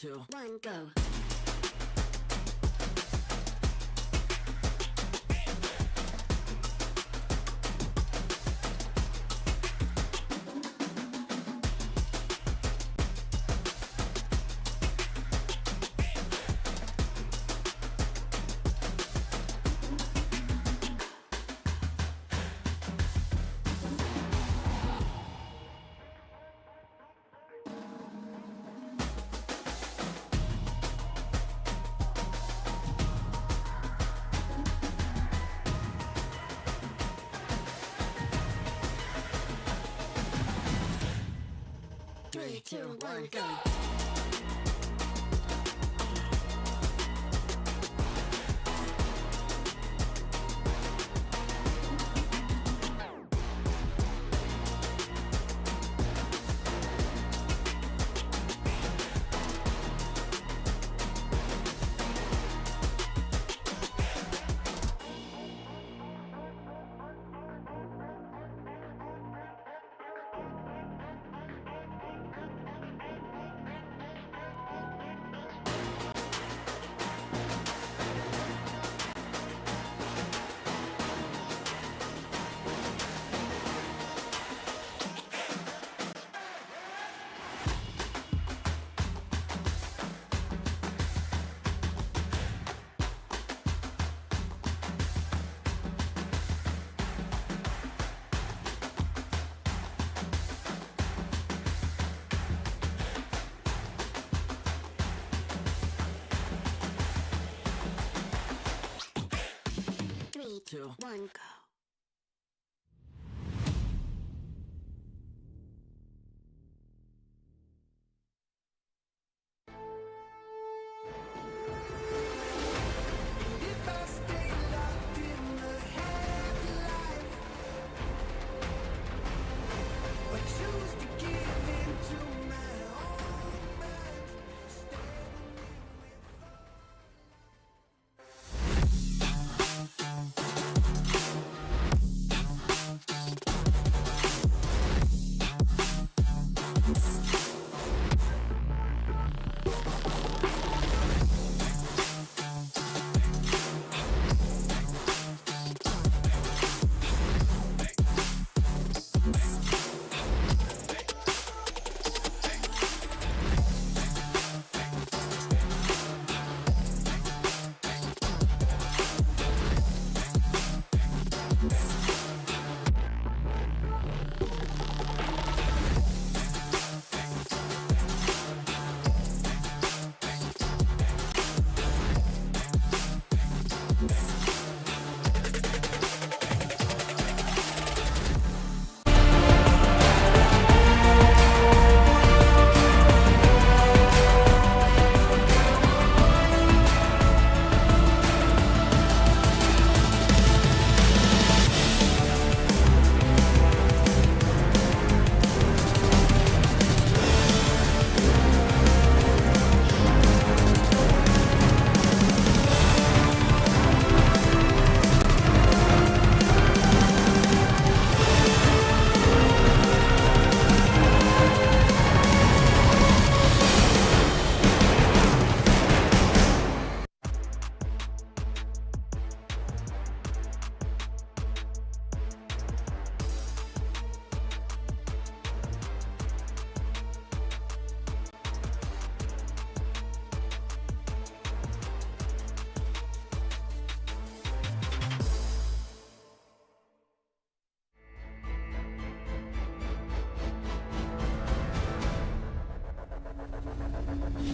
2, 1, go. Three, two, one, go. Three, two, one, go.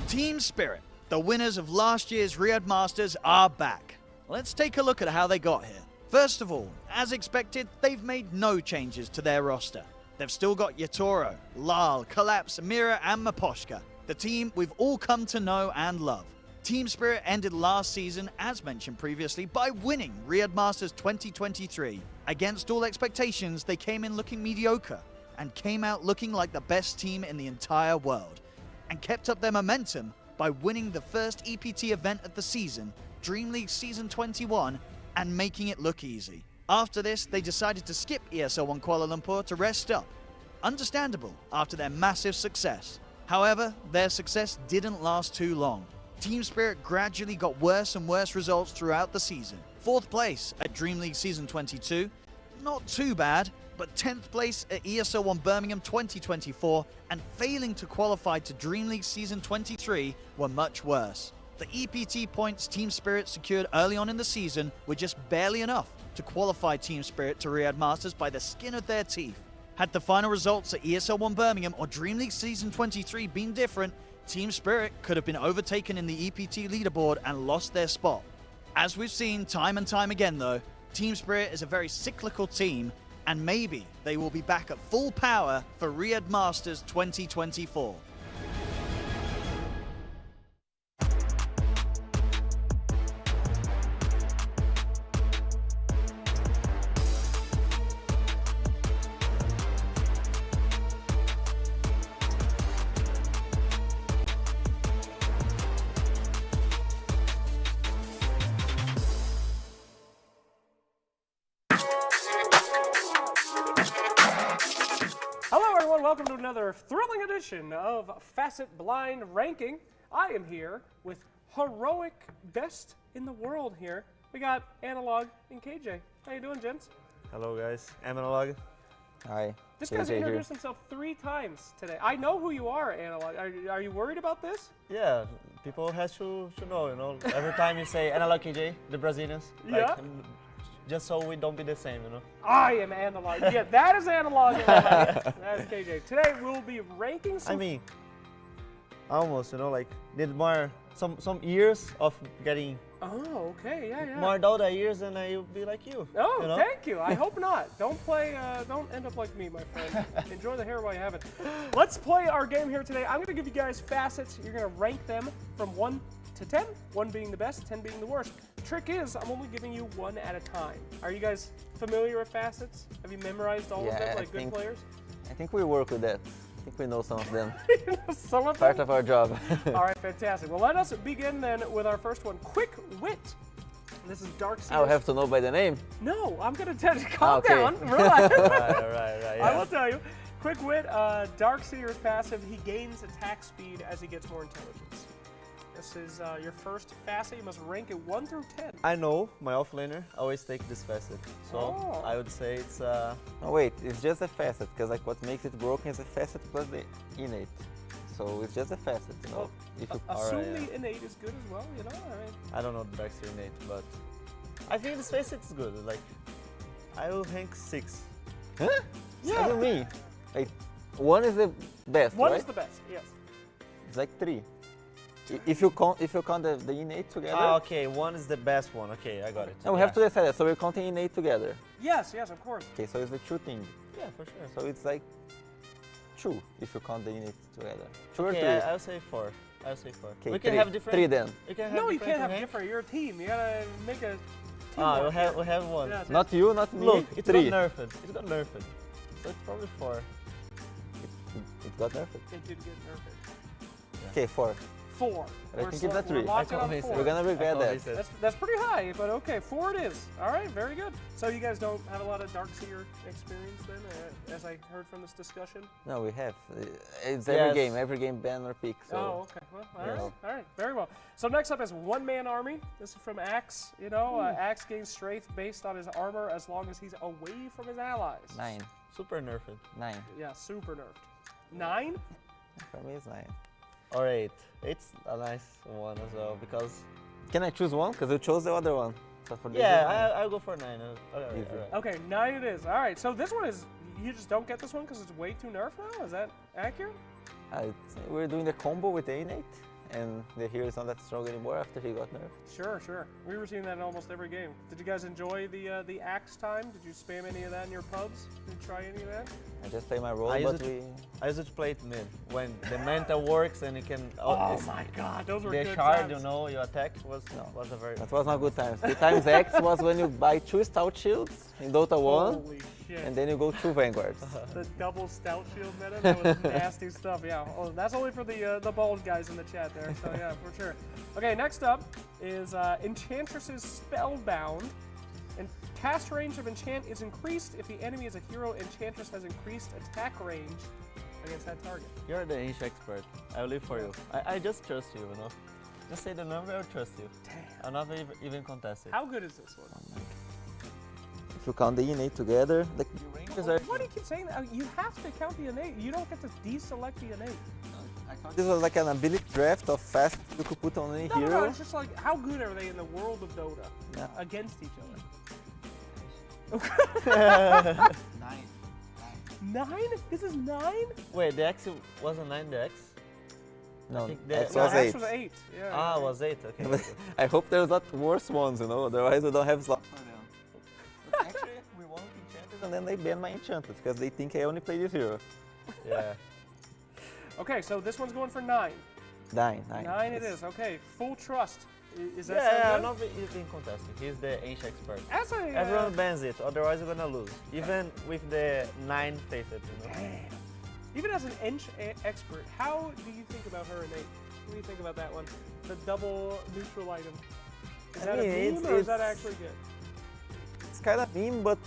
Team Spirit, the winners of last year's Riyadh Masters, are back. Let's take a look at how they got here. First of all, as expected, they've made no changes to their roster. They've still got Yatoro, Lal, Collapse, Mira and Maposhka, the team we've all come to know and love. Team Spirit ended last season, as mentioned previously, by winning Riyadh Masters 2023. Against all expectations, they came in looking mediocre and came out looking like the best team in the entire world, and kept up their momentum by winning the first EPT event of the season, Dream League Season 21, and making it look easy. After this, they decided to skip ESL 1 Kuala Lumpur to rest up. Understandable after their massive success. However, their success didn't last too long. Team Spirit gradually got worse and worse results throughout the season. 4th place at Dream League Season 22, not too bad, but 10th place at ESL One Birmingham 2024 and failing to qualify to Dream League Season 23 were much worse. The EPT points Team Spirit secured early on in the season were just barely enough to qualify Team Spirit to Riyadh Masters by the skin of their teeth. Had the final results at ESL One Birmingham or Dream League Season 23 been different, Team Spirit could have been overtaken in the EPT leaderboard and lost their spot. As we've seen time and time again though, Team Spirit is a very cyclical team, and maybe they will be back at full power for Riyadh Masters 2024. Welcome to another thrilling edition of Facet Blind Ranking. I am here with heroic best in the world here. We got Analog and KJ. How you doing, gents? Hello guys, I'm Analog. Hi. This guy's introduced himself 3 times today. I know who you are, Analog. Are you worried about this? Yeah, people have to know, you know. Every time you say Analog KJ, the Brazilians. Yeah. Like, just so we don't be the same, you know. I am Analog. Yeah, that is Analog. That is KJ. Today we'll be ranking some... I mean, almost, you know, like, need more, some years of getting Oh, okay, yeah. more Dota years and I'll be like you. Oh, you know? thank you. I hope not. Don't end up like me, my friend. Enjoy the hair while you have it. Let's play our game here today. I'm gonna give you guys facets. You're gonna rank them from 1 to 10, 1 being the best, 10 being the worst. The trick is, I'm only giving you 1 at a time. Are you guys familiar with facets? Have you memorized all of them like good players? I think we work with that. I think we know some of them. Some of Part them? of our job. All right, fantastic. Well, let us begin then with our first one, Quick Wit. This is Dark Seers. I'll have to know by the name. No, I'm going to tell you, calm Okay. down, relax. Right, yeah. I will tell you. Quick Wit, Dark Seer's passive, he gains attack speed as he gets more intelligence. This is your first facet. You must rank it 1 through 10. I know my offlaner always take this facet, so I would say it's Oh wait, it's just a facet, because like what makes it broken is a facet plus the innate. So it's just a facet, you know. Well, assume the innate is good as well, you know? I don't know the Dark Seer innate, but I think this facet is good. Like, I will rank 6. Huh? Yeah. What do you mean? Like, 1 is the best, One right? is the best, yes. It's like 3. If you count the innate together. Ah, okay, 1 is the best one. Okay, I got it. No, we have to decide that. So we're counting innate together. Yes, of course. Okay, so it's the 2 thing. Yeah, for sure. So it's like 2 if you count the innate together. 2 or 3. Okay, I'll say 4. I'll say 4. Okay, We can 3. have different. 3 then. No, you can't have different. You're a team. You gotta make a team. Ah, we have 1. Yes, Not you, not me. Look, it 3. got nerfed. It got nerfed. So it's probably 4. It got nerfed. It did get nerfed. Okay, 4. 4. I think it's a 3. We're locking on 4. We're gonna regret that. That's pretty high, but okay, 4 it is. All right, very good. So you guys don't have a lot of Dark Seer experience then, as I heard from this discussion? No, we have. It's Yes. every game ban or pick. So. Oh, okay. Well, all right, very well. So next up is One Man Army. This is from Axe. You know, Axe gains strength based on his armor as long as he's away from his allies. 9. Super nerfed. 9. Yeah, super nerfed. 9? For me, it's 9. Or 8. It's a nice one as well because. Can I choose one? Because you chose the other one. So for this Yeah, I'll go for 9. Easy. Okay, 9 it is. All right, so this one is, you just don't get this one because it's way too nerfed now? Is that accurate? We're doing the combo with the innate, and the hero is not that strong anymore after he got nerfed. Sure. We were seeing that in almost every game. Did you guys enjoy the Axe time? Did you spam any of that in your pubs? Did you try any of that? I just play my role, I but used to play it mid when the mental works and you can. Oh my God, those were the good shard, times. you know, your attack was a very. that was not good times. Good times X was when you buy 2 stout shields in Dota 1, Holy shit. and then you go 2 vanguards. The double stout shield meta, that was nasty stuff, yeah. Oh, that's only for the bald guys in the chat there, so yeah, for sure. Okay, next up is Enchantress's Spellbound. And cast range of enchant is increased if the enemy is a hero. Enchantress has increased attack range against that target. You're the Inch expert. I'll live for you. I just trust you, you know. Just say the number, I'll trust you. Damn. I'll not even contest it. How good is this one? If you count the innate together, like the ranges are. Why do you keep saying that? You have to count the innate. You don't get to deselect the innate. This was like an ability draft of fast you could put on any No, hero. no, it's just like, how good are they in the world of Dota Yeah. against each other? 9? This is 9? Wait, the X wasn't 9 the X? No, think that No, was X 8. was 8. Yeah. Ah, it was 8, okay. But I hope there's not worse ones, you know, otherwise we don't have slots for them. But actually, we won with Enchanted and then they banned my Enchanted because they think I only play this hero. Yeah. Okay, so this one's going for 9. 9. 9 it is. Okay, full trust. Is that Yeah, sound not even contesting. He's the Inch expert. good? As a, Everyone bans it, otherwise you're gonna lose. Even with the 9 Facet, you know. Damn. Even as an expert, how do you think about her innate? What do you think about that one? The double neutral item. Is I that mean, a meme or is that it's- actually good? It's kind of meme, but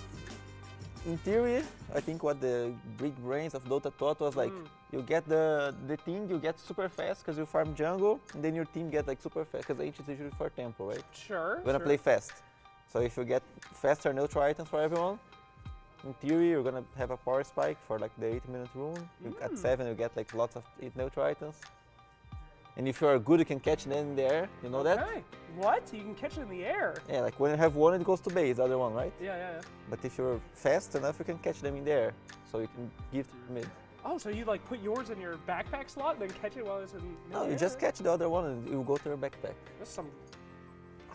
in theory, I think what the big brains of Dota thought was like, you get the thing, you get super fast because you farm jungle, and then your team get like super fast because Ancient is usually for tempo, right? Sure. You're gonna sure. play fast. So if you get faster neutral items for everyone, in theory you're gonna have a power spike for like the 8-minute rune. At 7 you get like lots of neutral items. And if you are good, you can catch them in the air. You know that? Okay. What? You can catch it in the air? Yeah, like when you have one, it goes to base, the other one, right? Yeah. But if you're fast enough, you can catch them in the air. So you can give to the mid. Oh, so you like put yours in your backpack slot and then catch it while it's in No, the you just air? catch the other one and you go to your backpack. That's some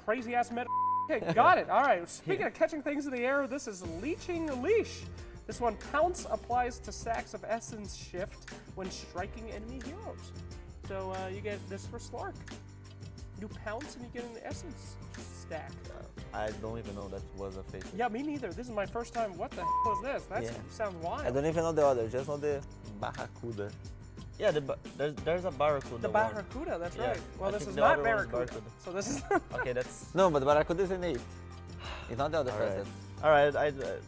crazy ass meta. Okay, got it. All right. Speaking of catching things in the air, this is Leeching Leash. This one, Pounce applies to stacks of Essence Shift when striking enemy heroes. So you get this for Slark. You Pounce and you get an Essence stack. I don't even know that was a Facet. Yeah, me neither. This is my first time. What the hell was this? That Yeah. sounds wild. I don't even know the other, just know the Barracuda. Yeah, there's a Barracuda The one. Barracuda, that's Yeah, right. Well, I this think is the not other one is Barracuda. Barracuda. So this is. Okay, that's... No, but Barracuda is innate. It's not the other Alright. facet. Alright,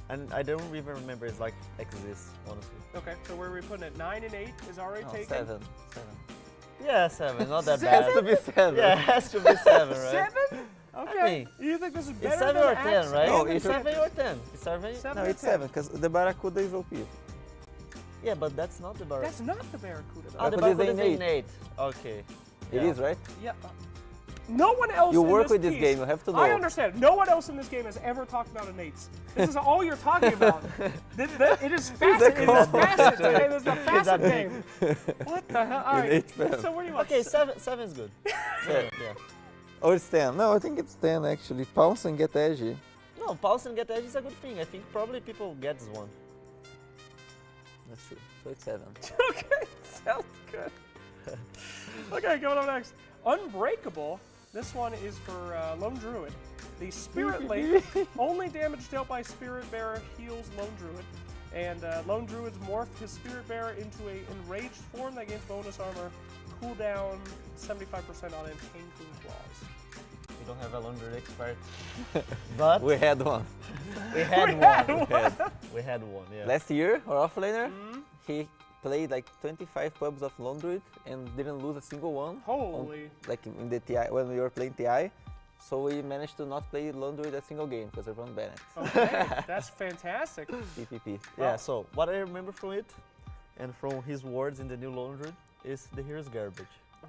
and I don't even remember it's like exists, honestly. Okay, so where are we putting it? 9 and 8 is already No, taken. 7. Yeah, 7, not that It has to bad. be 7. Yeah, it has to be 7, right? 7? Okay. mean, you think this is better It's 7 than or 10, Axe right? No, and if It's you're- 7 or 10. It's 7? 7 No, or it's 10? 7 because the Barracuda is OP. Yeah, but that's not the Barracuda. That's not the Barracuda. Though. Ah, the Barracuda Barracuda is is innate. Okay. It is, right? Yeah. No one else. You in work this with this piece- game, you have to know. I understand. No one else in this game has ever talked about innates. This is all you're talking about. It is Facet. It is Facet. Okay, this is the Facet game. What the hell? All right. Innate fam. So where do you want? Okay, 7 is good. Yeah. Or it's 10. No, I think it's 10 actually. Pounce and get edgy. No, pulse and get edge is a good thing. I think probably people get this one. That's true. So it's 7. Okay, sounds good. Okay, going on next. Unbreakable. This one is for Lone Druid. The Spirit Link, only damage dealt by Spirit Bearer heals Lone Druid. And Lone Druid's morph his Spirit Bearer into a enraged form that gains bonus armor, cooldown 75% on Entangling Claws. We don't have a laundry expert. But We had one. we had one. We had one, yeah. Last year, our offlaner, he played like 25 pubs of Lone Druid and didn't lose a single one. Holy. Like in the TI, when we were playing TI. So we managed to not play Lone Druid a single game because everyone banned it. Okay, that's fantastic. PPP. Yeah, so what I remember from it and from his words in the new laundry is the hero's garbage.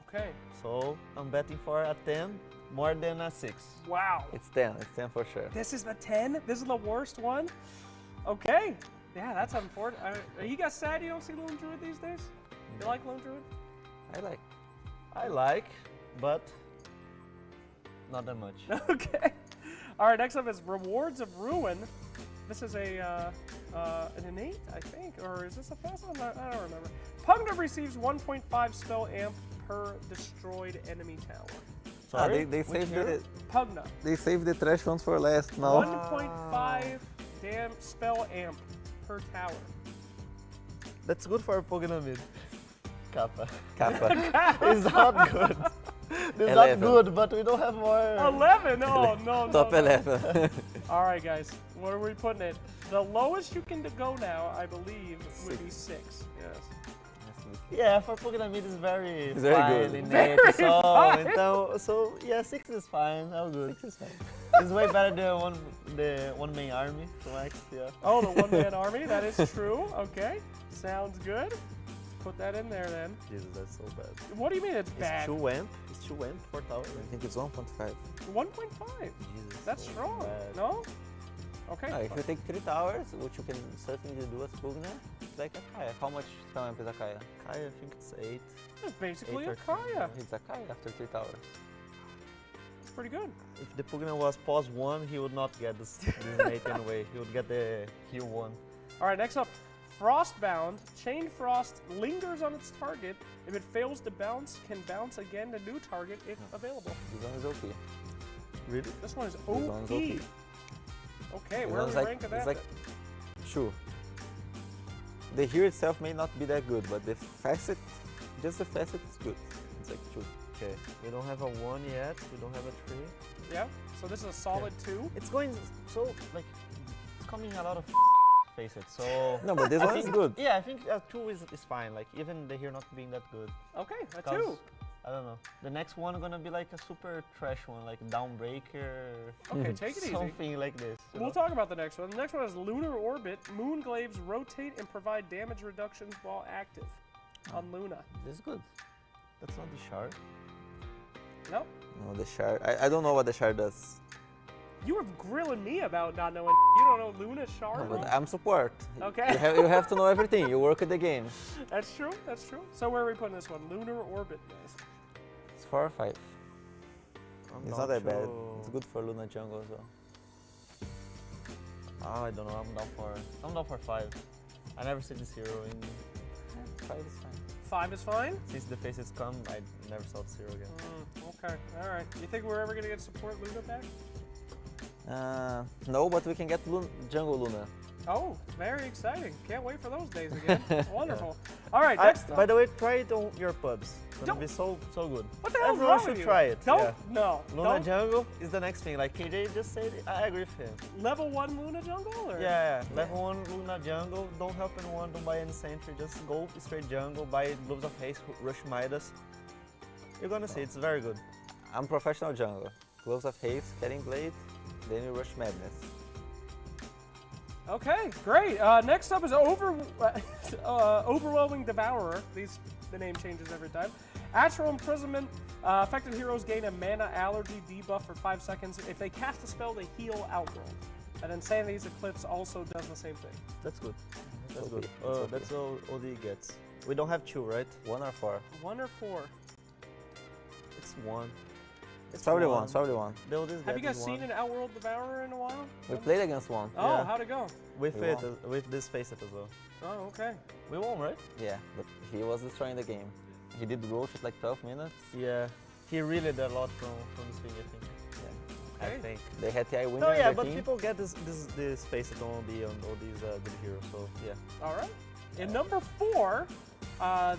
Okay. So I'm betting for a 10 more than a 6. Wow. It's 10. It's 10 for sure. This is the 10? This is the worst one? Okay. Yeah, that's unfortunate. Are you guys sad you don't see Lone Druid these days? You like Lone Druid? I like. I like, but not that much. Okay. All right, next up is Rewards of Ruin. This is an innate, I think, or is this a fast one? I don't remember. Pugna receives 1.5 spell amp per destroyed enemy tower. Sorry? They Which saved hero? Pugna. they saved the trash ones for last now. 1.5 damn spell amp per tower. That's good for a Pogna mid. Kappa. Kappa. It's not good. This is 11. not good, but we don't have more. 11? Oh, no, Top no. 11. All right, guys. Where are we putting it? The lowest you can go now, I believe, would be 6. Yes. Yeah, for Pokemon Mid is very It's very fine good. in Very it. So, fine. então, so yeah, 6 is fine. All good. 6 is fine. It's way better than the one main army. So Max, yeah. Oh, the one-man army. That is true. Okay. Sounds good. Put that in there then. Jesus, that's so bad. What do you mean it's bad? It's 2 WAMP. It's 2 WAMP for tower. I think it's 1.5. 1.5. Jesus, That's so strong. bad. No? Okay. If you take 3 towers, which you can certainly do as Pugna, it's like a Kaya. How much spam is a Kaya? Kaya, I think it's 8. It's basically 8 a or Kaya. It's a Kaya after 3 towers. It's pretty good. If the Pokemon was pause 1, he would not get this mate anyway. He would get the heal 1. All right, next up, Frostbound. Chain Frost lingers on its target. If it fails to bounce, can bounce again to new target if available. This one is OP. Really? This one is This OP. one's OP. Okay, This where are one's we ranking it's that? like, sure. The hero itself may not be that good, but the facet, just the facet is good. It's like 2. Okay. We don't have a 1 yet. We don't have a 3. Yeah, so this is a solid 2. It's going so like it's coming a lot of face it. So No, but this I one is think- good. Yeah, I think 2 is fine. Like even the hero not being that good. Okay, a 'Cause, 2. I don't know. The next one gonna be like a super trash one, like Downbreaker. Okay, take it easy. Something like this. you We'll know? talk about the next one. The next one is Lunar Orbit. Moon glaives rotate and provide damage reductions while active on Luna. This is good. That's not the shard. Nope. No, the shard. I don't know what the shard does. You were grilling me about not knowing. You don't know Luna No, Shard? but I'm support. Okay. You have to know everything. You work at the game. That's true. That's true. So where are we putting this one? Lunar Orbit, guys. It's 4 or 5. I'm It's not that bad. sure. It's good for Luna jungle as well. Oh, I don't know. I'm down for 5. I never seen this hero in 5 is fine. 5 is fine. since the faces come. I never saw this hero again. Okay. All right. You think we're ever gonna get support Luna back? No, but we can get jungle Luna. Oh, very exciting. Can't wait for those days again. Wonderful. All right. Next. By the way, try it on your pubs. It's gonna Don't- be so good. What the hell is Everyone wrong should with you? try it. Don't. Yeah. No. Luna Don't. jungle is the next thing. Like KJ just said, I agree with him. Level 1 Luna jungle? Or? Yeah. Level 1 Luna jungle. Don't help anyone. Don't buy any sentry. Just go straight jungle. Buy gloves of haste. Rush Midas. You're gonna see it's very good. I'm professional jungler. Gloves of haste, Cutting Blade, then you rush madness. Okay, great. Next up is Overwhelming Devourer. The name changes every time. Astral Imprisonment. Affected heroes gain a mana allergy debuff for 5 seconds if they cast a spell to heal Outworld. And Insanity's Eclipse also does the same thing. That's good. That's okay. good. It's okay. That's all OD gets. We don't have 2, right? 1 or 4? 1 or 4? It's 1. It's probably 1. Probably 1. The oldest Have you get guys is seen 1. an Outworld Devourer in a while? We played against 1. Oh, Yeah. how'd it go? With We it, won. with this Facet as well. Oh, okay. We won, right? Yeah, but he was destroying the game. He did roach at like 12 minutes. Yeah. He really did a lot from this thing, I think. Yeah. Okay. I think. They had TI winner No, in yeah, their but team. people get this Facet on all these good heroes, so yeah. All right. And number 4,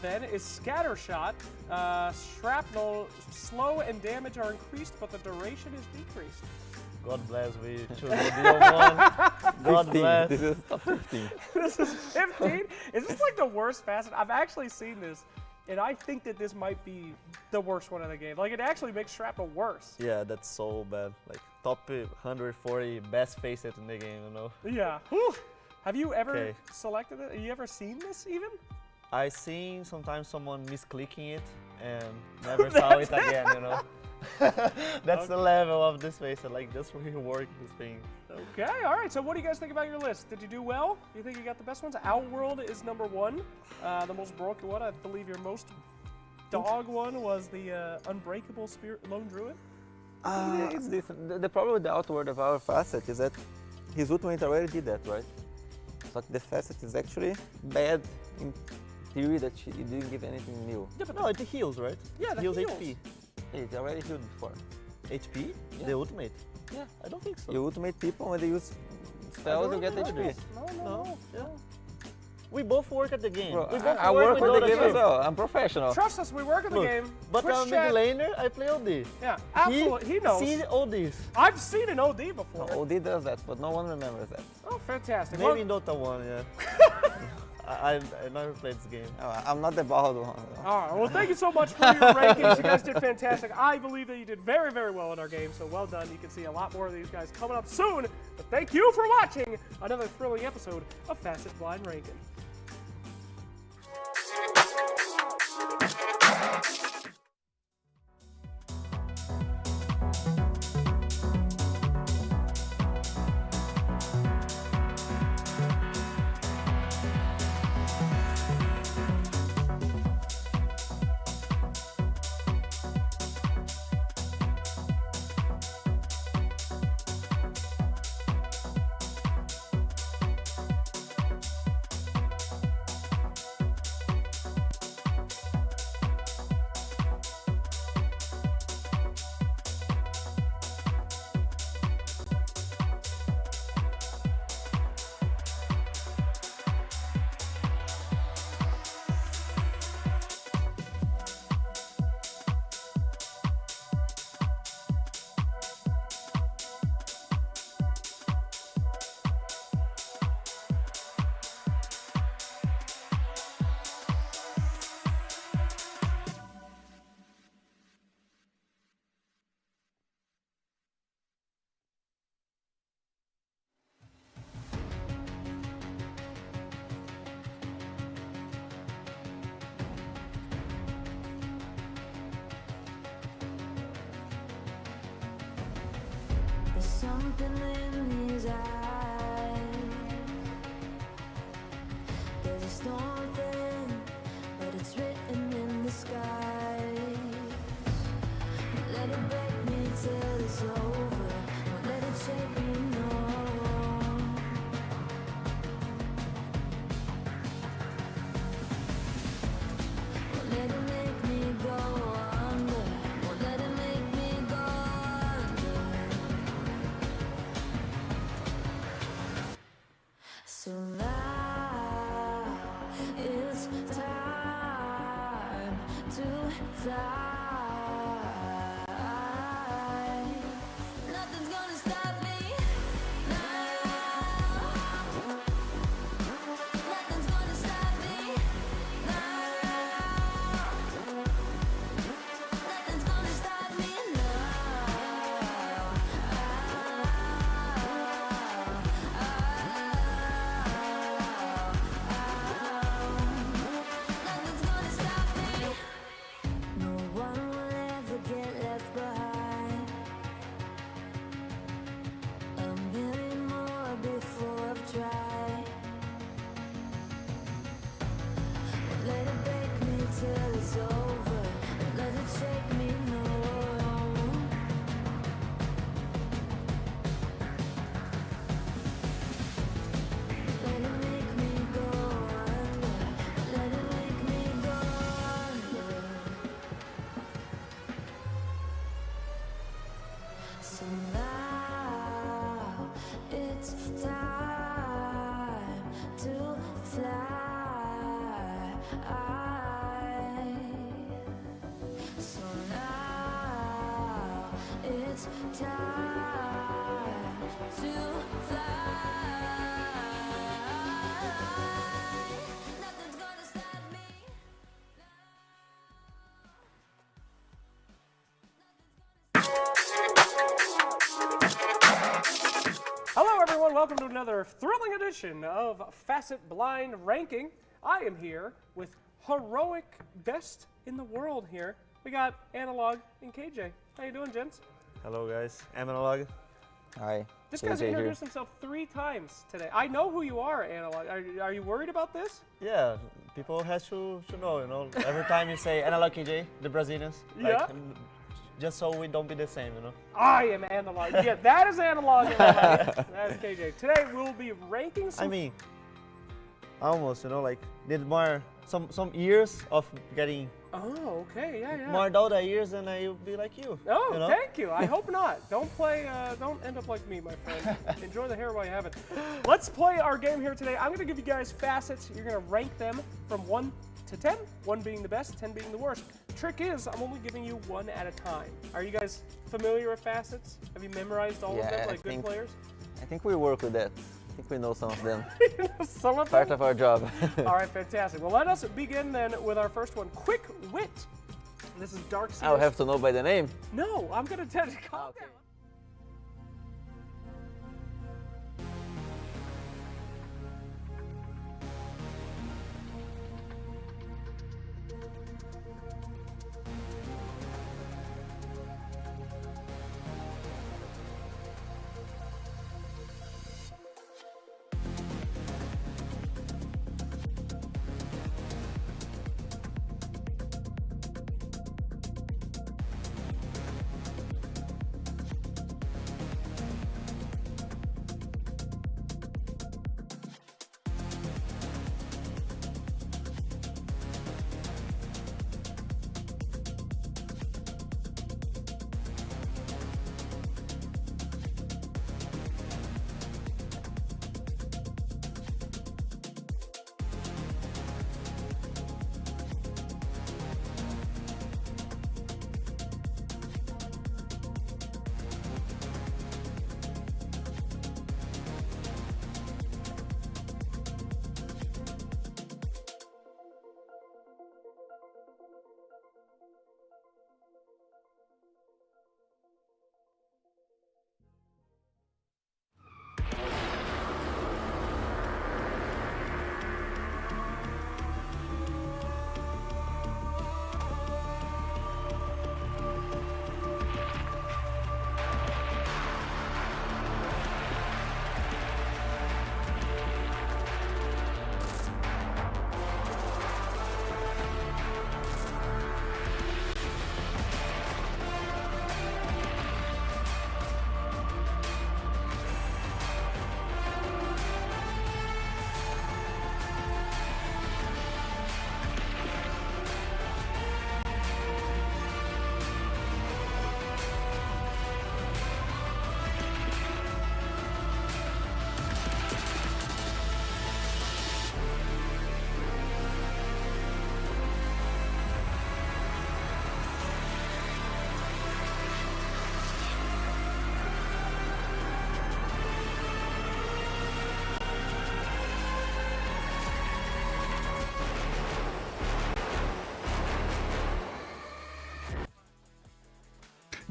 then, is Scattershot. Shrapnel, slow and damage are increased, but the duration is decreased. God bless, we chose the one. God 15. bless. This is top 15. This is 15? Is this like the worst facet? I've actually seen this, and I think that this might be the worst one in the game. Like, it actually makes Shrapnel worse. Yeah, that's so bad. Like, top 140 best Facet in the game, you know? Yeah. Whew. Have you ever Okay. selected it? Have you ever seen this even? I seen sometimes someone misclicking it and never saw it again, you know? That's the level of this Facet, like just rework this thing. Okay, all right. So what do you guys think about your list? Did you do well? You think you got the best ones? Outworld is number 1, the most broken one. I believe your most dog one was the Unbreakable Spirit Lone Druid. It's different. The problem with the outward of our facet is that his ultimate already did that, right? So the facet is actually bad in theory that it didn't give anything new. Yeah, but No, it heals, right? Yeah, that heals heals. HP. It already healed before. HP? Yeah. The ultimate? Yeah. I don't think so. You ultimate people when they use spells, you get no, HP. No. No, yeah. We both work at the game. Bro, we both I work with with the Dota game as too. well. I'm professional. Trust us, we work in the Look, game. but Twitch I'm mid chat. laner, I play OD. Yeah, absolutely. He knows. See all these. I've seen an OD before. OD does that, but no one remembers that. Oh, fantastic. Maybe in Dota 1, yeah. I never played this game. I'm not the bald one. All right, well, thank you so much for your rankings. You guys did fantastic. I believe that you did very, very well in our game, so well done. You can see a lot more of these guys coming up soon. But thank you for watching another thrilling episode of Facet Blind Ranking. There's something in his eyes. There's a storm within, but it's written in the skies. Let it break me till it's over. Won't let it shake me, no. Won't let it make me go under. Won't let it make me go under. So now it's time to fly. Nothing's gonna stop me now. Nothing's gonna stop me now. Nothing's gonna stop me Nothing's gonna stop me. No one will ever get left behind. A million more before I've tried. Won't let it break me till it's over. Won't let it shake me, no. Let it make me go under. Let it make me go under. So now it's time to fly. So now it's time to fly. Nothing's gonna stop me. Hello, everyone. Welcome to another thrilling edition of Facet Blind Ranking. I am here with heroic best in the world here. We got Analog and KJ. How you doing, gents? Hello guys, I'm Analog. Hi. This guy's KJ here. introduced himself 3 times today. I know who you are, Analog. Are you worried about this? Yeah, people have to know, you know. Every time you say Analog KJ, the Brazilians. Yeah. Just so we don't be the same, you know. I am Analog. Yeah, that is Analog. That is KJ. Today we'll be ranking some. I mean, almost, you know, like did more some years of getting Oh, okay, yeah. More Dota years and I'll be like you. Oh, you know? thank you. I hope not. Don't end up like me, my friend. Enjoy the hair while you have it. Let's play our game here today. I'm going to give you guys facets. You're going to rank them from 1 to 10, 1 being the best, 10 being the worst. Trick is, I'm only giving you 1 at a time. Are you guys familiar with facets? Have you memorized all of them like good players? I think we work with that. I think we know some of them. Some of Part them? of our job. All right, fantastic. Well, let us begin then with our first one. Quick Wit. This is Dark Seals. I'll have to know by the name. No, I'm going to tell you. Calm down.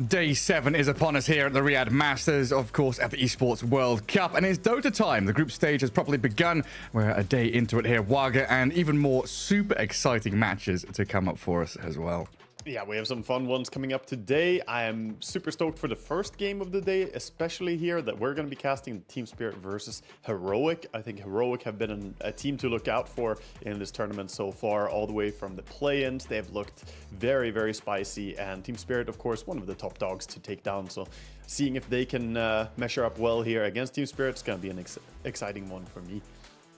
Day 7 is upon us here at the Riyadh Masters, of course, at the Esports World Cup. And it's Dota time. The group stage has properly begun. We're a day into it here. Waga, and even more super exciting matches to come up for us as well. Yeah, we have some fun ones coming up today. I am super stoked for the first game of the day, especially here that we're going to be casting Team Spirit versus Heroic. I think Heroic have been a team to look out for in this tournament so far, all the way from the play-ins. They have looked very, very spicy, and Team Spirit, of course, one of the top dogs to take down. So seeing if they can measure up well here against Team Spirit is going to be an exciting one for me.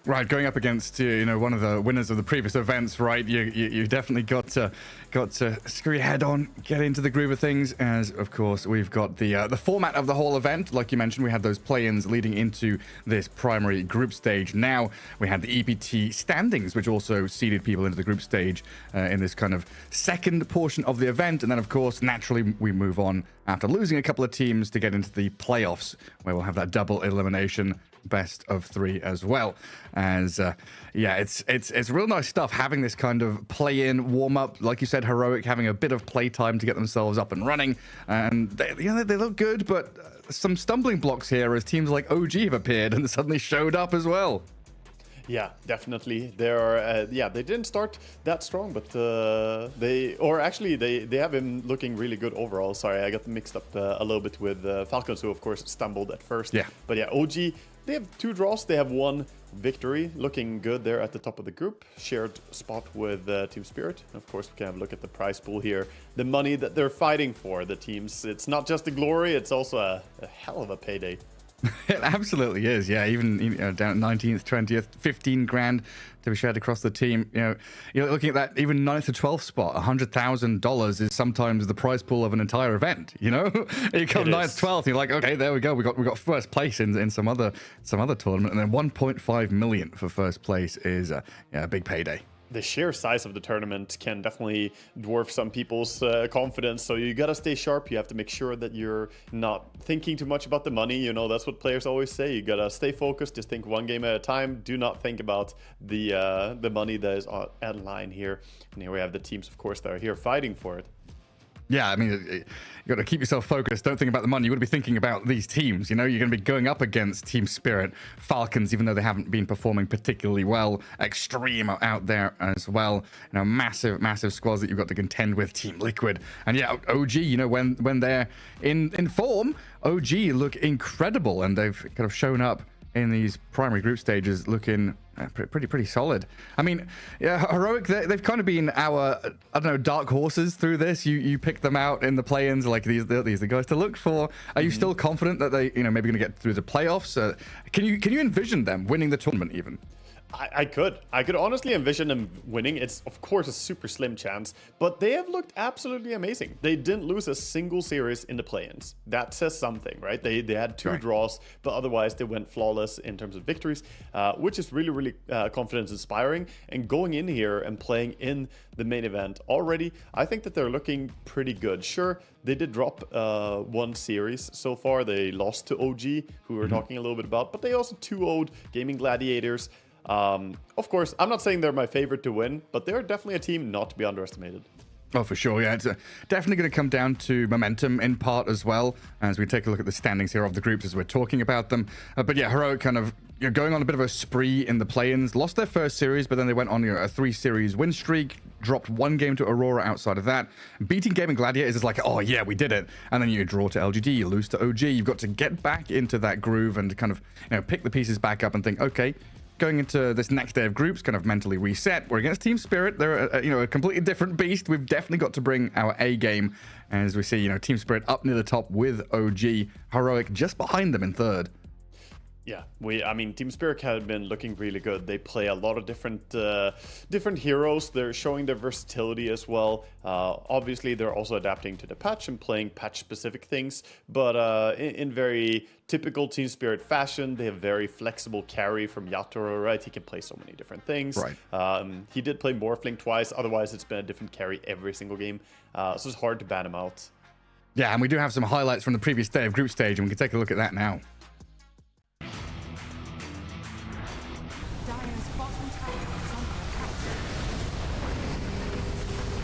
Right, going up against one of the winners of the previous events, right? You definitely got to screw your head on, get into the groove of things. As of course we've got the format of the whole event, like you mentioned, we had those play-ins leading into this primary group stage. Now we had the EPT standings, which also seeded people into the group stage in this kind of second portion of the event, and then of course naturally we move on after losing a couple of teams to get into the playoffs, where we'll have that double elimination. Best of 3 as well. As yeah, it's real nice stuff having this kind of play-in warm-up, like you said, Heroic having a bit of play time to get themselves up and running, and they look good, but some stumbling blocks here as teams like OG have appeared and suddenly showed up as well. Yeah, definitely. They are. Yeah, they didn't start that strong, but they have been looking really good overall. Sorry, I got mixed up a little bit with Falcons, who of course stumbled at first. Yeah. But yeah, OG. They have 2 draws. They have 1 victory, looking good there at the top of the group. Shared spot with Team Spirit. Of course, we can have a look at the prize pool here. The money that they're fighting for, the teams. It's not just the glory, it's also a hell of a payday. It absolutely is, yeah. Even down at 19th, 20th, 15 grand to be shared across the team. You're looking at that even 9th to 12th spot. $100,000 is sometimes the prize pool of an entire event. You come 9th, 12th, you're like, okay, there we go. We got first place in some other tournament, and then 1.5 million for first place is a big payday. The sheer size of the tournament can definitely dwarf some people's confidence. So you got to stay sharp. You have to make sure that you're not thinking too much about the money. That's what players always say. You got to stay focused. Just think one game at a time. Do not think about the money that is at line here. And here we have the teams, of course, that are here fighting for it. Yeah, I mean, you got to keep yourself focused. Don't think about the money. You got to be thinking about these teams. You're going to be going up against Team Spirit, Falcons, even though they haven't been performing particularly well. Extreme out there as well. Massive squads that you've got to contend with. Team Liquid, and yeah, OG. When they're in form, OG look incredible, and they've kind of shown up in these primary group stages looking pretty solid. I mean, yeah, Heroic, they've kind of been our, dark horses through this. You pick them out in the play-ins, like these are the guys to look for. Are you still confident that they, maybe going to get through the playoffs? Can you envision them winning the tournament even? I could honestly envision them winning. It's of course a super slim chance, but they have looked absolutely amazing. They didn't lose a single series in the play-ins. That says something, right? They had two draws, but otherwise they went flawless in terms of victories, which is really confidence inspiring. And going in here and playing in the main event already, I think that they're looking pretty good. Sure, they did drop one series so far. They lost to OG, who we were talking a little bit about, but they also 2-0'd Gaming Gladiators. Of course, I'm not saying they're my favorite to win, but they're definitely a team not to be underestimated. Oh, for sure, yeah. It's definitely going to come down to momentum in part as well, as we take a look at the standings here of the groups as we're talking about them. But yeah, Heroic kind of going on a bit of a spree in the play-ins. Lost their first series, but then they went on a 3-series win streak, dropped one game to Aurora outside of that. Beating Gaming Gladiators is like, oh yeah, we did it. And then you draw to LGD, you lose to OG. You've got to get back into that groove and kind of pick the pieces back up and think, okay, going into this next day of groups, kind of mentally reset. We're against Team Spirit. They're a completely different beast. We've definitely got to bring our A game, as we see Team Spirit up near the top with OG, Heroic just behind them in third. Yeah, Team Spirit had been looking really good. They play a lot of different heroes. They're showing their versatility as well. Obviously, they're also adapting to the patch and playing patch-specific things, but in very typical Team Spirit fashion, they have very flexible carry from Yatoro, right? He can play so many different things. Right. He did play Morphling twice. Otherwise, it's been a different carry every single game. So it's hard to ban him out. Yeah, and we do have some highlights from the previous day of group stage, and we can take a look at that now. Dire's bottom tower is under attack. Dire's middle tower is under attack.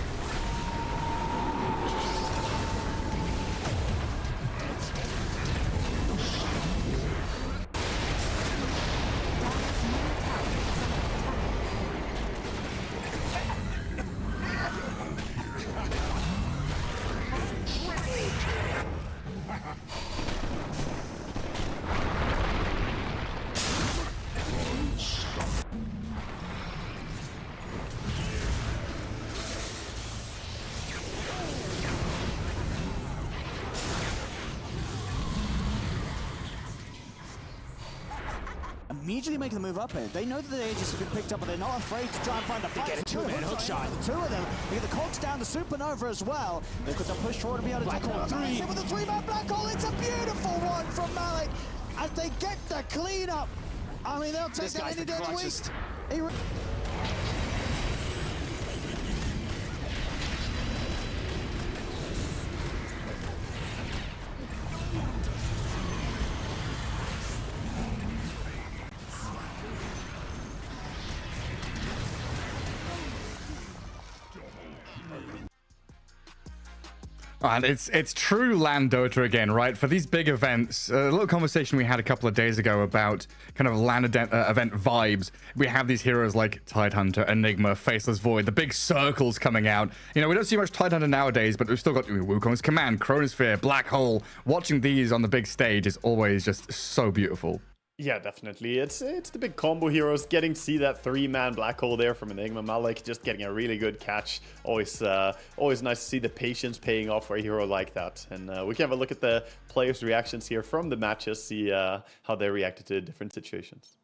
Immediately making the move up here. They know that the Aegis have been picked up, but they're not afraid to try and find the fight. They get a two-man hook shot. The two of them. They get the cogs down, the Supernova as well. They've got to push forward and be able to Black take hole out three. with a 3-man black hole. It's a beautiful one from Malik. As they get the clean up. I mean, they'll take This it guy's any the day of the week. clutchest. And it's true land Dota again, right? For these big events, a little conversation we had a couple of days ago about kind of land event vibes. We have these heroes like Tidehunter, Enigma, Faceless Void, the big circles coming out. We don't see much Tidehunter nowadays, but we've still got Wukong's Command, Chronosphere, Black Hole. Watching these on the big stage is always just so beautiful. Yeah, definitely. It's the big combo heroes. Getting to see that 3-man black hole there from Enigma Malik, just getting a really good catch. Always nice to see the patience paying off for a hero like that. And we can have a look at the players' reactions here from the matches, see how they reacted to different situations.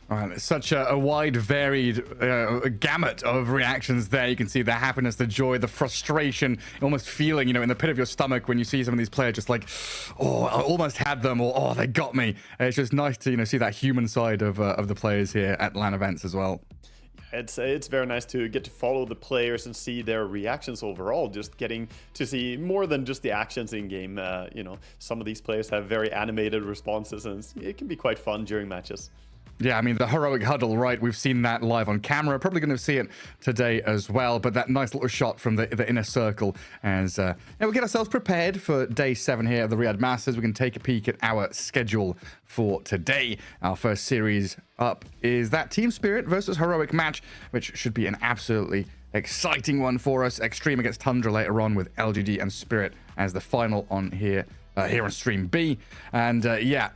Well, it's such a wide, varied gamut of reactions there. You can see the happiness, the joy, the frustration, almost feeling, you know, in the pit of your stomach when you see some of these players just like, oh, I almost had them, or oh, they got me. It's just nice to, you know, see that human side of the players here at LAN events as well. It's very nice to get to follow the players and see their reactions overall, just getting to see more than just the actions in game. You know, some of these players have very animated responses, and it can be quite fun during matches. Yeah, I mean, the heroic huddle, right? We've seen that live on camera. Probably going to see it today as well. But that nice little shot from the inner circle as we get ourselves prepared for day 7 here at the Riyadh Masters. We can take a peek at our schedule for today. Our first series up is that Team Spirit versus Heroic match, which should be an absolutely exciting one for us. Extreme against Tundra later on, with LGD and Spirit as the final on here on Stream B. And yeah,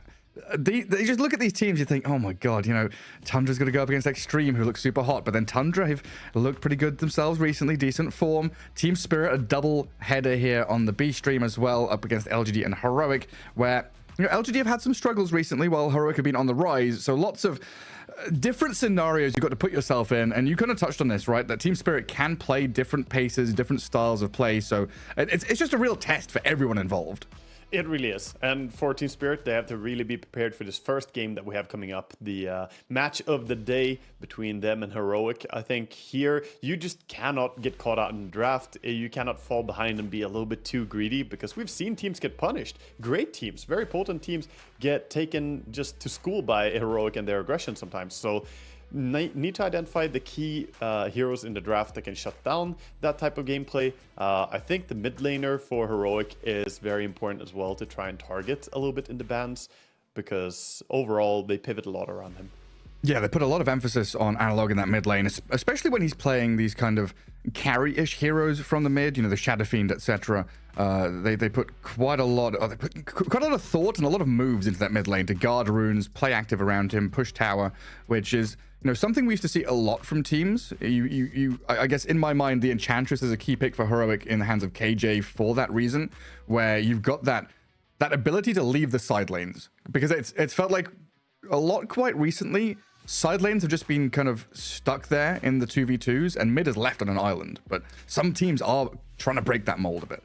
they just look at these teams, you think, oh my god, you know, Tundra's going to go up against Extreme, who looks super hot, but then Tundra have looked pretty good themselves recently, decent form. Team Spirit, a double header here on the B stream as well, up against LGD and Heroic, where, you know, LGD have had some struggles recently while Heroic have been on the rise, so lots of different scenarios you've got to put yourself in, and you kind of touched on this, right? That Team Spirit can play different paces, different styles of play, so it's just a real test for everyone involved. It really is. And for Team Spirit, they have to really be prepared for this first game that we have coming up, the match of the day between them and Heroic. I think here, you just cannot get caught out in the draft. You cannot fall behind and be a little bit too greedy, because we've seen teams get punished. Great teams, very potent teams, get taken just to school by Heroic and their aggression sometimes. So need to identify the key heroes in the draft that can shut down that type of gameplay. I think the mid laner for Heroic is very important as well, to try and target a little bit in the bans, because overall they pivot a lot around him. Yeah, they put a lot of emphasis on Analog in that mid lane, especially when he's playing these kind of carry-ish heroes from the mid, you know, the Shadow Fiend, etc. They put quite a lot of thought and a lot of moves into that mid lane to guard runes, play active around him, push tower, which is, you know, something we used to see a lot from teams. I guess in my mind, the Enchantress is a key pick for Heroic in the hands of KJ for that reason, where you've got that ability to leave the side lanes, because it's felt like a lot quite recently. Side lanes have just been kind of stuck there in the 2v2s, and mid is left on an island. But some teams are trying to break that mold a bit.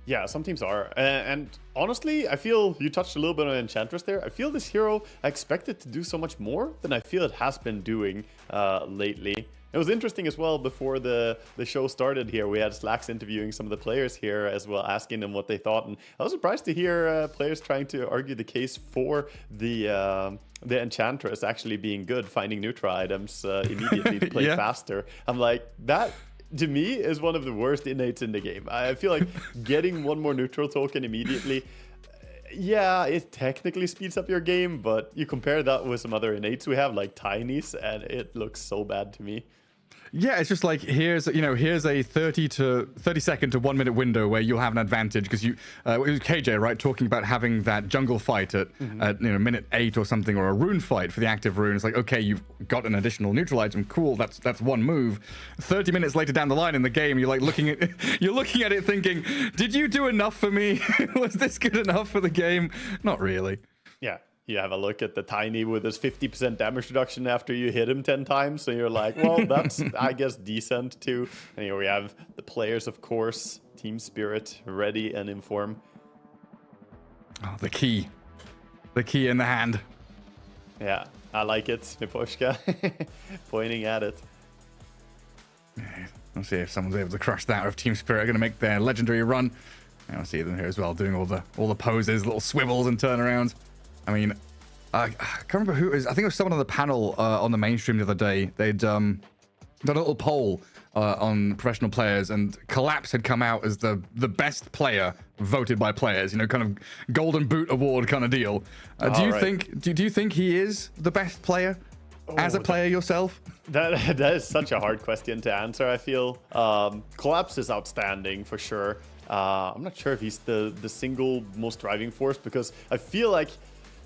Yeah, some teams are. And honestly, I feel you touched a little bit on Enchantress there. I feel this hero, I expect it to do so much more than I feel it has been doing lately. It was interesting as well, before the show started here, we had Slacks interviewing some of the players here as well, asking them what they thought. And I was surprised to hear players trying to argue the case for the Enchantress actually being good, finding neutral items immediately to play yeah. faster. I'm like, that to me is one of the worst innates in the game. I feel like getting one more neutral token immediately, yeah, it technically speeds up your game, but you compare that with some other innates we have, like Tiny's, and it looks so bad to me. Yeah, it's just like, here's a 30 second to 1 minute window where you'll have an advantage, because it was KJ, right, talking about having that jungle fight at minute 8 or something, or a rune fight for the active rune. It's like, okay, you've got an additional neutral item, cool, that's one move. 30 minutes later down the line in the game, you're like looking at it thinking, did you do enough for me? Was this good enough for the game? Not really. Yeah, you have a look at the Tiny with his 50% damage reduction after you hit him 10 times. So you're like, well, that's, I guess, decent too. And here we have the players, of course, Team Spirit, ready and in form. Oh, the key. The key in the hand. Yeah, I like it. Miposhka pointing at it. We'll see if someone's able to crush that, or if Team Spirit are going to make their legendary run. And I'll see them here as well, doing all the poses, little swivels and turnarounds. I mean, I can't remember who it is. I think it was someone on the panel on the mainstream the other day. They'd done a little poll on professional players, and Collapse had come out as the best player voted by players. You know, kind of Golden Boot Award kind of deal. Do you think he is the best player as a player yourself? That is such a hard question to answer. I feel Collapse is outstanding for sure. I'm not sure if he's the single most driving force, because I feel like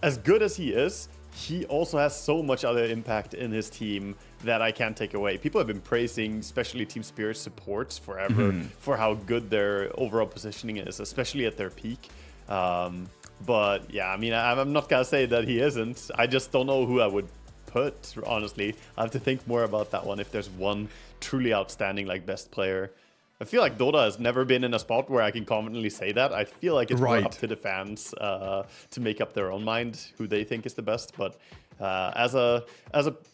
as good as he is, he also has so much other impact in his team that I can't take away. People have been praising, especially Team Spirit supports forever, for how good their overall positioning is, especially at their peak. But yeah, I mean, I'm not gonna say that he isn't. I just don't know who I would put, honestly. I have to think more about that one, if there's one truly outstanding, like, best player. I feel like Dota has never been in a spot where I can confidently say that. I feel like it's more up to the fans to make up their own mind who they think is the best. But as a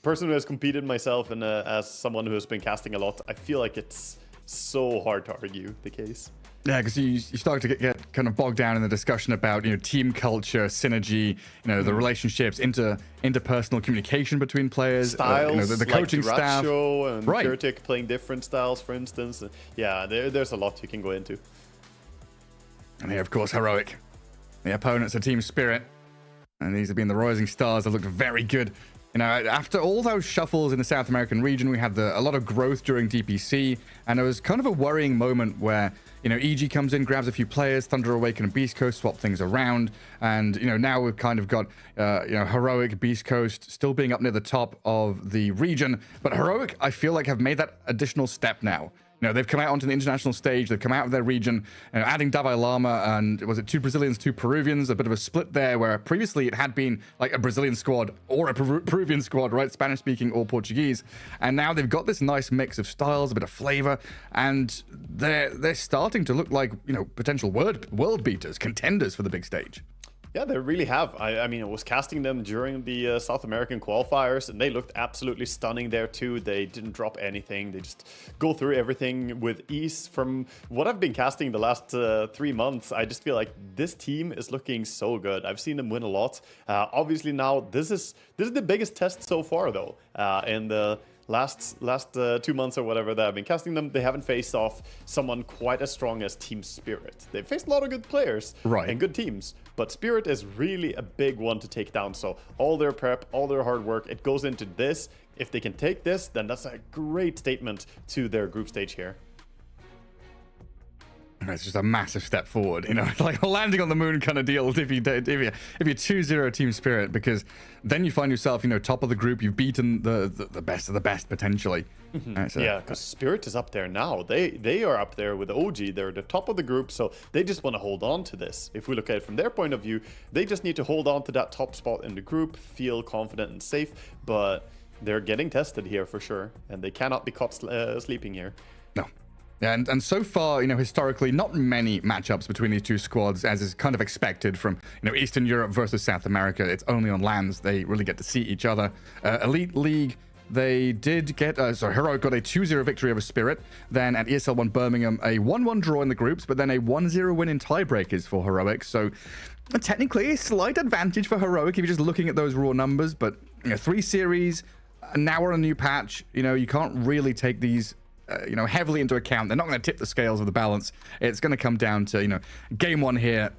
person who has competed myself, and as someone who has been casting a lot, I feel like it's so hard to argue the case. Yeah, because you start to get kind of bogged down in the discussion about, you know, team culture, synergy, you know, the relationships, interpersonal communication between players, styles, you know, the coaching like staff, and Kurtik playing different styles, for instance. Yeah, there's a lot you can go into. And here, of course, Heroic. The opponents are Team Spirit, and these have been the rising stars. They looked very good. You know, after all those shuffles in the South American region, we had a lot of growth during DPC, and it was kind of a worrying moment where, you know, EG comes in, grabs a few players, Thunder Awaken and Beast Coast swap things around, and, you know, now we've kind of got, you know, Heroic, Beast Coast still being up near the top of the region, but Heroic, I feel like, have made that additional step now. You know, they've come out onto the international stage. They've come out of their region, you know, adding Davai Lama and, was it 2 Brazilians, 2 Peruvians? A bit of a split there, where previously it had been like a Brazilian squad or a Peruvian squad, right? Spanish-speaking or Portuguese. And now they've got this nice mix of styles, a bit of flavor, and they're starting to look like, you know, potential world beaters, contenders for the big stage. Yeah, they really have. I mean, I was casting them during the South American qualifiers, and they looked absolutely stunning there too. They didn't drop anything. They just go through everything with ease. From what I've been casting the last 3 months, I just feel like this team is looking so good. I've seen them win a lot. Obviously now, this is the biggest test so far, though. In the last 2 months or whatever that I've been casting them, they haven't faced off someone quite as strong as Team Spirit. They've faced a lot of good players and good teams, but Spirit is really a big one to take down. So all their prep, all their hard work, it goes into this. If they can take this, then that's a great statement to their group stage here. It's just a massive step forward, you know, like a landing on the moon kind of deal if you 2-0 Team Spirit, because then you find yourself, you know, top of the group. You've beaten the best of the best potentially. Yeah, because Spirit is up there now. They are up there with OG. They're the top of the group, so they just want to hold on to this. If we look at it from their point of view, they just need to hold on to that top spot in the group, feel confident and safe. But they're getting tested here for sure, and they cannot be caught sleeping here. No. Yeah, and so far, you know, historically, not many matchups between these two squads, as is kind of expected from, you know, Eastern Europe versus South America. It's only on lands they really get to see each other. Elite League, they did get, Heroic got a 2-0 victory over Spirit. Then at ESL 1 Birmingham, a 1-1 draw in the groups, but then a 1-0 win in tiebreakers for Heroic. So technically, a slight advantage for Heroic if you're just looking at those raw numbers. But, you know, 3 series, now we're on a new patch. You know, you can't really take these you know, heavily into account. They're not going to tip the scales of the balance. It's going to come down to, you know, game 1 here.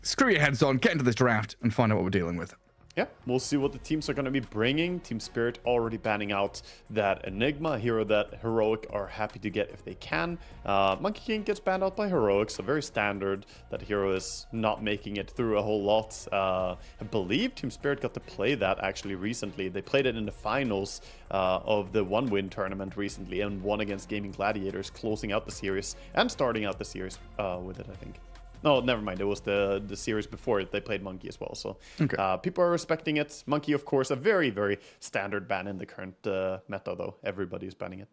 Screw your heads on, get into this draft, and find out what we're dealing with. Yeah, we'll see what the teams are going to be bringing. Team Spirit already banning out that Enigma, hero that Heroic are happy to get if they can. Monkey King gets banned out by Heroic, so very standard that hero is not making it through a whole lot. I believe Team Spirit got to play that actually recently. They played it in the finals of the 1-win tournament recently and won against Gaming Gladiators, closing out the series and starting out the series with it, I think. No, never mind. It was the series before it. They played Monkey as well. So people are respecting it. Monkey, of course, a very, very standard ban in the current meta, though. Everybody's banning it.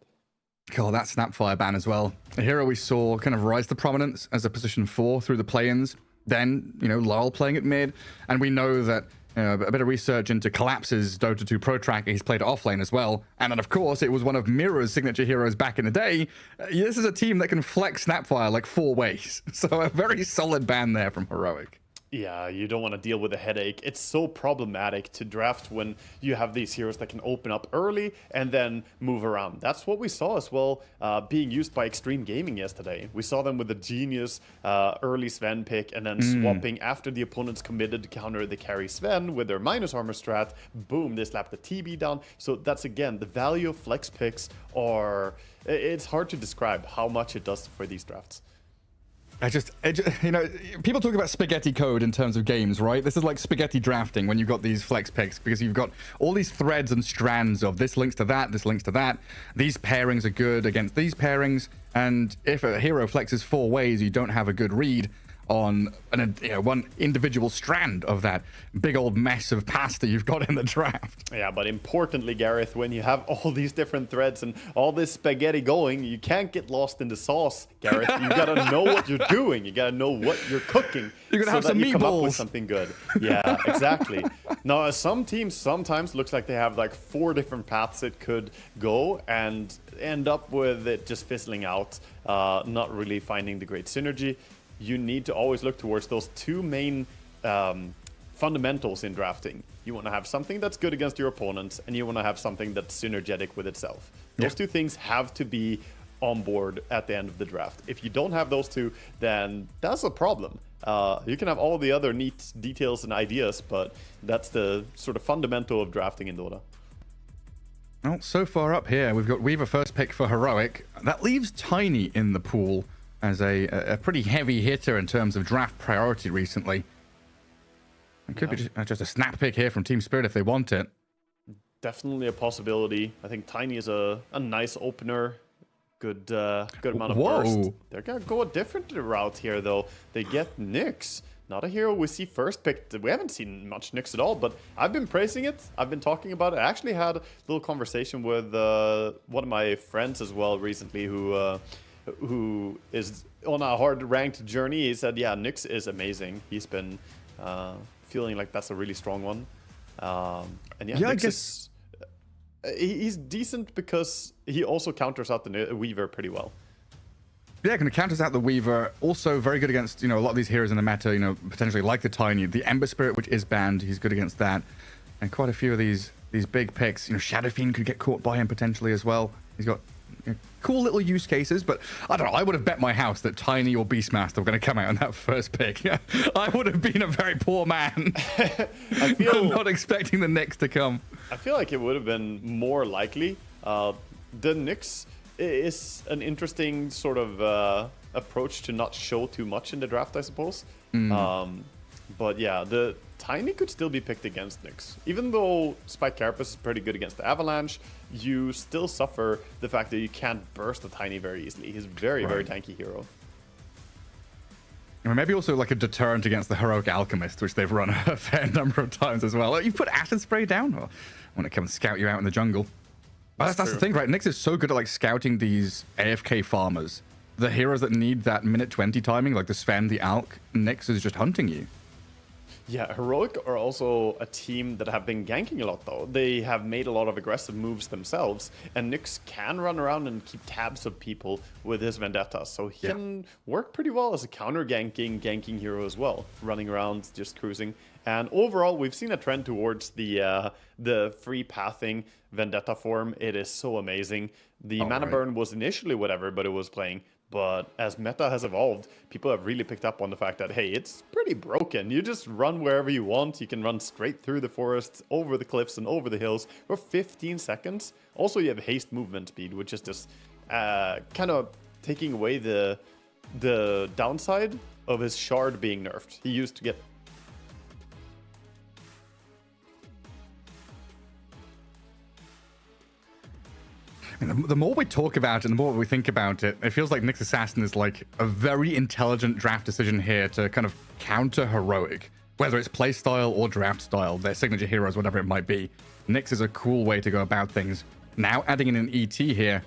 Cool, that Snapfire ban as well. A hero we saw kind of rise to prominence as a position 4 through the play-ins. Then, Lyle playing at mid. And we know that a bit of research into Collapse's Dota 2 Pro Tracker. He's played at offlane as well. And then, of course, it was one of Mira's signature heroes back in the day. This is a team that can flex Snapfire like 4 ways. So a very solid ban there from Heroic. Yeah, you don't want to deal with a headache. It's so problematic to draft when you have these heroes that can open up early and then move around. That's what we saw as well being used by Extreme Gaming yesterday. We saw them with a genius early Sven pick and then swapping after the opponents committed to counter the carry Sven with their minus armor strat. Boom, they slapped the TB down. So that's, again, the value of flex picks are... It's hard to describe how much it does for these drafts. People talk about spaghetti code in terms of games, right? This is like spaghetti drafting when you've got these flex picks, because you've got all these threads and strands of this links to that, this links to that. These pairings are good against these pairings. And if a hero flexes 4 ways, you don't have a good read on one individual strand of that big old mess of pasta you've got in the draft. Yeah, but importantly, Gareth, when you have all these different threads and all this spaghetti going, you can't get lost in the sauce, Gareth. You gotta know what you're doing. You gotta know what you're cooking. You're gonna have some you come up with meatballs. something good. Yeah, exactly. Now, some teams sometimes looks like they have like 4 different paths it could go and end up with it just fizzling out, not really finding the great synergy. You need to always look towards those 2 main fundamentals in drafting. You want to have something that's good against your opponents, and you want to have something that's synergetic with itself. Those 2 things have to be on board at the end of the draft. If you don't have those 2, then that's a problem. You can have all the other neat details and ideas, but that's the sort of fundamental of drafting in Dota. Well, so far up here, we've got Weaver first pick for Heroic. That leaves Tiny in the pool as a pretty heavy hitter in terms of draft priority recently. It could be just a snap pick here from Team Spirit if they want it. Definitely a possibility. I think Tiny is a nice opener. Good amount of Whoa. burst. They're going to go a different route here, though. They get Nyx. Not a hero we see first picked. We haven't seen much Nyx at all, but I've been praising it. I've been talking about it. I actually had a little conversation with one of my friends as well recently who is on a hard ranked journey. He said, yeah, Nyx is amazing. He's been feeling like that's a really strong one. And yeah, I Nyx guess he's decent because he also counters out the Weaver pretty well. Yeah, kind of counters out the Weaver. Also very good against, a lot of these heroes in the meta, potentially like the Tiny. The Ember Spirit, which is banned, he's good against that. And quite a few of these big picks. Shadow Fiend could get caught by him potentially as well. He's got cool little use cases, but I don't know. I would have bet my house that Tiny or Beastmaster were going to come out on that first pick. I would have been a very poor man. I feel not expecting the Nyx to come. I feel like it would have been more likely. The Nyx is an interesting sort of approach to not show too much in the draft, I suppose. But yeah, the Tiny could still be picked against Nyx. Even though Spike Carapace is pretty good against the Avalanche, you still suffer the fact that you can't burst the Tiny very easily. He's very, very tanky hero. Or maybe also like a deterrent against the Heroic Alchemist, which they've run a fair number of times as well. You put Acid Spray down, or when it comes to scout you out in the jungle. That's the thing, right? Nyx is so good at like scouting these AFK farmers. The heroes that need that minute 20 timing, like the Sven, the Alk, Nyx is just hunting you. Yeah, Heroic are also a team that have been ganking a lot, though. They have made a lot of aggressive moves themselves, and Nyx can run around and keep tabs of people with his Vendetta, so he can work pretty well as a counter-ganking hero as well, running around, just cruising. And overall, we've seen a trend towards the free pathing Vendetta form. It is so amazing. The mana burn was initially what everybody was playing, but as meta has evolved, people have really picked up on the fact that, hey, it's pretty broken. You just run wherever you want. You can run straight through the forests, over the cliffs, and over the hills for 15 seconds. Also, you have haste movement speed, which is just kind of taking away the downside of his shard being nerfed. He used to get... And the more we talk about it, the more we think about it, it feels like Nyx Assassin is like a very intelligent draft decision here to kind of counter Heroic. Whether it's playstyle or draft style, their signature heroes, whatever it might be. Nyx is a cool way to go about things. Now adding in an ET here.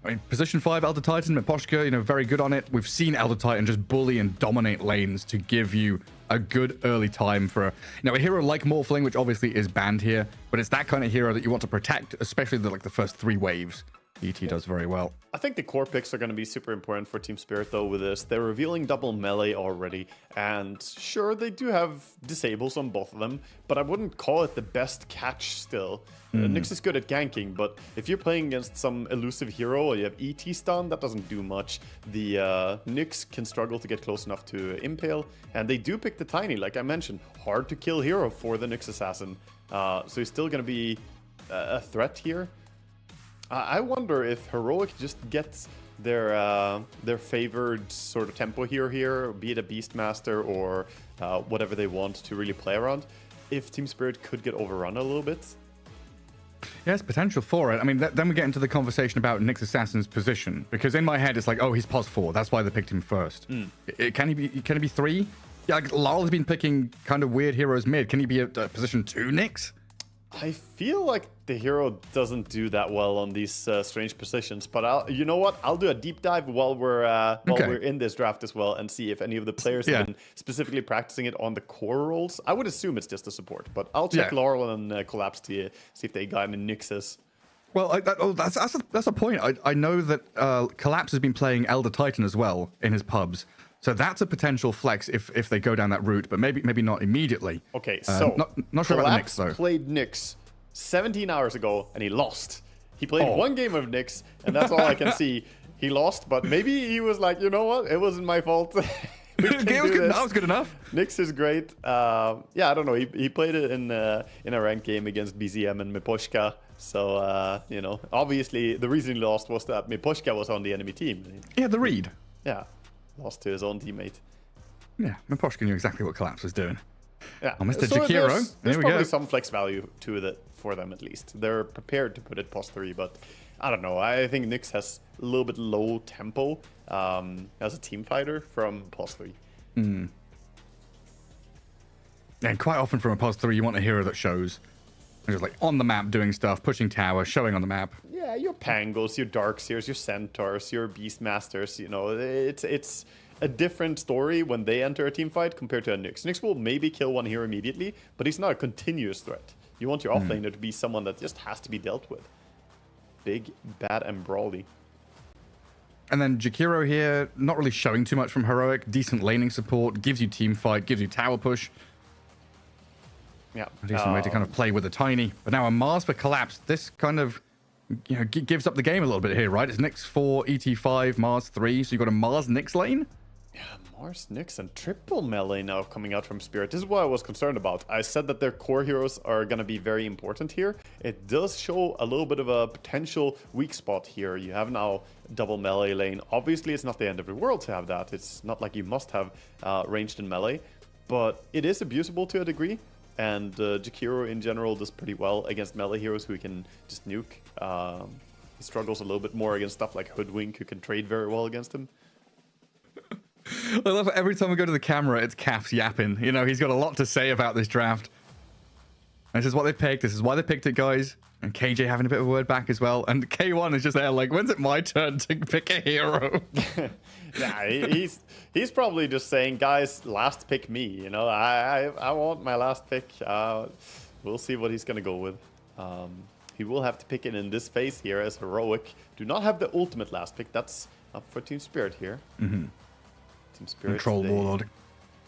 I mean, position 5 Elder Titan, Miposhka, very good on it. We've seen Elder Titan just bully and dominate lanes to give you a good early time for a hero like Morphling, which obviously is banned here, but it's that kind of hero that you want to protect, especially the first 3 waves. ET does very well. I think the core picks are going to be super important for Team Spirit, though, with this. They're revealing double melee already, and sure, they do have disables on both of them, but I wouldn't call it the best catch still. Nyx is good at ganking, but if you're playing against some elusive hero or you have ET stun, that doesn't do much. The Nyx can struggle to get close enough to impale, and they do pick the Tiny, like I mentioned. Hard to kill hero for the Nyx Assassin, so he's still going to be a threat here. I wonder if Heroic just gets their favored sort of tempo hero here, be it a Beastmaster or whatever they want to really play around, if Team Spirit could get overrun a little bit. Yes, potential for it. I mean, then we get into the conversation about Nyx Assassin's position, because in my head it's like, oh, he's pos 4. That's why they picked him first. Can he be 3? Yeah, like Larl's been picking kind of weird heroes mid. Can he be a position 2 Nyx? I feel like the hero doesn't do that well on these strange positions, but you know what? I'll do a deep dive while we're in this draft as well and see if any of the players have been specifically practicing it on the core roles. I would assume it's just a support, but I'll check Laurel and Collapse to see if they got any Nyxes. Well, that's a point. I know that Collapse has been playing Elder Titan as well in his pubs. So that's a potential flex if they go down that route, but maybe not immediately. Okay, so not sure about the Nyx, though. Played Nyx 17 hours ago, and he lost. He played one game of Nyx, and that's all I can see. He lost, but maybe he was like, you know what? It wasn't my fault. That was good enough. Nyx is great. I don't know. He played it in a ranked game against BZM and Miposhka. So, obviously the reason he lost was that Miposhka was on the enemy team. Yeah, the read. Yeah. Lost to his own teammate. Yeah, Miposhka knew exactly what Collapse was doing. Yeah. Oh, Mr. Jakiro. There's probably some flex value to it for them, at least. They're prepared to put it pos 3, but I don't know. I think Nyx has a little bit low tempo as a team fighter from pos 3. And quite often from a pos 3, you want a hero that shows. Just like on the map doing stuff, pushing tower, showing on the map. Yeah, your Pangos, your Darkseers, your Centaurs, your Beastmasters, it's a different story when they enter a team fight compared to a Nyx. Nyx will maybe kill one hero immediately, but he's not a continuous threat. You want your offlaner to be someone that just has to be dealt with. Big, bad, and brawly. And then Jakiro here, not really showing too much from Heroic. Decent laning support, gives you team fight, gives you tower push. Yeah. A decent way to kind of play with a Tiny. But now a Mars for Collapse. This kind of gives up the game a little bit here, right? It's Nyx 4, ET 5, Mars 3. So you've got a Mars Nyx lane? Yeah, Mars, Nyx, and triple melee now coming out from Spirit. This is what I was concerned about. I said that their core heroes are going to be very important here. It does show a little bit of a potential weak spot here. You have now double melee lane. Obviously, it's not the end of the world to have that. It's not like you must have ranged in melee, but it is abusable to a degree. And Jakiro in general does pretty well against melee heroes who can just nuke. He struggles a little bit more against stuff like Hoodwink, who can trade very well against him. I love it. Every time we go to the camera, it's Calf's yapping. He's got a lot to say about this draft. And this is what they picked. This is why they picked it, guys. And KJ having a bit of a word back as well. And K1 is just there like, when's it my turn to pick a hero? Yeah, he's probably just saying, guys, last pick me. I want my last pick. We'll see what he's going to go with. He will have to pick it in this phase here as Heroic. Do not have the ultimate last pick. That's up for Team Spirit here. Team Spirit. And Troll Warlord.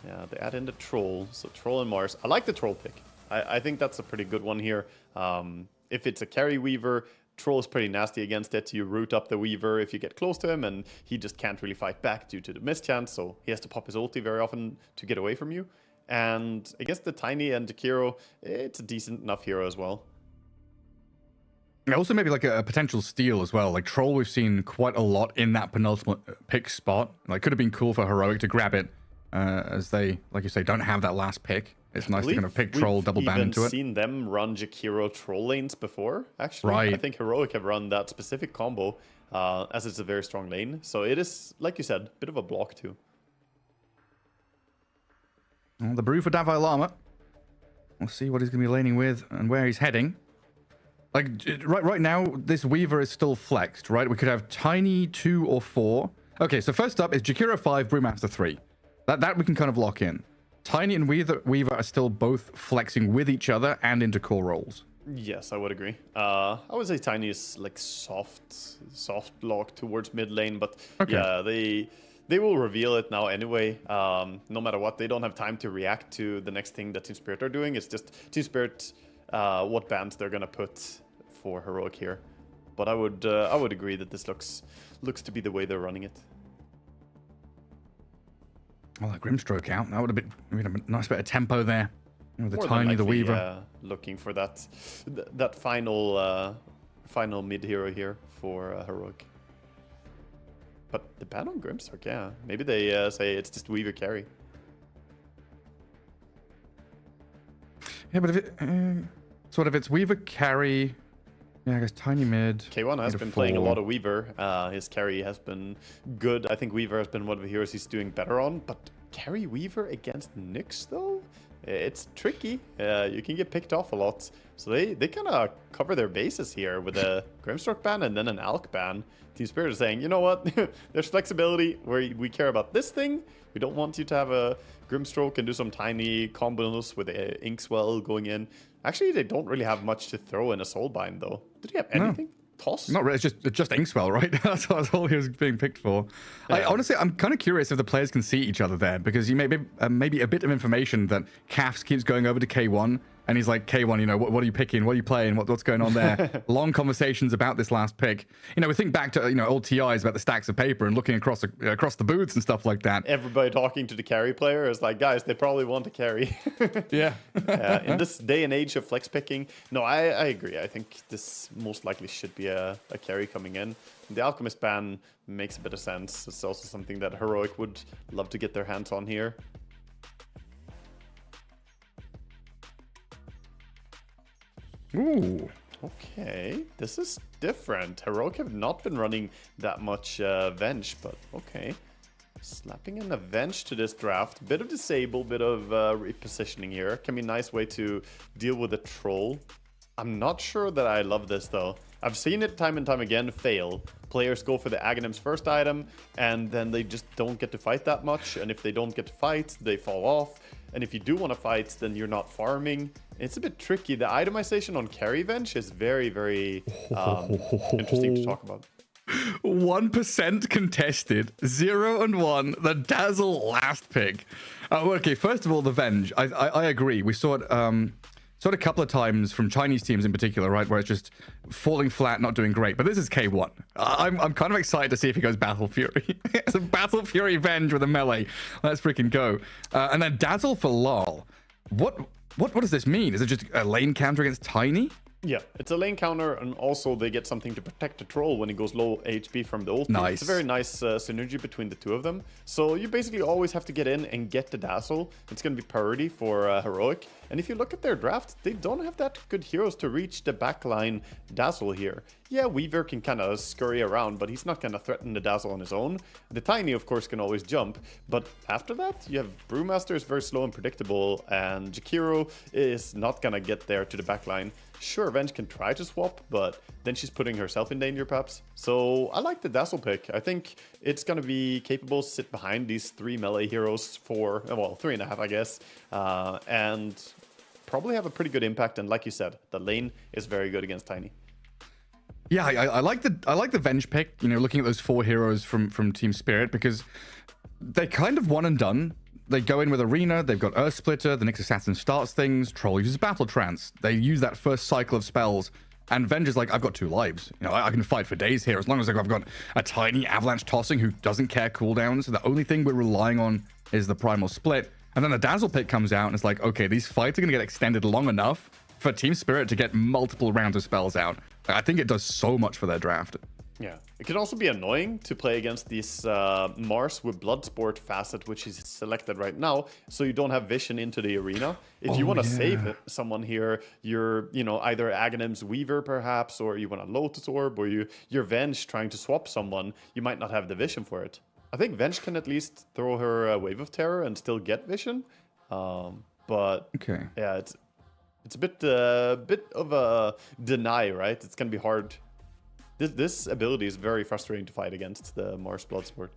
Yeah, they add in the Troll. So Troll and Mars. I like the Troll pick. I think that's a pretty good one here. If it's a carry Weaver, Troll is pretty nasty against it. You root up the Weaver if you get close to him, and he just can't really fight back due to the mischance, so he has to pop his ulti very often to get away from you. And against the Tiny and Jakiro, it's a decent enough hero as well. Also maybe like a potential steal as well. Like Troll we've seen quite a lot in that penultimate pick spot. Like could have been cool for Heroic to grab it as they, like you say, don't have that last pick. it's nice to kind of pick troll, double ban into We've it. seen them run Jakiro troll lanes before, actually. Right. I think Heroic have run that specific combo, as it's a very strong lane. So it is, like you said, a bit of a block too. Well, the brew for Davai Lama. We'll see what he's going to be laning with and where he's heading. Like, right now, this Weaver is still flexed, right? We could have Tiny 2 or 4. Okay, so first up is Jakiro 5, Brewmaster 3. That we can kind of lock in. Tiny and Weaver are still both flexing with each other and into core roles. Yes, I would agree. I would say Tiny is like soft lock towards mid lane, but yeah, they will reveal it now anyway. No matter what, they don't have time to react to the next thing that Team Spirit are doing. It's just Team Spirit, what bans they're gonna put for Heroic here. But I would agree that this looks to be the way they're running it. Well, that Grimstroke out. That would have been a nice bit of tempo there. With the More Tiny, than the likely, Weaver. looking for that final mid hero here for Heroic. But the ban on Grimstroke, yeah. Maybe they say it's just Weaver carry. Yeah, but if it... sort of it's Weaver carry... Yeah, I guess Tiny mid. K1 has been playing a lot of Weaver. His carry has been good. I think Weaver has been one of the heroes he's doing better on. But carry Weaver against Nyx, though? It's tricky. You can get picked off a lot. So they kind of cover their bases here with a Grimstroke ban and then an Alk ban. Team Spirit is saying, you know what? There's flexibility where we care about this thing. We don't want you to have a Grimstroke and do some tiny combos with a Inkswell going in. Actually, they don't really have much to throw in a Soulbind, though. Did he have anything? Toss? Not really. It's just Inkswell, right? That's all he was being picked for. Yeah. Honestly, I'm kind of curious if the players can see each other there, because you maybe a bit of information that Cafs keeps going over to K1, and he's like, K1, you know, what are you picking? What are you playing? What's going on there? Long conversations about this last pick. You know, we think back to, you know, old TIs about the stacks of paper and looking across the booths and stuff like that. Everybody talking to the carry player is like, guys, they probably want to carry. Yeah. In this day and age of flex picking, no, I agree. I think this most likely should be a carry coming in. The Alchemist ban makes a bit of sense. It's also something that Heroic would love to get their hands on here. Ooh. Okay, this is different. Heroic have not been running that much Venge, but okay. Slapping in a Venge to this draft. Bit of disable, bit of repositioning here. Can be a nice way to deal with a troll. I'm not sure that I love this though. I've seen it time and time again fail. Players go for the Aghanim's first item, and then they just don't get to fight that much. And if they don't get to fight, they fall off. And if you do want to fight, then you're not farming. It's a bit tricky. The itemization on carry Venge is very, very interesting to talk about. 1% contested, 0 and 1. The Dazzle last pick. Okay, first of all, the Venge. I agree. We saw it a couple of times from Chinese teams in particular, right, where it's just falling flat, not doing great. But this is K1. I'm kind of excited to see if he goes Battle Fury. It's a Battle Fury Venge with a melee. Let's freaking go. And then Dazzle for lol. What does this mean? Is it just a lane counter against Tiny? Yeah, it's a lane counter, and also they get something to protect the troll when he goes low HP from the ult. Nice. It's a very nice synergy between the two of them. So you basically always have to get in and get the Dazzle. It's going to be priority for Heroic. And if you look at their draft, they don't have that good heroes to reach the backline Dazzle here. Yeah, Weaver can kind of scurry around, but he's not going to threaten the Dazzle on his own. The Tiny, of course, can always jump. But after that, you have Brewmaster is very slow and predictable, and Jakiro is not going to get there to the backline. Sure, Venge can try to swap, but then she's putting herself in danger, perhaps. So I like the Dazzle pick. I think it's going to be capable to sit behind these 3 melee heroes for, well, 3.5, I guess. And probably have a pretty good impact. And like you said, the lane is very good against Tiny. Yeah, I like the Venge pick, you know, looking at those 4 heroes from Team Spirit, because they're kind of one and done. They go in with Arena, they've got Earth Splitter, the Nyx Assassin starts things, Troll uses Battle Trance. They use that first cycle of spells, and Venge is like, I've got 2 lives. You know, I can fight for days here, as long as I've got a tiny Avalanche Tossing who doesn't care cooldowns. So the only thing we're relying on is the Primal Split. And then the Dazzle pick comes out, and it's like, okay, these fights are going to get extended long enough for Team Spirit to get multiple rounds of spells out. I think it does so much for their draft. Yeah, it can also be annoying to play against this Mars with Bloodsport Facet, which is selected right now, so you don't have vision into the arena. If you want to save someone here, you're, either Aghanim's Weaver perhaps, or you want a Lotus Orb, or you're Venge trying to swap someone, you might not have the vision for it. I think Venge can at least throw her Wave of Terror and still get vision, but yeah, it's a bit of a deny, right? It's gonna be hard. This ability is very frustrating to fight against the Mars Bloodsport.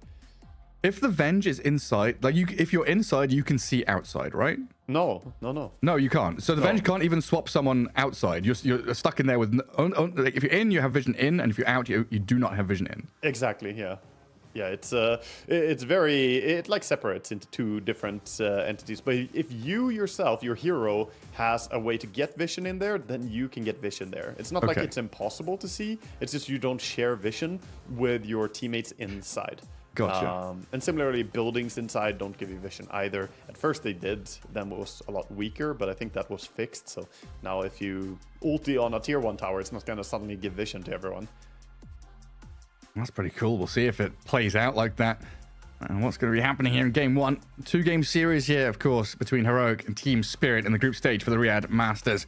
If the Venge is inside, if you're inside, you can see outside, right? No. No, you can't. So the Venge can't even swap someone outside. You're stuck in there with. If you're in, you have vision in, and if you're out, you do not have vision in. Exactly. Yeah. It separates into two different entities. But if you yourself, your hero, has a way to get vision in there, then you can get vision there. It's not like it's impossible to see. It's just you don't share vision with your teammates inside. Gotcha. And similarly, buildings inside don't give you vision either. At first they did, then it was a lot weaker, but I think that was fixed. So now if you ulti on a tier 1 tower, it's not going to suddenly give vision to everyone. That's pretty cool. We'll see if it plays out like that. And what's going to be happening here in game 1. 2-game series here, of course, between Heroic and Team Spirit in the group stage for the Riyadh Masters.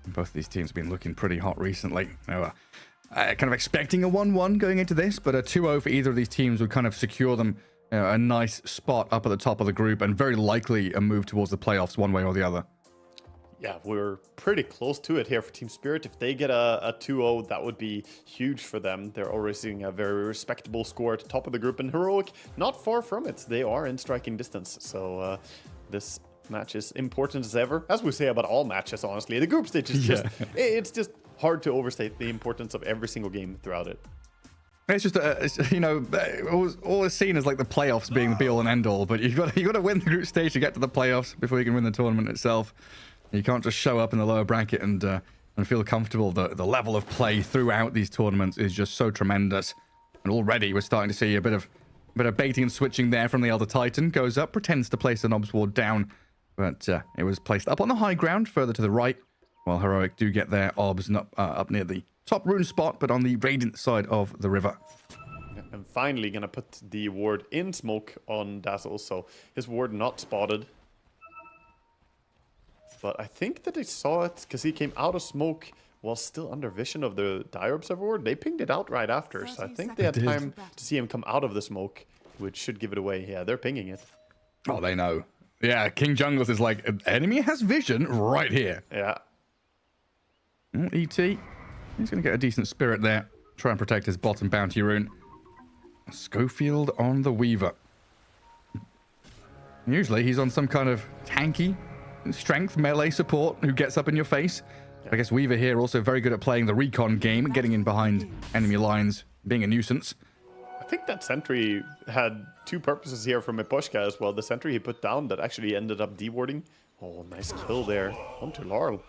And both of these teams have been looking pretty hot recently. Kind of expecting a 1-1 going into this, but a 2-0 for either of these teams would kind of secure them a nice spot up at the top of the group and very likely a move towards the playoffs one way or the other. Yeah, we're pretty close to it here for Team Spirit. If they get a 2-0, that would be huge for them. They're already seeing a very respectable score at the top of the group, and Heroic not far from it. They are in striking distance, so this match is important as ever. As we say about all matches, honestly. The group stage is it's just hard to overstate the importance of every single game throughout it. It's just, always seen as like the playoffs being the be all and end all, but you got to win the group stage to get to the playoffs before you can win the tournament itself. You can't just show up in the lower bracket and feel comfortable. The level of play throughout these tournaments is just so tremendous. And already we're starting to see a bit of baiting and switching there from the Elder Titan. Goes up, pretends to place an Obs Ward down, but it was placed up on the high ground, further to the right, while Heroic do get their Obs up near the top rune spot, but on the Radiant side of the river. And finally gonna put the ward in smoke on Dazzle, so his ward not spotted. But I think that they saw it because he came out of smoke while still under vision of the Dire Observer. They pinged it out right after, so I think they had time to see him come out of the smoke, which should give it away. Yeah, they're pinging it. Oh, they know. Yeah, King Jungles is like, enemy has vision right here. Yeah. ET, he's going to get a decent spirit there. Try and protect his bottom bounty rune. Schofield on the Weaver. Usually he's on some kind of tanky strength melee support who gets up in your face. I guess Weaver here also very good at playing the recon game, getting in behind enemy lines, being a nuisance. I think that sentry had two purposes here from Miposhka as well. The sentry he put down that actually ended up dewarding. Oh, nice kill there. Onto Laurel.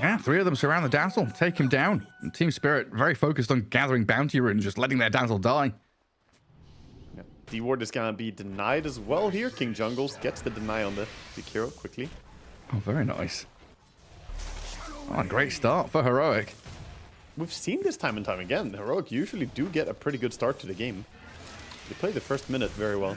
Yeah, 3 of them surround the Dazzle, take him down. And Team Spirit very focused on gathering bounty runes, just letting their Dazzle die. D-Ward is going to be denied as well here. King Jungles gets the deny on the hero quickly. Oh, very nice. Oh, great start for Heroic. We've seen this time and time again. Heroic usually do get a pretty good start to the game. They play the first minute very well.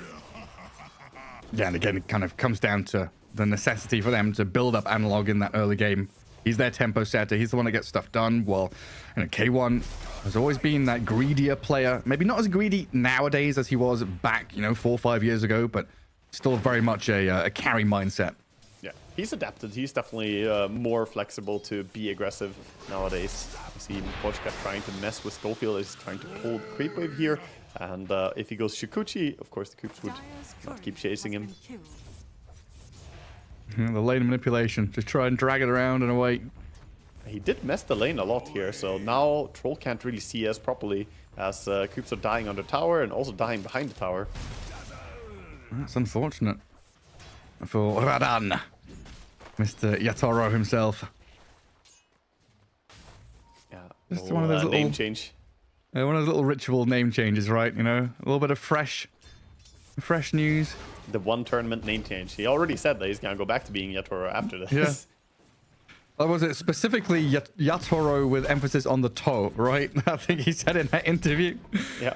Yeah, and again, it kind of comes down to the necessity for them to build up analog in that early game. He's their tempo setter. He's the one that gets stuff done. Well, K1 has always been that greedier player. Maybe not as greedy nowadays as he was back, 4 or 5 years ago, but still very much a carry mindset. Yeah, he's adapted. He's definitely more flexible to be aggressive nowadays. You see Miposhka trying to mess with Schofield. He's trying to pull the creep wave here. And if he goes Shikuchi, of course the creeps would not keep chasing him. The lane manipulation. Just try and drag it around and away. He did mess the lane a lot here, so now Troll can't really see us properly as creeps are dying on the tower and also dying behind the tower. That's unfortunate for Radan, Mr. Yatoro himself. Yeah, just one of those little name change. One of those little ritual name changes, right? A little bit of fresh news. The one tournament name change. He already said that he's gonna go back to being Yatoro after this. Yeah. Was it specifically Yatoro with emphasis on the toe, right? I think he said in that interview. Yeah.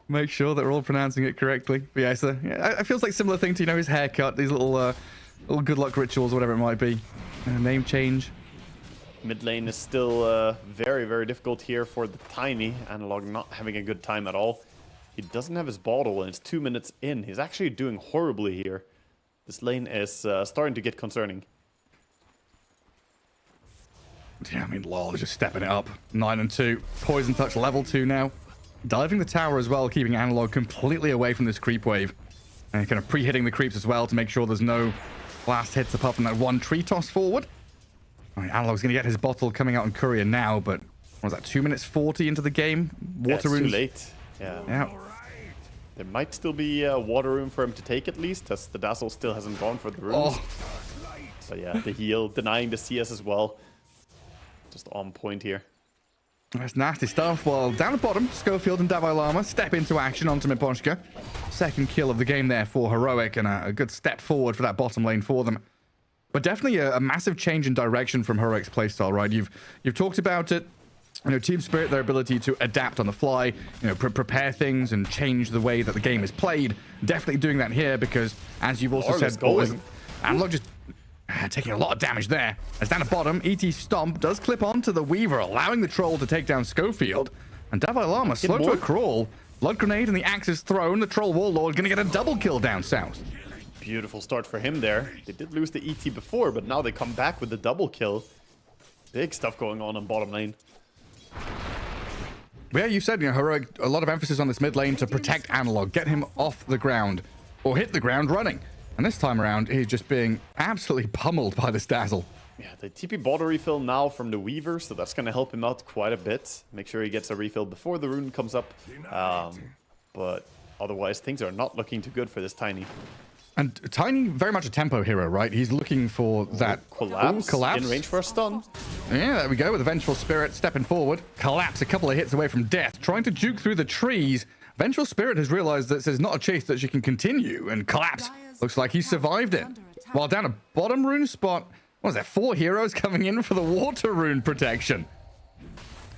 Make sure that we're all pronouncing it correctly. But yeah, so yeah, it feels like similar thing to, you know, his haircut, these little good luck rituals, whatever it might be. Name change. Mid lane is still very, very difficult here for the Tiny. Analog not having a good time at all. He doesn't have his bottle and it's 2 minutes in. He's actually doing horribly here. This lane is starting to get concerning. Yeah, I mean, LOL is just stepping it up. 9 and 2. Poison touch level 2 now. Diving the tower as well, keeping Analog completely away from this creep wave. And kind of pre-hitting the creeps as well to make sure there's no last hits apart from that one tree toss forward. I mean, Analog's going to get his bottle coming out on Courier now, but what was that, 2 minutes 40 into the game? Water It's runes. too late. Yeah. Yeah. There might still be water room for him to take at least, as the Dazzle still hasn't gone for the runes. Oh. But yeah, the heal, denying the CS as well. Just on point here. That's nasty stuff. Well, down at bottom, Schofield and Davai Lama step into action onto Miposhka. Second kill of the game there for Heroic, and a good step forward for that bottom lane for them. But definitely a massive change in direction from Heroic's playstyle, right? You've talked about it. You know, Team Spirit, their ability to adapt on the fly, you know, prepare things and change the way that the game is played. Definitely doing that here because, as you've also said, Analog just taking a lot of damage there. As down at bottom, ET Stomp does clip onto the Weaver, allowing the Troll to take down Schofield. And Davai Lama slow to a crawl. Blood Grenade and the axe is thrown. The Troll Warlord going to get a double kill down south. Beautiful start for him there. They did lose the ET before, but now they come back with the double kill. Big stuff going on bottom lane. Yeah, you said, you know, Heroic, a lot of emphasis on this mid lane to protect Analog, get him off the ground, or hit the ground running. And this time around, he's just being absolutely pummeled by this Dazzle. Yeah, the TP bottle refill now from the Weaver, so that's going to help him out quite a bit. Make sure he gets a refill before the rune comes up. But otherwise, things are not looking too good for this Tiny. And Tiny, very much a tempo hero, right? He's looking for that collapse. Collapse. In range for a stun. Yeah, there we go with the Vengeful Spirit stepping forward. Collapse a couple of hits away from death, trying to juke through the trees. Vengeful Spirit has realized that this is not a chase that she can continue, and Collapse looks like he survived it. While down a bottom rune spot, what was that, 4 heroes coming in for the water rune protection.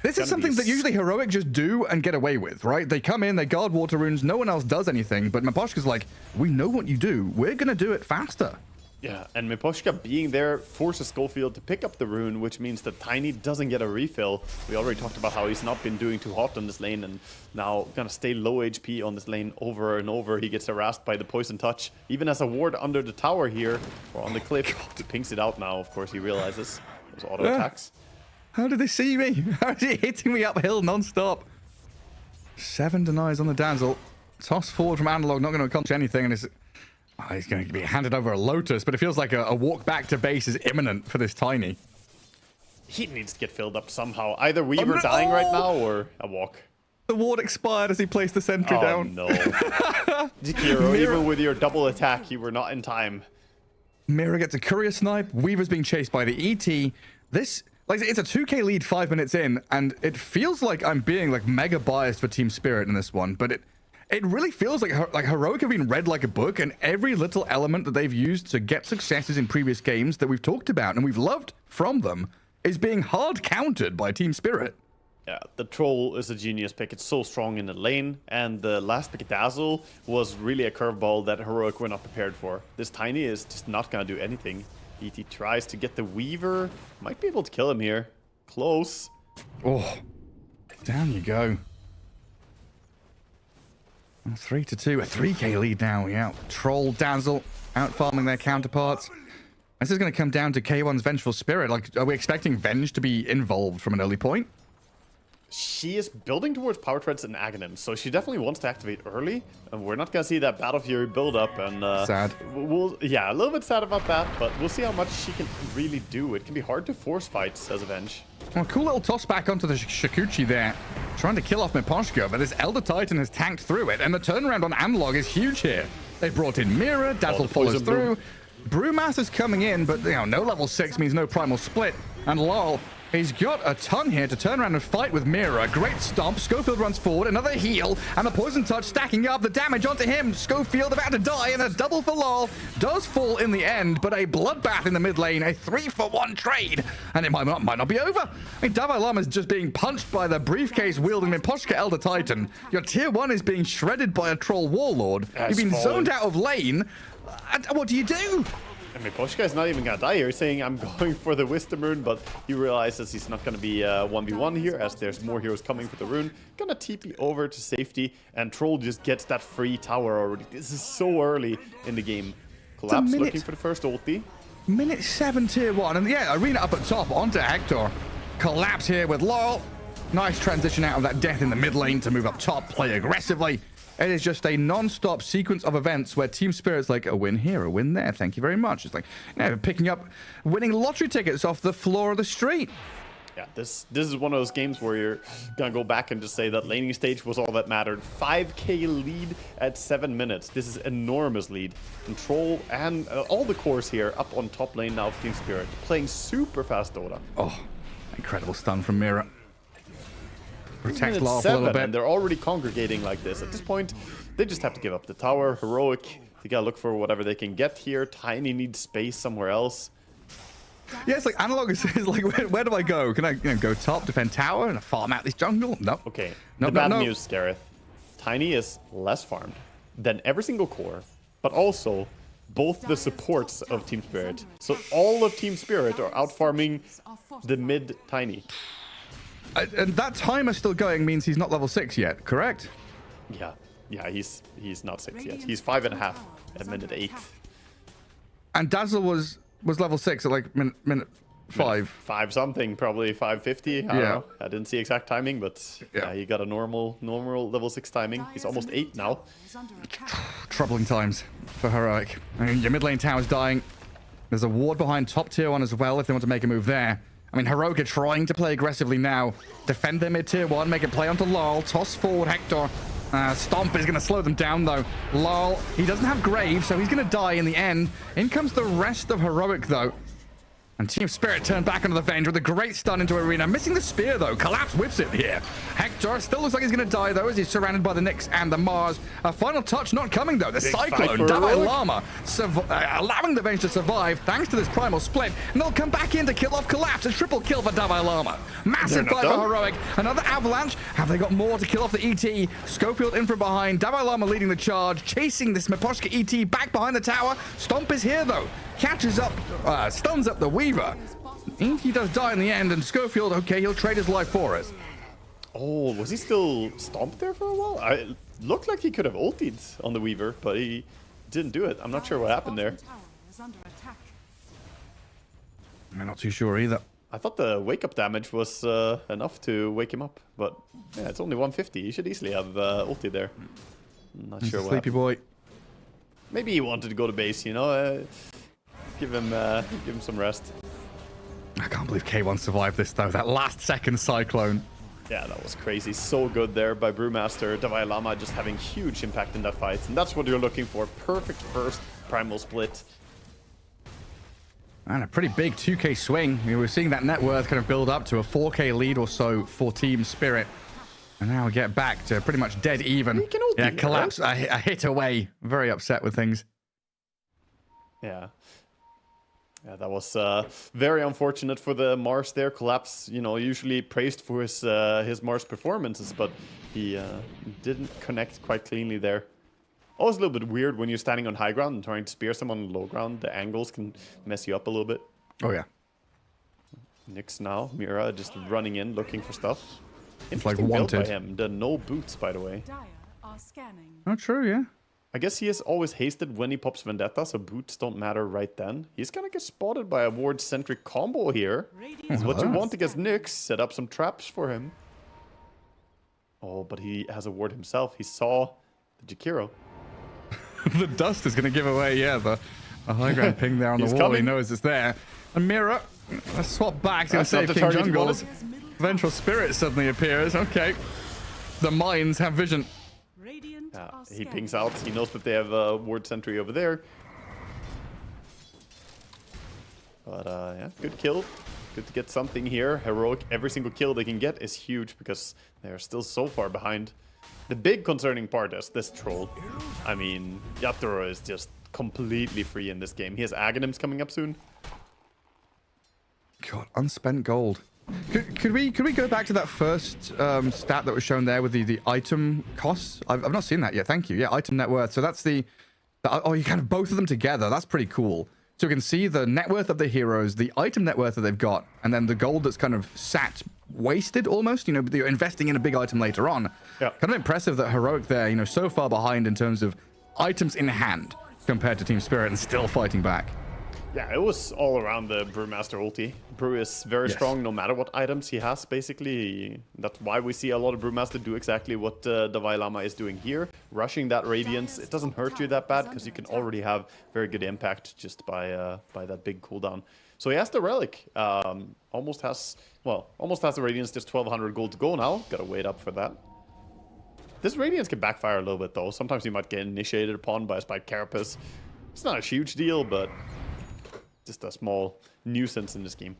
This is something that usually Heroic just do and get away with, right? They come in, they guard water runes, no one else does anything, but Miposhka's like, we know what you do, we're gonna do it faster. Yeah, and Miposhka being there forces Schofield to pick up the rune, which means that Tiny doesn't get a refill. We already talked about how he's not been doing too hot on this lane, and now gonna stay low HP on this lane over and over. He gets harassed by the poison touch, even as a ward under the tower here, or on the cliff. He pinks it out now, of course, he realizes those auto attacks. How did they see me? How is he hitting me uphill non-stop? 7 denies on the Dazzle. Toss forward from Analog, not going to accomplish anything, and he's going to be handed over a Lotus, but it feels like a walk back to base is imminent for this Tiny. He needs to get filled up somehow. Either Weaver dying right now, or a walk. The ward expired as he placed the sentry down. Oh no. Zikiro, even with your double attack, you were not in time. Mira gets a courier snipe. Weaver's being chased by the ET. This... like, it's a 2k lead 5 minutes in, and it feels like I'm being like mega biased for Team Spirit in this one, but it really feels like Heroic have been read like a book, and every little element that they've used to get successes in previous games that we've talked about and we've loved from them is being hard countered by Team Spirit. Yeah, the Troll is a genius pick. It's so strong in the lane, and the last pick, Dazzle, was really a curveball that Heroic were not prepared for. This Tiny is just not gonna do anything. ET tries to get the Weaver. Might be able to kill him here. Close. Oh, down you go. 3-2, a 3k lead now. Yeah, Troll, Dazzle, out farming their counterparts. This is going to come down to K1's Vengeful Spirit. Like, are we expecting Venge to be involved from an early point? She is building towards Power Treads and Aghanim, so she definitely wants to activate early. And we're not going to see that Battle Fury build up. And sad. Yeah, a little bit sad about that, but we'll see how much she can really do. It can be hard to force fights as a Venge. Well, cool little toss back onto the Shikuchi there. Trying to kill off Miposhka, but this Elder Titan has tanked through it. And the turnaround on Analog is huge here. They brought in Mira, Dazzle follows through. Brewmaster's coming in, but you know, no level 6 means no primal split. And lol, He's got a ton here to turn around and fight with Mira. Great stomp. Schofield runs forward. Another heal. And the poison touch stacking up. The damage onto him. Schofield about to die. And a double for lol. Does fall in the end. But a bloodbath in the mid lane. A 3-for-1 trade. And it might not be over. I mean, Davai Lama is just being punched by the briefcase wielding Miposhka Elder Titan. Your tier 1 is being shredded by a troll warlord. You've been zoned out of lane. What do you do? I mean, Miposhka is not even gonna die here. He's saying, I'm going for the Wisdom Rune, but he realizes he's not gonna be 1v1 here, as there's more heroes coming for the rune. Gonna TP over to safety, and Troll just gets that free tower already. This is so early in the game. Collapse looking for the first ulti. Minute 7 tier 1, and yeah, Arena up at top onto Hector. Collapse here with Laurel. Nice transition out of that death in the mid lane to move up top, play aggressively. It is just a non-stop sequence of events where Team Spirit's like, a win here, a win there, thank you very much. It's like, you know, picking up winning lottery tickets off the floor of the street. Yeah, this is one of those games where you're gonna go back and just say that laning stage was all that mattered. 5k lead at 7 minutes. This is enormous lead. Control and all the cores here up on top lane now of Team Spirit, playing super fast Dota. Oh, incredible stun from Mira. Protect Law a 7, little bit. and they're already congregating like this. At this point, they just have to give up the tower. Heroic, they gotta look for whatever they can get here. Tiny needs space somewhere else. Yeah, it's like Analog is like, where do I go? Can I go top, defend tower, and farm out this jungle? No. Okay, No, the bad no. news, Gareth. Tiny is less farmed than every single core, but also both the supports of Team Spirit. So all of Team Spirit are out farming the mid Tiny. And that timer still going means he's not level 6 yet, correct? Yeah, he's not 6 yet. He's 5.5 at minute 8. And Dazzle was level 6 at like minute 5. 5 something, probably 550. I don't know. I didn't see exact timing, but yeah, he got a normal level 6 timing. He's almost 8 now. Troubling times for Heroic. I mean, your mid lane tower's dying. There's a ward behind top tier 1 as well if they want to make a move there. I mean, Heroic are trying to play aggressively now. Defend their mid tier 1, make a play onto Lol, toss forward Hector. Stomp is going to slow them down though. Lol, he doesn't have Grave, so he's going to die in the end. In comes the rest of Heroic though. And Team Spirit turned back onto the Venge with a great stun into Arena. Missing the spear, though. Collapse whips it here. Hector still looks like he's going to die, though, as he's surrounded by the Nyx and the Mars. A final touch not coming, though. The Big Cyclone, Davai Lama, allowing the Venge to survive thanks to this primal split. And they'll come back in to kill off Collapse. A triple kill for Davai Lama. Massive fight for Heroic. Another Avalanche. Have they got more to kill off the ET? Schofield in from behind. Davai Lama leading the charge. Chasing this Miposhka ET back behind the tower. Stomp is here, though. Catches up, stuns up the Weaver. He does die in the end, and Schofield, okay, he'll trade his life for us. Oh, was he still stomped there for a while? It looked like he could have ultied on the Weaver, but he didn't do it. I'm not sure what happened there. I'm not too sure either. I thought the wake-up damage was enough to wake him up, but yeah, it's only 150. He should easily have ulti there. I'm not sure what Sleepy happened. boy. Maybe he wanted to go to base, you know? Give him some rest. I can't believe K1 survived this, though. That last second Cyclone. Yeah, that was crazy. So good there by Brewmaster. Davai Lama just having huge impact in that fight. And that's what you're looking for. Perfect first primal split. And a pretty big 2k swing. I mean, we're seeing that net worth kind of build up to a 4k lead or so for Team Spirit. And now we get back to pretty much dead even. He can ulti Yeah, here, Collapse, right? a hit away. Very upset with things. Yeah. Yeah, that was very unfortunate for the Mars there. Collapse, you know, usually praised for his Mars performances, but he didn't connect quite cleanly there. Always a little bit weird when you're standing on high ground and trying to spear someone on low ground. The angles can mess you up a little bit. Oh, yeah. Nyx now, Mira just running in, looking for stuff. It's like Interesting build by wanted. him. The no boots, by the way. Oh, true, yeah. I guess he is always hasted when he pops Vendetta, so boots don't matter right then. He's gonna get spotted by a ward-centric combo here. That's what you want against Nyx. Set up some traps for him. Oh, but he has a ward himself. He saw the Jakiro. The dust is going to give away, yeah, the high ground ping there on the He's wall. coming. He knows it's there. And Mira, let's swap back. Going to That's not save the King target he Jungles. wanted. Ventral Spirit suddenly appears. Okay. The mines have vision. He pings out. He knows that they have a ward sentry over there. But yeah, good kill. good to get something here. Heroic, every single kill they can get is huge because they're still so far behind. The big concerning part is this troll. I mean, Yatoro is just completely free in this game. He has Aghanims coming up soon. God, unspent gold. Could we go back to that first stat that was shown there with the item costs? I've not seen that yet. Thank you. Yeah, item net worth. So that's the oh, you kind of both of them together. That's pretty cool. So you can see the net worth of the heroes, the item net worth that they've got, and then the gold that's kind of sat wasted almost. You know, you're investing in a big item later on. Yeah. Kind of impressive that Heroic there, you know, so far behind in terms of items in hand compared to Team Spirit and still fighting back. Yeah, it was all around the Brewmaster ulti. Brew is very strong no matter what items he has, basically. That's why we see a lot of Brewmaster do exactly what Davai Lama is doing here. Rushing that Radiance, it doesn't hurt you that bad because you can already have very good impact just by that big cooldown. So he has the Relic. Almost has the Radiance, just 1200 gold to go now. Gotta wait up for that. This Radiance can backfire a little bit though. Sometimes you might get initiated upon by a Spike Carapace. It's not a huge deal, but just a small nuisance in this game.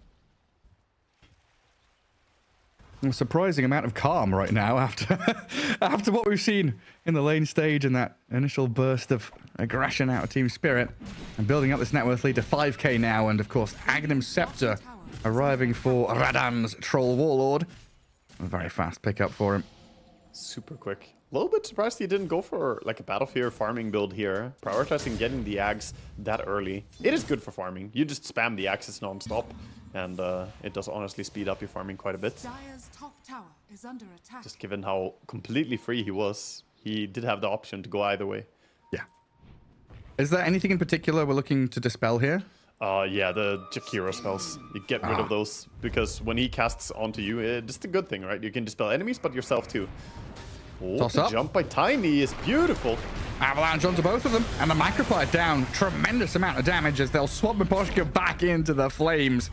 A surprising amount of calm right now after what we've seen in the lane stage and that initial burst of aggression out of Team Spirit, and building up this net worth lead to 5k now, and of course Aghanim Scepter arriving for Radan's Troll Warlord. A very fast pickup for him. Super quick. A little bit surprised he didn't go for like a Battlefield farming build here, prioritizing getting the Ags that early. It is good for farming. You just spam the axes non-stop, and it does honestly speed up your farming quite a bit. Dire's top tower is under attack. Just given how completely free he was, he did have the option to go either way. Yeah. Is there anything in particular we're looking to dispel here? Yeah, the Jakiro spells. You get rid of those, because when he casts onto you, it's just a good thing, right? You can dispel enemies, but yourself too. Oh, Toss the up. jump by Tiny is beautiful. Avalanche onto both of them, and the Macropire down. Tremendous amount of damage as they'll swap Miposhka back into the flames.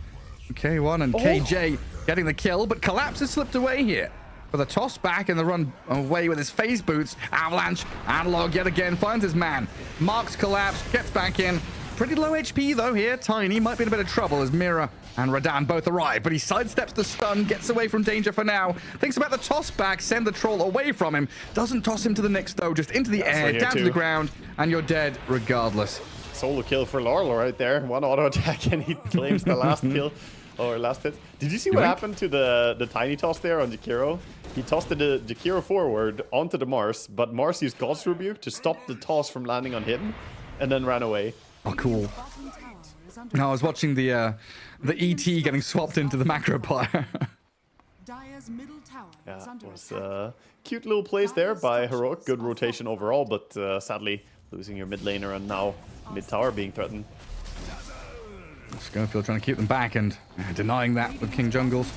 K1 and KJ getting the kill, but Collapse has slipped away here. For the toss back and the run away with his phase boots. Avalanche, Analog yet again finds his man. Marks Collapse, gets back in. Pretty low HP though here. Tiny might be in a bit of trouble as Mira and Radan both arrive, but he sidesteps the stun, gets away from danger for now. Thinks about the toss back, send the troll away from him. Doesn't toss him to the Nyx though, just into the air, down to the ground, and you're dead regardless. Solo kill for Laurel right there. One auto attack and he claims the last kill or last hit. Did you see what happened to the tiny toss there on Jakiro? He tossed the Jakiro forward onto the Mars, but Mars used God's Rebuke to stop the toss from landing on him and then ran away. Oh, cool. No, I was watching the ET getting swapped into the Macropire. Dire's middle tower Yeah, is under it was attack. cute little plays there by Heroic. Good rotation overall, but sadly losing your mid laner and now mid tower being threatened. Schofield trying to keep them back and denying that with King Jungles.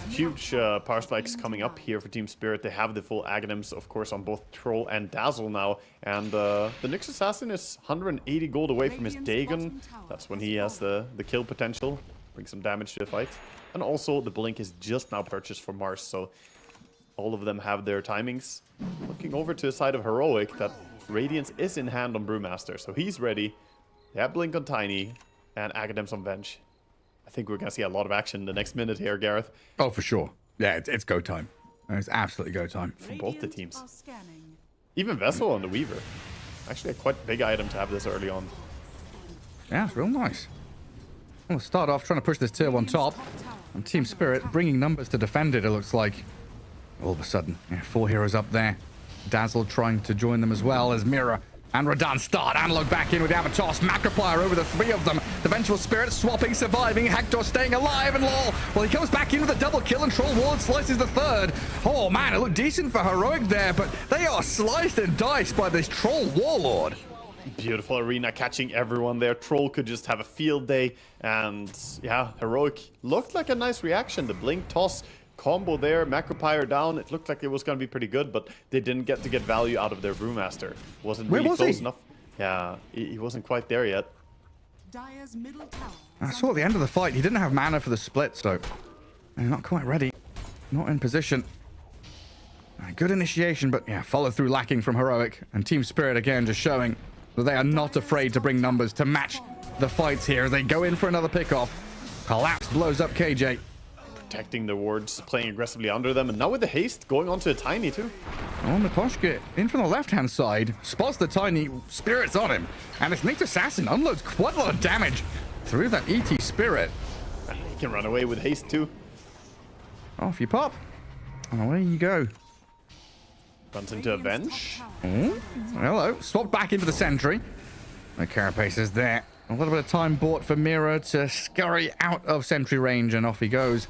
Huge power spikes coming up here for Team Spirit. They have the full Aghanims, of course, on both Troll and Dazzle now. And the Nyx Assassin is 180 gold away from his Dagon. That's when he has the kill potential. Bring some damage to the fight. And also, the Blink is just now purchased for Mars, so all of them have their timings. Looking over to the side of Heroic, that Radiance is in hand on Brewmaster, so he's ready. They have Blink on Tiny, and Aghanims on Venge. I think we're going to see a lot of action in the next minute here, Gareth. Oh, for sure. Yeah, it's go time. It's absolutely go time. For both the teams. Even Vessel on the Weaver. Actually a quite big item to have this early on. Yeah, it's real nice. We'll start off trying to push this tier 1 top. And Team Spirit bringing numbers to defend it, it looks like. All of a sudden, 4 heroes up there. Dazzle trying to join them as well as Mira and Radan start. Analog back in with the Avatos. Macropire over the 3 of them. The Vengeful Spirit swapping, surviving. Hector staying alive, and Lol, well, he comes back in with a double kill, and Troll Ward slices the 3rd. Oh man, it looked decent for Heroic there, but they are sliced and diced by this Troll Warlord. Beautiful arena catching everyone there. Troll could just have a field day. And yeah, Heroic looked like a nice reaction. The Blink toss combo there, Macropire down. It looked like it was going to be pretty good, but they didn't get value out of their Brewmaster. Wasn't really close enough. Yeah, he wasn't quite there yet. Dire's middle tower. I saw at the end of the fight, he didn't have mana for the split, so not quite ready. Not in position. Good initiation, but yeah, follow through lacking from Heroic. And Team Spirit again just showing that they are not afraid to bring numbers to match the fights here as they go in for another pickoff. Collapse blows up KJ. Protecting the wards, playing aggressively under them, and now with the haste going on to a Tiny too. Oh, Miposhka in from the left-hand side, spots the Tiny, Spirit's on him, and this Nick's Assassin unloads quite a lot of damage through that ET Spirit. He can run away with haste too. Off you pop, and away you go. Runs into Avenge. Oh, hello, swapped back into the Sentry. The Carapace is there. A little bit of time bought for Mira to scurry out of Sentry range, and off he goes.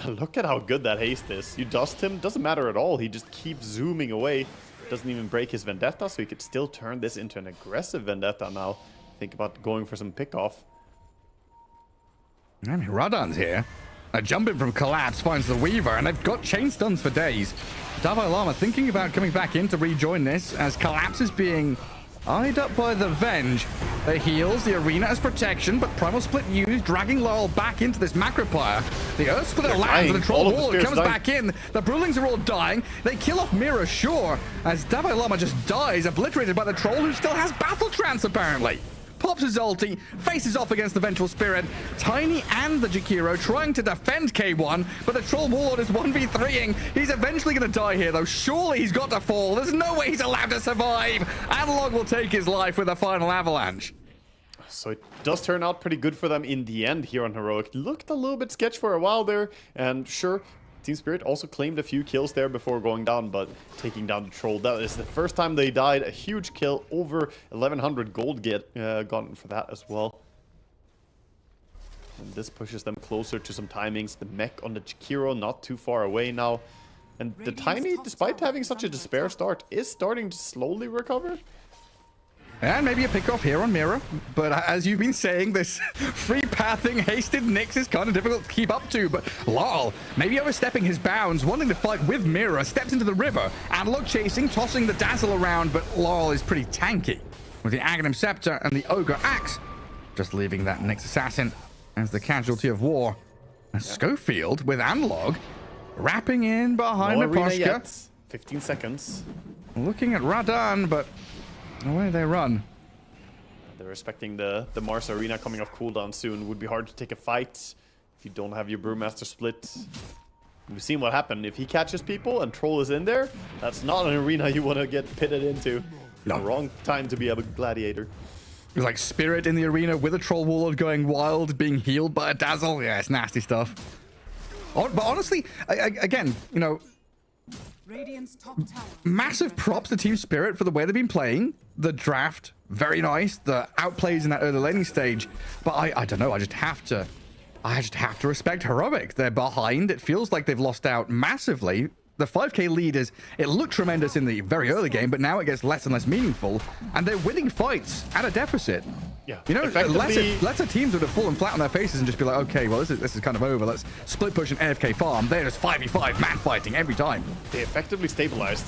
Look at how good that haste is. You dust him, doesn't matter at all. He just keeps zooming away. Doesn't even break his Vendetta, so he could still turn this into an aggressive Vendetta now. Think about going for some pickoff. I mean, Radan's here. Jumping from Collapse finds the Weaver, and they've got chain stuns for days. Dalai Lama thinking about coming back in to rejoin this as Collapse is being eyed up by the Venge. They heals the arena as protection, but Primal Split used, dragging Laurel back into this Macropyre. The Earth Splitter lands, and the Troll Wall comes back in. The Brewlings are all dying. They kill off Mira, sure, as Dalai Lama just dies, obliterated by the Troll, who still has Battle Trance, apparently. Pops his ulti, faces off against the Vengeful Spirit. Tiny and the Jakiro trying to defend K1, but the Troll Warlord is 1v3ing. He's eventually going to die here, though. Surely he's got to fall. There's no way he's allowed to survive. Analog will take his life with a final avalanche. So it does turn out pretty good for them in the end here on Heroic. Looked a little bit sketch for a while there, and sure, Team Spirit also claimed a few kills there before going down, but taking down the Troll, that is the first time they died. A huge kill, over 1100 gold gotten for that as well. And this pushes them closer to some timings. The mech on the Jakiro not too far away now. And the Tiny, despite having such a despair start, is starting to slowly recover. And maybe a pick-off here on Mira, but as you've been saying, this free pathing, hasted Nyx is kind of difficult to keep up to, but Laurel, maybe overstepping his bounds, wanting to fight with Mira, steps into the river, Analog chasing, tossing the Dazzle around, but Laurel is pretty tanky, with the Aghanim Scepter and the Ogre Axe, just leaving that Nyx Assassin as the casualty of war. And Schofield, with Analog, wrapping in behind Miposhka. 15 seconds. Looking at Radan, but away they run. They're respecting the Mars Arena coming off cooldown soon. Would be hard to take a fight if you don't have your Brewmaster split. We've seen what happened. If he catches people and Troll is in there, that's not an arena you want to get pitted into. No. The wrong time to be a gladiator. It's like Spirit in the arena with a Troll Warlord going wild, being healed by a Dazzle. Yeah, it's nasty stuff. But honestly, again, you know, Radiant's top tower. massive props to Team Spirit for the way they've been playing. The draft, very nice. The outplays in that early laning stage. But I don't know, I just have to respect Heroic. They're behind. It feels like they've lost out massively. The 5k lead it looked tremendous in the very early game, but now it gets less and less meaningful. And they're winning fights at a deficit. Yeah, you know, lesser teams would have fallen flat on their faces and just be like, okay, well, this is kind of over. Let's split push an AFK farm. They're just 5v5 man fighting every time. They effectively stabilized.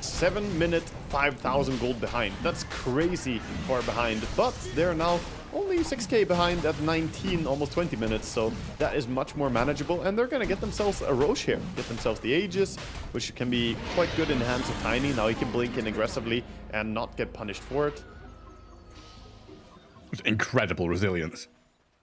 7 minute, 5,000 gold behind. That's crazy far behind, but they're now only 6k behind at 19, almost 20 minutes, so that is much more manageable, and they're gonna get themselves a Roche here. Get themselves the Aegis, which can be quite good in the hands of Tiny. Now he can blink in aggressively and not get punished for it. Incredible resilience.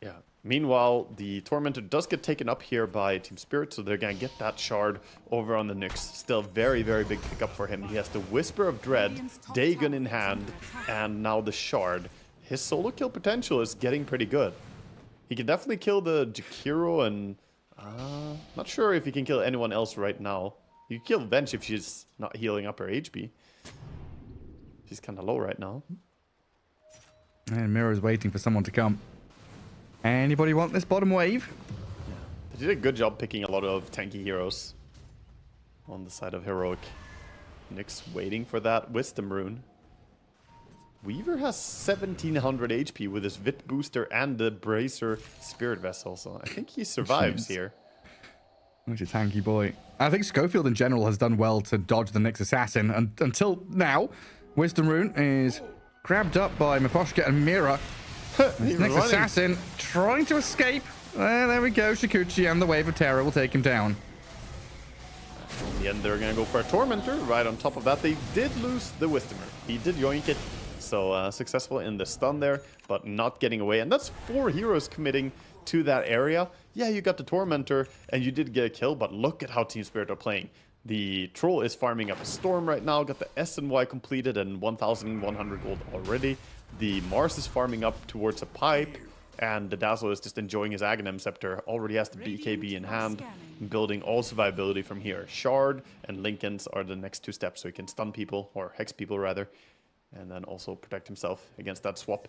Yeah. Meanwhile, the Tormentor does get taken up here by Team Spirit, so they're gonna get that shard over on the Nyx. Still very, very big pickup for him. He has the Whisper of Dread, Dagon in hand, and now the shard. His solo kill potential is getting pretty good. He can definitely kill the Jakiro, and not sure if he can kill anyone else right now. You can kill Venge if she's not healing up her HP. She's kind of low right now. And Mira's waiting for someone to come. Anybody want this bottom wave? Yeah. They did a good job picking a lot of tanky heroes on the side of Heroic. Nyx waiting for that Wisdom rune. Weaver has 1700 HP with his Vit booster and the Bracer Spirit Vessel, so I think he survives here. Which is tanky boy. I think Schofield in general has done well to dodge the Nyx Assassin, and until now, Wisdom rune is grabbed up by Miposhka and Mira. Nyx Assassin trying to escape. There we go, Shikuchi, and the Wave of Terror will take him down. In the end, they're going to go for a Tormentor. Right on top of that, they did lose the Wisdomer. He did yoink it, so successful in the stun there, but not getting away. And that's 4 heroes committing to that area. Yeah, you got the Tormentor and you did get a kill, but look at how Team Spirit are playing. The Troll is farming up a Storm right now, got the S and Y completed and 1,100 gold already. The Mars is farming up towards a pipe, and the Dazzle is just enjoying his Aghanim Scepter. Already has the BKB in hand, building all survivability from here. Shard and Lincolns are the next 2 steps, so he can stun people, or hex people rather, and then also protect himself against that swap.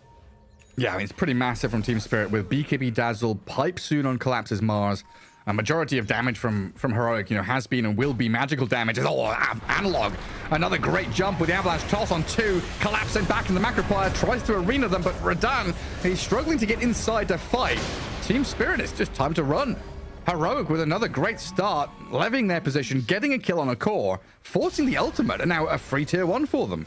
Yeah, I mean, it's pretty massive from Team Spirit with BKB Dazzle, pipe soon on Collapse's Mars. A majority of damage from Heroic, you know, has been and will be magical damage. It's all analog. Another great jump with the Avalanche toss on 2. Collapsing back in the Macropire, tries to arena them, but Radan, he's struggling to get inside to fight. Team Spirit, it's just time to run. Heroic with another great start, levying their position, getting a kill on a core, forcing the ultimate, and now a free tier 1 for them.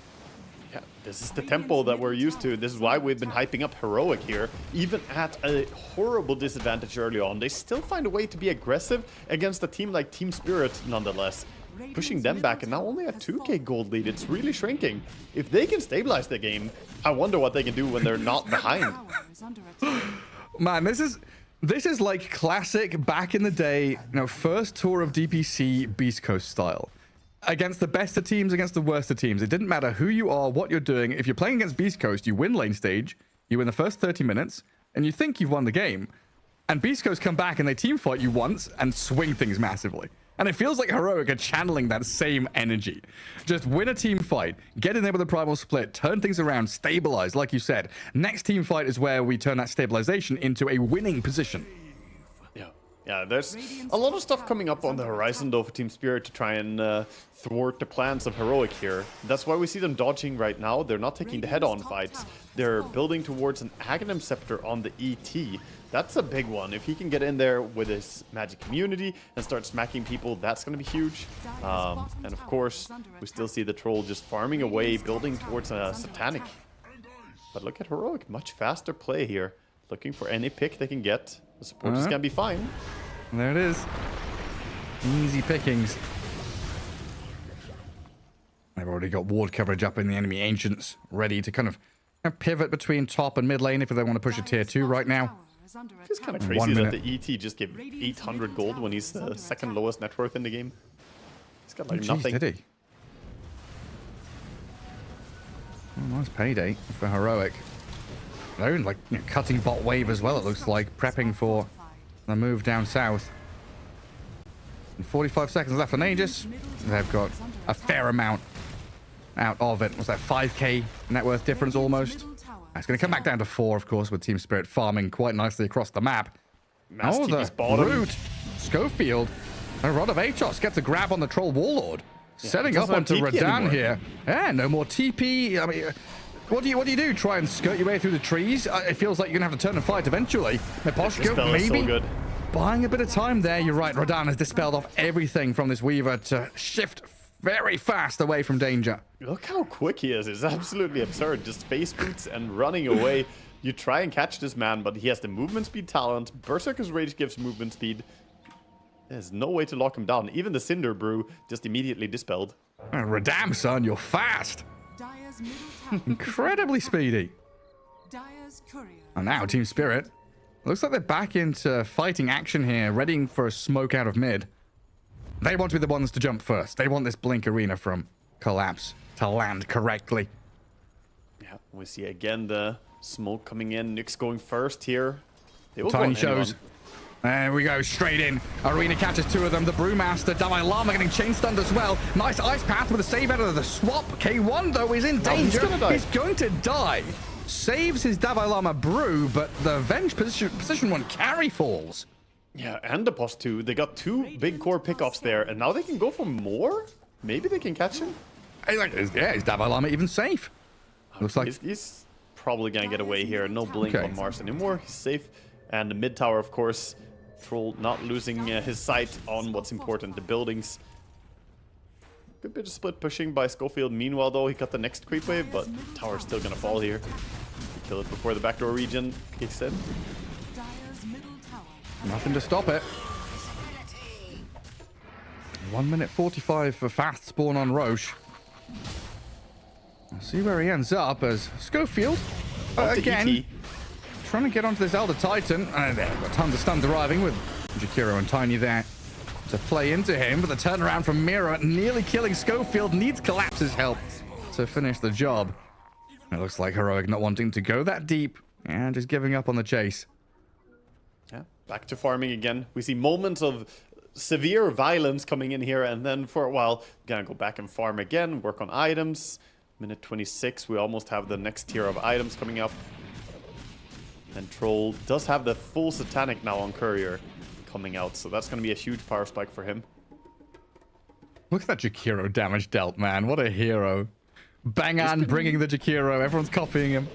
Yeah, this is the tempo that we're used to. This is why we've been hyping up Heroic here. Even at a horrible disadvantage early on, they still find a way to be aggressive against a team like Team Spirit nonetheless. Pushing them back, and now only a 2k gold lead. It's really shrinking. If they can stabilize the game, I wonder what they can do when they're not behind. Man, this is like classic back in the day, you know, first tour of DPC Beast Coast style. Against the best of teams, against the worst of teams. It didn't matter who you are, what you're doing. If you're playing against Beast Coast, you win lane stage, you win the first 30 minutes, and you think you've won the game. And Beast Coast come back and they team fight you once and swing things massively. And it feels like Heroic are channeling that same energy. Just win a team fight, get in there with a primal split, turn things around, stabilize, like you said. Next team fight is where we turn that stabilization into a winning position. Yeah, there's a lot of stuff coming up on the horizon, though, for Team Spirit to try and thwart the plans of Heroic here. That's why we see them dodging right now. They're not taking the head-on fights. They're building towards an Aghanim Scepter on the ET. That's a big one. If he can get in there with his magic community and start smacking people, that's going to be huge. And of course, we still see the Troll just farming away, building towards a Satanic. But look at Heroic, much faster play here. Looking for any pick they can get. The support is going to be fine. There it is. Easy pickings. They've already got ward coverage up in the enemy Ancients, ready to kind of pivot between top and mid lane if they want to push a tier 2 right now. It's kind of crazy that the ET just gave 800 gold when he's the second lowest net worth in the game. He's got like nothing. Did he? Oh, nice payday for Heroic. They're like, you know, cutting bot wave as well, it looks like, prepping for the move down south. And 45 seconds left on Aegis. They've got a fair amount out of it. What's that, 5k net worth difference almost? It's going to come back down to 4, of course, with Team Spirit farming quite nicely across the map. Oh, the root. Schofield, a Rod of Atos gets a grab on the Troll Warlord. Setting up onto Radan here. Yeah, no more TP. I mean, what do you do? Try and skirt your way through the trees? It feels like you're going to have to turn and fight eventually. Neposhko, maybe so buying a bit of time there. You're right. Radan has dispelled off everything from this Weaver to shift very fast away from danger. Look how quick he is. It's absolutely absurd. Just face boots and running away. You try and catch this man, but he has the movement speed talent. Berserker's Rage gives movement speed. There's no way to lock him down. Even the Cinder Brew just immediately dispelled. Radam, son, you're fast. Incredibly speedy. And now Team Spirit. Looks like they're back into fighting action here, readying for a smoke out of mid. They want to be the ones to jump first. They want this Blink Arena from Collapse to land correctly. Yeah, we see again the smoke coming in. Nick's going first here. They will Tiny shows. There we go, straight in. Arena catches 2 of them. The Brewmaster, Dalai Lama getting chain stunned as well. Nice ice path with a save out of the swap. K1, though, is in danger. He's going to die. Saves his Dalai Lama Brew, but the Venge position 1 carry falls. Yeah, and the post 2. They got 2 big core pickoffs there, and now they can go for more? Maybe they can catch him? Yeah, is Dalai Lama even safe? Looks like he's probably going to get away here. No blink on Mars anymore. He's safe. And the mid tower, of course, Troll not losing his sight on what's important, the buildings. Good bit of split pushing by Schofield. Meanwhile, though, he got the next creep wave, but tower's still going to fall here. He kill it before the backdoor region kicks in. Nothing to stop it. 1 minute 45 for fast spawn on Roche. I'll see where he ends up as Schofield again trying to get onto this Elder Titan. And they've got tons of stuns arriving with Jakiro and Tiny there to play into him. But the turnaround from Mira, nearly killing Schofield, needs Collapse's help to finish the job. It looks like Heroic not wanting to go that deep and just giving up on the chase. Yeah, back to farming again. We see moments of severe violence coming in here, and then for a while, gonna go back and farm again, work on items. Minute 26, we almost have the next tier of items coming up. And Troll does have the full Satanic now on Courier coming out, so that's gonna be a huge power spike for him. Look at that Jakiro damage dealt, man. What a hero. Bang-on bringing the Jakiro. Everyone's copying him.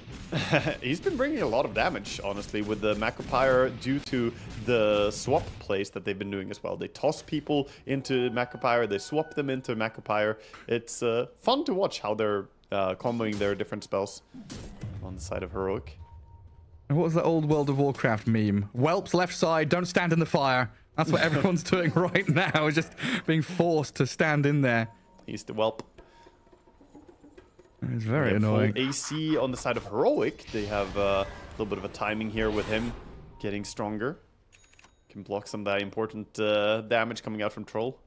He's been bringing a lot of damage, honestly, with the Macropyre due to the swap plays that they've been doing as well. They toss people into Macropyre, they swap them into Macropyre. It's fun to watch how they're comboing their different spells on the side of Heroic. And what was the old World of Warcraft meme? Whelps left side, don't stand in the fire. That's what everyone's doing right now, just being forced to stand in there. He's the whelp. It's very annoying. Full AC on the side of Heroic. They have a little bit of a timing here with him getting stronger. Can block some of that important damage coming out from Troll.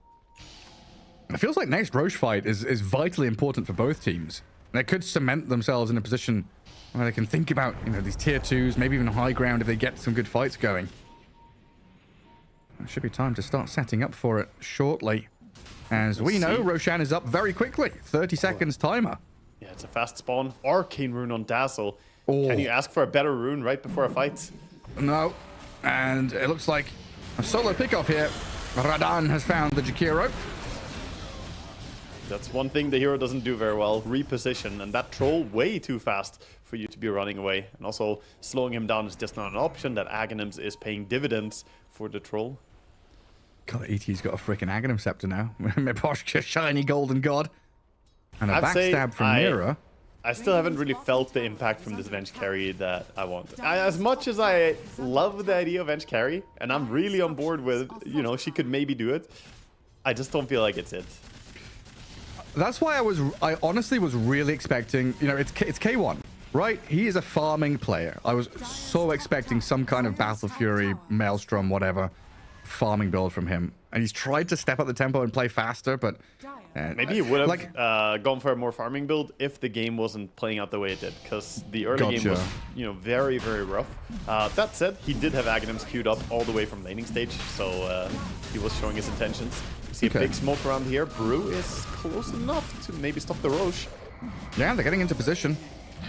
It feels like next Roche fight is vitally important for both teams. They could cement themselves in a position where they can think about, you know, these tier 2s, maybe even high ground if they get some good fights going. It should be time to start setting up for it shortly. As we know, Roshan is up very quickly. 30 seconds timer. Yeah, it's a fast spawn. Arcane Rune on Dazzle. Oh. Can you ask for a better rune right before a fight? No. And it looks like a solo pickoff here. Radan has found the Jakiro. That's one thing the hero doesn't do very well. Reposition. And that Troll way too fast for you to be running away. And also slowing him down is just not an option. That Aghanims is paying dividends for the Troll. God, ET's got a freaking Aghanim Scepter now. Miposhka, shiny golden god. And a backstab from Mira. I still haven't really felt the impact from this Venge carry that I want. As much as I love the idea of Venge carry, and I'm really on board with, you know, she could maybe do it, I just don't feel like it's it. That's why I honestly was really expecting, you know, it's K1, right? He is a farming player. I was so expecting some kind of Battle Fury, Maelstrom, whatever, farming build from him. And he's tried to step up the tempo and play faster, but... maybe he would have gone for a more farming build if the game wasn't playing out the way it did, because the early game was, you know, very, very rough. That said, he did have Aghanims queued up all the way from laning stage, so he was showing his intentions. See a big smoke around here. Brew is close enough to maybe stop the Roche. Yeah, they're getting into position.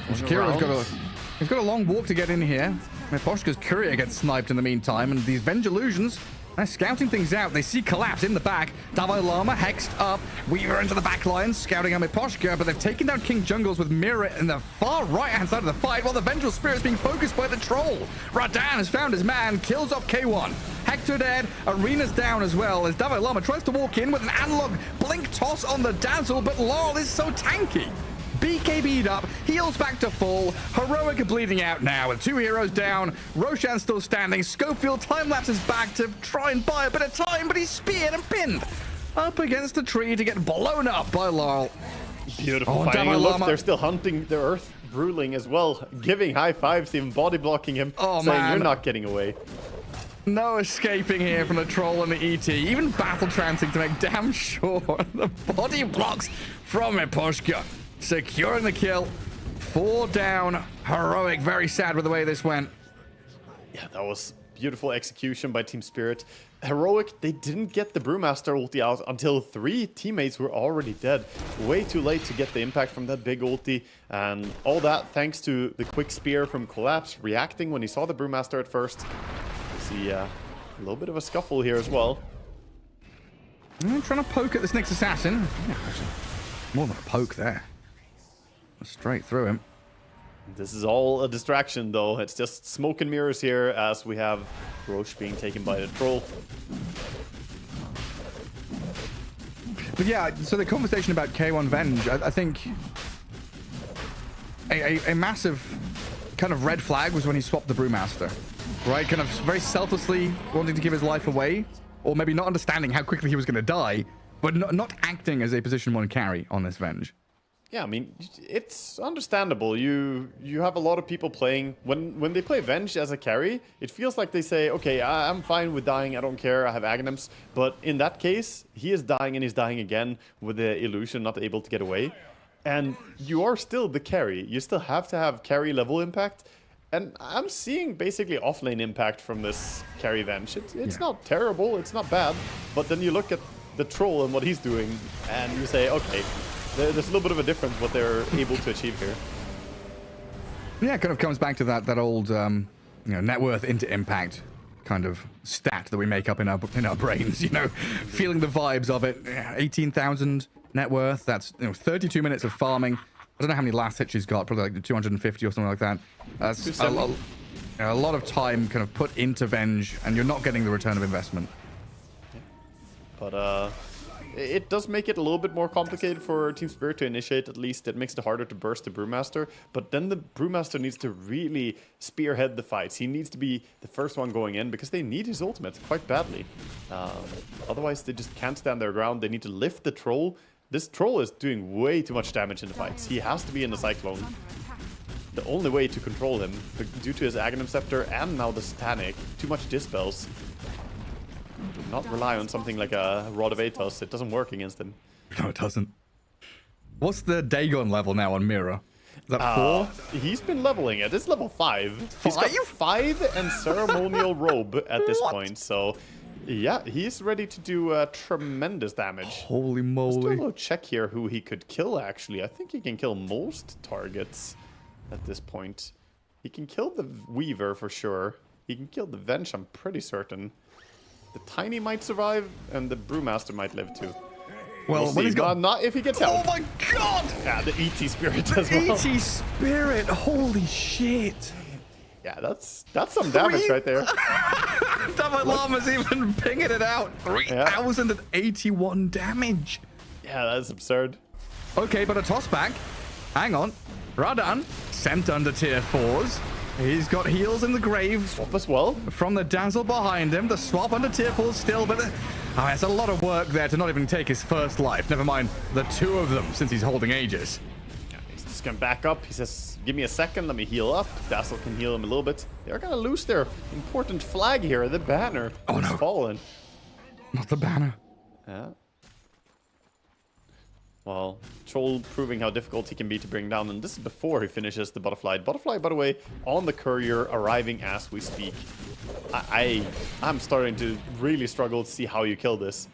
He's got a long walk to get in here. Miposhka's Courier gets sniped in the meantime, and these Venge Illusions, they're scouting things out. They see Collapse in the back. Dalai Lama hexed up. Weaver into the back line, scouting on Miposhka, but they've taken down King Jungles with Mira in the far right-hand side of the fight, while the Vengeful Spirit is being focused by the Troll. Radan has found his man, kills off K1. Hector dead, Arena's down as well, as Dalai Lama tries to walk in with an analog blink toss on the Dazzle, but Laurel is so tanky. BKB'd up, heals back to full. Heroic are bleeding out now with 2 heroes down. Roshan still standing. Schofield time-lapses back to try and buy a bit of time, but he's speared and pinned up against a tree to get blown up by Laurel. Beautiful fighting. Look, they're still hunting the Earth Bruling as well, giving high fives, even body blocking him, saying you're not getting away. No escaping here from the Troll and the ET. Even battle trancing to make damn sure the body blocks from Miposhka. Securing the kill. 4 down. Heroic, very sad with the way this went. Yeah, that was beautiful execution by Team Spirit. Heroic, they didn't get the Brewmaster ulti out until 3 teammates were already dead. Way too late to get the impact from that big ulti. And all that thanks to the quick spear from Collapse, reacting when he saw the Brewmaster at first. You see a little bit of a scuffle here as well. I'm trying to poke at this next assassin. Yeah, more than a poke there. Straight through him. This is all a distraction, though. It's just smoke and mirrors here as we have Roche being taken by the Troll. But yeah, so the conversation about K1 Venge, I think a massive kind of red flag was when he swapped the Brewmaster, right? Kind of very selflessly wanting to give his life away, or maybe not understanding how quickly he was going to die, but not acting as a position 1 carry on this Venge. Yeah, I mean, it's understandable. You have a lot of people playing when they play Venge as a carry. It feels like they say, okay, I'm fine with dying. I don't care. I have Aghanims. But in that case, he is dying and he's dying again with the illusion, not able to get away. And you are still the carry. You still have to have carry level impact. And I'm seeing basically offlane impact from this carry Venge. It's not terrible. It's not bad. But then you look at the troll and what he's doing, and you say, okay. There's a little bit of a difference what they're able to achieve here. Yeah, it kind of comes back to that old net worth into impact kind of stat that we make up in our brains. Feeling the vibes of it. 18,000 net worth. That's 32 minutes of farming. I don't know how many last hits she's got. Probably like 250 or something like that. That's a lot of time kind of put into Venge, and you're not getting the return of investment. But it does make it a little bit more complicated for Team Spirit to initiate, at least. It makes it harder to burst the Brewmaster. But then the Brewmaster needs to really spearhead the fights. He needs to be the first one going in because they need his ultimate quite badly. Otherwise, they just can't stand their ground. They need to lift the Troll. This Troll is doing way too much damage in the fights. He has to be in the Cyclone. The only way to control him, due to his Aghanim Scepter and now the Satanic, too much Dispels. Do not rely on something like a Rod of Atos. It doesn't work against him. No, it doesn't. What's the Dagon level now on Mira? Is that 4? He's been leveling it. It's level 5. He's got 5 and Ceremonial Robe at this point. So, yeah, he's ready to do tremendous damage. Holy moly. Let's do a little check here who he could kill, actually. I think he can kill most targets at this point. He can kill the Weaver for sure. He can kill the Venge, I'm pretty certain. The Tiny might survive, and the Brewmaster might live too. Well, when he's got... not if he gets help. Oh my god! Yeah, the ET Spirit as well. ET Spirit, holy shit. Yeah, that's some damage right there. Double Llama's even pinging it out. 3,081 damage. Yeah, that's absurd. Okay, but a toss back. Hang on. Radan sent under tier 4s. He's got heals in the grave. Swap as well. From the Dazzle behind him. The swap under tier 4 still, but it's a lot of work there to not even take his first life. Never mind the 2 of them since he's holding Aegis. Yeah, he's just going to back up. He says, give me a second. Let me heal up. Dazzle can heal him a little bit. They're going to lose their important flag here. The banner. Oh, no. Fallen. Not the banner. Yeah. Well, Troll proving how difficult he can be to bring down, and this is before he finishes the Butterfly. Butterfly, by the way, on the courier, arriving as we speak. I'm starting to really struggle to see how you kill this.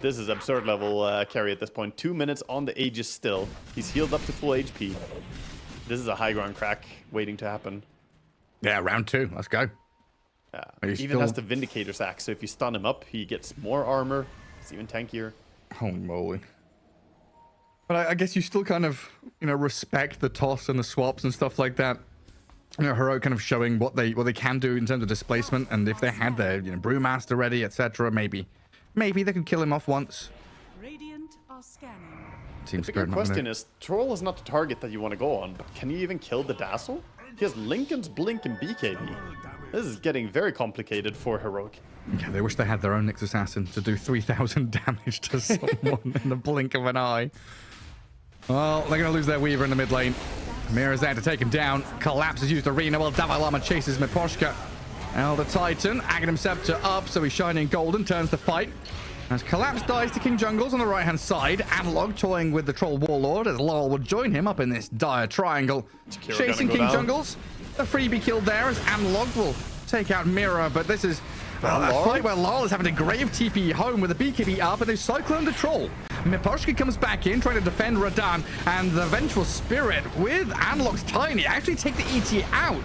This is absurd level carry at this point. 2 minutes on the Aegis still. He's healed up to full HP. This is a high ground crack waiting to happen. Yeah, round 2. Let's go. Yeah. He even has the Vindicator's axe, so if you stun him up, he gets more armor. It's even tankier. Holy moly. But I guess you still kind of, respect the toss and the swaps and stuff like that. Heroic kind of showing what they can do in terms of displacement, and if they had their Brewmaster ready, etc., maybe they could kill him off once. Radiant are scanning. The bigger question is, Troll is not the target that you want to go on, but can you even kill the Dazzle? He has Lincoln's Blink and BKB. This is getting very complicated for Heroic. Yeah, they wish they had their own Nyx Assassin to do 3,000 damage to someone in the blink of an eye. Well, they're going to lose their Weaver in the mid lane. Mira's there to take him down. Collapse has used Arena while Davai Lama chases Miposhka. Elder Titan, Aghanim Scepter up, so he's shining golden, turns to fight. As Collapse dies to King Jungles on the right-hand side, Analog toying with the Troll Warlord as Laurel would join him up in this dire triangle. Chasing King Jungles. A freebie killed there as Analog will take out Mira, but this is a fight where Laurel is having a grave TP home with a BKB up and they cyclone the Troll. Miposhka comes back in, trying to defend Radan, and the Vengeful Spirit with Analog's Tiny actually take the ET out.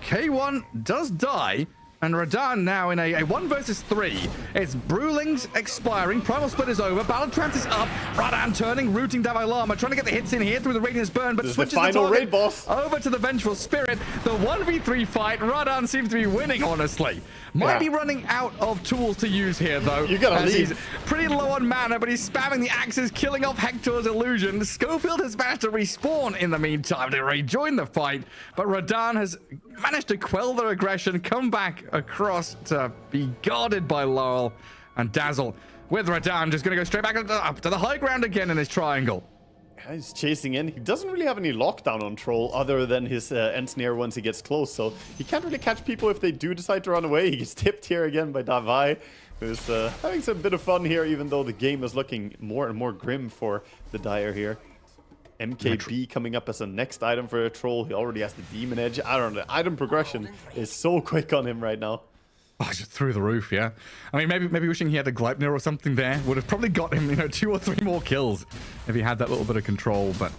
K1 does die, and Radan now in a 1 versus 3. It's Brewlings expiring, Primal Split is over, Battle Trance is up, Radan turning, rooting Davai Lama, trying to get the hits in here through the Radiance Burn, but switches the final raid boss over to the Vengeful Spirit. The 1v3 fight, Radan seems to be winning, honestly. Might be running out of tools to use here, though. You gotta leave. He's pretty low on mana, but he's spamming the axes, killing off Hector's illusion. Schofield has managed to respawn in the meantime to rejoin the fight, but Radan has managed to quell their aggression, come back across to be guarded by Laurel, and Dazzle with Radan just going to go straight back up to the high ground again in this triangle. He's chasing in. He doesn't really have any lockdown on Troll other than his end snare once he gets close. So he can't really catch people if they do decide to run away. He gets tipped here again by Davai, who's having some bit of fun here, even though the game is looking more and more grim for the Dire here. MKB coming up as a next item for a Troll. He already has the Demon Edge. I don't know. The item progression is so quick on him right now. Oh, just through the roof, yeah. I mean, maybe wishing he had a Gleipnir or something there would have probably got him, 2 or 3 more kills if he had that little bit of control. But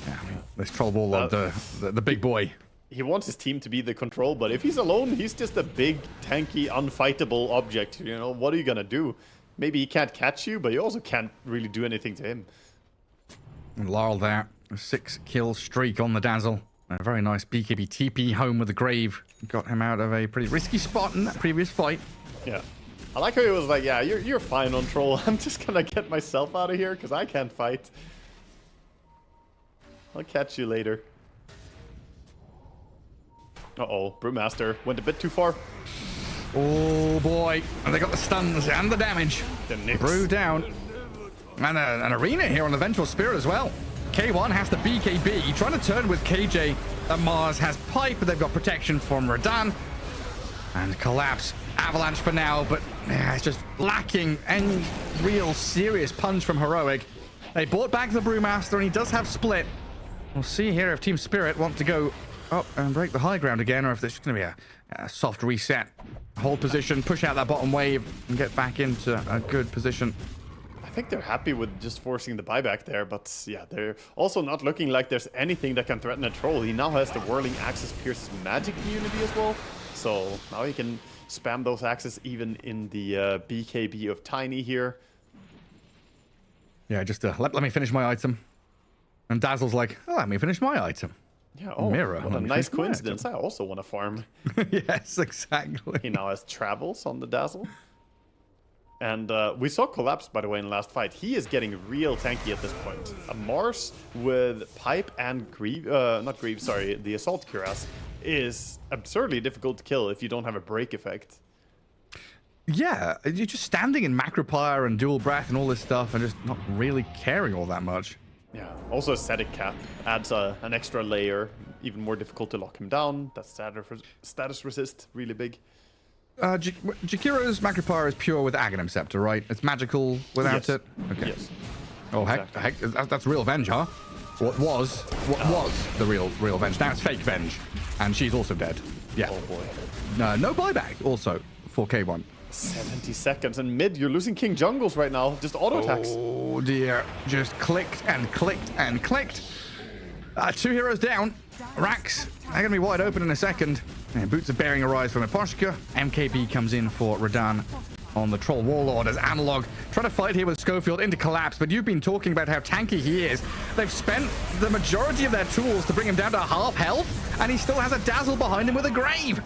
yeah, I mean, this Troll Warlord, the big boy. He wants his team to be the control, but if he's alone, he's just a big, tanky, unfightable object. What are you gonna do? Maybe he can't catch you, but you also can't really do anything to him. And Laurel there, a 6-kill streak on the Dazzle. A very nice BKB TP home with the Grave. Got him out of a pretty risky spot in that previous fight. Yeah. I like how he was like, yeah, you're fine on Troll. I'm just gonna get myself out of here because I can't fight. I'll catch you later. Uh-oh, Brewmaster went a bit too far. Oh boy, and they got the stuns and the damage. Brew down. And an arena here on the Vengeful Spirit as well. K1 has the BKB, trying to turn with KJ. Mars has Pipe, but they've got protection from Radan. And Collapse, Avalanche for now, but yeah, it's just lacking any real serious punch from Heroic. They brought back the Brewmaster, and he does have Split. We'll see here if Team Spirit want to go up and break the high ground again, or if there's going to be a soft reset. Hold position, push out that bottom wave, and get back into a good position. I think they're happy with just forcing the buyback there, but yeah, they're also not looking like there's anything that can threaten a Troll. He now has the Whirling Axis Pierce's magic immunity as well, so now he can spam those axes even in the BKB of Tiny here. Yeah, just let me finish my item. And Dazzle's like, oh, let me finish my item. Yeah, oh, Mirror. what a nice coincidence. I also want to farm. Yes, exactly. He now has Travels on the Dazzle. And we saw Collapse, by the way, in the last fight. He is getting real tanky at this point. A Mars with Pipe and Grieve, not Grieve, sorry, the Assault Cuirass is absurdly difficult to kill if you don't have a break effect. Yeah, you're just standing in Macropire and Dual Breath and all this stuff and just not really caring all that much. Yeah, also Static Cap adds an extra layer, even more difficult to lock him down. That status resist, really big. Jakiro's Macropire is pure with Aghanim Scepter, right? It's magical without it? Okay. Yes. Oh, Exactly. heck, that's real Venge, huh? What was the real Venge? Now it's fake Venge. And she's also dead. Yeah. Oh boy. No buyback also for K1. 70 seconds and mid, you're losing King Jungles right now. Just auto attacks. Oh dear. Just clicked and clicked and clicked. 2 heroes down. Rax, they're going to be wide open in a second. And Boots of Bearing arise from Eposhka. MKB comes in for Radan on the Troll Warlord as Analog. Trying to fight here with Schofield into Collapse, but you've been talking about how tanky he is. They've spent the majority of their tools to bring him down to half health, and he still has a Dazzle behind him with a Grave.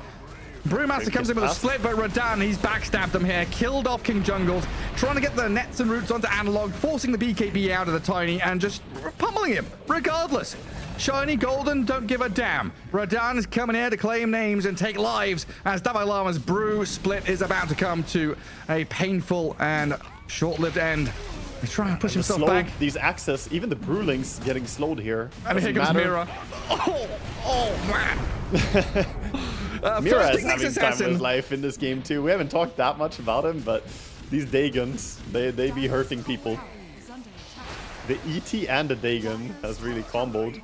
Brewmaster comes in with a split, but Radan, he's backstabbed them here, killed off King Jungles, trying to get the nets and roots onto Analog, forcing the BKB out of the Tiny, and just pummeling him, regardless. Shiny Golden don't give a damn. Radan is coming here to claim names and take lives as Davai Lama's Brew split is about to come to a painful and short-lived end. He's trying to push himself back. These axes, even the Brewlings getting slowed here. And here comes Mira. Oh man. Mira is having time of his life in this game too. We haven't talked that much about him, but these Dagons, they be hurting people. The ET and the Dagon has really comboed.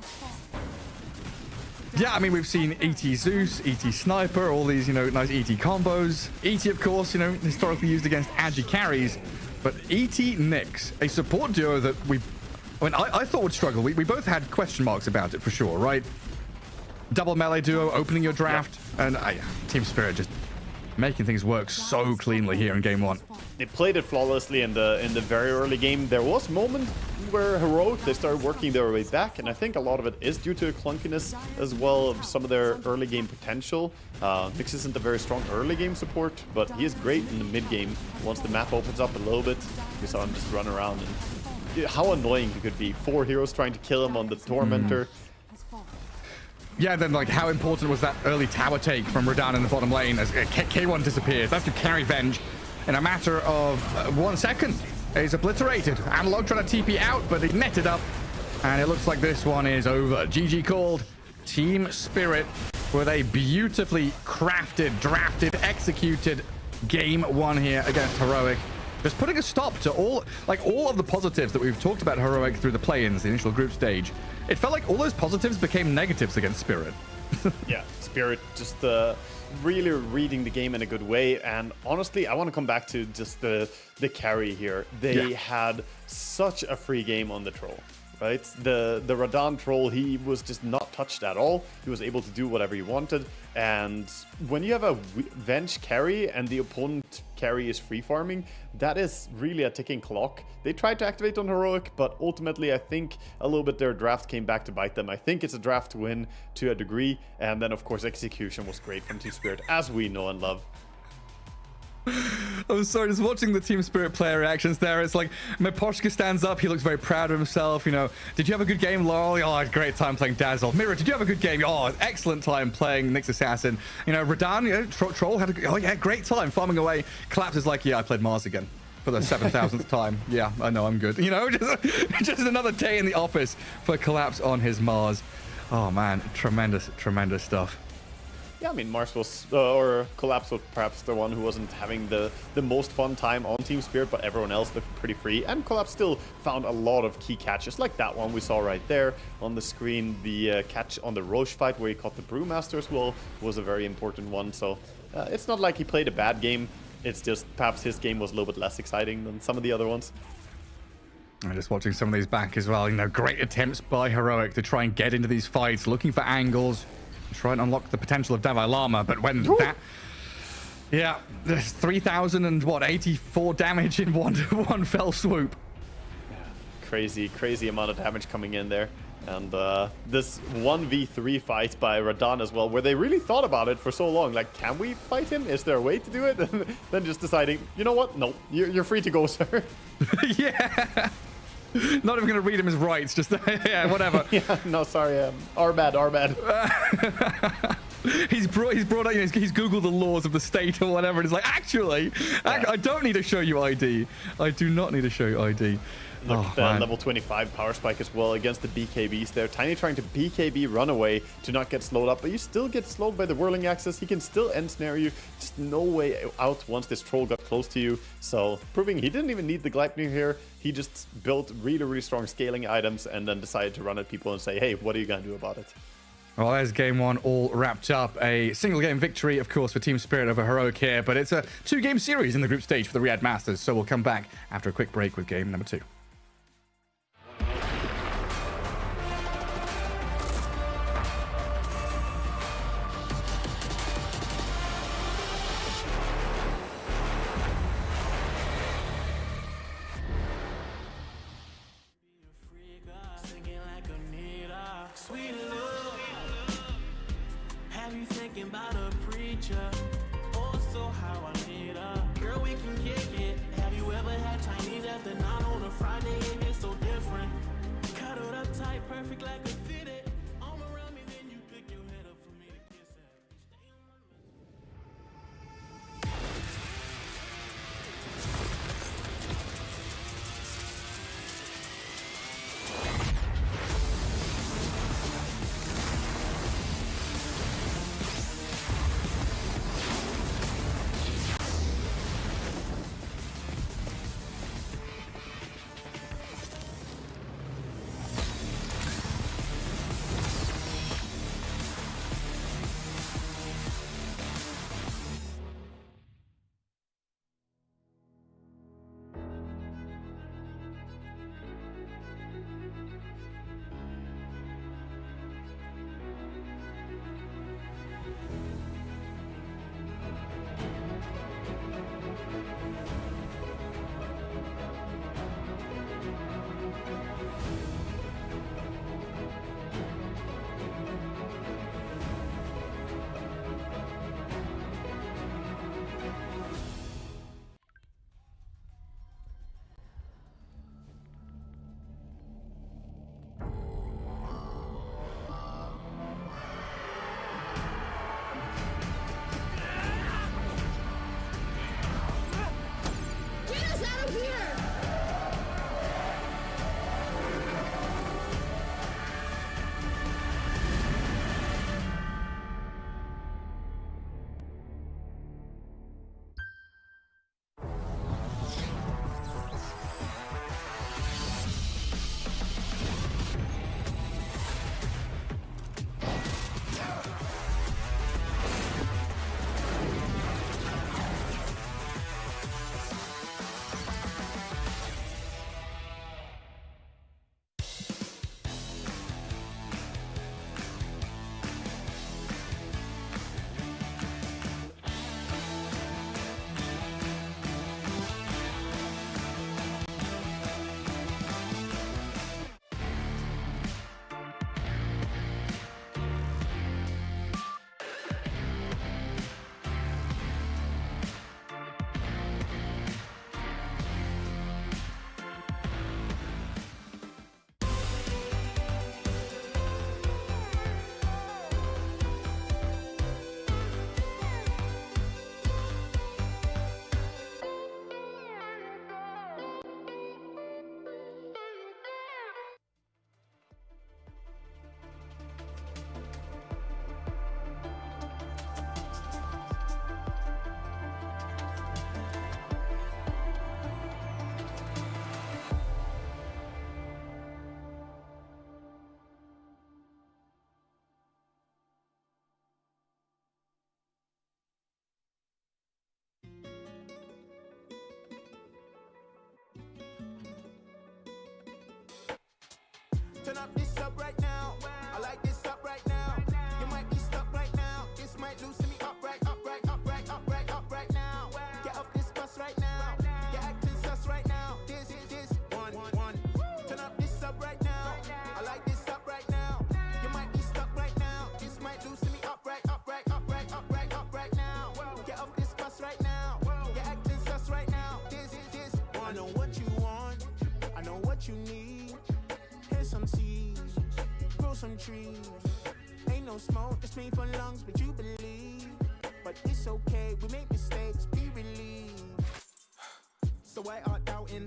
Yeah, I mean, we've seen ET Zeus, ET Sniper, all these, nice ET combos. ET, of course, historically used against Agi carries. But ET Nyx, a support duo that I thought would struggle. We both had question marks about it for sure, right? Double melee duo, opening your draft, and Team Spirit just making things work so cleanly here in game 1. They played it flawlessly in the very early game. There was a moment where Heroic, they started working their way back, and I think a lot of it is due to clunkiness as well of some of their early game potential. Nyx isn't a very strong early game support, but he is great in the mid game. Once the map opens up a little bit, we saw him just run around, and how annoying he could be. 4 heroes trying to kill him on the Tormentor. Yeah, then how important was that early tower take from Radan in the bottom lane as K1 disappears? They have to carry Venge in a matter of 1 second. He's obliterated. Analog trying to TP out, but he netted up. And it looks like this one is over. GG called. Team Spirit with a beautifully crafted, drafted, executed game one here against Heroic. Just putting a stop to all of the positives that we've talked about Heroic through the play-ins, the initial group stage. It felt like all those positives became negatives against Spirit. Yeah, Spirit just really reading the game in a good way. And honestly, I want to come back to just the carry here. They had such a free game on the troll. Right, the Radan troll, he was just not touched at all. He was able to do whatever he wanted. And when you have a Venge carry and the opponent carry is free farming, that is really a ticking clock. They tried to activate on Heroic, but ultimately I think a little bit their draft came back to bite them. I think it's a draft win to a degree. And then of course execution was great from Team Spirit, as we know and love. I'm sorry, just watching the Team Spirit player reactions there. It's like Meposhka stands up. He looks very proud of himself. You know, did you have a good game, Laurel? Oh, I had a great time playing Dazzle. Mirror, did you have a good game? Oh, excellent time playing Nyx Assassin. You know, Radan, you know, Troll had a great time farming away. Collapse is like, yeah, I played Mars again for the 7,000th time. Yeah, I know, I'm good. You know, just another day in the office for Collapse on his Mars. Oh man, tremendous stuff. Yeah, I mean, Mars was, or Collapse was perhaps the one who wasn't having the most fun time on Team Spirit, but everyone else looked pretty free. And Collapse still found a lot of key catches, like that one we saw right there on the screen. The catch on the Roche fight where he caught the Brewmaster as well was a very important one. So it's not like he played a bad game. It's just perhaps his game was a little bit less exciting than some of the other ones. I'm just watching some of these back as well. You know, great attempts by Heroic to try and get into these fights, looking for angles. Try and unlock the potential of Dalai Lama, but when that... Yeah, there's 3,084 damage in one fell swoop. Crazy amount of damage coming in there. And this 1v3 fight by Radan as well, where they really thought about it for so long. Like, can we fight him? Is there a way to do it? And then just deciding, you know what? No, you're free to go, sir. Yeah. Not even going to read him his rights, just, yeah, whatever. Yeah, no, sorry, our bad. He's brought out, you know, he's Googled the laws of the state or whatever, and he's like, actually, I don't need to show you ID. I do not need to show you ID. Look at the level 25 power spike as well against the BKBs there. Tiny trying to BKB runaway to not get slowed up, but you still get slowed by the whirling axis. He can still end snare you. Just no way out once this troll got close to you. So proving he didn't even need the Gleipnir here. He just built really strong scaling items and then decided to run at people and say, hey, what are you going to do about it? Well, there's game one all wrapped up. A single game victory, of course, for Team Spirit over Heroic here, but it's a 2-game series in the group stage for the Riyadh Masters. So we'll come back after a quick break with game number 2. Girl, we can kick it. Have you ever had Chinese after 9 on a Friday? up right now. I like this up right now. You might be stuck right now. This might loosen me up right, up right, up right, up right, up right now. Get off this bus right now. You're acting sus right now. This one. Turn up this up right now. I like this up right now. You might be stuck right now. This might loosen me up right, up right, up right, up right, up right now. Get off this bus right now. You're acting sus right now. This one. I know what you want. I know what you need. Here's some seeds. Grow some trees. Ain't no smoke, it's made for lungs, but you believe. But it's okay, we make mistakes, be relieved. So why art doubting?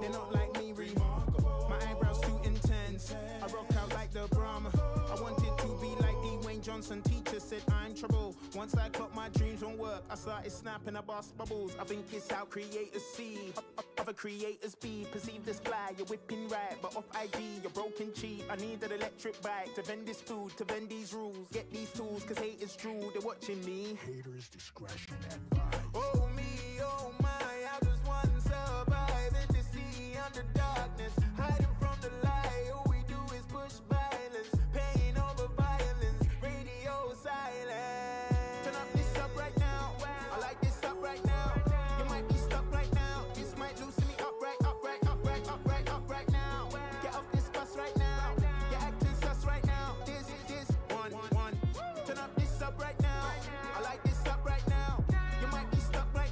They're not like me, remarkable. My eyebrows too intense. I rock out like the Brahma. I wanted to be like Dwayne Johnson. Teacher said I'm trouble. Once I got my dreams won't work, I started snapping, I bust bubbles. I think it's how creators see. Other creators be perceived as fly. You're whipping right, but off IG, you're broken cheap. I need an electric bike to vend this food, to vend these rules. Get these tools, cause haters drool, they're watching me. Haters discretion advised. Oh me, oh my, I just want to survive and to see under darkness. Hiding from the light, all we do is push violence. Pain over violence, radio silence. Turn up this up right now, I like this up right now. You might be stuck right now, this might loosen me up right, up right, up right, up right, up right now. Get off this bus right now, you're acting sus right now. This one. Turn up this up right now, I like this up right now. You might be stuck right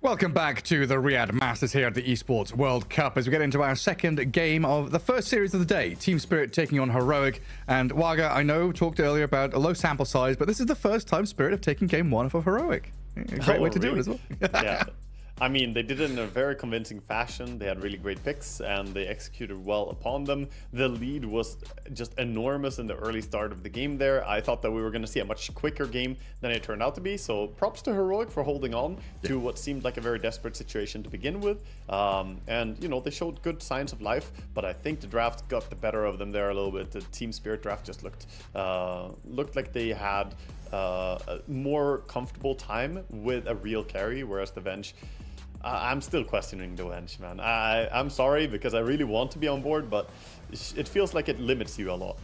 Welcome back to the Riyadh Masters here at the Esports World Cup as we get into our second game of the first series of the day. Team Spirit taking on Heroic. And Waga, I know, talked earlier about a low sample size, but this is the first time Spirit have taken game one for Heroic. A great way to do it as well. Yeah. I mean, they did it in a very convincing fashion. They had really great picks and they executed well upon them. The lead was just enormous in the early start of the game there. I thought that we were going to see a much quicker game than it turned out to be. So props to Heroic for holding on to what seemed like a very desperate situation to begin with. And, you know, they showed good signs of life, but I think the draft got the better of them there a little bit. The Team Spirit draft just looked like they had a more comfortable time with a real carry, whereas the Venge, I'm still questioning the Venge, man. I'm sorry because I really want to be on board, but it feels like it limits you a lot.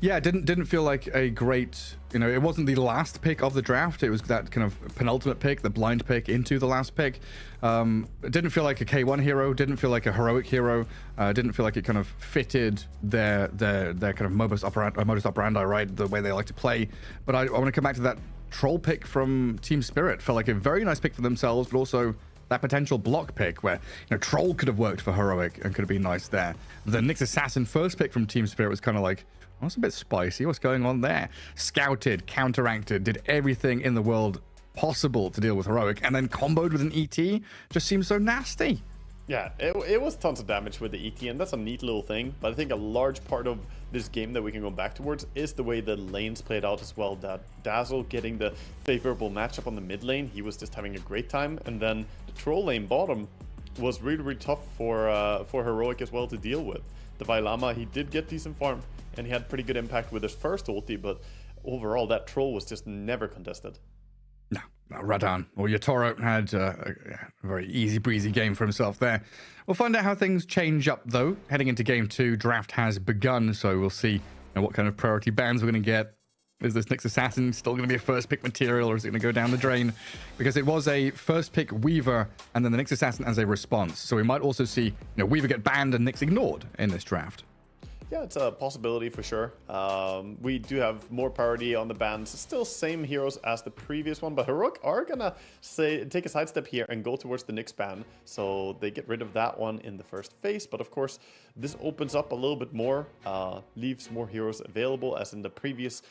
Yeah, it didn't feel like a great, it wasn't the last pick of the draft. It was that kind of penultimate pick, the blind pick into the last pick. It didn't feel like a K1 hero, didn't feel like a Heroic hero, didn't feel like it kind of fitted their kind of modus operandi, right, the way they like to play. But I want to come back to that troll pick from Team Spirit. Felt like a very nice pick for themselves, but also that potential block pick where troll could have worked for Heroic and could have been nice there. The Nyx Assassin first pick from Team Spirit was kind of like, oh, that's a bit spicy. What's going on there? Scouted, counteracted, did everything in the world possible to deal with Heroic, and then comboed with an ET. Just seems so nasty. Yeah, it was tons of damage with the ET, and that's a neat little thing. But I think a large part of this game that we can go back towards is the way the lanes played out as well. That Dazzle getting the favorable matchup on the mid lane, he was just having a great time. And then the troll lane bottom was really, really tough for Heroic as well to deal with. The Vailama, he did get decent farm, and he had pretty good impact with his first ulti, but overall that troll was just never contested. No, Radan or Yatoro had a very easy breezy game for himself there. We'll find out how things change up though. Heading into game 2, draft has begun, so we'll see what kind of priority bans we're going to get. Is this Nyx Assassin still going to be a first pick material, or is it going to go down the drain? Because it was a first pick Weaver and then the Nyx Assassin as a response. So we might also see Weaver get banned and Nyx ignored in this draft. Yeah, it's a possibility for sure. We do have more priority on the bans. Still same heroes as the previous one, but Heroic are gonna take a sidestep here and go towards the Nyx ban. So they get rid of that one in the first phase. But of course, this opens up a little bit more, leaves more heroes available as in the previous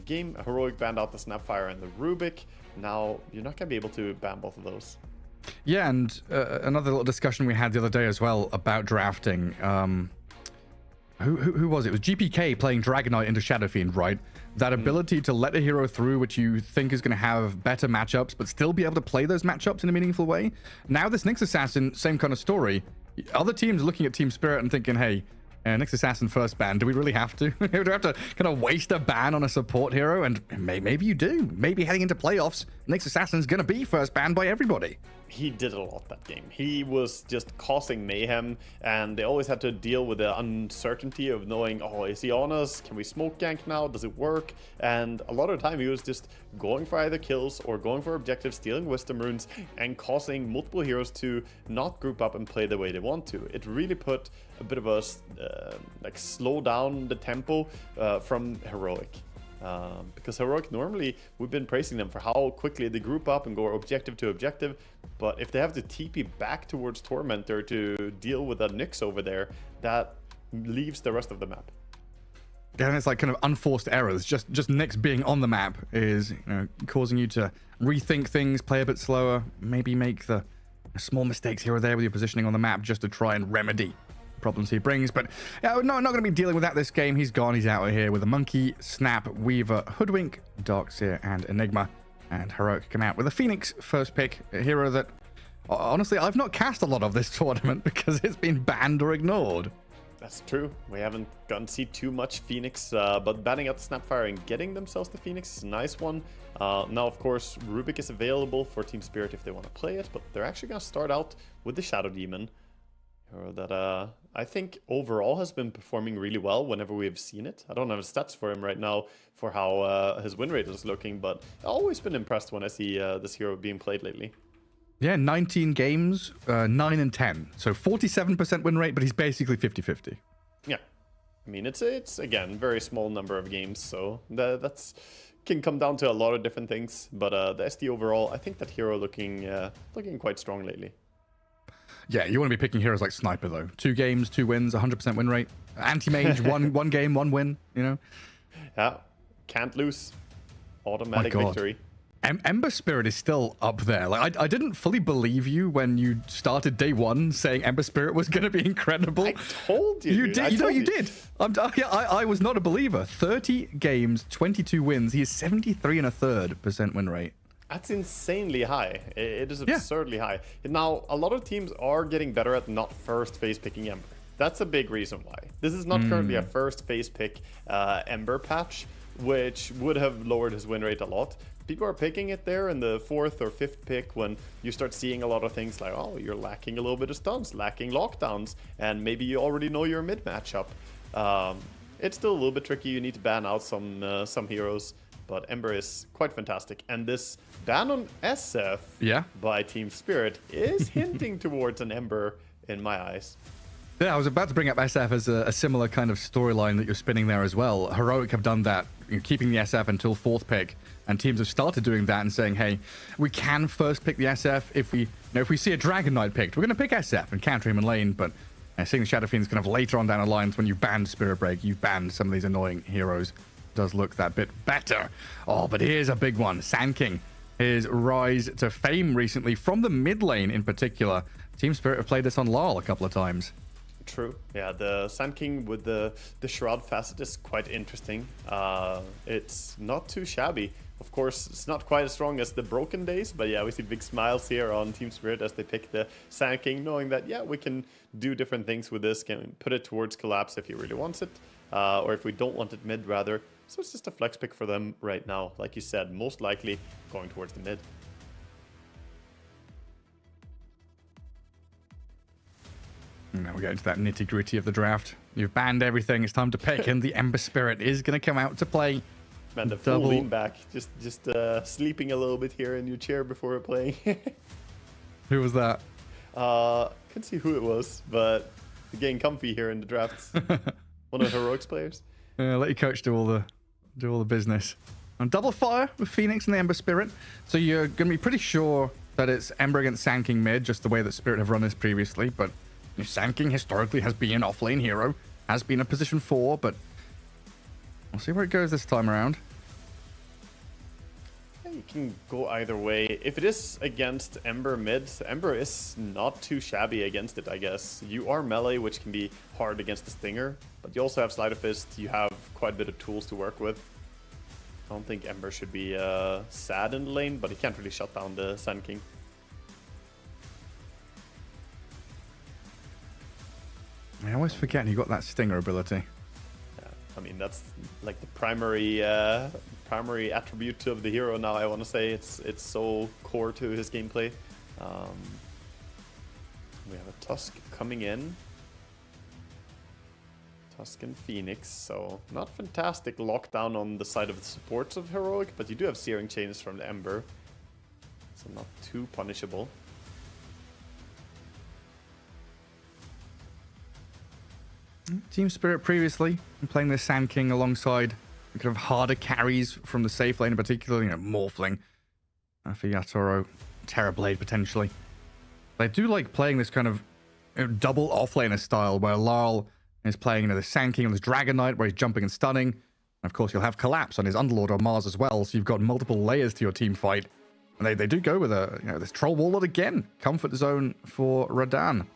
game. Heroic banned out the Snapfire and the Rubik. Now you're not gonna be able to ban both of those. Yeah, and another little discussion we had the other day as well about drafting. Who was it? It was GPK playing Dragonite into Shadow Fiend, right? That ability to let a hero through which you think is going to have better matchups, but still be able to play those matchups in a meaningful way. Now this Nyx Assassin, same kind of story. Other teams looking at Team Spirit and thinking, hey, Nyx Assassin first ban, do we really have to? Do we have to kind of waste a ban on a support hero? And maybe you do. Maybe heading into playoffs, Nyx Assassin's going to be first banned by everybody. He did a lot that game. He was just causing mayhem, and they always had to deal with the uncertainty of knowing, oh, is he on us? Can we smoke gank now? Does it work? And a lot of the time he was just going for either kills or going for objectives, stealing wisdom runes, and causing multiple heroes to not group up and play the way they want to. It really put a bit of a slow down the tempo from Heroic. Because Heroic, normally we've been praising them for how quickly they group up and go objective to objective, but if they have to TP back towards Tormentor to deal with that Nyx over there, that leaves the rest of the map. Yeah, and it's like kind of unforced errors. Just Nyx being on the map is causing you to rethink things, play a bit slower, maybe make the small mistakes here or there with your positioning on the map just to try and remedy problems he brings. But yeah, no, not going to be dealing with that this game. He's gone. He's out of here with a Monkey, Snap, Weaver, Hoodwink, Darkseer, and Enigma. And Heroic come out with a Phoenix first pick, a hero that honestly I've not cast a lot of this tournament because it's been banned or ignored. That's true. We haven't gotten to see too much Phoenix, but banning out the Snapfire and getting themselves the Phoenix is a nice one. Now, of course, Rubik is available for Team Spirit if they want to play it, but they're actually going to start out with the Shadow Demon, that I think overall has been performing really well whenever we have seen it. I don't have stats for him right now for how his win rate is looking, but I've always been impressed when I see this hero being played lately. Yeah, 19 games, 9 and 10. So 47% win rate, but he's basically 50-50. Yeah. I mean, it's again, very small number of games, so that's can come down to a lot of different things, but the SD overall, I think that hero looking quite strong lately. Yeah, you want to be picking heroes like Sniper, though. 2 games, 2 wins, 100% win rate. Anti-mage, one game, 1 win, you know? Yeah, can't lose. Automatic victory. Ember Spirit is still up there. Like I didn't fully believe you when you started day 1 saying Ember Spirit was going to be incredible. I told you. You dude. did. You did. I was not a believer. 30 games, 22 wins. He is 73.3% win rate. That's insanely high. It is absurdly high. Now, a lot of teams are getting better at not first phase picking Ember. That's a big reason why. This is not currently a first phase pick Ember patch, which would have lowered his win rate a lot. People are picking it there in the 4th or 5th pick when you start seeing a lot of things like, oh, you're lacking a little bit of stuns, lacking lockdowns, and maybe you already know your mid matchup. It's still a little bit tricky. You need to ban out some heroes, but Ember is quite fantastic. And this ban on SF by Team Spirit is hinting towards an Ember in my eyes. Yeah, I was about to bring up SF as a similar kind of storyline that you're spinning there as well. Heroic have done that, keeping the SF until 4th pick, and teams have started doing that and saying, hey, we can first pick the SF if we see a Dragon Knight picked, we're going to pick SF and counter him in lane, but seeing the Shadow Fiends kind of later on down the lines when you banned Spirit Break, you banned some of these annoying heroes. Does look that bit better. Oh, but here's a big one. Sand King, his rise to fame recently from the mid lane in particular. Team Spirit have played this on Larl a couple of times. True. Yeah, the Sand King with the Shroud Facet is quite interesting. It's not too shabby. Of course, it's not quite as strong as the Broken Days, but yeah, we see big smiles here on Team Spirit as they pick the Sand King, knowing that, yeah, we can do different things with this, can put it towards Collapse if he really wants it, or if we don't want it mid, rather. So it's just a flex pick for them right now. Like you said, most likely going towards the mid. Now we get into that nitty-gritty of the draft. You've banned everything. It's time to pick, and the Ember Spirit is going to come out to play. Man, the full lean back. Just sleeping a little bit here in your chair before playing. Who was that? Couldn't see who it was, but getting comfy here in the drafts. One of Heroics players. Let your coach do all the business. On double fire with Phoenix and the Ember Spirit. So you're going to be pretty sure that it's Ember against Sand King mid, just the way that Spirit have run this previously, but Sand King historically has been an off-lane hero, has been a position 4, but we'll see where it goes this time around. You can go either way. If it is against Ember mid, Ember is not too shabby against it, I guess. You are melee, which can be hard against the Stinger, but you also have Sleight of Fist. You have quite a bit of tools to work with. I don't think Ember should be sad in the lane, but he can't really shut down the Sand King. I always forget he got that Stinger ability. Yeah, I mean, that's like the primary attribute of the hero now, I want to say. It's so core to his gameplay. We have a Tusk coming in. Tusk and Phoenix, so not fantastic lockdown on the side of the supports of Heroic, but you do have Searing Chains from the Ember, so not too punishable. Team Spirit previously playing the Sand King alongside kind of harder carries from the safe lane in particular, Morphling for Yatoro, Terrorblade potentially. They do like playing this kind of double offlaner style where Larl is playing the Sand King on this Dragon Knight where he's jumping and stunning. And of course, you'll have Collapse on his Underlord on Mars as well, so you've got multiple layers to your team fight. And they do go with this Troll Warlord again. Comfort zone for Radan.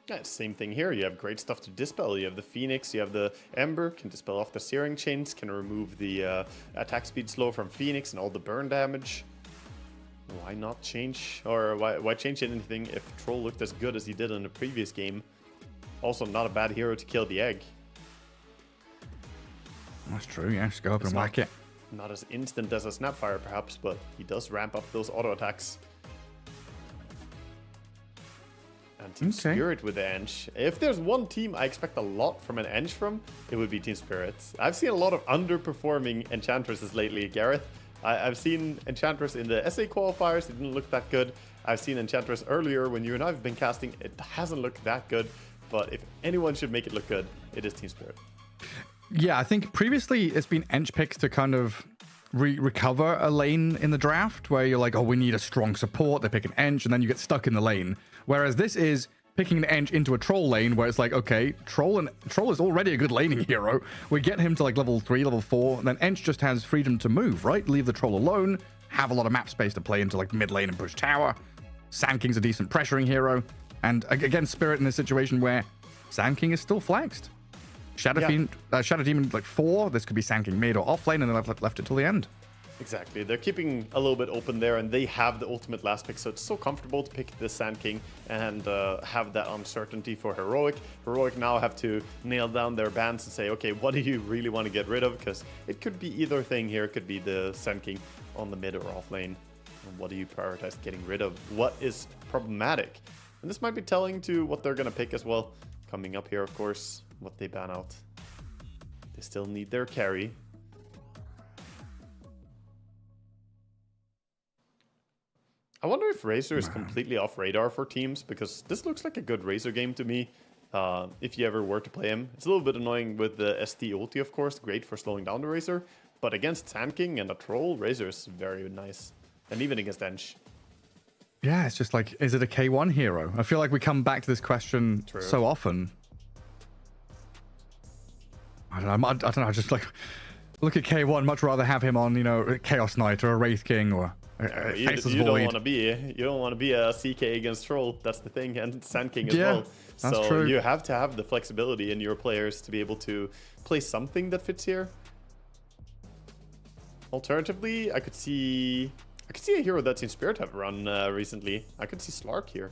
Yeah, same thing here. You have great stuff to dispel. You have the Phoenix, you have the Ember, can dispel off the Searing Chains, can remove the attack speed slow from Phoenix and all the burn damage. Why not change, or why change anything if Troll looked as good as he did in the previous game? Also, not a bad hero to kill the egg. That's true, yeah. Just go up and whack it. Not as instant as a Snapfire, perhaps, but he does ramp up those auto attacks. And Team Spirit with the Eng. If there's one team I expect a lot from an Eng from, it would be Team Spirit. I've seen a lot of underperforming Enchantresses lately, Gareth. I've seen Enchantress in the SA qualifiers, it didn't look that good. I've seen Enchantress earlier when you and I have been casting, it hasn't looked that good. But if anyone should make it look good, it is Team Spirit. Yeah, I think previously it's been Ench picks to kind of recover a lane in the draft where you're like, oh, we need a strong support. They pick an Ench, and then you get stuck in the lane. Whereas this is picking an Ench into a troll lane where it's like, okay, troll is already a good laning hero. We get him to like level 3, level 4, and then Ench just has freedom to move, right? Leave the troll alone, have a lot of map space to play into like mid lane and push tower. Sand King's a decent pressuring hero. And again, Spirit in a situation where Sand King is still flexed. Shadow Demon like 4. This could be Sand King mid or off lane, and then left it till the end. Exactly. They're keeping a little bit open there, and they have the ultimate last pick, so it's so comfortable to pick the Sand King and have that uncertainty for Heroic. Heroic now have to nail down their bans and say, okay, what do you really want to get rid of? Because it could be either thing here. It could be the Sand King on the mid or off lane. And what do you prioritize getting rid of? What is problematic? And this might be telling to what they're going to pick as well. Coming up here, of course, what they ban out. They still need their carry. I wonder if Razor is completely off radar for teams, because this looks like a good Razor game to me. If you ever were to play him. It's a little bit annoying with the ST ulti, of course. Great for slowing down the Razor. But against Sand King and a troll, Razor is very nice. And even against Ench. Yeah, it's just like, is it a K1 hero? I feel like we come back to this question so often. I don't know. I just like look at K1. Much rather have him on, you know, Chaos Knight or a Wraith King or you don't want to be a CK against troll. That's the thing, and Sand King as well. That's so true. You have to have the flexibility in your players to be able to play something that fits here. Alternatively, I could see a hero that Team Spirit have run recently. I could see Slark here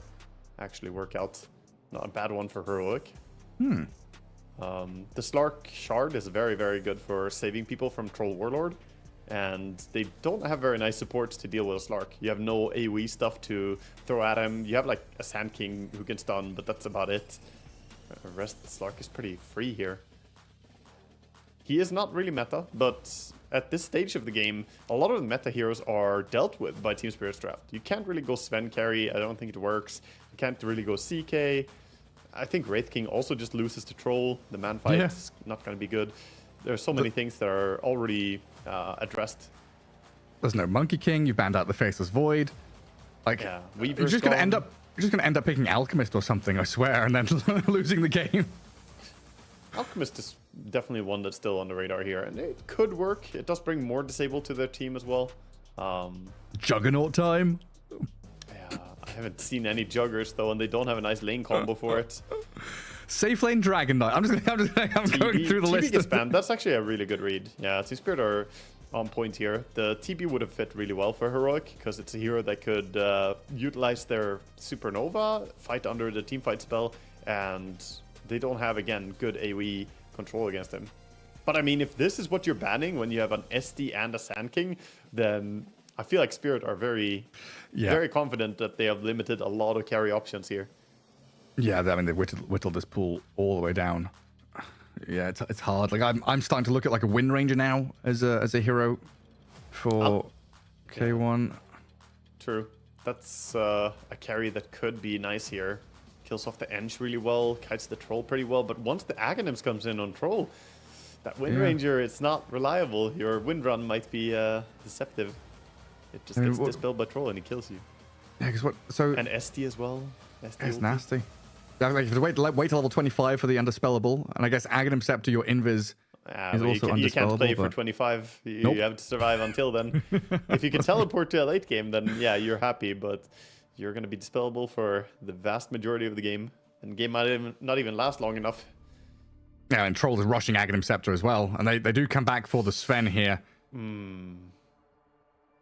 actually work out. Not a bad one for Heroic. The Slark shard is very, very good for saving people from Troll Warlord. And they don't have very nice supports to deal with a Slark. You have no AoE stuff to throw at him. You have like a Sand King who can stun, but that's about it. The rest of the Slark is pretty free here. He is not really meta, but at this stage of the game, a lot of the meta heroes are dealt with by Team Spirit's draft. You can't really go Sven carry. I don't think it works. You can't really go CK. I think Wraith King also just loses to Troll. The man fight is not going to be good. There are so many things that are already addressed. There's no Monkey King. You banned out the Faceless Void. Like, you're just gonna end up picking Alchemist or something, I swear, and then losing the game. Alchemist is definitely one that's still on the radar here, and it could work. It does bring more Disable to their team as well. Juggernaut time. Yeah, I haven't seen any Juggers though, and they don't have a nice lane combo for it. Safe lane Dragon Knight. I'm going through the list. Gets spammed. That's actually a really good read. Yeah, Team Spirit are on point here. The TB would have fit really well for Heroic because it's a hero that could utilize their Supernova, fight under the teamfight spell, and they don't have, again, good AoE control against him. But I mean, if this is what you're banning when you have an SD and a Sand King, then I feel like Spirit are very confident that they have limited a lot of carry options here. Yeah, I mean, they've whittled this pool all the way down. Yeah, it's hard. Like I'm starting to look at like a Wind Ranger now as a hero for K1. True. That's a carry that could be nice here. Kills off the Ench really well, kites the Troll pretty well, but once the Aghanims comes in on Troll, that Wind Ranger, it's not reliable. Your Wind Run might be deceptive. It just gets dispelled by Troll and he kills you. Yeah, because what? So and SD as well. It's nasty. Like, if you wait till level 25 for the Undispellable, and I guess Aghanim Scepter, your Invis is also Undispellable. You can't play for 25. You have to survive until then. If you can teleport to a late game, then yeah, you're happy, but you're going to be dispellable for the vast majority of the game. And the game might not even last long enough. Yeah, and Troll is rushing Aghanim Scepter as well. And they do come back for the Sven here.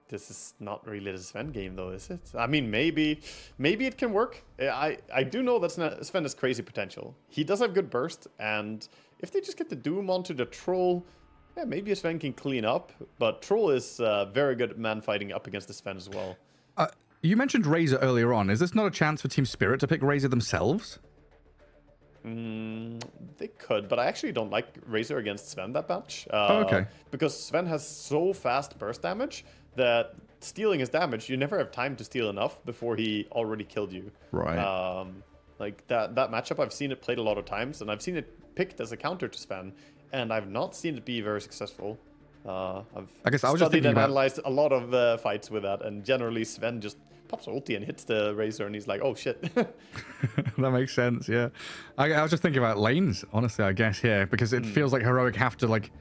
This is not really the Sven game, though, is it? I mean, maybe it can work. I do know that Sven has crazy potential. He does have good burst, and if they just get the Doom onto the Troll, yeah, maybe a Sven can clean up. But Troll is very good at man fighting up against the Sven as well. You mentioned Razor earlier on. Is this not a chance for Team Spirit to pick Razor themselves? They could, but I actually don't like Razor against Sven that much. Okay. Because Sven has so fast burst damage that stealing his damage, you never have time to steal enough before he already killed you. Right. Like that matchup, I've seen it played a lot of times, and I've seen it picked as a counter to Sven, and I've not seen it be very successful. I guess I was just studied thinking and about- analyzed a lot of fights with that, and generally Sven just pops ulti and hits the Razor, and he's like, oh shit. That makes sense, yeah. I was just thinking about lanes, honestly, I guess, here, because it feels like Heroic have to, like,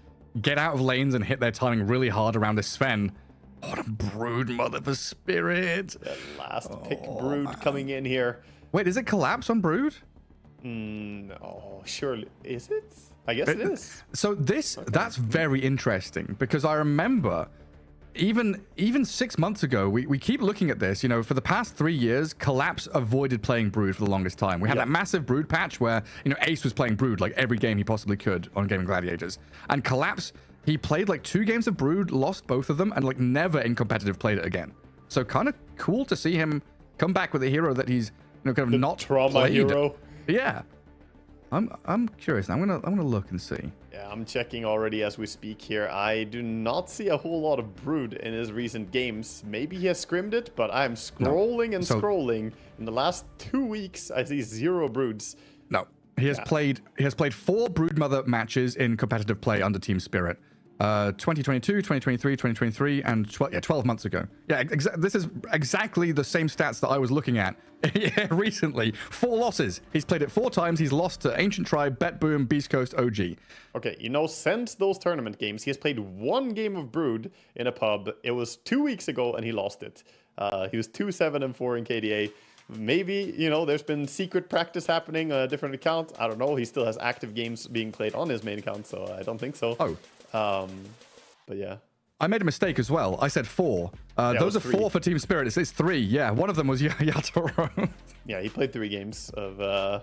get out of lanes and hit their timing really hard around this Sven. What a Brood Mother for Spirit. The last pick Brood coming in here. Wait, is it collapse on Brood? No, surely. Is it? I guess it is. So that's very interesting, because I remember even 6 months ago, we keep looking at this, you know, for the past 3 years, Collapse avoided playing Brood for the longest time. We had that massive Brood patch where, you know, Ace was playing Brood like every game he possibly could on Gaming Gladiators. And Collapse, he played like 2 games of Brood, lost both of them, and like never in competitive played it again. So kind of cool to see him come back with a hero that he's, you know, kind of not trauma played. hero. Yeah. I'm curious. I'm gonna look and see. Yeah, I'm checking already as we speak here. I do not see a whole lot of Brood in his recent games. Maybe he has scrimmed it, but I'm scrolling and scrolling. In the last 2 weeks, I see 0 Broods. No, he has played 4 Broodmother matches in competitive play under Team Spirit. 2022, 2023, 2023, and 12 months ago. Yeah, this is exactly the same stats that I was looking at recently. 4 losses. He's played it 4 times. He's lost to Ancient Tribe, Bet Boom, Beast Coast, OG. Okay, you know, since those tournament games, he has played 1 game of Brood in a pub. It was 2 weeks ago, and he lost it. He was 2-7-4 in KDA. Maybe, you know, there's been secret practice happening on a different account. I don't know. He still has active games being played on his main account, so I don't think so. Oh. But yeah. I made a mistake as well. I said 4. Those are 3. 4 for Team Spirit. It says 3. Yeah, one of them was Yatoro. Yeah, he played 3 games of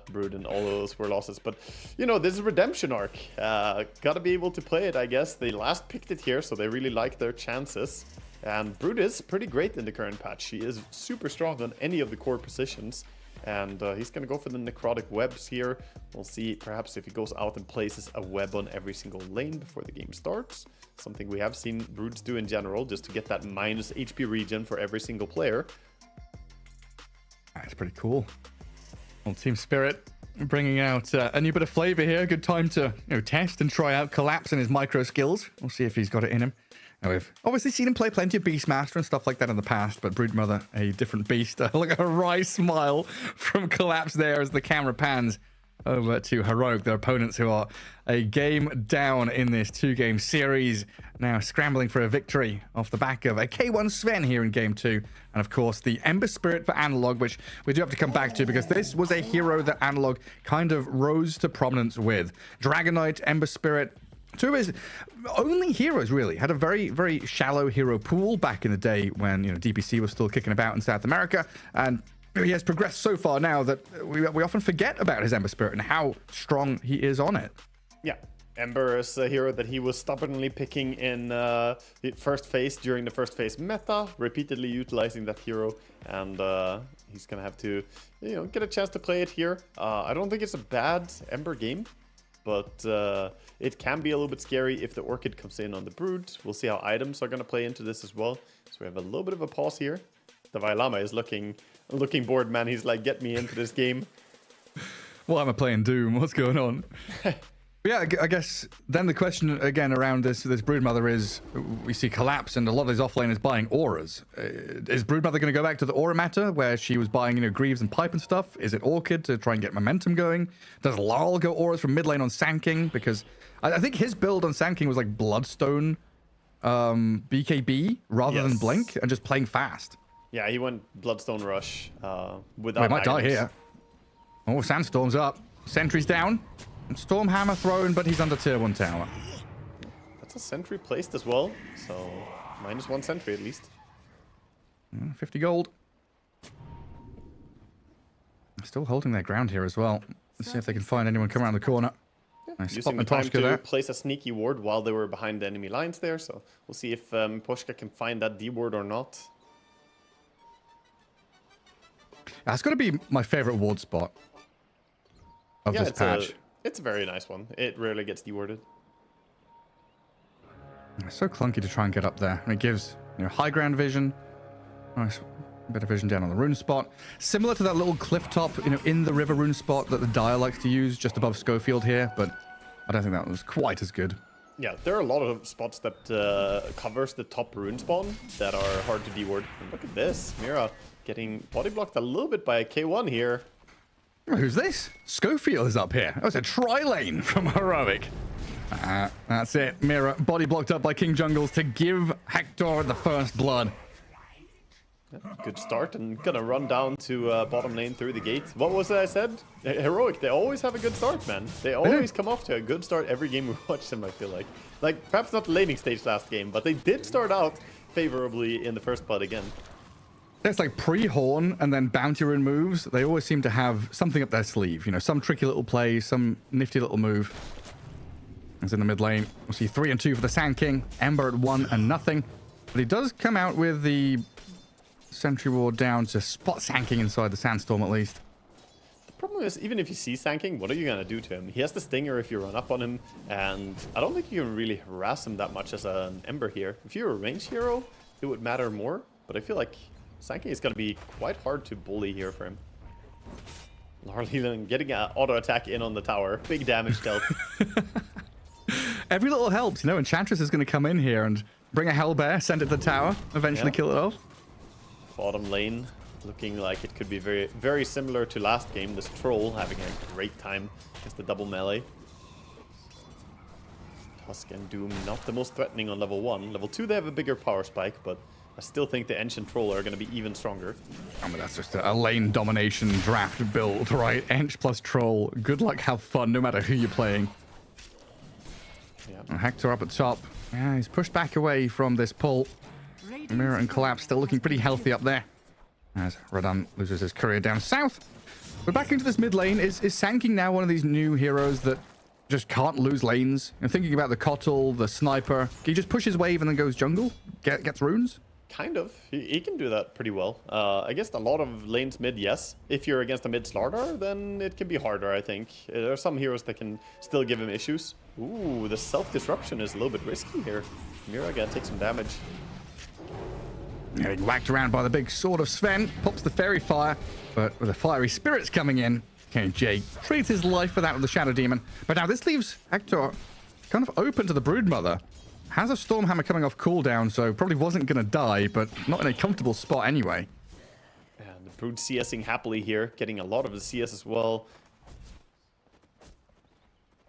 Brood, and all of those were losses. But, you know, this is a redemption arc. Gotta be able to play it, I guess. They last picked it here, so they really like their chances. And Brood is pretty great in the current patch. He is super strong on any of the core positions. And he's going to go for the necrotic webs here. We'll see perhaps if he goes out and places a web on every single lane before the game starts. Something we have seen Broods do in general, just to get that minus HP regen for every single player. That's pretty cool. Well, Team Spirit bringing out a new bit of flavor here. Good time to, you know, test and try out Collapse and his micro skills. We'll see if he's got it in him. Now, we've obviously seen him play plenty of Beastmaster and stuff like that in the past, but Broodmother, a different beast. Look at a wry smile from Collapse there as the camera pans over to Heroic, their opponents who are a game down in this 2-game series, now scrambling for a victory off the back of a K1 Sven here in Game 2. And of course, the Ember Spirit for Analog, which we do have to come back to because this was a hero that Analog kind of rose to prominence with. Dragonite, Ember Spirit, 2 of his only heroes, really. Had a very, very shallow hero pool back in the day when, you know, DPC was still kicking about in South America. And he has progressed so far now that we often forget about his Ember Spirit and how strong he is on it. Yeah, Ember is a hero that he was stubbornly picking in the first phase, during the first phase meta, repeatedly utilizing that hero. And he's going to have to, you know, get a chance to play it here. I don't think it's a bad Ember game, but it can be a little bit scary if the Orchid comes in on the Brood. We'll see how items are going to play into this as well. So we have a little bit of a pause here. The Vailama is looking bored, man. He's like, get me into this game. Well, I'm playing Doom. What's going on? Yeah, I guess then the question again around this Broodmother is, we see Collapse and a lot of these offlaners buying auras. Is Broodmother going to go back to the aura meta where she was buying, you know, Greaves and Pipe and stuff? Is it Orchid to try and get momentum going? Does Larl go auras from mid lane on Sand King? Because I think his build on Sand King was like Bloodstone BKB rather than Blink and just playing fast. Yeah, he went Bloodstone Rush without. I might die items. here. Oh, Sandstorm's up. Sentry's down. Stormhammer thrown, but he's under tier 1 tower. That's a sentry placed as well, so -1 sentry at least. 50 gold. Still holding their ground here as well. Let's see if they can find anyone come around the corner. Nice spot Using the time Miposhka to there. place a sneaky ward while they were behind the enemy lines there, so we'll see if Miposhka can find that D ward or not. That's got to be my favorite ward spot of this patch. It's a very nice one. It rarely gets dewarded. It's so clunky to try and get up there. And it gives, you know, high ground vision. Nice bit of vision down on the rune spot. Similar to that little cliff top, you know, in the river rune spot that the Dire likes to use just above Schofield here, but I don't think that was quite as good. Yeah, there are a lot of spots that covers the top rune spawn that are hard to deward. And look at this, Mira getting body blocked a little bit by K1 here. Who's this? Schofield is up here. Oh, it's a tri-lane from Heroic. That's it. Mira body blocked up by King Jungles to give Hector the first blood. Good start, and gonna run down to bottom lane through the gate. What was it I said? Heroic, they always have a good start, man. They always come off to a good start every game we watch them, I feel like. Like, perhaps not the laning stage last game, but they did start out favorably in the first blood again. It's like pre-horn and then bounty rune moves. They always seem to have something up their sleeve. You know, some tricky little play, some nifty little move. It's in the mid lane. We'll see 3 and 2 for the Sand King. Ember at 1 and nothing. But he does come out with the Sentry Ward down to spot Sand King inside the Sandstorm at least. The problem is, even if you see Sand King, what are you gonna do to him? He has the Stinger if you run up on him, and I don't think you can really harass him that much as an Ember here. If you're a ranged hero, it would matter more, but I feel like Sand King is gonna be quite hard to bully here for him. Larleland getting an auto attack in on the tower. Big damage dealt. Every little helps, you know. Enchantress is going to come in here and bring a Hellbear, send it to the tower, eventually kill it off. Bottom lane looking like it could be very, very similar to last game. This Troll having a great time against the double melee. Tusk and Doom not the most threatening on level 1. Level 2 they have a bigger power spike, but I still think the Ancient Troll are going to be even stronger. I mean, that's just a lane domination draft build, right? Ench plus Troll. Good luck, have fun, no matter who you're playing. Yeah. Hector up at top. Yeah, he's pushed back away from this pull. Mirror and Collapse still looking pretty healthy up there. As Radan loses his courier down south. But back into this mid lane. Is Sand King now one of these new heroes that just can't lose lanes? And thinking about the Kotl, the Sniper. He just pushes wave and then goes jungle? Gets runes? Kind of. He can do that pretty well. Against a lot of lanes mid, yes. If you're against a mid Slardar, then it can be harder, I think. There are some heroes that can still give him issues. Ooh, the self-disruption is a little bit risky here. Mira gonna take some damage. Getting whacked around by the big sword of Sven. Pops the fairy fire, but with the fiery spirits coming in, KJ trades his life for that of the Shadow Demon. But now this leaves Hector kind of open to the Broodmother. Has a Stormhammer coming off cooldown, so probably wasn't going to die, but not in a comfortable spot anyway. And the Brood CSing happily here, getting a lot of the CS as well.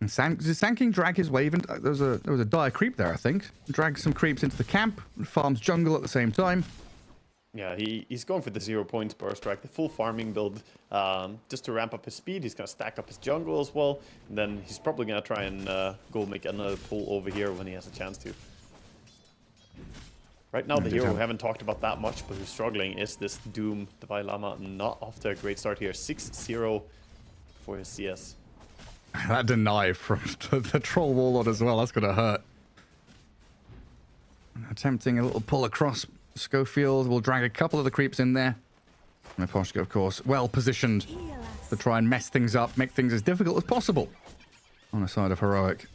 And does Sand King drag his wave? And there was a dire creep there, I think. Drags some creeps into the camp, farms jungle at the same time. Yeah, he's going for the 0 points burst strike, the full farming build, just to ramp up his speed. He's going to stack up his jungle as well, and then he's probably going to try and go make another pull over here when he has a chance to. Right now, the hero we haven't talked about that much, but who's struggling, is this Doom Divine Llama. Not off to a great start here. 6-0 for his CS. That deny from the Troll Warlord as well, that's going to hurt. Attempting a little pull across. Schofield will drag a couple of the creeps in there. And Aposhka, of course, well positioned to try and mess things up, make things as difficult as possible on the side of Heroic.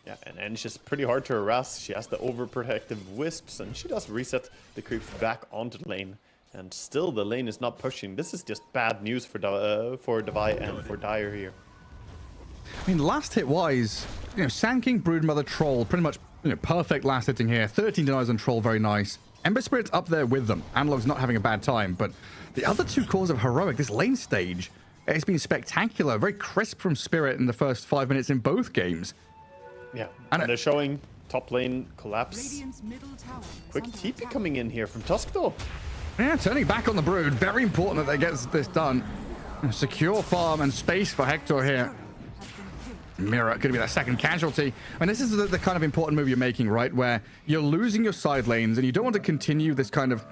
Yeah, and it's just pretty hard to harass. She has the overprotective wisps, and she does reset the creeps back onto the lane. And still, the lane is not pushing. This is just bad news for Devi and for Dire here. I mean, last hit wise, you know, Sand King, Broodmother, Troll, pretty much, you know, perfect last hitting here. 13 denies on Troll, very nice. Ember Spirit's up there with them. Analog's not having a bad time, but the other two cores of Heroic, this lane stage, it's been spectacular. Very crisp from Spirit in the first 5 minutes in both games. Yeah, and they're showing top lane collapse. Radiant's middle tower is Quick under TP attack. coming in here from Tusk though. Yeah, turning back on the Brood. Very important that they get this done. Secure farm and space for Hector here. Mirror could be that second casualty. I mean, this is the kind of important move you're making, right? Where you're losing your side lanes and you don't want to continue this kind of...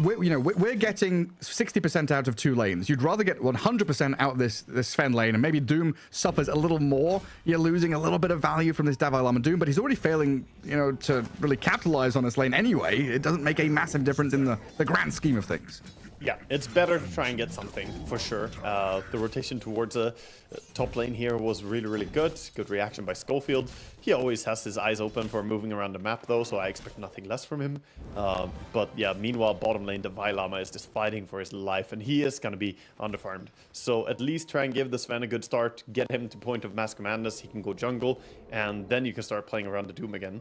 We're getting 60% out of 2 lanes. You'd rather get 100% out of this Sven lane, and maybe Doom suffers a little more. You're losing a little bit of value from this Davai Lama Doom, but he's already failing, you know, to really capitalize on this lane anyway. It doesn't make a massive difference in the grand scheme of things. Yeah, it's better to try and get something, for sure. The rotation towards a top lane here was really, really good. Good reaction by Schofield. He always has his eyes open for moving around the map, though, so I expect nothing less from him. But yeah, meanwhile, bottom lane, the Vailama is just fighting for his life, and he is going to be underfarmed. So at least try and give the Sven a good start, get him to point of mass commanders, he can go jungle, and then you can start playing around the Doom again.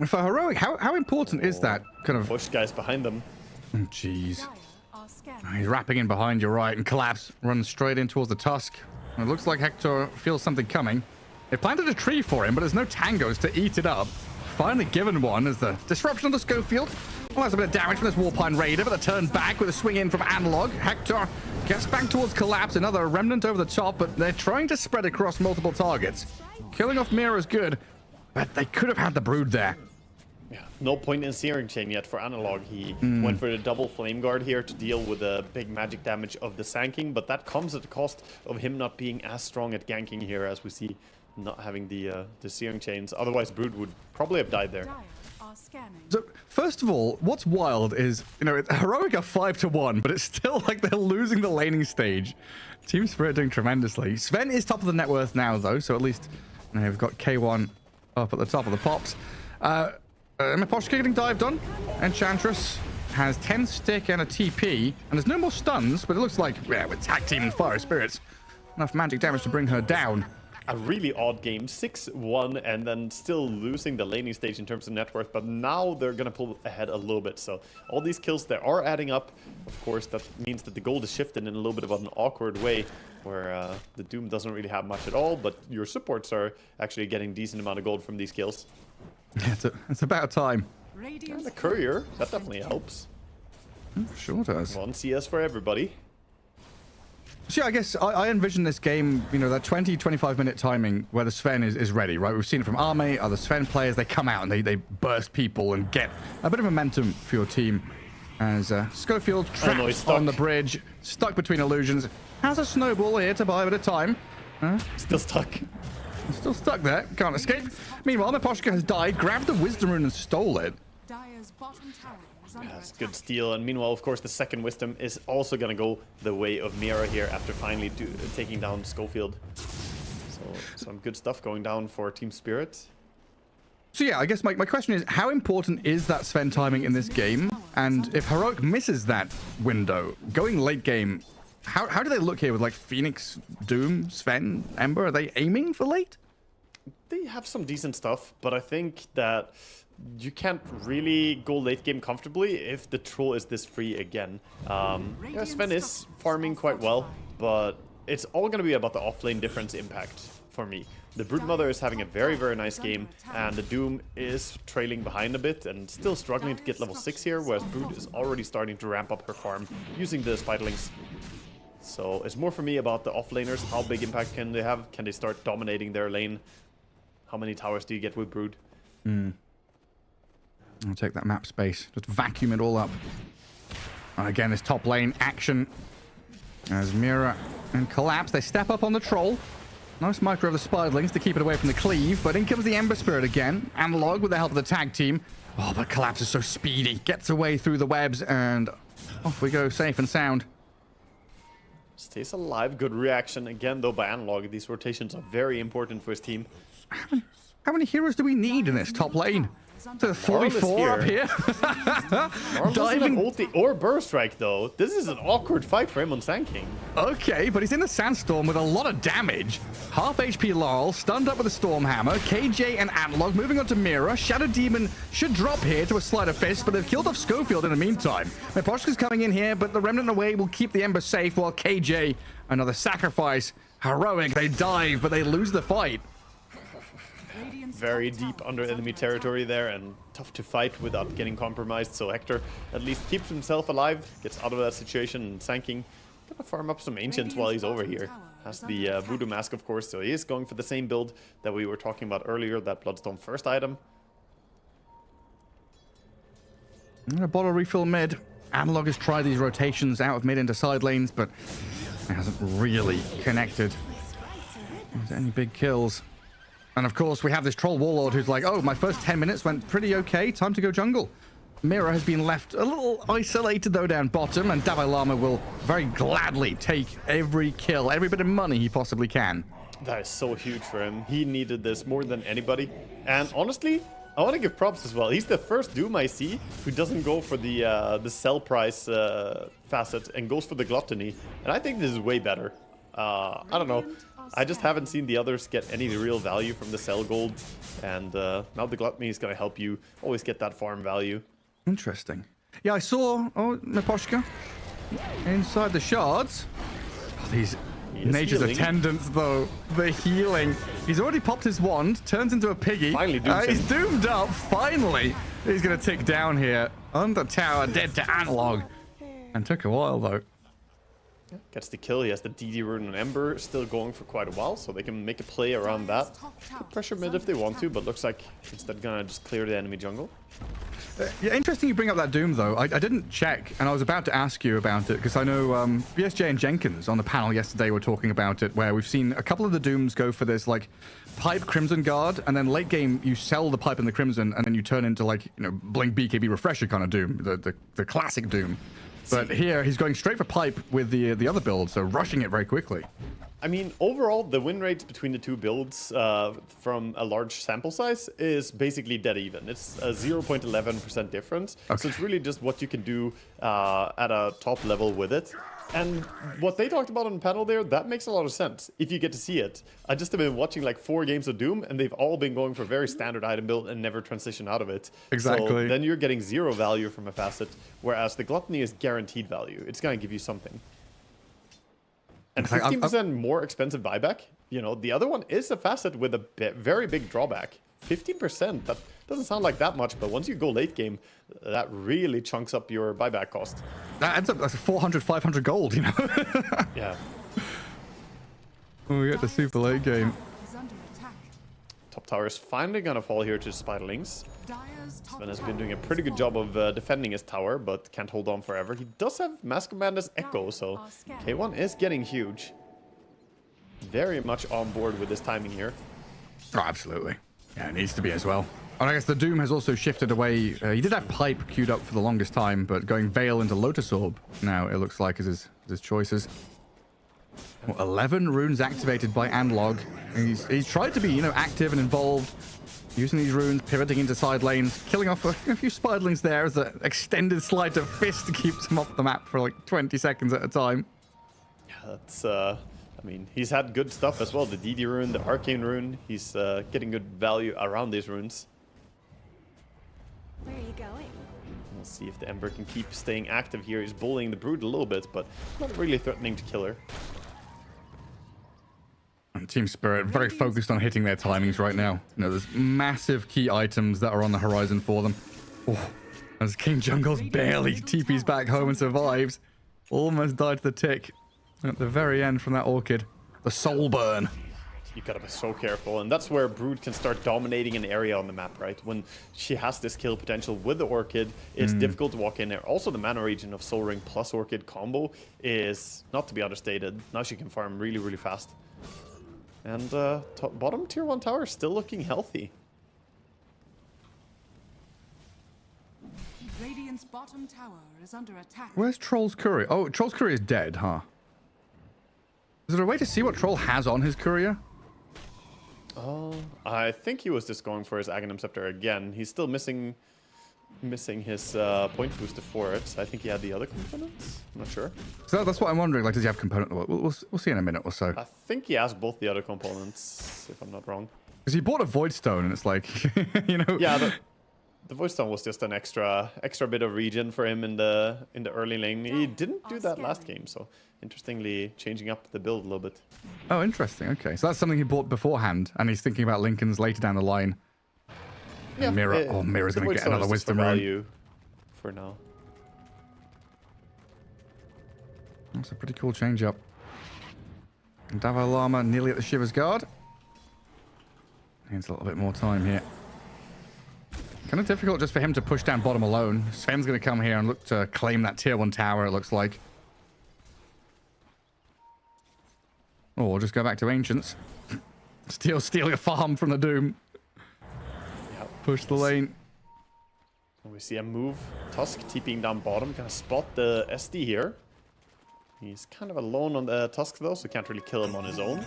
For Heroic, how important is that kind of... Push guys behind them. Jeez. Dire are scanning. He's wrapping in behind, you're right, and Collapse runs straight in towards the Tusk. And it looks like Hector feels something coming. They planted a tree for him, but there's no tangos to eat it up. Finally given one as the disruption on the Schofield. Well, that's a bit of damage from this Warpine Raider, but the turn back with a swing in from Analog. Hector gets back towards Collapse, another remnant over the top, but they're trying to spread across multiple targets. Killing off Mira is good, but they could have had the Brood there. Yeah, no point in Searing Chain yet for Analog. He went for the double Flame Guard here to deal with the big magic damage of the Sanking, but that comes at the cost of him not being as strong at ganking here as we see not having the Searing Chains. Otherwise, Brood would probably have died there. Dire are scanning. So, first of all, what's wild is, you know, Heroic are 5-1, but it's still like they're losing the laning stage. Team Spirit doing tremendously. Sven is top of the net worth now, though, so at least we've got K1 up at the top of the pops. Miposhka getting dived on. Enchantress has 10 stick and a TP, and there's no more stuns, but it looks like, yeah, with tag team and fire spirits, enough magic damage to bring her down. A really odd game, 6-1, and then still losing the laning stage in terms of net worth, but now they're going to pull ahead a little bit. So all these kills, they are adding up. Of course, that means that the gold is shifted in a little bit of an awkward way, where the Doom doesn't really have much at all, but your supports are actually getting decent amount of gold from these kills. Yeah, it's about time. And the Courier, that definitely helps. Sure does. One CS for everybody. So yeah, I guess I envision this game, you know, that 20-25 minute timing where the Sven is ready, right? We've seen it from Arme, other Sven players, they come out and they burst people and get a bit of momentum for your team. As Schofield trapped on the bridge, stuck between illusions, has a snowball here to buy a bit of time. Still stuck. Still stuck there, can't escape. Meanwhile, Miposhka has died, grabbed the Wisdom Rune and stole it. Dire's bottom tower is under That's attack. good steal, and meanwhile, of course, the second Wisdom is also going to go the way of Mira here after finally taking down Schofield. So some good stuff going down for Team Spirit. So yeah, I guess my question is, how important is that Sven timing in this game? And if Heroic misses that window, going late game, how do they look here with like Phoenix, Doom, Sven, Ember? Are they aiming for late? They have some decent stuff, but I think that you can't really go late game comfortably if the troll is this free again. Yeah, Sven is farming quite well, but it's all going to be about the offlane difference impact for me. The Broodmother is having a very, very nice game, and the Doom is trailing behind a bit and still struggling to get level 6 here, whereas Brood is already starting to ramp up her farm using the Spiderlings. So it's more for me about the offlaners. How big impact can they have? Can they start dominating their lane? How many towers do you get with Brood? I'll take that map space. Just vacuum it all up. And again, this top lane action. As Mira and Collapse, they step up on the troll. Nice micro of the Spiderlings to keep it away from the cleave. But in comes the Ember Spirit again. Analog with the help of the tag team. Oh, but Collapse is so speedy. Gets away through the webs and off we go, safe and sound. Stays alive. Good reaction again, though, by Analog. These rotations are very important for his team. How many heroes do we need in this top lane? To 44 up here. Diving ulti or burst strike though. This is an awkward fight for him on Sand King. Okay, but he's in the sandstorm with a lot of damage. Half HP Laurel, stunned up with a storm hammer. KJ and Analog moving on to Mira. Shadow Demon should drop here to a sleight of fist, but they've killed off Schofield in the meantime. Miposhka's coming in here, but the Remnant away will keep the Ember safe, while KJ, another sacrifice. Heroic, they dive, but they lose the fight. Very deep under enemy territory there and tough to fight without getting compromised. So Hector at least keeps himself alive, gets out of that situation, and Sand King gonna farm up some ancients while he's over here. Has the Voodoo Mask, of course, so he is going for the same build that we were talking about earlier, that Bloodstone first item. And a bottle refill mid. Analog has tried these rotations out of mid into side lanes, but it hasn't really connected. Is there any big kills? And of course, we have this troll warlord who's like, oh, my first 10 minutes went pretty okay. Time to go jungle. Mira has been left a little isolated, though, down bottom. And Dalai Lama will very gladly take every kill, every bit of money he possibly can. That is so huge for him. He needed this more than anybody. And honestly, I want to give props as well. He's the first Doom I see who doesn't go for the sell price facet and goes for the gluttony. And I think this is way better. I don't know. I just haven't seen the others get any real value from the sell gold. And now the gluttony is going to help you always get that farm value. Interesting. Yeah, I saw Naposhka inside the shards. Oh, these nature's healing. attendants, though. The healing. He's already popped his wand, turns into a piggy. Finally dooms he's him. doomed up. Finally. He's going to tick down here. Under tower, dead to analog. And took a while, though. Gets the kill. He has the DD rune and Ember still going for quite a while, so they can make a play around that. Pressure mid if they want to, but looks like instead gonna just clear the enemy jungle. Yeah, interesting you bring up that Doom, though. I didn't check, and I was about to ask you about it, because I know BSJ and Jenkins on the panel yesterday were talking about it, where we've seen a couple of the Dooms go for this, like, pipe Crimson Guard, and then late game you sell the pipe and the Crimson, and then you turn into, like, you know, Blink BKB Refresher kind of Doom, the classic Doom. But here, he's going straight for pipe with the other build, so rushing it very quickly. I mean, overall, the win rates between the two builds from a large sample size is basically dead even. It's a 0.11% difference. Okay. So it's really just what you can do at a top level with it. And what they talked about on the panel there, that makes a lot of sense if you get to see it. I just have been watching like 4 games of Doom, and they've all been going for very standard item build and never transition out of it. Exactly. So then you're getting 0 value from a facet, whereas the Gluttony is guaranteed value. It's going to give you something. And 15% more expensive buyback. You know, the other one is a facet with a very big drawback. 15%, that doesn't sound like that much, but once you go late game, that really chunks up your buyback cost. That adds up, that's 400, 500 gold, you know? Yeah. When we get to super late game. Is under attack. Top tower is finally going to fall here to Spiderlings. Dire's top Sven has tower been doing a is pretty good job falling. of defending his tower, but can't hold on forever. He does have Mask Command as Echo, so K1 is getting huge. Very much on board with this timing here. Oh, absolutely. Yeah, it needs to be as well. And I guess the Doom has also shifted away. He did have Pipe queued up for the longest time, but going Veil into Lotus Orb now, it looks like, is his choices. Well, 11 runes activated by Analog. He's tried to be, you know, active and involved, using these runes, pivoting into side lanes, killing off a few Spiderlings there as an extended sleight of fist keeps him off the map for like 20 seconds at a time. Yeah, that's, I mean, he's had good stuff as well. The DD rune, the Arcane rune. He's getting good value around these runes. Where are you going? We'll see if the Ember can keep staying active here. He's bullying the Brood a little bit, but not really threatening to kill her. And Team Spirit very focused on hitting their timings right now. You know, there's massive key items that are on the horizon for them. Oh, as King Jungles barely TPs back home and survives. Almost died to the tick at the very end from that Orchid. The Soul Burn. You gotta be so careful, and that's where Brood can start dominating an area on the map, right? When she has this kill potential with the Orchid, it's difficult to walk in there. Also, the mana region of Soul Ring plus Orchid combo is not to be understated. Now she can farm really, really fast. And bottom tier 1 tower is still looking healthy. Radiant's bottom tower is under attack. Where's Troll's Courier? Oh, Troll's Courier is dead, huh? Is there a way to see what Troll has on his Courier? I think he was just going for his Aghanim Scepter again. He's still missing his point booster for it. I think he had the other components. I'm not sure. So that's what I'm wondering. Like, does he have component? We'll see in a minute or so. I think he has both the other components, if I'm not wrong. Because he bought a Void Stone, and it's like, you know. Yeah, the Void Stone was just an extra bit of region for him in the early lane. He didn't do that last game, so interestingly changing up the build a little bit. Oh, interesting. Okay, so that's something he bought beforehand, and he's thinking about Lincoln's later down the line. Yeah, Mira, Mira's going to get another Wisdom Rune. Value for now. That's a pretty cool change up. Davao Lama nearly at the Shiver's Guard. Needs a little bit more time here. Kind of difficult just for him to push down bottom alone. Sven's going to come here and look to claim that tier 1 tower, it looks like. Or we'll just go back to Ancients. Steal a farm from the Doom. Yeah. Push the lane. We see a move. Tusk TPing down bottom. Gonna spot the SD here. He's kind of alone on the Tusk though, so can't really kill him on his own.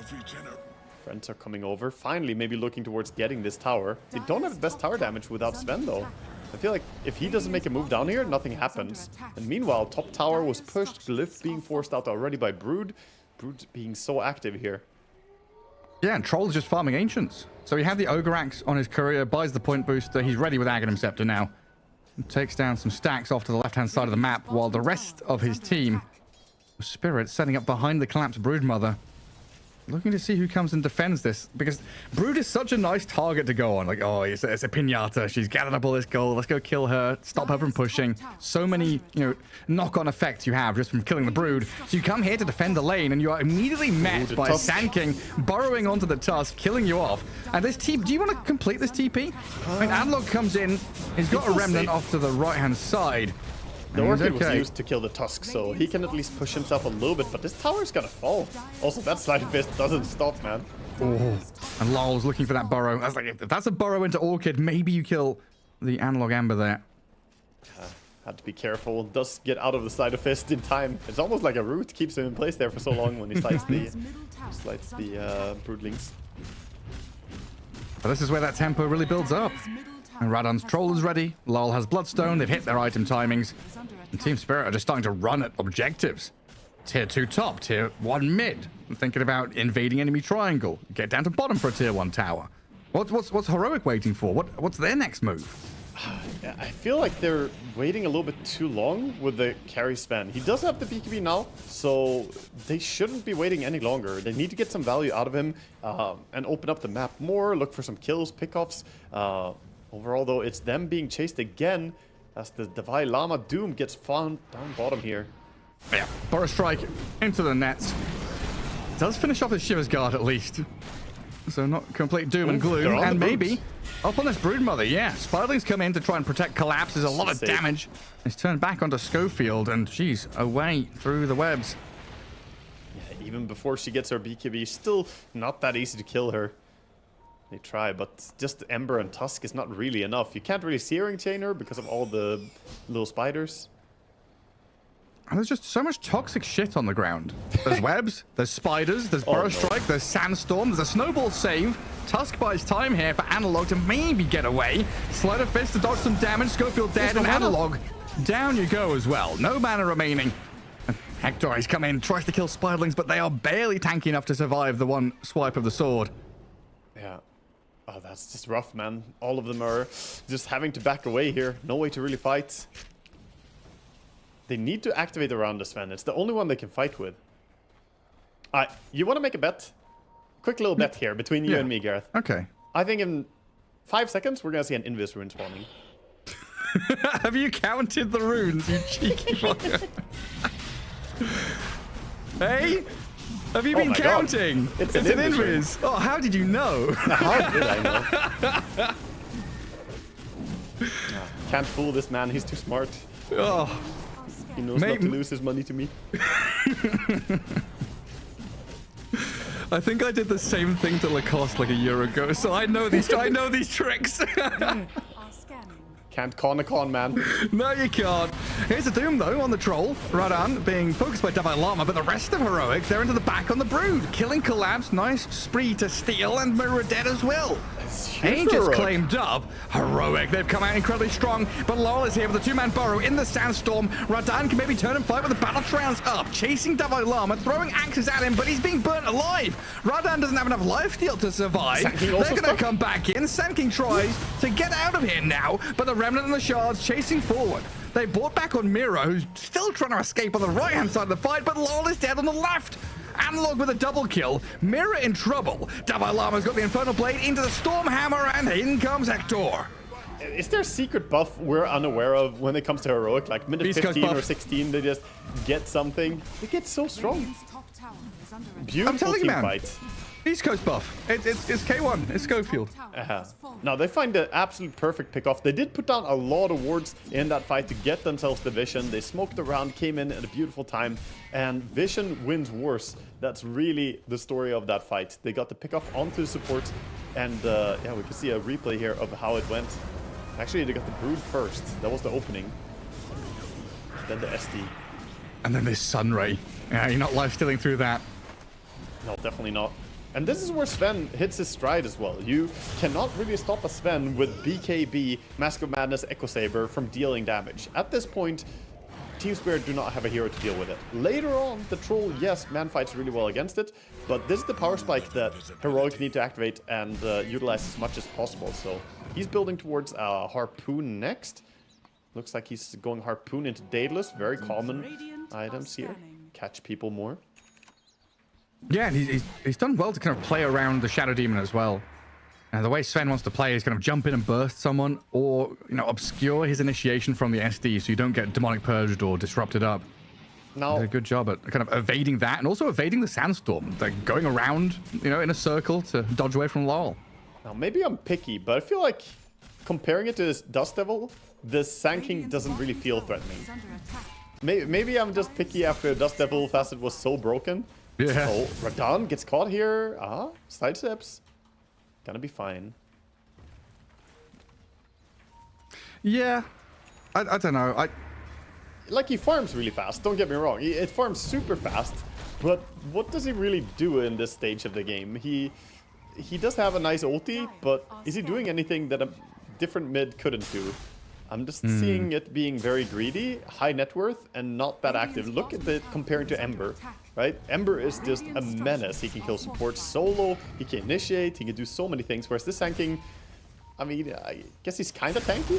Friends are coming over. Finally, maybe looking towards getting this tower. They don't have the best tower damage without Sven though. I feel like if he doesn't make a move down here, nothing happens. And meanwhile, top tower was pushed. Glyph being forced out already by Brood. Brood being so active here. Yeah, and Troll's just farming Ancients. So he had the Ogre Axe on his courier, buys the point booster. He's ready with Aghanim Scepter now. And takes down some stacks off to the left-hand side of the map, while the rest of his team, Spirit, setting up behind the collapsed Broodmother. Looking to see who comes and defends this, because Brood is such a nice target to go on. Like, oh, it's a pinata. She's gathered up all this gold. Let's go kill her. Stop her from pushing. So many, knock-on effects you have just from killing the Brood. So you come here to defend the lane, and you are immediately met by a Sand King burrowing onto the Tusk, killing you off. And this TP, do you want to complete this TP? I mean, Analog comes in. He's got a Remnant off to the right-hand side. The Orchid was used to kill the Tusk, so he can at least push himself a little bit, but this tower's gonna fall. Also, that Sliding Fist doesn't stop, man. Oh, and Lol's looking for that burrow. I was like, if that's a burrow into Orchid, maybe you kill the Analog Amber there. Had to be careful. Does get out of the Sliding Fist in time. It's almost like a root keeps him in place there for so long when he slides the Broodlings. But this is where that tempo really builds up. And Radon's Troll is ready. Lol has Bloodstone. They've hit their item timings. And Team Spirit are just starting to run at objectives. Tier 2 top, Tier 1 mid. I'm thinking about invading enemy triangle. Get down to bottom for a Tier 1 tower. What's Heroic waiting for? What's their next move? Yeah, I feel like they're waiting a little bit too long with the carry Sven. He does have the BKB now, so they shouldn't be waiting any longer. They need to get some value out of him and open up the map more, look for some kills, pickoffs. Overall, though, it's them being chased again as the Dalai Lama Doom gets found down bottom here. Yeah, Burrow Strike into the nets. Does finish off his Shiver's Guard at least. So not complete doom and gloom. And maybe up on this Broodmother, yeah. Spiderlings come in to try and protect Collapse. There's a lot of damage. It's turned back onto Schofield, and she's away through the webs. Yeah, even before she gets her BKB, still not that easy to kill her. They try, but just Ember and Tusk is not really enough. You can't really Searing Chain her because of all the little spiders. And there's just so much toxic shit on the ground. There's webs, there's spiders, there's Burrow Strike, there's Sandstorm, there's a Snowball save. Tusk buys time here for Analog to maybe get away. Slider Fist to dodge some damage. Schofield dead, and Analog down you go as well. No mana remaining. Hector has come in, tries to kill Spiderlings, but they are barely tanky enough to survive the one swipe of the sword. Yeah. Oh, that's just rough, man. All of them are just having to back away here. No way to really fight. They need to activate around the Sven. It's the only one they can fight with. You want to make a bet? Quick little bet here between you and me, Gareth. Okay. I think in 5 seconds, we're going to see an Invis rune spawning. Have you counted the runes, you cheeky fucker? Hey? Have you been counting? God. It's an Invis. Oh, how did you know? How did I know? Can't fool this man. He's too smart. Oh. He knows not to lose his money to me. I think I did the same thing to Lacoste like a year ago, so I know these tricks. Can't con a con, man. No, you can't. Here's a Doom, though, on the Troll. Radan being focused by Dalai Lama, but the rest of Heroic, they're into the back on the Brood. Killing Collapse, nice spree to steal, and Mirror dead as well. Aegis claimed up. Heroic, they've come out incredibly strong, but Laurel is here with a two-man burrow in the Sandstorm. Radan can maybe turn and fight with the Battle Trance up, chasing Dalai Lama, throwing axes at him, but he's being burnt alive. Radan doesn't have enough lifesteal to survive. They're going to come back in. Sand King tries to get out of here now, but the Remnant and the Shards chasing forward. They brought back on Mira, who's still trying to escape on the right-hand side of the fight, but Laurel is dead on the left. Analog with a double kill. Mirror in trouble. Dalai Lama's got the Infernal Blade into the Storm Hammer, and in comes Hector. Is there a secret buff we're unaware of when it comes to Heroic? Like minute 15 or 16, they just get something. They get so strong. Beautiful team fight. East Coast buff. It's K1. It's Schofield. Now they find the absolute perfect pick-off. They did put down a lot of wards in that fight to get themselves the vision. They smoked around, came in at a beautiful time, and vision wins wars. That's really the story of that fight. They got the pick-off onto the support, and yeah, we can see a replay here of how it went. Actually, they got the Brood first. That was the opening. Then the SD. And then this Sunray. Yeah, you're not life-stealing through that. No, definitely not. And this is where Sven hits his stride as well. You cannot really stop a Sven with BKB, Mask of Madness, Echo Saber from dealing damage. At this point, Team Spirit do not have a hero to deal with it. Later on, the Troll, yes, man fights really well against it, but this is the power spike that Heroic need to activate and utilize as much as possible. So he's building towards Harpoon next. Looks like he's going Harpoon into Daedalus. Very common items here. Catch people more. Yeah, and he's done well to kind of play around the Shadow Demon as well. And the way Sven wants to play is kind of jump in and burst someone, or obscure his initiation from the SD so you don't get demonic purged or disrupted up. Now, did a good job at kind of evading that, and also evading the sandstorm. Like going around, in a circle to dodge away from Laurel. Now maybe I'm picky, but I feel like comparing it to this Dust Devil, this Sand King doesn't really feel threatening. Maybe I'm just picky after Dust Devil Facet was so broken. Yeah. Oh, Radon gets caught here. Side steps. Gonna be fine. Yeah. I don't know. Like, he farms really fast, don't get me wrong. It farms super fast, but what does he really do in this stage of the game? He does have a nice ulti, but is he doing anything that a different mid couldn't do? I'm just seeing it being very greedy, high net worth, and not that active. Look at it comparing to Ember, right? Ember is just a menace. He can kill support solo, he can initiate, he can do so many things, whereas this Sand King, I mean, I guess he's kind of tanky.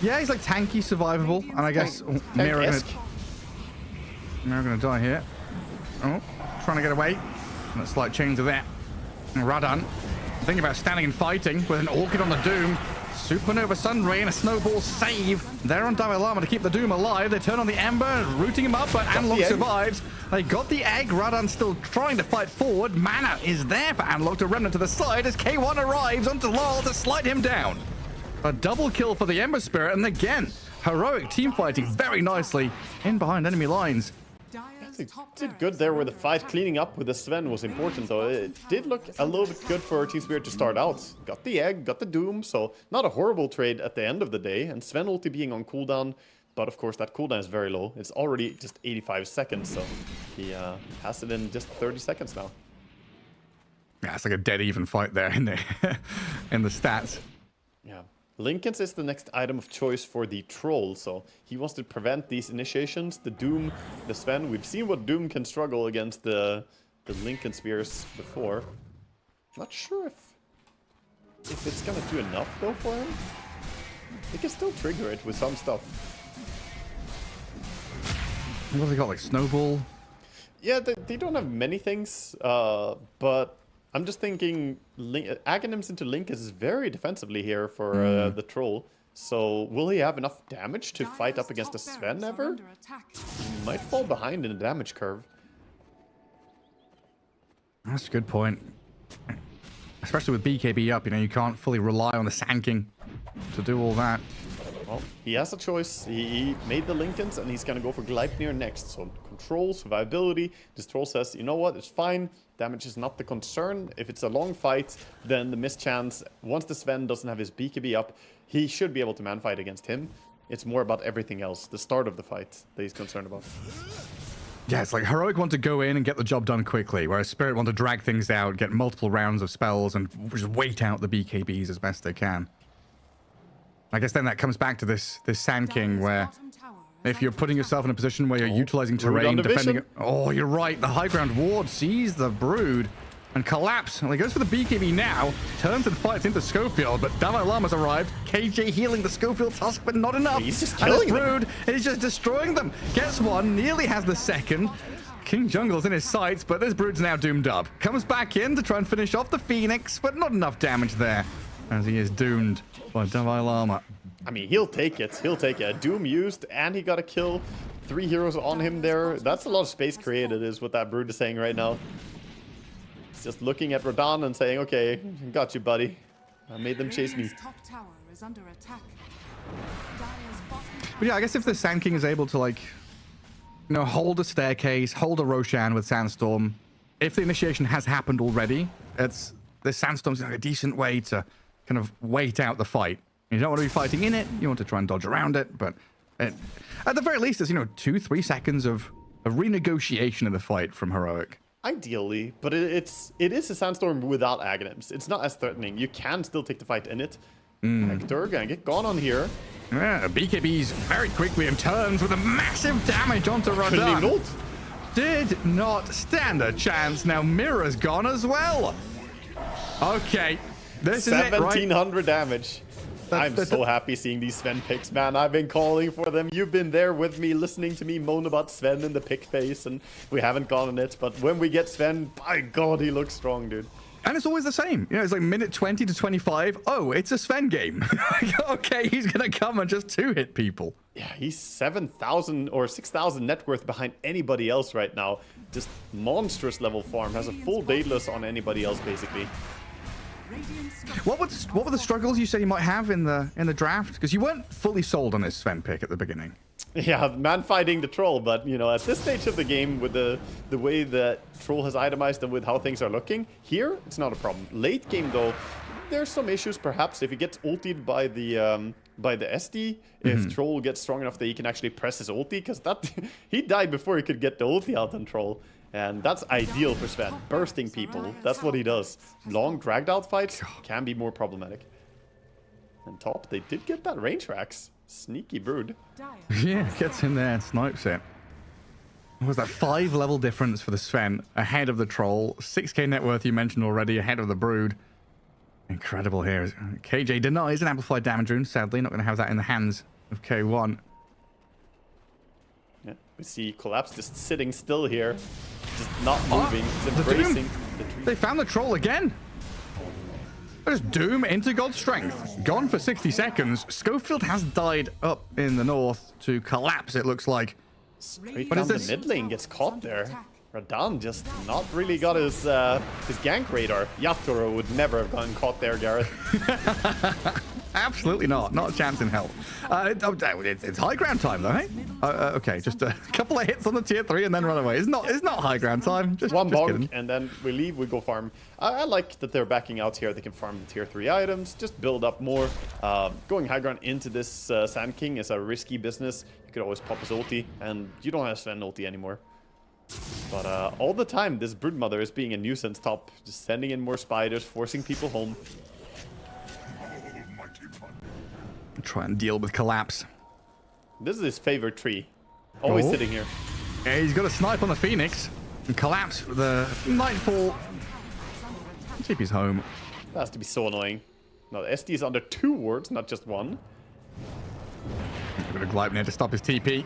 Yeah, he's like tanky, survivable, and I guess Mira gonna die here. Oh, trying to get away. And a slight change of that. And Radon, thinking about standing and fighting with an Orchid on the Doom. Supernova Sunray and a snowball save. They're on Dalai Lama to keep the Doom alive. They turn on the Ember, rooting him up, but Analog survives. They got the egg. Radon still trying to fight forward. Mana is there for Analog to remnant to the side as K1 arrives onto Laurel to slide him down. A double kill for the Ember Spirit, and again, Heroic team fighting very nicely in behind enemy lines. Did good there where the fight cleaning up with the Sven was important, though. It did look a little bit good for Team Spirit to start out. Got the egg, got the Doom, so not a horrible trade at the end of the day. And Sven ulti being on cooldown, but of course that cooldown is very low. It's already just 85 seconds, so he has it in just 30 seconds now. Yeah, it's like a dead even fight there in the in the stats. Yeah. Linken's is the next item of choice for the Troll, so he wants to prevent these initiations. The Doom, the Sven, we've seen what Doom can struggle against the Linken Spears before. Not sure if it's gonna do enough though for him. He can still trigger it with some stuff. What have they got, like Snowball? Yeah, they don't have many things, but I'm just thinking Aghanims into Lincoln is very defensively here for the Troll. So will he have enough damage to fight up against a Sven ever? He might fall behind in the damage curve. That's a good point. Especially with BKB up, you can't fully rely on the Sand King to do all that. Well, he has a choice. He made the Lincolns and he's gonna go for Gleipnir next. So control, survivability. This Troll says, you know what, it's fine. Damage is not the concern. If it's a long fight, then the mischance, once the Sven doesn't have his BKB up, he should be able to man-fight against him. It's more about everything else, the start of the fight, that he's concerned about. Yeah, it's like Heroic want to go in and get the job done quickly, whereas Spirit want to drag things out, get multiple rounds of spells, and just wait out the BKBs as best they can. I guess then that comes back to this Sand King, where if you're putting yourself in a position where you're utilizing terrain, defending it. Oh, you're right. The high ground ward sees the Brood and collapse. Well, he goes for the BKB now, turns and fights into Schofield, but Dalai Lama's arrived. KJ healing the Schofield tusk, but not enough. He's just killing them. Brood is just destroying them. Gets one, nearly has the second. King Jungle's in his sights, but this Brood's now doomed up. Comes back in to try and finish off the Phoenix, but not enough damage there, as he is doomed by Dalai Lama. I mean, he'll take it. He'll take it. Doom used, and he got a kill. 3 heroes on him there. That's a lot of space created, is what that Brood is saying right now. just looking at Radahn and saying, okay, got you, buddy. I made them chase me. Radiant's top tower is under attack. Dire's bottom tower But yeah, I guess if the Sand King is able to, like, you know, hold a staircase, hold a Roshan with Sandstorm, if the initiation has happened already, the Sandstorm's like a decent way to kind of wait out the fight. You don't want to be fighting in it, you want to try and dodge around it, but at the very least, there's, you know, 2-3 seconds of renegotiation of the fight from Heroic. Ideally, but it is a Sandstorm without Aghanims. It's not as threatening. You can still take the fight in it. Hector gonna get gone on here. Yeah, BKB's very quickly and turns with a massive damage onto Couldn't even Radahn. ult. Did not stand a chance. Now Mira's gone as well. Okay, this is it, right? 1700 damage. I'm so happy seeing these Sven picks, man. I've been calling for them. You've been there with me, listening to me moan about Sven in the pick phase, and we haven't gotten it. But when we get Sven, by God, he looks strong, dude. And it's always the same. You know, it's like minute 20 to 25. Oh, it's a Sven game. Okay, he's going to come and just two-hit people. Yeah, he's 7,000 or 6,000 net worth behind anybody else right now. Just monstrous level farm. Has a full Daedalus on anybody else, basically. What were the struggles you said you might have in the draft? Because you weren't fully sold on this Sven pick at the beginning. Yeah, man fighting the troll, but you know, at this stage of the game, with the way that troll has itemized and with how things are looking, here it's not a problem. Late game though, there's some issues perhaps if he gets ultied by the SD. If troll gets strong enough that he can actually press his ulti, because that he died before he could get the ulti out on troll. And that's ideal for Sven, bursting people. That's what he does. Long dragged out fights can be more problematic. And top, they did get that range racks. Sneaky brood. Yeah, gets in there and snipes it. What was that 5-level difference for the Sven ahead of the troll? 6k net worth you mentioned already, ahead of the brood. Incredible here. KJ denies an amplified damage rune. Sadly, not going to have that in the hands of K1. Yeah, we see Collapse just sitting still here. Just not moving. He's embracing the tree. They found the troll again. There's Doom into God's Strength. Gone for 60 seconds. Schofield has died up in the north to Collapse, it looks like. Straight What down is the this? mid lane, gets caught there. Radahn just not really got his gank radar. Yatoro would never have gotten caught there, Gareth. Absolutely not. Not a chance in hell. It's high ground time, though, hey? Okay, just a couple of hits on the tier 3 and then run away. It's not high ground time. One bonk, kidding. and then we leave, we go farm. I like that they're backing out here. They can farm the tier 3 items, just build up more. Going high ground into this Sand King is a risky business. You could always pop his ulti, and you don't have Sven ulti anymore. But all the time, this Broodmother is being a nuisance top. Just sending in more spiders, forcing people home. Try and deal with Collapse. This is his favorite tree. Always sitting here. Yeah, he's got a snipe on the Phoenix. And Collapse, the Nightfall. TP's home. That has to be so annoying. No, the SD is under 2 wards, not just 1. Got a Gleipnir to stop his TP.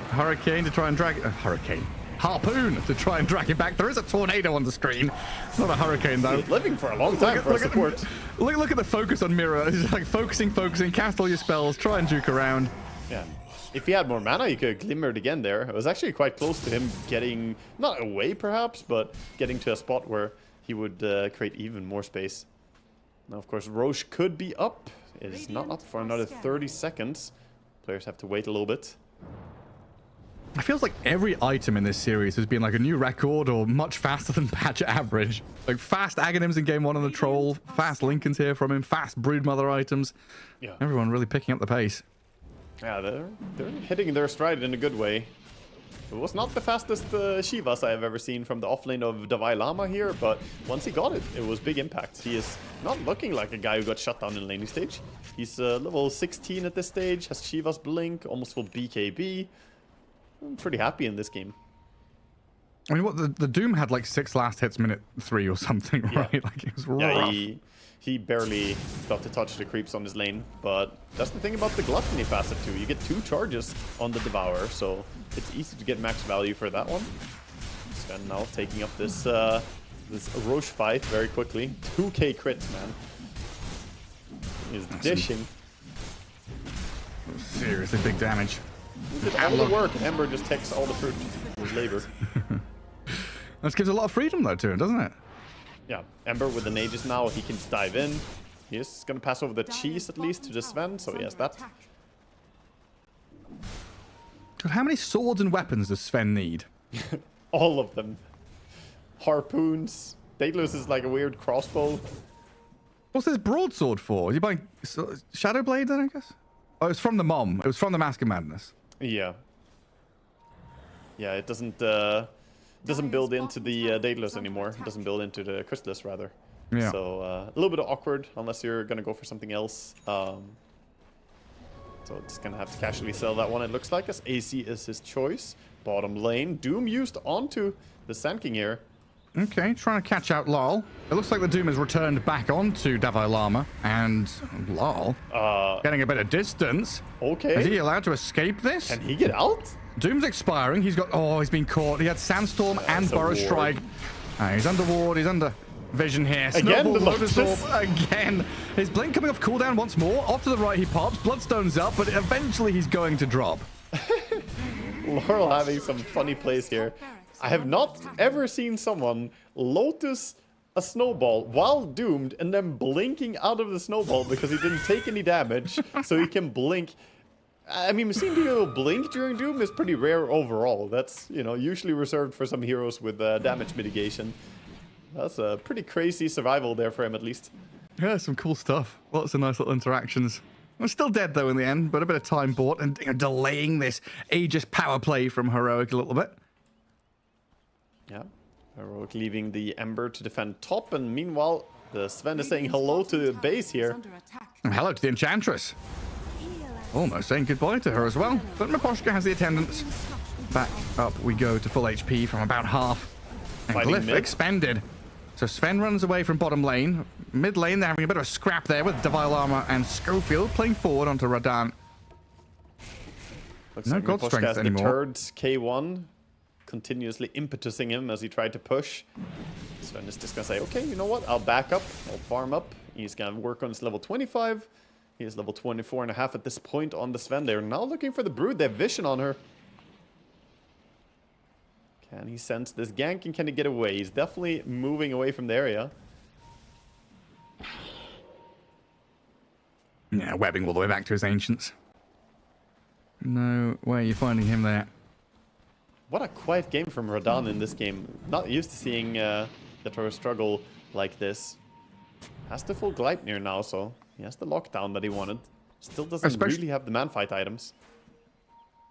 Hurricane to try and drag... Hurricane. Harpoon to try and drag him back. There is a tornado on the screen. It's not a hurricane, though. He's living for a long time for support. Look at the focus on Mira. He's like focusing, cast all your spells, try and juke around. Yeah. If he had more mana, he could have glimmered again there. It was actually quite close to him getting, not away perhaps, but getting to a spot where he would create even more space. Now, of course, Roche could be up. It is not up for another 30 seconds. Players have to wait a little bit. It feels like every item in this series has been like a new record or much faster than patch average. Like fast Aghanims in game 1 on the Troll, fast Lincolns here from him, fast Broodmother items. Yeah. Everyone really picking up the pace. Yeah, they're hitting their stride in a good way. It was not the fastest Shivas I have ever seen from the offlane of Davai Lama here, but once he got it, it was big impact. He is not looking like a guy who got shut down in laning stage. He's level 16 at this stage, has Shivas Blink, almost full BKB. I'm pretty happy in this game. I mean, what the Doom had like 6 last hits minute 3 or something, right? Like it was rough. Yeah, he barely got to touch the creeps on his lane, but that's the thing about the Gluttony Facet too. You get 2 charges on the Devourer, so it's easy to get max value for that one. Sven now taking up this Roche fight very quickly. 2k crits, man. He's dishing. Seriously big damage. He did all the work, and Ember just takes all the fruit of his labor. This gives a lot of freedom though to him, doesn't it? Yeah, Ember with an Aegis now, he can just dive in. He is going to pass over the cheese at least to the Sven, so he has that. God, how many swords and weapons does Sven need? All of them. Harpoons. Daedalus is like a weird crossbow. What's this broadsword for? Are you buying Shadow Blade then, I guess? Oh, it's from the mom. It was from the Mask of Madness. Yeah. Yeah, it doesn't build into the Daedalus anymore. It doesn't build into the Chrysalis, rather. Yeah. So a little bit awkward unless you're going to go for something else. So it's going to have to casually sell that one, it looks like, as AC is his choice. Bottom lane. Doom used onto the Sand King here. Okay, trying to catch out Lol. It looks like the Doom has returned back onto Davai Lama, and Lol getting a bit of distance. Okay. Is he allowed to escape this? Can he get out? Doom's expiring. He's been caught. He had Sandstorm and Burrow Strike. He's under ward. He's under vision here. Again, Snowball the Lotus Lotus. Orb again. His blink coming off cooldown once more. Off to the right he pops. Bloodstone's up, but eventually he's going to drop. Laurel having some funny plays here. I have not ever seen someone Lotus a snowball while doomed and then blinking out of the snowball because he didn't take any damage, so he can blink. I mean, seeing people blink during Doom is pretty rare overall. That's, you know, usually reserved for some heroes with damage mitigation. That's a pretty crazy survival there for him, at least. Yeah, some cool stuff. Lots of nice little interactions. We're still dead, though, in the end, but a bit of time bought and delaying this Aegis power play from Heroic a little bit. Yeah, Heroic leaving the Ember to defend top, and meanwhile, the Sven is saying hello to the base here. And hello to the Enchantress. Almost saying goodbye to her as well, but Miposhka has the attendance. Back up we go to full HP from about half. And Fighting Glyph mid. expended. So Sven runs away from bottom lane. Mid lane, they're having a bit of a scrap there with Davai Lama and Schofield playing forward onto Radan. Looks No like God Miposhka strength has anymore. deterred K1, continuously impetusing him as he tried to push. Sven is just gonna say, okay, you know what, I'll back up, I'll farm up. He's gonna work on his level 25. He is level 24.5 at this point on the Sven. They're now looking for the Brood. They have vision on her. Can he sense this gank and can he get away? He's definitely moving away from the area. Yeah, webbing all the way back to his Ancients. No way you're finding him there. What a quiet game from Radan in this game. Not used to seeing the Toro struggle like this. Has the full Gleipnir now, so he has the lockdown that he wanted. Still doesn't really have the man-fight items.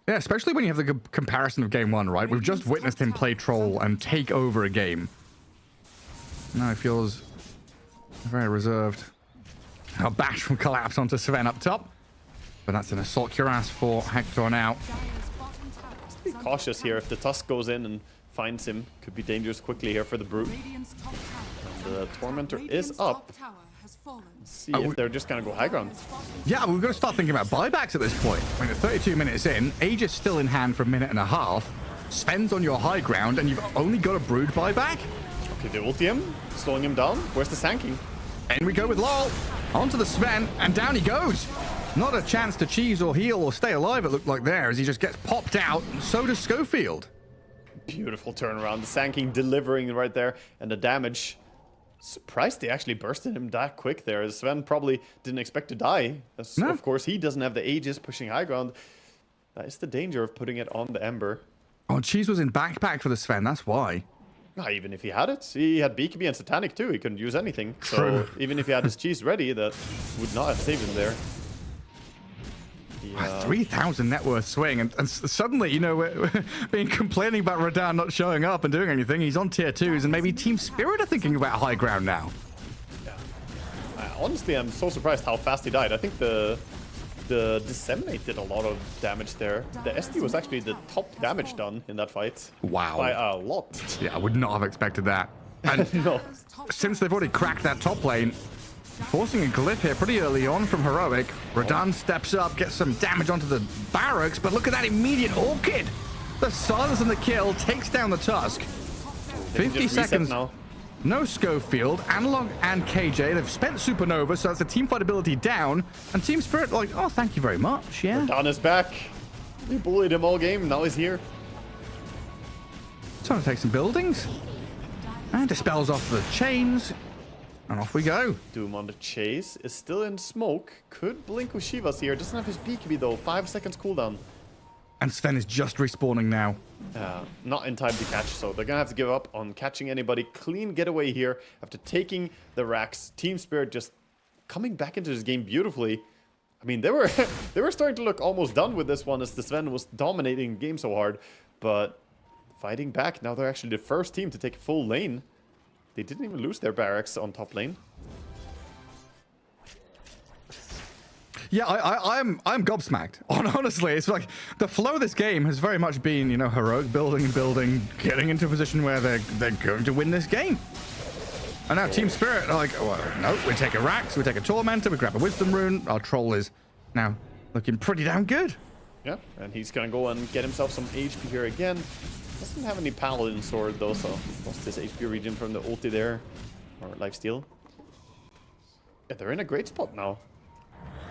Yeah, especially when you have the comparison of game one, right? We've just witnessed him play Troll and take over a game. Now he feels very reserved. A bash from Collapse onto Sven up top. But that's an Assault Cuirass for Hector now. Just be cautious here. If the Tusk goes in and finds him, could be dangerous quickly here for the Brute. And the Tormentor is up. Let's see if they're just going to go high ground. Yeah, we've got to start thinking about buybacks at this point. I mean, at 32 minutes in, Aegis still in hand for a minute and a half. Sven's on your high ground, and you've only got a Brood buyback. Okay, they ulti him, slowing him down. Where's the Sand King? And we go with Lol. Onto the Sven, and down he goes. Not a chance to cheese or heal or stay alive, it looked like there, as he just gets popped out. So does Schofield. Beautiful turnaround. The Sand King delivering right there, and the damage. Surprised they actually bursted him that quick there. Sven probably didn't expect to die. No. Of course, he doesn't have the Aegis pushing high ground. That is the danger of putting it on the Ember. Oh, cheese was in backpack for the Sven, that's why. Even if he had it, he had BKB and Satanic too. He couldn't use anything. True. So even if he had his cheese ready, that would not have saved him there. A 3,000 net worth swing, and suddenly, you know, we're being complaining about Radan not showing up and doing anything. He's on tier 2s, and maybe Team Spirit are thinking about high ground now. Honestly, I'm so surprised how fast he died. I think the Disseminate did a lot of damage there. The SD was actually the top damage done in that fight. Wow. By a lot. Yeah, I would not have expected that. And No. since they've already cracked that top lane, forcing a glyph here pretty early on from Heroic. Radan steps up, gets some damage onto the barracks, but look at that immediate Orchid. The silence and the kill takes down the Tusk. 50 seconds. Now. No Schofield, Analog and KJ. They've spent Supernova, so that's a team fight ability down. And Team Spirit like, oh, thank you very much, yeah. Radan is back. We bullied him all game, now he's here. Trying to take some buildings. And dispels off the chains. And off we go. Doom on the chase is still in smoke. Could blink with Shivas here. Doesn't have his BKB though. 5 seconds cooldown. And Sven is just respawning now. Not in time to catch, so they're gonna have to give up on catching anybody. Clean getaway here after taking the racks. Team Spirit just coming back into this game beautifully. I mean, they were starting to look almost done with this one as the Sven was dominating the game so hard, but fighting back. Now they're actually the first team to take a full lane. They didn't even lose their barracks on top lane. Yeah, I'm gobsmacked. Honestly, it's like the flow of this game has very much been, you know, heroic building and building, getting into a position where they're going to win this game. And now Team Spirit are like, well, no, we take a Rax, we take a Tormentor, we grab a Wisdom Rune. Our Troll is now looking pretty damn good. Yeah, and he's gonna go and get himself some HP here again. Doesn't have any Paladin sword though, so lost his HP regen from the ulti there, or lifesteal. Yeah, they're in a great spot now.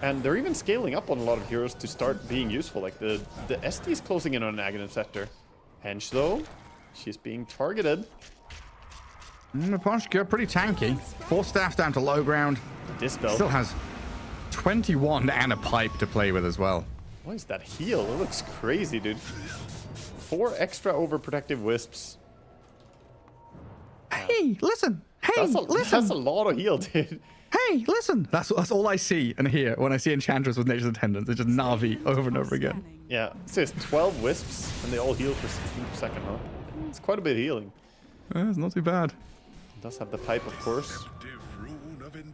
And they're even scaling up on a lot of heroes to start being useful. Like the SD is closing in on an Aghanim Scepter. Hench though, she's being targeted. Maposhka, pretty tanky. 4 staffs down to low ground. Dispel. Still has 21 and a pipe to play with as well. What is that heal? It looks crazy, dude. 4 extra overprotective wisps. Hey, listen. Hey, listen. That's a lot of heal, dude. Hey, listen. That's all I see and hear when I see Enchantress with Nature's Attendants. It's just Na'Vi over and over again. Yeah, it says 12 wisps, and they all heal for 16 per second, huh? It's quite a bit of healing. It's not too bad. It does have the pipe, of course.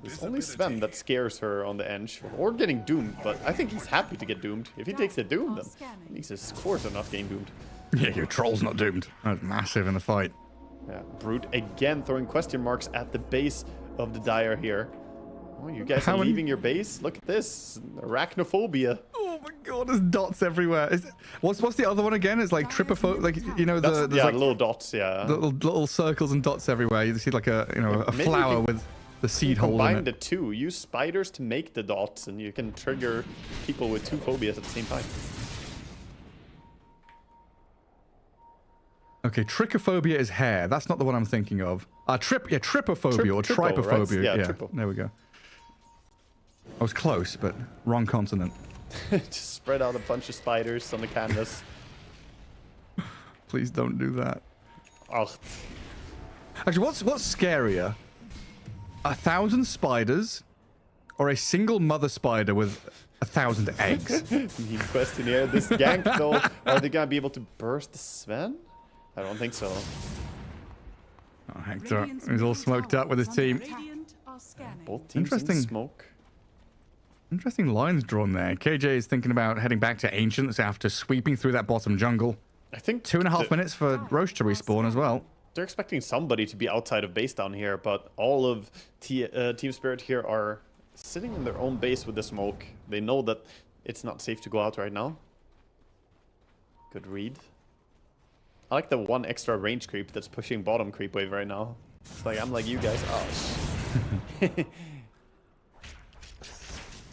It's only Sven that scares her on the edge, or getting doomed, but I think he's happy to get doomed. If he takes the doom, then he's his scores are not getting doomed. Yeah, your Troll's not doomed. That's massive in the fight. Yeah, Brute again throwing question marks at the base of the Dire here. Oh, you guys are leaving your base? Look at this. Arachnophobia. Oh my god, there's dots everywhere. What's the other one again? It's like trypophobia, like, you know, Yeah, like little dots, yeah. little circles and dots everywhere. You see like a, you know, a flower with the seed hole in Combine it. the two. Use spiders to make the dots, and you can trigger people with 2 phobias at the same time. Okay, trichophobia is hair. That's not the one I'm thinking of. Trypophobia or trypophobia. Right? Yeah, yeah, there we go. I was close, but wrong consonant. Just spread out a bunch of spiders on the canvas. Please don't do that. Oh. Actually, what's scarier? 1,000 spiders or a single mother spider with 1,000 eggs? Need question here. This gank though, are they gonna be able to burst the Sven? I don't think so. Oh, Hector, he's all smoked up with his team. Both teams in smoke. Interesting lines drawn there. KJ is thinking about heading back to Ancients after sweeping through that bottom jungle. I think 2.5 minutes for Roche to respawn as well. They're expecting somebody to be outside of base down here, but all of Team Spirit here are sitting in their own base with the smoke. They know that it's not safe to go out right now. Good read. I like the 1 extra range creep that's pushing bottom creep wave right now. It's like, I'm like you guys. Oh,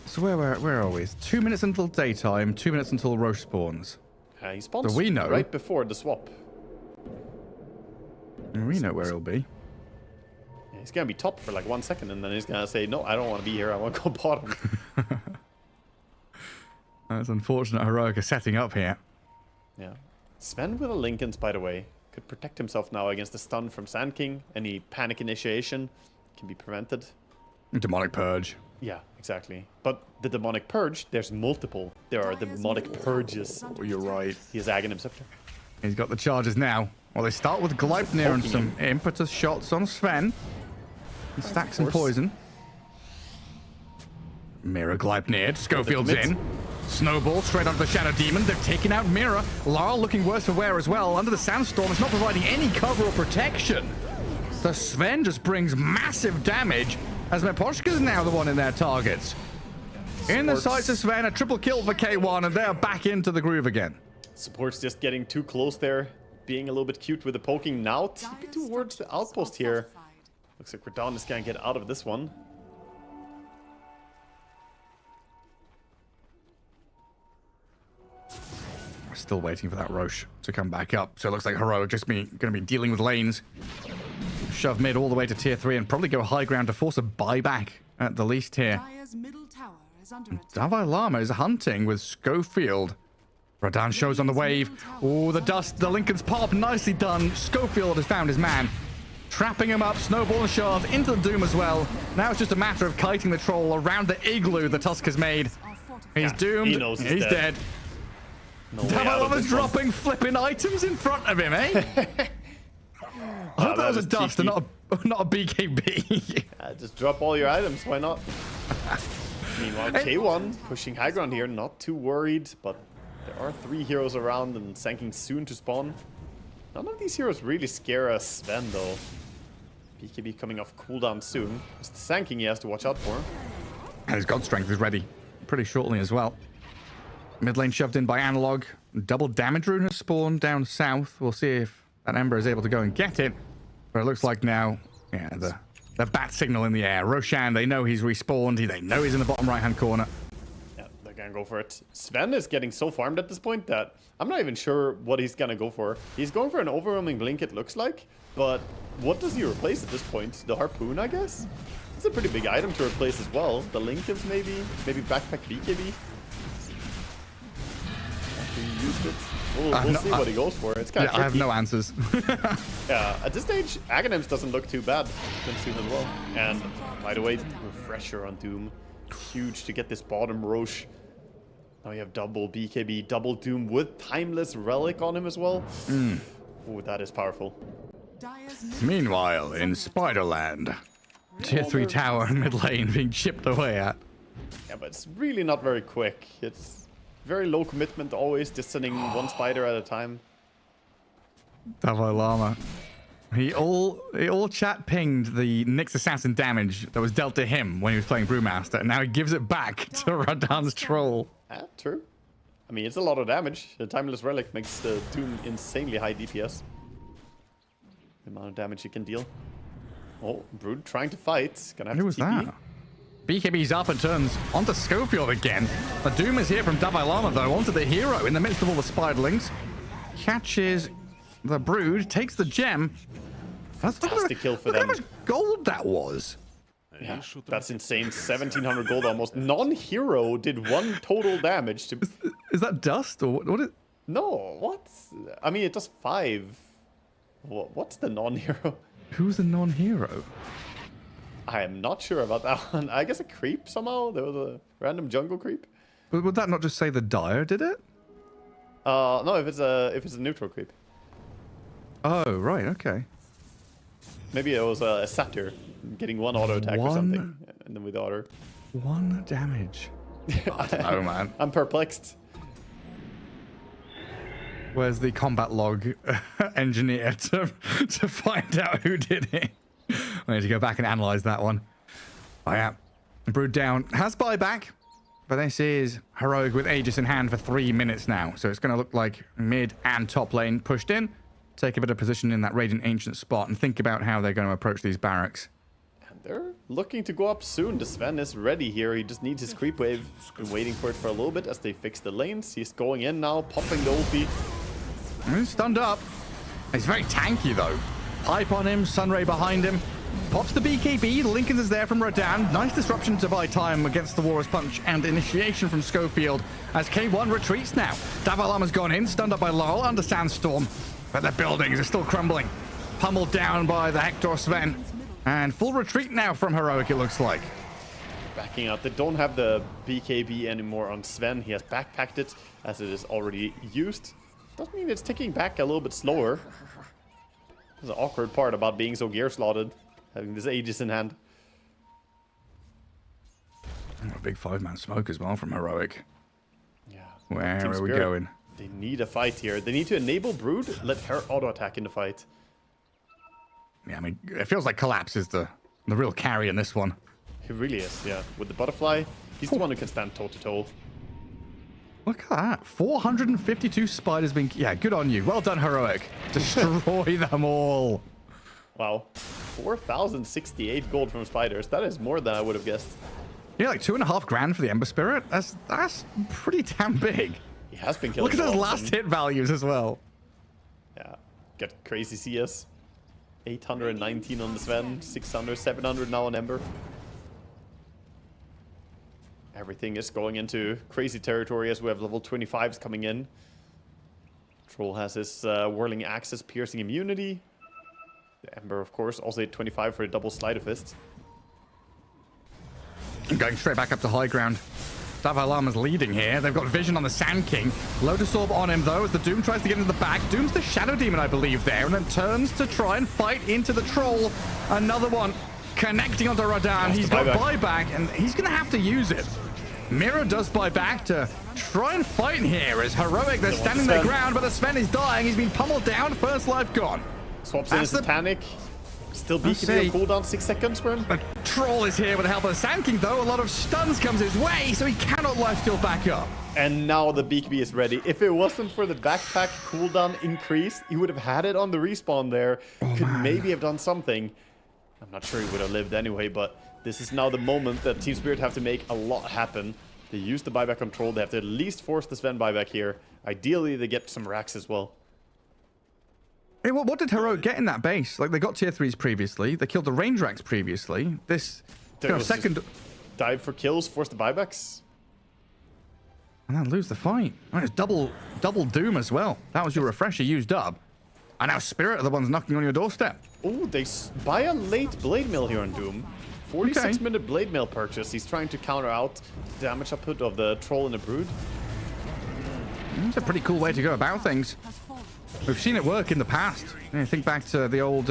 So where are we? It's 2 minutes until daytime, 2 minutes until Roche spawns. He spawns So we know. right before the swap. And we know where he'll be. Yeah, he's gonna be top for like 1 second, and then he's gonna say, no, I don't want to be here, I want to go bottom. That's unfortunate. Heroic are setting up here. Yeah. Sven with a Linken's, by the way, could protect himself now against the stun from Sand King. Any panic initiation can be prevented. Demonic Purge. Yeah, exactly. But the Demonic Purge, there's multiple. There are demonic purges. Oh, you're right. He has Aghanim Scepter. He's got the charges now. Well, they start with Gleipnir and some impetus shots on Sven. And stack some poison. Mirror Gleipnir. Schofield's in. Snowball straight onto the Shadow Demon. They've taken out Mirror. Larl looking worse for wear as well. Under the Sandstorm, it's not providing any cover or protection. So Sven just brings massive damage as Meposhka is now the one in their targets. In the sights of Sven, a triple kill for K1, and they're back into the groove again. Support's just getting too close there, being a little bit cute with the poking. Now TP towards the outpost here. Looks like Radon is gonna get out of this one. We're still waiting for that Roche to come back up. So it looks like Heroic just gonna be dealing with lanes. shove mid all the way to tier 3 and probably go high ground to force a buyback at the least here. Dire's middle tower is under attack. Dalai Lama is hunting with Schofield. Radan shows on the wave. Oh, the dust, the Lincoln's pop, nicely done. Schofield has found his man. Trapping him up, snowball and shards into the Doom as well. Now it's just a matter of kiting the troll around the igloo the Tusk has made. He's doomed. he knows he's dead. No way out of Davalama's this one. dropping flipping items in front of him, eh? I hope that was a dust and not a BKB. Just drop all your items, why not? Meanwhile, K1 pushing high ground here, not too worried, but there are 3 heroes around and Sanking soon to spawn. None of these heroes really scare us, Sven, though. BKB coming off cooldown soon. It's the Sanking he has to watch out for. And his God Strength is ready pretty shortly as well. Mid lane shoved in by Analog. Double damage rune has spawned down south. We'll see if that Ember is able to go and get it. But it looks like now, yeah, the bat signal in the air. Roshan, they know he's respawned. They know he's in the bottom right-hand corner. Yeah, they're gonna go for it. Sven is getting so farmed at this point that I'm not even sure what he's gonna go for. He's going for an overwhelming blink, it looks like. But what does he replace at this point? The harpoon, I guess? It's a pretty big item to replace as well. The Lincolns maybe backpack BKB. He used it. We'll see what he goes for. It's kind of I have no answers. Yeah, at this stage, Aghanims doesn't look too bad soon as well. And by the way, refresher on Doom. Huge to get this bottom Roche. Now you have double BKB, double Doom with Timeless Relic on him as well. Oh, that is powerful. Meanwhile, in Spiderland, tier 3 tower in mid lane being chipped away at. Yeah, but it's really not very quick. It's very low commitment always, just sending one spider at a time. Dalai Lama. He all chat pinged the Nyx Assassin damage that was dealt to him when he was playing Brewmaster, and now he gives it back to Radan's troll. True. I mean, it's a lot of damage. The Timeless Relic makes the Doom insanely high DPS. The amount of damage you can deal. Oh, Brood trying to fight. Gonna have Who to was TP. that? BKB's up and turns onto Schofield again. The Doom is here from Dalai Lama, though, onto the hero in the midst of all the spiderlings. Catches the Brood, takes the gem. Fantastic kill for Look them. how much gold that was. Yeah, that's insane. 1700 gold almost. Non-hero did 1 total damage to... Is that dust or what is... No, what? I mean, it does 5. What's the non-hero? Who's the non-hero? I am not sure about that one. I guess a creep somehow? There was a random jungle creep? But would that not just say the Dire did it? No, if it's a neutral creep. Oh, right, okay. Maybe it was a satyr getting 1 auto attack or something. And then with auto. 1 damage. I don't know, man. I'm perplexed. Where's the combat log engineer to find out who did it? I need to go back and analyze that one. Oh yeah, Brood down. Has buyback, but this is Heroic with Aegis in hand for 3 minutes now. So it's going to look like mid and top lane pushed in. Take a bit of position in that Radiant Ancient spot and think about how they're going to approach these barracks. And they're looking to go up soon. The Sven is ready here. He just needs his creep wave. Been waiting for it for a little bit as they fix the lanes. He's going in now, popping the ulti. He's stunned up. He's very tanky though. Pipe on him, Sunray behind him. Pops the BKB, the Lincoln is there from Rodan. Nice disruption to buy time against the Warrior's Punch and initiation from Schofield as K1 retreats now. Dalai Lama's gone in, stunned up by Lowell under Sandstorm, but their buildings are still crumbling. Pummeled down by the Hector Sven. And full retreat now from Heroic, it looks like. Backing out. They don't have the BKB anymore on Sven. He has backpacked it as it is already used. Doesn't mean it's ticking back a little bit slower. There's an awkward part about being so gear slotted, having this Aegis in hand. A big 5-man smoke as well from Heroic. Yeah. Where Team are we Spirit, going? They need a fight here. They need to enable Brood, let her auto attack in the fight. Yeah, I mean, it feels like Collapse is the real carry in this one. He really is, yeah. With the butterfly, he's the one who can stand toe to toe. Look at that. 452 spiders being... Yeah, good on you. Well done, Heroic. Destroy them all. Wow. 4,068 gold from spiders. That is more than I would have guessed. Yeah, like 2.5 grand for the Ember Spirit. That's pretty damn big. He has been killing. Look at those all of last them. hit values as well. Yeah. Got crazy CS. 819 on the Sven, 600, 700 now on Ember. Everything is going into crazy territory as we have level 25s coming in. Troll has his whirling axes, piercing immunity. The Ember, of course, also hit 25 for a double sleight of fist. Going straight back up to high ground. Davalama's leading here. They've got vision on the Sand King. Lotus Orb on him, though, as the Doom tries to get into the back. Doom's the Shadow Demon, I believe, there, and then turns to try and fight into the Troll. Another one connecting onto Radan. He's got buyback, and he's going to have to use it. Mira does buy back to try and fight here as Heroic. They're standing their ground, but the Sven is dying. He's been pummeled down. First life gone. Swaps in his Titanic. Still BKB on cooldown, 6 seconds for him. The Troll is here with the help of the Sand King, though. A lot of stuns comes his way, so he cannot lifesteal back up. And now the BKB is ready. If it wasn't for the backpack cooldown increase, he would have had it on the respawn there. Could maybe have done something. I'm not sure he would have lived anyway, but this is now the moment that Team Spirit have to make a lot happen. They use the buyback control. They have to at least force the Sven buyback here. Ideally, they get some racks as well. Hey, what did Heroic get in that base? Like, they got tier 3s previously. They killed the range racks previously. This second... Dive for kills, force the buybacks. And then lose the fight. And it's double Doom as well. That was your refresher used up. And now Spirit are the ones knocking on your doorstep. Oh, they buy a late Blade Mail here on Doom. 46-minute Blade Mail purchase. He's trying to counter out the damage output of the Troll and the Brood. It's a pretty cool way to go about things. We've seen it work in the past. Think back to the old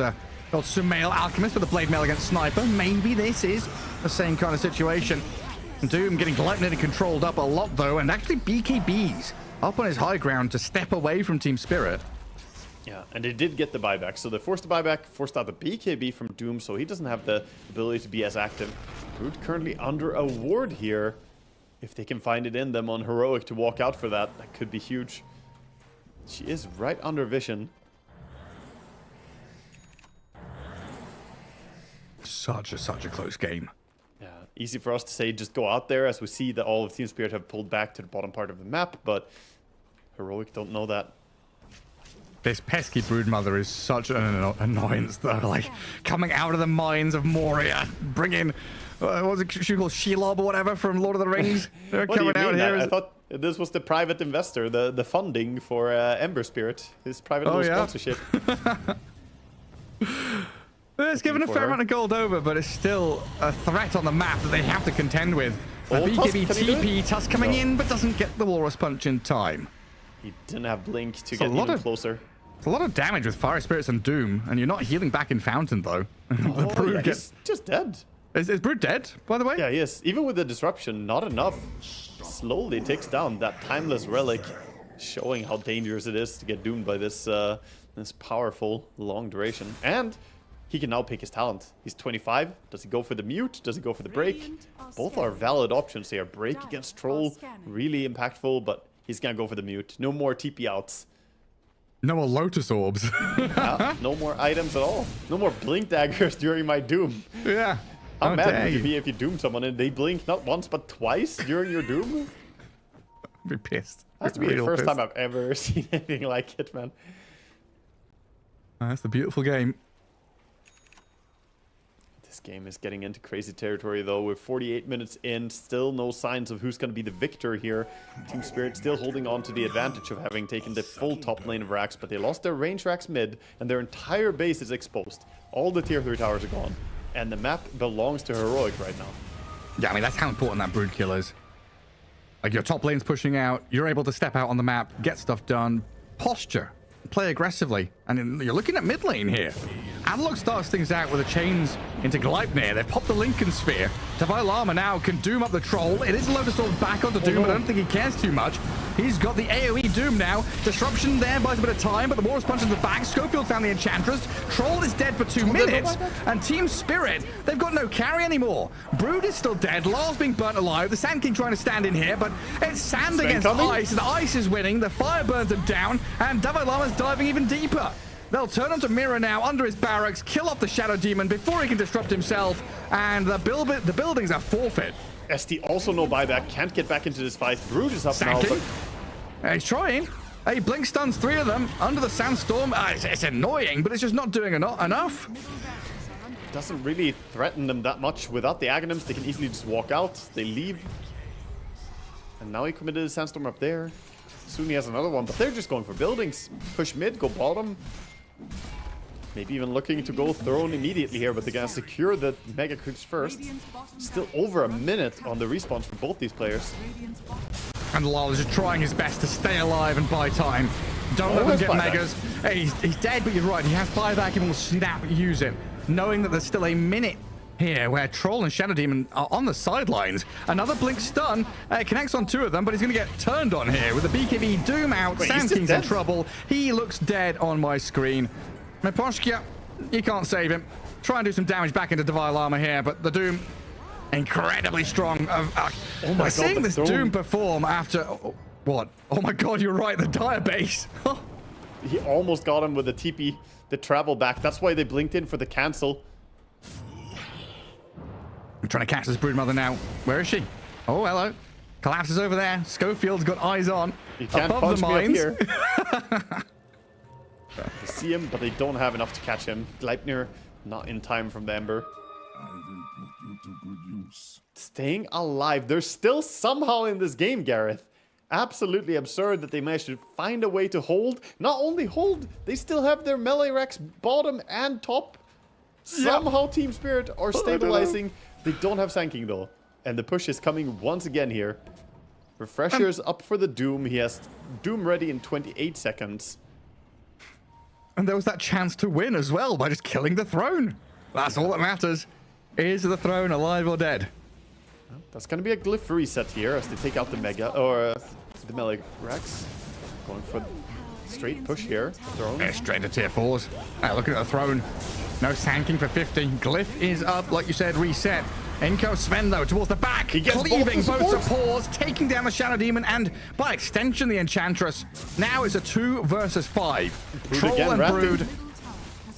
Sumail Alchemist with the Blade Mail against Sniper. Maybe this is the same kind of situation. Doom getting lightning controlled up a lot, though, and actually BKB's up on his high ground to step away from Team Spirit. Yeah, and they did get the buyback. So they forced the buyback, forced out the BKB from Doom, so he doesn't have the ability to be as active. Brood currently under a ward here. If they can find it in them on Heroic to walk out for that, that could be huge. She is right under vision. Such a close game. Yeah, easy for us to say just go out there as we see that all of Team Spirit have pulled back to the bottom part of the map, but Heroic don't know that. This pesky Broodmother is such an annoyance, though. Like, coming out of the mines of Moria, bringing, what was it she called, Shelob or whatever from Lord of the Rings? They're coming out here. I thought this was the private investor, the funding for Ember Spirit, his private little sponsorship. It's given a fair amount of gold over, but it's still a threat on the map that they have to contend with. BKB TP, Tusk coming in, but doesn't get the Walrus Punch in time. He didn't have Blink to get even closer. It's a lot of damage with Fire Spirits and Doom, and you're not healing back in Fountain, though. The Brood he's just dead. Is Brood dead, by the way? Yeah, he is. Even with the disruption, not enough. Slowly ticks down that Timeless Relic, showing how dangerous it is to get doomed by this this powerful long duration. And he can now pick his talent. He's 25. Does he go for the mute? Does he go for the break? Both are valid options here. Break against Troll, really impactful, but he's gonna go for the mute. No more TP outs. No more Lotus Orbs. Yeah, no more items at all. No more Blink Daggers during my Doom. Yeah. How mad would you be if you Doom someone and they blink not once but twice during your Doom? I'd be pissed. That's the first time I've ever seen anything like it, man. That's the beautiful game. This game is getting into crazy territory, though. We're 48 minutes in, still no signs of who's going to be the victor here. Team Spirit still holding on to the advantage of having taken the full top lane of racks, but they lost their range racks mid, and their entire base is exposed. All the tier 3 towers are gone, and the map belongs to Heroic right now. Yeah, I mean, that's how important that Brood kill is. Like, your top lane's pushing out, you're able to step out on the map, get stuff done, posture, play aggressively, and you're looking at mid lane here. Analog starts things out with the chains into Gleipnir. They've popped the Lincoln Sphere. Lama now can Doom up the Troll. It is Lotus Orb back onto Doom, but I don't think he cares too much. He's got the AoE Doom now. Disruption there buys a bit of time, but the Walrus Punch in the back. Schofield found the Enchantress. Troll is dead for 2 minutes. And Team Spirit, they've got no carry anymore. Brood is still dead. Lar's being burnt alive. The Sand King trying to stand in here, but it's sand against ice. The ice is winning. The fire burns him down, and Dalai Lama's diving even deeper. They'll turn onto Mira now under his barracks, kill off the Shadow Demon before he can disrupt himself, and the buildings are forfeit. ST also no buyback, can't get back into this fight. Brood is up now, but he's trying. Hey, Blink stuns 3 of them under the sandstorm. It's annoying, but it's just not doing enough. Doesn't really threaten them that much. Without the Aghanims, they can easily just walk out. They leave. And now he committed a sandstorm up there. Soon he has another one, but they're just going for buildings. Push mid, go bottom. Maybe even looking to go throne immediately here, but they're gonna secure the Mega Creeps first. Still over a minute on the respawns for both these players. And Lal is just trying his best to stay alive and buy time. Don't let them get Megas. Hey, he's dead, but you're right. He has buyback. He will snap use it. Knowing that there's still a minute here where Troll and Shadow Demon are on the sidelines. Another Blink stun. Connects on 2 of them, but he's going to get turned on here with the BKB Doom out. Sand King's in trouble. He looks dead on my screen. Meposhkia, you can't save him. Try and do some damage back into Divine Armor here, but the Doom incredibly strong. Oh my God, seeing this Doom perform after what? Oh my God, you're right. The Dire Base. He almost got him with the TP, the travel back. That's why they blinked in for the cancel. I'm trying to catch this Broodmother now. Where is she? Oh, hello. Collapses over there. Schofield's got eyes on. You can't above punch the me mines. up here. They see him, but they don't have enough to catch him. Gleipnir not in time from the Ember. Staying alive. They're still somehow in this game, Gareth. Absolutely absurd that they managed to find a way to hold. Not only hold, they still have their melee racks bottom and top. Somehow Team Spirit are stabilizing. They don't have Sand King though. And the push is coming once again here. Refresher's up for the Doom. He has Doom ready in 28 seconds. And there was that chance to win as well by just killing the throne. That's all that matters. Is the throne alive or dead? That's going to be a glyph reset here as they take out the Mega, or the melee Rex. Going for straight push here. Throne. Yeah, straight to tier 4s. Looking at the throne. No Sand King for 50. Glyph is up, like you said, reset. Inko Sven, though, towards the back. He gets cleaving both supports. supports, taking down the Shadow Demon, and by extension, the Enchantress. Now it's a 2 versus 5. Brood Troll again, and Ratting. Brood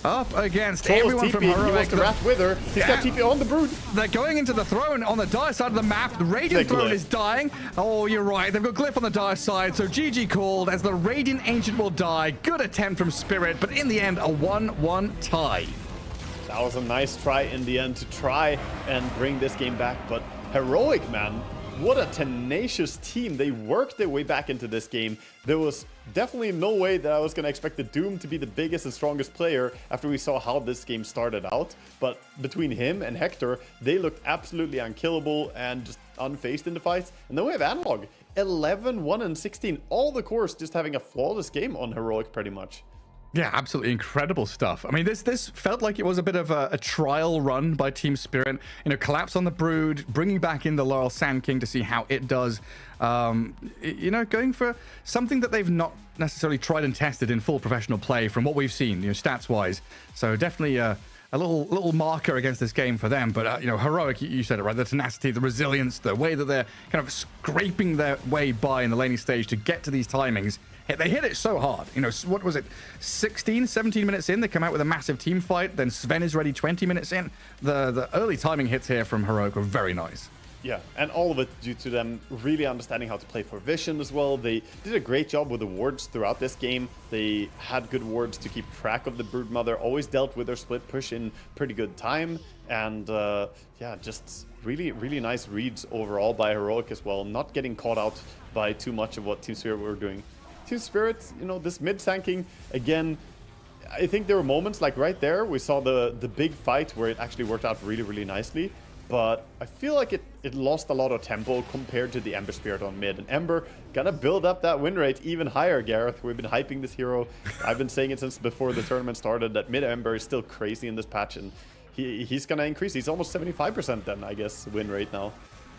up against Troll's everyone TP. from He Heroic. wants to Wrath with her. He's got TP on the Brood. They're going into the throne on the Dire side of the map. The Radiant The Throne Glyph. is dying. Oh, you're right. They've got Glyph on the Dire side, so GG called as the Radiant Ancient will die. Good attempt from Spirit, but in the end, a 1-1 tie. That was a nice try in the end to try and bring this game back, but Heroic, man, what a tenacious team. They worked their way back into this game. There was definitely no way that I was going to expect the Doom to be the biggest and strongest player after we saw how this game started out. But between him and Hector, they looked absolutely unkillable and just unfazed in the fights. And then we have Analog, 11, 1, and 16. All the course just having a flawless game on Heroic pretty much. Yeah, absolutely incredible stuff. I mean, this felt like it was a bit of a trial run by Team Spirit. You know, collapse on the Brood, bringing back in the Laurel Sand King to see how it does. You know, going for something that they've not necessarily tried and tested in full professional play from what we've seen, you know, stats-wise. So definitely a little marker against this game for them. But, you know, Heroic, you said it right, the tenacity, the resilience, the way that they're kind of scraping their way by in the laning stage to get to these timings. They hit it so hard. You know, what was it? 16, 17 minutes in, they come out with a massive team fight. Then Sven is ready 20 minutes in. The early timing hits here from Heroic were very nice. Yeah, and all of it due to them really understanding how to play for vision as well. They did a great job with the wards throughout this game. They had good wards to keep track of the Broodmother, always dealt with their split push in pretty good time. And yeah, just really, really nice reads overall by Heroic as well. Not getting caught out by too much of what Team Spirit were doing. Team Spirit, you know, this mid-tanking, again, I think there were moments like right there, we saw the big fight where it actually worked out really, really nicely. But I feel like it lost a lot of tempo compared to the Ember Spirit on mid. And Ember gonna build up that win rate even higher, Gareth. We've been hyping this hero. I've been saying it since before the tournament started that mid Ember is still crazy in this patch. And he's gonna increase. He's almost 75% then, I guess, win rate now.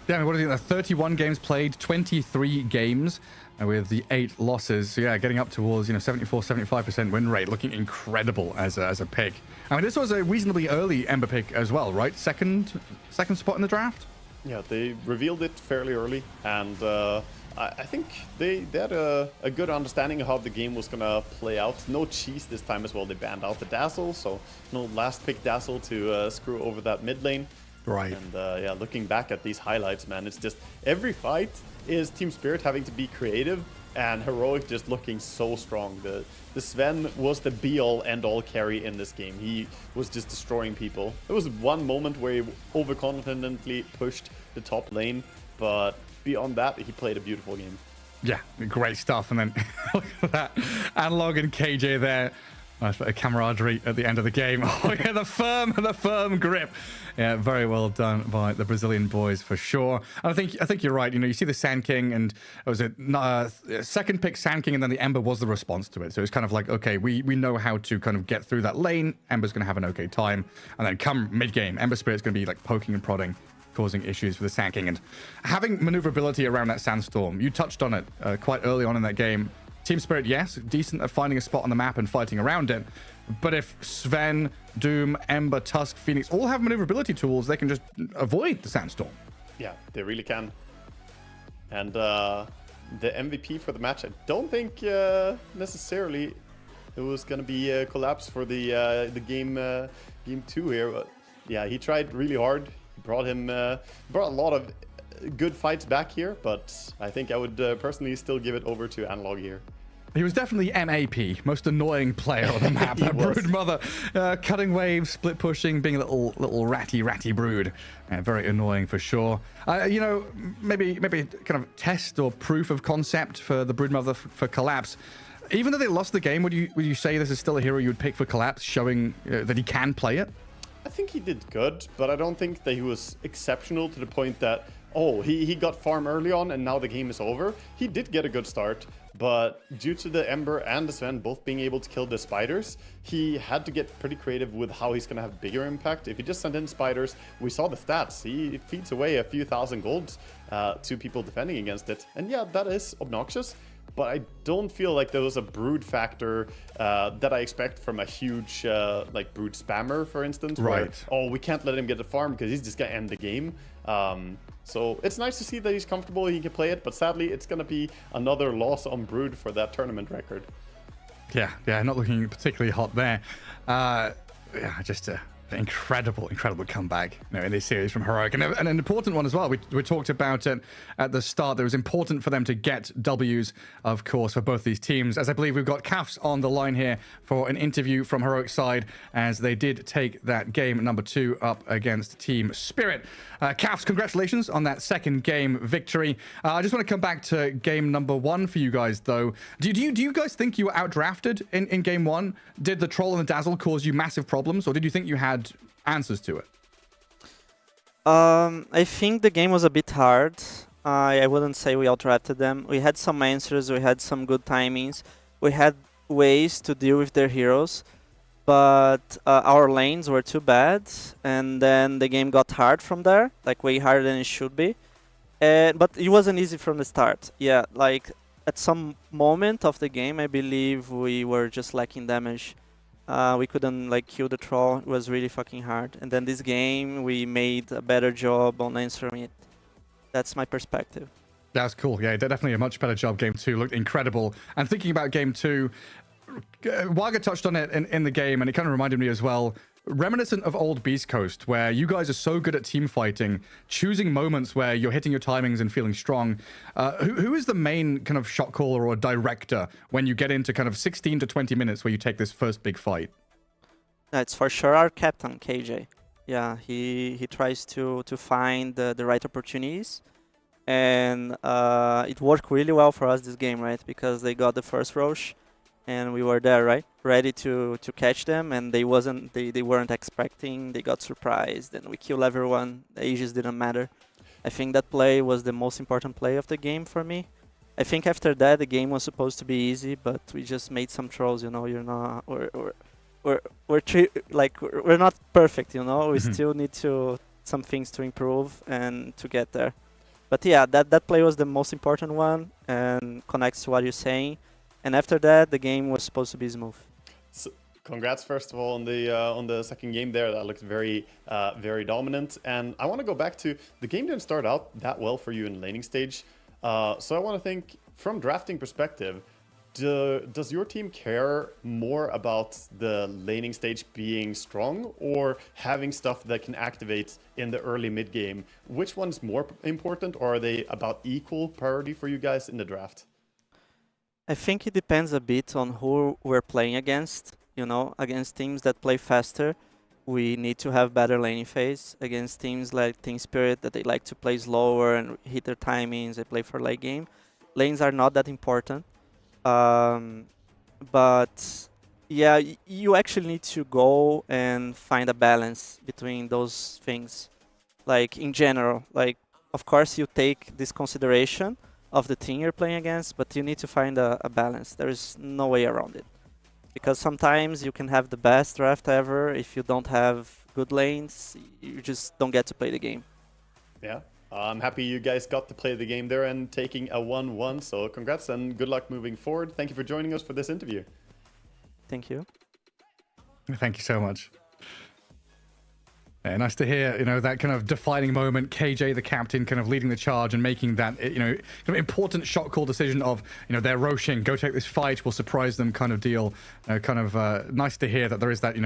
Yeah, what do you think? 31 games played, 23 games with the 8 losses. So yeah, getting up towards, you know, 74, 75% win rate, looking incredible as a pick. I mean, this was a reasonably early Ember pick as well, right? Second spot in the draft? Yeah, they revealed it fairly early, and I think they had a good understanding of how the game was gonna play out. No cheese this time as well. They banned out the Dazzle, so no last pick Dazzle to screw over that mid lane. Right. And yeah, looking back at these highlights, man, it's just every fight is Team Spirit having to be creative and Heroic just looking so strong. The Sven was the be-all, end-all carry in this game. He was just destroying people. There was one moment where he overconfidently pushed the top lane, but beyond that, he played a beautiful game. Yeah, great stuff. And then look at that. Analog and KJ there. Nice bit of camaraderie at the end of the game. Oh yeah, the firm grip. Yeah, very well done by the Brazilian boys for sure. And I think you're right. You know, you see the Sand King, and it was a second pick Sand King, and then the Ember was the response to it. So it's kind of like, okay, we know how to kind of get through that lane. Ember's going to have an okay time, and then come mid game, Ember Spirit's going to be like poking and prodding, causing issues for the Sand King, and having maneuverability around that Sandstorm. You touched on it quite early on in that game. Team Spirit, yes, decent at finding a spot on the map and fighting around it. But if Sven, Doom, Ember, Tusk, Phoenix all have maneuverability tools, they can just avoid the Sandstorm. Yeah, they really can. And the MVP for the match, I don't think necessarily it was going to be a collapse for the game 2 here. But yeah, he tried really hard. He brought a lot of good fights back here, but I think I would personally still give it over to Analog here. He was definitely MAP, most annoying player on the map. That Brood Mother, cutting waves, split pushing, being a little ratty brood. Very annoying for sure. You know, maybe kind of test or proof of concept for the Brood Mother for Collapse. Even though they lost the game, would you say this is still a hero you would pick for Collapse, showing that he can play it? I think he did good, but I don't think that he was exceptional to the point that, oh, he got farm early on and now the game is over. He did get a good start, but due to the Ember and the Sven both being able to kill the spiders, he had to get pretty creative with how he's going to have bigger impact. If he just sent in spiders, we saw the stats. He feeds away a few thousand golds to people defending against it. And yeah, that is obnoxious, but I don't feel like there was a brood factor that I expect from a huge like brood spammer, for instance. Right. Where, oh, we can't let him get the farm because he's just going to end the game. So it's nice to see that he's comfortable, he can play it, but sadly it's going to be another loss on brood for that tournament record. Yeah, not looking particularly hot there. Yeah, just an incredible comeback, you know, in this series from Heroic, and an important one as well. We talked about it at the start. It was important for them to get W's, of course, for both these teams, as I believe we've got Kafs on the line here for an interview from Heroic side, as they did take that game number 2 up against Team Spirit. Kafs, congratulations on that second game victory. I just want to come back to game number 1 for you guys, though. Do you guys think you were outdrafted in game 1? Did the Troll and the Dazzle cause you massive problems, or did you think you had answers to it? I think the game was a bit hard. I wouldn't say we outdrafted them. We had some answers, we had some good timings, we had ways to deal with their heroes, but our lanes were too bad, and then the game got hard from there, like way harder than it should be. But it wasn't easy from the start. Yeah, like at some moment of the game, I believe we were just lacking damage. We couldn't like kill the troll. It was really fucking hard. And then this game, we made a better job on answering it. That's my perspective. That's cool. Yeah, definitely a much better job. Game 2 looked incredible. And thinking about game 2, Waga touched on it in the game, and it kind of reminded me as well, reminiscent of old Beast Coast, where you guys are so good at team fighting, choosing moments where you're hitting your timings and feeling strong. Who is the main kind of shot caller or director when you get into kind of 16 to 20 minutes where you take this first big fight? It's for sure our captain, KJ. Yeah, he tries to find the right opportunities. And it worked really well for us this game, right? Because they got the first Roche, and we were there, right? Ready to catch them, and they weren't expecting. They got surprised, and we killed everyone. The ages didn't matter. I think that play was the most important play of the game for me. I think after that the game was supposed to be easy, but we just made some trolls. You know, we're not perfect. You know, we still need some things to improve and to get there. But yeah, that play was the most important one and connects to what you're saying. And after that, the game was supposed to be smooth. So, congrats, first of all, on the second game there. That looked very dominant. And I want to go back to the game didn't start out that well for you in laning stage. So I want to think from drafting perspective, does your team care more about the laning stage being strong or having stuff that can activate in the early mid game? Which one's more important, or are they about equal priority for you guys in the draft? I think it depends a bit on who we're playing against. You know, against teams that play faster, we need to have better laning phase. Against teams like Team Spirit that they like to play slower and hit their timings, they play for late game. Lanes are not that important. But yeah, you actually need to go and find a balance between those things. Like in general, like of course you take this consideration of the team you're playing against, but you need to find a balance. There is no way around it. Because sometimes you can have the best draft ever. If you don't have good lanes, you just don't get to play the game. Yeah, I'm happy you guys got to play the game there and taking a 1-1. So congrats and good luck moving forward. Thank you for joining us for this interview. Thank you. Thank you so much. Yeah, nice to hear, that kind of defining moment, KJ, the captain, kind of leading the charge and making that, kind of important shot call decision of, they're roshing, go take this fight, we'll surprise them kind of deal. Nice to hear that there is that,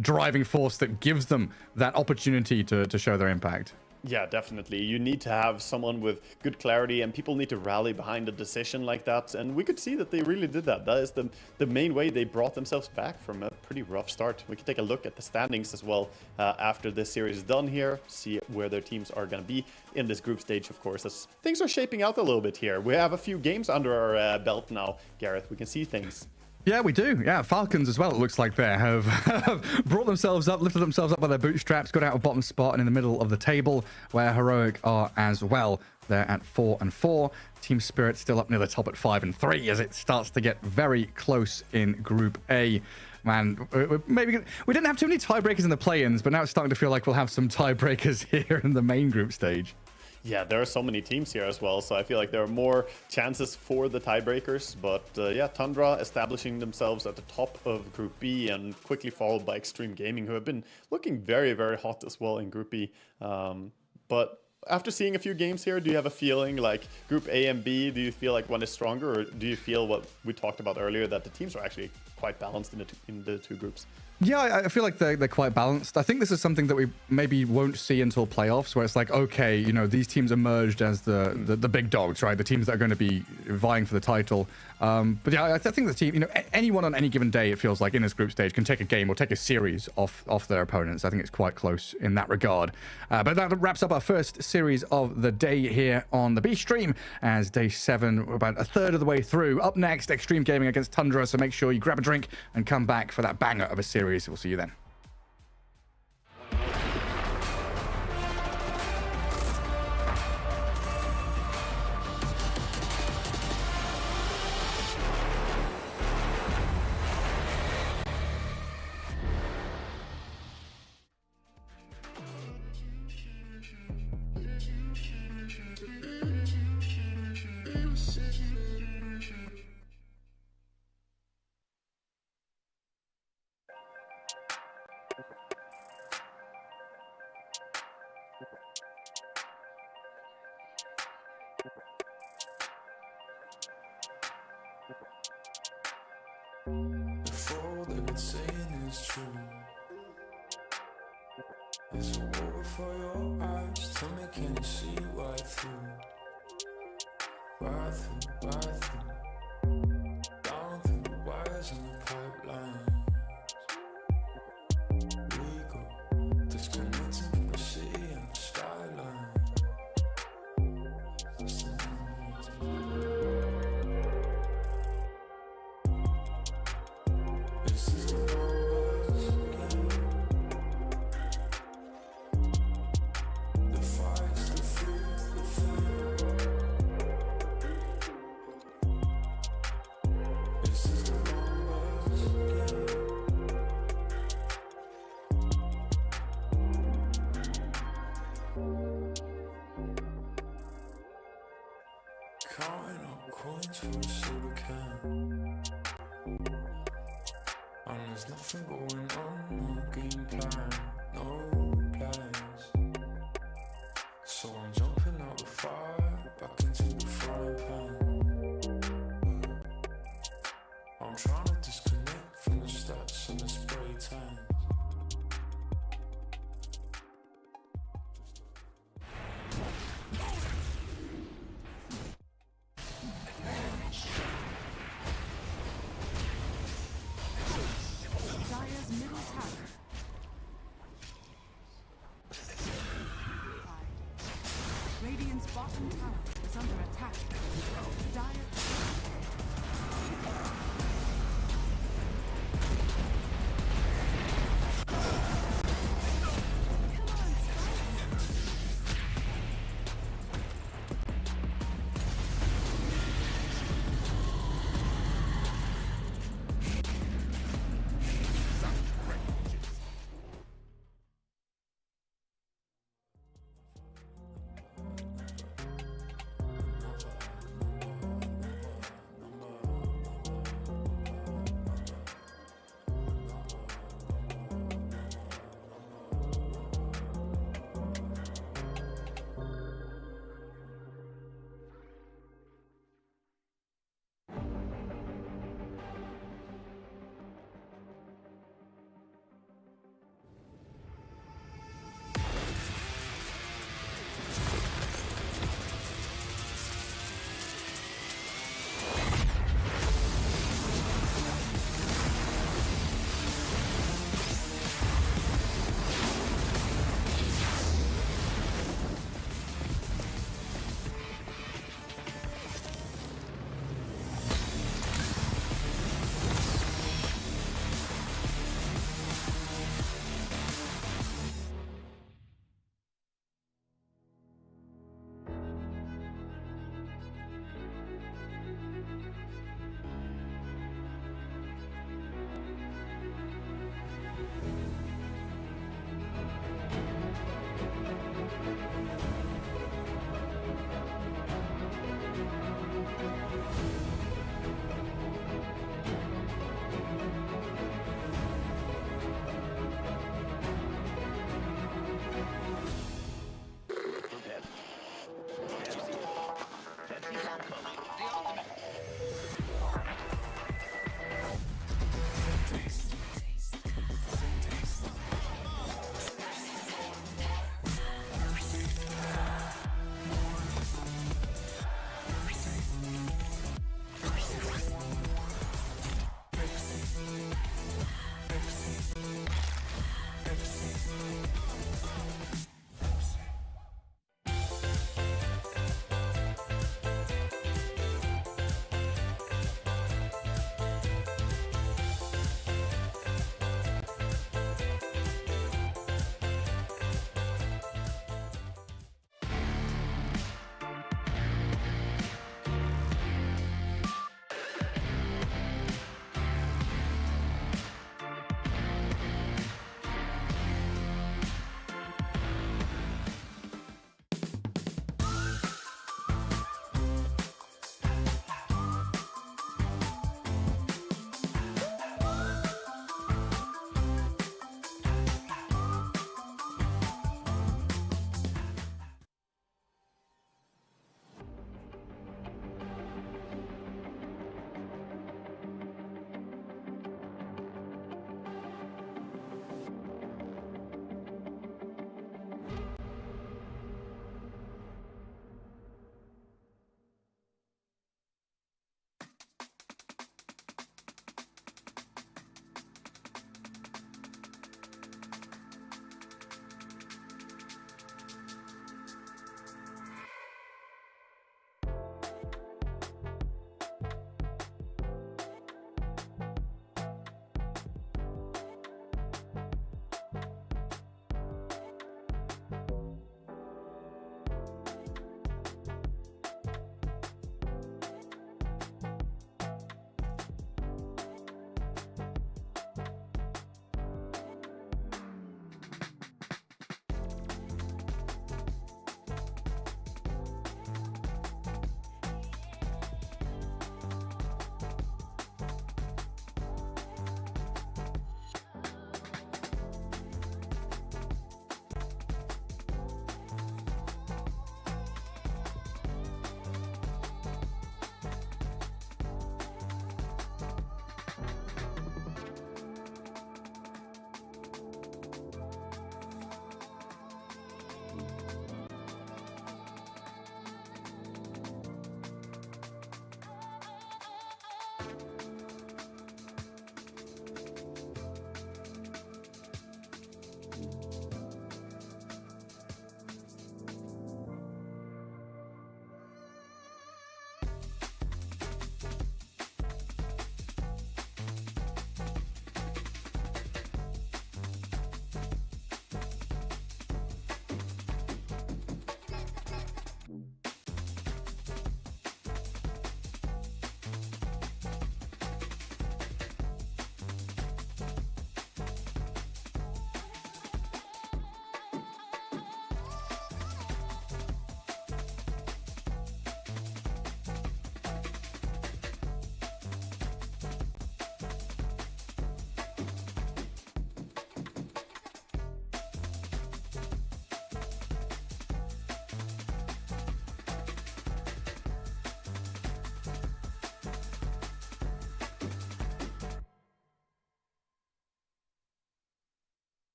driving force that gives them that opportunity to show their impact. Yeah, definitely. You need to have someone with good clarity, and people need to rally behind a decision like that. And we could see that they really did that. That is the main way they brought themselves back from a pretty rough start. We can take a look at the standings as well after this series is done here, see where their teams are going to be in this group stage, of course, as things are shaping out a little bit here. We have a few games under our belt now, Gareth. We can see things. Yeah, we do. Yeah, Falcons as well, it looks like they have brought themselves up, lifted themselves up by their bootstraps, got out of bottom spot and in the middle of the table, where Heroic are as well. They're at 4-4. Team Spirit still up near the top at 5-3 as it starts to get very close in Group A. Man, maybe we didn't have too many tiebreakers in the play-ins, but now it's starting to feel like we'll have some tiebreakers here in the main group stage. Yeah, there are so many teams here as well, so I feel like there are more chances for the tiebreakers. But yeah, Tundra establishing themselves at the top of Group B and quickly followed by Extreme Gaming, who have been looking very, very hot as well in Group B. But after seeing a few games here, do you have a feeling like Group A and B, do you feel like one is stronger, or do you feel what we talked about earlier, that the teams are actually quite balanced in the two groups? Yeah, I feel like they're quite balanced. I think this is something that we maybe won't see until playoffs, where it's like, okay, these teams emerged as the big dogs, right? The teams that are going to be vying for the title. But yeah, I think the team, anyone on any given day, it feels like in this group stage can take a game or take a series off their opponents. I think it's quite close in that regard. But that wraps up our first series of the day here on the B stream, as day 7, we're about a third of the way through. Up next, Extreme Gaming against Tundra. So make sure you grab a drink and come back for that banger of a series. We'll see you then. If all they've been saying is true, there's a war before your eyes. Tell me, can you see right through? Right through, right through. Down through the wires and the pipelines. We go disconnecting from the city and the skyline. This is the numbers game. The fight's the fear, the fear. This is the numbers game. Counting up coins for a soda can. And there's nothing going on, no game plan, no plans. So I'm jumping out the fire, back into the frying pan. I'm trying to disconnect from the stats and the spray tan. bottom tower is under attack. Dire.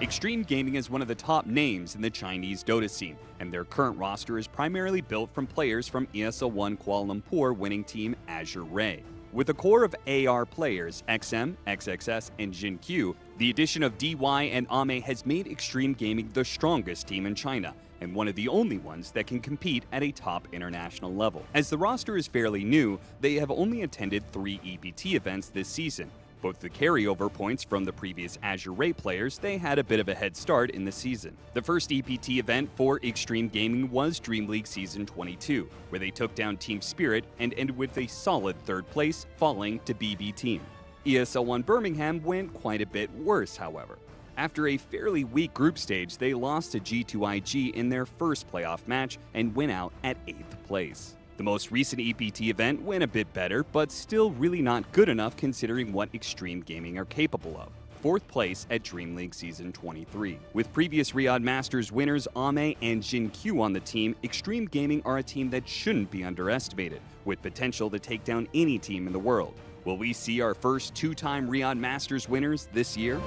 Extreme Gaming is one of the top names in the Chinese Dota scene, and their current roster is primarily built from players from ESL One Kuala Lumpur winning team Azure Ray. With a core of AR players, XM, XXS, and Jin Q, the addition of DY and Ame has made Extreme Gaming the strongest team in China, and one of the only ones that can compete at a top international level. As the roster is fairly new, they have only attended 3 EPT events this season. Both the carryover points from the previous Azure Ray players, they had a bit of a head start in the season. The first EPT event for Extreme Gaming was Dream League Season 22, where they took down Team Spirit and ended with a solid 3rd place, falling to BB Team. ESL One Birmingham went quite a bit worse, however. After a fairly weak group stage, they lost to G2IG in their first playoff match and went out at 8th place. The most recent EPT event went a bit better, but still really not good enough considering what Extreme Gaming are capable of. 4th place at Dream League Season 23. With previous Riyadh Masters winners Ame and Jin Q on the team, Extreme Gaming are a team that shouldn't be underestimated, with potential to take down any team in the world. Will we see our first 2-time Riyadh Masters winners this year?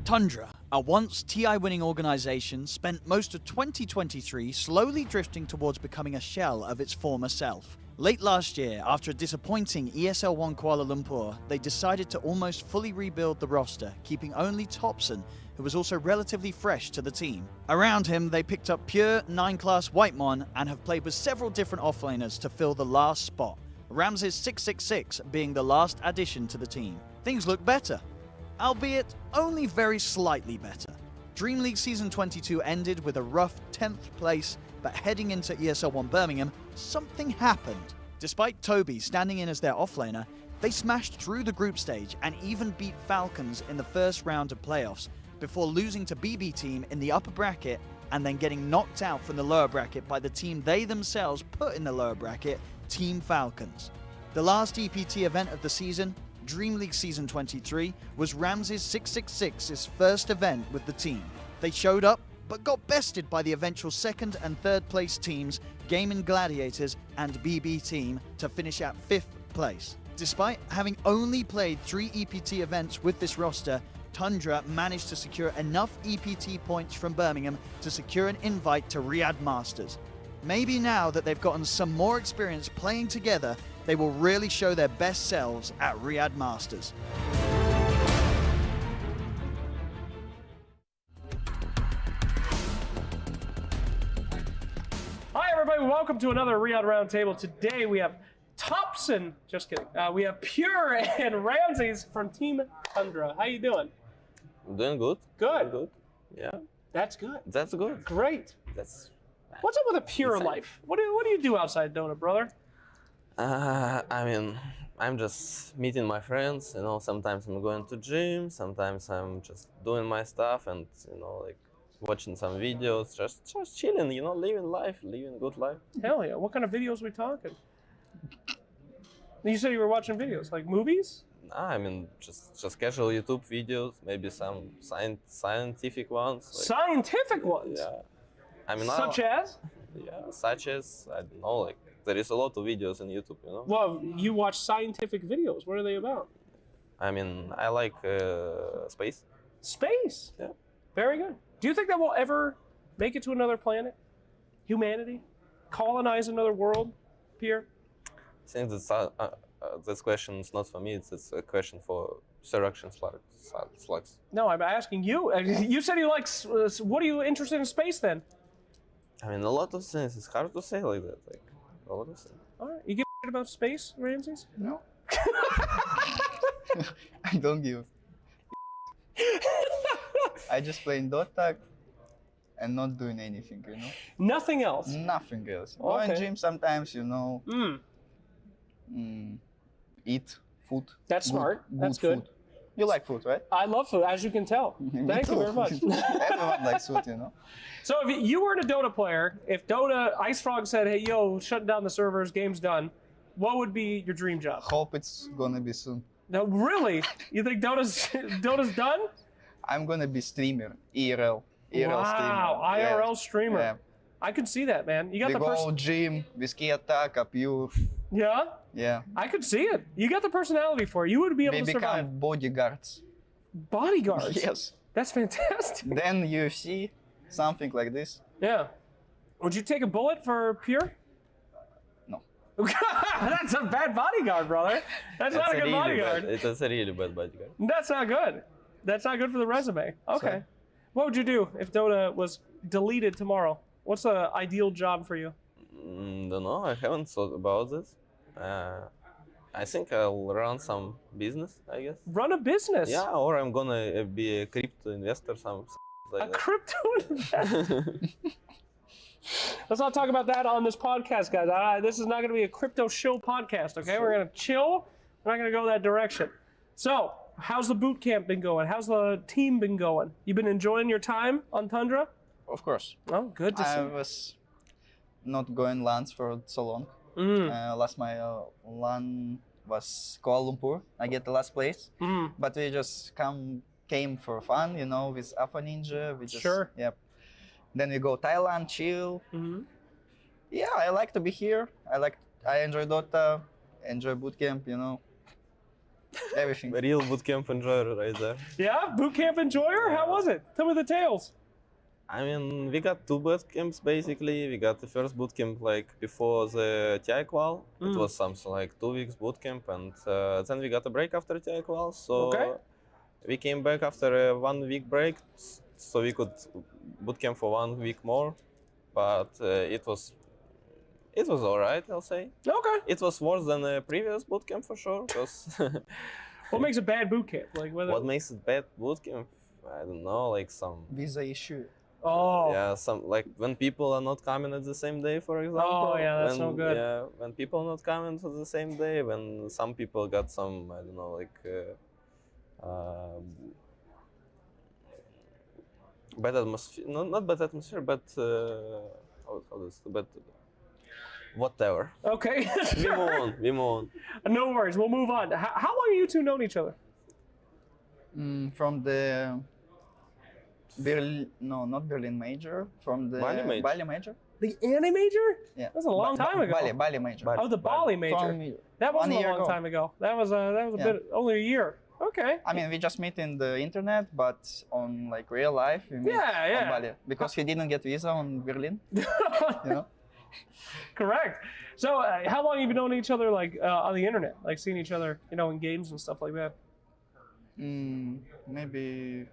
Tundra, a once TI-winning organization, spent most of 2023 slowly drifting towards becoming a shell of its former self. Late last year, after a disappointing ESL One Kuala Lumpur, they decided to almost fully rebuild the roster, keeping only Topson, who was also relatively fresh to the team. Around him, they picked up pure 9-class Whitemon and have played with several different offlaners to fill the last spot, Ramses 666 being the last addition to the team. Things look better, albeit only very slightly better. Dream League Season 22 ended with a rough 10th place, but heading into ESL One Birmingham, something happened. Despite Toby standing in as their offlaner, they smashed through the group stage and even beat Falcons in the first round of playoffs, before losing to BB Team in the upper bracket and then getting knocked out from the lower bracket by the team they themselves put in the lower bracket, Team Falcons. The last EPT event of the season, Dream League Season 23, was Ramses 666's first event with the team. They showed up, but got bested by the eventual 2nd and 3rd place teams, Gaming Gladiators and BB Team, to finish at 5th place. Despite having only played 3 EPT events with this roster, Tundra managed to secure enough EPT points from Birmingham to secure an invite to Riyadh Masters. Maybe now that they've gotten some more experience playing together, they will really show their best selves at Riyadh Masters. Hi everybody, welcome to another Riyadh Roundtable. Today we have Topson, just kidding. We have Pure and Ramses from Team Tundra. How you doing? I'm doing good. Good. Good. Yeah. That's good. That's good. Great. That's. What's up with a Pure life? What do you do outside Dota, brother? I mean, I'm just meeting my friends, you know, sometimes I'm going to gym, sometimes I'm just doing my stuff and, you know, like watching some videos, just chilling, you know, living good life. Hell yeah. What kind of videos are we talking? You said you were watching videos, like movies? I mean, just casual YouTube videos, maybe some scientific ones. Like, scientific ones? Yeah. I mean, such as? Yeah, such as, I don't know, like, there is a lot of videos on YouTube, you know? Well, you watch scientific videos. What are they about? I mean, I like space. Space? Yeah. Very good. Do you think that we'll ever make it to another planet? Humanity? Colonize another world, Pierre? I think this question is not for me. It's a question for Seduction Slugs. No, I'm asking you. You said you like... what are you interested in space, then? I mean, a lot of things. It's hard to say like that. Like, a lot of things. All right. You give a shit about space, Ramses? No. I don't give. I just play in Dota and not doing anything, you know? Nothing else? Nothing else. Go in gym sometimes, you know. Eat food. That's smart. That's good. You like food, right? I love food, as you can tell. Thank you very much. Everyone likes food, you know. So if you weren't a Dota player, if Dota Ice Frog said, "Hey, yo, shut down the servers, game's done," what would be your dream job? Hope it's gonna be soon. No, really? You think Dota's done? I'm gonna be streamer, IRL streamer. Wow, IRL streamer. Yeah. I can see that, man. You got We the go gym, whiskey attack, pure. Yeah? Yeah. I could see it. You got the personality for it. You would be able We to survive. become bodyguards. Bodyguards? Yes. That's fantastic. Then UFC, something like this. Yeah. Would you take a bullet for pure? No. That's a bad bodyguard, brother. That's not a good bodyguard. It's a really bad bodyguard. That's not good. That's not good for the resume. Okay. What would you do if Dota was deleted tomorrow? What's the ideal job for you? Don't know. I haven't thought about this. I think I'll run some business, I guess. Run a business? Yeah, or I'm gonna be a crypto investor, something like that. A crypto investor? Let's not talk about that on this podcast, guys. This is not going to be a crypto show podcast, okay? We're going to chill. We're not going to go that direction. So, how's the boot camp been going? How's the team been going? You been enjoying your time on Tundra? Of course. Oh, good to see. I was not going LANs for so long. Last my LAN was Kuala Lumpur. I get the last place. But we just came for fun, you know, with Alpha Ninja. We just, Sure. Yep. Then we go Thailand, chill. Yeah, I like to be here. I enjoy Dota, enjoy bootcamp, you know. Everything. A real bootcamp enjoyer right there. Yeah, boot camp enjoyer? How was it? Tell me the tales. I mean, we got two bootcamps basically. We got the first bootcamp like before the TI qual. It was something like 2 weeks bootcamp, and then we got a break after TI qual. So we came back after a 1 week break, so we could bootcamp for 1 week more. But it was alright, I'll say. Okay. It was worse than a previous bootcamp for sure. What makes a bad boot camp? Like what makes it bad bootcamp? I don't know, like some visa issue. Oh. Yeah, some like when people are not coming at the same day, for example. Oh yeah, that's no good. Yeah, when people are not coming to the same day, when some people got some, I don't know, like bad atmosphere. Not bad atmosphere, but but whatever. Okay. We move on. No worries. We'll move on. How long have you two known each other? From the not Berlin Major. From the Bali Major. The Annie Major? Yeah. That was a long time ago. Bali Major. Oh, the Bali Major. That wasn't a long time ago. That was a bit only a year. Okay. I mean, we just meet in the internet, but on like real life, we meet on Bali because he didn't get visa on Berlin. You know. Correct. So, how long have you known each other, like on the internet, like seeing each other, you know, in games and stuff like that? Maybe.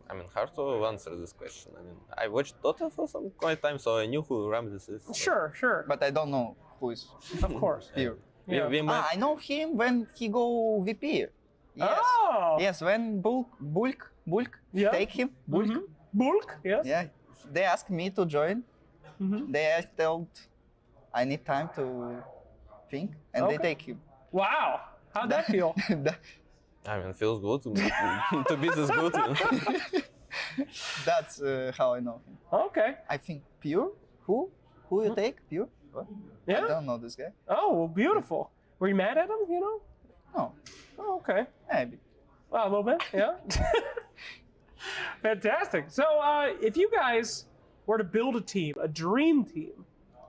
I mean, hard to answer this question. I mean, I watched Dota for some quite time, so I knew who Ramses is. Sure. But I don't know who is. Of course. Here. Yeah. I know him when he go VP. Yes. Oh. Yes, when Bulk take him. Bulk. Yes. Yeah. They asked me to join. They told I need time to think, and they take him. Wow. How'd that feel? I mean, it feels good to be this good. You know? That's how I know him. Okay. I think Pure. Who you take? Pure? What? Yeah. I don't know this guy. Oh, well, beautiful. Were you mad at him? You know? No. Oh, okay. Maybe. Well, a little bit. Yeah. Fantastic. So, if you guys were to build a team, a dream team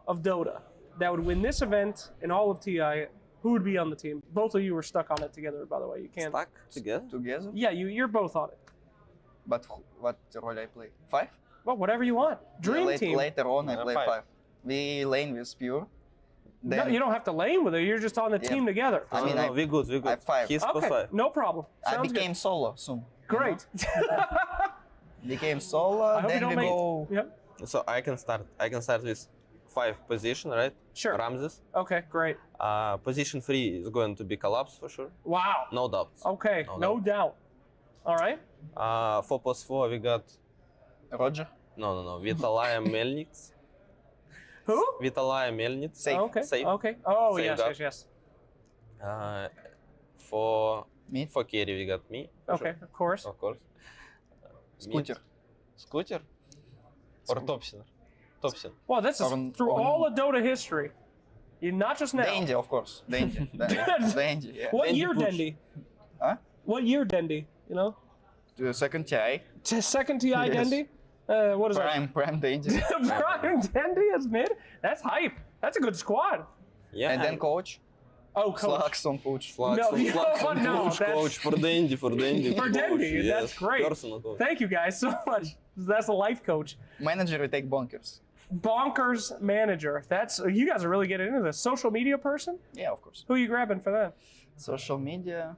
of Dota that would win this event and all of TI, who would be on the team? Both of you were stuck on it together, by the way. You can't. Stuck together? Together? Yeah, you're both on it. But what role I play? 5? Well, whatever you want. Dream team. Later on, I play 5. We lane with Pure. No, you don't have to lane with her. You're just on the team together. I mean, we good. I'm 5. He's okay, 5. no problem. I became solo soon. Great. Became solo, then we go. Yep. So I can start with 5 position, right? Sure. Ramses. Okay, great. Position 3 is going to be Collapse for sure. Wow. No doubts. Okay, no doubt. All right. 4+4 we got. Roger. No. Vitalaya Melnitz. Who? Vitalaya Melnitz. Okay. Safe. Okay. Oh, Safe yes, guard. yes. For Me. For carry, we got me. Okay, of course. Of course. Scooter. Scooter? Or Topsiner? Topsin. Well, this is through all of Dota history. You not just now. Dendy, of course. Dendy. Dendy, yeah. What Dendy year, push. Dendy? Huh? What year, Dendy? You know? The second TI. Second TI, Yes. Dendy? What is Prime Dendy. Prime Dendy as mid? That's hype. That's a good squad. Yeah. And then coach. Oh, coach. Flaxon coach. No, that's- Coach for Dendy, for Dendy. For Dendy, yes. that's great. Personal coach. Thank you guys so much. That's a life coach. Manager, we take bonkers. Bonkers manager. That's you guys are really getting into this. Social media person? Yeah, of course. Who are you grabbing for that? Social media.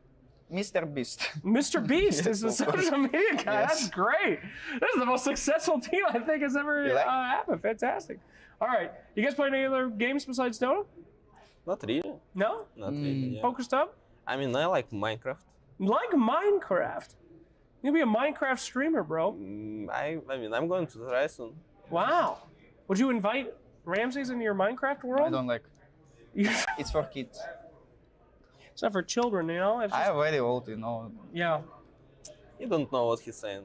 Mr. Beast. Mr. Beast Yes, is the of course. social media guy. Yes. That's great. This is the most successful team I think has ever You like? happened. Fantastic. All right. You guys play any other games besides Dota? Not really. No? Not really. Yeah. Focused up? I mean, I like Minecraft. Like Minecraft. You'll be a Minecraft streamer, bro. I mean, I'm going to try soon. Wow. Would you invite Ramses into your Minecraft world? I don't like. It's for kids. It's not for children, you know? It's just, I'm very old, you know. yeah. You don't know what he's saying.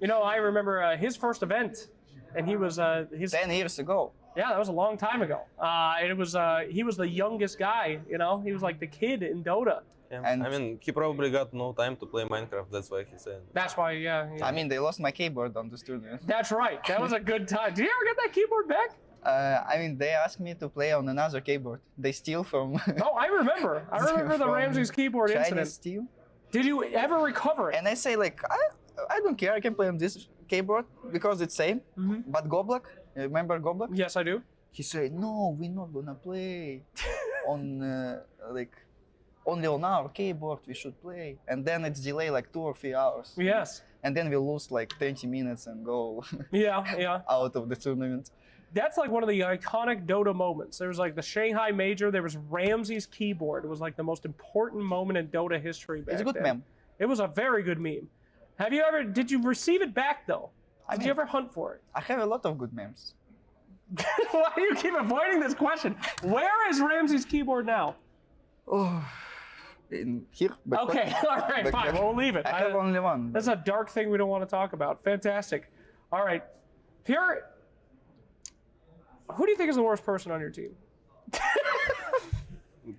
You know, I remember his first event, and he was 10 years ago. Yeah, that was a long time ago. And it was he was the youngest guy, you know? He was like the kid in Dota. Yeah. And- I mean, he probably got no time to play Minecraft. That's why he's saying. That's why, yeah. I mean, they lost my keyboard on the studio. That's right. That was a good time. Did you ever get that keyboard back? I mean, they asked me to play on another keyboard. They steal from. Oh, I remember. I remember the from Ramses keyboard Chinese incident. steal. Did you ever recover it? And I say like, I don't care. I can play on this keyboard because it's same. But Goblak, remember Goblak? Yes, I do. He said, no, we're not gonna play on like only on our keyboard. We should play, and then it's delay like 2 or 3 hours. Yes. And then we lose like 20 minutes and go Yeah. out of the tournament. That's like one of the iconic Dota moments. There was like the Shanghai Major. There was Ramses' keyboard. It was like the most important moment in Dota history back It's a good then. meme. It was a very good meme. Did you receive it back though? Did you ever hunt for it? I have a lot of good memes. Why do you keep avoiding this question? Where is Ramses' keyboard now? Oh, in here. Backpack. Okay, all right, fine. Backpack. We'll leave it. I have only one. That's a dark thing we don't want to talk about. Fantastic. All right. Here, who do you think is the worst person on your team?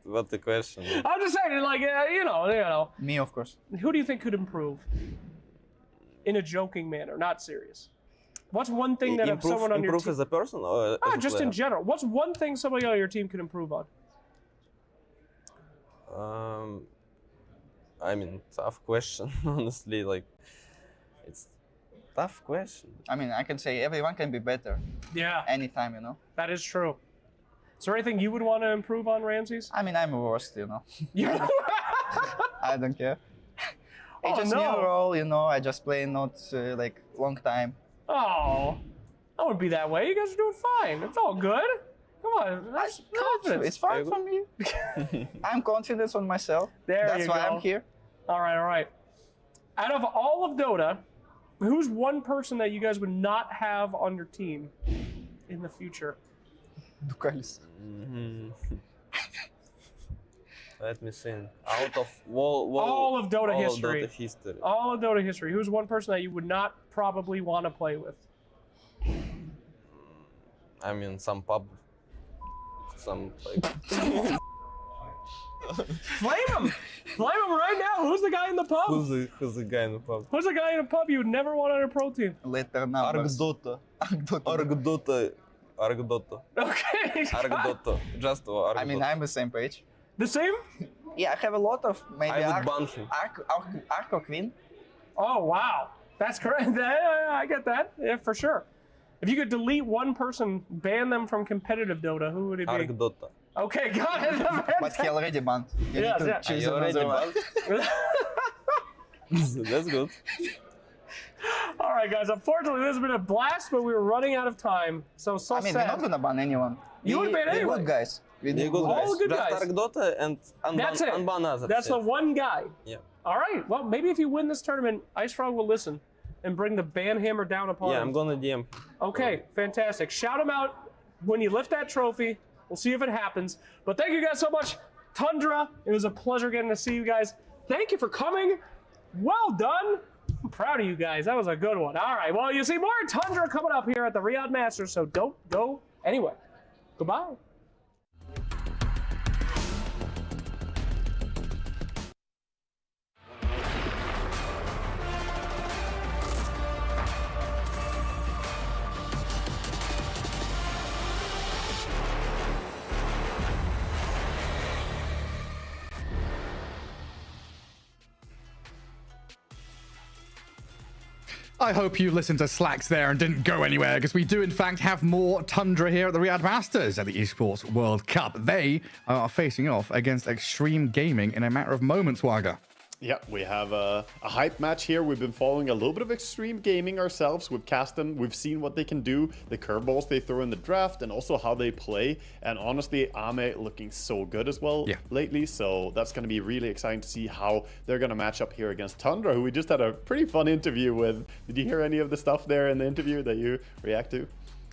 What the question? I'm just saying, like, you know. Me, of course. Who do you think could improve? In a joking manner, not serious. What's one thing that if someone on your improve team... as a person or as a just player? in general. What's one thing somebody on your team could improve on? I mean, tough question, honestly. Like, it's tough question. I mean, I can say everyone can be better. Yeah. Anytime, you know. That is true. Is there anything you would want to improve on, Ramses? I mean, I'm a worst, you know. You- I don't care. Oh, It's just no. new role, you know. I just play not like long time. Oh, I wouldn't be that way. You guys are doing fine. It's all good. Come on, that's confidence. It's fine for me. I'm confident on myself. That's you why go. I'm here. All right. Out of all of Dota, who's one person that you guys would not have on your team in the future? Dukalis. Let me think. Out of all All of Dota all history. Dota history. All of Dota history. Who's one person that you would not probably want to play with? I mean, some pub. Some like. Flame him! Flame him right now! Who's the guy in the pub? Who's the guy in the pub? Who's the guy in the pub you would never want on a pro team? Letter numbers. Argdota. Argdota. Okay. Argdota. Just Argdota. I mean, I'm the same page. The same? Yeah, I have a lot of maybe I would ban him. Arco Queen. Oh, wow. That's correct. I get that. Yeah, for sure. If you could delete one person, ban them from competitive Dota, who would it be? Argdota. Okay, got it. But he already banned. You Yes, need to yeah. choose You already another one. That's good. All right, guys. Unfortunately, this has been a blast, but we were running out of time. So I mean, we're sad. not gonna ban anyone. You would ban We're anyone. good guys. We're They're good All guys. good Just guys. Argdota and That's it. unban others. That's the one guy. Yeah. All right. Well, maybe if you win this tournament, Ice Frog will listen and bring the ban hammer down upon Yeah, him. I'm gonna DM. Okay, fantastic. Shout him out when you lift that trophy. We'll see if it happens. But thank you guys so much. Tundra, it was a pleasure getting to see you guys. Thank you for coming. Well done. I'm proud of you guys. That was a good one. All right. Well, you see more Tundra coming up here at the Riyadh Masters, so don't go anywhere. Goodbye. I hope you listened to Slacks there and didn't go anywhere, because we do in fact have more Tundra here at the Riyadh Masters at the Esports World Cup. They are facing off against Extreme Gaming in a matter of moments, Waga. Yeah, we have a hype match here. We've been following a little bit of Extreme Gaming ourselves. We've cast them. We've seen what they can do, the curveballs they throw in the draft, and also how they play. And honestly, Ame looking so good as well lately. So that's going to be really exciting to see how they're going to match up here against Tundra, who we just had a pretty fun interview with. Did you hear any of the stuff there in the interview that you react to?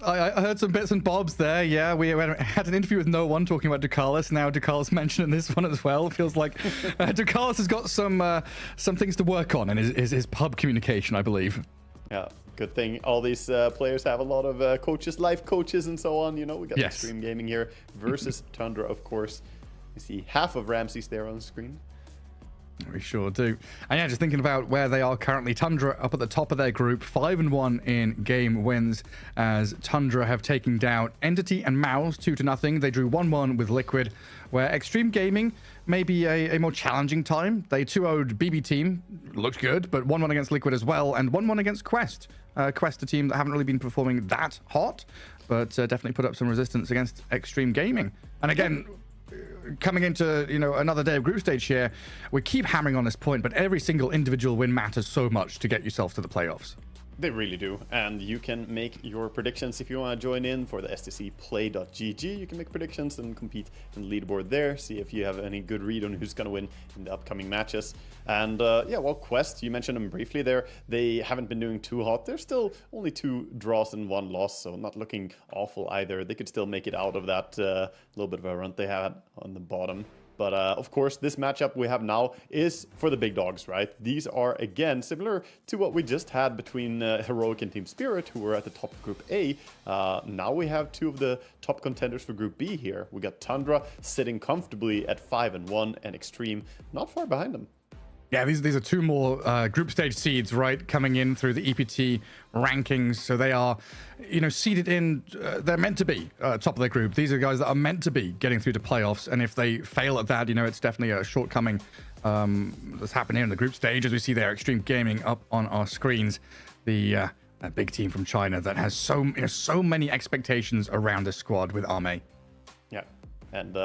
I heard some bits and bobs there. Yeah, we had an interview with No One talking about Ducalis. Now Ducalis mentioned in this one as well. It feels like Ducalis has got some things to work on in his pub communication, I believe. Yeah, good thing all these players have a lot of coaches, life coaches and so on. You know, we got Extreme Gaming here versus Tundra, of course. You see half of Ramses there on the screen. We sure do. And yeah, just thinking about where they are currently, Tundra up at the top of their group, 5-1 in game wins, as Tundra have taken down Entity and Mouse 2-0. They drew 1-1 with Liquid, where Extreme Gaming may be a more challenging time. They 2-0'd BB Team, looked good, but 1-1 against Liquid as well, and 1-1 against Quest. Quest, a team that haven't really been performing that hot, but definitely put up some resistance against Extreme Gaming. And again, coming into, you know, another day of group stage here, we keep hammering on this point, but every single individual win matters so much to get yourself to the playoffs. They really do. And you can make your predictions if you want to join in for the STC play.gg. You can make predictions and compete in the leaderboard there. See if you have any good read on who's going to win in the upcoming matches. And yeah, well, Quest, you mentioned them briefly there. They haven't been doing too hot. They're still only 2 draws and 1 loss, so not looking awful either. They could still make it out of that little bit of a run they had on the bottom. But of course, this matchup we have now is for the big dogs, right? These are, again, similar to what we just had between Heroic and Team Spirit, who were at the top of Group A. Now we have 2 of the top contenders for Group B here. We got Tundra sitting comfortably at 5-1, and Extreme not far behind them. Yeah, these are 2 more group stage seeds, right, coming in through the EPT rankings. So they are, you know, seeded in. They're meant to be top of their group. These are guys that are meant to be getting through to playoffs. And if they fail at that, you know, it's definitely a shortcoming that's happening in the group stage. As we see there, Extreme Gaming up on our screens, the big team from China that has so many expectations around this squad with Ame. Yeah. And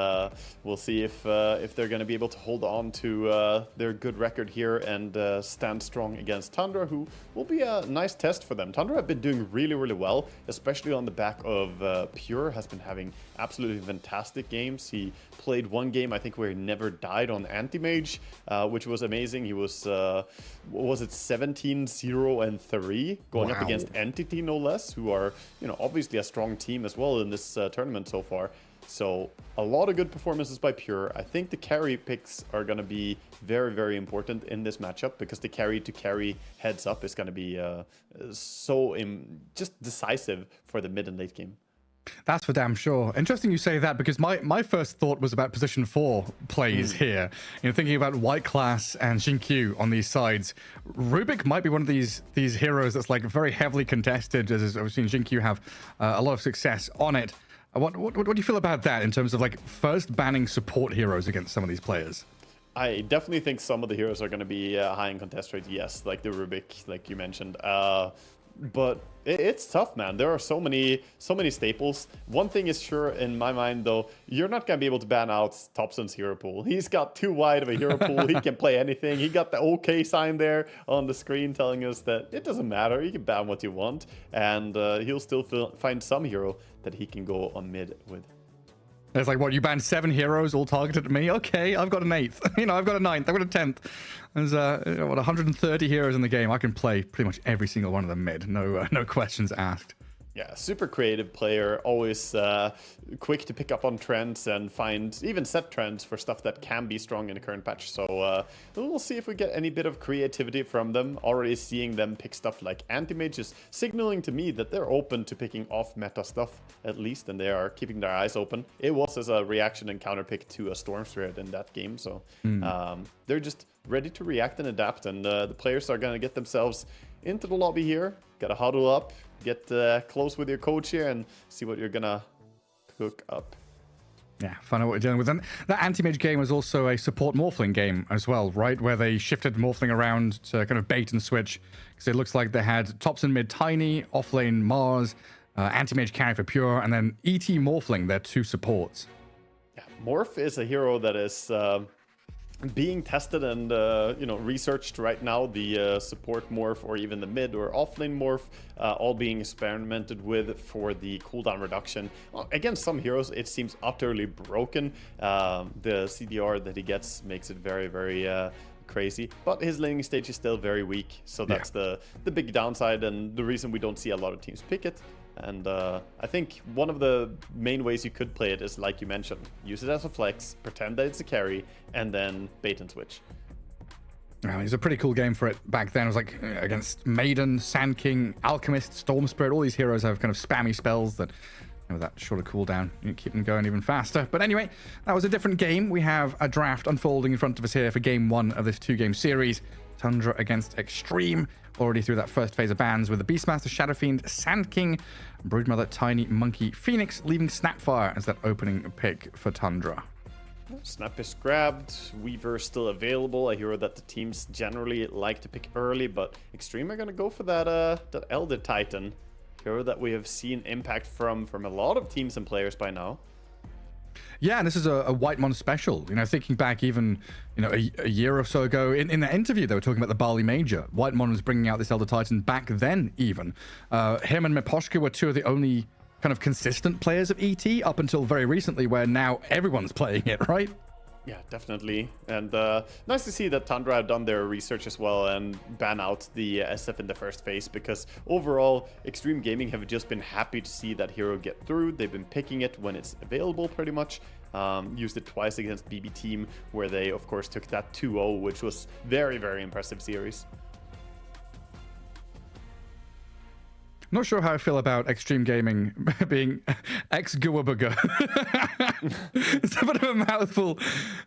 we'll see if they're going to be able to hold on to their good record here and stand strong against Tundra, who will be a nice test for them. Tundra have been doing really, really well, especially on the back of Pure has been having absolutely fantastic games. He played 1 game, I think, where he never died on Anti-Mage, which was amazing. He was, what was it, 17-0-3, going up against Entity, no less, who are, you know, obviously a strong team as well in this tournament so far. So a lot of good performances by Pure. I think the carry picks are going to be very, very important in this matchup, because the carry to carry heads up is going to be just decisive for the mid and late game. That's for damn sure. Interesting you say that, because my first thought was about position 4 plays here. You know, thinking about White Class and Xinkyu on these sides. Rubik might be one of these heroes that's like very heavily contested, as I've seen Xinkyu have a lot of success on it. What do you feel about that in terms of like first banning support heroes against some of these players? I definitely think some of the heroes are going to be high in contest rate, yes, like the Rubik, like you mentioned. But it's tough, man. There are so many staples. One thing is sure in my mind, though, you're not going to be able to ban out Thompson's hero pool. He's got too wide of a hero pool. He can play anything. He got the OK sign there on the screen telling us that it doesn't matter. You can ban what you want, and he'll still find some hero that he can go on mid with. It's like, what, you banned 7 heroes all targeted at me? Okay, I've got an 8th. You know, I've got a 9th. I've got a 10th. There's, 130 heroes in the game. I can play pretty much every single one of them mid. No questions asked. Yeah, super creative player, always quick to pick up on trends and find even set trends for stuff that can be strong in the current patch. So we'll see if we get any bit of creativity from them. Already seeing them pick stuff like Anti-Mage is signaling to me that they're open to picking off meta stuff, at least, and they are keeping their eyes open. It was as a reaction and counter pick to a Storm Spirit in that game, so they're just ready to react and adapt, and the players are going to get themselves into the lobby here. Got to huddle up, get close with your coach here, and see what you're gonna cook up. Yeah, find out what we're dealing with. And that Anti-Mage game was also a support Morphling game as well, right? Where they shifted Morphling around to kind of bait and switch. Because it looks like they had tops and mid Tiny, offlane Mars, Anti-Mage carry for Pure, and then ET Morphling, their 2 supports. Yeah, Morph is a hero that is being tested and researched right now. The support morph or even the mid or offlane morph all being experimented with for the cooldown reduction. Against some heroes it seems utterly broken. The CDR that he gets makes it very, very crazy, but his laning stage is still very weak, so that's the big downside and the reason we don't see a lot of teams pick it. And I think one of the main ways you could play it is, like you mentioned, use it as a flex, pretend that it's a carry, and then bait and switch. It was a pretty cool game for it back then. It was like against Maiden, Sand King, Alchemist, Storm Spirit. All these heroes have kind of spammy spells that, with that shorter cooldown, you keep them going even faster. But anyway, that was a different game. We have a draft unfolding in front of us here for game 1 of this 2-game series. Tundra against Extreme. Already through that first phase of bans with the Beastmaster, Shadow Fiend, Sand King, Broodmother, Tiny, Monkey, Phoenix, leaving Snapfire as that opening pick for Tundra. Snap is grabbed, Weaver still available, a hero that the teams generally like to pick early, but Extreme are going to go for that Elder Titan, hero that we have seen impact from a lot of teams and players by now. Yeah, and this is a Whitemon special. Thinking back even, a year or so ago, in the interview, they were talking about the Bali Major. Whitemon was bringing out this Elder Titan back then, even. Him and Miposhka were 2 of the only kind of consistent players of ET up until very recently, where now everyone's playing it, right? Yeah, definitely. And nice to see that Tundra have done their research as well and ban out the SF in the first phase, because overall, Extreme Gaming have just been happy to see that hero get through. They've been picking it when it's available, pretty much. Used it twice against BB Team, where they, of course, took that 2-0, which was very, very impressive series. Not sure how I feel about Extreme Gaming being ex-Guaburger. It's a bit of a mouthful.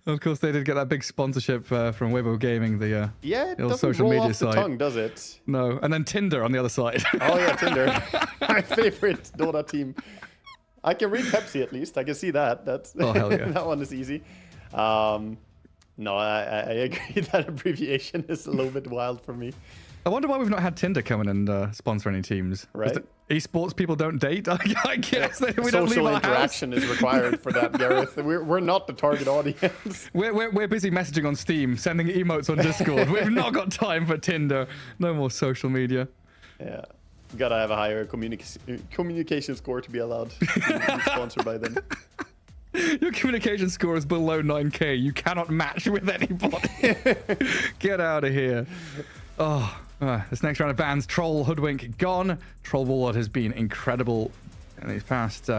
Of course, they did get that big sponsorship from Weibo Gaming, the it doesn't social roll media off the site. tongue, does it? No, and then Tinder on the other side. Oh yeah, Tinder. My favorite Dota team. I can read Pepsi at least. I can see that. That's oh, hell yeah. That one is easy. No, I agree that abbreviation is a little bit wild for me. I wonder why we've not had Tinder come in and sponsor any teams. Right. Esports people don't date? I guess we don't leave Social our interaction house. is required for that, Gareth. We're not the target audience. We're busy messaging on Steam, sending emotes on Discord. We've not got time for Tinder. No more social media. Yeah. Gotta have a higher communication score to be allowed to be sponsored by them. Your communication score is below 9k. You cannot match with anybody. Get out of here. Oh, this next round of bans, Troll, Hoodwink, gone. Troll Warlord has been incredible in these past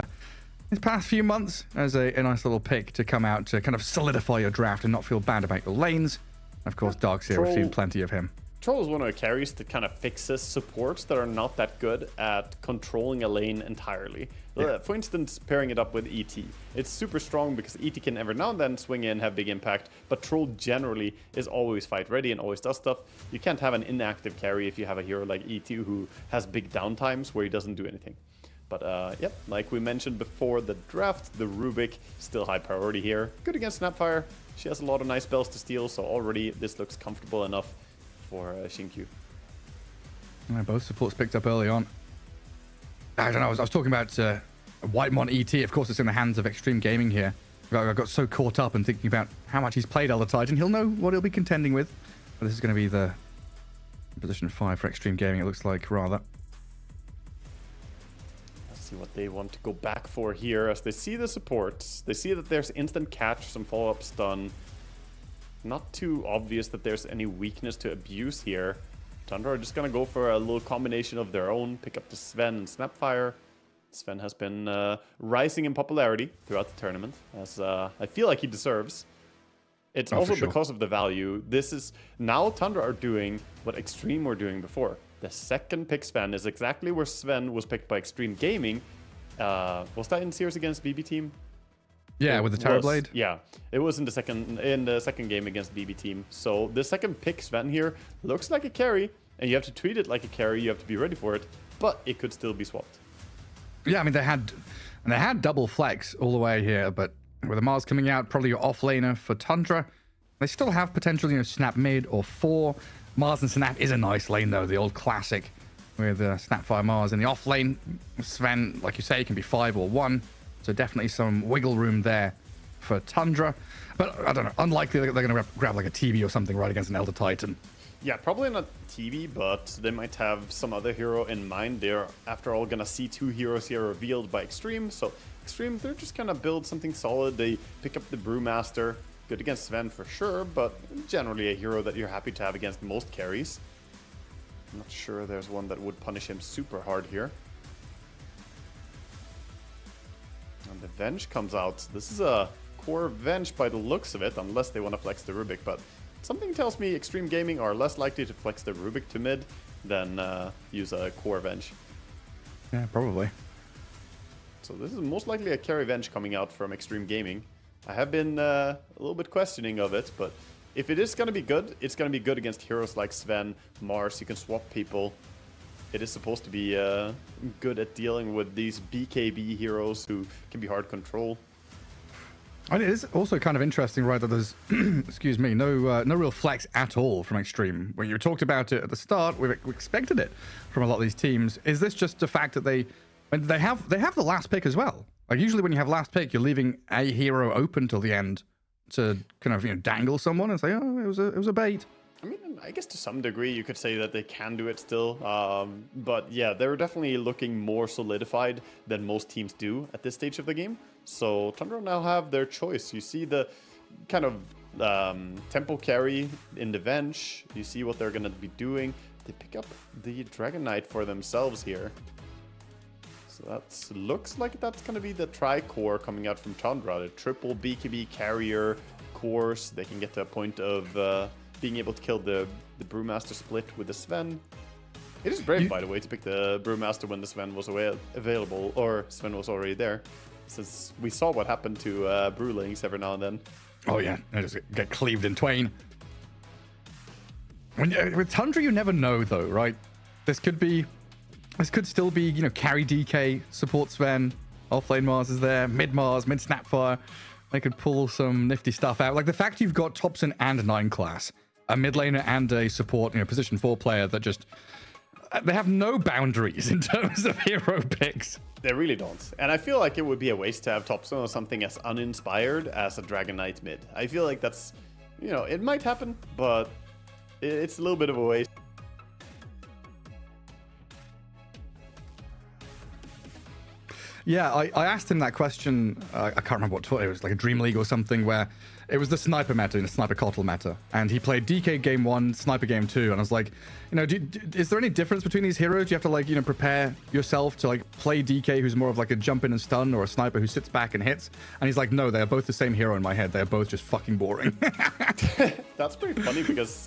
few months as a nice little pick to come out to kind of solidify your draft and not feel bad about your lanes. Of course, Darkseer, we've seen plenty of him. Troll is one of the carries that kind of fixes supports that are not that good at controlling a lane entirely. Yeah. For instance, pairing it up with ET. It's super strong because ET can every now and then swing in, have big impact, but Troll generally is always fight ready and always does stuff. You can't have an inactive carry if you have a hero like ET who has big downtimes where he doesn't do anything. But yep, like we mentioned before the draft, the Rubik still high priority here. Good against Snapfire. She has a lot of nice spells to steal, so already this looks comfortable enough for Shinkyu. Both supports picked up early on. I don't know, I was talking about Whitemon ET. Of course, it's in the hands of Extreme Gaming here. I got so caught up in thinking about how much he's played Elder Titan. He'll know what he'll be contending with. But this is going to be the position 5 for Extreme Gaming, it looks like, rather. Let's see what they want to go back for here as they see the supports. They see that there's instant catch, some follow-up stun. Not too obvious that there's any weakness to abuse here. Tundra are just gonna go for a little combination of their own, pick up the Sven and Snapfire. Sven has been rising in popularity throughout the tournament, as I feel like he deserves. It's also because of the value. This is now Tundra are doing what Extreme were doing before. The second pick Sven is exactly where Sven was picked by Extreme Gaming. Was that in series against BB Team? Yeah, with the Terrorblade. Yeah, it was in the second game against BB Team. So the second pick Sven here looks like a carry, and you have to treat it like a carry. You have to be ready for it, but it could still be swapped. Yeah, I mean they had double flex all the way here, but with the Mars coming out, probably your off laner for Tundra. They still have potential, snap mid or 4. Mars and Snap is a nice lane though, the old classic with Snapfire Mars in the off lane. Sven, like you say, can be 5 or 1, so definitely some wiggle room there for Tundra. But I don't know, unlikely they're going to grab like a TV or something right against an Elder Titan. Yeah, probably not TV, but they might have some other hero in mind. They're, after all, gonna see 2 heroes here revealed by Extreme. So Extreme, they're just gonna build something solid. They pick up the Brewmaster. Good against Sven for sure, but generally a hero that you're happy to have against most carries. I'm not sure there's one that would punish him super hard here. And the Venge comes out. This is a core Venge by the looks of it, unless they want to flex the Rubik, but something tells me Extreme Gaming are less likely to flex the Rubik to mid than use a core Venge. Yeah, probably. So this is most likely a carry Venge coming out from Extreme Gaming. I have been a little bit questioning of it, but if it is going to be good, it's going to be good against heroes like Sven, Mars. You can swap people. It is supposed to be good at dealing with these BKB heroes who can be hard control. And it is also kind of interesting, right, that there's, excuse me, no real flex at all from Extreme. When you talked about it at the start, we expected it from a lot of these teams. Is this just the fact that they have the last pick as well? Like usually when you have last pick, you're leaving a hero open till the end to kind of dangle someone and say, oh, it was a bait. I mean, I guess to some degree you could say that they can do it still, but yeah, they're definitely looking more solidified than most teams do at this stage of the game. So Tundra now have their choice. You see the kind of tempo carry in the Venge. You see what they're going to be doing. They pick up the Dragon Knight for themselves here. So that looks like that's going to be the tri-core coming out from Tundra. The triple BKB carrier cores. They can get to a point of being able to kill the Brewmaster split with the Sven. It is brave, by the way, to pick the Brewmaster when the Sven was available, or Sven was already there, since we saw what happened to Brewlings every now and then. Oh yeah, they just get cleaved in twain. With Tundra, you never know though, right? This could still be, carry DK, support Sven, offlane Mars is there, mid Mars, mid Snapfire. They could pull some nifty stuff out. Like the fact you've got Thompson and 9 class, a mid laner and a support, position 4 player that just, they have no boundaries in terms of hero picks. They really don't. And I feel like it would be a waste to have Thompson or something as uninspired as a Dragon Knight mid. I feel like that's, it might happen, but it's a little bit of a waste. Yeah, I asked him that question, I can't remember what it was, like a Dream League or something, where it was the sniper meta, the sniper Kotl meta, and he played DK game 1, sniper game 2, and I was like, is there any difference between these heroes? Do you have to prepare yourself to play DK, who's more of like a jump in and stun, or a sniper who sits back and hits? And he's like, no, they're both the same hero in my head. They're both just fucking boring. That's pretty funny because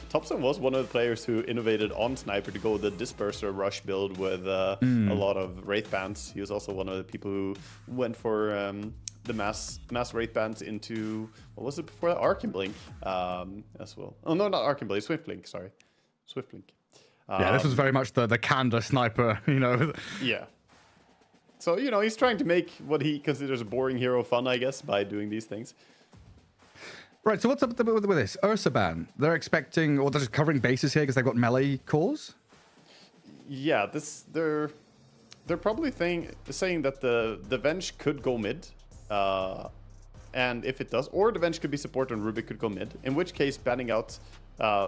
Thompson was one of the players who innovated on sniper to go the disperser rush build with a lot of wraith bands. He was also one of the people who went for the mass wraith bands into, what was it before that? Arc and Blink as well. Oh no, not Arc and Blink, Swift Blink, sorry. Swift Blink. Yeah, this was very much the Kanda sniper, Yeah. So, he's trying to make what he considers a boring hero fun, I guess, by doing these things. Right, so what's up with this? Ursa ban. They're expecting, or they're just covering bases here because they've got melee cores? Yeah, they're probably saying that the Venge could go mid. And if it does, or the Venge could be support and Rubik could go mid, in which case banning out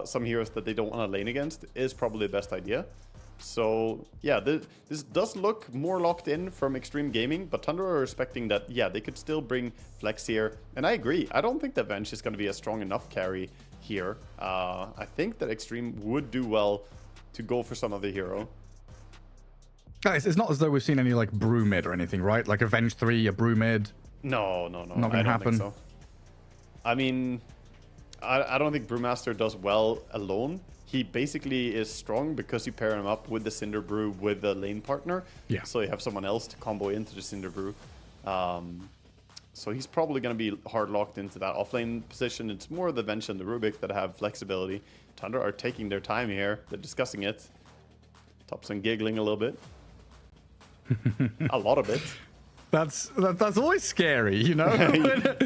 some heroes that they don't want to lane against is probably the best idea. So yeah, this does look more locked in from Extreme Gaming, but Tundra are expecting that, yeah, they could still bring flex here. And I agree, I don't think that Venge is going to be a strong enough carry here. I think that Extreme would do well to go for some other hero. Guys, it's not as though we've seen any like brew mid or anything, right? Like Avenge 3, a brew mid. No. Not I gonna don't happen. think so. I mean, I don't think Brewmaster does well alone. He basically is strong because you pair him up with the Cinder Brew with the lane partner. Yeah. So you have someone else to combo into the Cinder Brew. So he's probably going to be hard locked into that offlane position. It's more the Venge and the Rubik that have flexibility. Tundra are taking their time here. They're discussing it. Topson giggling a little bit. A lot of it. That's always scary, you know.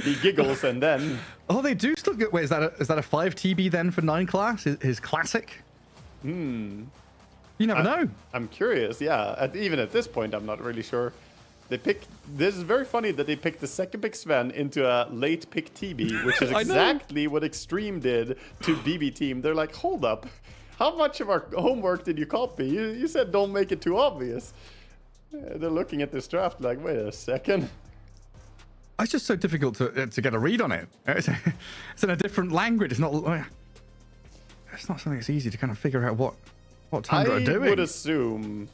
he giggles and then. Oh, they do still get. Wait, is that a 5 TB then for 9 class? His classic. You never know. I'm curious. Yeah. Even at this point, I'm not really sure. They picked. This is very funny that they picked the second pick Sven into a late pick TB, which is exactly what Extreme did to BB Team. They're like, hold up, how much of our homework did you copy? You said don't make it too obvious. They're looking at this draft like, wait a second. It's just so difficult to get a read on it. It's in a different language. It's not something that's easy to kind of figure out what Tundra are doing. I would assume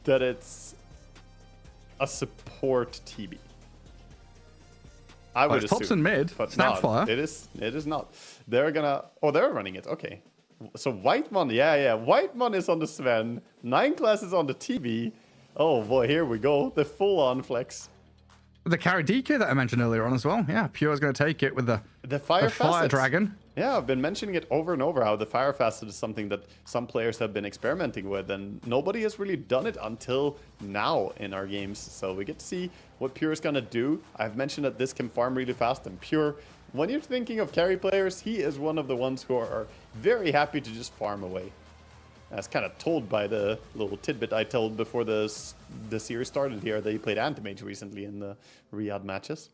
that it's a support TB. I would assume. Tops and mid. But Snapfire. It is not. They're gonna. Oh, they're running it. Okay. So Whitemon, yeah. Whitemon is on the Sven. 9 class is on the TB. Oh boy, here we go. The full-on flex. The carry DK that I mentioned earlier on as well. Yeah, Pure's going to take it with the Fire Dragon. Yeah, I've been mentioning it over and over how the Fire Facet is something that some players have been experimenting with, and nobody has really done it until now in our games. So we get to see what Pure is going to do. I've mentioned that this can farm really fast, and Pure, when you're thinking of carry players, he is one of the ones who are very happy to just farm away. That's kind of told by the little tidbit I told before the series started here that he played Anti-Mage recently in the Riyadh matches.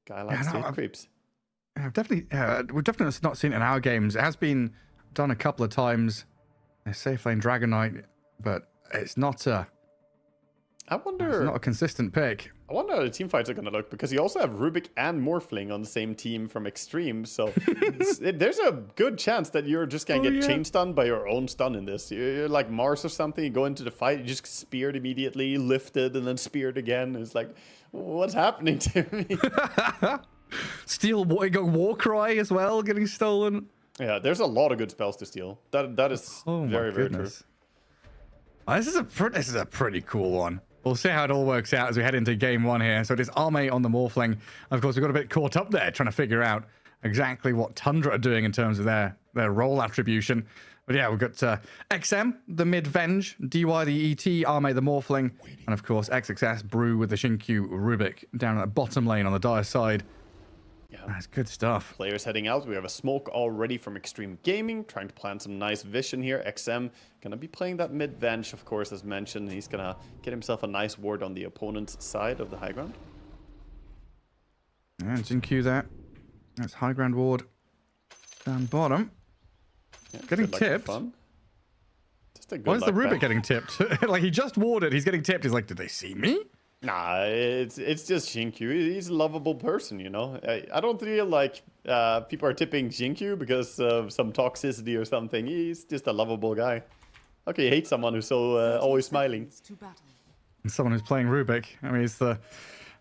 Guy likes to hit creeps. We've definitely not seen it in our games. It has been done a couple of times. A safe lane Dragon Knight, but it's not a. I wonder. It's not a consistent pick. I wonder how the team fights are going to look, because you also have Rubik and Morphling on the same team from Extreme, so there's a good chance that you're just going to get chain stunned by your own stun in this. You're like Mars or something, you go into the fight, you just speared immediately, lifted, and then speared again. It's like, what's happening to me? Steal Warcry as well, getting stolen. Yeah, there's a lot of good spells to steal. That is very true. This is a pretty cool one. We'll see how it all works out as we head into game 1 here. So it is Arme on the Morphling. Of course, we got a bit caught up there trying to figure out exactly what Tundra are doing in terms of their role attribution. But yeah, we've got XM, the mid-Venge, DY the ET, Arme the Morphling, and of course XXS, Brew with the Shinkyu Rubik down at the bottom lane on the Dire side. Yeah, that's good stuff. Players heading out. We have a smoke already from Extreme Gaming, trying to plant some nice vision here. XM gonna be playing that mid-Venge, of course, as mentioned. He's gonna get himself a nice ward on the opponent's side of the high ground. And Shinkyu there. That's high ground ward down bottom. Yeah, getting tipped. Just a good Why is the Rubik bet. getting tipped? Like, he just warded, he's getting tipped. He's like, did they see me? Nah, it's just Shinkyu. He's a lovable person, you know. I don't feel like people are tipping Shinkyu because of some toxicity or something. He's just a lovable guy. Okay, you hate someone who's so always smiling. And someone who's playing Rubik. I mean, it's the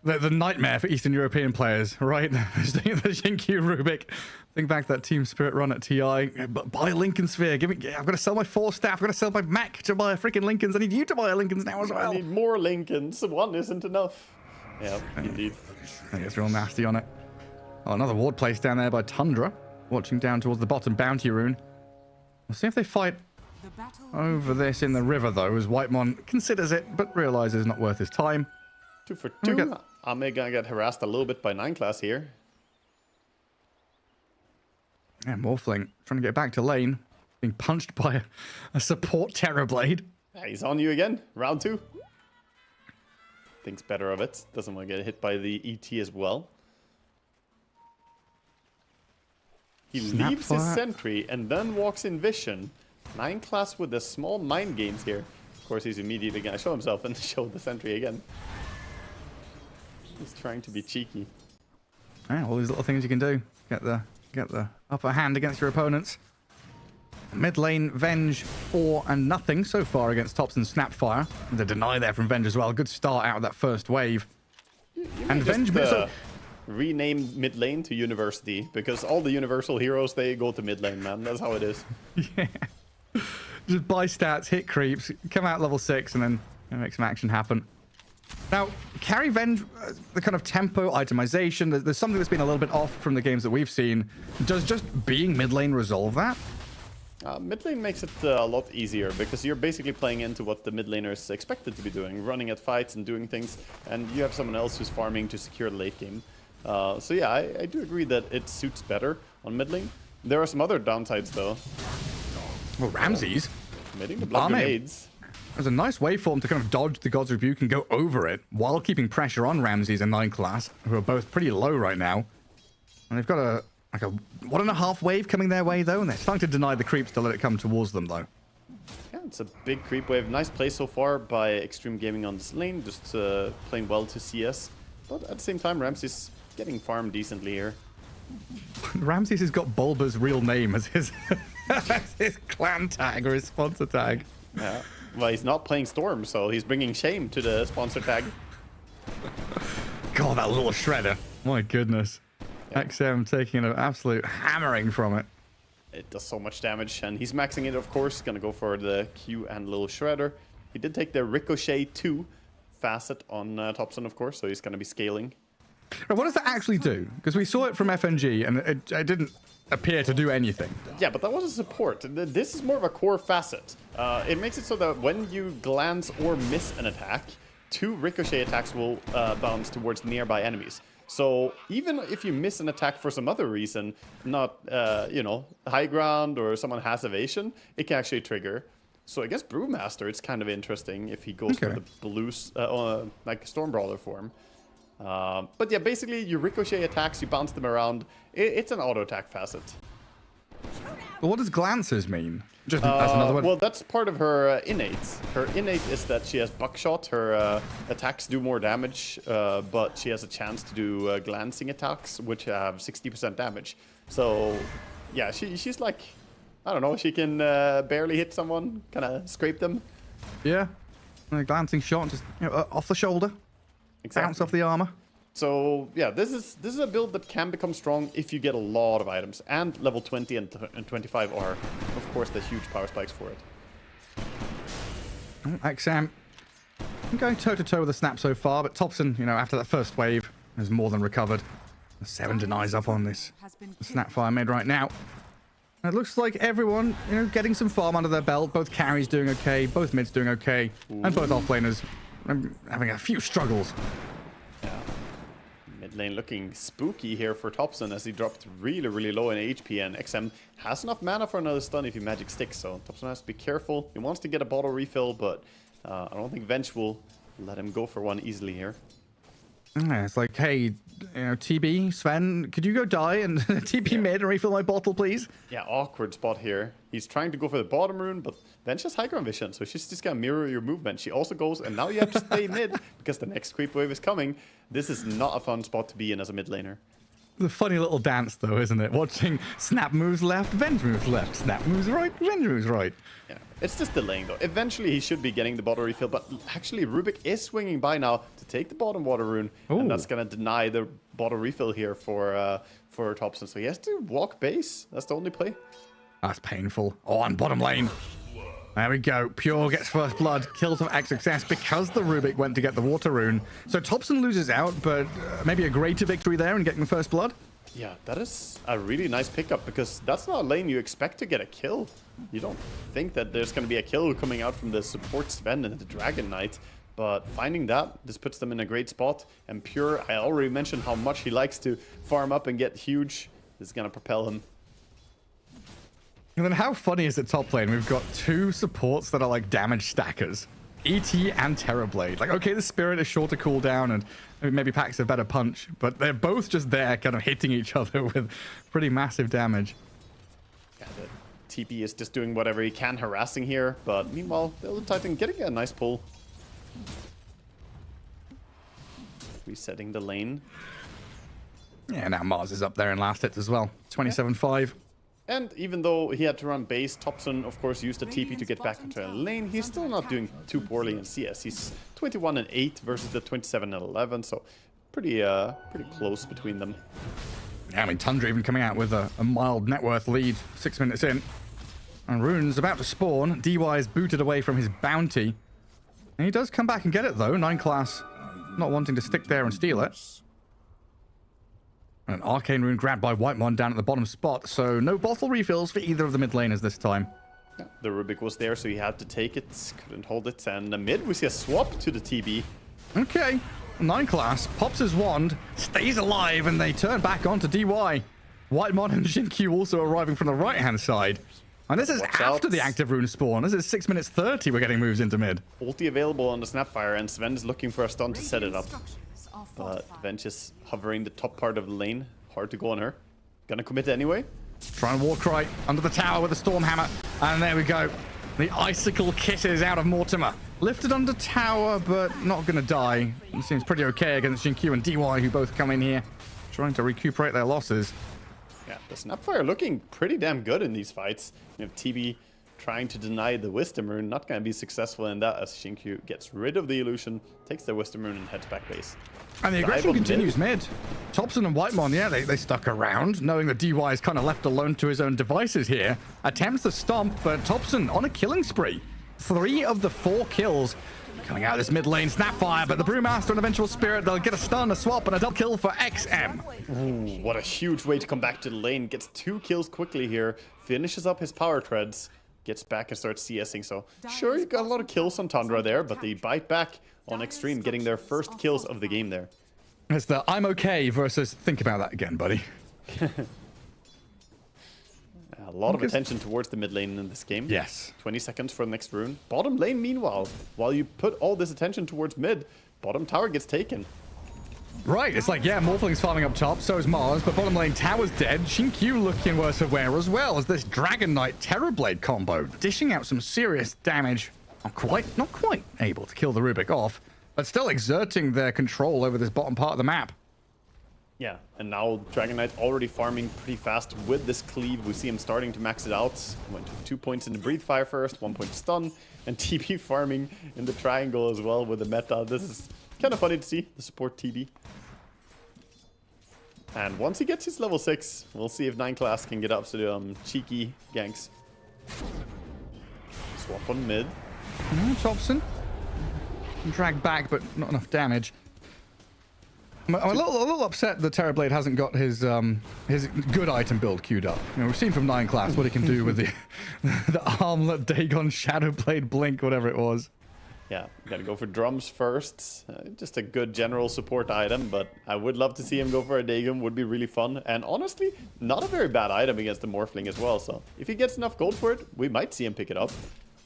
nightmare for Eastern European players, right? The Shinkyu Rubik. Think back to that Team Spirit run at TI. Buy a Lincoln Sphere. I've got to sell my 4 staff. I've got to sell my mech to buy a freaking Lincolns. I need you to buy a Lincolns now as well. I need more Lincolns. One isn't enough. Yeah, indeed. I think it's real nasty on it. Oh, another ward placed down there by Tundra. Watching down towards the bottom bounty rune. We'll see if they fight over this in the river, though, as Whitemon considers it, but realizes it's not worth his time. 2 for 2. Ame gonna get harassed a little bit by 9 class here. Yeah, Morphling trying to get back to lane. Being punched by a support Terrorblade. Yeah, he's on you again. Round 2. Thinks better of it. Doesn't want to get hit by the ET as well. He leaves his sentry and then walks in vision. 9 class with the small mind games here. Of course, he's immediately going to show himself and show the sentry again. He's trying to be cheeky. Yeah, all these little things you can do. Get get the upper hand against your opponents. Mid lane, Venge 4-0 so far against Topson Snapfire. The deny there from Venge as well. Good start out of that first wave. And Venge rename mid lane to University, because all the universal heroes, they go to mid lane, man. That's how it is. Yeah. Just buy stats, hit creeps, come out level 6, and then make some action happen. Now, carry Venge, the kind of tempo, itemization, there's something that's been a little bit off from the games that we've seen. Does just being mid lane resolve that? Mid lane makes it a lot easier, because you're basically playing into what the mid laner is expected to be doing, running at fights and doing things, and you have someone else who's farming to secure the late game. So yeah, I do agree that it suits better on mid lane. There are some other downsides though. Well, Ramses. Committing the blood grenades. There's a nice waveform to kind of dodge the God's Rebuke and go over it while keeping pressure on Ramses and 9 class, who are both pretty low right now. And they've got a 1.5 wave coming their way though, and they're starting to deny the creeps to let it come towards them though. Yeah, it's a big creep wave. Nice play so far by Extreme Gaming on this lane, just playing well to CS. But at the same time, Ramses getting farmed decently here. Ramses has got Bulba's real name as his, as his clan tag or his sponsor tag. Yeah. Well, he's not playing Storm, so he's bringing shame to the sponsor tag. God, that little shredder. My goodness. Yeah. XM taking an absolute hammering from it. It does so much damage, and he's maxing it, of course. Gonna go for the Q and little shredder. He did take the Ricochet 2 Facet on Topson, of course, so he's gonna be scaling. What does that actually do? Because we saw it from FNG, and it didn't appear to do anything. Yeah, but that was a support. This is more of a core Facet. It makes it so that when you glance or miss an attack, 2 Ricochet attacks will bounce towards nearby enemies. So even if you miss an attack for some other reason, not, you know, high ground or someone has evasion, it can actually trigger. So I guess Brewmaster, it's kind of interesting if he goes for the blue, like Storm Brawler form. But yeah, basically you ricochet attacks, you bounce them around. It's an auto attack Facet. But what does glances mean? Just as another one. Well, that's part of her innate. Her innate is that she has buckshot. Her attacks do more damage, but she has a chance to do glancing attacks, which have 60% damage. So yeah, she's like, I don't know, she can barely hit someone, kind of scrape them. Yeah, a glancing shot, just off the shoulder. Exactly. Bounce off the armor. So yeah, this is a build that can become strong if you get a lot of items, and level 20 and 25 are, of course, the huge power spikes for it. XM, I'm going toe-to-toe with the snap so far, but Topson, you know, after that first wave, has more than recovered. 7 denies up on this Snapfire mid right now. And it looks like everyone, you know, getting some farm under their belt. Both carries doing okay, both mids doing okay, and both offlaners having a few struggles. Yeah. Mid lane looking spooky here for Topson as he dropped really, really low in HP, and XM has enough mana for another stun if he magic sticks, so Topson has to be careful. He wants to get a bottle refill, but I don't think Venge will let him go for one easily here. Yeah, it's like, hey, you know, TB, Sven, could you go die and TP mid and refill my bottle, please? Yeah, awkward spot here. He's trying to go for the bottom rune, but Venge has high ground vision, so she's just gonna mirror your movement. She also goes, and now you have to stay mid because the next creep wave is coming. This is not a fun spot to be in as a mid laner. It's a funny little dance, though, isn't it? Watching Snap moves left, Venge moves left, Snap moves right, Venge moves right. Yeah, it's just delaying, though. Eventually, he should be getting the bottle refill, but actually, Rubik is swinging by now to take the bottom water rune, and that's going to deny the bottle refill here for Topson. So he has to walk base. That's the only play. That's painful. Oh, on bottom lane. There we go. Pure gets first blood, kills of X success because the Rubik went to get the water rune. So Topson loses out, but maybe a greater victory there in getting the first blood. Yeah, that is a really nice pickup because that's not a lane you expect to get a kill. You don't think that there's going to be a kill coming out from the support Sven and the Dragon Knight. But finding that, this puts them in a great spot. And Pure, I already mentioned how much he likes to farm up and get huge. This is going to propel him. And then how funny is it top lane? We've got 2 supports that are like damage stackers. ET and Terrorblade. Like, okay, the Spirit is shorter cooldown and maybe packs a better punch, but they're both just there kind of hitting each other with pretty massive damage. Yeah, the TP is just doing whatever he can, harassing here, but meanwhile, the Elder Titan getting a nice pull. Resetting the lane. Yeah, now Mars is up there in last hits as well. 27-5. And even though he had to run base, Thompson, of course, used the TP to get back into a lane. He's still not doing too poorly in CS. He's 21-8 versus the 27-11, so pretty close between them. Yeah, I mean, Tundra even coming out with a mild net worth lead 6 minutes in. And Rune's about to spawn. DY is booted away from his bounty. And he does come back and get it, though. 9 class not wanting to stick there and steal it. An Arcane Rune grabbed by Whitemon down at the bottom spot, so no bottle refills for either of the mid laners this time. Yeah, the Rubik was there, so he had to take it, couldn't hold it, and the mid, we see a swap to the TB. Okay, 9 class pops his wand, stays alive, and they turn back onto DY. Whitemon and Xingqiu also arriving from the right-hand side. And this is after the active rune spawn. This is 6 minutes 30 we're getting moves into mid. Ulti available on the Snapfire, and Sven is looking for a stun to set it up. But Venge is hovering the top part of the lane. Hard to go on her. Gonna commit anyway. Trying to Warcry under the tower with a Stormhammer. And there we go. The icicle kisses out of Mortimer. Lifted under tower, but not gonna die. It seems pretty okay against Xingqiu and DY, who both come in here trying to recuperate their losses. Yeah, the Snapfire looking pretty damn good in these fights. You have TB trying to deny the Wisdom Rune. Not going to be successful in that as Xingqiu gets rid of the illusion, takes the Wisdom Rune and heads back base. And the aggression continues mid. Thompson and Whitemon, yeah, they stuck around, knowing that DY is kind of left alone to his own devices here. Attempts to stomp, but Thompson on a killing spree. 3 of the 4 kills coming out of this mid lane. Snapfire, but the Brewmaster and Eventual Spirit, they'll get a stun, a swap, and a double kill for XM. Ooh, what a huge way to come back to the lane. Gets 2 kills quickly here, finishes up his power treads, gets back and starts CSing. So sure, you got a lot of kills on Tundra there, but they bite back on Extreme, getting their first kills of the game there. It's the I'm okay versus think about that again, buddy. A lot of attention towards the mid lane in this game. Yes. 20 seconds for the next rune. Bottom lane, meanwhile, while you put all this attention towards mid, bottom tower gets taken. Right, it's like, yeah, Morphling's farming up top, so is Mars, but bottom lane tower's dead. Xingqiu looking worse for wear as well as this Dragon Knight Terrorblade combo, dishing out some serious damage. Not quite able to kill the Rubik off, but still exerting their control over this bottom part of the map. Yeah, and now Dragon Knight already farming pretty fast with this cleave. We see him starting to max it out. Went to 2 points in the Breathe Fire first, 1 point stun, and TB farming in the triangle as well with the meta. This is kind of funny to see, the support TB. And once he gets his level 6, we'll see if 9 class can get up to the cheeky ganks. Swap on mid. Thompson can drag back, but not enough damage. I'm a little upset that Terrorblade hasn't got his good item build queued up. You know, we've seen from 9 class what he can do with the Armlet, Dagon, Shadowblade, Blink, whatever it was. Yeah, gotta go for drums first. Just a good general support item, but I would love to see him go for a Dagon. Would be really fun. And honestly, not a very bad item against the Morphling as well. So if he gets enough gold for it, we might see him pick it up.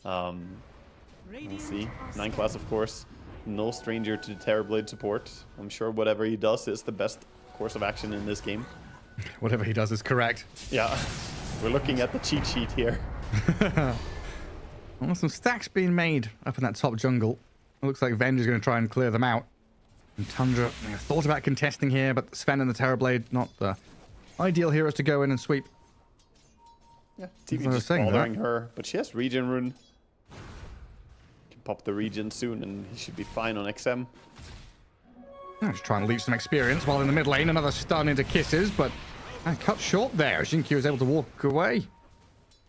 We'll see. 9 class, of course. No stranger to Terrorblade support. I'm sure whatever he does is the best course of action in this game. Whatever he does is correct. Yeah, we're looking at the cheat sheet here. Well, some stacks being made up in that top jungle. It looks like Venge is going to try and clear them out. And Tundra thought about contesting here, but Sven and the Terrorblade, not the ideal heroes to go in and sweep. Yeah, TV just bothering her, but she has regen rune. Can pop the regen soon, and he should be fine on XM. Just trying to leave some experience while in the mid lane. Another stun into kisses, but cut short there. Xingqiu is able to walk away.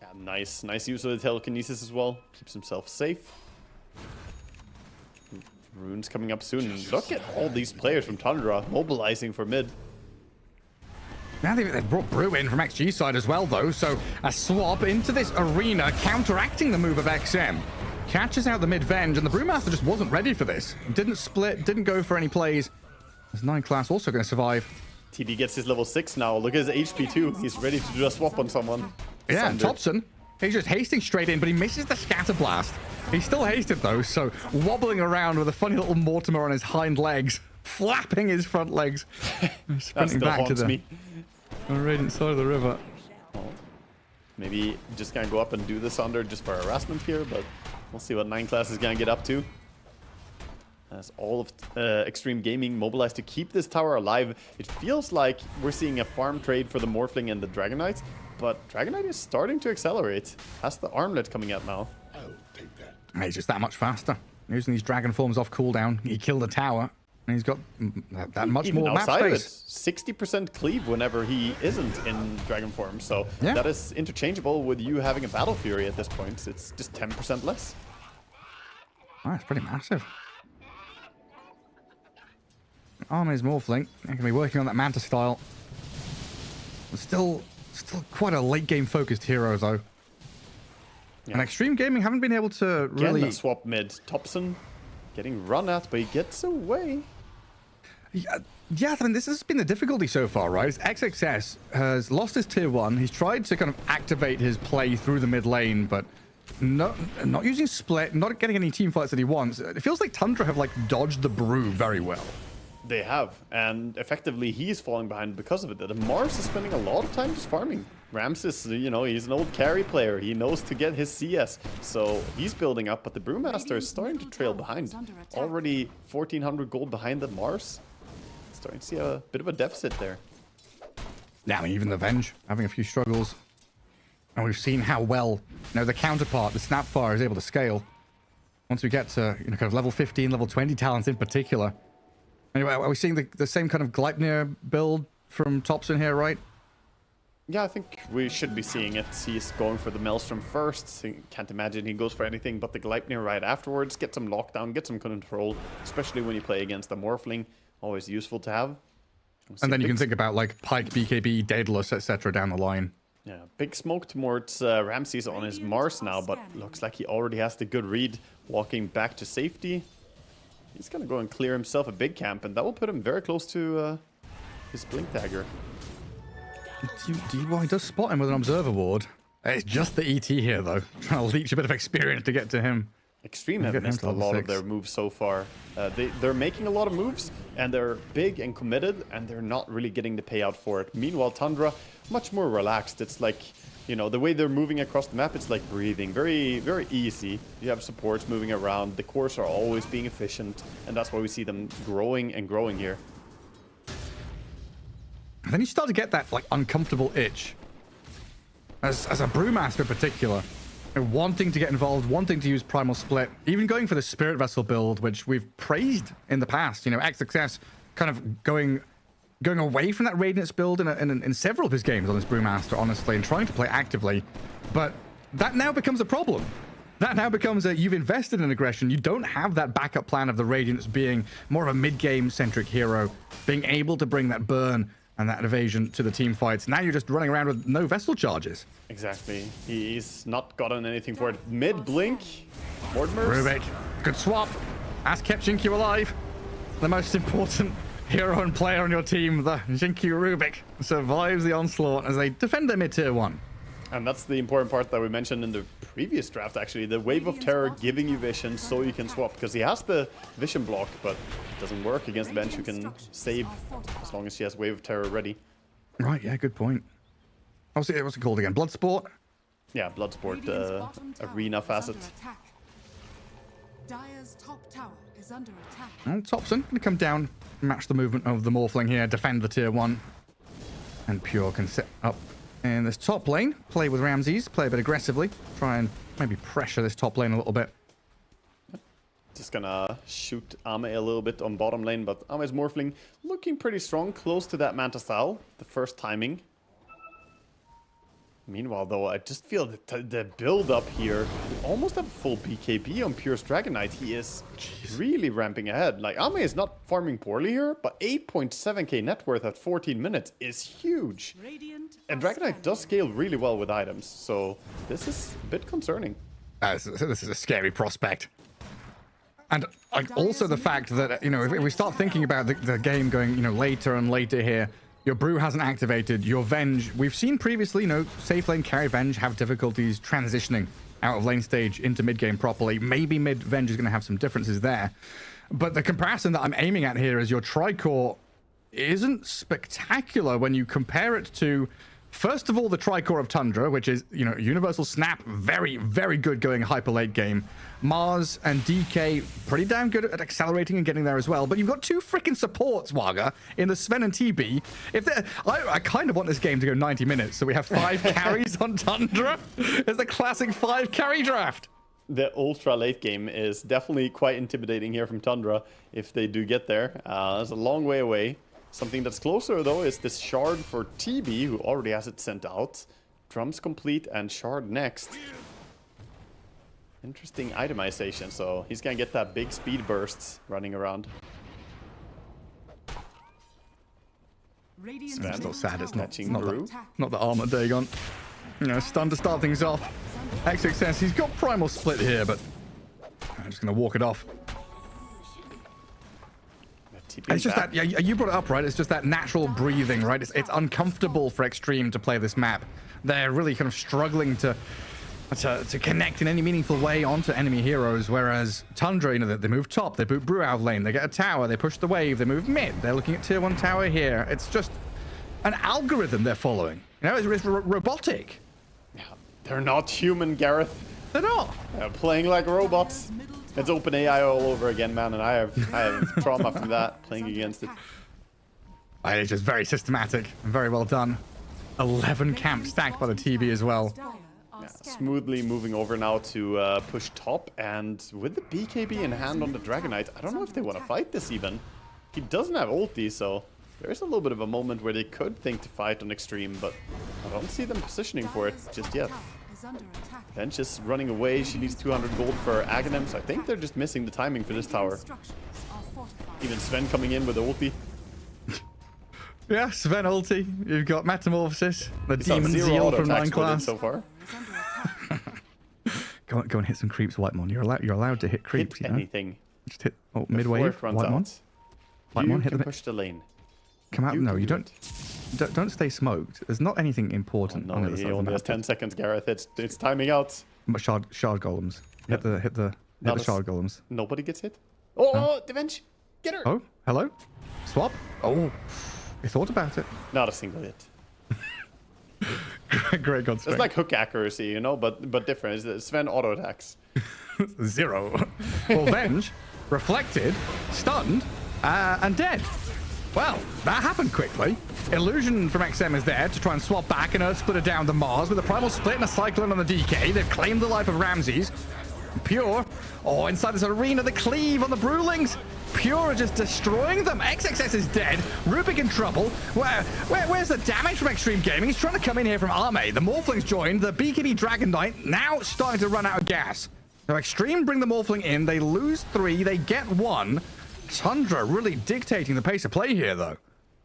Yeah, nice use of the telekinesis as well. Keeps himself safe. Rune's coming up soon. Look at all these players from Tundra mobilizing for mid. Now they've brought Brew in from XG side as well, though, so a swap into this arena, counteracting the move of XM. Catches out the mid-Venge, and the Brewmaster just wasn't ready for this. Didn't split, didn't go for any plays. Is 9 class also going to survive? TD gets his level 6 now. Look at his HP too. He's ready to do a swap on someone. Yeah, and Thompson, he's just hasting straight in, but he misses the Scatter Blast. He's still hasted, though, so wobbling around with a funny little Mortimer on his hind legs, flapping his front legs. Sprinting back to the Radiant side of the river. Maybe just gonna go up and do this under just for harassment here, but we'll see what 9 class is gonna get up to. as all of Extreme Gaming mobilized to keep this tower alive. It feels like we're seeing a farm trade for the Morphling and the Dragon Knight, but Dragon Knight is starting to accelerate. Has the armlet coming out now. He's just that much faster. Using these dragon forms off cooldown, he killed a tower, and he's got that much Even more map outside space. of it, 60% cleave whenever he isn't in dragon form, so that is interchangeable with you having a Battle Fury at this point. It's just 10% less. Oh, it's pretty massive. Army's Morphling. They can be working on that Manta style. Still quite a late game focused hero though. Yeah. And Extreme Gaming haven't been able to really... Again, a swap mid. Thompson getting run at, but he gets away. Yeah, I mean, this has been the difficulty so far, right? XXS has lost his tier 1. He's tried to kind of activate his play through the mid lane, but not using split, not getting any team fights that he wants. It feels like Tundra have like dodged the brew very well. They have, and effectively he's falling behind because of it. And Mars is spending a lot of time just farming. Ramses, you know, he's an old carry player. He knows to get his CS, so he's building up. But the Brewmaster is starting to trail behind. Already 1,400 gold behind the Mars. Starting to see a bit of a deficit there. Yeah, I mean, even the Venge having a few struggles. And we've seen how well, you know, the counterpart, the Snapfire, is able to scale. Once we get to, you know, kind of level 15, level 20 talents in particular. Anyway, are we seeing the same kind of Gleipnir build from Thompson here, right? Yeah, I think we should be seeing it. He's going for the Maelstrom first. Can't imagine he goes for anything but the Gleipnir right afterwards. Get some lockdown, get some control, especially when you play against a Morphling. Always useful to have. And then you can think about like Pike, BKB, Daedalus, etc. down the line. Yeah, big smoke towards Ramses on his Mars now, but looks like he already has the good read, walking back to safety. He's gonna go and clear himself a big camp, and that will put him very close to his Blink Dagger. Well, he does spot him with an Observer Ward. It's just the ET here, though. Trying to leech a bit of experience to get to him. Extreme have missed a lot of their moves so far. They're making a lot of moves, and they're big and committed, and they're not really getting the payout for it. Meanwhile, Tundra, much more relaxed. It's like, you know, the way they're moving across the map, it's like breathing. Very, very easy. You have supports moving around. The cores are always being efficient, and that's why we see them growing and growing here. And then you start to get that, like, uncomfortable itch. As a Brewmaster in particular, wanting to get involved, wanting to use Primal Split, even going for the Spirit Vessel build, which we've praised in the past. You know, XXS kind of going away from that Radiance build in several of his games on this Brewmaster, honestly, and trying to play actively. But that now becomes a problem. That now becomes you've invested in aggression. You don't have that backup plan of the Radiance being more of a mid-game centric hero, being able to bring that burn and that evasion to the team fights. Now you're just running around with no vessel charges. Exactly. He's not gotten anything for it. Mid-blink, Mortimer's. Rubik, good swap. Has kept Jinkyu alive. The most important hero and player on your team, the Jinkyu Rubik, survives the onslaught as they defend their mid-tier 1. And that's the important part that we mentioned in the previous draft, actually. The Wave of Terror giving you vision so you can swap. Because he has the vision block, but it doesn't work against the bench who can save as long as she has Wave of Terror ready. Right, yeah, good point. What's it called again? Bloodsport? Yeah, Bloodsport, Arena Facet. Dire's top tower is under attack. And Thompson going to come down, match the movement of the Morphling here, defend the tier 1. And Pure can sit up in this top lane, play with Ramses, play a bit aggressively, try and maybe pressure this top lane a little bit. Just gonna shoot Ame a little bit on bottom lane, but Ame's Morphling looking pretty strong, close to that Manta style, the first timing. Meanwhile, though, I just feel that the build-up here, we almost have a full BKB on Pure's Dragon Knight. He is really ramping ahead. Like, Ame is not farming poorly here, but 8.7k net worth at 14 minutes is huge. And Dragon Knight does scale really well with items, so this is a bit concerning. This is a scary prospect. And like, also the fact that, you know, if we start thinking about the game going, you know, later and later here, your Brew hasn't activated, your Venge, we've seen previously, you know, safe lane carry Venge have difficulties transitioning out of lane stage into mid game properly. Maybe mid Venge is going to have some differences there. But the comparison that I'm aiming at here is your Tricore isn't spectacular when you compare it to First of all, the Tricore of Tundra, which is, you know, Universal Snap, very, very good going hyper late game. Mars and DK, pretty damn good at accelerating and getting there as well. But you've got two freaking supports, Waga, in the Sven and TB. I kind of want this game to go 90 minutes, so we have 5 carries on Tundra. It's the classic 5 carry draft. The ultra late game is definitely quite intimidating here from Tundra if they do get there. It's a long way away. Something that's closer, though, is this shard for TB, who already has it sent out. Drums complete and shard next. Interesting itemization, so he's gonna get that big speed bursts running around. I'm still sad it's not the armor Dagon. You know, stun to start things off. XXS, he's got primal split here, but I'm just gonna walk it off. It's just that, yeah, you brought it up, right? It's just that natural breathing, right? It's uncomfortable for Extreme to play this map. They're really kind of struggling to connect in any meaningful way onto enemy heroes, whereas Tundra, you know, they move top, they boot Brew out lane, they get a tower, they push the wave, they move mid, they're looking at tier 1 tower here. It's just an algorithm they're following. You know, it's robotic. Yeah, they're not human, Gareth. They're not. They're playing like robots. It's OpenAI all over again, man, and I have trauma from that, playing against it. It's just very systematic and very well done. 11 camps stacked by the TB as well. Yeah, smoothly moving over now to push top, and with the BKB in hand on the Dragonite, I don't know if they want to fight this even. He doesn't have ulti, so there is a little bit of a moment where they could think to fight on Extreme, but I don't see them positioning for it just yet. Bench is running away. She needs 200 gold for Aghanim, so I think they're just missing the timing for this tower. Even Sven coming in with the ulti. Yeah, Sven ulti. You've got Metamorphosis, the He's Demon Zeal from 9 class. So far. Go and hit some creeps, Whitemon. You're allowed to hit creeps. Hit anything. Just hit midway. Whitemon. Whitemon, hit the push the lane. Come out. No, you don't stay smoked. There's not anything important. Oh, no, he only has 10 seconds, Gareth. It's timing out. But shard golems. Hit the shard golems. Nobody gets hit. Oh, Devench, get her. Oh, hello. Swap. Oh, you thought about it. Not a single hit. Great god. It's like hook accuracy, you know, but different. It's Sven auto attacks. 0. Well, Venge, reflected, stunned, and dead. Well, that happened quickly. Illusion from XM is there to try and swap back and Earth Splitter down to Mars with a Primal Split and a Cyclone on the DK. They've claimed the life of Ramses. Pure. Oh, inside this arena, the cleave on the Brewlings. Pure are just destroying them. XXS is dead. Rubik in trouble. Where's the damage from Extreme Gaming? He's trying to come in here from Arme. The Morphlings joined. The BKB Dragon Knight now starting to run out of gas. Now Extreme bring the Morphling in. They lose 3. They get 1. Tundra really dictating the pace of play here, though.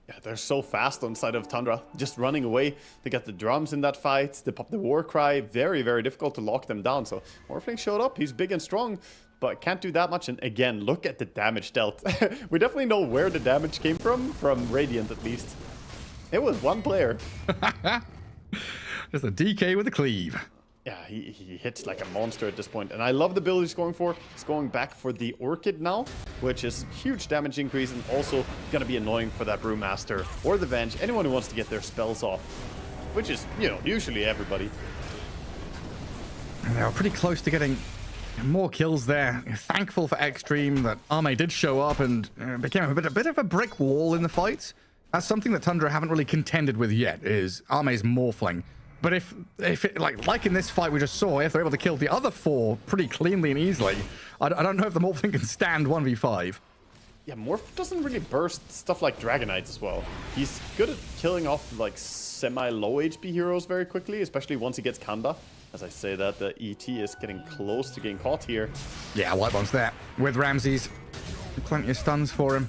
Yeah, they're so fast on the side of Tundra, just running away. They got the drums in that fight. They pop the war cry. Very, very difficult to lock them down. So Morphling showed up. He's big and strong, but can't do that much. And again, look at the damage dealt. We definitely know where the damage came from Radiant at least. It was one player. Just a DK with a cleave. Yeah, he hits like a monster at this point. And I love the build he's going for. He's going back for the Orchid now, which is huge damage increase and also going to be annoying for that Brewmaster or the Venge, anyone who wants to get their spells off, which is, you know, usually everybody. They were pretty close to getting more kills there. Thankful for Extreme that Arme did show up and became a bit of a brick wall in the fight. That's something that Tundra haven't really contended with yet, is Arme's Morphling. But if it, like in this fight we just saw, if they're able to kill the other 4 pretty cleanly and easily, I don't know if the Morphling can stand 1v5. Yeah, Morph doesn't really burst stuff like Dragonites as well. He's good at killing off like semi-low HP heroes very quickly, especially once he gets Kanda. As I say that, the ET is getting close to getting caught here. Yeah, Whitemon's there with Ramses. Plenty of stuns for him.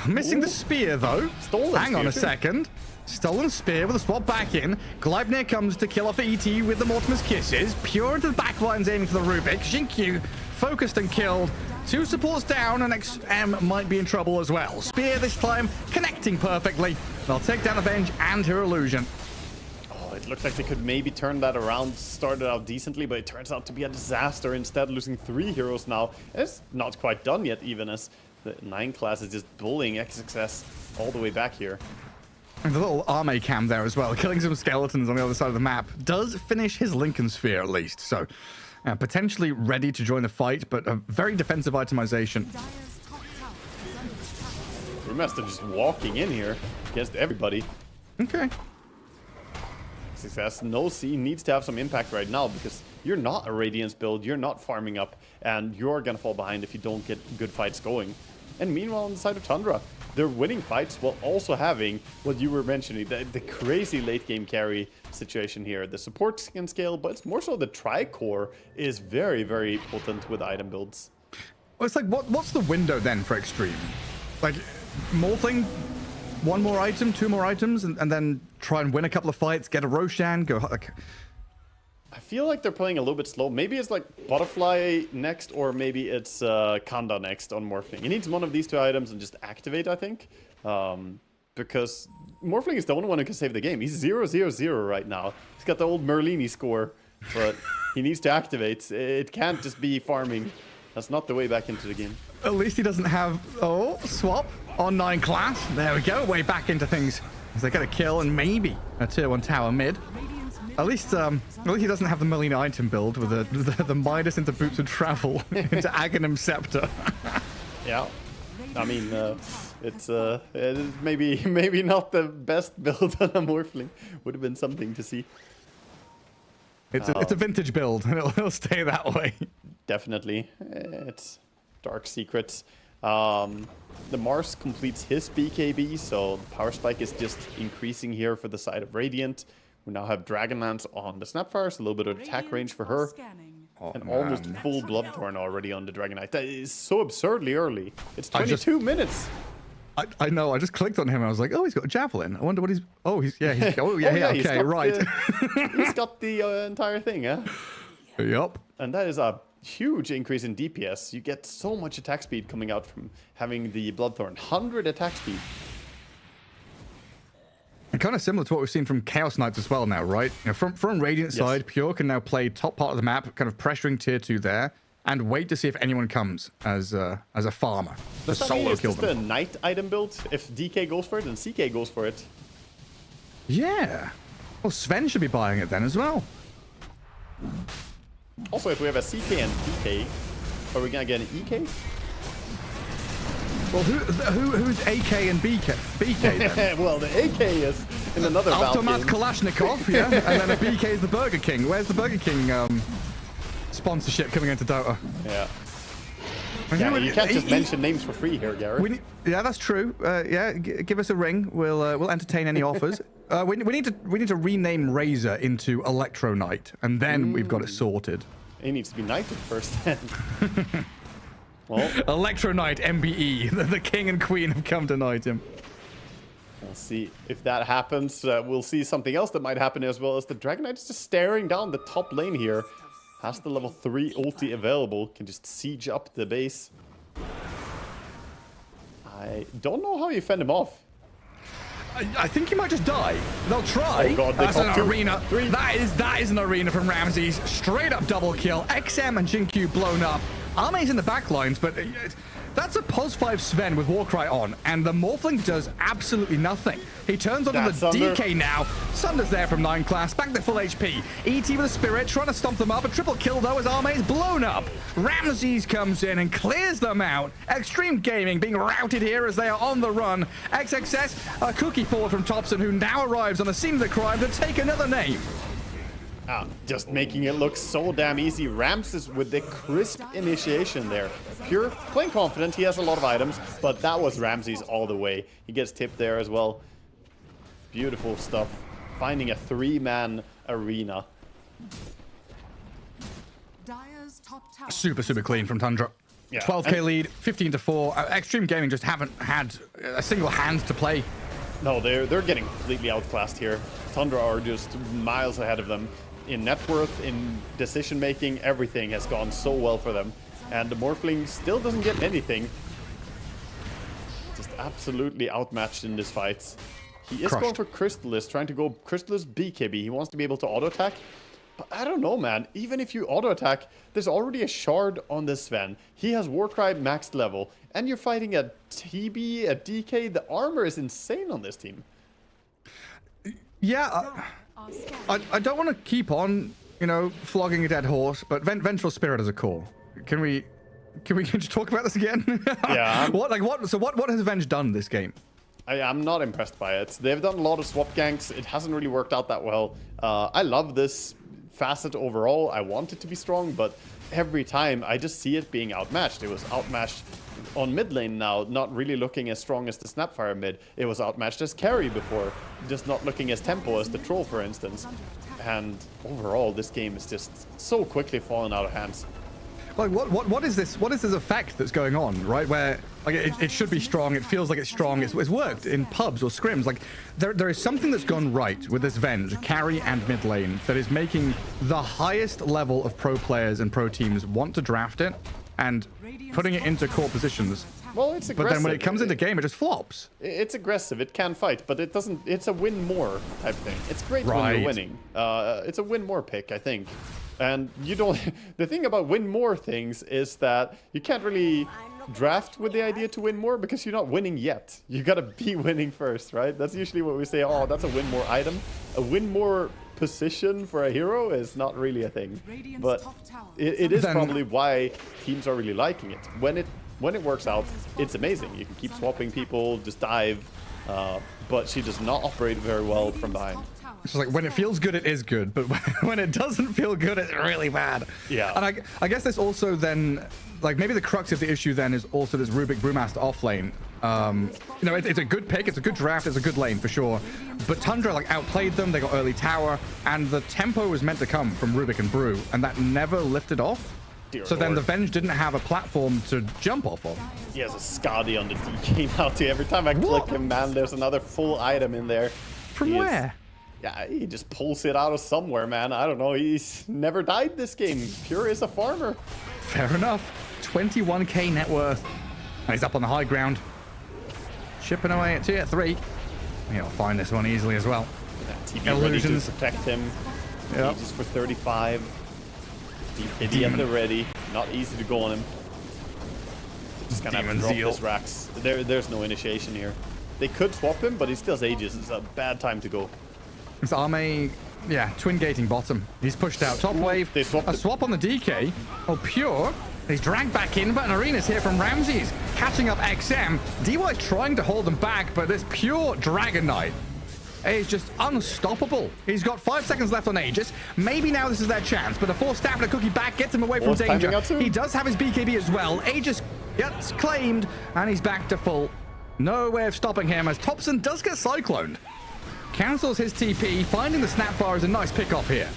Missing the spear though. Hang on a second. Stolen spear with a swap back in. Gleipnir comes to kill off the ET with the Mortimer's Kisses. Pure into the backlines aiming for the Rubik. Xinkyu focused and killed. 2 supports down and XM might be in trouble as well. Spear this time connecting perfectly. They'll take down Avenge and her Illusion. Oh, it looked like they could maybe turn that around. Started out decently, but it turns out to be a disaster. Instead, losing 3 heroes now. And it's not quite done yet, even as the 9 class is just bullying XXS all the way back here. And the little army cam there as well, killing some skeletons on the other side of the map, does finish his Lincoln Sphere at least. So potentially ready to join the fight, but a very defensive itemization. Brewmaster just walking in here against everybody. Okay. Success. No C needs to have some impact right now because you're not a Radiance build, you're not farming up, and you're gonna fall behind if you don't get good fights going. And meanwhile, on the side of Tundra, they're winning fights while also having what you were mentioning, the crazy late game carry situation here. The support can scale, but it's more so the Tricore is very, very potent with item builds. Well, it's like, what's the window then for Extreme? Like, Morphling, one more item, two more items, and then try and win a couple of fights, get a Roshan, go... Like... I feel like they're playing a little bit slow. Maybe it's like Butterfly next, or maybe it's Kanda next on Morphling. He needs one of these two items and just activate, I think. Because Morphling is the only one who can save the game. He's 0-0-0 right now. He's got the old Merlini score, but he needs to activate. It can't just be farming. That's not the way back into the game. At least he doesn't have... Oh, swap on 9 class. There we go. Way back into things. As they get a kill and maybe a tier 1 tower mid. At least he doesn't have the Merlini item build with the Midas into Boots of Travel into Aghanim Scepter. Yeah. I mean, it is maybe not the best build on a Morphling. Would have been something to see. It's a vintage build, and it'll stay that way. Definitely. It's Dark Secrets. The Mars completes his BKB, so the power spike is just increasing here for the side of Radiant. We now have Dragonlance on the Snapfire, so a little bit of attack range for her. And almost full Bloodthorn already on the Dragonite. That is so absurdly early. It's 22 minutes. I know, I just clicked on him and I was like, oh, he's got a Javelin. I wonder what he's... Oh, he's... Yeah, he's... Oh, yeah, okay, right. He's got the entire thing, huh? Yup. And that is a huge increase in DPS. You get so much attack speed coming out from having the Bloodthorn. 100 attack speed. And kind of similar to what we've seen from Chaos Knights as well now, right? You know, from Radiant side, Pure can now play top part of the map, kind of pressuring tier 2 there, and wait to see if anyone comes as a farmer. Does that mean it's just a Knight item build? If DK goes for it and CK goes for it? Yeah. Well, Sven should be buying it then as well. Also, if we have a CK and DK, are we going to get an EK? Well, who's AK and BK then? Well, the AK is in another Automat Kalashnikov, yeah, and then a BK is the Burger King. Where's the Burger King sponsorship coming into Dota? Yeah. Yeah, you can't just mention names for free here, Garrett. Yeah, that's true. Yeah, give us a ring. We'll entertain any offers. We need to rename Razor into Electro Knight, and then we've got it sorted. He needs to be knighted first. Well, Electro Knight MBE, the king and queen have come to knight him. We'll see if that happens. We'll see something else that might happen as well, as the Dragon Knight is just staring down the top lane here. Has the level 3 ulti available, can just siege up the base. I don't know how you fend him off. I think he might just die. They'll try. Oh god, that's an arena. That is an arena from Ramses. Straight up double kill. XM and Jinkyu blown up. Arme's in the back lines, but that's a +5 Sven with Warcry on, and the Morphling does absolutely nothing. He turns onto the DK now. Sunder's there from 9 class, back to full HP. ET with a Spirit, trying to stomp them up. A triple kill though as Arme's blown up. Ramses comes in and clears them out. Extreme Gaming being routed here as they are on the run. XXS, a cookie forward from Thompson, who now arrives on the scene of the crime to take another name. Just making it look so damn easy. Ramses with the crisp initiation there. Pure, playing confident, he has a lot of items, but that was Ramses all the way. He gets tipped there as well. Beautiful stuff. Finding a 3-man arena. Super clean from Tundra. Yeah. 12k lead, 15-4. Extreme Gaming just haven't had a single hand to play. No, they're getting completely outclassed here. Tundra are just miles ahead of them. In net worth, in decision making, everything has gone so well for them. And the Morphling still doesn't get anything. Just absolutely outmatched in this fight. He is going for Crystallis, trying to go Crystallis BKB. He wants to be able to auto attack. But I don't know, man. Even if you auto attack, there's already a shard on this Sven. He has Warcry maxed level. And you're fighting a TB, a DK. The armor is insane on this team. Yeah, I don't want to keep on, you know, flogging a dead horse, but Vengeful Spirit is a core. Can we just talk about this again? Yeah. What has Venge done this game? I'm not impressed by it. They've done a lot of swap ganks. It hasn't really worked out that well. I love this Facet overall. I want it to be strong, but every time I just see it being outmatched. It was outmatched on mid lane now, not really looking as strong as the Snapfire mid. It was outmatched as carry before, just not looking as tempo as the Troll, for instance. And overall, this game is just so quickly falling out of hands. Like, what is this? What is this effect that's going on, right? Where like it should be strong, it feels like it's strong, it's worked in pubs or scrims. Like there is something that's gone right with this Venge carry and mid lane that is making the highest level of pro players and pro teams want to draft it and putting it into core positions. Well, it's aggressive. But then when it comes into game, it just flops. It's aggressive. It can fight, but it doesn't. It's a win more type thing. It's great when Right. you're winning. It's a win more pick, I think. And you don't. The thing about win more things is that you can't really draft with the idea to win more because you're not winning yet. You gotta be winning first, right? That's usually what we say. Oh, that's a win more item. A win more position for a hero is not really a thing, but it is probably why teams are really liking it. When it works out, it's amazing. You can keep swapping people, just dive, but she does not operate very well from behind. It's like when it feels good, it is good, but when it doesn't feel good, it's really bad. Yeah. And I guess there's also then, like maybe the crux of the issue then is also this Rubik Brewmaster off lane. You know, it's a good pick, it's a good draft, it's a good lane for sure. But Tundra like outplayed them, they got early tower, and the tempo was meant to come from Rubik and Brew, and that never lifted off. Dear so then Lord. the Venge didn't have a platform to jump off of. He has a Skadi on the DK now too. Every time I click him, man, there's another full item in there. From where? Yeah, he just pulls it out of somewhere, man. I don't know. He's never died this game. Pure is a farmer. Fair enough. 21k net worth. And he's up on the high ground. Chipping away at tier 3. He'll find this one easily as well. TB Illusions. ready to protect him. Yep. Aegis for 35. Idiot ready. Not easy to go on him. Just gonna have to drop this Rax. There's no initiation here. They could swap him, but he still has Aegis. It's a bad time to go. It's Arme, yeah, twin gating bottom. He's pushed out top wave. They swapped a swap on the DK. Oh, Pure. He's dragged back in, but an arena's here from Ramses. Catching up XM. DY trying to hold them back, but this Pure Dragon Knight is just unstoppable. He's got 5 seconds left on Aegis. Maybe now this is their chance, but a forced stamina cookie back gets him away from danger. He does have his BKB as well. Aegis gets claimed, and he's back to full. No way of stopping him as Thompson does get cycloned. Cancels his TP. Finding the Snapfire is a nice pick off here.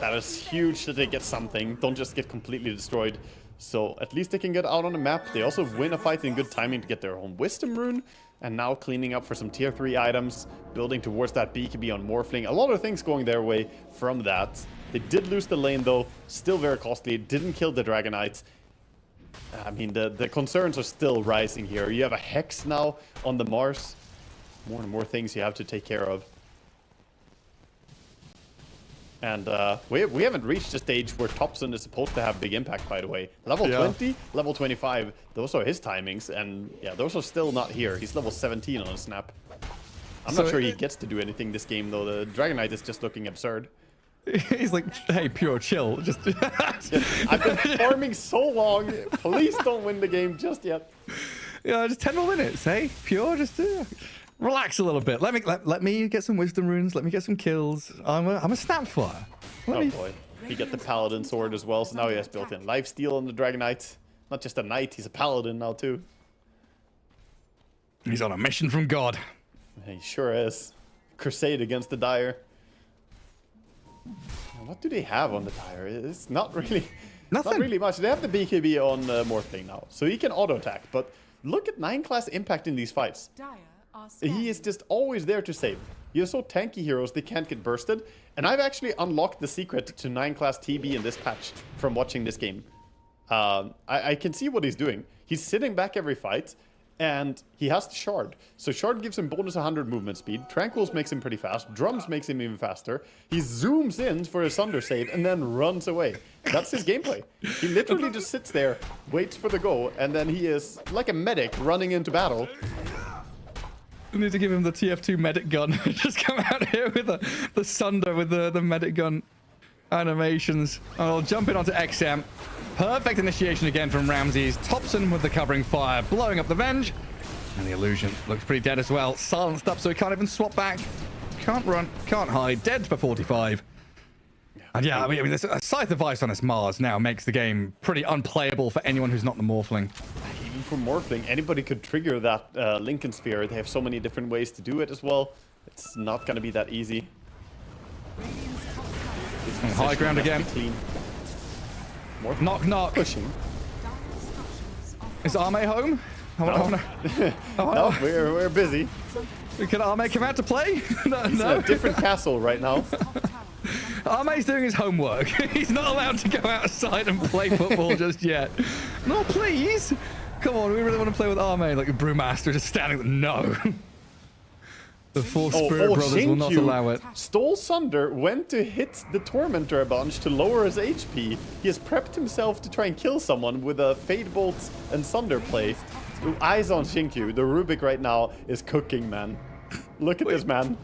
That is huge that they get something. Don't just get completely destroyed. So at least they can get out on the map. They also win a fight in good timing to get their own Wisdom Rune. And now cleaning up for some tier 3 items. Building towards that BKB on Morphling. A lot of things going their way from that. They did lose the lane though. Still very costly. Didn't kill the Dragon Knights. I mean, the concerns are still rising here. You have a Hex now on the Mars. More and more things you have to take care of. And we haven't reached the stage where Thompson is supposed to have big impact, by the way. Level 20, level 25, those are his timings. And yeah, those are still not here. He's level 17 on a snap. I'm not sure he gets to do anything this game, though. The Dragon Knight is just looking absurd. He's like, hey, Pure, chill. Just I've been farming so long. Please don't win the game just yet. Yeah, just 10 more minutes, hey? Pure, just relax a little bit. Let me get some Wisdom Runes. Let me get some kills. I'm a Snapfire. Oh boy. He got the Paladin sword as well, so now he has built-in lifesteal on the Dragon Knight. Not just a knight, he's a Paladin now too. He's on a mission from God. He sure is. Crusade against the Dire. What do they have on the Dire? It's not really... Nothing. Not really much. They have the BKB on Morphling now, so he can auto-attack, but look at 9-class impact in these fights. He is just always there to save. You have so tanky heroes, they can't get bursted. And I've actually unlocked the secret to 9-class TB in this patch from watching this game. I can see what he's doing. He's sitting back every fight, and he has the Shard. So Shard gives him bonus 100 movement speed. Tranquils makes him pretty fast. Drums makes him even faster. He zooms in for a Sunder save and then runs away. That's his gameplay. He literally just sits there, waits for the go, and then he is like a medic running into battle. We need to give him the TF2 medic gun. Just come out here with the Sunder with the medic gun animations. I'll jump in onto XM. Perfect initiation again from Ramses. Thompson with the covering fire, blowing up the Venge. And the illusion looks pretty dead as well. Silenced up so he can't even swap back. Can't run, can't hide. Dead for 45. And yeah, I mean, this Scythe of Ice on this Mars now makes the game pretty unplayable for anyone who's not the Morphling. Even for Morphling, anybody could trigger that Lincoln Sphere. They have so many different ways to do it as well. It's not going to be that easy. High ground again. Knock, knock. Pushing. Is Arme home? No, we're busy. Can Arme come out to play? No. He's in a different castle right now. Arme's doing his homework. He's not allowed to go outside and play football just yet. No, please. Come on, we really want to play with Arme. Like the Brewmaster just standing there. No. The four Spirit Brothers will not allow it. Stole Sunder, went to hit the Tormentor a bunch to lower his HP. He has prepped himself to try and kill someone with a Fade Bolt and Sunder play. Eyes on Shinkyu. The Rubik right now is cooking, man. Look at this man.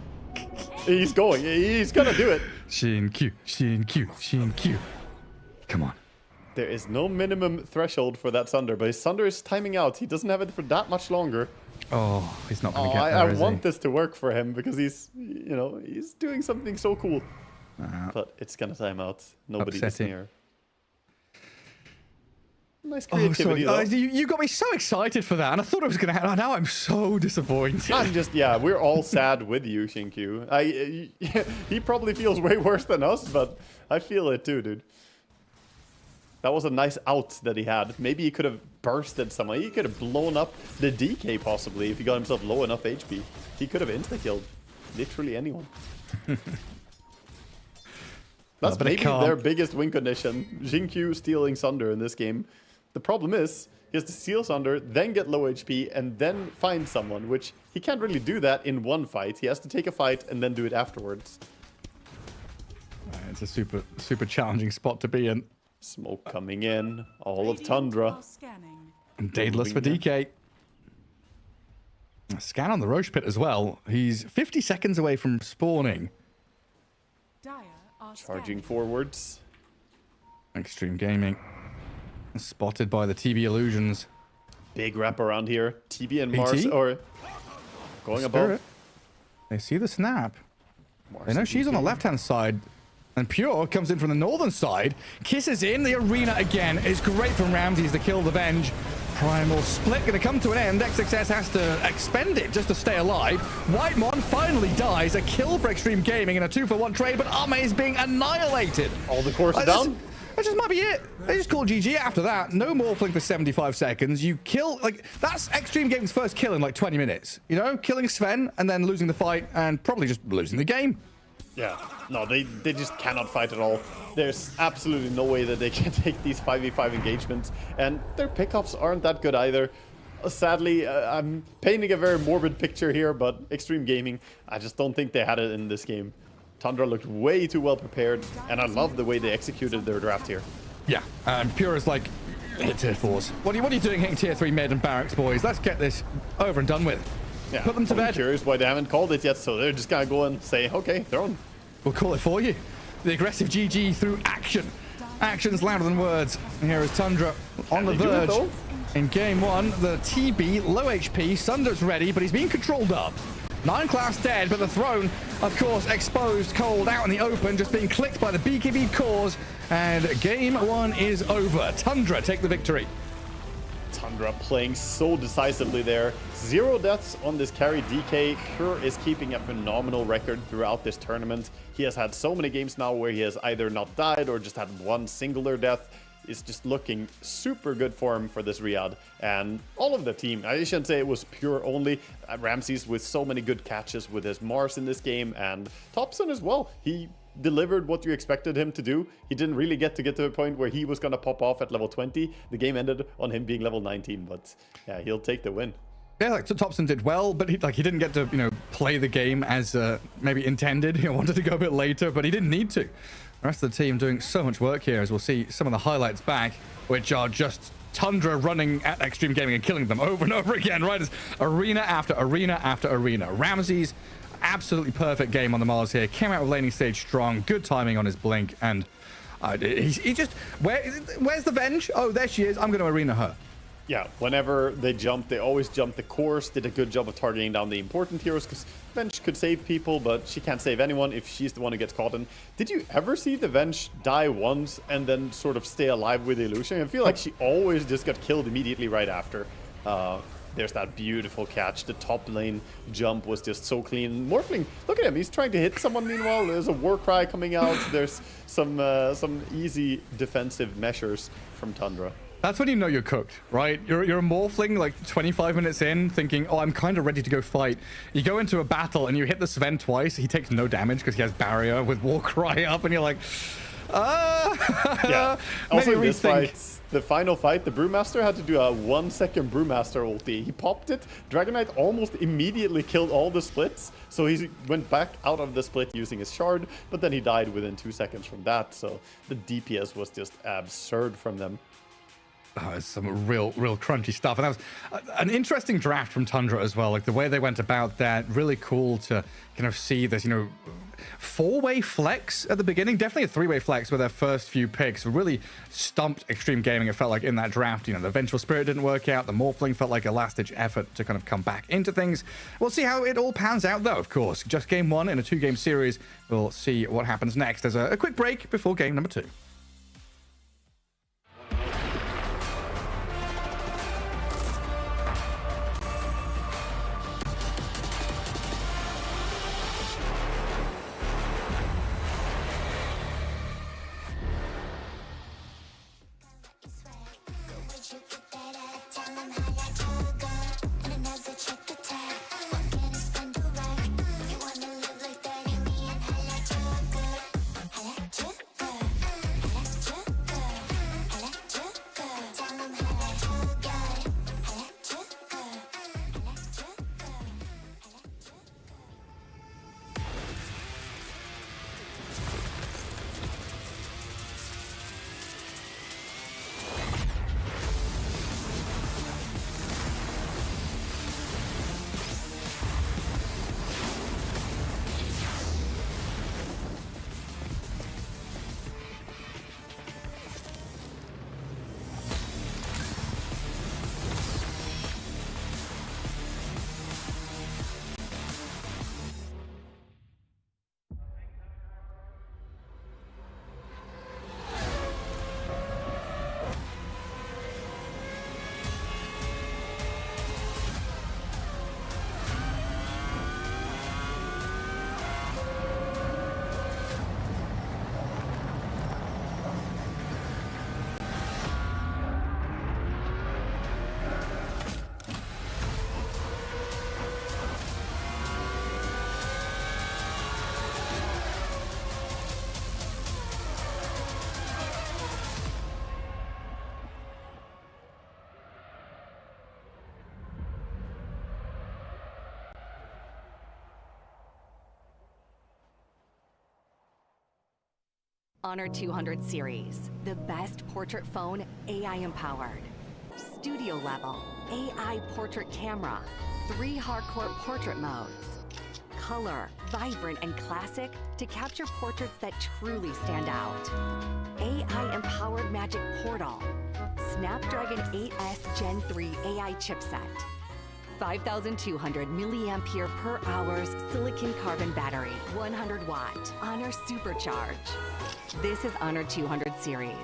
He's going. He's gonna do it. Shinkyu, Shinkyu, Shinkyu. Come on. There is no minimum threshold for that Sunder, but his Sunder is timing out. He doesn't have it for that much longer. Oh, he's not gonna get there, I want this to work for him because he's, you know, he's doing something so cool. But it's gonna time out. Nobody is near. Nice creativity, though. You got me so excited for that, and I thought it was going to happen. Now I'm so disappointed. I'm just, yeah, we're all sad with you, Shinkyu. He probably feels way worse than us, but I feel it too, dude. That was a nice out that he had. Maybe he could have bursted someone. He could have blown up the DK, possibly, if he got himself low enough HP. He could have insta-killed literally anyone. That's maybe their biggest win condition. Shinkyu stealing Sunder in this game. The problem is, he has to steal Sunder, then get low HP, and then find someone, which he can't really do that in one fight. He has to take a fight and then do it afterwards. It's a super challenging spot to be in. Smoke coming in. All of Tundra. And Daedalus for DK. A scan on the Roche Pit as well. He's 50 seconds away from spawning. Charging forwards. Extreme Gaming. Spotted by the TB Illusions. Big wrap around here. TB and Mars or going above. They see the snap. They know she's on the left-hand side. And Pure comes in from the northern side. Kisses in the arena again. It's great from Ramses to kill the Venge. Primal split going to come to an end. XXS has to expend it just to stay alive. Whitemon finally dies. A kill for Extreme Gaming in a 2-for-1 trade, but Arme is being annihilated. All the cores down. That just might be it. They just call GG after that. No Morphling for 75 seconds. You kill, like, that's Extreme Gaming's first kill in like 20 minutes. You know, killing Sven and then losing the fight and probably just losing the game. Yeah, no, they just cannot fight at all. There's absolutely no way that they can take these 5v5 engagements, and their pickoffs aren't that good either. Sadly, I'm painting a very morbid picture here, but Extreme Gaming, I just don't think they had it in this game. Tundra looked way too well prepared, and I love the way they executed their draft here. Yeah, and Pure is like, hit tier 4s. What are you doing hitting tier 3 mid and barracks, boys? Let's get this over and done with. Yeah, put them to bed. I'm curious why they haven't called it yet, so they're just gonna go and say, okay, throne. We'll call it for you. The aggressive GG through action. Action's louder than words. And here is Tundra on the verge. In game 1, the TB, low HP, Sunder's ready, but he's being controlled up. 9 class dead, but the throne, of course, exposed, cold, out in the open, just being clicked by the BKB cores. And game 1 is over. Tundra take the victory. Tundra playing so decisively there. 0 deaths on this carry. DK Pure is keeping a phenomenal record throughout this tournament. He has had so many games now where he has either not died or just had one singular death. It's just looking super good form for this Riyadh. And all of the team, I shouldn't say it was Pure only. Ramses with so many good catches with his Mars in this game, and Thompson as well. He delivered what you expected him to do. He didn't really get to the point where he was going to pop off at level 20. The game ended on him being level 19, but yeah, he'll take the win. Yeah, like, so Thompson did well, but he didn't get to, you know, play the game as maybe intended. He wanted to go a bit later, but he didn't need to. The rest of the team doing so much work here, as we'll see some of the highlights back, which are just Tundra running at Extreme Gaming and killing them over and over again, right? It's arena after arena after arena. Ramsey's absolutely perfect game on the Mars here. Came out of laning stage strong, good timing on his blink, and he just... Where's the Venge? Oh, there she is. I'm going to arena her. Yeah, whenever they jump, they always jump the course. Did a good job of targeting down the important heroes, because Venge could save people, but she can't save anyone if she's the one who gets caught in. Did you ever see the Venge die once and then sort of stay alive with the illusion? I feel like she always just got killed immediately right after. There's that beautiful catch. The top lane jump was just so clean. Morphling, look at him. He's trying to hit someone. Meanwhile, there's a war cry coming out. There's some easy defensive measures from Tundra. That's when you know you're cooked, right? You're a Morphling like 25 minutes in thinking, oh, I'm kind of ready to go fight. You go into a battle and you hit the Sven twice. He takes no damage because he has barrier with war cry up, and you're like, yeah. Also in this fight, the final fight, the Brewmaster had to do a 1-second Brewmaster ulti. He popped it. Dragon Knight almost immediately killed all the splits. So he went back out of the split using his shard, but then he died within 2 seconds from that. So the DPS was just absurd from them. Oh, it's some real crunchy stuff. And that was an interesting draft from Tundra as well. Like the way they went about that, really cool to kind of see this, you know, 4-way flex at the beginning. Definitely a 3-way flex with their first few picks. Really stumped Extreme Gaming, it felt like, in that draft. You know, the Vengeful Spirit didn't work out. The Morphling felt like a last-ditch effort to kind of come back into things. We'll see how it all pans out, though, of course. Just game 1 in a 2-game series. We'll see what happens next. There's a quick break before game number 2. Honor 200 series, the best portrait phone AI empowered. Studio level, AI portrait camera, 3 hardcore portrait modes. Color, vibrant and classic to capture portraits that truly stand out. AI empowered magic portal. Snapdragon 8S Gen 3 AI chipset. 5,200 milliampere per hours silicon carbon battery, 100 watt, Honor Supercharge. This is Honor 200 series.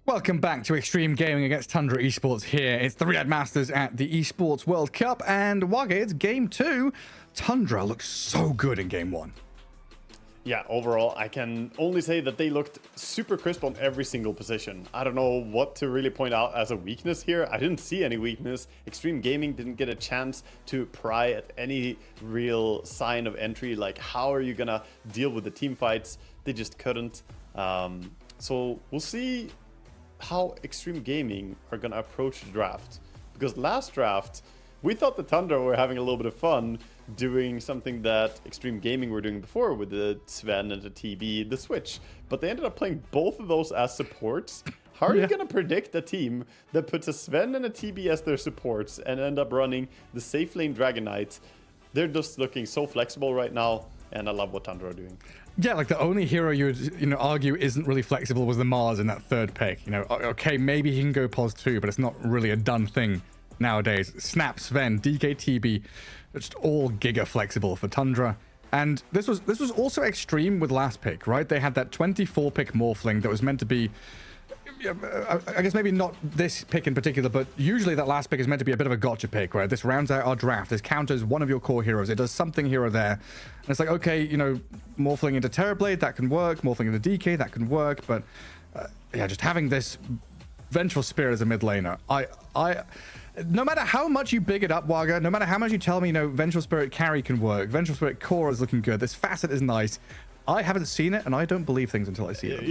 Welcome back to Extreme Gaming against Tundra Esports here. It's the Riyadh Masters at the Esports World Cup, and Wage, it's game 2. Tundra looks so good in game 1. Yeah, overall, I can only say that they looked super crisp on every single position. I don't know what to really point out as a weakness here. I didn't see any weakness. Extreme Gaming didn't get a chance to pry at any real sign of entry. Like, how are you gonna deal with the team fights? They just couldn't. So we'll see how Extreme Gaming are gonna approach the draft, because last draft we thought the Tundra were having a little bit of fun doing something that Extreme Gaming were doing before with the Sven and the TB, the Switch, but they ended up playing both of those as supports. How are you gonna predict a team that puts a Sven and a TB as their supports and end up running the safe lane Dragon Knight? They're just looking so flexible right now, and I love what Tundra are doing. Yeah, like the only hero you would argue isn't really flexible was the Mars in that third pick. Okay, maybe he can go pos 2, but it's not really a done thing nowadays. Snap, Sven, DKTB, just all giga flexible for Tundra. And this was also extreme with last pick, right? They had that 24 pick Morphling that was meant to be, I guess maybe not this pick in particular, but usually that last pick is meant to be a bit of a gotcha pick, right? This rounds out our draft. This counters one of your core heroes. It does something here or there. And it's like, okay, Morphling into Terrorblade, that can work. Morphling into DK, that can work. But yeah, just having this Vengeful Spirit as a mid laner, no matter how much you big it up, Waga, no matter how much you tell me, Vengeful Spirit carry can work, Vengeful Spirit core is looking good, this Facet is nice, I haven't seen it, and I don't believe things until I see them.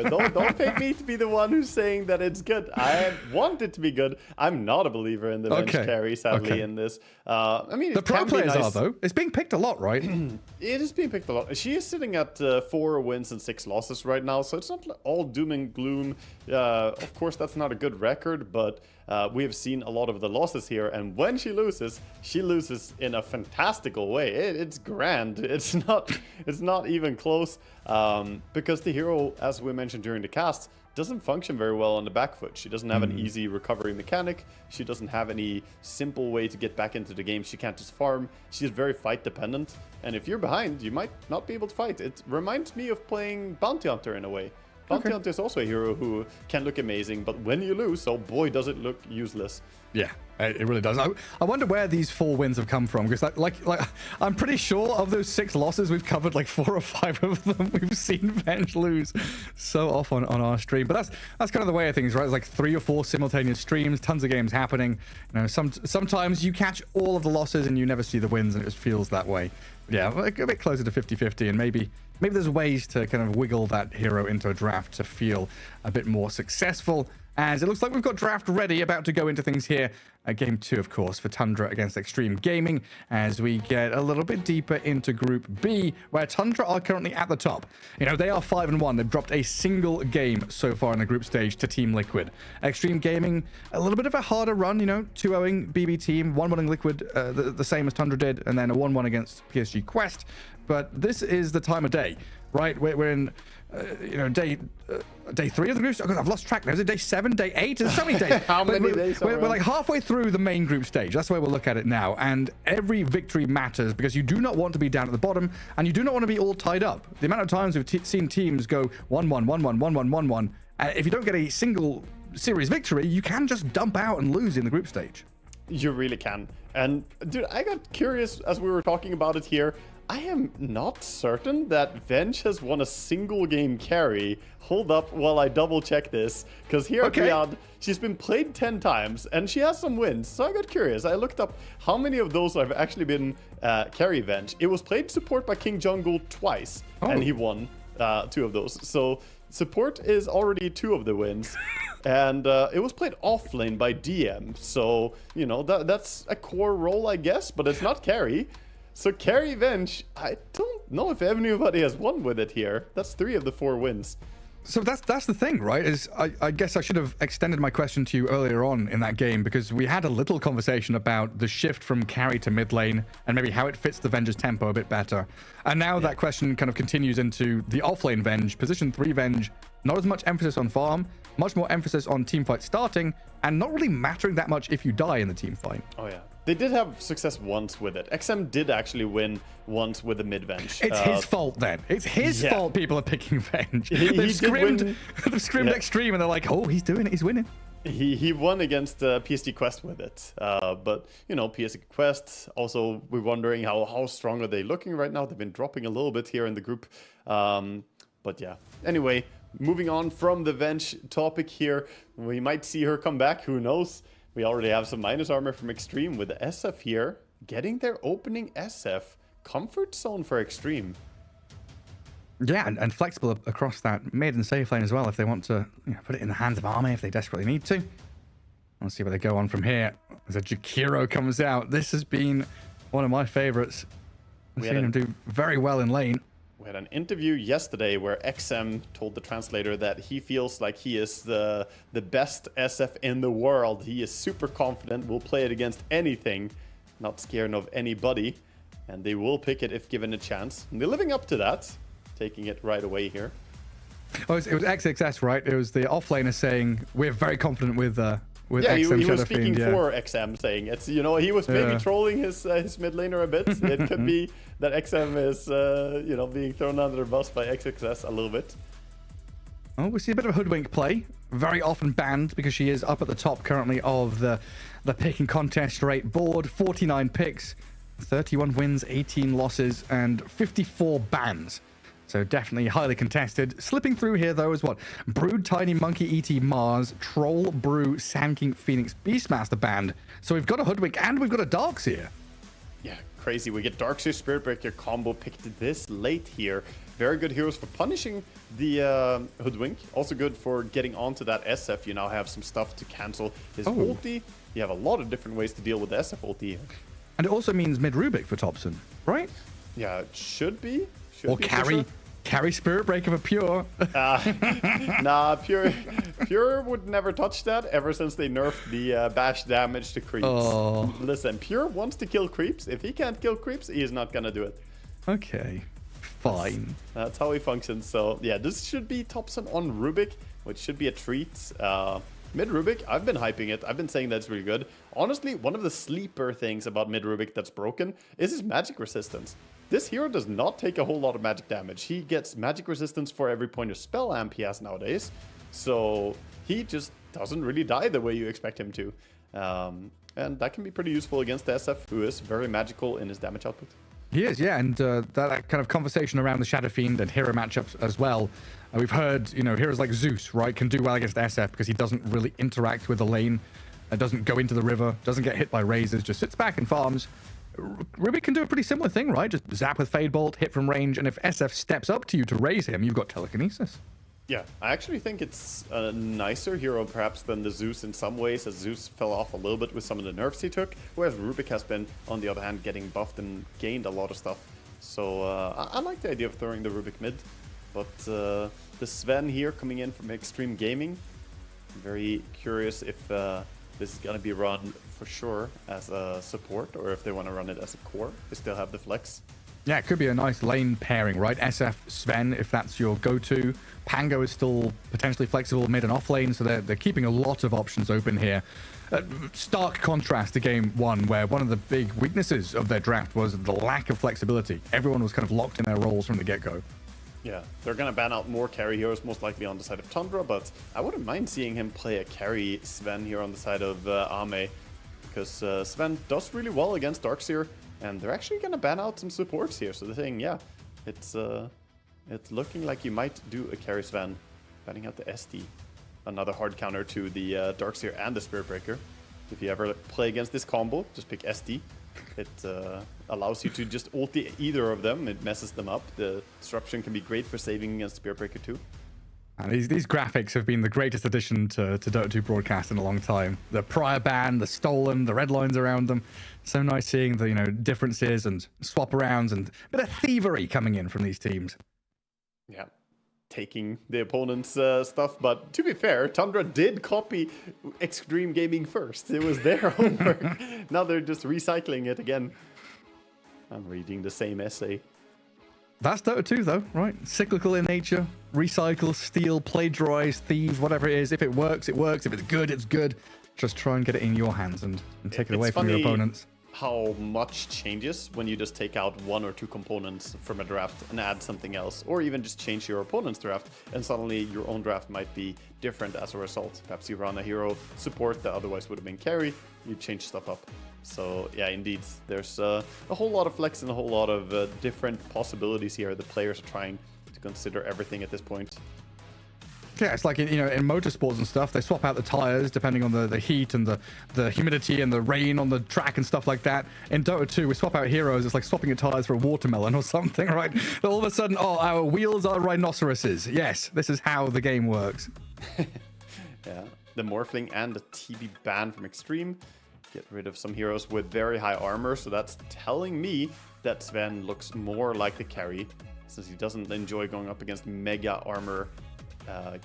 Don't pick me to be the one who's saying that it's good. I want it to be good. I'm not a believer in the bench carry, sadly, in this. I mean, the pro players are, though. It's being picked a lot, right? It is being picked a lot. She is sitting at 4 wins and 6 losses right now, so it's not all doom and gloom. Of course, that's not a good record, but we have seen a lot of the losses here, and when she loses in a fantastical way. It's grand. It's not even close, because the hero, as we mentioned during the cast, doesn't function very well on the back foot. She doesn't have an easy recovery mechanic. She doesn't have any simple way to get back into the game. She can't just farm. She's very fight dependent, and if you're behind, you might not be able to fight. It reminds me of playing Bounty Hunter in a way. Bounty Hunter is also a hero who can look amazing, but when you lose, oh boy, does it look useless. Yeah, it really does. I wonder where these 4 wins have come from, because like I'm pretty sure of those 6 losses, we've covered like 4 or 5 of them. We've seen Venge lose so often on our stream, but that's kind of the way of things, right? It's like 3 or 4 simultaneous streams, tons of games happening. Sometimes you catch all of the losses and you never see the wins, and it just feels that way. But yeah, like a bit closer to 50-50, and maybe there's ways to kind of wiggle that hero into a draft to feel a bit more successful. As it looks like we've got draft ready, about to go into things here. Game 2, of course, for Tundra against Extreme Gaming, as we get a little bit deeper into Group B, where Tundra are currently at the top. They are 5-1. They've dropped a single game so far in the group stage to Team Liquid. Extreme Gaming, a little bit of a harder run, 2-0ing BB Team, 1-1ing Liquid, the same as Tundra did, and then a 1-1 against PSG Quest. But this is the time of day, right? We're in day 3 of the group. Oh, I've lost track now. Is it day 7, day 8? There's so many days. How many days? We're like halfway through the main group stage. That's the way we'll look at it now. And every victory matters, because you do not want to be down at the bottom, and you do not want to be all tied up. The amount of times we've seen teams go 1-1, 1-1, 1-1, 1-1. If you don't get a single series victory, you can just dump out and lose in the group stage. You really can. And dude, I got curious as we were talking about it here. I am not certain that Venge has won a single game carry. Hold up while I double check this, because here at Riyadh, she's been played 10 times and she has some wins. So I got curious. I looked up how many of those have actually been carry Venge. It was played support by King Jungle twice, and he won 2 of those. So support is already 2 of the wins. And it was played offlane by DM. So, that's a core role, I guess, but it's not carry. So carry Venge, I don't know if anybody has won with it here. That's 3 of the 4 wins. So that's the thing, right? Is I guess I should have extended my question to you earlier on in that game, because we had a little conversation about the shift from carry to mid lane and maybe how it fits the Venge's tempo a bit better. And now that question kind of continues into the offlane Venge, position 3 Venge, not as much emphasis on farm, much more emphasis on team fight starting, and not really mattering that much if you die in the team fight. Oh yeah. They did have success once with it. XM did actually win once with the mid-bench. It's his fault then. It's his fault people are picking Venge. They've screamed Extreme and they're like, oh, he's doing it, he's winning. He won against PSG Quest with it. But, you know, PSG Quest, also we're wondering how strong are they looking right now. They've been dropping a little bit here in the group. But yeah, anyway, moving on from the Venge topic here. We might see her come back, who knows? We already have some minus armor from Extreme with SF here. Getting their opening SF. Comfort zone for Extreme. Yeah, and flexible across that mid and safe lane as well if they want to put it in the hands of Army if they desperately need to. We'll see where they go on from here. As a Jakiro comes out, this has been one of my favorites. I've seen him do very well in lane. We had an interview yesterday where XM told the translator that he feels like he is the best SF in the world. He is super confident, will play it against anything, not scared of anybody, and they will pick it if given a chance. And they're living up to that, taking it right away here. Oh, it was XXS, right? It was the offlaner saying, we're very confident with yeah, XM he was speaking for XM, saying it's, you know, he was maybe trolling his mid laner a bit. It could be that XM is, you know, being thrown under the bus by XXS a little bit. Oh, we see a bit of a hoodwink play. Very often banned because she is up at the top currently of the picking contest rate board. 49 picks, 31 wins, 18 losses, and 54 bans. So definitely highly contested. Slipping through here, though, is what? Brood, Tiny, Monkey, ET, Mars, Troll, Brew, Sand King, Phoenix, Beastmaster banned. So we've got a Hoodwink and we've got a Darkseer. Yeah, crazy. We get Darkseer Spiritbreaker combo picked this late here. Very good heroes for punishing the Hoodwink. Also good for getting onto that SF. You now have some stuff to cancel his ulti. You have a lot of different ways to deal with the SF ulti. And it also means mid-Rubik for Thompson, right? Yeah, it should be. Or carry Spirit Breaker for Pure. Nah, Pure would never touch that ever since they nerfed the bash damage to creeps. Oh. Listen, Pure wants to kill creeps. If he can't kill creeps, he is not gonna do it. Okay, fine. That's how he functions. So yeah, this should be Thompson on Rubik, which should be a treat. Mid Rubik, I've been hyping it. I've been saying that's really good. Honestly, one of the sleeper things about mid Rubik that's broken is his magic resistance. This hero does not take a whole lot of magic damage. He gets magic resistance for every point of spell amp he has nowadays. So he just doesn't really die the way you expect him to. And that can be pretty useful against the SF, who is very magical in his damage output. He is, yeah, and that kind of conversation around the Shadow Fiend and hero matchups as well. We've heard, you know, heroes like Zeus, right, can do well against SF because he doesn't really interact with the lane, doesn't go into the river, doesn't get hit by razors, just sits back and farms. Rubik can do a pretty similar thing, right? Just zap with Fade Bolt, hit from range, and if SF steps up to you to raise him, you've got telekinesis. Yeah, I actually think it's a nicer hero perhaps than the Zeus in some ways, as Zeus fell off a little bit with some of the nerfs he took, whereas Rubik has been, on the other hand, getting buffed and gained a lot of stuff. So I like the idea of throwing the Rubik mid, but the Sven here coming in from Extreme Gaming, I'm very curious if this is going to be run for sure as a support, or if they want to run it as a core. They still have the flex. Yeah, it could be a nice lane pairing, right? SF, Sven, if that's your go-to. Pango is still potentially flexible mid and off lane, so they're keeping a lot of options open here. Stark contrast to game one, where one of the big weaknesses of their draft was the lack of flexibility. Everyone was kind of locked in their roles from the get-go. Yeah, they're going to ban out more carry heroes, most likely on the side of Tundra, but I wouldn't mind seeing him play a carry Sven here on the side of Ame, because Sven does really well against Darkseer, and they're actually going to ban out some supports here. So they're saying, yeah, it's looking like you might do a carry Sven, banning out the SD. Another hard counter to the Darkseer and the Spirit Breaker. If you ever play against this combo, just pick SD. It allows you to just ulti either of them. It messes them up. The disruption can be great for saving against Spirit Breaker too. And these graphics have been the greatest addition to Dota 2 broadcast in a long time. The prior ban, the stolen, the red lines around them. So nice seeing the differences and swap arounds and a bit of thievery coming in from these teams. Yeah, taking the opponent's stuff. But to be fair, Tundra did copy Extreme Gaming first. It was their homework. Now they're just recycling it again. I'm reading the same essay. That's Dota 2 though, right? Cyclical in nature, recycle, steal, plagiarize, thieve, whatever it is. If it works, it works. If it's good, it's good. Just try and get it in your hands and take it away from your opponents. how much changes when you just take out 1 or 2 components from a draft and add something else, or even just change your opponent's draft, and suddenly your own draft might be different as a result. Perhaps you run a hero support that otherwise would have been carry, you change stuff up. So yeah, indeed, there's a whole lot of flex and a whole lot of different possibilities here. The players are trying to consider everything at this point. Yeah, it's like, you know, in motorsports and stuff, they swap out the tires depending on the heat and the humidity and the rain on the track and stuff like that. In Dota 2, we swap out heroes. It's like swapping your tires for a watermelon or something, right? All of a sudden, oh, our wheels are rhinoceroses. Yes, this is how the game works. Yeah, the Morphling and the TB ban from Extreme. Get rid of some heroes with very high armor, so that's telling me that Sven looks more like the carry, since he doesn't enjoy going up against mega armor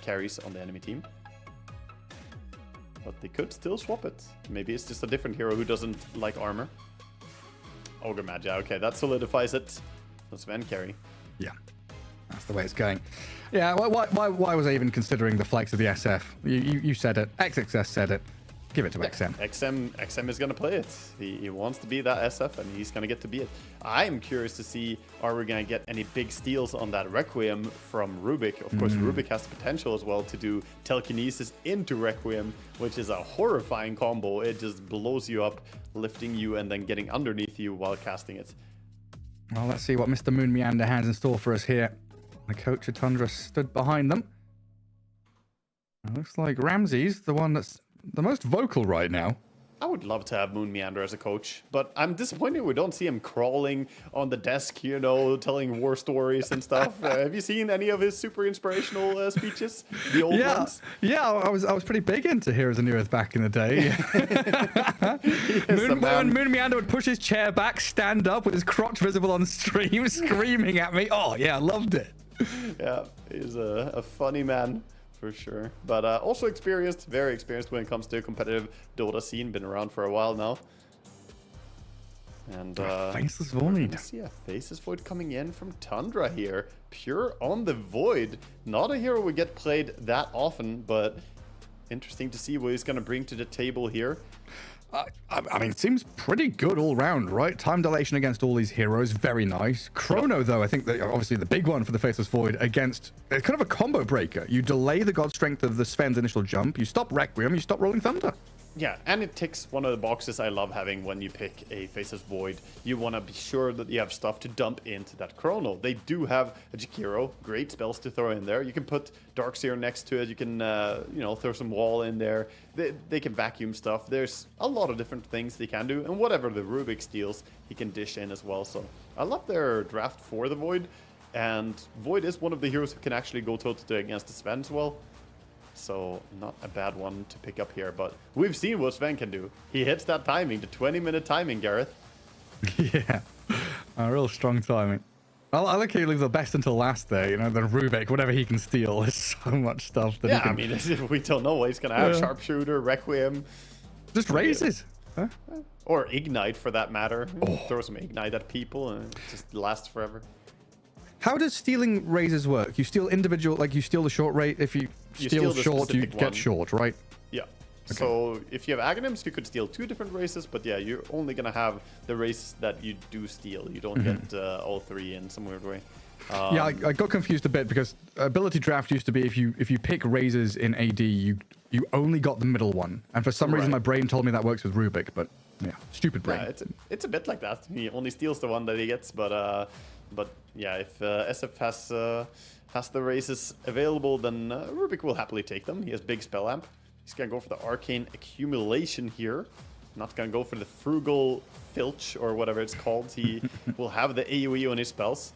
carries on the enemy team. But they could still swap it. Maybe it's just a different hero who doesn't like armor. Ogre Magi, okay, that solidifies it. So Sven carry. Yeah, that's the way it's going. Yeah, why was I even considering the flex of the SF? You said it. XXS said it. Give it to XM. XM is going to play it. He wants to be that SF, and he's going to get to be it. I'm curious to see, are we going to get any big steals on that Requiem from Rubik? Of course, Rubik has the potential as well to do telekinesis into Requiem, which is a horrifying combo. It just blows you up, lifting you, and then getting underneath you while casting it. Well, let's see what Mr. Moon Meander has in store for us here. The coach of Tundra stood behind them. It looks like Ramsey's the one that's the most vocal right now. I would love to have Moon Meander as a coach, but I'm disappointed we don't see him crawling on the desk, you know, telling war stories and stuff. Have you seen any of his super inspirational speeches? The old ones? Yeah, I was pretty big into Heroes of New Earth back in the day. Moon Meander would push his chair back, stand up with his crotch visible on stream, screaming at me. Oh yeah, I loved it. Yeah, he's a funny man. For sure, but also experienced, very experienced when it comes to competitive Dota scene. Been around for a while now. And Faceless Void. See a Faceless Void coming in from Tundra here, pure on the Void. Not a hero we get played that often, but interesting to see what he's going to bring to the table here. I mean, it seems pretty good all round, right? Time dilation against all these heroes, very nice. Chrono, though, I think that obviously the big one for the Faceless Void against kind of a combo breaker. You delay the God Strength of the Sven's initial jump, you stop Requiem, you stop Rolling Thunder. Yeah, and it ticks one of the boxes I love having when you pick a Faceless Void. You want to be sure that you have stuff to dump into that Chrono. They do have a Jakiro, great spells to throw in there. You can put Darkseer next to it. You can, you know, throw some wall in there. They can vacuum stuff. There's a lot of different things they can do. And whatever the Rubik steals, he can dish in as well. So I love their draft for the Void. And Void is one of the heroes who can actually go toe-to-toe against the Sven as well. So not a bad one to pick up here, but we've seen what Sven can do. He hits that timing, the 20-minute timing, Gareth. Yeah, a real strong timing. I like he leaves the best until last there, you know, the Rubik, whatever he can steal. There's so much stuff that he can... I mean, we don't know what he's going to have. Sharpshooter, Requiem. Just raises. Huh? Or Ignite, for that matter. Throw some Ignite at people and it just lasts forever. How does stealing raises work? You steal individual, like you steal the short rate. If you steal short, you get short, right? Yeah. Okay. So if you have Aghanims, you could steal 2 different races, but yeah, you're only going to have the race that you do steal. You don't get all 3 in some weird way. Yeah, I got confused a bit because ability draft used to be if you pick raises in AD, you only got the middle one. And for some reason, my brain told me that works with Rubik, but yeah, stupid brain. Yeah, it's a bit like that. He only steals the one that he gets, but yeah, if SF has the races available, then Rubik will happily take them. He has big spell amp. He's gonna go for the Arcane Accumulation here. Not gonna go for the Frugal Filch or whatever it's called. He will have the AoE on his spells.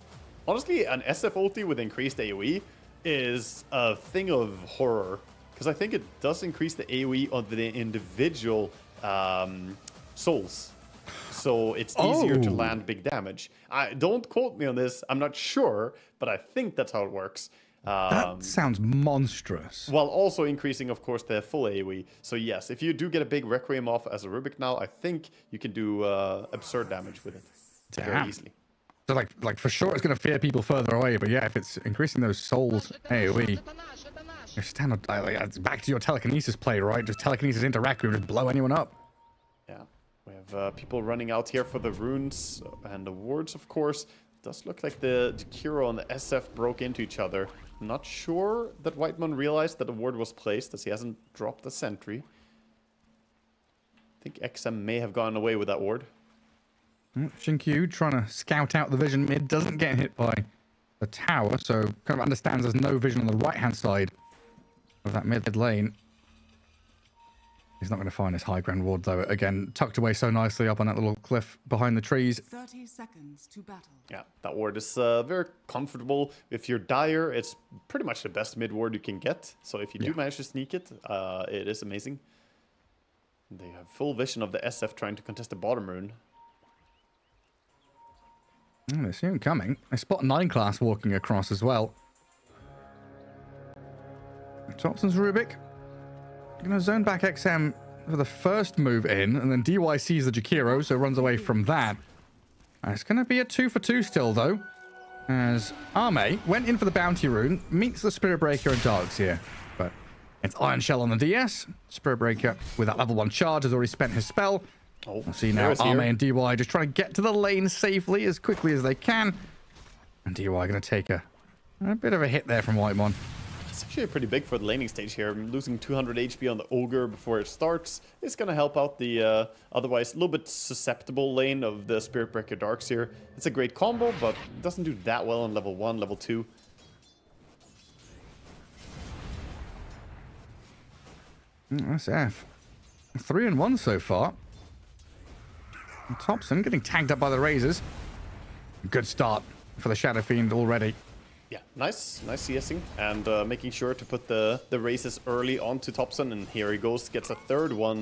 Honestly, an SF ulti with increased AoE is a thing of horror, because I think it does increase the AoE on the individual souls. So it's easier to land big damage. Don't quote me on this. I'm not sure, but I think that's how it works. That sounds monstrous. While also increasing, of course, the full AoE. So yes, if you do get a big Requiem off as a Rubik now, I think you can do absurd damage with it very easily. So like for sure, it's going to fear people further away. But yeah, if it's increasing those souls AoE, your standard, it's back to your telekinesis play, right? Just telekinesis into Requiem, just blow anyone up. Yeah. We have people running out here for the runes and the wards, of course. Does look like the Jakiro and the SF broke into each other. I'm not sure that Whitemon realized that the ward was placed, as he hasn't dropped the sentry. I think XM may have gone away with that ward. Shinkyu trying to scout out the vision mid, doesn't get hit by the tower, so kind of understands there's no vision on the right-hand side of that mid lane. He's not going to find his high ground ward, though. Again, tucked away so nicely up on that little cliff behind the trees. 30 seconds to battle. Yeah, that ward is very comfortable. If you're Dire, it's pretty much the best mid ward you can get. So if you do manage to sneak it, it is amazing. They have full vision of the SF trying to contest the bottom rune. They see him coming. They spot 9 class walking across as well. Thompson's Rubik. Going to zone back XM for the first move in, and then DY sees the Jakiro, so runs away from that. It's going to be a 2-for-2 still, though, as Arme went in for the bounty rune, meets the Spirit Breaker and Darks here. But it's Iron Shell on the DS. Spirit Breaker with that level 1 charge has already spent his spell. We'll see now Arme and DY just trying to get to the lane safely as quickly as they can. And DY going to take a bit of a hit there from Whitemon. It's actually pretty big for the laning stage here. Losing 200 HP on the Ogre before it starts is going to help out the otherwise a little bit susceptible lane of the Spirit Breaker Darks here. It's a great combo, but it doesn't do that well on level 1, level 2. SF. 3-1 so far. And Thompson getting tagged up by the Razors. Good start for the Shadow Fiend already. Yeah, nice CSing, and making sure to put the races early onto Thompson, and here he goes, gets a third one.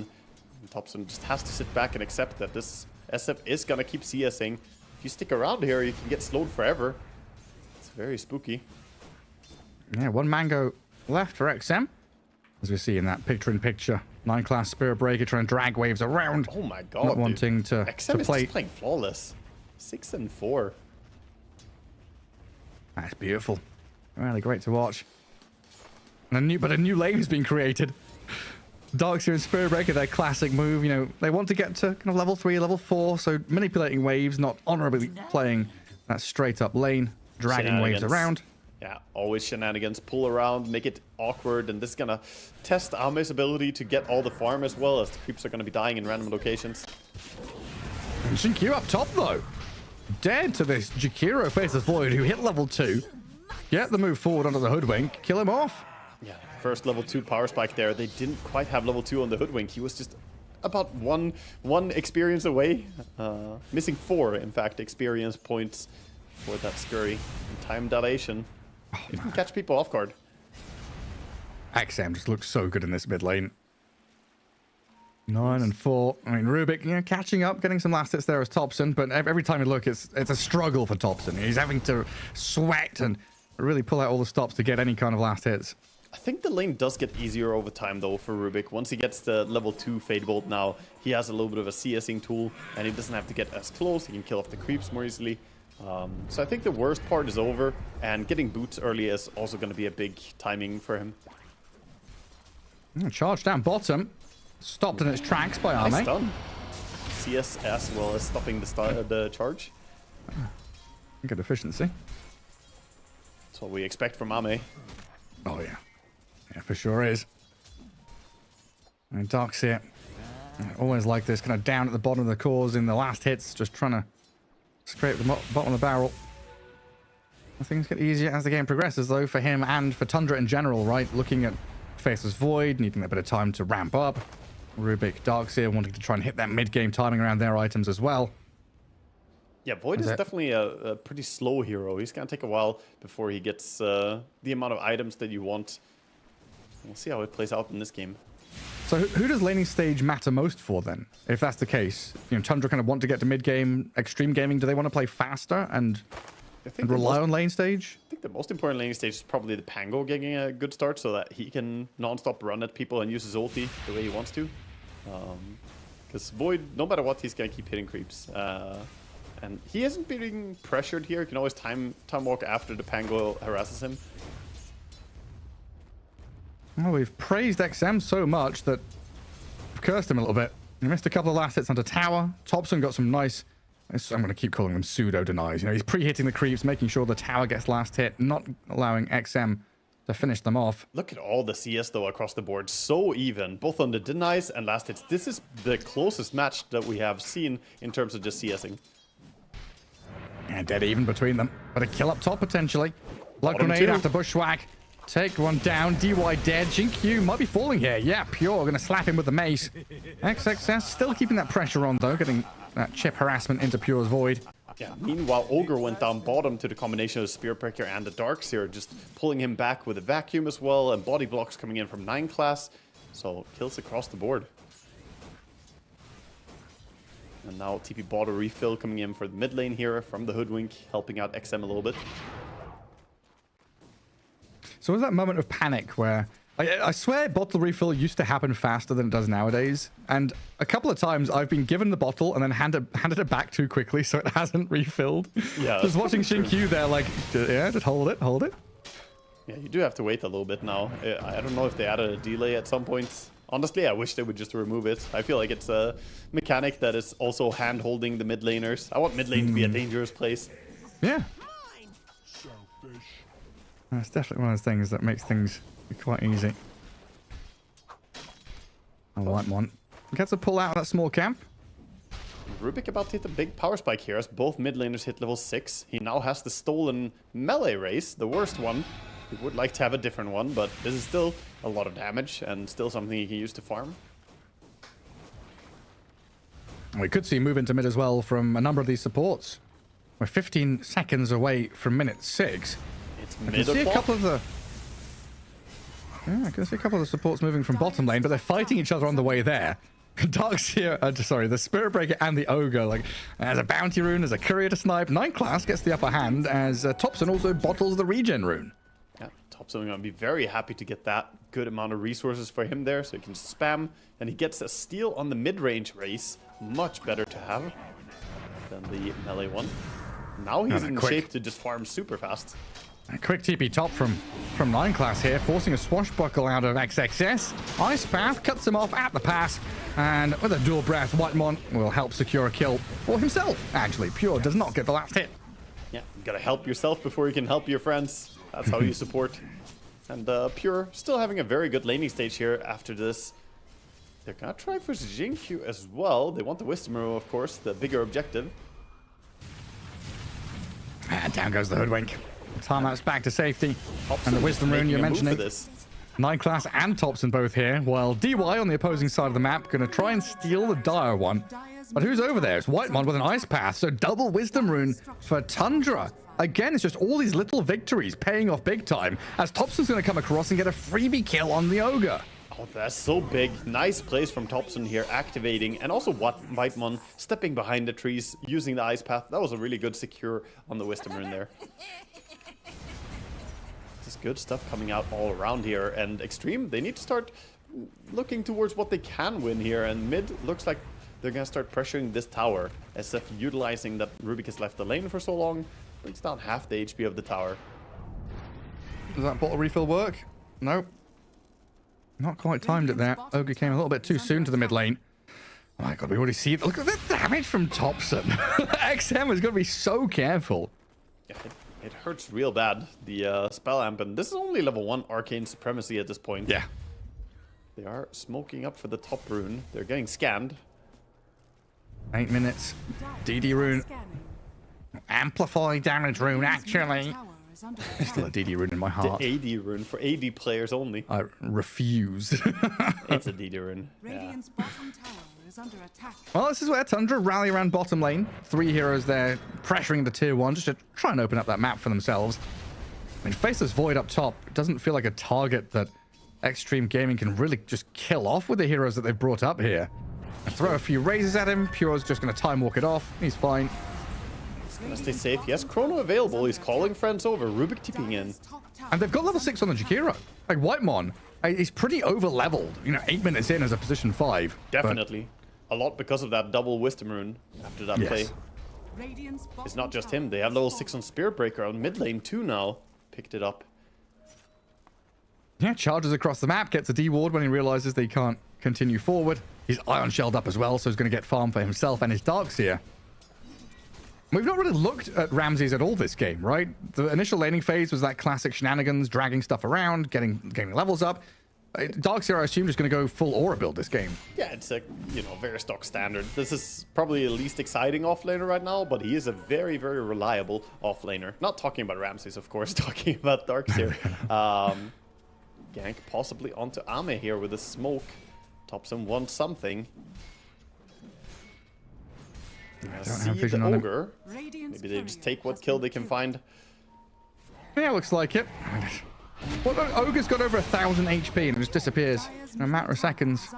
And Thompson just has to sit back and accept that this SF is gonna keep CSing. If you stick around here, you can get slowed forever. It's very spooky. Yeah, 1 mango left for XM, as we see in that picture-in-picture. 9 class Spirit Breaker trying to drag waves around. Oh my god, not wanting to XM is play. just playing flawless. 6-4. That's beautiful. Really great to watch. And a new lane has been created. Darkseer and Spirit Breaker, their classic move. You know, they want to get to kind of level 3, level 4, so manipulating waves, not honorably playing that straight up lane, dragging waves around. Yeah, always shenanigans, pull around, make it awkward, and this is gonna test Ame's ability to get all the farm as well, as the creeps are gonna be dying in random locations. And Shinkyu up top though. Dead to this Jakiro Faceless Void, who hit level 2. Get the move forward onto the Hoodwink, kill him off. Yeah, first level 2 power spike there. They didn't quite have level 2 on the Hoodwink. He was just about one experience away. Missing 4, in fact, experience points for that Scurry. And time dilation. You can catch people off guard. XM just looks so good in this mid lane. 9-4. I mean, Rubik, you know, catching up, getting some last hits there as Thompson, but every time you look, it's a struggle for Thompson. He's having to sweat and really pull out all the stops to get any kind of last hits. I think the lane does get easier over time, though, for Rubik. Once he gets the level 2 Fade Bolt now, he has a little bit of a CSing tool, and he doesn't have to get as close. He can kill off the creeps more easily. So I think the worst part is over, and getting boots early is also going to be a big timing for him. Charge down bottom. Stopped in its tracks by Arme. Nice stun. CS as well as stopping the charge. Good efficiency. That's what we expect from Arme. Oh yeah. Yeah, for sure is. And Darkseer, always like this, kind of down at the bottom of the cores in the last hits, just trying to scrape the bottom of the barrel. Things get easier as the game progresses, though, for him and for Tundra in general, right? Looking at Faceless Void, needing a bit of time to ramp up. Rubik, Darkseer wanting to try and hit that mid-game timing around their items as well. Yeah, Void is definitely a pretty slow hero. He's going to take a while before he gets the amount of items that you want. We'll see how it plays out in this game. So who does laning stage matter most for then? If that's the case, you know, Tundra kind of want to get to mid-game, extreme gaming. Do they want to play faster and rely on lane stage? I think the most important laning stage is probably the Pango getting a good start so that he can non-stop run at people and use his ulti the way he wants to. Because Void, no matter what, he's going to keep hitting creeps. And he isn't being pressured here. He can always time walk after the Pango harasses him. Well, we've praised XM so much that we've cursed him a little bit. He missed a couple of last hits onto tower. Topson got some nice... I'm going to keep calling them pseudo denies. You know, he's pre-hitting the creeps, making sure the tower gets last hit, not allowing XM to finish them off. Look at all the CS though across the board, so even, both on the denies and last hits. This is the closest match that we have seen in terms of just CSing. And dead even between them, but a kill up top potentially. Blood grenade after bushwhack. Take one down. DY dead. Jinkyu might be falling here. Yeah, Pure going to slap him with the mace. XXS still keeping that pressure on though, getting that chip harassment into Pure's void. Yeah, meanwhile, Ogre went down bottom to the combination of Spear Breaker and the Darks here, just pulling him back with a vacuum as well, and body blocks coming in from 9 class. So kills across the board. And now TP bot refill coming in for the mid lane here from the Hoodwink, helping out XM a little bit. So was that moment of panic where I swear bottle refill used to happen faster than it does nowadays, and a couple of times I've been given the bottle and then handed it back too quickly so it hasn't refilled. Yeah, just watching Shinkyu there like, yeah, just hold it. Yeah, you do have to wait a little bit now. I don't know if they added a delay at some point. Honestly, I wish they would just remove it. I feel like it's a mechanic that is also hand-holding the mid laners. I want mid lane to be a dangerous place. Yeah. That's definitely one of those things that makes things quite easy. I want one. Gets a pull out of that small camp. Rubik about to hit a big power spike here as both mid laners hit level 6. He now has the stolen melee race, the worst one. He would like to have a different one, but this is still a lot of damage and still something he can use to farm. We could see move into mid as well from a number of these supports. We're 15 seconds away from minute 6. It's I can see a couple of the... Yeah, I can see a couple of the supports moving from bottom lane, but they're fighting each other on the way there. Dark's here, sorry, the Spirit Breaker and the Ogre, like, as a bounty rune, as a courier to snipe. 9 class gets the upper hand, as Topson also bottles the regen rune. Yeah, Topson going to be very happy to get that good amount of resources for him there, so he can spam, and he gets a steal on the mid-range race. Much better to have than the melee one. Now he's in shape to just farm super fast. A quick TP top from 9 class here, forcing a swashbuckle out of XXS. Ice Path cuts him off at the pass, and with a dual breath, Whitemon will help secure a kill for himself. Actually, Pure does not get the last hit. Yeah, you gotta help yourself before you can help your friends. That's how you support. And Pure still having a very good laning stage here after this. They're gonna try for Jinkyu as well. They want the Wisdom Rune, of course, the bigger objective. And down goes the Hoodwink. Timeout's back to safety. And the Wisdom Rune you're mentioning. 9 class and Topson both here, while DY on the opposing side of the map going to try and steal the Dire one. But who's over there? It's Whitemon with an Ice Path, so double Wisdom Rune for Tundra. Again, it's just all these little victories paying off big time, as Topson's going to come across and get a freebie kill on the Ogre. Oh, that's so big. Nice plays from Topson here, activating, and also Whitemon stepping behind the trees, using the Ice Path. That was a really good secure on the Wisdom Rune there. This is good stuff coming out all around here, and Extreme, they need to start looking towards what they can win here, and mid looks like they're going to start pressuring this tower, as if utilizing that Rubik has left the lane for so long, brings down half the HP of the tower. Does that bottle refill work? Nope. Not quite timed it there. Ogre came a little bit too soon to the mid lane. Oh my god, we already see it. Look at the damage from Topson. XM is going to be so careful. Yeah, it hurts real bad, the spell amp, and this is only level 1 Arcane Supremacy at this point. Yeah. They are smoking up for the top rune. They're getting scanned. 8 minutes. DD rune. Amplify damage rune, actually. Still a DD rune in my heart. The AD rune for AD players only. I refuse. It's a DD rune. Yeah. Well, this is where Tundra rally around bottom lane. 3 heroes there pressuring the tier 1 just to try and open up that map for themselves. I mean, Faceless Void up top doesn't feel like a target that Extreme Gaming can really just kill off with the heroes that they've brought up here. Throw a few raises at him. Pure's just going to time walk it off. He's fine. He's going to stay safe. He has Chrono available. He's calling friends over. Rubik tipping in. And they've got level 6 on the Jakiro. Like, Whitemon, he's pretty over-leveled. You know, 8 minutes in as a position 5. Definitely. A lot because of that double Wisdom Rune after that play. It's not just him. They have level 6 on Spirit Breaker on mid lane too now. Picked it up. Yeah, charges across the map, gets a D-ward when he realizes they can't continue forward. He's ion shelled up as well, so he's going to get farm for himself and his Darkseer. We've not really looked at Ramses at all this game, right? The initial laning phase was that classic shenanigans, dragging stuff around, getting levels up. Darkseer, I assume, is going to go full aura build this game. Yeah, it's a, very stock standard. This is probably the least exciting offlaner right now, but he is a very, very reliable offlaner. Not talking about Ramses, of course, talking about Darkseer. Gank possibly onto Ame here with a smoke. Thompson wants something. I don't have vision on Ogre. Maybe they just take what kill they can find. Yeah, looks like it. Well, Ogre's got over 1,000 HP and just disappears in a matter of seconds.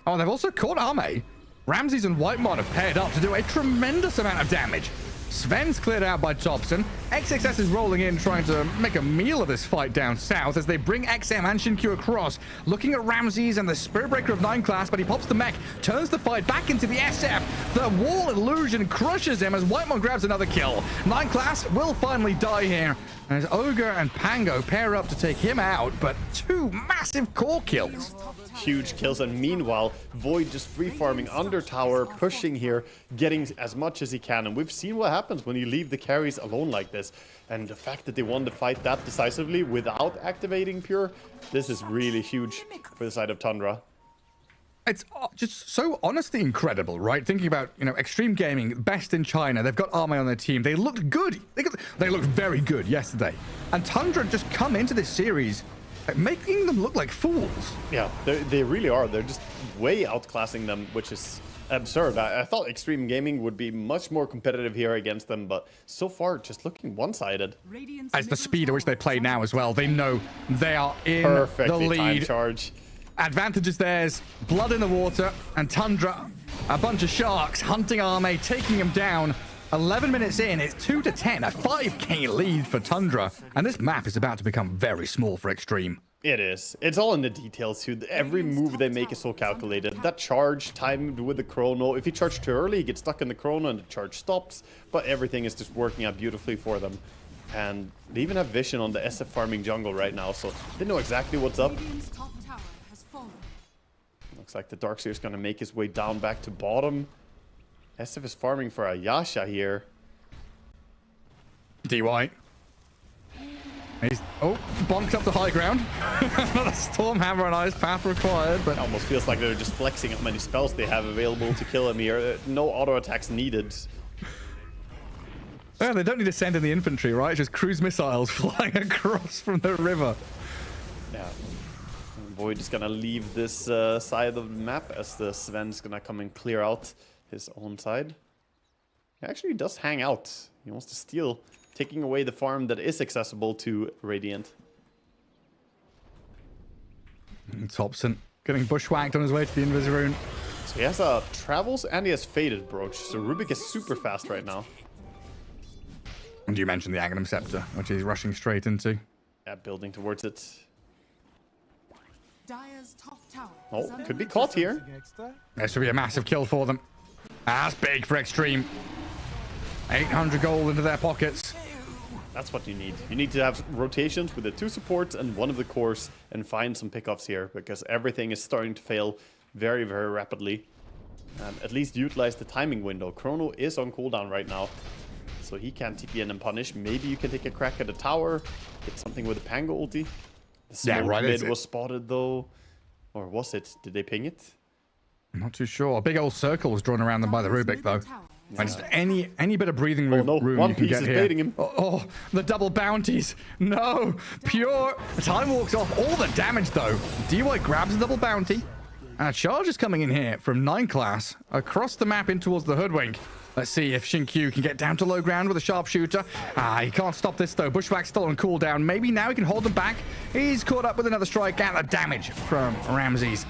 Oh, they've also caught Ame. Ramses and Whitemon have paired up to do a tremendous amount of damage. Sven's cleared out by Thompson. XXS is rolling in, trying to make a meal of this fight down south as they bring XM and Shinkyu across. Looking at Ramses and the Spirit Breaker of 9 class, but he pops the mech, turns the fight back into the SF. The wall illusion crushes him as Whitemon grabs another kill. 9 class will finally die here as Ogre and Pango pair up to take him out, but 2 massive core kills. Huge kills, and meanwhile Void just free farming under tower, pushing here, getting as much as he can. And we've seen what happens when you leave the carries alone like this, and the fact that they won the fight that decisively without activating Pure, this is really huge for the side of Tundra. It's just so honestly incredible, right? Thinking about, Extreme Gaming, best in China. They've got Ame on their team. They looked good. They looked very good yesterday. And Tundra just come into this series making them look like fools. Yeah, they really are. They're just way outclassing them, which is absurd. I thought Extreme Gaming would be much more competitive here against them, but so far just looking one-sided. As the speed at which they play now as well, they know they are in Perfectly the lead. timed charge. Advantage is theirs. Blood in the water, and Tundra, a bunch of sharks hunting Ame, taking him down. 11 minutes in, it's 2-10, a 5k lead for Tundra, and this map is about to become very small for Extreme. It is. It's all in the details too. Every move they make is so calculated. That charge timed with the chrono. If you charge too early, you get stuck in the chrono and the charge stops, but everything is just working out beautifully for them. And they even have vision on the SF farming jungle right now, so they know exactly what's up. Looks like the Darkseer is going to make his way down back to bottom. SF is farming for a Yasha here. DY. He's bonked up the high ground. Another Stormhammer and Ice Path required, but it almost feels like they're just flexing how many spells they have available to kill him here. No auto attacks needed. Yeah, they don't need to send in the infantry, right? Just cruise missiles flying across from the river. Yeah. Void is gonna leave this side of the map as the Sven's gonna come and clear out his own side. He actually does hang out. He wants to steal, taking away the farm that is accessible to Radiant. And Thompson getting bushwhacked on his way to the Invis rune. So he has Travels and he has Faded Brooch. So Rubik is super fast right now. And you mentioned the Aghanim Scepter, which he's rushing straight into. Yeah, building towards it. Top tower Oh, could be caught here. This should be a massive kill for them. That's big for Extreme. 800 gold into their pockets. That's what you need. You need to have rotations with the 2 supports and 1 of the cores and find some pickoffs here because everything is starting to fail very, very rapidly. At least utilize the timing window. Chrono is on cooldown right now, so he can't TP in and punish. Maybe you can take a crack at the tower, get something with a Pango ulti. The smoke mid was spotted though. Or was it? Did they ping it? I'm not too sure. A big old circle was drawn around them by the Rubik, though. Yeah. And just any bit of breathing room, One you can Piece get is here. baiting him. Oh, the double bounties. No. Pure. Time walks off. All the damage, though. DY grabs the double bounty. And a charge is coming in here from 9 class across the map in towards the Hoodwink. Let's see if Shinkyu can get down to low ground with a sharpshooter. He can't stop this, though. Bushwhack's still on cooldown. Maybe now he can hold them back. He's caught up with another strike and the damage from Ramses.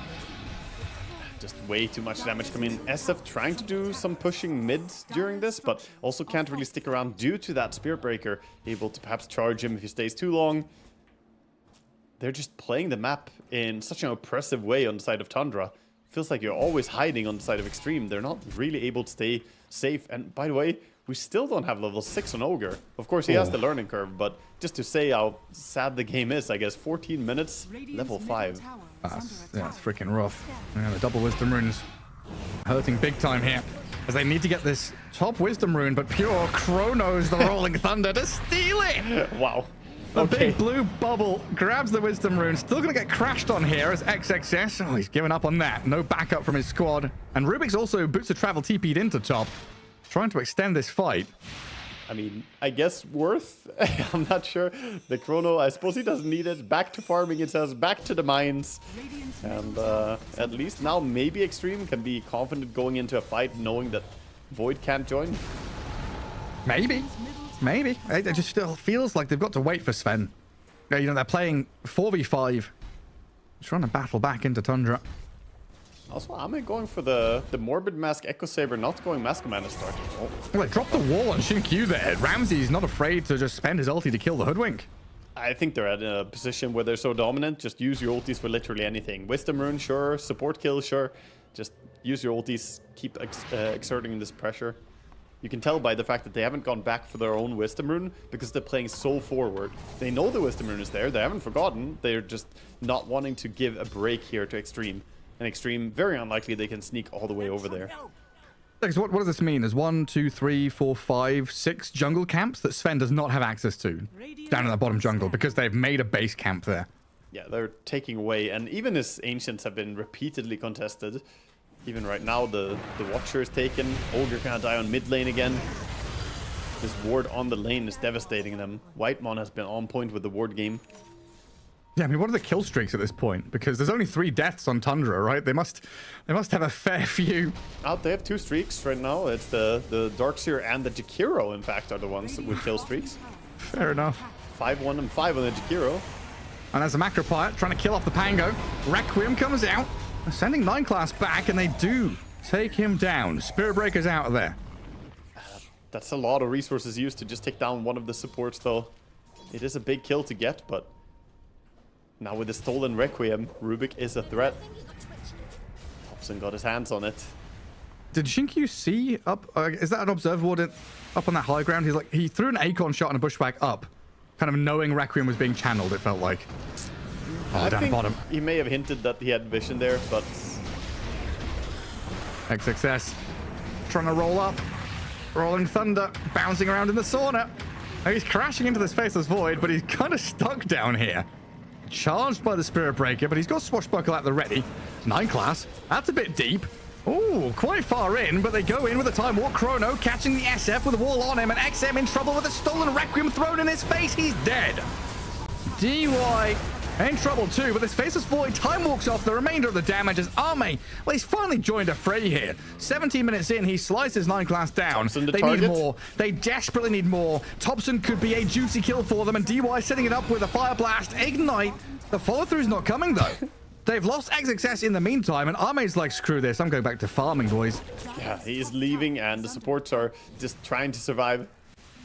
Just way too much damage coming in. SF trying to do some pushing mid during this, but also can't really stick around due to that Spirit Breaker. Able to perhaps charge him if he stays too long. They're just playing the map in such an oppressive way on the side of Tundra. feels like you're always hiding on the side of Extreme. They're not really able to stay safe. And by the way, we still don't have level 6 on Ogre. Of course, he has the learning curve, but just to say how sad the game is, I guess 14 minutes, level 5. That's freaking rough. Yeah, the double wisdom runes hurting big time here, as they need to get this top wisdom rune, but pure chronos the rolling thunder to steal it. Wow. The big blue bubble grabs the wisdom rune. Still going to get crashed on here as XXS. Oh, he's given up on that. No backup from his squad. And Rubik's also boots of travel TP'd into top, trying to extend this fight. I mean, I guess worth. I'm not sure. The chrono, I suppose he doesn't need it. Back to farming, it says. Back to the mines. And at least now maybe Extreme can be confident going into a fight knowing that Void can't join. Maybe. Maybe. It just still feels like they've got to wait for Sven. You know, they're playing 4v5. Trying to battle back into Tundra. Also, I'm going for the Morbid Mask Echo Saber, not going Mask Commander start. Oh. Well, drop the wall on Shinkyu there. Ramsey's not afraid to just spend his ulti to kill the Hoodwink. I think they're at a position where they're so dominant, just use your ultis for literally anything. Wisdom Rune, sure. Support kill, sure. Just use your ultis, keep exerting this pressure. You can tell by the fact that they haven't gone back for their own Wisdom Rune because they're playing so forward. They know the Wisdom Rune is there. They haven't forgotten. They're just not wanting to give a break here to Extreme. And Extreme, very unlikely they can sneak all the way over there. What does this mean? There's 1, 2, 3, 4, 5, 6 jungle camps that Sven does not have access to down in the bottom jungle because they've made a base camp there. Yeah, they're taking away. And even his Ancients have been repeatedly contested. Even right now, the Watcher is taken. Ogre gonna die on mid lane again. This ward on the lane is devastating them. Whitemon has been on point with the ward game. Yeah, I mean, what are the kill streaks at this point? Because there's only 3 deaths on Tundra, right? They must have a fair few. They have 2 streaks right now. It's the Darkseer and the Jakiro, in fact, are the ones with kill streaks. Fair enough. 5-1 and 5 on the Jakiro. And as a macro pilot trying to kill off the Pango, Requiem comes out, sending 9 class back, and they do take him down. Spirit Breaker's out of there. That's a lot of resources used to just take down one of the supports, though. It is a big kill to get, but now with the stolen Requiem, Rubik is a threat. Thompson got his hands on it. Did Shinkyu see up? Is that an observer ward up on that high ground? He threw an Acorn shot and a bushwhack up, kind of knowing Requiem was being channeled, it felt like. Oh, down the bottom. He may have hinted that he had vision there, but XXS trying to roll up. Rolling Thunder, bouncing around in the sauna. Now he's crashing into this Faceless Void, but he's kind of stuck down here. Charged by the Spirit Breaker, but he's got Swashbuckle at the ready. 9 class, that's a bit deep. Oh, quite far in, but they go in with a Time Walk Chrono, catching the SF with a wall on him, and XM in trouble with a stolen Requiem thrown in his face. He's dead. DY in trouble too, but this Faceless Void Time Walks off the remainder of the damage as Arme, well, he's finally joined a fray here. 17 minutes in, he slices 9 class down. Thompson, they need more. They desperately need more. Thompson could be a juicy kill for them, and DY setting it up with a Fire Blast. Ignite. The follow-through's not coming, though. They've lost XXS in the meantime, and Arme's like, screw this. I'm going back to farming, boys. Yeah, he's leaving, and the supports are just trying to survive.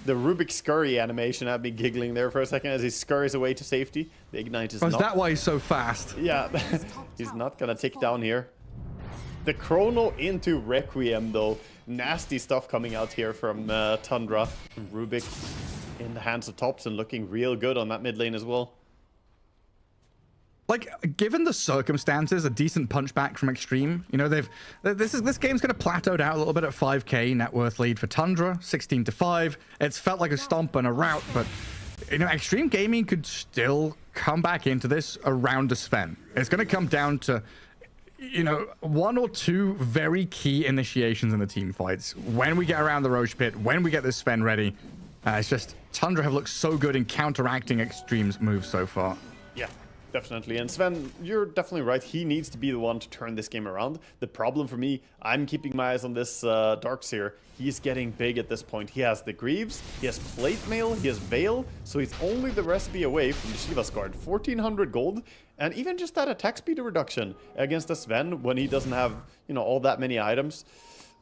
The Rubik Scurry animation had me giggling there for a second as he scurries away to safety. The Ignite is not... Is that why he's so fast? Yeah, he's not gonna tick down here. The Chrono into Requiem, though. Nasty stuff coming out here from Tundra. Rubik in the hands of Thompson, looking real good on that mid lane as well. Like, given the circumstances, a decent punchback from Extreme. You know, this game's kind of plateaued out a little bit at 5k net worth lead for Tundra, 16-5. It's felt like a stomp and a rout, but you know, Extreme Gaming could still come back into this around a Sven. It's going to come down to, you know, 1 or 2 very key initiations in the team fights. When we get around the Roche Pit, when we get this Sven ready, it's just Tundra have looked so good in counteracting Extreme's moves so far. Yeah. Definitely. And Sven, you're definitely right. He needs to be the one to turn this game around. The problem for me, I'm keeping my eyes on this Darkseer. He's getting big at this point. He has the Greaves, he has Plate Mail, he has Veil, so he's only the recipe away from the Shiva's Guard. 1400 gold, and even just that attack speed reduction against a Sven when he doesn't have, you know, all that many items.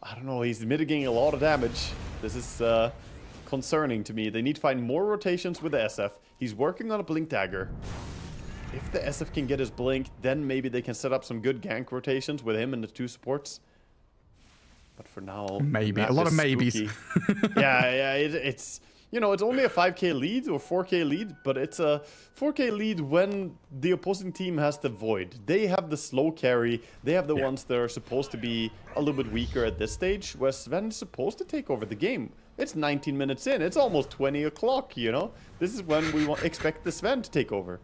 I don't know, he's mitigating a lot of damage. This is concerning to me. They need to find more rotations with the SF. He's working on a Blink Dagger. If the SF can get his blink, then maybe they can set up some good gank rotations with him and the 2 supports. But for now, maybe a lot of maybes. yeah, it's you know, it's only a 5k lead or 4k lead, but it's a 4k lead when the opposing team has the void. They have the slow carry. They have the ones that are supposed to be a little bit weaker at this stage, where Sven is supposed to take over the game. It's 19 minutes in. It's almost 20 o'clock, you know? This is when we expect the Sven to take over.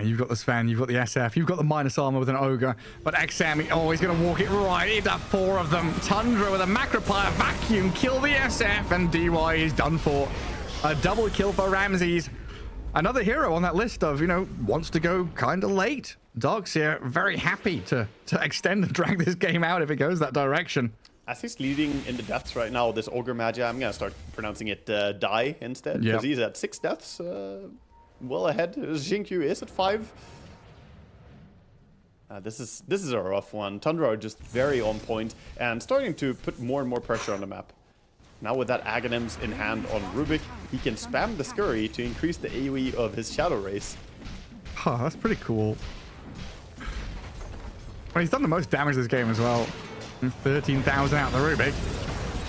You've got the Sven, you've got the SF, you've got the minus armor with an Ogre, but XM, he's going to walk it right into 4 of them. Tundra with a Macropire vacuum, kill the SF, and DY is done for. A double kill for Ramses. Another hero on that list of, you know, wants to go kind of late. Dogs here, very happy to extend and drag this game out if it goes that direction. As he's leading in the deaths right now, this Ogre Magi, I'm going to start pronouncing it Die instead, because he's at 6 deaths. Well ahead. Jinkyu is at 5. This is a rough one. Tundra are just very on point and starting to put more and more pressure on the map. Now with that Aghanims in hand on Rubik, he can spam the Scurry to increase the AoE of his Shadow Race. Oh, that's pretty cool. Well, he's done the most damage this game as well. 13,000 out the Rubik.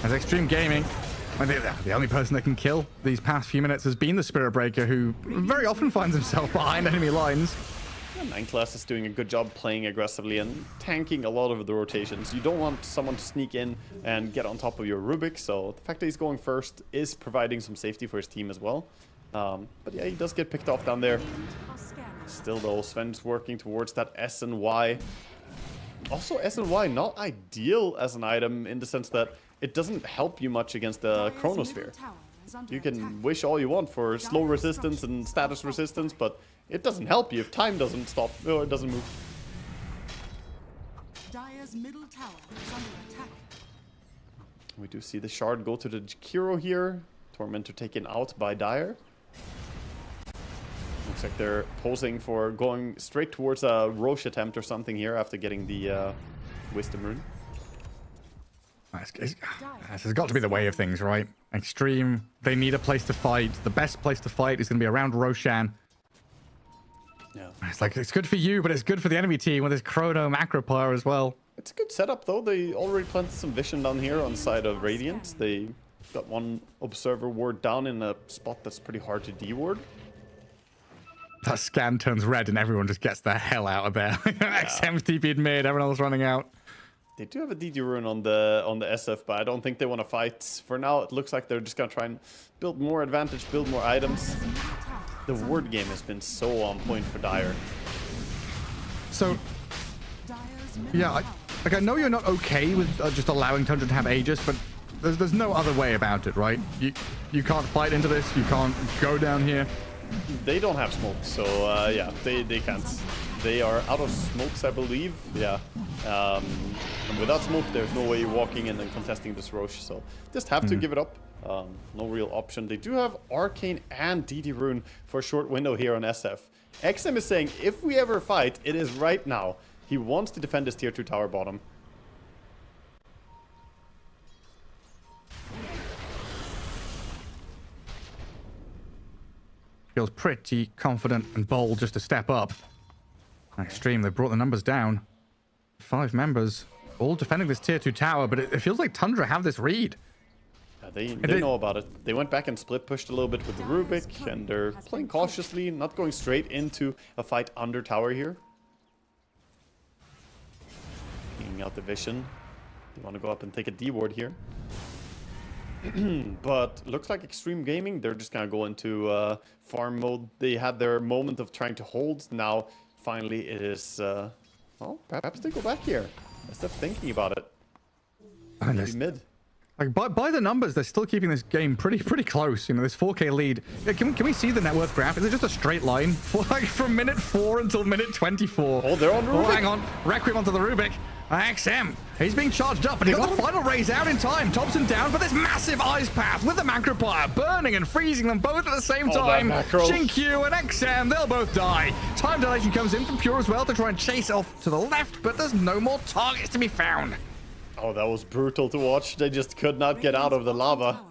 As Extreme Gaming, the only person that can kill these past few minutes has been the Spirit Breaker, who very often finds himself behind enemy lines. Yeah, 9 Class is doing a good job playing aggressively and tanking a lot of the rotations. You don't want someone to sneak in and get on top of your Rubik, so the fact that he's going first is providing some safety for his team as well. But yeah, he does get picked off down there. Still though, Sven's working towards that S and Y. Also, S and Y not ideal as an item in the sense that it doesn't help you much against the Chronosphere. You can wish all you want for slow resistance and status resistance, but it doesn't help you if time doesn't stop or it doesn't move. Dire's middle tower is under attack. We do see the shard go to the Jakiro here. Tormentor taken out by Dire. Looks like they're posing for going straight towards a Roche attempt or something here after getting the Wisdom Rune. This has got to be the way of things, right? Extreme, they need a place to fight. The best place to fight is going to be around Roshan. Yeah. It's like, it's good for you, but it's good for the enemy team with this Chrono Macropire as well. It's a good setup, though. They already planted some vision down here on the side of Radiant. They got one Observer ward down in a spot that's pretty hard to deward. That scan turns red and everyone just gets the hell out of there. XM's TP'd mid, everyone else running out. They do have a DD rune on the SF, but I don't think they want to fight. For now, it looks like they're just going to try and build more advantage, build more items. The ward game has been so on point for Dire. So, yeah, I know you're not okay with just allowing Tundra to have Aegis, but there's no other way about it, right? You can't fight into this, you can't go down here. They don't have smoke, so yeah, they can't. They are out of smokes, I believe. Yeah. And without smoke, there's no way you're walking in and contesting this Roche. So just have to give it up. No real option. They do have Arcane and DD Rune for a short window here on SF. XM is saying, if we ever fight, it is right now. He wants to defend his tier 2 tower bottom. Feels pretty confident and bold just to step up. Extreme, they brought the numbers down. 5 members, all defending this tier 2 tower, but it feels like Tundra have this read. They know about it. They went back and split pushed a little bit with the Rubik, and they're playing cautiously, not going straight into a fight under tower here. Taking out the vision. They want to go up and take a D ward here. But looks like Extreme Gaming, they're just gonna go into farm mode. They had their moment of trying to hold. Now, finally, it is... well, perhaps they go back here. Instead of thinking about it. Maybe mid. Like by the numbers, they're still keeping this game pretty close. You know, this 4K lead. Yeah, can we see the net worth graph? Is it just a straight line from minute 4 until minute 24? Oh, they're on Rubik. Oh, hang on. Requiem onto the Rubik. XM, he's being charged up, and he got the final raise out in time. Thompson down for this massive ice path with the Macropire, burning and freezing them both at the same time. Jinkyu and XM, they'll both die. Time dilation comes in from Pure as well to try and chase off to the left, but there's no more targets to be found. Oh, that was brutal to watch. They just could not get out of the lava.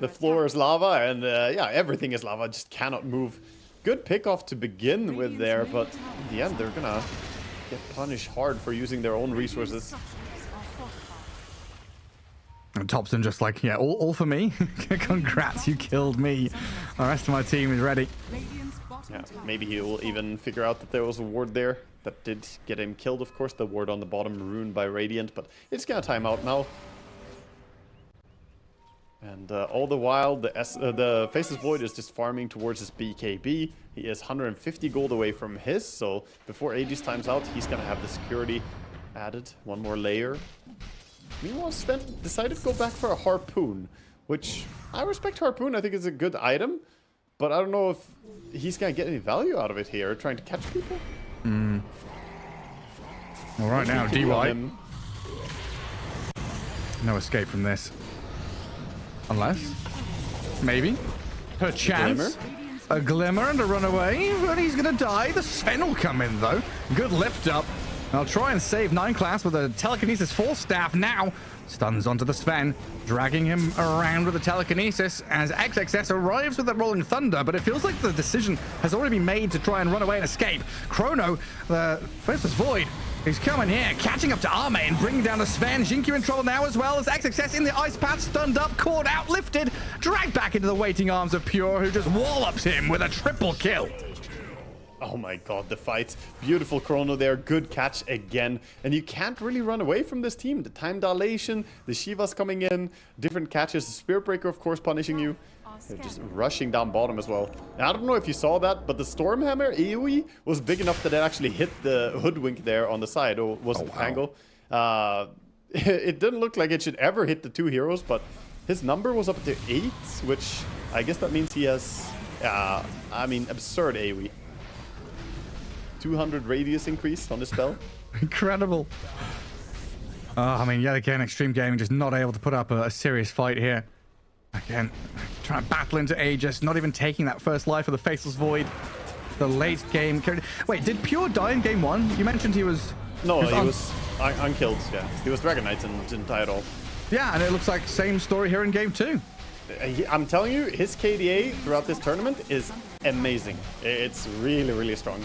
The floor is lava, and yeah, everything is lava. Just cannot move. good pickoff to begin with there, but in the end they're gonna get punished hard for using their own resources. And Thompson just like, yeah, all for me. Congrats, you killed me. The rest of my team is ready. Yeah, maybe he'll even figure out that there was a ward there that did get him killed, of course. The ward on the bottom ruined by Radiant, but it's gonna time out now. And all the while, the Faceless Void is just farming towards his BKB. He is 150 gold away from his, so before Aegis times out, he's gonna have the security added. One more layer. Meanwhile, Sven decided to go back for a Harpoon, which I respect Harpoon. I think it's a good item, but I don't know if he's gonna get any value out of it here, trying to catch people. All right now, DY. No escape from this. Unless, maybe, perchance, a glimmer and a runaway, but he's gonna die. The Sven will come in though. Good lift up. I'll try and save 9 class with a telekinesis full staff now. Stuns onto the Sven, dragging him around with the telekinesis as XXS arrives with the Rolling Thunder, but it feels like the decision has already been made to try and run away and escape. Chrono, the Faceless Void, he's coming here, catching up to Arme and bringing down the Sven. Jinkyu in trouble now as well as XXS in the ice path, stunned up, caught out, lifted, dragged back into the waiting arms of Pure, who just wallops him with a triple kill. Oh my god, the fight. Beautiful Chrono there. Good catch again. And you can't really run away from this team. The time dilation, the Shivas coming in, different catches, the Spirit Breaker, of course, punishing you. They're just rushing down bottom as well. And I don't know if you saw that, but the Stormhammer AoE was big enough that it actually hit the Hoodwink there on the side. Or was it the Pango? It didn't look like it should ever hit the 2 heroes, but his number was up to 8, which I guess that means he has, I mean, absurd AoE. 200 radius increase on the spell. Incredible. I mean, yet again, Extreme Gaming just not able to put up a serious fight here. Again, trying to battle into Aegis, not even taking that first life of the Faceless Void. The late game. Wait, did Pure die in game 1? You mentioned he was... No, he was unkilled, yeah. He was Dragon Knight and didn't die at all. Yeah, and it looks like same story here in game 2. I'm telling you, his KDA throughout this tournament is amazing. It's really, really strong.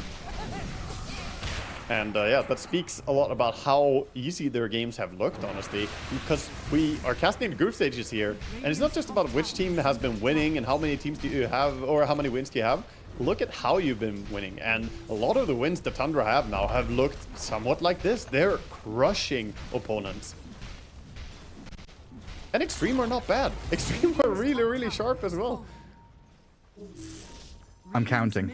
And yeah, that speaks a lot about how easy their games have looked, honestly, because we are casting the group stages here, and it's not just about which team has been winning and how many teams do you have or how many wins do you have. Look at how you've been winning, and a lot of the wins that Tundra have now have looked somewhat like this. They're crushing opponents. And Extreme are not bad. Extreme are really, really sharp as well. I'm counting.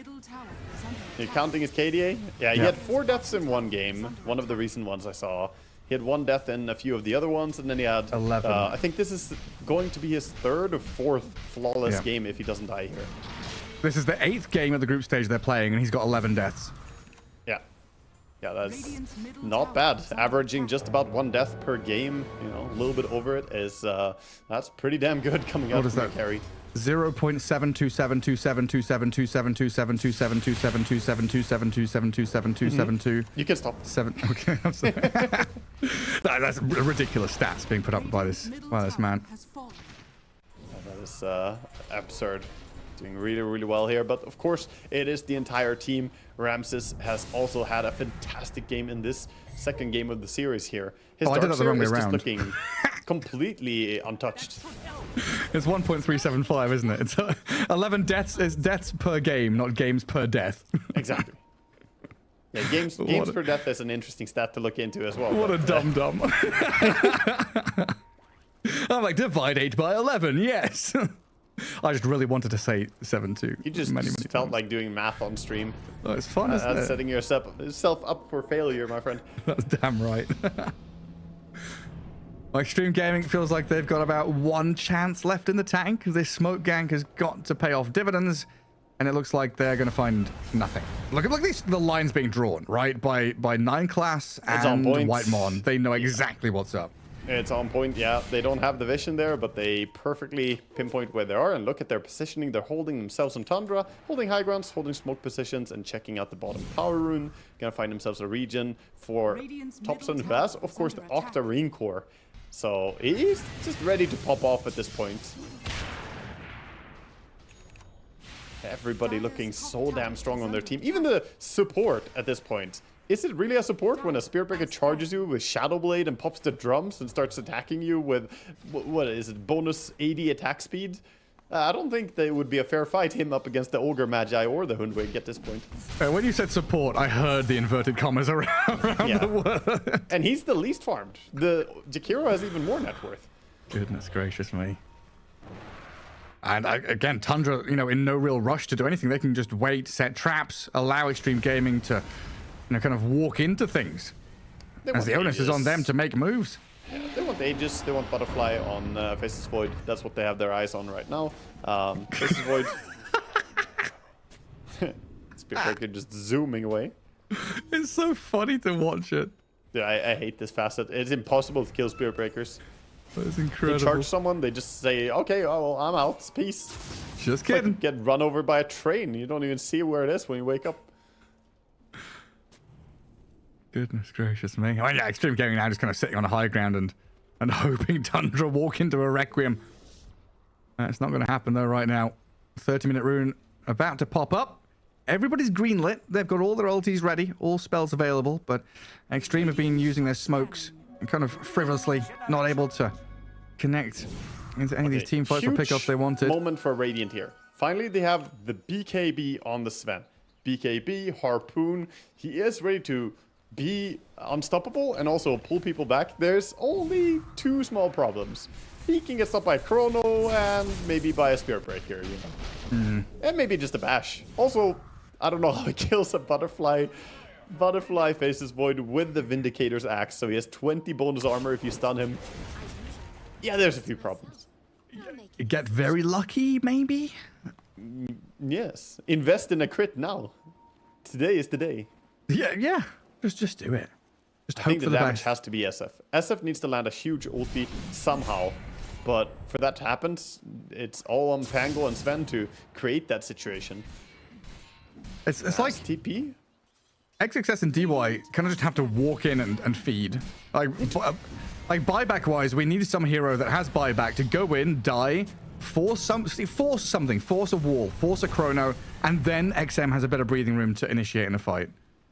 You're counting his KDA? Yeah, he had 4 deaths in one game. One of the recent ones I saw. He had 1 death in a few of the other ones, and then he had 11. I think this is going to be his 3rd or 4th flawless game if he doesn't die here. This is the 8th game of the group stage they're playing, and he's got 11 deaths. Yeah. Yeah, that's not bad. Averaging just about 1 death per game, you know, a little bit over it is, that's pretty damn good coming out from the carry. 0.727272727272727272727272727. You can stop. 7. Okay, I'm sorry. That's ridiculous stats being put up by this man. That is absurd. Doing really, really well here, but of course it is the entire team. Ramses has also had a fantastic game in this second game of the series here. His Darkseer is just looking completely untouched. It's 1.375, isn't it? It's 11 deaths is deaths per game, not games per death. Exactly. Yeah, games per death is an interesting stat to look into as well. What a dum-dum. I'm like, divide 8 by 11, yes. I just really wanted to say 7-2. You just many felt like doing math on stream. Oh, it's fun, isn't it? That's setting yourself up for failure, my friend. That's damn right. Extreme Gaming feels like they've got about 1 chance left in the tank. This smoke gank has got to pay off dividends, and it looks like they're going to find nothing. Look at the lines being drawn, right? By 9 class and Whitemon. They know exactly what's up. It's on point, yeah. They don't have the vision there, but they perfectly pinpoint where they are, and look at their positioning. They're holding themselves on Tundra, holding high grounds, holding smoke positions, and checking out the bottom power rune. Gonna find themselves a region for Thompson, who has, of course, the Octarine core. So he's just ready to pop off at this point. Everybody looking so damn strong on their team. Even the support at this point. Is it really a support when a Spirit Breaker charges you with Shadow Blade and pops the drums and starts attacking you with, what is it, bonus 80 attack speed? I don't think that it would be a fair fight, him up against the Ogre Magi or the Hundwig at this point. When you said support, I heard the inverted commas around the word. And he's the least farmed. The Jakiro has even more net worth. Goodness gracious me. And again, Tundra, you know, in no real rush to do anything. They can just wait, set traps, allow Extreme Gaming to, you know, kind of walk into things. As the onus is on them to make moves. Yeah, they want Aegis, they want Butterfly on Faces Void. That's what they have their eyes on right now. Faces Void. Spirit Breaker just zooming away. It's so funny to watch it. Yeah, I hate this facet. It's impossible to kill Spirit Breakers. That's incredible. They charge someone, they just say, okay, oh, well, I'm out, peace. Just kidding. Like get run over by a train. You don't even see where it is when you wake up. Goodness gracious me. I mean, yeah, Extreme Gaming now just kind of sitting on a high ground and hoping Tundra walk into a Requiem. It's not going to happen though right now. 30-minute rune about to pop up. Everybody's greenlit. They've got all their ultis ready, all spells available, but Extreme have been using their smokes and kind of frivolously not able to connect into any of these team fights or pickups they wanted. Moment for Radiant here. Finally, they have the BKB on the Sven. BKB, Harpoon. He is ready to be unstoppable and also pull people back. There's only two small problems. He can get stopped by Chrono and maybe by a Spirit Breaker, you know. And maybe just a bash. Also, I don't know how he kills a Butterfly. Butterfly faces Void with the Vindicator's Axe, so he has 20 bonus armor if you stun him. Yeah, there's a few problems. Get very lucky, maybe? Yes. Invest in a crit now. Today is the day. Yeah. Just do it. Just hope I think for the the damage best. has to be SF. SF needs to land a huge ulti somehow. But for that to happen, it's all on Pango and Sven to create that situation. It's like TP. XXS and DY kind of just have to walk in and feed. Like buyback wise, we need some hero that has buyback to go in, die, force something, force a wall, force a Chrono, and then XM has a better breathing room to initiate in a fight.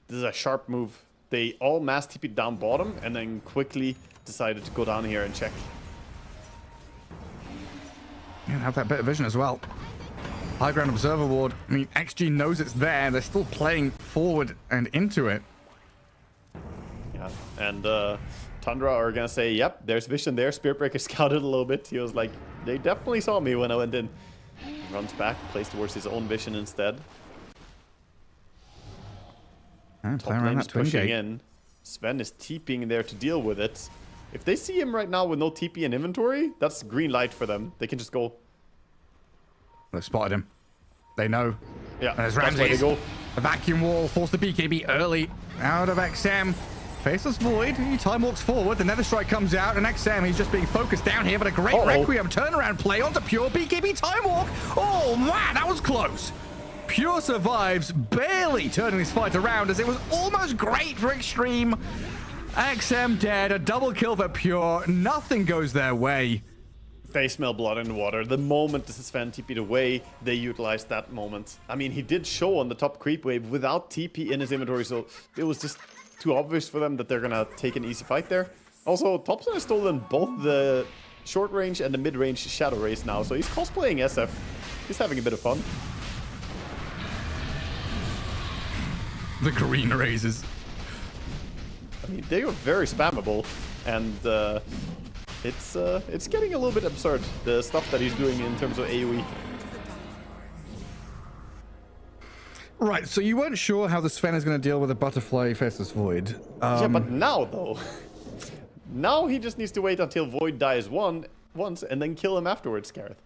This is a sharp move. They all mass TP'd down bottom and then quickly decided to go down here and check. And have that bit of vision as well. High ground observer ward. I mean, XG knows it's there. They're still playing forward and into it. Yeah, and Tundra are gonna say, yep, there's vision there. Spirit Breaker scouted a little bit. He was like, they definitely saw me when I went in. Runs back, plays towards his own vision instead. Top lane is pushing in. Sven is TPing there to deal with it. If they see him right now with no TP in inventory, that's green light for them. They can just go. They've spotted him. They know. Yeah, and there's that's where they Ramses. go. A vacuum wall, force the BKB early out of XM. Faceless Void, he time walks forward, the Nether Strike comes out, and XM, he's just being focused down here, but a great Requiem turnaround play onto Pure, BKB time walk. Oh man, that was close. Pure survives, barely turning this fight around as it was almost great for Extreme. XM dead, a double kill for Pure, nothing goes their way. They smell blood in the water. The moment this is Sven TP'd away, they utilized that moment. I mean, he did show on the top creep wave without TP in his inventory, so it was just too obvious for them that they're gonna take an easy fight there. Also, Thompson has stolen both the short range and the mid range Shadow Rays now, so he's cosplaying SF. He's having a bit of fun. The green raises. I mean, they are very spammable, and it's getting a little bit absurd, the stuff that he's doing in terms of AoE. Right, so you weren't sure how the Sven is going to deal with a Butterfly Faceless Void. Yeah, but now, though. Now he just needs to wait until Void dies once and then kill him afterwards, Gareth.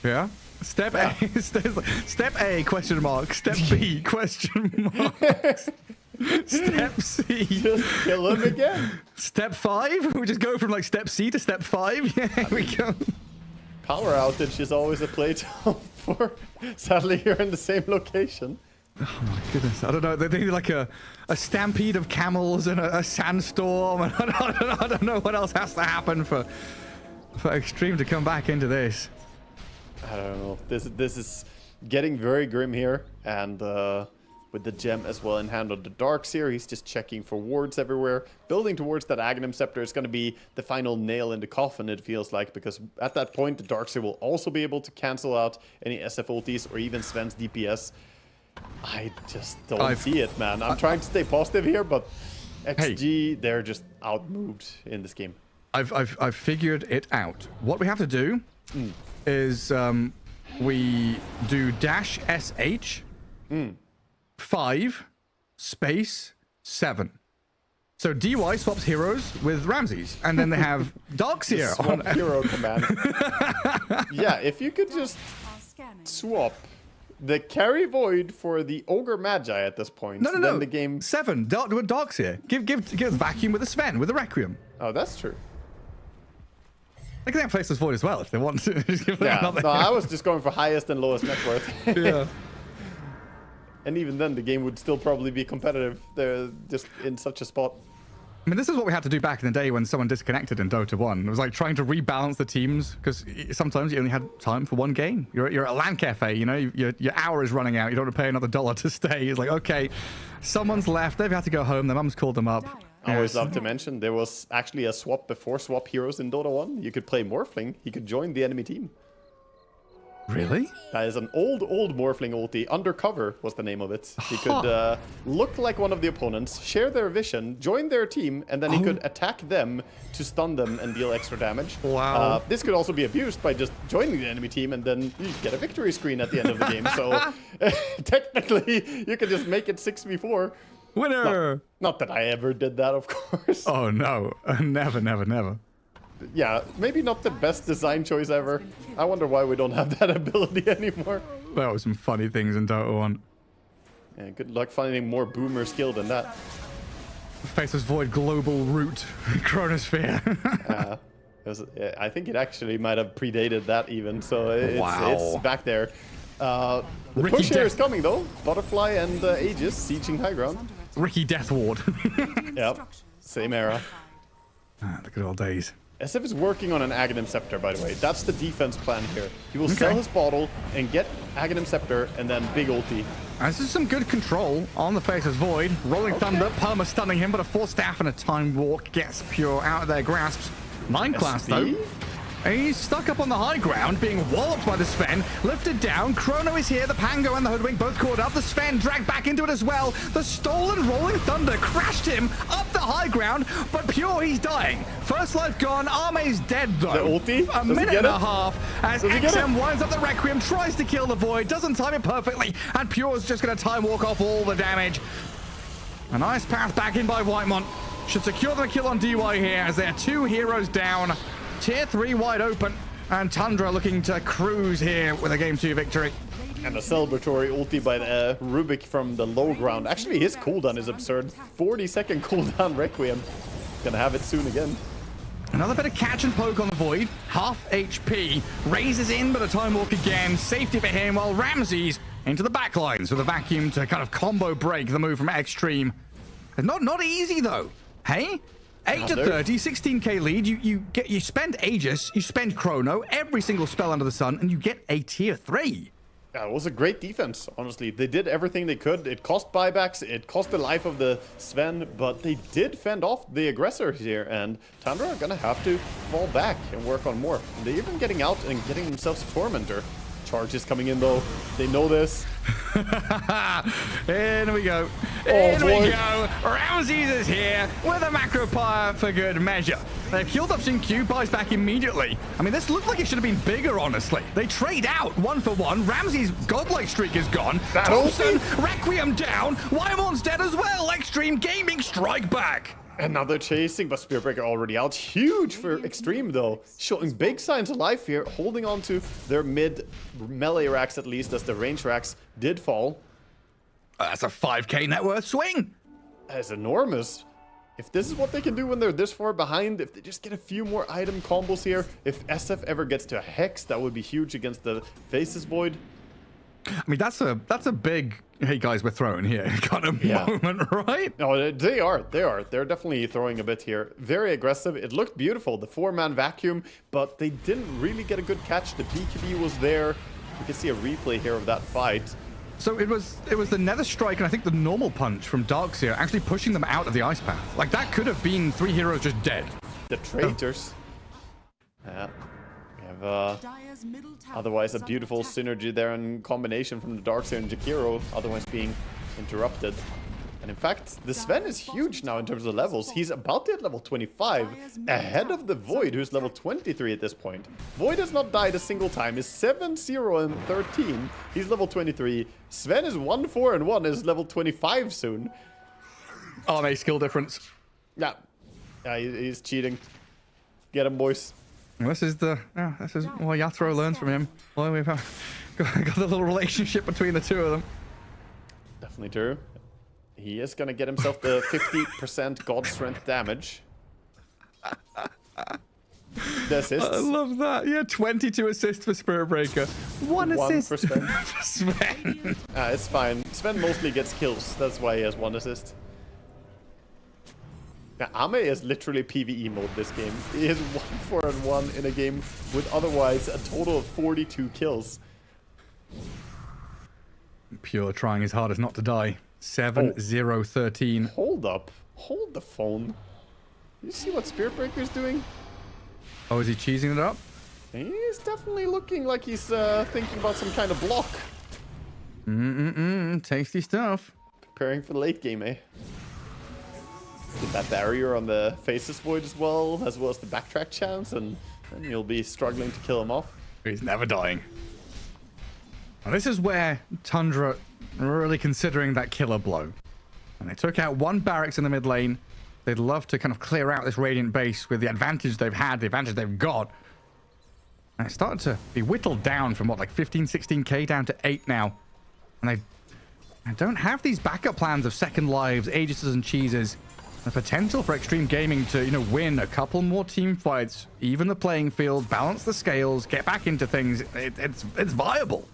Yeah? Step A, step A, question mark. Step B, question mark. Step C. Just kill him again. Step 5? We just go from like step C to step 5? Yeah, here we go. Power outage is always a playtime for. Sadly, you're in the same location. Oh my goodness, I don't know. They need like a stampede of camels and a sandstorm, and I don't know what else has to happen for Extreme to come back into this. I don't know. This is getting very grim here, and with the gem as well in hand on the Darks here, he's just checking for wards everywhere. Building towards that Aghanim Scepter is going to be the final nail in the coffin, it feels like, because at that point, the Darkseer will also be able to cancel out any SF ultis or even Sven's DPS. I just don't see it, man. I'm trying to stay positive here, but XG, they're just outmoved in this game. I've figured it out. What we have to do is we do -SH 5 space 7. So DY swaps heroes with Ramses, and then they have Darkseer on hero command. Yeah, if you could just swap the carry void for the ogre magi at this point. No. The game 7 Darkseer. Give vacuum with a Sven with a Requiem. Oh, that's true. They can have Faceless Void as well if they want to. Yeah, no, I was just going for highest and lowest net worth. Yeah. And even then, the game would still probably be competitive. They're just in such a spot. I mean, this is what we had to do back in the day when someone disconnected in Dota 1. It was like trying to rebalance the teams, because sometimes you only had time for one game. You're at a LAN cafe, you know, your hour is running out. You don't want to pay another $1 to stay. It's like, okay, someone's left. They've had to go home. Their mum's called them up. I always love to mention there was actually a swap before swap heroes in Dota 1. You could play Morphling. He could join the enemy team. Really? That is an old Morphling ulti. Undercover was the name of it. He could look like one of the opponents, share their vision, join their team, and then he could attack them to stun them and deal extra damage. Wow. This could also be abused by just joining the enemy team, and then you get a victory screen at the end of the game. So technically, you could just make it 6v4. Winner! Not that I ever did that, of course. Oh, no. Never. Yeah, maybe not the best design choice ever. I wonder why we don't have that ability anymore. There were some funny things in Dota 1. Yeah, good luck finding more boomer skill than that. Faceless Void global root chronosphere. I think it actually might have predated that even, so it's back there. The push here is coming though. Butterfly and Aegis sieging high ground. Ricky Death Ward. Yep, same era. The good old days. SF is working on an Aghanim Scepter, by the way. That's the defense plan here. He will sell his bottle and get Aghanim Scepter and then big ulti. This is some good control on the Faceless Void. Rolling Thunder, perma stunning him, but a Force Staff and a Time Walk gets Pure out of their grasps. 9 class though. He's stuck up on the high ground, being walloped by the Sven. Lifted down. Chrono is here. The Pango and the Hoodwink both caught up. The Sven dragged back into it as well. The stolen Rolling Thunder crashed him up the high ground, but Pure, he's dying. First life gone. Arme's dead, though. The ulti? A minute and a half as XM winds up the Requiem, tries to kill the Void, doesn't time it perfectly, and Pure's just going to time walk off all the damage. A nice path back in by Whitemont. Should secure the kill on DY here as they're 2 heroes down. Tier 3 wide open, and Tundra looking to cruise here with a Game 2 victory. And a celebratory ulti by Rubik from the low ground. Actually, his cooldown is absurd. 40-second cooldown Requiem. Gonna have it soon again. Another bit of catch and poke on the Void. Half HP. Raises in, but a Time Walk again. Safety for him, while Ramses into the backlines with a vacuum to kind of combo break the move from Extreme. Not easy, though. Hey? 8 to 30, 16k lead. You spend Aegis, you spend Chrono, every single spell under the sun, and you get a tier 3. Yeah, it was a great defense, honestly. They did everything they could. It cost buybacks, it cost the life of the Sven, but they did fend off the aggressor here, and Tundra are gonna have to fall back and work on more. And they're even getting out and getting themselves a Tormentor. Charges coming in though. They know this. In we go. In we go. Ramses is here with a macro pyre for good measure. They've killed up Q, buys back immediately. I mean, this looked like it should have been bigger, honestly. They trade out 1 for 1. Ramses' godlike streak is gone. Thompson, Requiem down. Wymon's dead as well. Extreme Gaming strike back. Another chasing, but Spearbreaker already out. Huge for Extreme, though. Showing big signs of life here, holding on to their mid melee racks at least, as the range racks did fall. That's a 5k net worth swing. That's enormous. If this is what they can do when they're this far behind, if they just get a few more item combos here, if SF ever gets to a Hex, that would be huge against the Faceless Void. I mean, that's a big, hey guys, we're throwing here kind of moment, right? No, they are. They're definitely throwing a bit here. Very aggressive. It looked beautiful, the 4-man vacuum, but they didn't really get a good catch. The BKB was there. You can see a replay here of that fight. So it was the Nether Strike and I think the normal punch from Darkseer actually pushing them out of the ice path. Like that could have been 3 heroes just dead. The traitors. Yeah. We have otherwise a beautiful synergy there in combination from the Darkseer and Jakiro, otherwise being interrupted. And in fact, the Sven is huge now in terms of levels. He's about to hit level 25, ahead of the Void, who's level 23 at this point. Void has not died a single time. He's 7-0 and 13. He's level 23. Sven is 1-4 and 1, is level 25 soon. Arme skill difference. Yeah, he's cheating. Get him, boys. This is what Yathro learns from him. Well, we've got the little relationship between the two of them. Definitely true. He is going to get himself the 50% God Strength damage. The assists. I love that. Yeah, 22 assists for Spirit Breaker. One assist for Sven. for Sven. It's fine. Sven mostly gets kills. That's why he has 1 assist. Now, Ame is literally PvE mode this game. He is 1-4 and 1 in a game with otherwise a total of 42 kills. Pure trying his hardest not to die. 7-0-13. Hold up. Hold the phone. You see what Spirit Breaker is doing? Oh, is he cheesing it up? He's definitely looking like he's thinking about some kind of block. Tasty stuff. Preparing for the late game, eh? Get that barrier on the Faces Void as well as the backtrack chance, and then you'll be struggling to kill him off. He's never dying. Now, this is where Tundra are really considering that killer blow. And they took out 1 barracks in the mid lane. They'd love to kind of clear out this Radiant base with the advantage they've had, the advantage they've got. And it's started to be whittled down from, what, like 15, 16k down to 8 now. And they don't have these backup plans of second lives, Aegises and Cheeses. The potential for Extreme Gaming to, win a couple more team fights, even the playing field, balance the scales, get back into things. It's viable.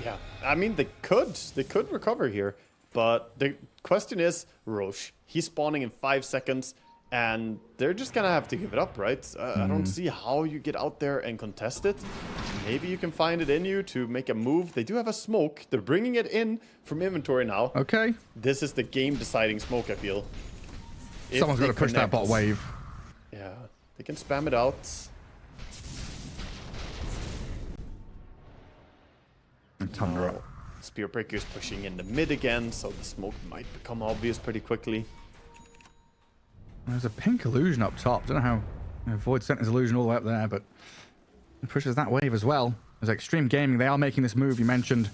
Yeah, I mean, they could recover here, but the question is, Roche, he's spawning in 5 seconds, and they're just gonna have to give it up, right? I don't see how you get out there and contest it. Maybe you can find it in you to make a move. They do have a smoke. They're bringing it in from inventory now. Okay. This is the game-deciding smoke, I feel. Someone's got to push that bot wave. Yeah, they can spam it out. And Tundra. Spear Breaker's pushing in the mid again, so the smoke might become obvious pretty quickly. There's a pink illusion up top. Don't know how Void sent his illusion all the way up there, but it pushes that wave as well. As Extreme Gaming, they are making this move you mentioned,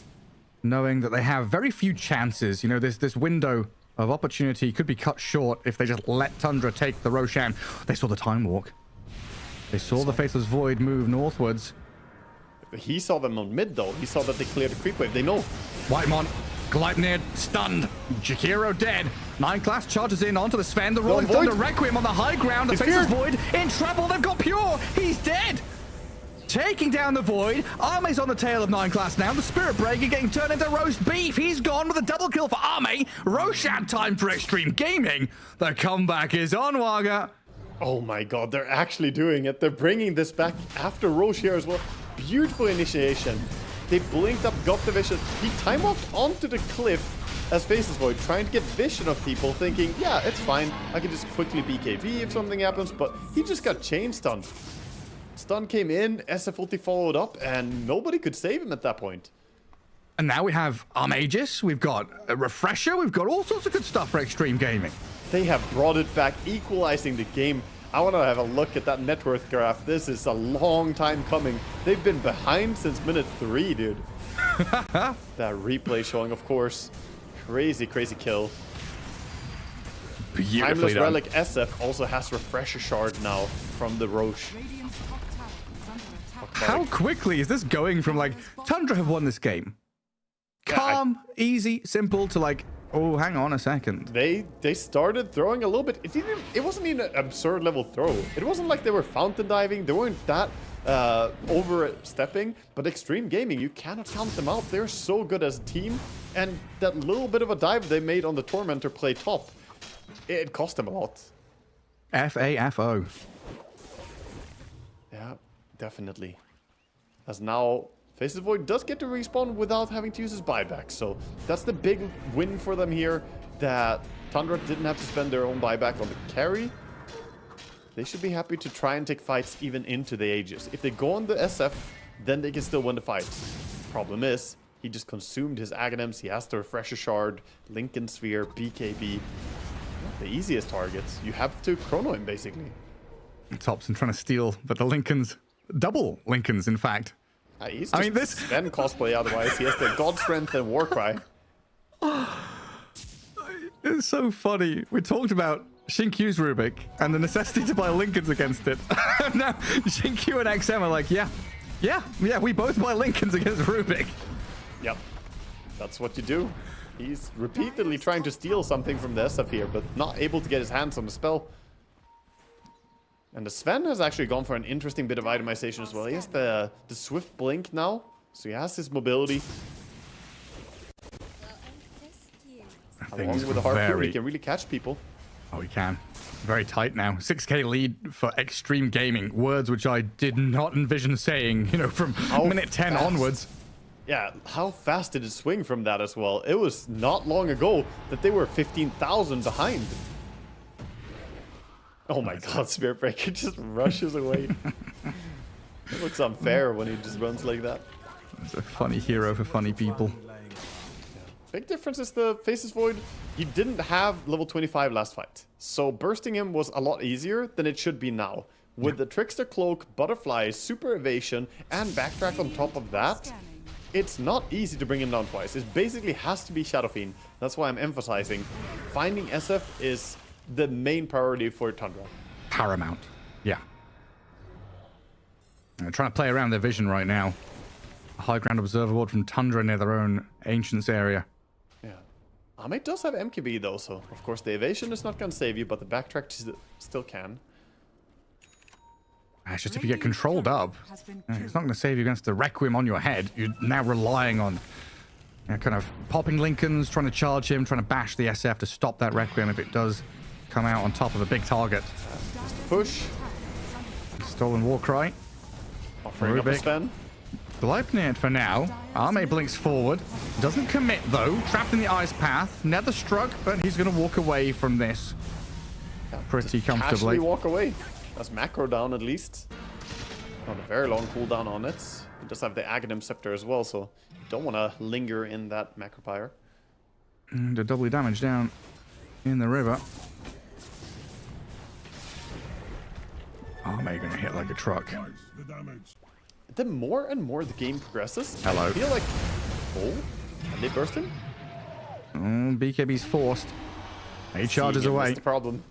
knowing that they have very few chances. This window of opportunity could be cut short if they just let Tundra take the Roshan. They saw the Time Walk. They saw the Faceless Void move northwards. He saw them on mid, though. He saw that they cleared the creep wave. They know. Whitemon, Gleipnir stunned. Jakiro dead. 9 class charges in onto the Sven. The Rolling Thunder Requiem on the high ground. The Faceless Void in trouble. They've got Pure. He's dead. Taking down the Void. Arme's on the tail of 9 class now. The Spirit Breaker getting turned into roast beef. He's gone with a double kill for Arme. Roshan time for Extreme Gaming. The comeback is on, Waga. Oh my god, they're actually doing it. They're bringing this back after Roche here as well. Beautiful initiation. They blinked up, got the vision. He time walked onto the cliff as Faceless Void, trying to get vision of people, thinking, yeah, it's fine. I can just quickly BKB if something happens, but he just got chain stunned. Stun came in, SF ulti followed up, and nobody could save him at that point. And now we have Armagus, we've got a Refresher, we've got all sorts of good stuff for Extreme Gaming. They have brought it back, equalizing the game. I want to have a look at that net worth graph. This is a long time coming. They've been behind since minute 3, dude. That replay showing, of course. Crazy, crazy kill. Beautifully Timeless done. Relic SF also has Refresher Shard now from the Roche. How quickly is this going from, like, Tundra have won this game? Calm, easy, simple, to, like, Oh, hang on a second. They started throwing a little bit. It wasn't even an absurd level throw. It wasn't like they were fountain diving. They weren't that overstepping. But Extreme Gaming, you cannot count them out. They're so good as a team. And that little bit of a dive they made on the Tormentor play top, it cost them a lot. FAFO. Yeah, definitely. As now, Facet Void does get to respawn without having to use his buyback. So that's the big win for them here, that Tundra didn't have to spend their own buyback on the carry. They should be happy to try and take fights even into the Aegis. If they go on the SF, then they can still win the fight. Problem is, he just consumed his Aghanims. He has to refresh a shard, Lincoln Sphere, BKB. Not the easiest targets. You have to chrono him, basically. Thompson trying to steal, but the Lincolns, double Lincolns, in fact. He's just this Sven cosplay otherwise. He has the God Strength and Warcry. It's so funny. We talked about Shinkyu's Rubik and the necessity to buy Lincolns against it. Now, Shinkyu and XM are like, yeah, we both buy Lincolns against Rubik. Yep. That's what you do. He's repeatedly trying to steal something from the SF here, but not able to get his hands on the spell. And the Sven has actually gone for an interesting bit of itemization as well. He has the Swift Blink now, so he has his mobility. Along with the Harpoon, he can really catch people. Oh, he can. Very tight now. 6k lead for Extreme Gaming. Words which I did not envision saying, you know, from minute 10 onwards. Yeah, how fast did it swing from that as well? It was not long ago that they were 15,000 behind. Oh my god, Spirit Breaker just rushes away. It looks unfair when he just runs like that. It's a funny hero for funny people. Big difference is the Facet Void. He didn't have level 25 last fight. So bursting him was a lot easier than it should be now. With the Trickster Cloak, Butterfly, Super Evasion, and Backtrack on top of that, it's not easy to bring him down twice. It basically has to be Shadow Fiend. That's why I'm emphasizing finding SF is the main priority for Tundra. Paramount. Yeah. They're trying to play around their vision right now. A high ground observer board from Tundra near their own Ancients area. Yeah. Ame does have MKB though, so of course the evasion is not going to save you, but the backtrack still can. It's just if you get controlled up, it's not going to save you against the Requiem on your head. You're now relying on kind of popping Lincolns, trying to charge him, trying to bash the SF to stop that Requiem if it does come out on top of a big target. Push. Stolen Warcry. Offering up a Sven. Gleipnir for now. Ame blinks forward. Doesn't commit though. Trapped in the ice path. Nether struck, but he's going to walk away from this pretty comfortably. Casually walk away. That's macro down at least. Not a very long cooldown on it. He does have the Aghanim Scepter as well, so you don't want to linger in that macro pyre. And a doubly damage down in the river. Ame going to hit like a truck. The more and more the game progresses, Hello. I feel like... Oh, are they bursting? BKB's forced. He charges away. That's the problem.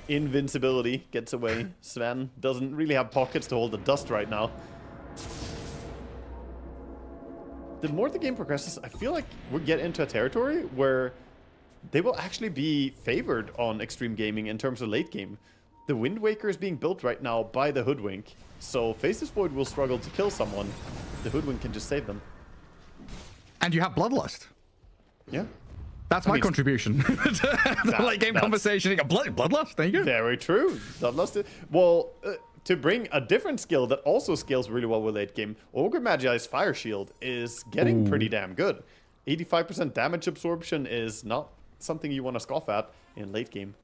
Invincibility gets away. Sven doesn't really have pockets to hold the dust right now. The more the game progresses, I feel like we get into a territory where they will actually be favored on Extreme Gaming in terms of late game. The Wind Waker is being built right now by the Hoodwink, so Facet Void will struggle to kill someone. The Hoodwink can just save them. And you have Bloodlust. Yeah. That's my contribution. The late game conversation. You got Bloodlust. There you go. Very true. Bloodlust. Well, to bring a different skill that also scales really well with late game, Ogre Magi's Fire Shield is getting pretty damn good. 85% damage absorption is not something you want to scoff at in late game.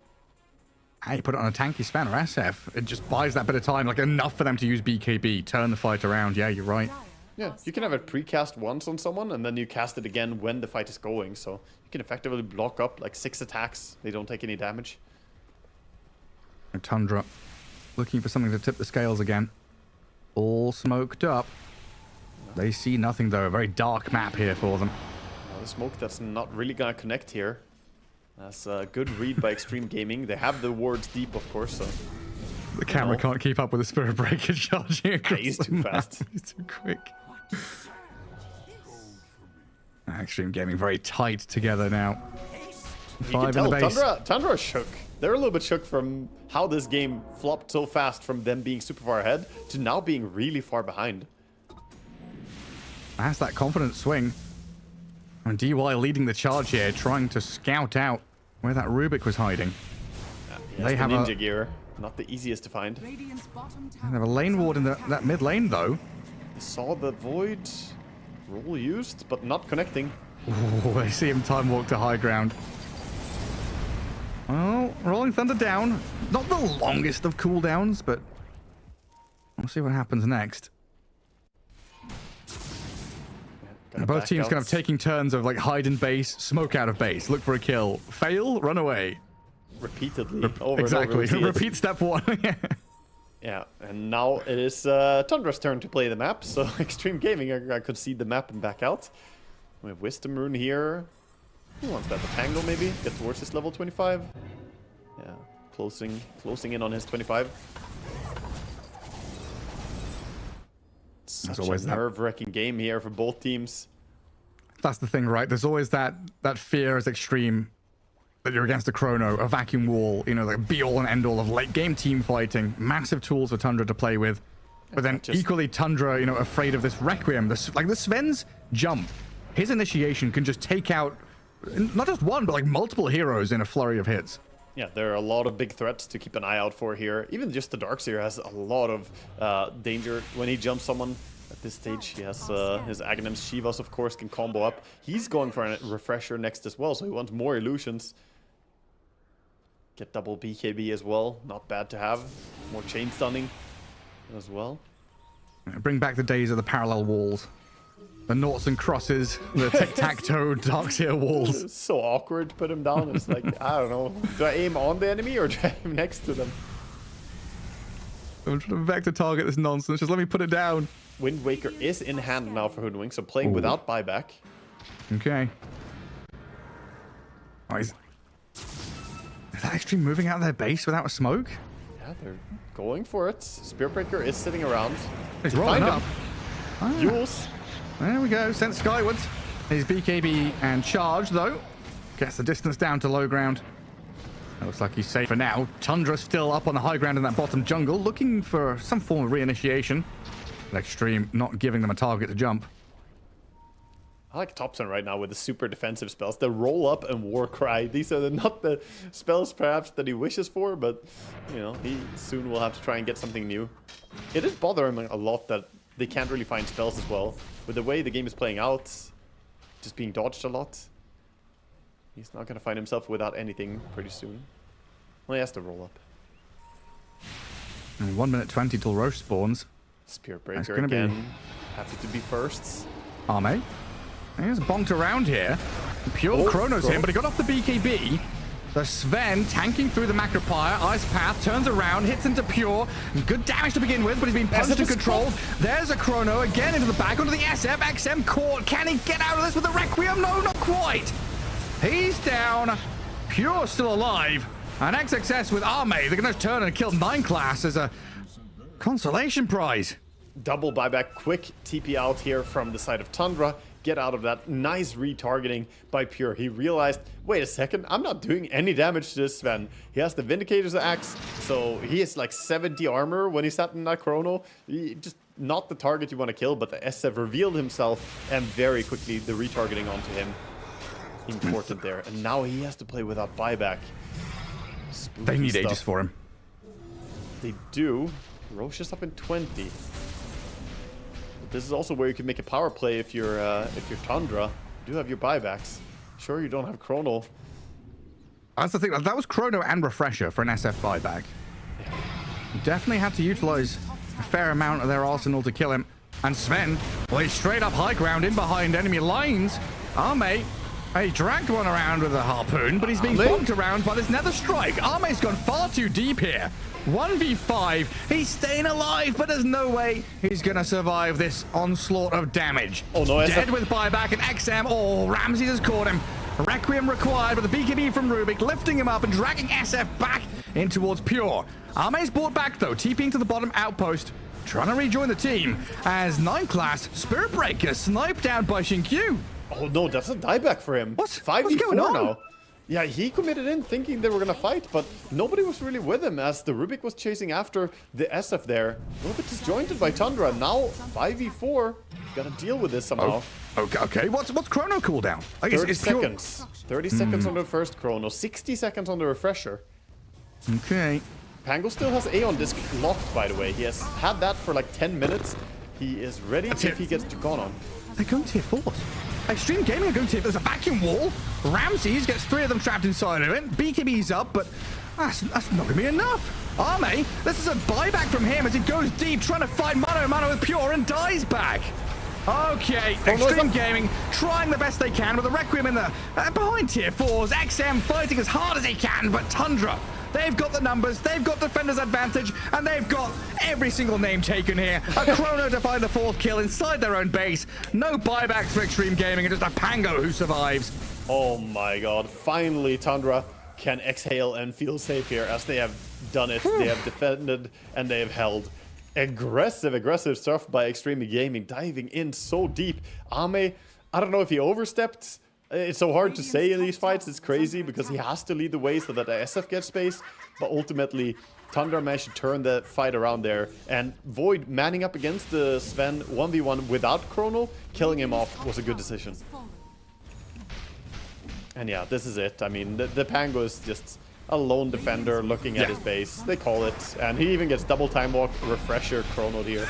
Hey, put it on a tanky Sven or SF. It just buys that bit of time, like enough for them to use BKB, turn the fight around. Yeah, you're right. Yeah, you can have it precast once on someone, and then you cast it again when the fight is going. So you can effectively block up like 6 attacks. They don't take any damage. Tundra looking for something to tip the scales again. All smoked up. They see nothing though. A very dark map here for them. Well, the smoke that's not really gonna connect here. That's a good read by Extreme Gaming. They have the wards deep, of course, so... The camera can't keep up with the Spirit Breaker charging across he's the too map. fast. He's too quick. Extreme Gaming very tight together now. You 5 can in tell the base. Tundra shook. They're a little bit shook from how this game flopped so fast from them being super far ahead to now being really far behind. That's that confident swing. And DY leading the charge here, trying to scout out where that Rubik was hiding. They have ninja gear. Not the easiest to find. They have a lane ward in that mid lane, though. They saw the void roll used, but not connecting. Oh, they see him time walk to high ground. Oh, Rolling Thunder down. Not the longest of cooldowns, but we'll see what happens next. And both teams kind of taking turns of like hide in base, smoke out of base, look for a kill, fail, run away. Repeatedly. Over exactly. And over. Repeat step 1. Yeah, and now it is Tundra's turn to play the map. So Extreme Gaming, I could see the map and back out. We have Wisdom Rune here. Who wants that? The Tango maybe? Get towards his level 25. Yeah, closing in on his 25. Such always a nerve-wracking game here for both teams. That's the thing, right? There's always that fear as Extreme that you're against a Chrono, a vacuum wall, you know, like be-all and end-all of late-game team fighting. Massive tools for Tundra to play with. But then equally Tundra, you know, afraid of this Requiem. Like the Sven's jump, his initiation can just take out not just one, but like multiple heroes in a flurry of hits. Yeah, there are a lot of big threats to keep an eye out for here. Even just the Darkseer has a lot of danger when he jumps someone. At this stage, he has his Aghanims. Shivas, of course, can combo up. He's going for a refresher next as well, so he wants more illusions. Get double BKB as well. Not bad to have. More chain stunning as well. Bring back the days of the parallel walls. The noughts and crosses, the tic-tac-toe Darkseer walls. It's so awkward to put him down. It's like, I don't know. Do I aim on the enemy or do I aim next to them? I'm trying to vector target this nonsense. Just let me put it down. Wind Waker is in hand now for Hoodwink, so playing without buyback. Okay. Oh, is that Extreme moving out of their base without a smoke? Yeah, they're going for it. Spearbreaker is sitting around. He's rolling up. Jules. There we go. Sent skywards. His BKB and charge, though. Gets the distance down to low ground. It looks like he's safe for now. Tundra still up on the high ground in that bottom jungle, looking for some form of reinitiation. Extreme not giving them a target to jump. I like Thompson right now with the super defensive spells. The Roll Up and War Cry. These are not the spells perhaps that he wishes for, but you know, he soon will have to try and get something new. It is bothering him a lot that they can't really find spells as well. With the way the game is playing out, just being dodged a lot. He's not going to find himself without anything pretty soon. Well, he has to roll up. And 1 minute 20 till Roche spawns. Spearbreaker again. Happy to be firsts. Arme. He's bonked around here. Pure Chrono's him, but he got off the BKB. The Sven tanking through the Macropier. Ice Path turns around, hits into Pure. Good damage to begin with, but he's been punched and controlled. There's a Chrono again into the back onto the SF. XM caught. Can he get out of this with the Requiem? No, not quite. He's down. Pure still alive. And XXS with Arme. They're going to turn and kill 9 class as a consolation prize. Double buyback, quick TP out here from the side of Tundra. Get out of that. Nice retargeting by Pure. He realized, wait a second, I'm not doing any damage to this Sven. He has the Vindicator's axe, so he is like 70 armor when he sat in that Chrono. Just not the target you want to kill, but the SF revealed himself, and very quickly the retargeting onto him. Important there. And now he has to play without buyback. Spooky they need stuff. Aegis for him. They do. Roche is up in 20. But this is also where you can make a power play if you're Tundra. You do have your buybacks. Sure, you don't have Chrono. That's the thing. That was Chrono and Refresher for an SF buyback. You definitely had to utilize a fair amount of their arsenal to kill him. And Sven, well, he's straight up high ground in behind enemy lines. Arme, he dragged one around with a harpoon, but he's being bonked around by this Nether Strike. Arme's gone far too deep here. 1v5. He's staying alive, but there's no way he's going to survive this onslaught of damage. Oh, no. Dead with buyback and XM. Oh, Ramses has caught him. Requiem required with the BKB from Rubik, lifting him up and dragging SF back in towards Pure. Arme's brought back, though, TPing to the bottom outpost, trying to rejoin the team as 9 class Spiritbreaker sniped down by Shinkyu. Oh no, that's a dieback for him. What's 5v4 going on now. Yeah, he committed in thinking they were going to fight, but nobody was really with him as the Rubik was chasing after the SF there. A little bit disjointed by Tundra. Now 5v4. Got to deal with this somehow. Oh, okay. What's chrono cooldown? 30 seconds. 30 seconds on the first chrono. 60 seconds on the refresher. Okay. Pango still has Aeon Disc locked, by the way. He has had that for like 10 minutes. He is ready if he gets Gone on. They're going tier 4s. Extreme Gaming are going tier 4. There's a vacuum wall. Ramses gets 3 of them trapped inside of it. BKB's up, but that's not going to be enough. Arme, this is a buyback from him as he goes deep, trying to fight mano-a-mano with Pure and dies back. Okay, Extreme Gaming trying the best they can with the Requiem in the behind tier 4s. XM fighting as hard as he can, but Tundra, they've got the numbers, they've got defender's advantage, and they've got every single name taken here. A Chrono to find the 4th kill inside their own base. No buybacks for Extreme Gaming, and just a Pango who survives. Oh my god, finally Tundra can exhale and feel safe here as they have done it. They have defended and they have held. Aggressive stuff by Extreme Gaming, diving in so deep. Ame, I don't know if he overstepped. It's so hard to say in these fights. It's crazy because he has to lead the way so that the SF gets space. But ultimately, Tundra managed to turn the fight around there. And Void manning up against the Sven 1v1 without Chrono, killing him off was a good decision. And yeah, this is it. I mean, the Pango is just a lone defender looking at his base. They call it. And he even gets double time walk, refresher, Chrono here.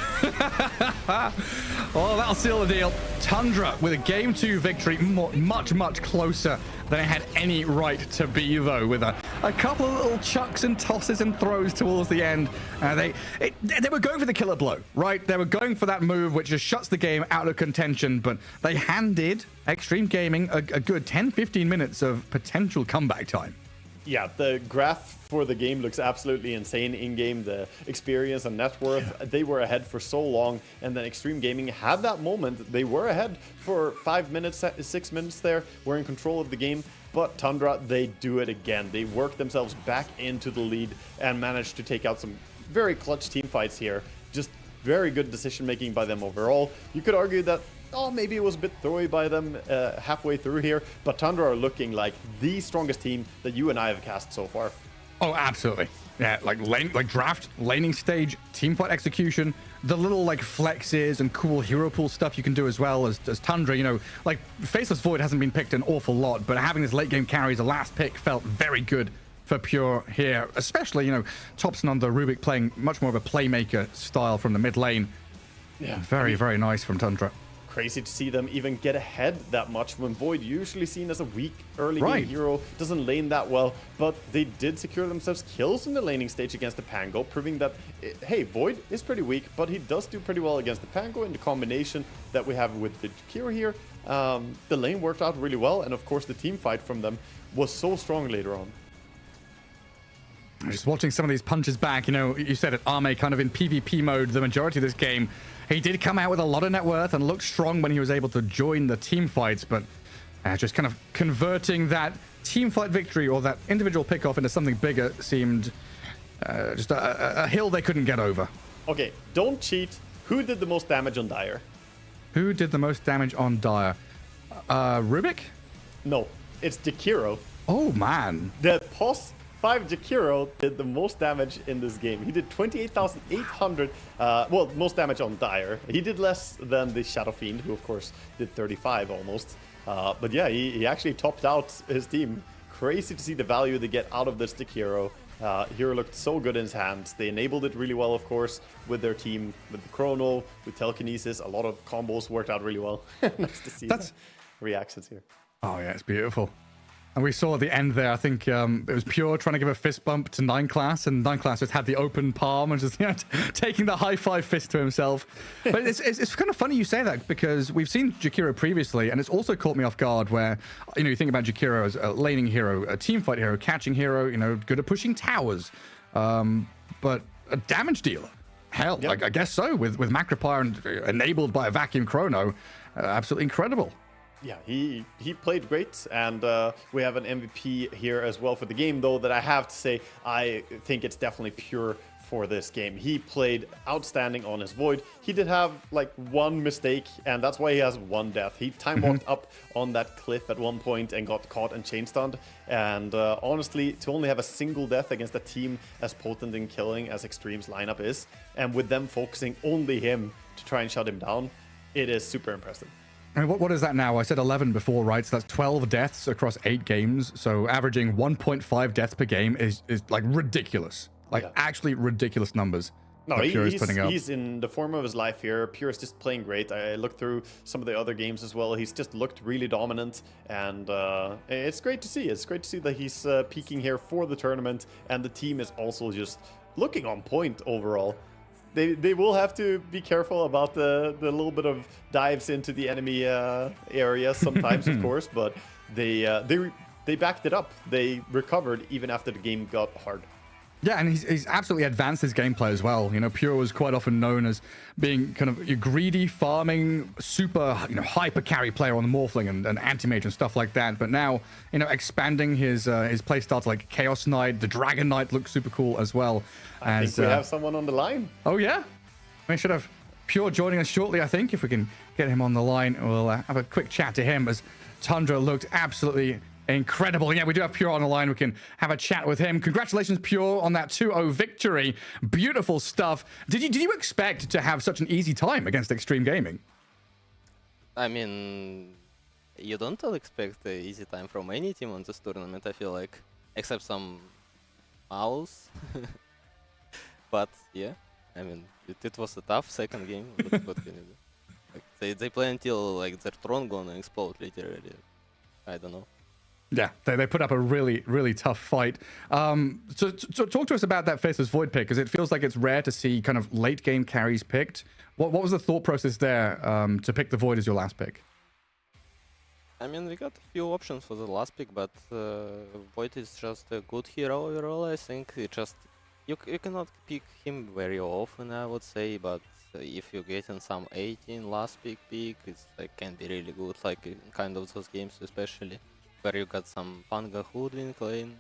Oh, that'll seal the deal. Tundra with a Game 2 victory, much closer than it had any right to be, though, with a couple of little chucks and tosses and throws towards the end. They were going for the killer blow, right? They were going for that move which just shuts the game out of contention, but they handed Extreme Gaming a good 10-15 minutes of potential comeback time. Yeah, the graph for the game looks absolutely insane in-game. The experience and net worth, they were ahead for so long, and then Extreme Gaming had that moment. They were ahead for 5 minutes, 6 minutes there, were in control of the game, but Tundra, they do it again. They work themselves back into the lead and managed to take out some very clutch team fights here. Just very good decision-making by them overall. You could argue that maybe it was a bit throwy by them halfway through here, but Tundra are looking like the strongest team that you and I have cast so far. Oh, absolutely. Yeah, like draft, laning stage, teamfight execution, the little like flexes and cool hero pool stuff you can do as well as Tundra. You know, like Faceless Void hasn't been picked an awful lot, but having this late game carry as a last pick felt very good for Pure here, especially, you know, Thompson on the Rubik playing much more of a playmaker style from the mid lane. Yeah, very nice from Tundra. Crazy to see them even get ahead that much when Void, usually seen as a weak early game hero, doesn't lane that well, but they did secure themselves kills in the laning stage against the Pango, proving that, hey, Void is pretty weak, but he does do pretty well against the Pango in the combination that we have with the Jakiro here. The lane worked out really well, and of course the team fight from them was so strong later on. Just watching some of these punches back, you know, you said it, Arme kind of in PvP mode the majority of this game. He did come out with a lot of net worth and looked strong when he was able to join the team fights, but just kind of converting that team fight victory or that individual pickoff into something bigger seemed just a hill they couldn't get over. Okay, don't cheat. Who did the most damage on Dire? Who did the most damage on Dire? Rubik? No, it's Jakiro. Oh, man. The POS 5 Jakiro did the most damage in this game. He did 28,800, well, most damage on Dire. He did less than the Shadow Fiend, who of course did 35 almost. But yeah, he actually topped out his team. Crazy to see the value they get out of this Jakiro. Hero looked so good in his hands. They enabled it really well, of course, with their team, with the Chrono, with Telekinesis. A lot of combos worked out really well. Nice to see the reactions here. Oh yeah, it's beautiful. And we saw at the end there, I think it was Pure trying to give a fist bump to 9 Class, and 9 Class just had the open palm and just, you know, taking the high five fist to himself. But it's kind of funny you say that, because we've seen Jakiro previously, and it's also caught me off guard where, you know, you think about Jakiro as a laning hero, a teamfight hero, catching hero, you know, good at pushing towers, but a damage dealer. Hell, I guess so, with Macropyre and enabled by a Vacuum Chrono. Absolutely incredible. Yeah, he played great, and we have an MVP here as well for the game, though, that I have to say I think it's definitely Pure for this game. He played outstanding on his Void. He did have like one mistake, and that's why he has one death. He time walked up on that cliff at one point and got caught and chain stunned. And honestly, to only have a single death against a team as potent in killing as Extreme's lineup is, and with them focusing only him to try and shut him down, it is super impressive. And what is that now? I said 11 before, right? So that's 12 deaths across 8 games. So averaging 1.5 deaths per game is like ridiculous. Like actually ridiculous numbers. No, he's in the form of his life here. Pure is just playing great. I looked through some of the other games as well. He's just looked really dominant, and it's great to see. It's great to see that he's peaking here for the tournament, and the team is also just looking on point overall. They will have to be careful about the little bit of dives into the enemy areas sometimes, of course, but they backed it up. They recovered even after the game got hard. Yeah, and he's absolutely advanced his gameplay as well. You know, Pure was quite often known as being kind of a greedy, farming, super, hyper carry player on the Morphling and Anti-Mage and stuff like that. But now, expanding his playstyle to like Chaos Knight, the Dragon Knight looks super cool as well. I think we have someone on the line. Oh, yeah? We should have Pure joining us shortly, I think. If we can get him on the line, we'll have a quick chat to him, as Tundra looked absolutely incredible. Yeah, we do have Pure on the line. We can have a chat with him. Congratulations, Pure, on that 2-0 victory. Beautiful stuff. Did you expect to have such an easy time against Extreme Gaming? I mean, you don't expect an easy time from any team on this tournament, I feel like, except some owls. But yeah, I mean, it was a tough second game. What can you do? Like, they play until like their throne gonna explode literally. I don't know. Yeah, they put up a really, really tough fight. So talk to us about that Faceless Void pick, because it feels like it's rare to see kind of late game carries picked. What was the thought process there to pick the Void as your last pick? I mean, we got a few options for the last pick, but Void is just a good hero overall, I think. You cannot pick him very often, I would say, but if you get in some 18 last pick, it's like can be really good, like in kind of those games especially, where you got some Panga Hoodwink lane,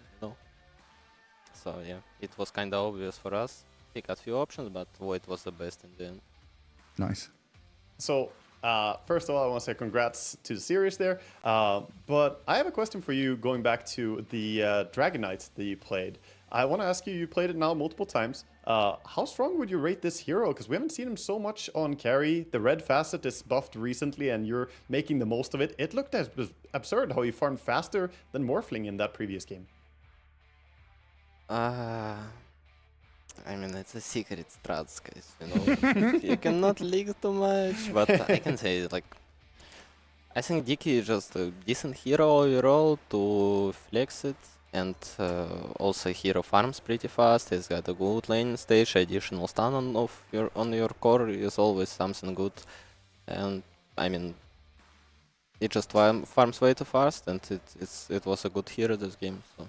So yeah, it was kind of obvious for us. We got a few options, but Void was the best in the end. Nice. So, first of all, I want to say congrats to the series there. But I have a question for you going back to the Dragon Knight that you played. I want to ask you, you played it now multiple times. How strong would you rate this hero? Because we haven't seen him so much on carry. The red Facet is buffed recently, and you're making the most of it. It looked absurd how you farmed faster than Morphling in that previous game. I mean, it's a secret strats, guys, You cannot leak too much, but I can say, like, I think Dicky is just a decent hero overall to flex it. And also hero farms pretty fast. He's got a good lane stage. Additional stun on your core is always something good. And I mean, it just farms way too fast, and it was a good hero this game. So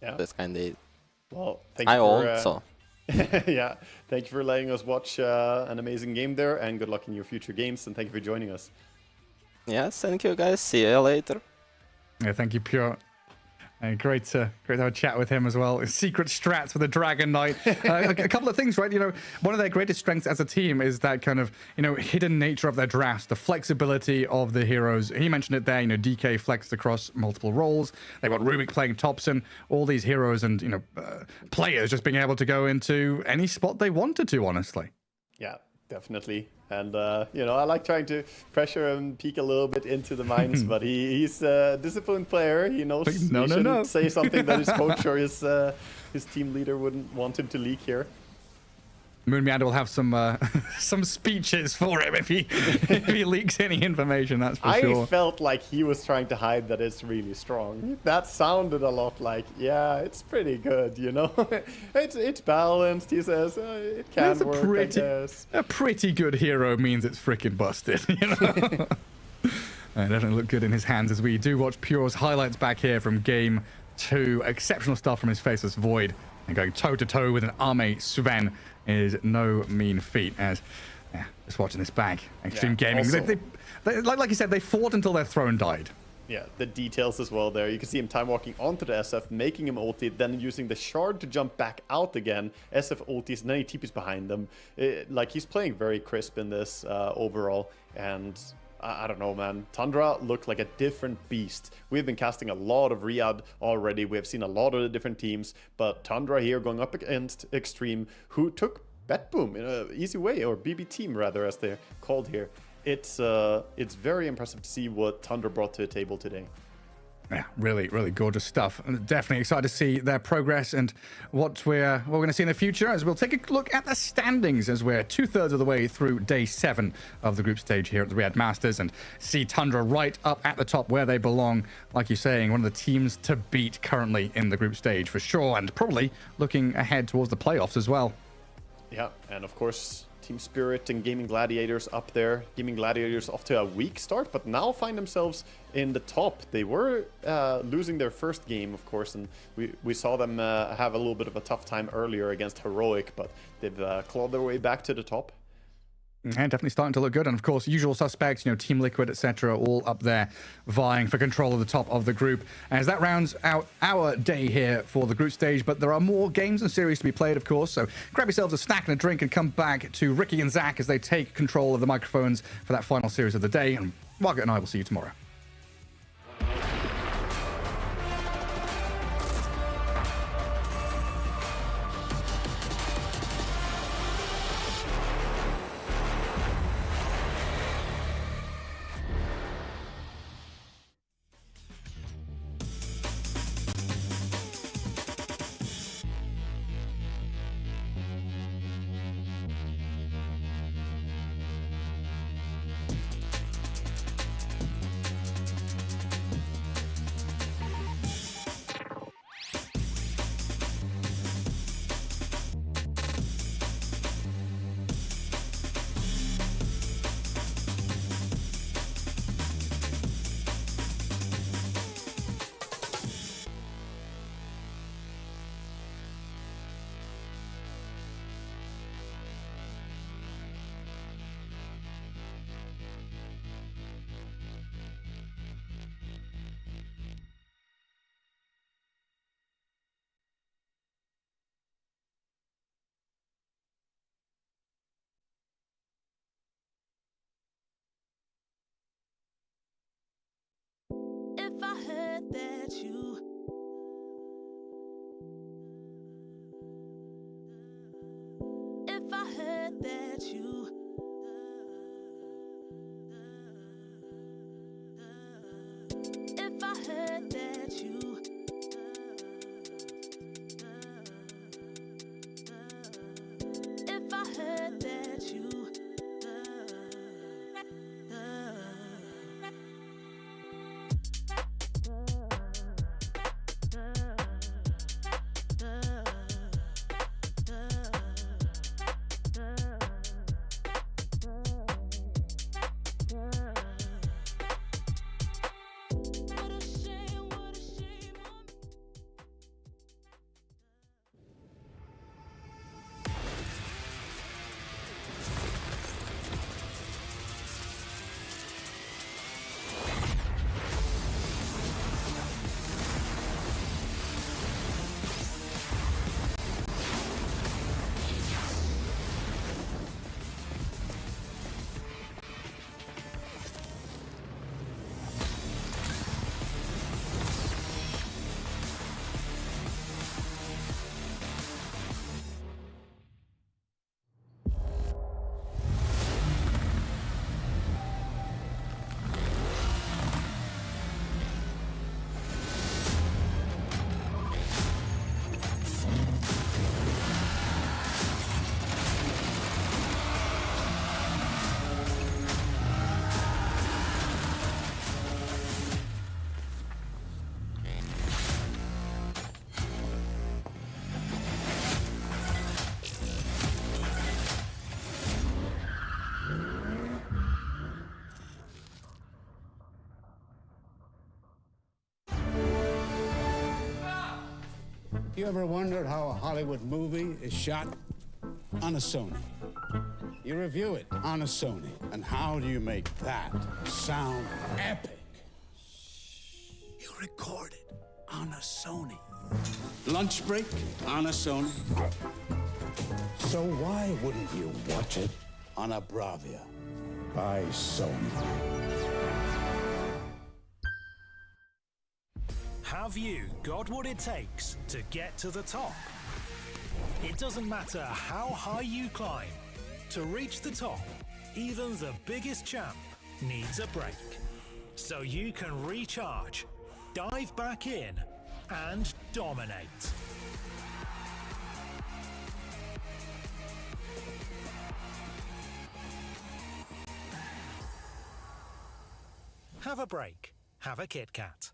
yeah, that's kind of it. Well, thank you yeah, thank you for letting us watch an amazing game there, and good luck in your future games. And thank you for joining us. Yes, thank you guys. See you later. Yeah, thank you, Pure. And great to have a chat with him as well. Secret strats for the Dragon Knight. A couple of things, right? One of their greatest strengths as a team is that kind of, hidden nature of their drafts, the flexibility of the heroes. He mentioned it there, DK flexed across multiple roles. They've got Rubik playing Thompson, all these heroes and, players just being able to go into any spot they wanted to, honestly. Yeah, definitely. And, I like trying to pressure him, peek a little bit into the mines, but he's a disciplined player. He knows he shouldn't say something that his coach or his team leader wouldn't want him to leak here. Moonmeander will have some speeches for him if he leaks any information, that's for sure. I felt like he was trying to hide that it's really strong. That sounded a lot like, yeah, it's pretty good, It's balanced, he says. It can work, I guess. A pretty good hero means it's freaking busted, It doesn't look good in his hands as we do watch Pure's highlights back here from Game 2. Exceptional stuff from his Faceless Void. And going toe-to-toe with an Arme Sven is no mean feat. As just watching this back, Extreme Gaming. Also, they like you said, they fought until their throne died. Yeah, the details as well there. You can see him time walking onto the SF, making him ulti, then using the shard to jump back out again. SF ultis, and then he TPs behind them. Like, he's playing very crisp in this overall. And I don't know, man. Tundra looked like a different beast. We've been casting a lot of Riyadh already. We have seen a lot of the different teams. But Tundra here going up against Extreme, who took BetBoom in an easy way, or BB Team rather, as they're called here. It's very impressive to see what Tundra brought to the table today. Yeah, really, really gorgeous stuff. And definitely excited to see their progress and what we're going to see in the future, as we'll take a look at the standings as we're 2/3 of the way through day 7 of the group stage here at the Riyadh Masters, and see Tundra right up at the top where they belong. Like you're saying, one of the teams to beat currently in the group stage for sure, and probably looking ahead towards the playoffs as well. Yeah, and of course, Team Spirit and Gaming Gladiators up there. Gaming Gladiators off to a weak start, but now find themselves in the top. They were losing their first game, of course, and we saw them have a little bit of a tough time earlier against Heroic, but they've clawed their way back to the top. And definitely starting to look good. And of course, usual suspects, you know, Team Liquid, etc., all up there vying for control of the top of the group. As that rounds out our day here for the group stage. But there are more games and series to be played, of course. So grab yourselves a snack and a drink and come back to Ricky and Zach as they take control of the microphones for that final series of the day. And Margaret and I will see you tomorrow. If I heard that you If I heard that you If I heard that you If I heard that you You ever wondered how a Hollywood movie is shot? On a Sony. You review it on a Sony. And how do you make that sound epic? recorded on a Sony. Lunch break on a Sony. So why wouldn't you watch it on a Bravia by Sony? Have you got what it takes to get to the top? It doesn't matter how high you climb. To reach the top, even the biggest champ needs a break. So you can recharge, dive back in, and dominate. Have a break. Have a Kit Kat.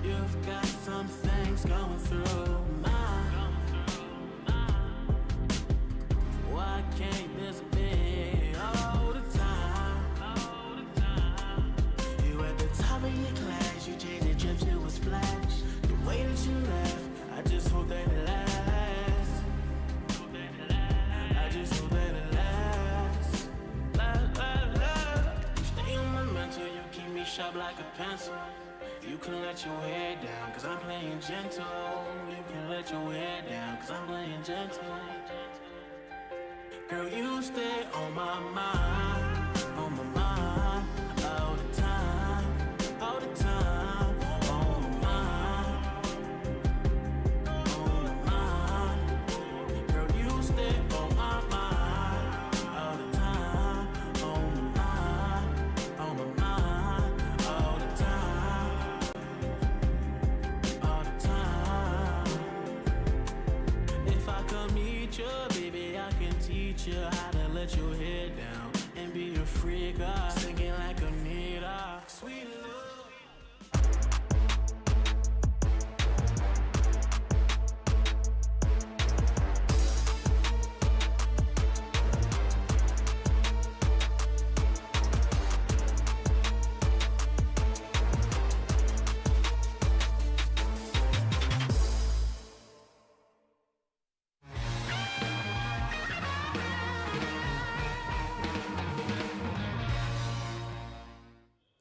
You've got some things going through my why can't this be all the time? You at the top of your class, you changed the drip to a splash. The way that you left, I just hope that it lasts. I just hope that it lasts. You stay on my mental, you keep me sharp like a pencil. You can let your hair down, cause I'm playing gentle. You can let your hair down, cause I'm playing gentle. Girl, you stay on my mind, all the time, all the time, on my mind. Girl, you stay on my mind, all the time, on my mind, all the time. If I come meet you, baby, I can teach you how to let your head down and be a freak, singing like a Nita. Sweet love.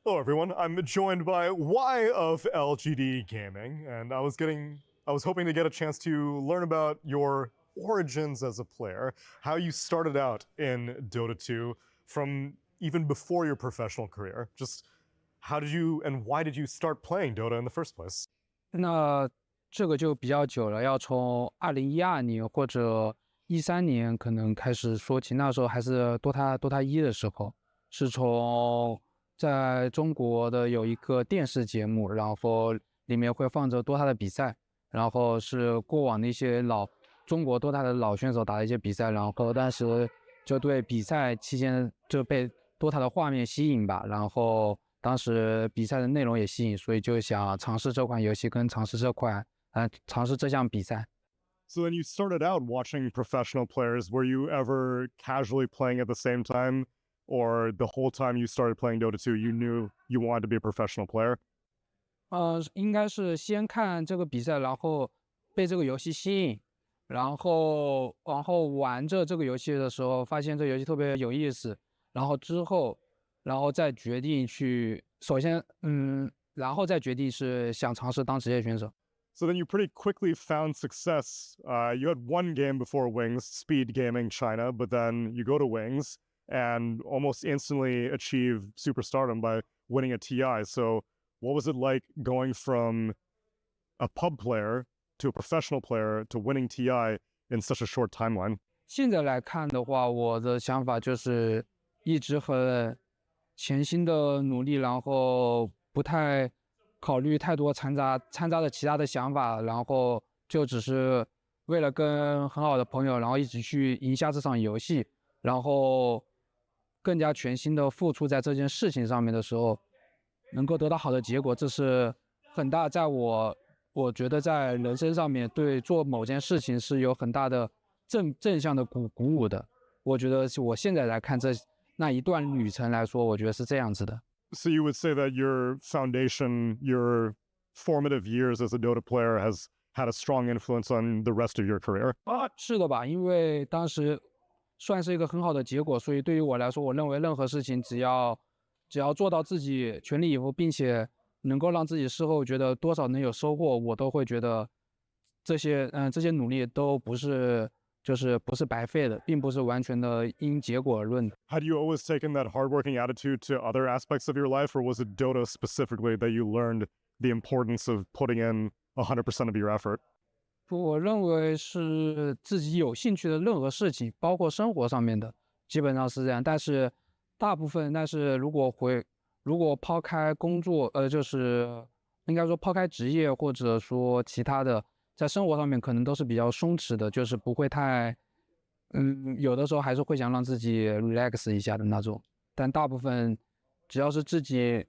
Hello everyone, I'm joined by Y of LGD Gaming, and I was hoping to get a chance to learn about your origins as a player, how you started out in Dota 2 from even before your professional career. Just how did you and why did you start playing Dota in the first place? 那这个就比较久了，要从2012年或者13年可能开始说起。那时候还是 Dota 1的时候，是从在中国的有一个电视节目，然后里面会放着 Dota 的比赛，然后是过往的一些中国 Dota 的老选手打的一些比赛，然后当时就对比赛期间就被 Dota 的画面吸引吧，然后当时比赛的内容也吸引，所以就想尝试这款游戏跟尝试这项比赛。So then you started out watching professional players. Were you ever casually playing at the same time? Or the whole time you started playing Dota 2, you knew you wanted to be a professional player? 应该是先看这个比赛，然后被这个游戏吸引，然后玩着这个游戏的时候，发现这个游戏特别有意思，然后再决定然后再决定是想尝试当职业选手。So then you pretty quickly found success. You had one game before Wings, Speed Gaming China, but then you go to Wings and almost instantly achieve superstardom by winning a TI. So what was it like going from a pub player to a professional player to winning TI in such a short timeline? 现在来看的话，我的想法就是一直很潜心的努力，然后不太考虑太多掺杂的其他的想法，然后就只是为了跟很好的朋友，然后一起去赢下这场游戏，然后更加全心的付出在这件事情上面的时候，能够得到好的结果，这是很大，在我觉得在人生上面对做某件事情是有很大的正向的鼓舞的。我觉得我现在来看那一段旅程来说，我觉得是这样子的。So you would say that your foundation, your formative years as a Dota player has had a strong influence on the rest of your career? 是的吧，因为当时算是一个很好的结果，所以对于我来说，我认为任何事情只要做到自己全力以赴，并且能够让自己事后觉得多少能有收获，我都会觉得这些努力都不是白费的，并不是完全的因结果而论的。Had you always taken that hardworking attitude to other aspects of your life, or was it Dota specifically that you learned the importance of putting in 100% of your effort? 我认为是自己有兴趣的任何事情，包括生活上面的，基本上是这样。但是如果抛开工作，就是应该说抛开职业或者说其他的，在生活上面可能都是比较松弛的，就是不会太，有的时候还是会想让自己 relax 一下的那种。但大部分只要是自己，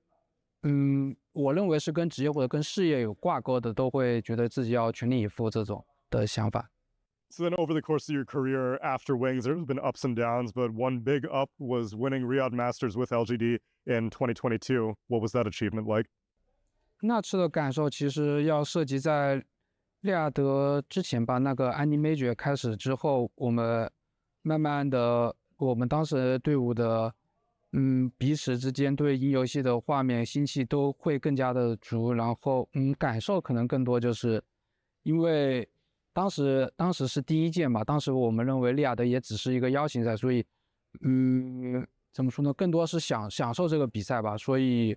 我认为是跟职业或者跟事业有挂钩的，都会觉得自己要全力以赴这种的想法。So then over the course of your career after Wings, there's been ups and downs, but one big up was winning Riyadh Masters with LGD in 2022. What was that achievement like? 那次的感受其实要涉及在利雅得之前吧，那个 Animajor 开始之后，我们慢慢的，我们当时队伍的彼此之间对赢游戏的画面心气都会更加的足，然后感受可能更多，就是因为当时是第一届嘛，当时我们认为利雅得也只是一个邀请赛，所以怎么说呢，更多是享受这个比赛吧，所以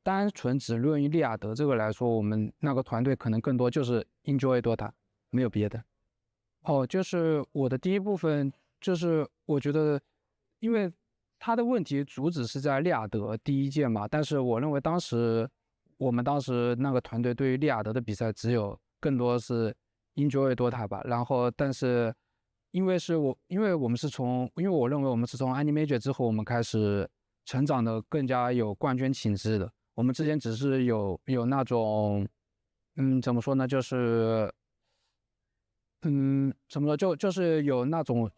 单纯只论于利雅得这个来说，我们那个团队可能更多就是 enjoy Dota， 没有别的。就是我的第一部分，就是我觉得因为他的问题主旨是在利雅得第一届嘛，但是我认为我们当时那个团队对于利雅得的比赛只有更多是 enjoy Dota 吧，然后但是因为我认为我们是从 Animajor 之后，我们开始成长的更加有冠军情志的。我们之前只是有那种怎么说呢，就是怎么说，就是有那种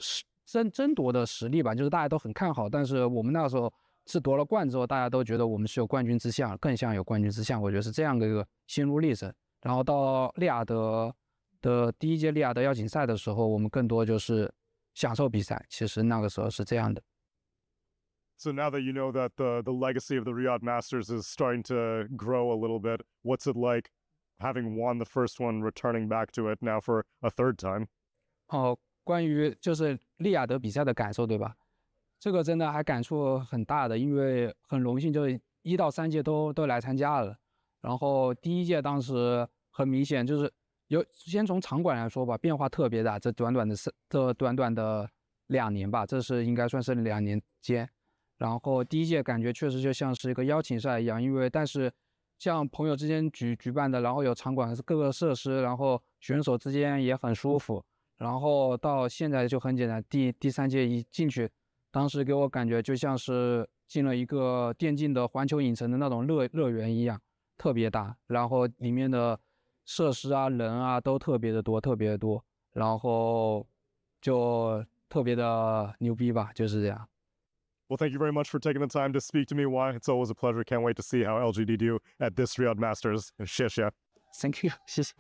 争夺的实力吧，就是大家都很看好，但是我们那时候是夺了冠之后，大家都觉得我们是有冠军之相，更像有冠军之相，我觉得是这样的一个心路历程。然后到利雅得的第一届利雅得邀请赛的时候，我们更多就是享受比赛，其实那个时候是这样的。So now that you know that the legacy of the Riyadh Masters is starting to grow a little bit, what's it like having won the first one, returning back to it now for a third time? 关于就是利雅得比赛的感受，对吧？这个真的还感触很大的，因为很荣幸，就是1到3届都来参加了。然后第一届当时很明显就是先从场馆来说吧，变化特别大。这短短的2年吧，这是应该算是2年间。然后第一届感觉确实就像是一个邀请赛一样，但是像朋友之间举办的，然后有场馆各个设施，然后选手之间也很舒服。然后到现在就很简单，第3届一进去，当时给我感觉就像是进了一个电竞的环球影城的那种乐园一样，特别大。然后里面的设施啊、人啊都特别的多，然后就特别的牛逼吧，就是这样。Well, thank you very much for taking the time to speak to me. Why? It's always a pleasure. Can't wait to see how LGD do at this Riyadh Masters. Shish, yeah. Thank you. 谢谢。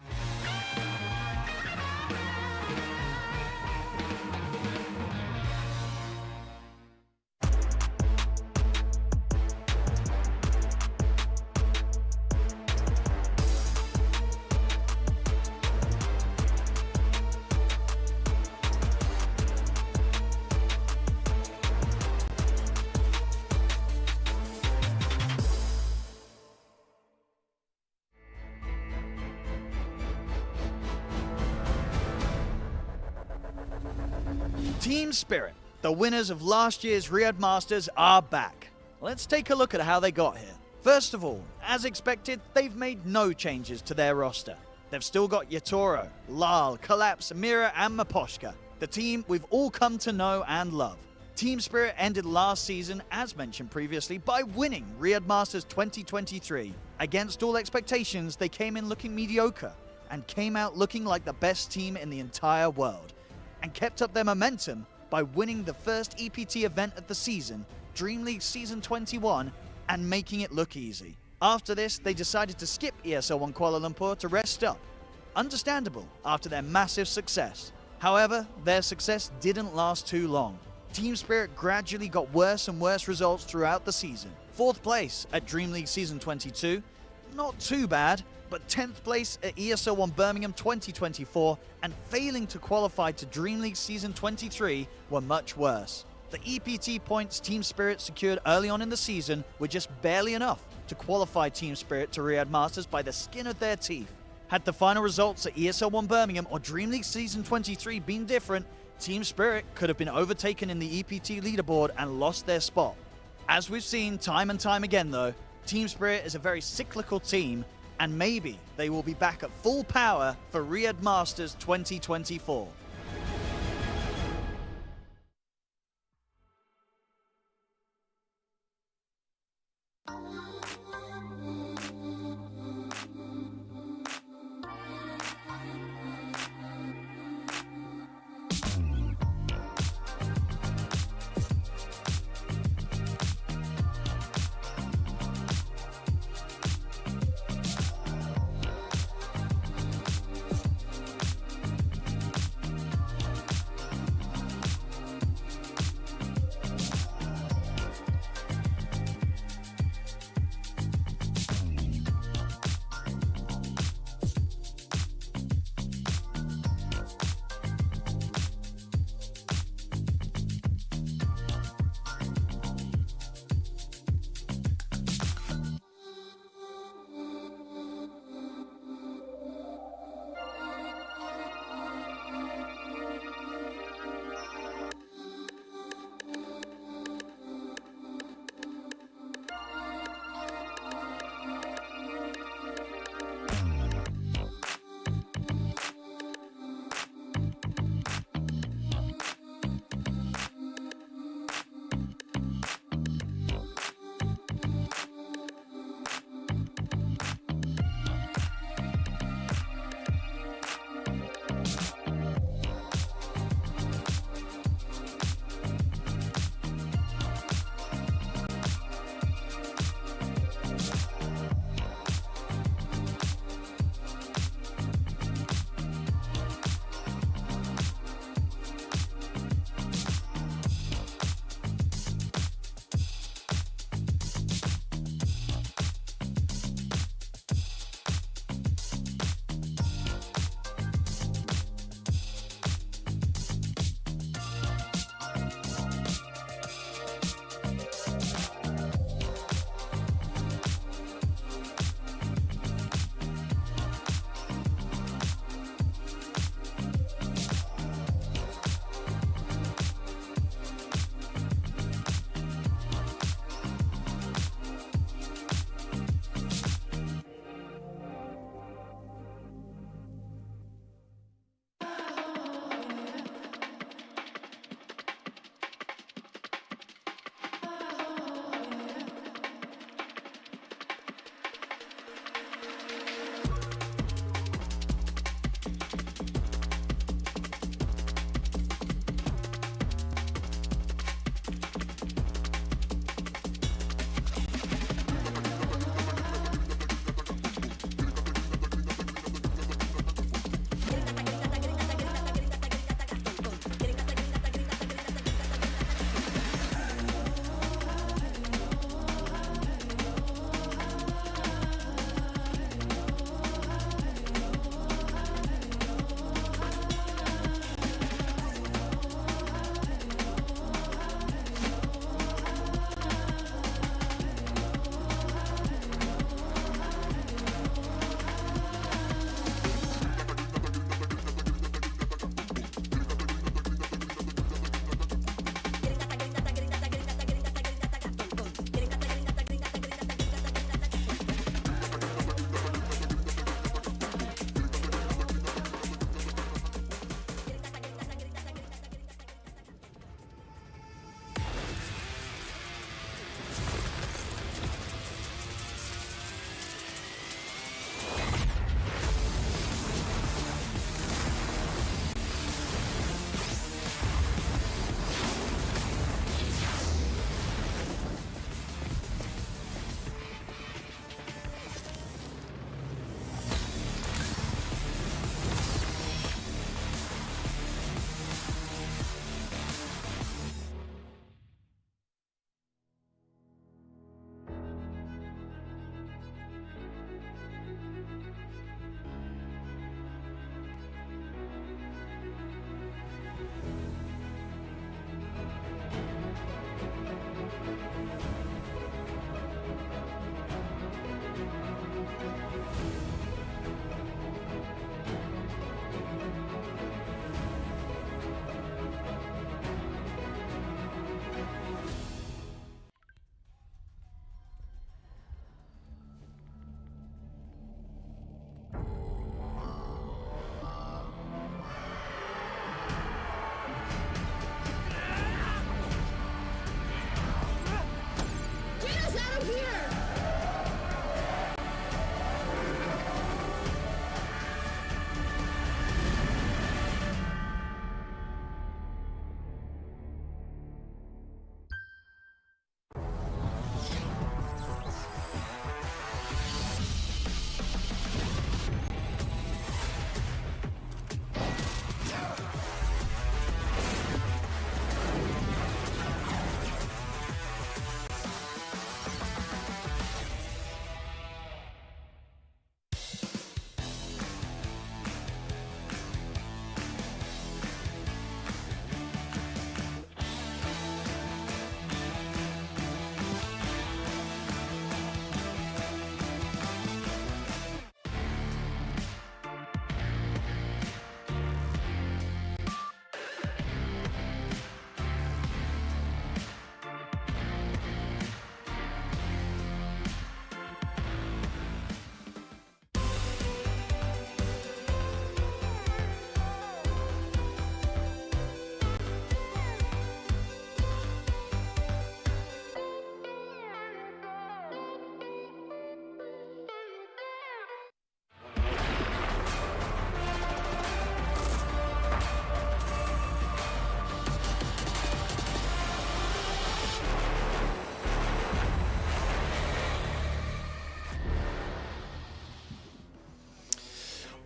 Team Spirit, the winners of last year's Riyadh Masters, are back. Let's take a look at how they got here. First of all, as expected, they've made no changes to their roster. They've still got Yatoro, Lal, Collapse, Mira and Maposhka, the team we've all come to know and love. Team Spirit ended last season, as mentioned previously, by winning Riyadh Masters 2023. Against all expectations, they came in looking mediocre and came out looking like the best team in the entire world, and kept up their momentum by winning the first EPT event of the season, Dream League Season 21, and making it look easy. After this, they decided to skip ESL 1 Kuala Lumpur to rest up. Understandable after their massive success. However, their success didn't last too long. Team Spirit gradually got worse and worse results throughout the season. 4th place at Dream League Season 22, not too bad, but 10th place at ESL 1 Birmingham 2024 and failing to qualify to Dream League Season 23 were much worse. The EPT points Team Spirit secured early on in the season were just barely enough to qualify Team Spirit to Riyadh Masters by the skin of their teeth. Had the final results at ESL 1 Birmingham or Dream League Season 23 been different, Team Spirit could have been overtaken in the EPT leaderboard and lost their spot. As we've seen time and time again though, Team Spirit is a very cyclical team, and maybe they will be back at full power for Riyadh Masters 2024.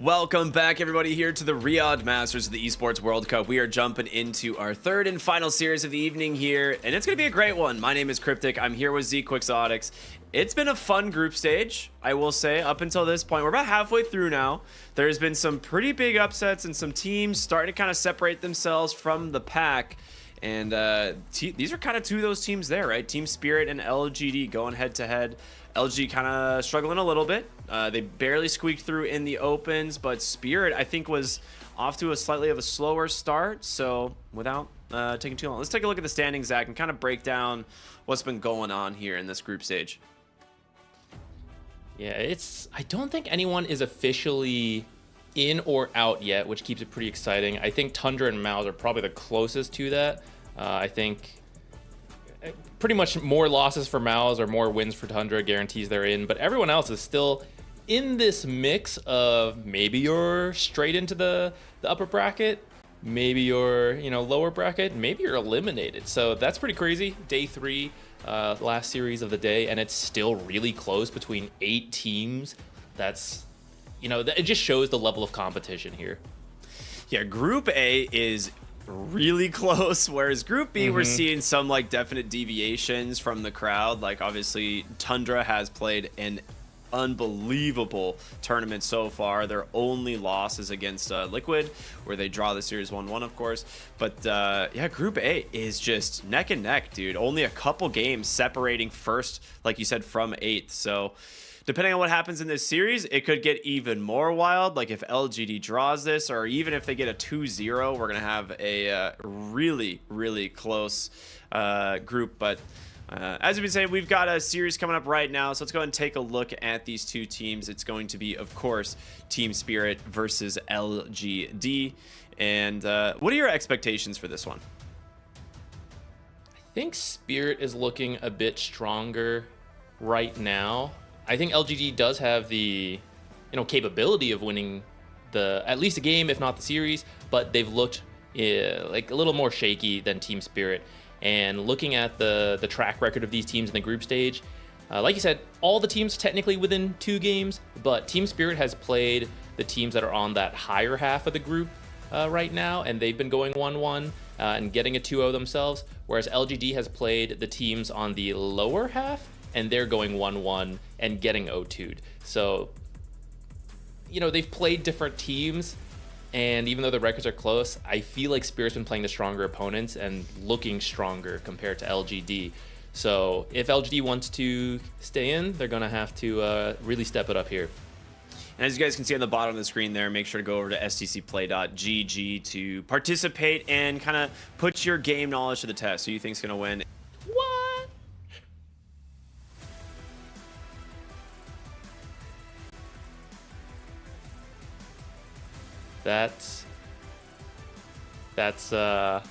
Welcome back, everybody, here to the Riyadh Masters of the Esports World Cup. We are jumping into our third and final series of the evening here, and it's going to be a great one. My name is Cryptic. I'm here with Z Quixotics. It's been a fun group stage, I will say, up until this point. We're about halfway through now. There's been some pretty big upsets and some teams starting to kind of separate themselves from the pack. And these are kind of two of those teams there, right? Team Spirit and LGD going head-to-head. LG kind of struggling a little bit. They barely squeaked through in the opens, but Spirit, I think, was off to a slightly of a slower start. So without taking too long, let's take a look at the standings, Zach, and kind of break down what's been going on here in this group stage. Yeah, I don't think anyone is officially in or out yet, which keeps it pretty exciting. I think Tundra and Mouse are probably the closest to that. I think pretty much more losses for Mouse or more wins for Tundra guarantees they're in, but everyone else is still in this mix of maybe you're straight into the upper bracket, maybe you're lower bracket, maybe you're eliminated. So that's pretty crazy. Day 3, last series of the day, and it's still really close between 8 teams. That's it just shows the level of competition here. Yeah, Group A is really close, whereas Group B, we're seeing some definite deviations from the crowd. Obviously, Tundra has played an unbelievable tournament so far. Their only loss is against Liquid, where they draw the series 1-1, of course. But yeah, Group A is just neck and neck, dude. Only a couple games separating first, like you said, from 8th. So depending on what happens in this series, it could get even more wild. If LGD draws this, or even if they get a 2-0, we're going to have a really, really close group. But as we've been saying, we've got a series coming up right now. So let's go ahead and take a look at these two teams. It's going to be, of course, Team Spirit versus LGD. And what are your expectations for this one? I think Spirit is looking a bit stronger right now. I think LGD does have the capability of winning at least a game, if not the series, but they've looked like a little more shaky than Team Spirit. And looking at the track record of these teams in the group stage, like you said, all the teams technically within 2 games, but Team Spirit has played the teams that are on that higher half of the group right now, and they've been going 1-1 and getting a 2-0 themselves, whereas LGD has played the teams on the lower half, and they're going 1-1 and getting 0-2'd. So, they've played different teams, and even though the records are close, I feel like Spirit's been playing the stronger opponents and looking stronger compared to LGD. So if LGD wants to stay in, they're going to have to really step it up here. And as you guys can see on the bottom of the screen there, make sure to go over to stcplay.gg to participate and kind of put your game knowledge to the test. Who you think's going to win? What? That's that's a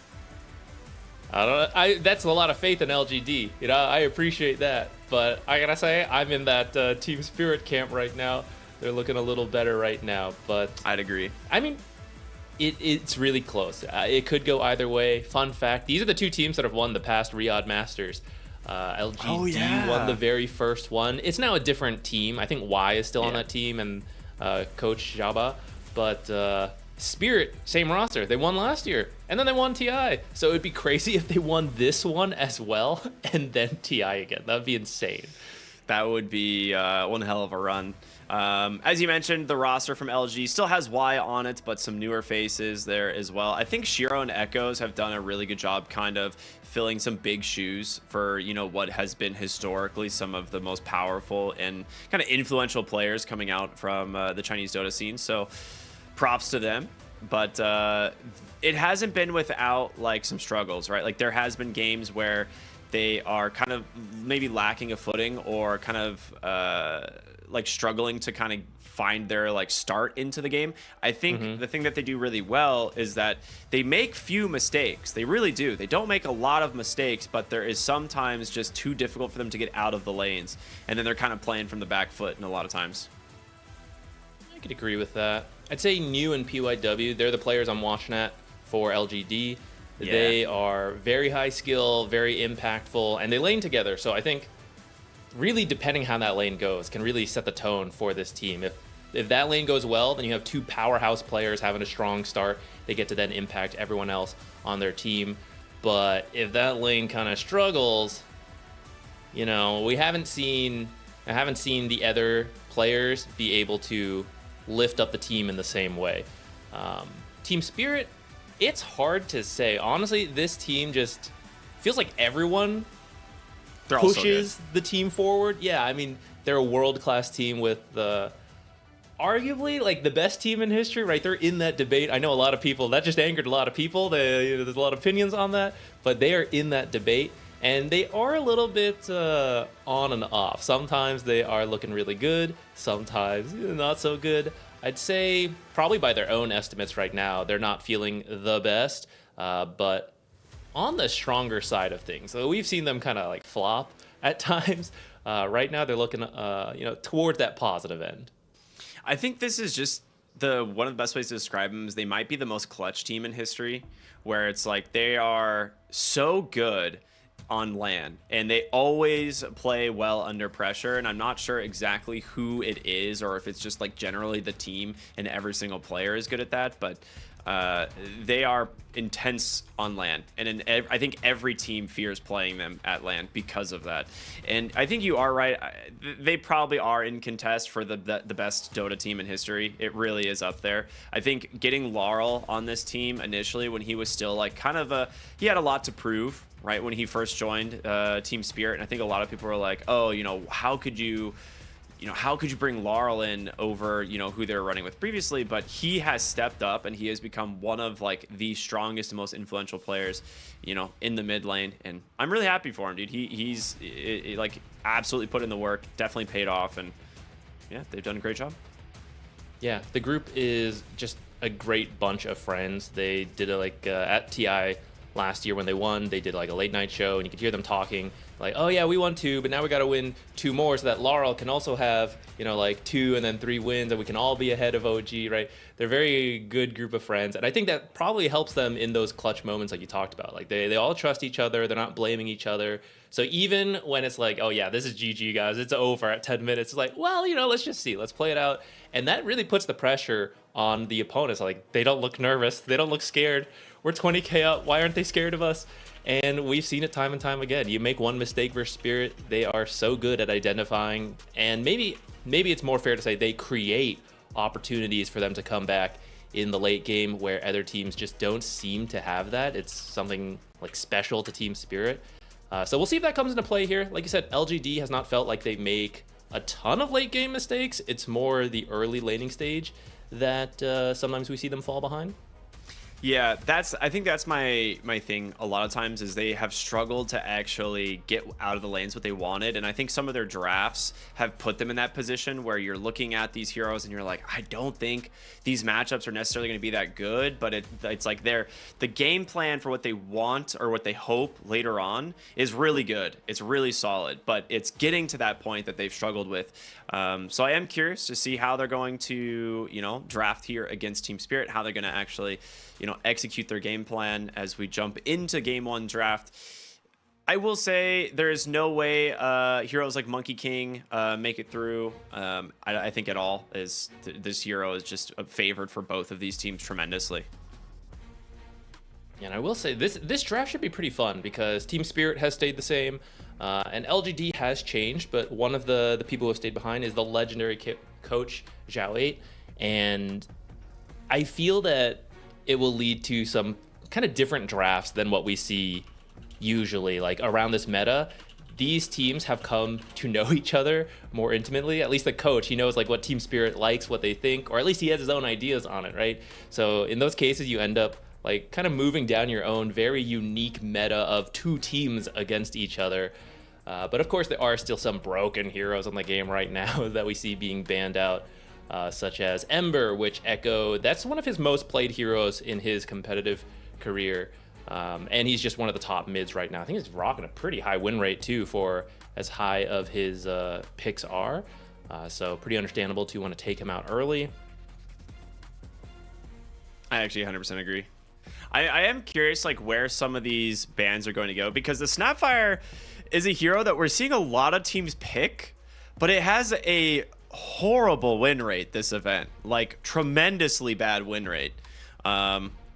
lot of faith in LGD. I appreciate that, but I gotta say I'm in that Team Spirit camp right now. They're looking a little better right now, but I'd agree. I mean, it's really close. It could go either way. Fun fact: these are the 2 teams that have won the past Riyadh Masters. LGD won the very first one. It's now a different team. I think Y is still on that team, and Coach Jabba. But Spirit, same roster. They won last year, and then they won TI. So it'd be crazy if they won this one as well, and then TI again. That would be insane. That would be one hell of a run. As you mentioned, the roster from LG still has Y on it, but some newer faces there as well. I think Shiro and Echoes have done a really good job kind of filling some big shoes for, what has been historically some of the most powerful and kind of influential players coming out from the Chinese Dota scene. So props to them. But it hasn't been without some struggles, right? There has been games where they are kind of maybe lacking a footing or kind of struggling to kind of find their start into the game. I think the thing that they do really well is that they make few mistakes. They really do. They don't make a lot of mistakes, but there is sometimes just too difficult for them to get out of the lanes, and then they're kind of playing from the back foot in a lot of times. I could agree with that. I'd say New and PYW, they're the players I'm watching at for LGD. Yeah. They are very high skill, very impactful, and they lane together. So I think really depending how that lane goes can really set the tone for this team. if that lane goes well, then you have two powerhouse players having a strong start. They get to then impact everyone else on their team. But if that lane kind of struggles, you know, I haven't seen the other players be able to lift up the team in the same way. Team Spirit, it's hard to say. Honestly, this team just feels like everyone pushes the team forward. Yeah, I mean, they're a world-class team with arguably like the best team in history, right? They're in that debate. I know a lot of people, that just angered a lot of people. There's a lot of opinions on that, but they are in that debate. And they are a little bit on and off. Sometimes they are looking really good, sometimes not so good. I'd say probably by their own estimates right now, they're not feeling the best, but on the stronger side of things. So we've seen them kind of like flop at times. Right now they're looking towards that positive end. I think this is just one of the best ways to describe them is they might be the most clutch team in history, where it's like they are so good on LAN and they always play well under pressure, and I'm not sure exactly who it is or if it's just like generally the team and every single player is good at that, but they are intense on LAN, and I think every team fears playing them at LAN because of that. And I think you are right, they probably are in contest for the best Dota team in history. It really is up there. I think getting Laurel on this team initially when he was still like he had a lot to prove, right, when he first joined Team Spirit, and I think a lot of people were like, oh, how could you bring Laurel in over, who they were running with previously? But he has stepped up and he has become one of like the strongest and most influential players, in the mid lane. And I'm really happy for him, dude. He's like absolutely put in the work, definitely paid off. And yeah, they've done a great job. Yeah, the group is just a great bunch of friends. They did it at TI last year when they won. They did like a late night show and you could hear them talking like, oh yeah, we won 2, but now we got to win 2 more so that Laurel can also have, like 2 and then 3 wins and we can all be ahead of OG, right? They're a very good group of friends. And I think that probably helps them in those clutch moments like you talked about. Like they all trust each other. They're not blaming each other. So even when it's like, oh yeah, this is GG guys, it's over at 10 minutes. It's like, well, let's just see, let's play it out. And that really puts the pressure on the opponents. Like they don't look nervous. They don't look scared. We're 20K up. Why aren't they scared of us? And we've seen it time and time again. You make one mistake versus Spirit, they are so good at identifying, and maybe it's more fair to say they create opportunities for them to come back in the late game where other teams just don't seem to have that. It's something like special to Team Spirit. So we'll see if that comes into play here. Like you said, LGD has not felt like they make a ton of late game mistakes. It's more the early laning stage that sometimes we see them fall behind. Yeah, I think that's my thing a lot of times is they have struggled to actually get out of the lanes what they wanted, and I think some of their drafts have put them in that position where you're looking at these heroes and you're like, I don't think these matchups are necessarily going to be that good, but it's like the game plan for what they want or what they hope later on is really good. It's really solid, but it's getting to that point that they've struggled with. So I am curious to see how they're going to, draft here against Team Spirit, how they're going to actually, execute their game plan as we jump into Game 1 draft. I will say there is no way heroes like Monkey King make it through. I think at all this hero is just favored for both of these teams tremendously. And I will say this draft should be pretty fun because Team Spirit has stayed the same, and LGD has changed, but one of the people who have stayed behind is the legendary coach Zhao 8, and I feel that it will lead to some kind of different drafts than what we see usually. Like around this meta, these teams have come to know each other more intimately. At least the coach, he knows like what Team Spirit likes, what they think, or at least he has his own ideas on it, right? So in those cases, you end up like kind of moving down your own very unique meta of 2 teams against each other. But of course, there are still some broken heroes on the game right now that we see being banned out. Such as Ember, which Echo, that's one of his most played heroes in his competitive career. And he's just one of the top mids right now. I think he's rocking a pretty high win rate too for as high of his picks are. So pretty understandable to want to take him out early. I actually 100% agree. I am curious like where some of these bans are going to go, because the Snapfire is a hero that we're seeing a lot of teams pick, but it has a horrible win rate this event, like tremendously bad win rate.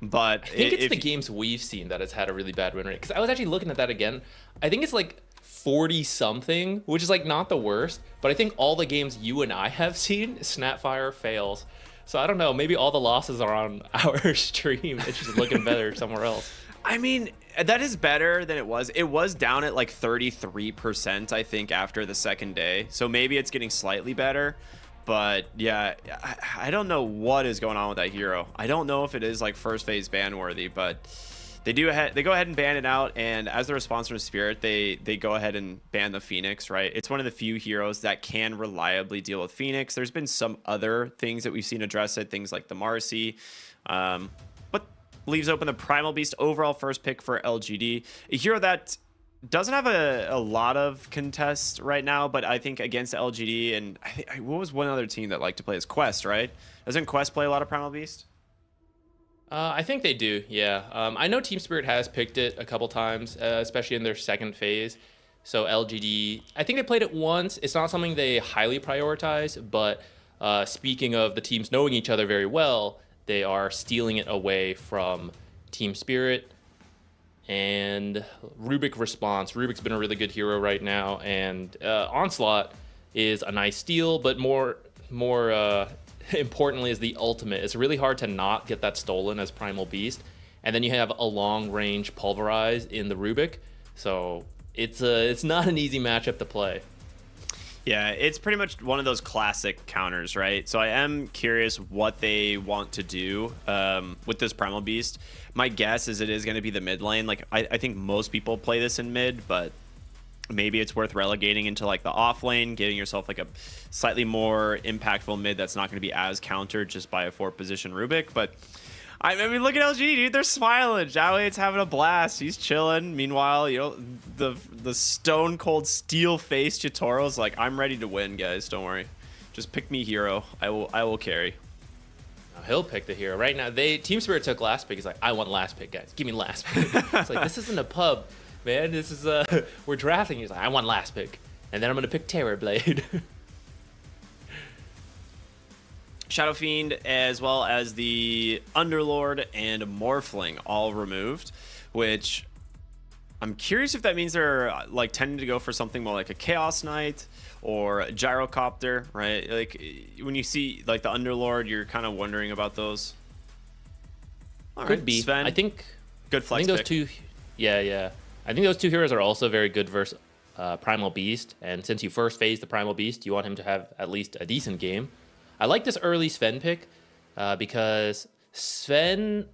But I think it's the games we've seen that has had a really bad win rate. Because I was actually looking at that again. I think it's like 40 something, which is like not the worst. But I think all the games you and I have seen, Snapfire fails. So I don't know. Maybe all the losses are on our stream. It's just looking better somewhere else. I mean, that is better than it was. It was down at like 33%, I think, after the second day. So maybe it's getting slightly better. But yeah, I don't know what is going on with that hero. I don't know if it is like first phase ban worthy, but they go ahead and ban it out. And as the response from Spirit, they go ahead and ban the Phoenix, right? It's one of the few heroes that can reliably deal with Phoenix. There's been some other things that we've seen address it, things like the Marcy. But leaves open the Primal Beast overall first pick for LGD. A hero that doesn't have a lot of contest right now, but I think against LGD and what was one other team that liked to play as Quest, right? Doesn't Quest play a lot of Primal Beast? I think they do, yeah. I know Team Spirit has picked it a couple times, especially in their second phase. So LGD, I think they played it once. It's not something they highly prioritize, but speaking of the teams knowing each other very well, they are stealing it away from Team Spirit. And Rubik response. Rubik's been a really good hero right now, and Onslaught is a nice steal, but more importantly is the ultimate. It's really hard to not get that stolen as Primal Beast, and then you have a long range Pulverize in the Rubik, so it's not an easy matchup to play. Yeah, it's pretty much one of those classic counters, right? So I am curious what they want to do with this Primal Beast. My guess is it is going to be the mid lane. Like I think most people play this in mid, but maybe it's worth relegating into like the off lane, getting yourself like a slightly more impactful mid that's not going to be as countered just by a 4th position Rubik. But I mean, look at LG, dude. They're smiling. Jawade's having a blast. He's chilling. Meanwhile, you know, the stone cold steel face Chitoro's like, I'm ready to win, guys. Don't worry. Just pick me hero. I will carry. He'll pick the hero right now. Team Spirit took last pick. He's like, I want last pick, guys. Give me last pick. It's like, this isn't a pub, man. This is we're drafting. He's like, I want last pick, and then I'm gonna pick Terrorblade. Shadow Fiend, as well as the Underlord and Morphling, all removed, which I'm curious if that means they're like tending to go for something more like a Chaos Knight or a Gyrocopter, right? Like when you see like the Underlord, you're kind of wondering about those. All Could right, be. Sven, I think good flex I think those pick. two. Yeah. I think those two heroes are also very good versus Primal Beast, and since you first phase the Primal Beast, you want him to have at least a decent game. I like this early Sven pick because Sven,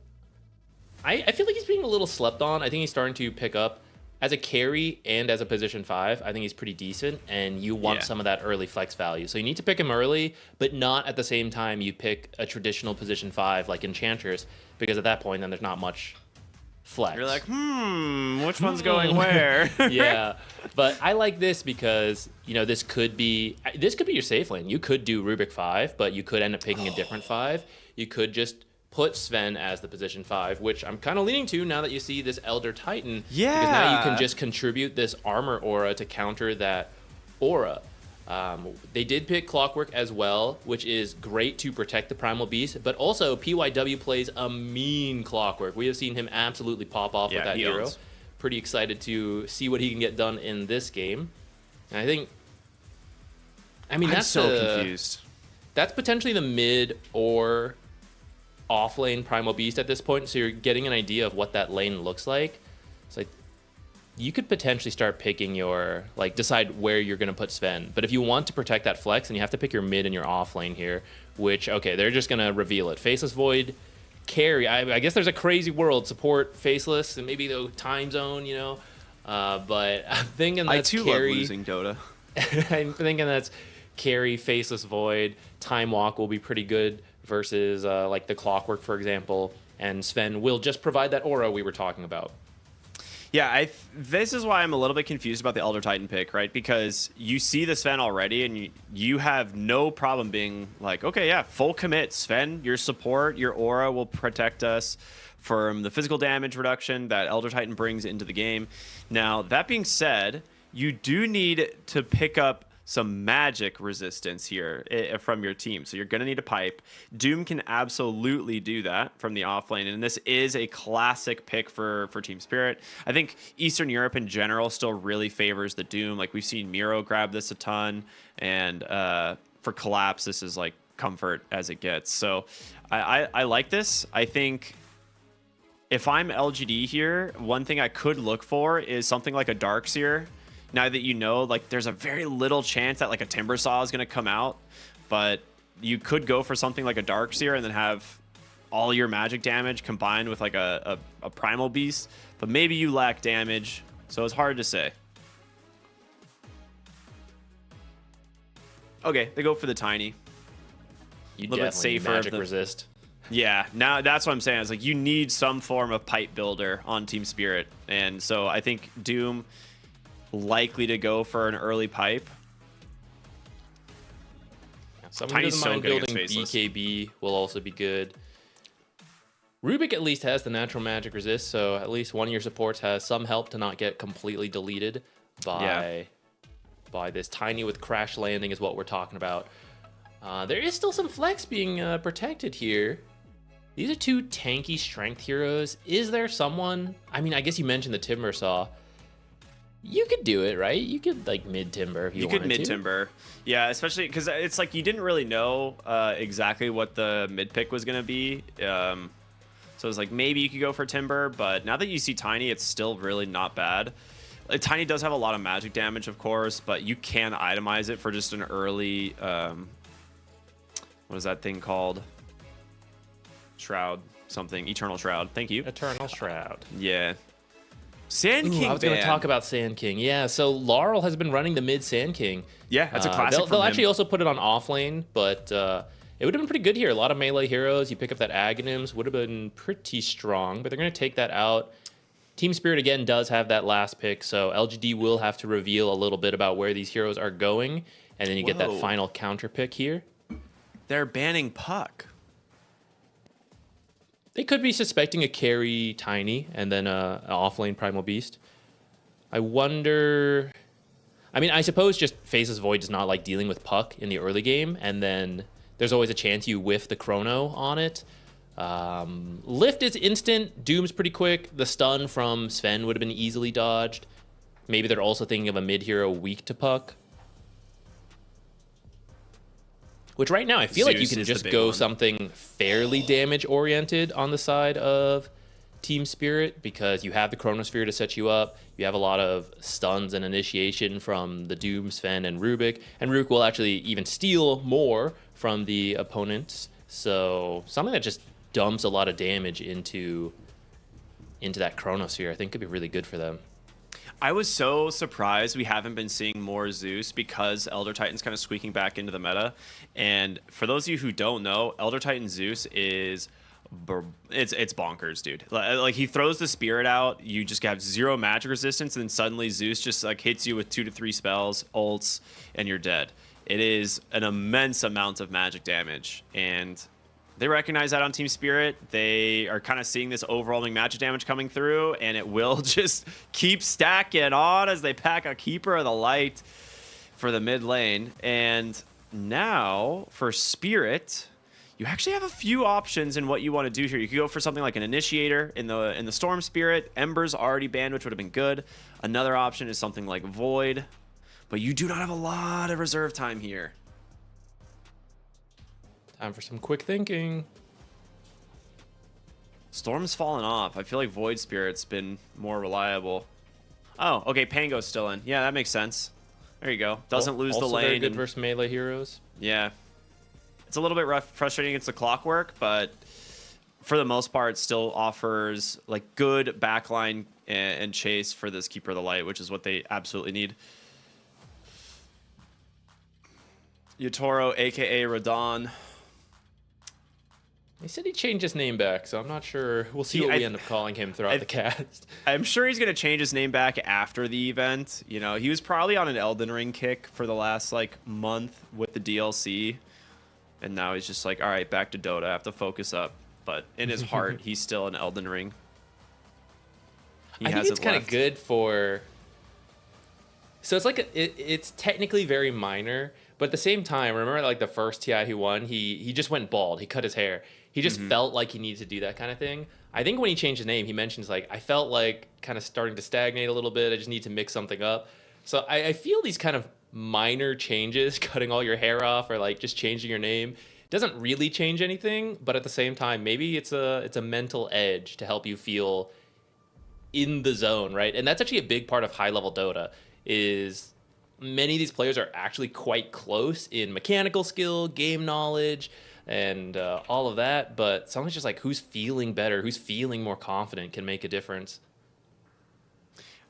I feel like he's being a little slept on. I think he's starting to pick up as a carry and as a position 5. I think he's pretty decent, and you want some of that early flex value. So you need to pick him early, but not at the same time you pick a traditional position 5 like Enchantress, because at that point then there's not much flex. You're like, which one's going where? Yeah, but I like this because, you know, this could be your safe lane. You could do Rubik 5, but you could end up picking a different 5. You could just put Sven as the position 5, which I'm kind of leaning to now that you see this Elder Titan. Yeah. Because now you can just contribute this armor aura to counter that aura. They did pick Clockwork as well, which is great to protect the Primal Beast, but also PYW plays a mean Clockwork. We have seen him absolutely pop off with that hero. Owns. Pretty excited to see what he can get done in this game. And I'm that's so confused. That's potentially the mid or off lane Primal Beast at this point, so you're getting an idea of what that lane looks like. It's like you could potentially start picking your, like, decide where you're going to put Sven. But if you want to protect that flex, then you have to pick your mid and your off lane here, which, okay, they're just going to reveal it. Faceless Void, carry. I guess there's a crazy world. Support Faceless and maybe the time zone, you know. But I'm thinking that's I too carry. love losing Dota. I'm thinking that's carry, Faceless Void. Time Walk will be pretty good versus like the Clockwork, for example. And Sven will just provide that aura we were talking about. Yeah, this is why I'm a little bit confused about the Elder Titan pick, right? Because you see the Sven already, and you have no problem being like, okay, yeah, full commit, Sven, your support, your aura will protect us from the physical damage reduction that Elder Titan brings into the game. Now, that being said, you do need to pick up some magic resistance here from your team. So you're going to need a pipe. Doom can absolutely do that from the offlane, and this is a classic pick for Team Spirit. I think Eastern Europe in general still really favors the Doom. Like, we've seen Miro grab this a ton, and for Collapse, this is like comfort as it gets. So I like this. I think if I'm LGD here, one thing I could look for is something like a Darkseer. Now that you know, like, there's a very little chance that like a Timbersaw is going to come out, but you could go for something like a Darkseer and then have all your magic damage combined with like a Primal Beast, but maybe you lack damage, so it's hard to say. Okay, they go for the Tiny. You a little bit definitely safer. magic resist. Yeah, now that's what I'm saying. It's like you need some form of pipe builder on Team Spirit, and so I think Doom likely to go for an early pipe. Someone doesn't mind building BKB will also be good. Rubik at least has the natural magic resist, so at least one of your supports has some help to not get completely deleted by this Tiny with crash landing is what we're talking about. There is still some flex being protected here. These are two tanky strength heroes. Is there someone? I mean, I guess you mentioned the Timbersaw. You could do it, right? You could like mid timber if you wanted to. You could mid timber, yeah. Especially because it's like you didn't really know exactly what the mid pick was gonna be. So it's like maybe you could go for timber, but now that you see Tiny, it's still really not bad. Tiny does have a lot of magic damage, of course, but you can itemize it for just an early. What is that thing called? Shroud something. Eternal Shroud. Thank you. Eternal Shroud. Yeah. Sand King. I was going to talk about Sand King. Yeah, so Laurel has been running the mid Sand King. Yeah, that's a classic. They'll actually also put it on offlane, but it would have been pretty good here. A lot of melee heroes. You pick up that Aghanims, would have been pretty strong, but they're going to take that out. Team Spirit, again, does have that last pick, so LGD will have to reveal a little bit about where these heroes are going, and then you get that final counter pick here. They're banning Puck. They could be suspecting a carry Tiny and then an offlane Primal Beast. I wonder... I mean, I suppose just Faceless Void does not like dealing with Puck in the early game, and then there's always a chance you whiff the Chrono on it. Lift is instant. Doom's pretty quick. The stun from Sven would have been easily dodged. Maybe they're also thinking of a mid-hero weak to Puck. Which right now I feel like you can just go something fairly damage-oriented on the side of Team Spirit because you have the Chronosphere to set you up. You have a lot of stuns and initiation from the Doom, Sven, and Rubik. And Rubik will actually even steal more from the opponents. So something that just dumps a lot of damage into that Chronosphere I think could be really good for them. I was so surprised we haven't been seeing more Zeus because Elder Titan's kind of squeaking back into the meta. And for those of you who don't know, Elder Titan Zeus is it's bonkers, dude. Like he throws the spirit out, you just have 0 magic resistance, and then suddenly Zeus just like hits you with 2 to 3 spells, ults, and you're dead. It is an immense amount of magic damage, and they recognize that on Team Spirit. They are kind of seeing this overwhelming magic damage coming through, and it will just keep stacking on as they pack a Keeper of the Light for the mid lane. And now for Spirit, you actually have a few options in what you want to do here. You could go for something like an Initiator in the Storm Spirit. Ember's already banned, which would have been good. Another option is something like Void, but you do not have a lot of reserve time here. Time for some quick thinking. Storm's fallen off. I feel like Void Spirit's been more reliable. Oh, okay, Pango's still in. Yeah, that makes sense. There you go. Doesn't lose the lane. Also very good versus melee heroes. Yeah. It's a little bit frustrating against the Clockwork, but for the most part, still offers like good backline and chase for this Keeper of the Light, which is what they absolutely need. Yotaro, aka Radon. He said he changed his name back, so I'm not sure. We'll see what we end up calling him throughout the cast. I'm sure he's going to change his name back after the event. You know, he was probably on an Elden Ring kick for the last, like, month with the DLC. And now he's just like, all right, back to Dota. I have to focus up. But in his heart, he's still an Elden Ring. I think it's kind of good for So it's like it's technically very minor, but at the same time, remember like the first TI he won, he just went bald. He cut his hair. He just felt like he needed to do that kind of thing. I think when he changed his name, he mentions like, I felt like kind of starting to stagnate a little bit. I just need to mix something up. So I feel these kind of minor changes, cutting all your hair off or like just changing your name, doesn't really change anything. But at the same time, maybe it's a mental edge to help you feel in the zone, right? And that's actually a big part of high-level Dota, is many of these players are actually quite close in mechanical skill, game knowledge, and all of that. But sometimes just like who's feeling better, who's feeling more confident can make a difference.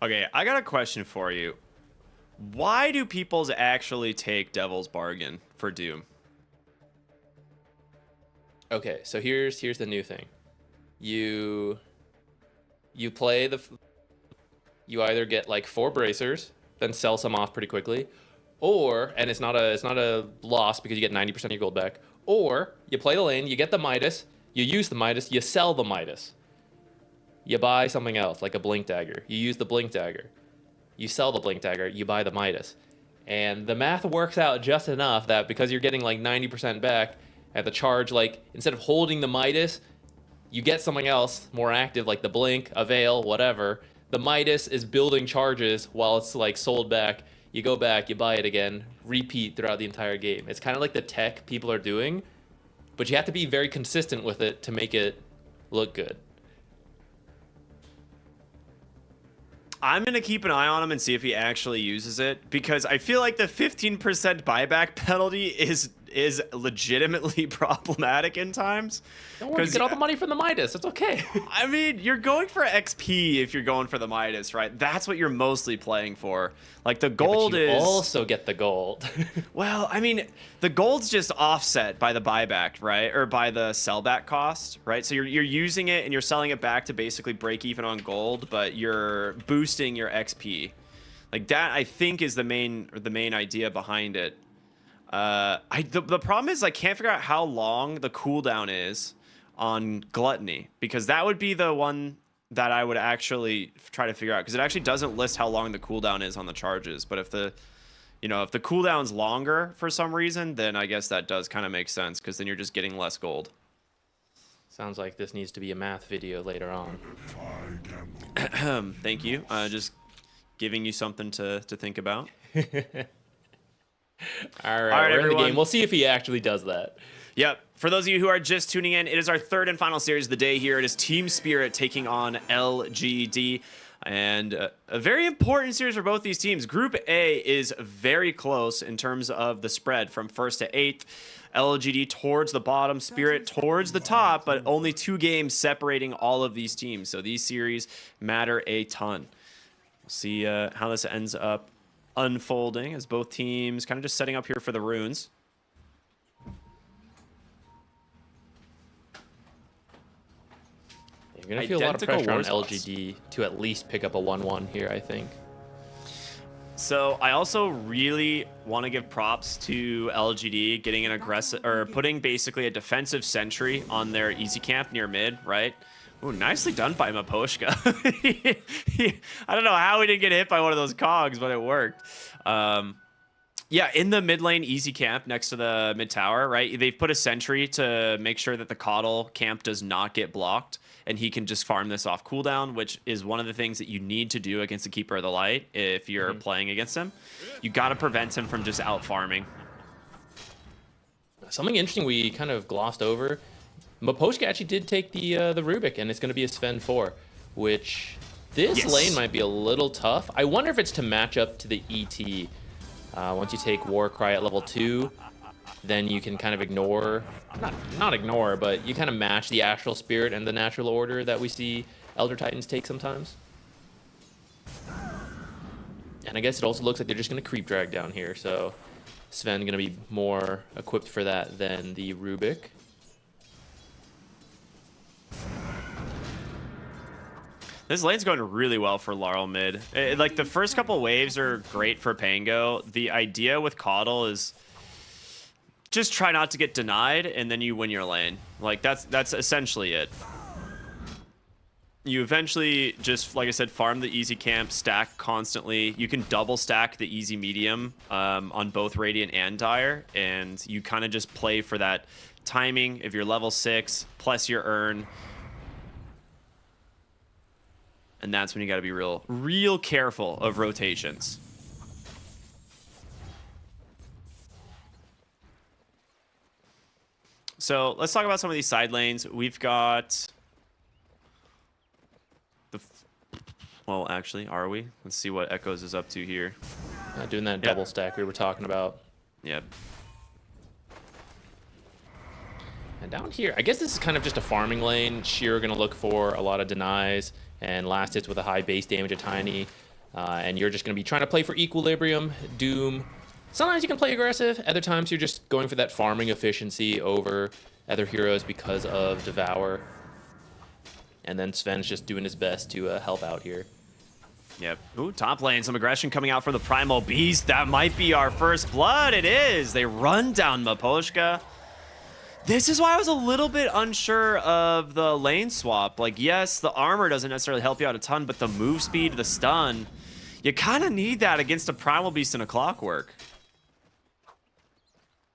Okay, I got a question for you. Why do peoples actually take Devil's Bargain for Doom? Okay, so here's the new thing. You play you either get like 4 bracers, then sell some off pretty quickly, or, and it's not a loss because you get 90% of your gold back, or you play the lane, you get the Midas, you use the Midas, you sell the Midas. You buy something else, like a Blink Dagger. You use the Blink Dagger. You sell the Blink Dagger, you buy the Midas. And the math works out just enough that because you're getting like 90% back at the charge, like instead of holding the Midas, you get something else more active, like the Blink, a Veil, whatever. The Midas is building charges while it's like sold back. You go back, you buy it again, repeat throughout the entire game. It's kind of like the tech people are doing, but you have to be very consistent with it to make it look good. I'm going to keep an eye on him and see if he actually uses it, because I feel like the 15% buyback penalty is legitimately problematic in times. Don't worry, you get all the money from the Midas. It's okay. I mean, you're going for XP if you're going for the Midas, right? That's what you're mostly playing for. Like the gold but you is also get the gold. Well, I mean, the gold's just offset by the buyback, right? Or by the sellback cost, right? So you're using it and you're selling it back to basically break even on gold, but you're boosting your XP. Like that, I think, is the main idea behind it. The problem is I can't figure out how long the cooldown is on Gluttony, because that would be the one that I would actually try to figure out, because it actually doesn't list how long the cooldown is on the charges. But if the cooldown's longer for some reason, then I guess that does kind of make sense, because then you're just getting less gold. Sounds like this needs to be a math video later on. Thank you. Just giving you something to think about. All right, we're in the game. We'll see if he actually does that. Yep. For those of you who are just tuning in, it is our third and final series of the day here. It is Team Spirit taking on LGD. And a very important series for both these teams. Group A is very close in terms of the spread from 1st to 8th. LGD towards the bottom, Spirit towards the top, but only 2 games separating all of these teams. So these series matter a ton. We'll see how this ends up unfolding as both teams kind of just setting up here for the runes. You're going to feel a lot of pressure on LGD to at least pick up a 1-1 here, I think. So I also really want to give props to LGD getting an aggressive, or putting basically a defensive sentry on their easy camp near mid, right? Ooh, nicely done by Maposhka. I don't know how he didn't get hit by one of those cogs, but it worked. Yeah, in the mid lane easy camp next to the mid tower, right? They've put a sentry to make sure that the Coddle camp does not get blocked, and he can just farm this off cooldown, which is one of the things that you need to do against the Keeper of the Light if you're playing against him. You got to prevent him from just out farming. Something interesting we kind of glossed over. Maposhka actually did take the Rubik, and it's going to be a Sven 4, which this lane might be a little tough. I wonder if it's to match up to the ET. Once you take Warcry at level 2, then you can kind of ignore, not ignore, but you kind of match the Astral Spirit and the Natural Order that we see Elder Titans take sometimes. And I guess it also looks like they're just going to creep drag down here, so Sven going to be more equipped for that than the Rubik. This lane's going really well for Laurel mid. Like, the first couple waves are great for Pango. The idea with Coddle is just try not to get denied, and then you win your lane. Like, that's essentially it. You eventually just, like I said, farm the easy camp, stack constantly. You can double stack the easy medium on both Radiant and Dire, and you kind of just play for that timing. If you're level 6 plus your earn, and that's when you got to be real careful of rotations. So let's talk about some of these side lanes. We've got the... Well, actually, are we? Let's see what Echoes is up to here. Doing that double stack we were talking about. Yep. And down here, I guess this is kind of just a farming lane. Sheer going to look for a lot of denies and last hits with a high base damage at Tiny. And you're just going to be trying to play for Equilibrium, Doom. Sometimes you can play aggressive. Other times you're just going for that farming efficiency over other heroes because of Devour. And then Sven's just doing his best to help out here. Yep. Ooh, top lane, some aggression coming out from the Primal Beast. That might be our first blood. It is. They run down Miposhka. This is why I was a little bit unsure of the lane swap. Like, yes, the armor doesn't necessarily help you out a ton, but the move speed, the stun, you kind of need that against a Primal Beast and a Clockwork.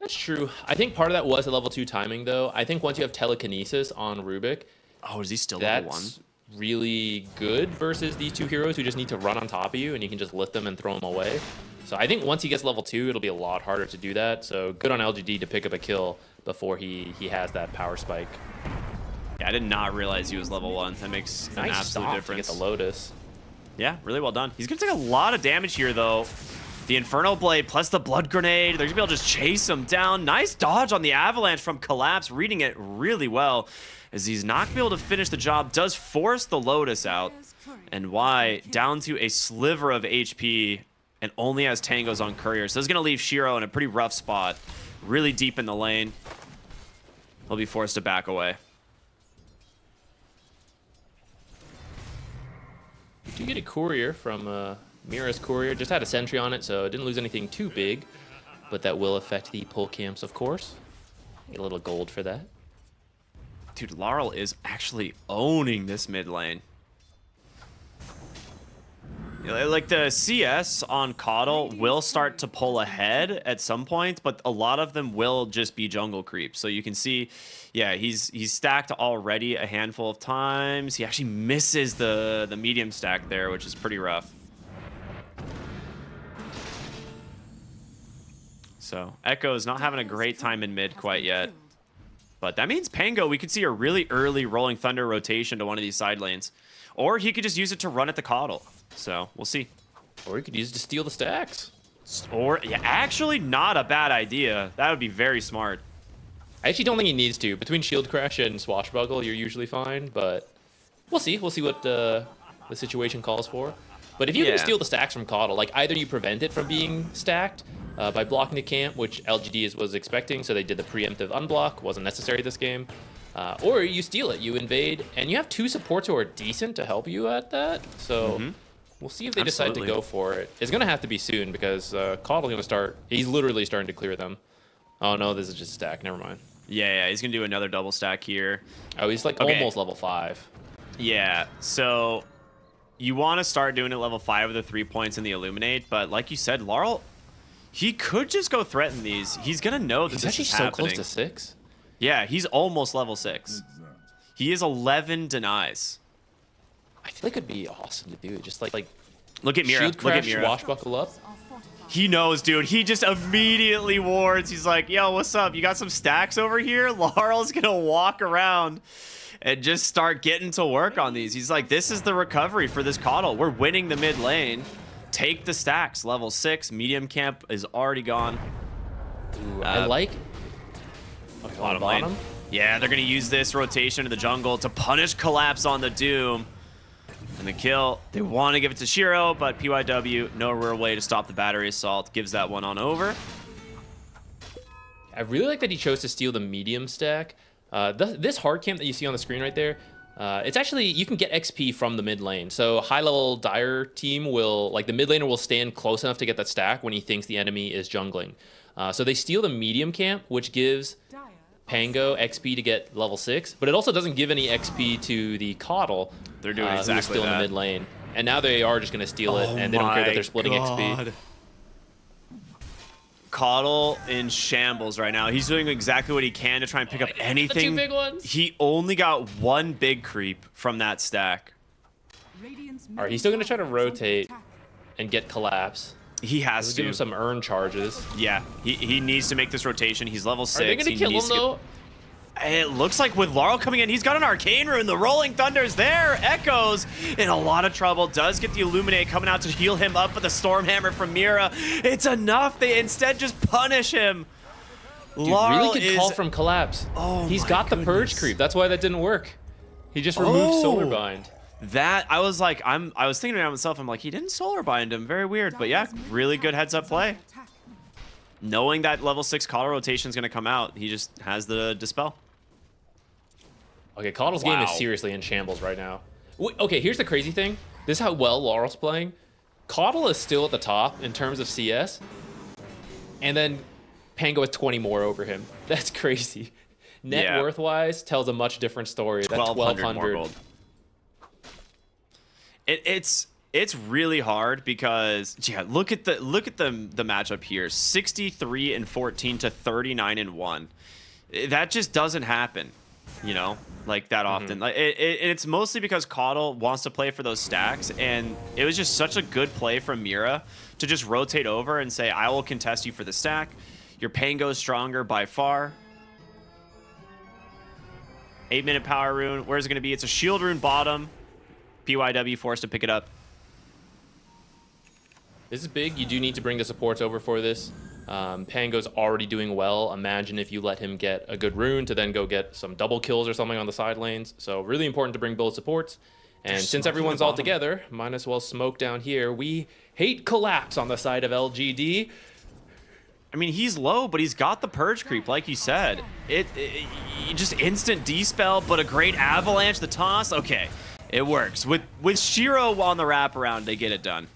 That's true. I think part of that was the level 2 timing, though. I think once you have Telekinesis on Rubik... Oh, is he still level 1? That's really good versus these two heroes who just need to run on top of you, and you can just lift them and throw them away. So I think once he gets level 2, it'll be a lot harder to do that. So good on LGD to pick up a kill before he has that power spike. Yeah, I did not realize he was level 1. That makes an absolute difference. To get the Lotus. Yeah, really well done. He's going to take a lot of damage here, though. The Infernal Blade plus the Blood Grenade. They're going to be able to just chase him down. Nice dodge on the Avalanche from Collapse, reading it really well. As he's not going to be able to finish the job, does force the Lotus out. And Y down to a sliver of HP and only has Tangos on Courier. So this is going to leave Shiro in a pretty rough spot. Really deep in the lane. He'll be forced to back away. You do get a Courier from Mira's Courier. Just had a Sentry on it, so it didn't lose anything too big. But that will affect the pull camps, of course. Get a little gold for that. Dude, Laurel is actually owning this mid lane. Like, the CS on Coddle will start to pull ahead at some point, but a lot of them will just be jungle creep. So you can see, yeah, he's stacked already a handful of times. He actually misses the medium stack there, which is pretty rough. So Echo is not having a great time in mid quite yet. But that means Pango, we could see a really early Rolling Thunder rotation to one of these side lanes. Or he could just use it to run at the Coddle. So, we'll see. Or he could use it to steal the stacks. Or, yeah, actually not a bad idea. That would be very smart. I actually don't think he needs to. Between Shield Crash and Swashbuckle, you're usually fine. But we'll see. We'll see what the situation calls for. But if you can steal the stacks from Coddle, like either you prevent it from being stacked by blocking the camp, which LGD was expecting, so they did the preemptive unblock, wasn't necessary this game, or you steal it, you invade, and you have two supports who are decent to help you at that, so we'll see if they decide to go for it. It's going to have to be soon, because Coddle's going to start, he's literally starting to clear them. Oh no, this is just a stack, never mind. Yeah, he's going to do another double stack here. Oh, he's like almost level 5. Yeah, so you want to start doing it level 5 with the 3 points and the Illuminate, but like you said, Laurel, he could just go threaten these. He's going to know that this is happening. He's actually so close to 6. Yeah, he's almost level 6. He is 11 denies. I feel like it'd be awesome to do. Just like look at Mira. Shield crash, look at Mira. Washbuckle up. He knows, dude. He just immediately wards. He's like, yo, what's up? You got some stacks over here? Laurel's going to walk around and just start getting to work on these. He's like, this is the recovery for this Coddle. We're winning the mid lane. Take the stacks. Level 6. Medium camp is already gone. Ooh, I like... Okay, bottom lane. Yeah, they're going to use this rotation to the jungle to punish Collapse on the Doom. And the kill, they want to give it to Shiro, but PYW, no real way to stop the battery assault. Gives that one on over. I really like that he chose to steal the medium stack. This hard camp that you see on the screen right there, it's actually, you can get XP from the mid lane. So high-level Dire team will, like the mid laner will stand close enough to get that stack when he thinks the enemy is jungling. So they steal the medium camp, which gives Pango XP to get level 6, but it also doesn't give any XP to the Coddle. They're doing exactly who's still in the mid lane. And now they are just going to steal it, and they don't care that they're splitting XP. Coddle in shambles right now. He's doing exactly what he can to try and pick up anything. The 2 big ones. He only got 1 big creep from that stack. Alright, he's still going to try to rotate and get collapse. He has to. Give him some earn charges. Yeah, he needs to make this rotation. He's level 6. Are they going to kill him, though? It looks like with Laurel coming in, he's got an Arcane Rune. The Rolling Thunder's there. Echoes in a lot of trouble. Does get the Illuminate coming out to heal him up with the Stormhammer from Mira. It's enough. They instead just punish him. Dude, Laurel really good call from Collapse. Oh, he's got the Purge creep. That's why that didn't work. He just removed Solar Bind. That I was like, I was thinking to myself, I'm like, he didn't Solar Bind him. Very weird. But yeah, really good heads up play. Knowing that level 6 Coddle rotation is going to come out, he just has the Dispel. Okay, Coddle's game is seriously in shambles right now. Okay, here's the crazy thing. This is how well Laurel's playing. Coddle is still at the top in terms of CS. And then Pango has 20 more over him. That's crazy. Net worth-wise, tells a much different story. That's 1,200 more gold. It's really hard because look at the matchup here. 63 and 14 to 39 and 1. That just doesn't happen, you know, like that often. Like it's mostly because Coddle wants to play for those stacks, and it was just such a good play from Mira to just rotate over and say, I will contest you for the stack. Your Pango is stronger by far. 8-minute power rune. Where's it going to be? It's a shield rune bottom. PYW forced to pick it up. This is big. You do need to bring the supports over for this. Pango's already doing well. Imagine if you let him get a good rune to then go get some double kills or something on the side lanes. So really important to bring both supports. And since everyone's all together, might as well smoke down here. We hate Collapse on the side of LGD. I mean, he's low, but he's got the Purge creep, like you said. It just instant dispel, but a great avalanche. The toss, okay. It works. With Shiro on the wraparound, they get it done.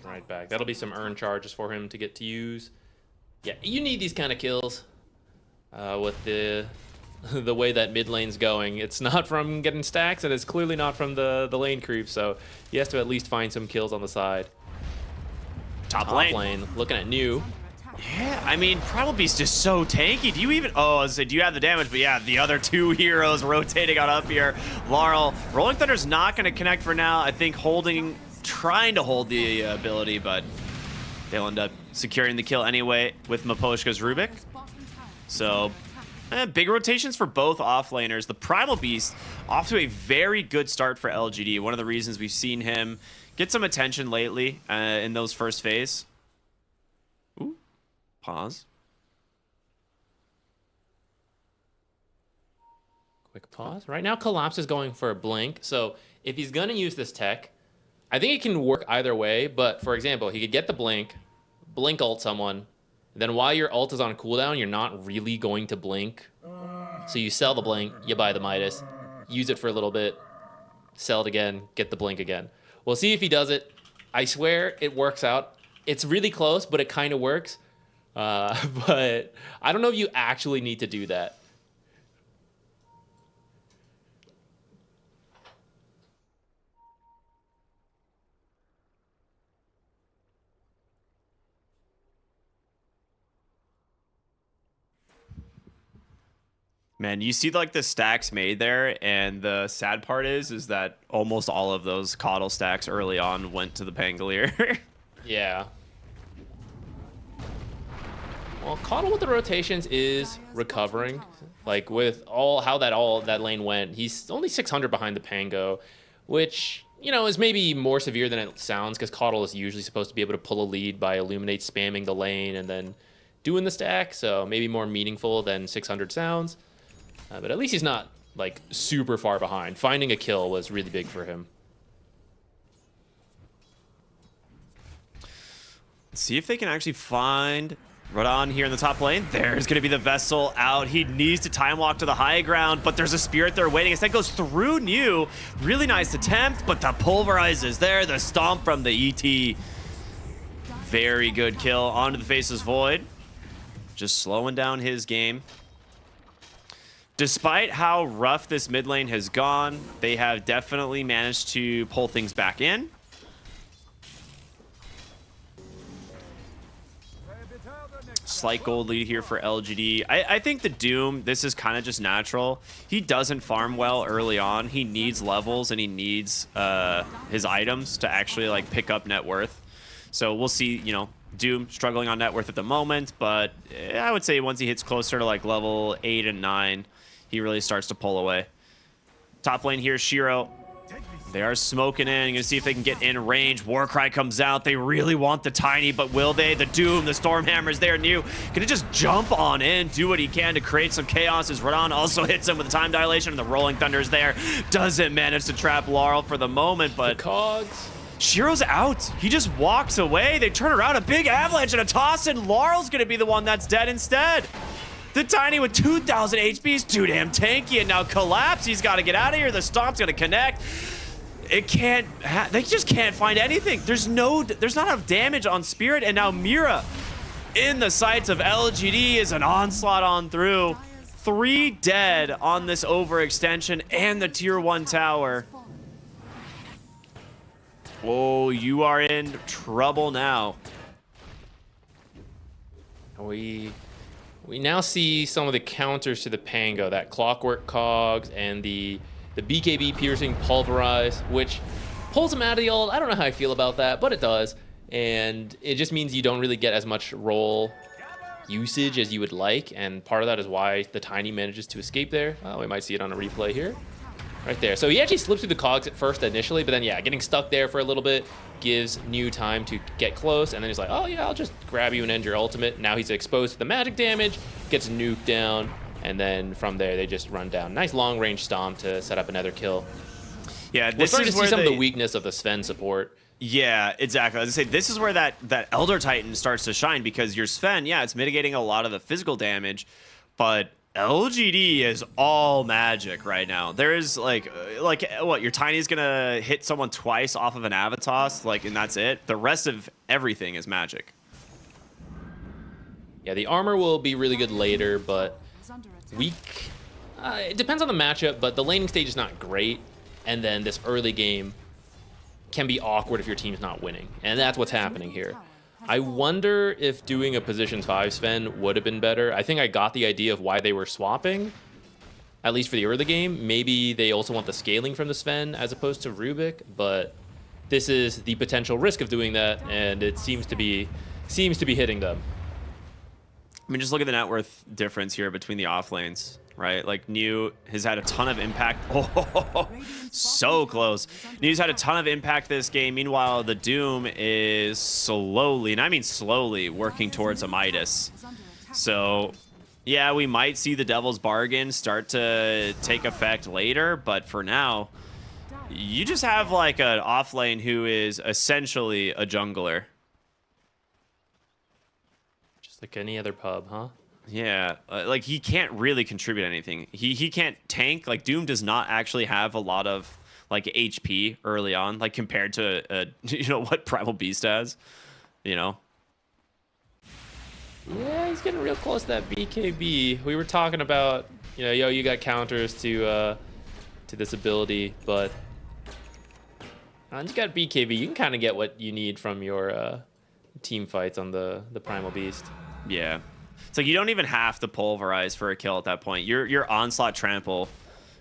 Right back. That'll be some earn charges for him to get to use. Yeah, you need these kind of kills with the way that mid lane's going. It's not from getting stacks, and it's clearly not from the lane creep, so he has to at least find some kills on the side. Top lane. Looking at New. Yeah, I mean, Primal Beast is so tanky. Do you even... Oh, I was gonna say, do you have the damage? But yeah, the other 2 heroes rotating on up here. Laurel. Rolling Thunder's not going to connect for now. I think trying to hold the ability, but they'll end up securing the kill anyway with Maposhka's Rubik. So, big rotations for both offlaners. The Primal Beast off to a very good start for LGD. One of the reasons we've seen him get some attention lately in those first phase. Ooh, pause. Quick pause. Right now, Collapse is going for a blink. So if he's going to use this tech, I think it can work either way. But for example, he could get the blink ult someone. Then while your ult is on cooldown, you're not really going to blink. So you sell the blink, you buy the Midas, use it for a little bit, sell it again, get the blink again. We'll see if he does it. I swear it works out. It's really close, but it kind of works. But I don't know if you actually need to do that. Man, you see like the stacks made there, and the sad part is that almost all of those Coddle stacks early on went to the Pangolier. Yeah. Well, Coddle with the rotations is recovering. Like with how that lane went, he's only 600 behind the Pango, which, you know, is maybe more severe than it sounds, because Coddle is usually supposed to be able to pull a lead by Illuminate spamming the lane and then doing the stack, so maybe more meaningful than 600 sounds. But at least he's not like super far behind. Finding a kill was really big for him. Let's see if they can actually find Radon here in the top lane. There's going to be the Vessel out. He needs to time walk to the high ground, but there's a Spirit there waiting. Instead goes through New. Really nice attempt, but the Pulverize is there. The Stomp from the ET. Very good kill onto the Faceless Void. just slowing down his game. Despite how rough this mid lane has gone, they have definitely managed to pull things back in. Slight gold lead here for LGD. I think the Doom, this is kind of just natural. He doesn't farm well early on. He needs levels and he needs his items to actually like pick up net worth. So we'll see, you know, Doom struggling on net worth at the moment, but I would say once he hits closer to like level 8 and 9, he really starts to pull away. Top lane here, Shiro. They are smoking in. You're gonna see if they can get in range. Warcry comes out. They really want the Tiny, but will they? The Doom, the Stormhammer's there new. Gonna just jump on in, do what he can to create some chaos as Radon also hits him with the time dilation, and the Rolling Thunder's there. Doesn't manage to trap Laurel for the moment, but Cogs. Shiro's out. He just walks away. They turn around, a big avalanche and a toss, and Laurel's gonna be the one that's dead instead. The Tiny with 2,000 HP is too damn tanky, and now Collapse. He's got to get out of here. The Stomp's gonna connect. It can't, they just can't find anything. There's not enough damage on Spirit, and now Mira in the sights of LGD is an onslaught on through. 3 dead on this overextension and the tier 1 tower. Oh, you are in trouble now. We now see some of the counters to the Pango, that Clockwork Cogs and the BKB piercing Pulverize, which pulls him out of the ult. I don't know how I feel about that, but it does. And it just means you don't really get as much roll usage as you would like. And part of that is why the Tiny manages to escape there. We might see it on a replay here. Right there. So he actually slips through the cogs at first initially, but then yeah, getting stuck there for a little bit gives New time to get close. And then he's like, oh yeah, I'll just grab you and end your ultimate. Now he's exposed to the magic damage, gets nuked down. And then from there, they just run down. Nice long-range stomp to set up another kill. Yeah, We're starting to see some of the weakness of the Sven support. Yeah, exactly. I was gonna say, this is where that Elder Titan starts to shine, because your Sven, yeah, it's mitigating a lot of the physical damage, but LGD is all magic right now. There is like what, your Tiny's gonna hit someone twice off of an Avatos, like, and that's it. The rest of everything is magic. Yeah, the armor will be really good later, but weak. It depends on the matchup, but the laning stage is not great, and then this early game can be awkward if your team's not winning, and that's what's happening here. I wonder if doing a positions 5 Sven would have been better. I think I got the idea of why they were swapping, at least for the early game. Maybe they also want the scaling from the Sven as opposed to Rubik, but this is the potential risk of doing that, and it seems to be hitting them. I mean, just look at the net worth difference here between the off lanes, right? Like, New has had a ton of impact. Oh, so close. New's had a ton of impact this game. Meanwhile, the Doom is slowly, and I mean slowly, working towards a Midas. So, yeah, we might see the Devil's Bargain start to take effect later, but for now, you just have like an off lane who is essentially a jungler. Like any other pub, huh? Yeah, like he can't really contribute anything. He can't tank. Like, Doom does not actually have a lot of like HP early on, like compared to you know what Primal Beast has, you know. Yeah, he's getting real close to that BKB. We were talking about, you know, yo, you got counters to this ability, but once you got BKB, you can kind of get what you need from your team fights on the Primal Beast. Yeah, it's like you don't even have to pulverize for a kill at that point. Your onslaught trample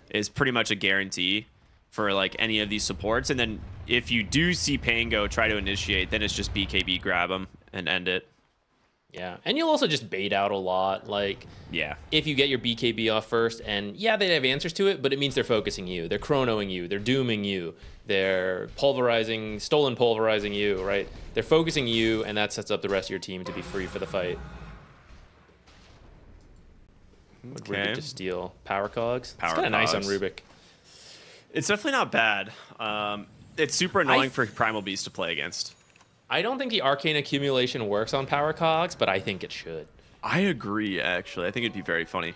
is pretty much a guarantee for like any of these supports, and then if you do see Pango try to initiate, then it's just BKB grab him and end it. Yeah, and you'll also just bait out a lot. Like, yeah, if you get your BKB off first, and yeah, they have answers to it, but it means they're focusing you, they're chronoing you, they're dooming you, they're stolen pulverizing you, right? They're focusing you, and that sets up the rest of your team to be free for the fight. Would Rubik just steal power cogs? It's kind of nice on Rubik. It's definitely not bad. It's super annoying for Primal Beast to play against. I don't think the arcane accumulation works on power cogs, but I think it should. I agree, actually. I think it'd be very funny.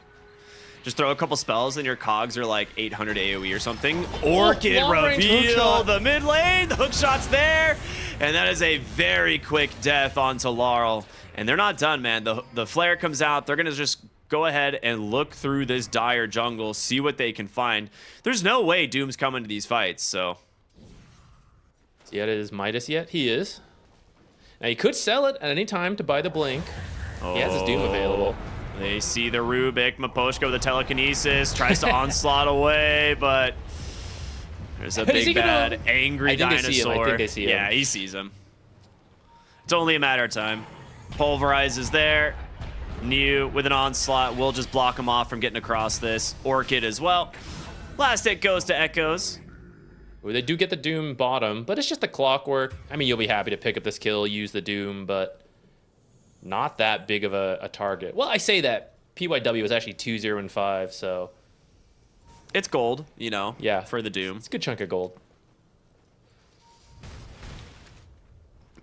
Just throw a couple spells and your cogs are like 800 AoE or something. Orchid reveal the mid lane. The hook shot's there. And that is a very quick death onto Laurel. And they're not done, man. The flare comes out. They're going to just go ahead and look through this dire jungle, see what they can find. There's no way Doom's coming to these fights, so. Is he at his Midas yet? He is. Now, he could sell it at any time to buy the Blink. He has his Doom available. They see the Rubik. Maposhka with the telekinesis. Tries to onslaught away, but there's a big bad angry dinosaur. I think they see him. Yeah, he sees him. It's only a matter of time. Pulverize is there. New with an onslaught will just block him off from getting across this. Orchid as well. Last hit goes to Echoes. Ooh, they do get the Doom bottom, but it's just the clockwork. I mean, you'll be happy to pick up this kill, use the Doom, but not that big of a target. Well, I say that. PYW was actually 2-0-5, so. It's gold, you know, yeah, for the Doom. It's a good chunk of gold.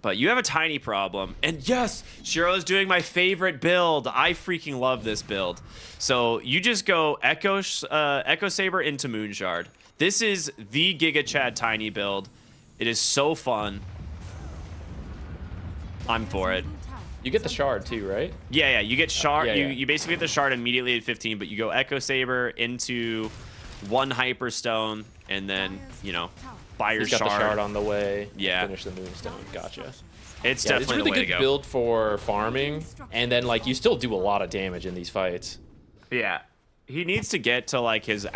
But you have a tiny problem. And yes, Shiro's doing my favorite build. I freaking love this build. So you just go Echo Saber into Moonshard. This is the Giga Chad tiny build. It is so fun. I'm for it. You get the shard too, right? Yeah, you get shard. Yeah. You basically get the shard immediately at 15, but you go Echo Saber into one Hyperstone, and then, you know, buy your He's got shard. the shard on the way. Yeah. Finish the Moonstone. Gotcha. It's definitely It's a really the way good to go. build for farming, and then like you still do a lot of damage in these fights. Yeah. He needs to get to like his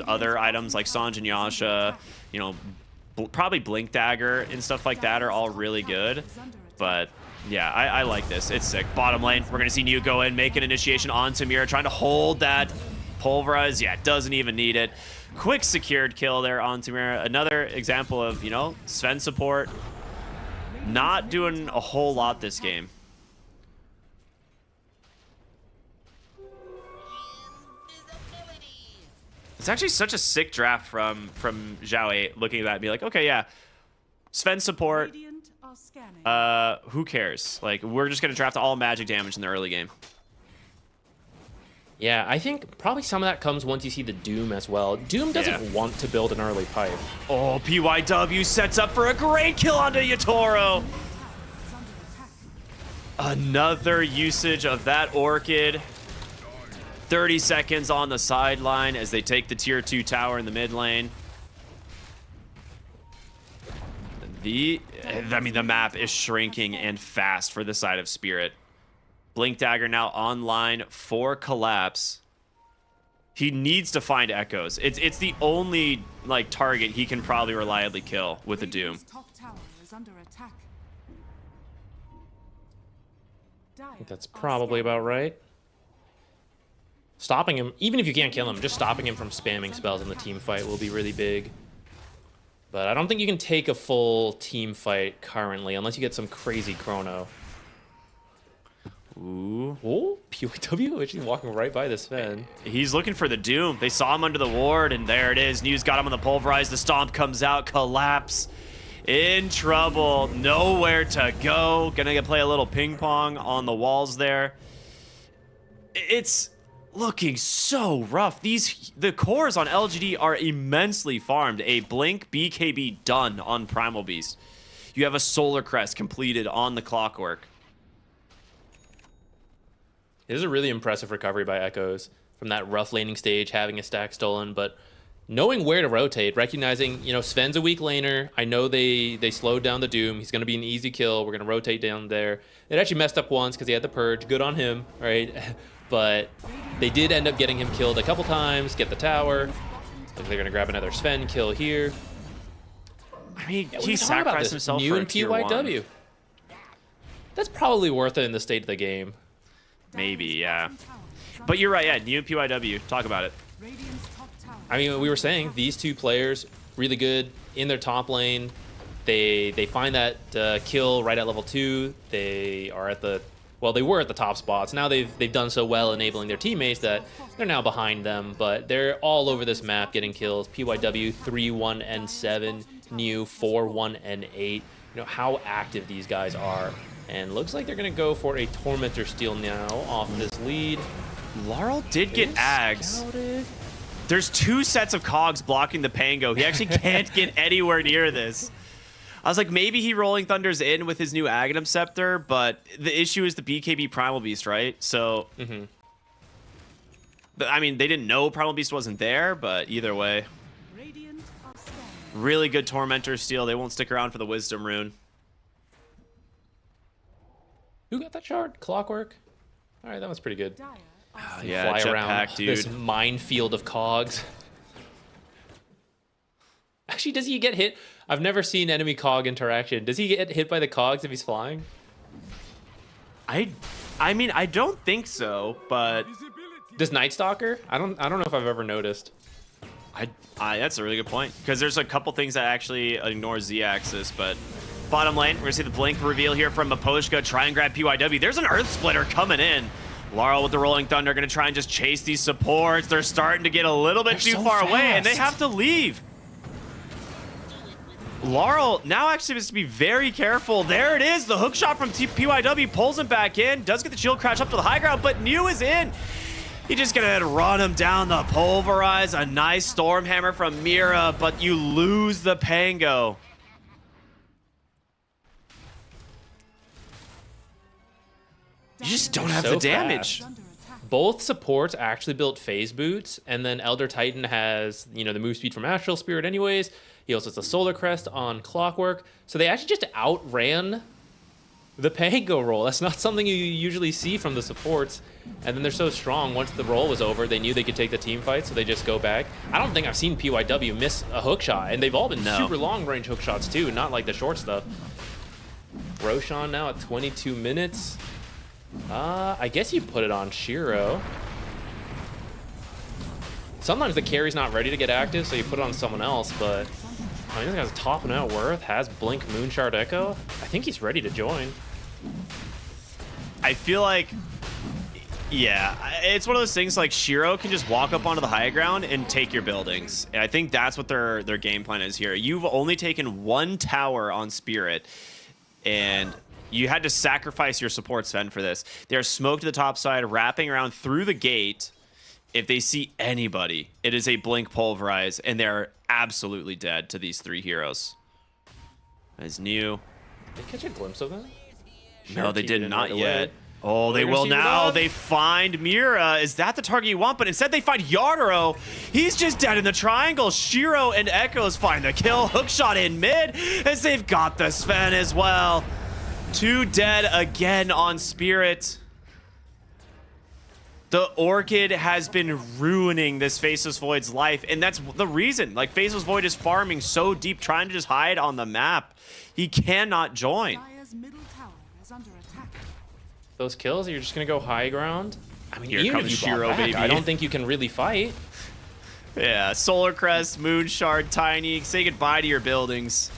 other items like Sanj and Yasha, you know, probably Blink Dagger and stuff like that are all really good. But yeah, I like this. It's sick. Bottom lane, we're going to see New go in, make an initiation on Tamira, trying to hold that Pulverize. Yeah, doesn't even need it. Quick secured kill there on Tamira. Another example of, you know, Sven support not doing a whole lot this game. It's actually such a sick draft from Zhao 8, looking at that and be like, okay, yeah, Sven support. Who cares? Like, we're just gonna draft all magic damage in the early game. Yeah, I think probably some of that comes once you see the Doom as well. Doom doesn't want to build an early pipe. Oh, PYW sets up for a great kill onto Yatoro. Another usage of that Orchid. 30 seconds on the sideline as they take the tier 2 tower in the mid lane. The map is shrinking and fast for the side of Spirit. Blink Dagger now online for Collapse. He needs to find Echoes. It's the only like target he can probably reliably kill with a Doom. I think that's probably about right. Stopping him, even if you can't kill him, just stopping him from spamming spells in the team fight will be really big. But I don't think you can take a full team fight currently unless you get some crazy chrono. Ooh. Oh, PYW actually walking right by this Sven. He's looking for the Doom. They saw him under the ward, and there it is. New's got him on the Pulverize. The Stomp comes out. Collapse. In trouble. Nowhere to go. Gonna play a little ping pong on the walls there. It's looking so rough. The cores on LGD are immensely farmed. A Blink BKB done on Primal Beast. You have a Solar Crest completed on the Clockwork. It is a really impressive recovery by Echoes from that rough laning stage, having a stack stolen, but knowing where to rotate, recognizing, you know, Sven's a weak laner. I know they slowed down the Doom. He's going to be an easy kill. We're going to rotate down there. It actually messed up once because he had the Purge. Good on him, right? But they did end up getting him killed a couple times, get the tower. Like they're going to grab another Sven kill here. I mean, he sacrificed himself New for a and tier PYW. 1. That's probably worth it in the state of the game. Maybe, yeah. But you're right, yeah, New and PYW. Talk about it. I mean, we were saying these two players really good in their top lane. They find that kill right at level 2. They are at the they were at the top spots. Now they've done so well enabling their teammates that they're now behind them. But they're all over this map getting kills. PYW 3-1 and 7, New 4-1 and 8. You know how active these guys are. And looks like they're gonna go for a Tormentor steal now off this lead. Laurel did get Ags. There's 2 sets of cogs blocking the Pango. He actually can't get anywhere near this. I was like, maybe he Rolling Thunders in with his new Aghanim Scepter, but the issue is the BKB Primal Beast, right? So, I mean, they didn't know Primal Beast wasn't there, but either way. Really good Tormentor steal. They won't stick around for the Wisdom Rune. Who got that shard? Clockwork? All right, that was pretty good. Yeah, fly around jetpack, dude. this minefield of cogs. Actually, does he get hit? I've never seen enemy cog interaction. Does he get hit by the cogs if he's flying? I mean, I don't think so, but does Night Stalker? I don't know if I've ever noticed. That's a really good point, because there's a couple things that actually ignore Z-axis, but bottom lane, we're gonna see the blink reveal here from Maposhka, try and grab PYW. There's an Earth Splitter coming in. Laurel with the Rolling Thunder gonna try and just chase these supports. They're starting to get a little bit too far away, and they have to leave. Laurel now actually has to be very careful. There it is, the hook shot from PYW pulls him back in, does get the shield crash up to the high ground, but New is in. He's just gonna run him down the Pulverize. A nice Stormhammer from Mira, but you lose the Pango. You just don't have the damage. Both supports actually built phase boots, and then Elder Titan has, you know, the move speed from Astral Spirit anyways. He also has the Solar Crest on Clockwork. So they actually just outran the Pango roll. That's not something you usually see from the supports. And then they're so strong, once the roll was over, they knew they could take the team fight, so they just go back. I don't think I've seen PYW miss a hook shot, and they've all been super long range hook shots too, not like the short stuff. Roshan now at 22 minutes. I guess you put it on Shiro. Sometimes the carry's not ready to get active, so you put it on someone else, but I mean, this guy's topping out Worth, has Blink Moonshard Echo. I think he's ready to join. I feel like, yeah, it's one of those things like Shiro can just walk up onto the high ground and take your buildings. And I think that's what their game plan is here. You've only taken one tower on Spirit, and you had to sacrifice your support Sven for this. They're smoked to the top side, wrapping around through the gate. If they see anybody, it is a Blink Pulverize, and they're absolutely dead to these three heroes. As New. Did they catch a glimpse of them? No, they did not right yet. away. Oh, they will now. They find Mira. Is that the target you want? But instead they find Yardero. He's just dead in the triangle. Shiro and Echoes find the kill. Hookshot in mid as they've got the Sven as well. 2 dead again on Spirit. The Orchid has been ruining this Faceless Void's life, and that's the reason. Like, Faceless Void is farming so deep, trying to just hide on the map. He cannot join. Those kills, you're just gonna go high ground? I mean, Here even comes if you Shiro, bought back, baby. I don't think you can really fight. Yeah, Solar Crest, Moonshard, Tiny. Say goodbye to your buildings.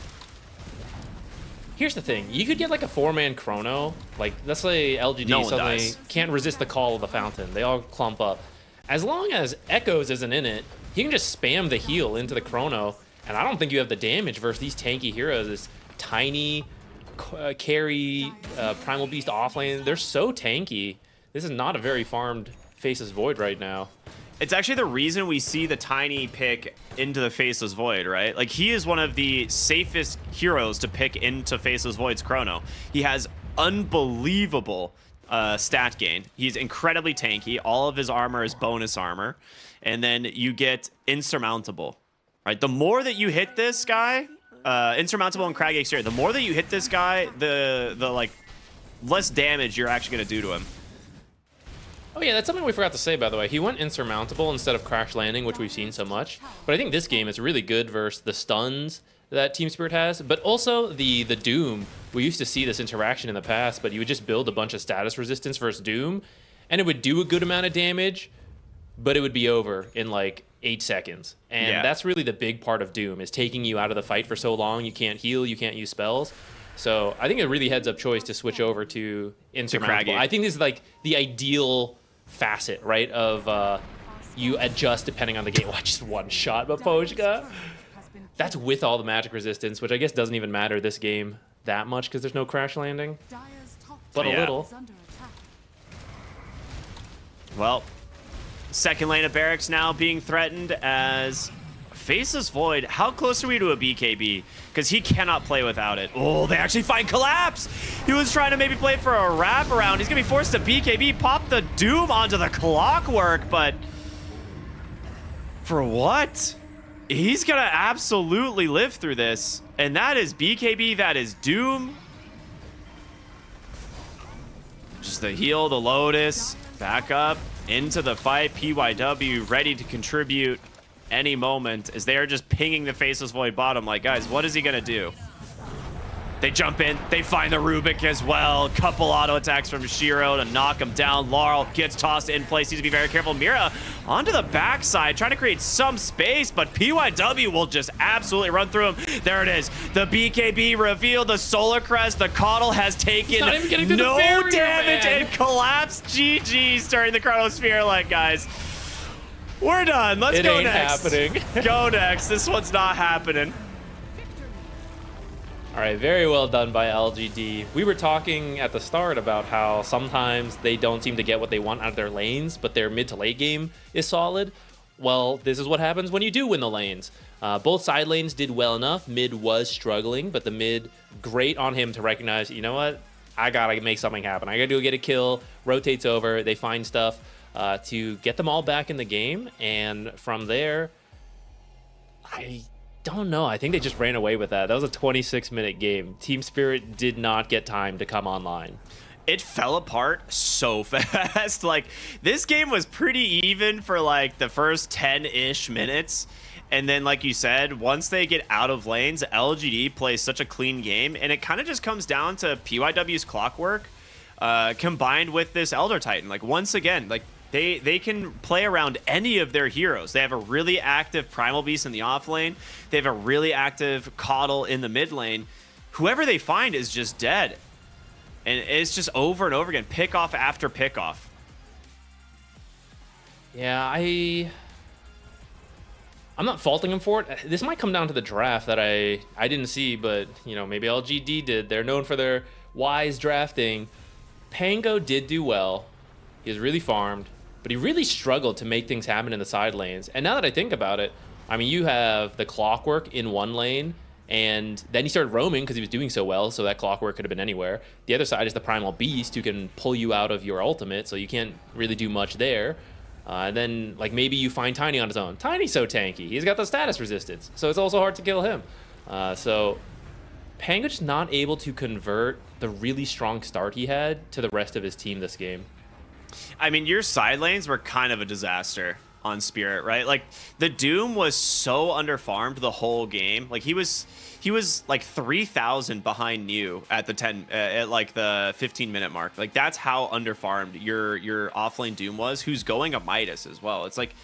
Here's the thing, you could get like a 4-man chrono, like let's say LGD No one suddenly dies. can't resist the call of the fountain, they all clump up. As long as Echoes isn't in it, he can just spam the heal into the chrono, and I don't think you have the damage versus these tanky heroes. This Tiny, carry, Primal Beast offlane, they're so tanky. This is not a very farmed Faceless Void right now. It's actually the reason we see the Tiny pick into the Faceless Void, right? Like, he is one of the safest heroes to pick into Faceless Void's chrono. He has unbelievable stat gain. He's incredibly tanky. All of his armor is bonus armor. And then you get insurmountable, right? The more that you hit this guy, insurmountable and Crag Exterior, the more that you hit this guy, the like less damage you're actually going to do to him. Oh yeah, that's something we forgot to say, by the way. He went insurmountable instead of crash landing, which we've seen so much. But I think this game is really good versus the stuns that Team Spirit has, but also the Doom. We used to see this interaction in the past, but you would just build a bunch of status resistance versus Doom, and it would do a good amount of damage, but it would be over in like 8 seconds. And that's really the big part of Doom, is taking you out of the fight for so long. You can't heal, you can't use spells. So I think a really heads-up choice to switch over to insurmountable. I think this is like the ideal facet, right, of you adjust depending on the game. Watch, just one shot Maposhka. That's with all the magic resistance, which I guess doesn't even matter this game that much because there's no crash landing, but a little. Well, second lane of Barracks now being threatened as Faceless Void, how close are we to a BKB? Because he cannot play without it. Oh, they actually find Collapse. He was trying to maybe play for a wraparound. He's going to be forced to BKB, pop the Doom onto the Clockwork, but for what? He's going to absolutely live through this. And that is BKB, that is Doom. Just the heal, the Lotus, back up into the fight. PYW ready to contribute any moment as they are just pinging the Faceless Void bottom. Like, guys, what is he gonna do? They jump in, they find the Rubik as well. Couple auto attacks from Shiro to knock him down. Laurel gets tossed in place, needs to be very careful. Mira onto the backside, trying to create some space, but PYW will just absolutely run through him. There it is, the BKB reveal, the Solar Crest, the Coddle has taken no damage and collapsed. GG's during the Chronosphere. Like, guys, we're done. Let's go next. Happening. Go next. This one's not happening. All right, very well done by LGD. We were talking at the start about how sometimes they don't seem to get what they want out of their lanes, but their mid to late game is solid. Well, this is what happens when you do win the lanes. Both side lanes did well enough. Mid was struggling, but the mid, great on him to recognize, you know what? I gotta make something happen. I gotta get a kill, rotates over, they find stuff to get them all back in the game. And from there, I don't know. I think they just ran away with that. That was a 26-minute game. Team Spirit did not get time to come online. It fell apart so fast. Like, this game was pretty even for like the first 10-ish minutes. And then, like you said, once they get out of lanes, LGD plays such a clean game. And it kind of just comes down to PYW's Clockwork combined with this Elder Titan. Like, once again, like, they can play around any of their heroes. They have a really active Primal Beast in the off lane. They have a really active Coddle in the mid lane. Whoever they find is just dead. And it's just over and over again, pick off after pick off. Yeah, I'm not faulting him for it. This might come down to the draft that I didn't see, but you know, maybe LGD did. They're known for their wise drafting. Pango did do well. He was really farmed, but he really struggled to make things happen in the side lanes. And now that I think about it, I mean, you have the Clockwork in one lane, and then he started roaming because he was doing so well, so that Clockwork could have been anywhere. The other side is the Primal Beast, who can pull you out of your ultimate, so you can't really do much there. And then, like, maybe you find Tiny on his own. Tiny's so tanky. He's got the status resistance, so it's also hard to kill him. So Pango just not able to convert the really strong start he had to the rest of his team this game. I mean, your side lanes were kind of a disaster on Spirit, right? Like, the Doom was so underfarmed the whole game. Like, he was like 3,000 behind you at the 15-minute mark. Like, that's how underfarmed your offlane Doom was, who's going a Midas as well. It's like,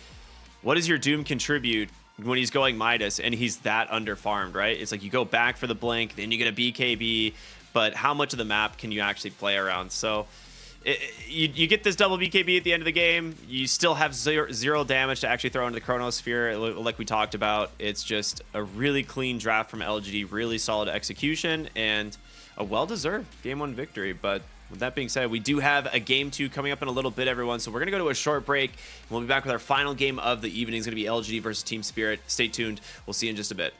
what does your Doom contribute when he's going Midas and he's that underfarmed, right? It's like you go back for the blink, then you get a BKB, but how much of the map can you actually play around? So you get this double BKB at the end of the game. You still have zero damage to actually throw into the Chronosphere, like we talked about. It's just a really clean draft from LGD, really solid execution, and a well-deserved Game 1 victory. But with that being said, we do have a Game 2 coming up in a little bit, everyone. So we're going to go to a short break. We'll be back with our final game of the evening. It's going to be LGD versus Team Spirit. Stay tuned. We'll see you in just a bit.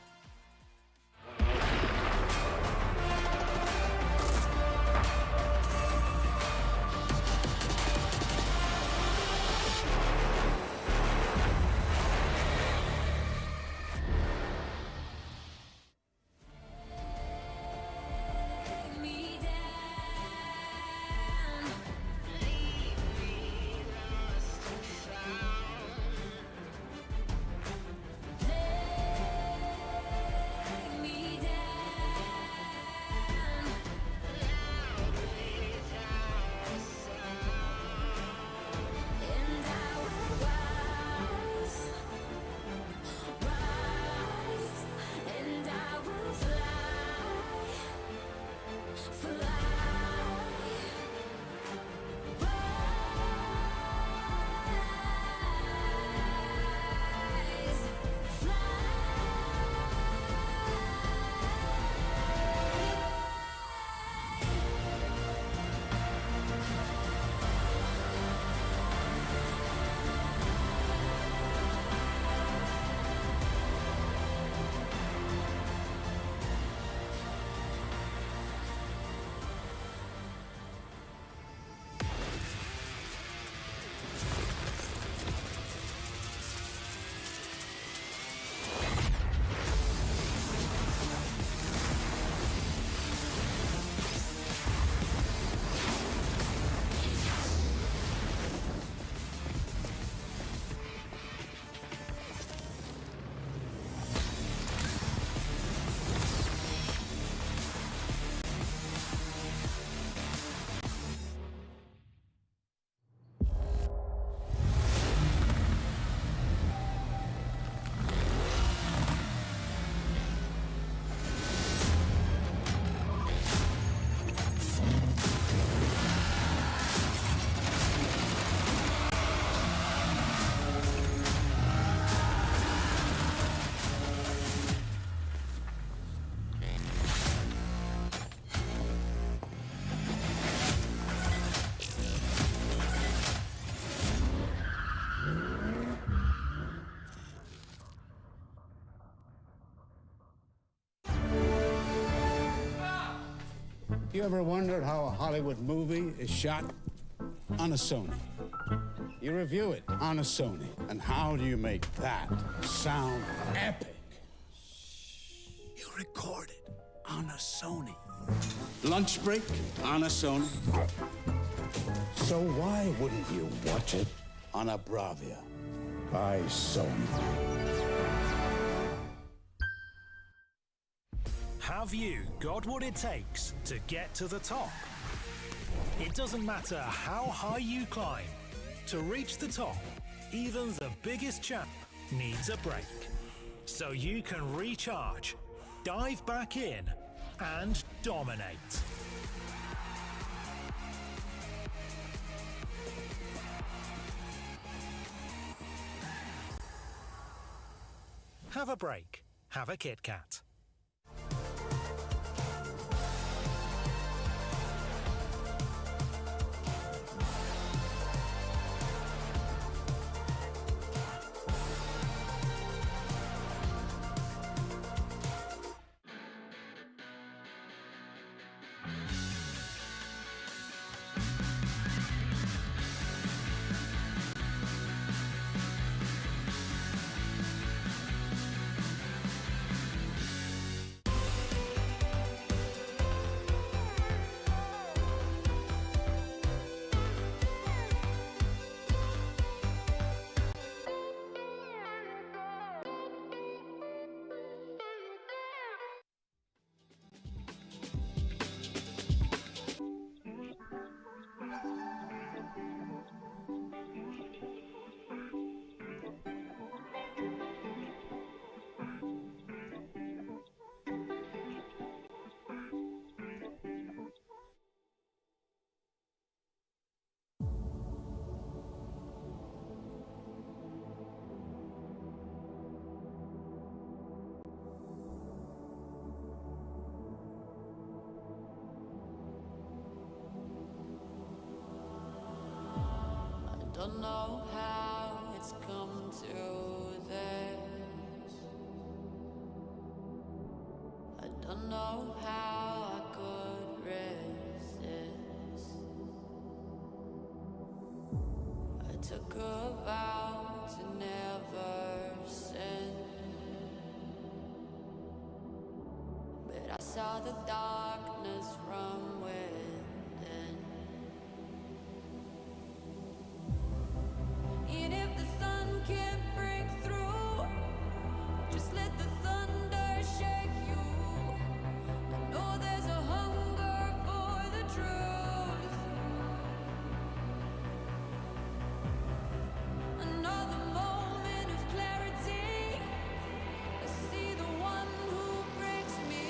You ever wondered how a Hollywood movie is shot? On a Sony. You review it on a Sony. And how do you make that sound epic? You record it on a Sony. Lunch break on a Sony. So why wouldn't you watch it on a Bravia by Sony? Have you got what it takes to get to the top? It doesn't matter how high you climb. To reach the top, even the biggest champ needs a break. So you can recharge, dive back in, and dominate. Have a break. Have a Kit Kat. Don't know how it's come to this. I don't know how I could resist. I took a vow to never sin, but I saw the darkness from within. And if the sun can't break through, just let the thunder shake you. I know there's a hunger for the truth. Another moment of clarity. I see the one who breaks me.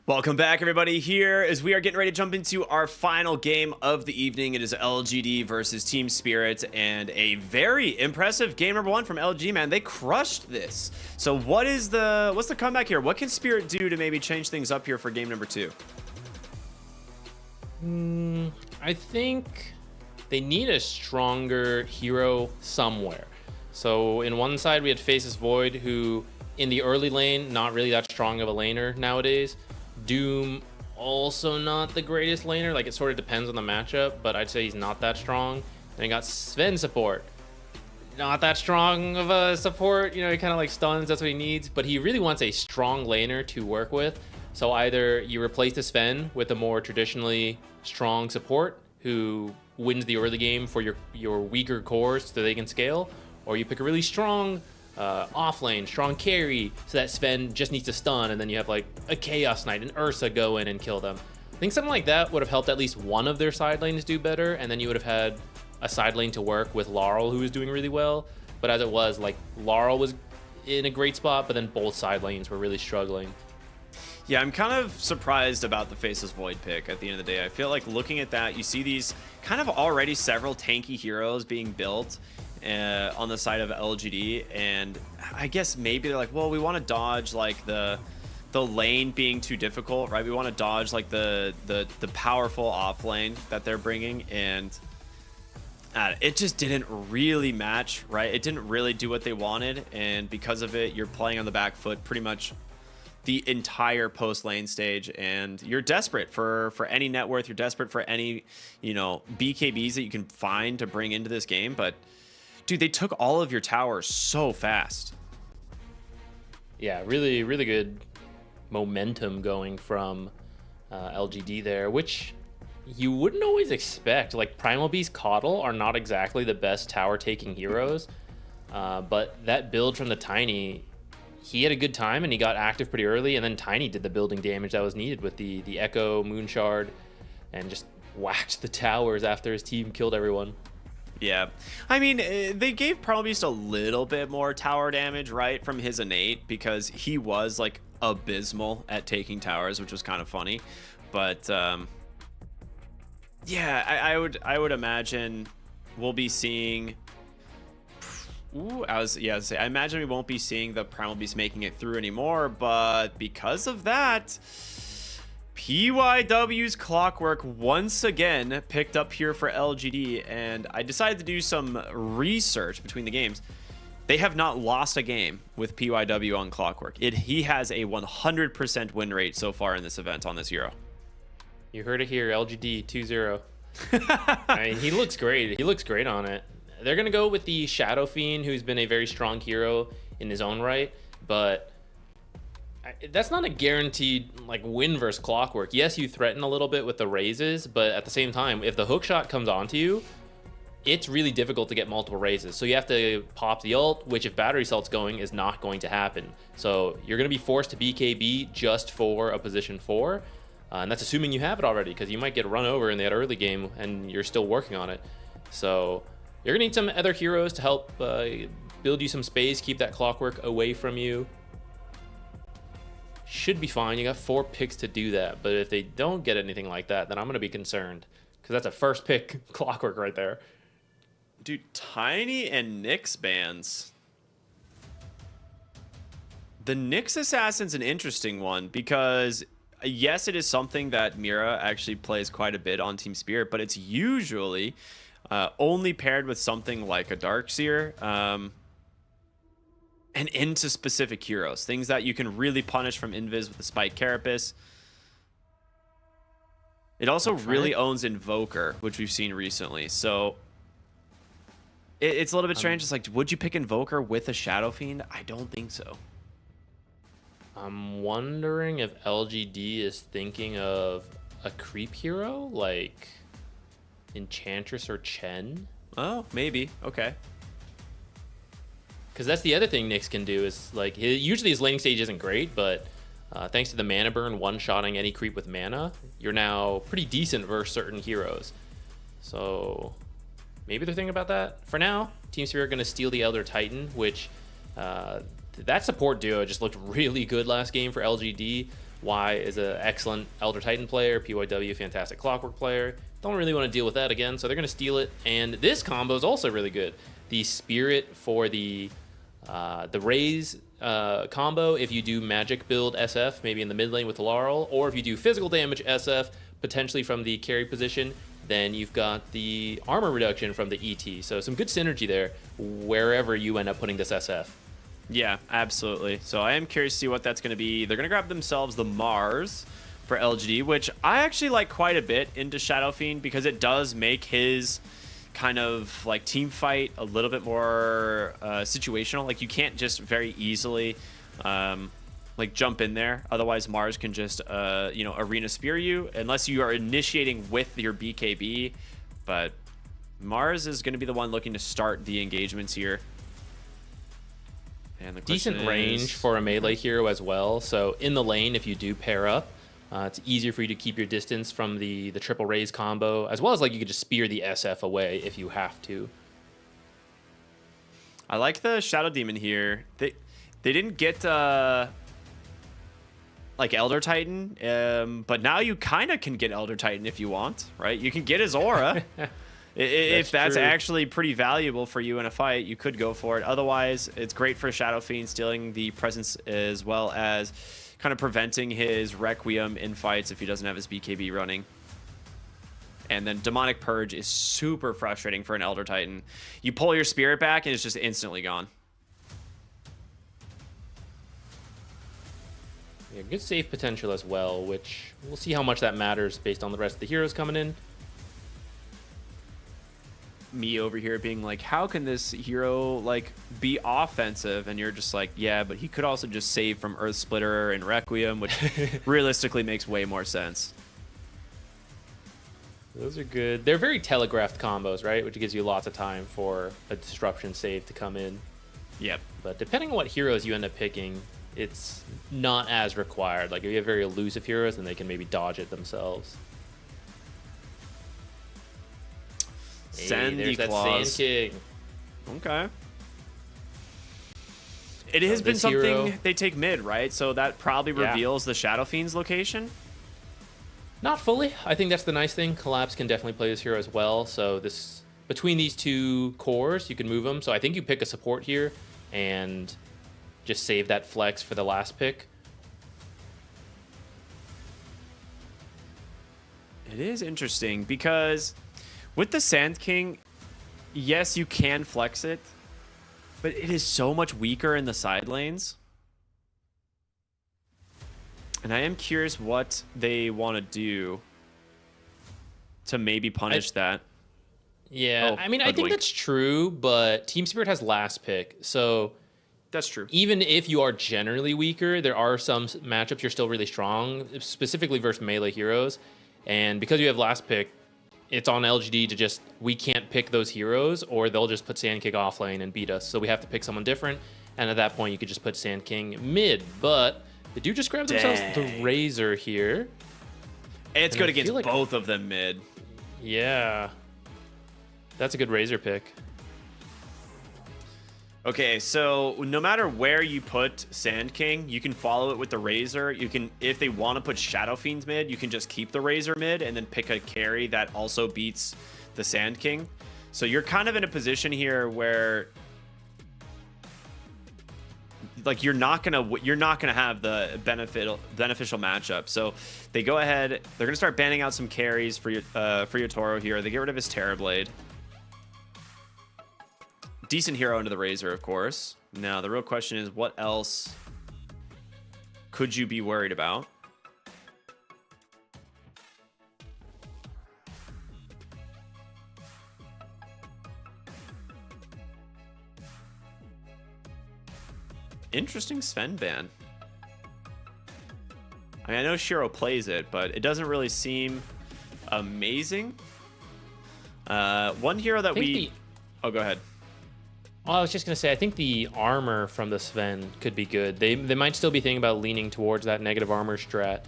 Welcome back, everybody. Here as we are getting ready to jump into our final game of the evening. It is LGD versus Team Spirit, and a very impressive game number 1 from LG, man. They crushed this. So what's the comeback here? What can Spirit do to maybe change things up here for game number 2? I think they need a stronger hero somewhere. So in one side we had Faces Void, who in the early lane, not really that strong of a laner nowadays. Doom, also not the greatest laner. Like, it sort of depends on the matchup, but I'd say he's not that strong. Then you got Sven support. Not that strong of a support. You know, he kind of like stuns, that's what he needs. But he really wants a strong laner to work with. So either you replace the Sven with a more traditionally strong support who wins the early game for your weaker cores so they can scale, or you pick a really strong off lane, strong carry, so that Sven just needs to stun, and then you have like a Chaos Knight and Ursa go in and kill them. I think something like that would have helped at least one of their side lanes do better, and then you would have had a side lane to work with Laurel, who was doing really well. But as it was, like, Laurel was in a great spot, but then both side lanes were really struggling. Yeah, I'm kind of surprised about the Faceless Void pick at the end of the day. I feel like looking at that, you see these kind of already several tanky heroes being built on the side of LGD, and I guess maybe they're like, well, we want to dodge like the lane being too difficult, right? We want to dodge like the powerful off lane that they're bringing, and it just didn't really match, right? It didn't really do what they wanted, and because of it, you're playing on the back foot pretty much the entire post lane stage, and you're desperate for any net worth. You're desperate for any, you know, BKBs that you can find to bring into this game, but dude, they took all of your towers so fast. Yeah, really, really good momentum going from LGD there, which you wouldn't always expect. Like, Primal Beast Coddle are not exactly the best tower taking heroes, but that build from the Tiny, he had a good time and he got active pretty early, and then Tiny did the building damage that was needed with the Echo Moonshard and just whacked the towers after his team killed everyone. Yeah, I mean, they gave Primal Beast a little bit more tower damage, right, from his innate, because he was like abysmal at taking towers, which was kind of funny. But yeah, I would imagine we'll be seeing. I imagine we won't be seeing the Primal Beast making it through anymore, but because of that, PYW's Clockwork once again picked up here for LGD, and I decided to do some research between the games. They have not lost a game with PYW on Clockwork. He has a 100% win rate so far in this event on this Euro. You heard it here, LGD 2-0. I mean, he looks great. He looks great on it. They're going to go with the Shadow Fiend, who's been a very strong hero in his own right, but that's not a guaranteed like win versus Clockwork. Yes, you threaten a little bit with the raises, but at the same time, if the hook shot comes onto you, it's really difficult to get multiple raises. So you have to pop the ult, which if battery salt's going is not going to happen. So you're going to be forced to BKB just for a position 4. And that's assuming you have it already, because you might get run over in that early game and you're still working on it. So you're going to need some other heroes to help build you some space, keep that Clockwork away from you. Should be fine. You got 4 picks to do that, but if they don't get anything like that, then I'm going to be concerned, because that's a first pick Clockwork right there. Dude, Tiny and Nyx bans. The Nyx Assassin's an interesting one, because yes, it is something that Mira actually plays quite a bit on Team Spirit, but it's usually only paired with something like a Darkseer, and into specific heroes, things that you can really punish from invis with the Spike Carapace. It also really owns Invoker, which we've seen recently, so it's a little bit strange. It's like, would you pick Invoker with a Shadow Fiend? I don't think so. I'm wondering if LGD is thinking of a creep hero like Enchantress or Chen. Oh, maybe. Okay. Because that's the other thing Nyx can do is, like, usually his laning stage isn't great, but thanks to the mana burn, one-shotting any creep with mana, you're now pretty decent versus certain heroes. So maybe they're thinking about that. For now, Team Spirit are going to steal the Elder Titan, which that support duo just looked really good last game for LGD. Y is an excellent Elder Titan player, PYW, fantastic Clockwork player. Don't really want to deal with that again, so they're going to steal it. And this combo is also really good. The Spirit for the Raze combo, if you do magic build SF, maybe in the mid lane with Laurel, or if you do physical damage SF, potentially from the carry position, then you've got the armor reduction from the ET. So some good synergy there wherever you end up putting this SF. Yeah, absolutely. So I am curious to see what that's going to be. They're going to grab themselves the Mars for LGD, which I actually like quite a bit into Shadow Fiend because it does make his kind of like team fight a little bit more situational. Like you can't just very easily like jump in there. Otherwise Mars can just you know, arena spear you unless you are initiating with your BKB. But Mars is going to be the one looking to start the engagements here. And the decent range for a melee hero as well. So in the lane, if you do pair up, it's easier for you to keep your distance from the triple raise combo, as well as like you could just spear the SF away if you have to. I like the Shadow Demon here. They didn't get like Elder Titan, but now you kind of can get Elder Titan if you want, right? You can get his aura. If that's true. Actually pretty valuable for you in a fight, you could go for it. Otherwise, it's great for Shadow Fiend, stealing the presence as well as kind of preventing his Requiem in fights if he doesn't have his BKB running. And then Demonic Purge is super frustrating for an Elder Titan. You pull your Spirit back and it's just instantly gone. Yeah, good save potential as well, which we'll see how much that matters based on the rest of the heroes coming in. Me over here being like, how can this hero like be offensive? And you're just like, yeah, but he could also just save from Earth Splitter and Requiem, which realistically makes way more sense. Those are good. They're very telegraphed combos, right? Which gives you lots of time for a disruption save to come in. Yep. But depending on what heroes you end up picking, it's not as required. Like if you have very elusive heroes, then they can maybe dodge it themselves. Sandy there's that Claws. Sand King. Okay. It has been this something hero- they take mid, right? So that probably Yeah. reveals the Shadow Fiend's location. Not fully. I think that's the nice thing. Collapse can definitely play this hero as well. So this between these two cores, you can move them. So I think you pick a support here and just save that flex for the last pick. It is interesting because with the Sand King, yes, you can flex it, but it is so much weaker in the side lanes. And I am curious what they want to do to maybe punish that. Yeah, Oh, I mean, I think hoodwink. that's true, but Team Spirit has last pick. So that's true. Even if you are generally weaker, there are some matchups you're still really strong, specifically versus melee heroes. And because you have last pick, it's on LGD to just, we can't pick those heroes or they'll just put Sand King off lane and beat us. So we have to pick someone different. And at that point, you could just put Sand King mid. But they do just grab themselves the Razor here. It's And good I against feel like- both of them mid. Yeah. That's a good Razor pick. Okay, so no matter where you put Sand King, you can follow it with the Razor. You can, if they want to put Shadow Fiends mid, you can just keep the Razor mid and then pick a carry that also beats the Sand King. So you're kind of in a position here where like you're not gonna have the beneficial matchup. So they go ahead, they're gonna start banning out some carries for your Toro here. They get rid of his Terrorblade. Decent hero into the Razor, of course. Now, the real question is, what else could you be worried about? Interesting Sven ban. I mean, I know Shiro plays it, but it doesn't really seem amazing. One hero that Oh, go ahead. Well, I was just going to say, I think the armor from the Sven could be good. They might still be thinking about leaning towards that negative armor strat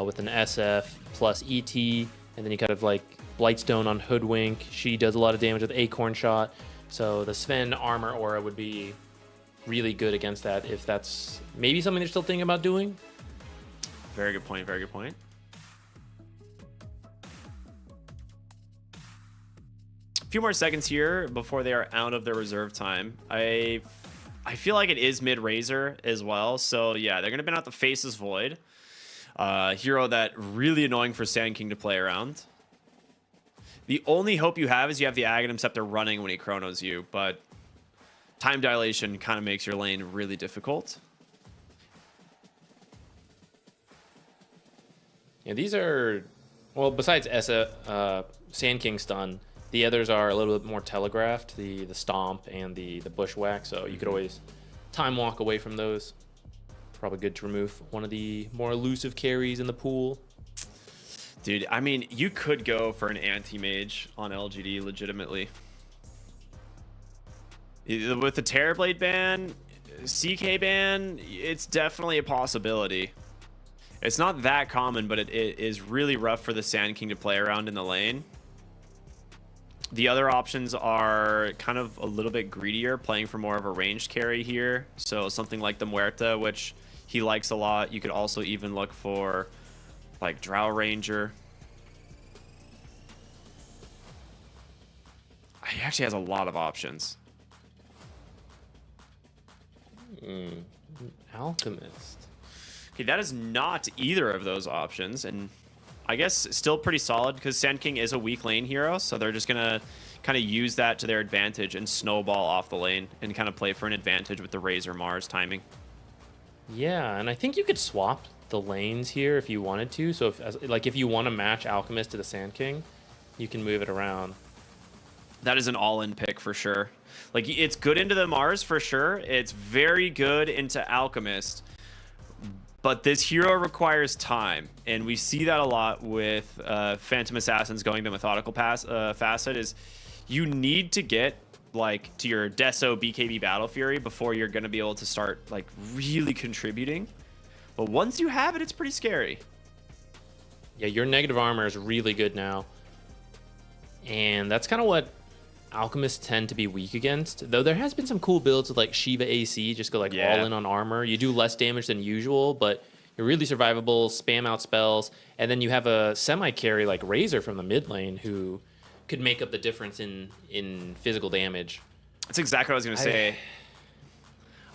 with an SF plus ET, and then you kind of like Blightstone on Hoodwink. She does a lot of damage with Acorn Shot. So the Sven armor aura would be really good against that if that's maybe something they're still thinking about doing. Very good point. Very good point. A few more seconds here before they are out of their reserve time. I feel like it is mid Razor as well. So yeah, they're gonna bin out the Faces Void. Hero that really annoying for Sand King to play around. The only hope you have is you have the Aghanim Scepter running when he chronos you, but time dilation kind of makes your lane really difficult. Yeah, these are, well, besides Sand King stun, the others are a little bit more telegraphed, the Stomp and the Bushwhack, so you could always time walk away from those. Probably good to remove one of the more elusive carries in the pool. Dude, I mean, you could go for an anti-mage on LGD legitimately. With the Terrorblade ban, CK ban, it's definitely a possibility. It's not that common, but it is really rough for the Sand King to play around in the lane. The other options are kind of a little bit greedier, playing for more of a ranged carry here. So something like the Muerta, which he likes a lot. You could also even look for like Drow Ranger. He actually has a lot of options. Alchemist. Okay, that is not either of those options, and I guess still pretty solid because Sand King is a weak lane hero, so they're just gonna kind of use that to their advantage and snowball off the lane and kind of play for an advantage with the Razor Mars timing. Yeah, and I think you could swap the lanes here if you wanted to. So if you want to match Alchemist to the Sand King, you can move it around. That is an all-in pick for sure. Like, it's good into the Mars for sure. It's very good into Alchemist. But this hero requires time, and we see that a lot with Phantom Assassins going the methodical facet. Is you need to get like to your Deso BKB Battle Fury before you're going to be able to start like really contributing. But once you have it, it's pretty scary. Yeah, your negative armor is really good now, and that's kind of what Alchemists tend to be weak against. Though there has been some cool builds with like Shiva AC, just go like all in on armor. You do less damage than usual, but you're really survivable, spam out spells, and then you have a semi-carry like Razor from the mid lane who could make up the difference in physical damage. That's exactly what I was going to say.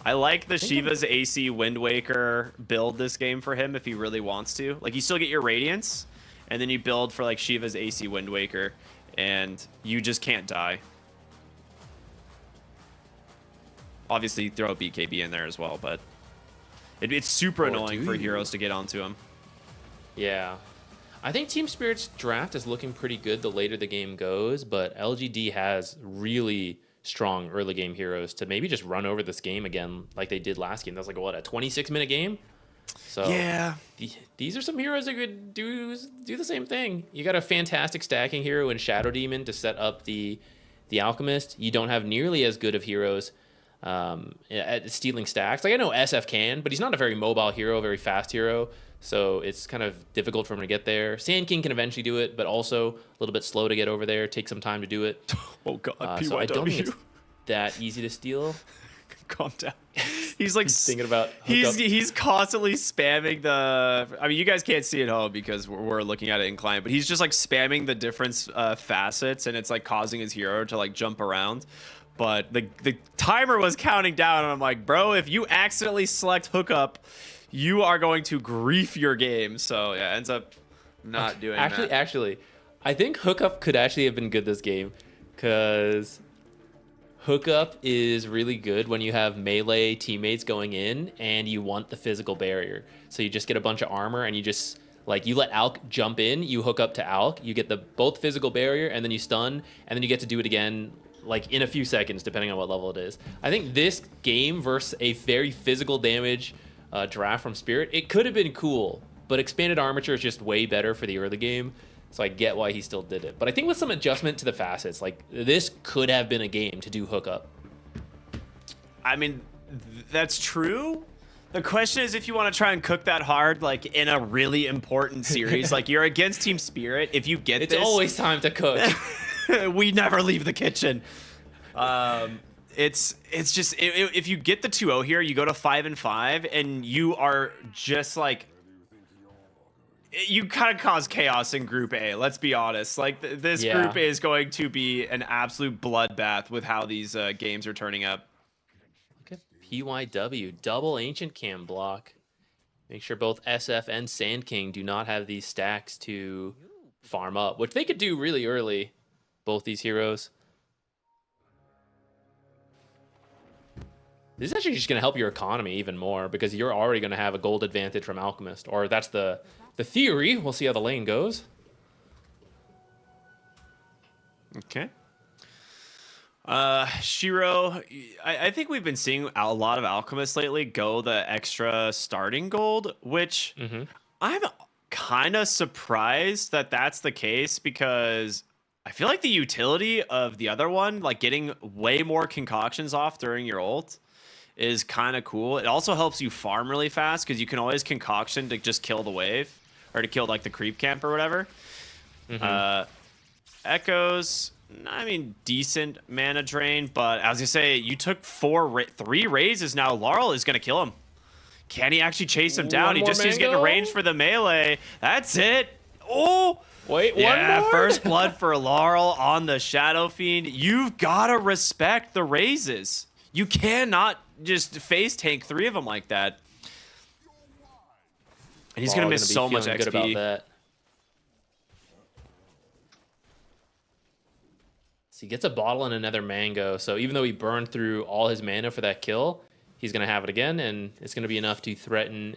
I like the Shiva's AC Wind Waker build this game for him if he really wants to. Like, you still get your Radiance, and then you build for like Shiva's AC Wind Waker, and you just can't die. Obviously, throw a BKB in there as well, but it's super annoying for heroes to get onto him. Yeah. I think Team Spirit's draft is looking pretty good the later the game goes, but LGD has really strong early game heroes to maybe just run over this game again like they did last game. That was like, what, a 26-minute game? So yeah, these are some heroes that could do the same thing. You got a fantastic stacking hero in Shadow Demon to set up the Alchemist. You don't have nearly as good of heroes at stealing stacks. Like, I know SF can, but he's not a very mobile hero, a very fast hero. So it's kind of difficult for him to get there. Sand King can eventually do it, but also a little bit slow to get over there. Take some time to do it. Oh God, PYW. So I don't think it's that easy to steal. Calm down. He's like thinking about he's constantly spamming the. I mean, you guys can't see it home because we're looking at it in client, but he's just like spamming the different facets, and it's like causing his hero to like jump around. But the timer was counting down, and I'm like, bro, if you accidentally select hookup, you are going to grief your game. So yeah, ends up not doing that. Actually, I think hookup could actually have been good this game, because hookup is really good when you have melee teammates going in and you want the physical barrier. So you just get a bunch of armor and you just like you let Alk jump in, you hook up to Alk, you get the both physical barrier, and then you stun, and then you get to do it again like in a few seconds depending on what level it is. I think this game versus a very physical damage draft from Spirit, it could have been cool, but expanded armature is just way better for the early game. So I get why he still did it. But I think with some adjustment to the facets, like this could have been a game to do hookup. I mean, that's true. The question is if you want to try and cook that hard, like in a really important series, like you're against Team Spirit. If you get it's this, always time to cook. We never leave the kitchen. It's just if you get the 2-0 here, you go to 5-5, and you are just like you kind of cause chaos in Group A. Let's be honest. Like this group is going to be an absolute bloodbath with how these games are turning up. Look at PYW, double Ancient Cam block. Make sure both SF and Sand King do not have these stacks to farm up, which they could do really early, both these heroes. This is actually just going to help your economy even more because you're already going to have a gold advantage from Alchemist, or that's the theory. We'll see how the lane goes. Okay. Shiro, I think we've been seeing a lot of Alchemists lately go the extra starting gold, which I'm kind of surprised that that's the case because I feel like the utility of the other one, like getting way more concoctions off during your ult, is kind of cool. It also helps you farm really fast because you can always concoction to just kill the wave or to kill like the creep camp or whatever. Echoes, I mean, decent mana drain, but as you say, you took 3 raises now. Laurel is going to kill him. Can he actually chase him down? He just needs to get in range for the melee. That's it. Oh, wait, yeah, one more? First blood for Laurel on the Shadow Fiend. You've got to respect the raises. You cannot just face tank 3 of them like that. And he's going to miss so much XP. Good about that. So he gets a bottle and another mango. So even though he burned through all his mana for that kill, he's going to have it again, and it's going to be enough to threaten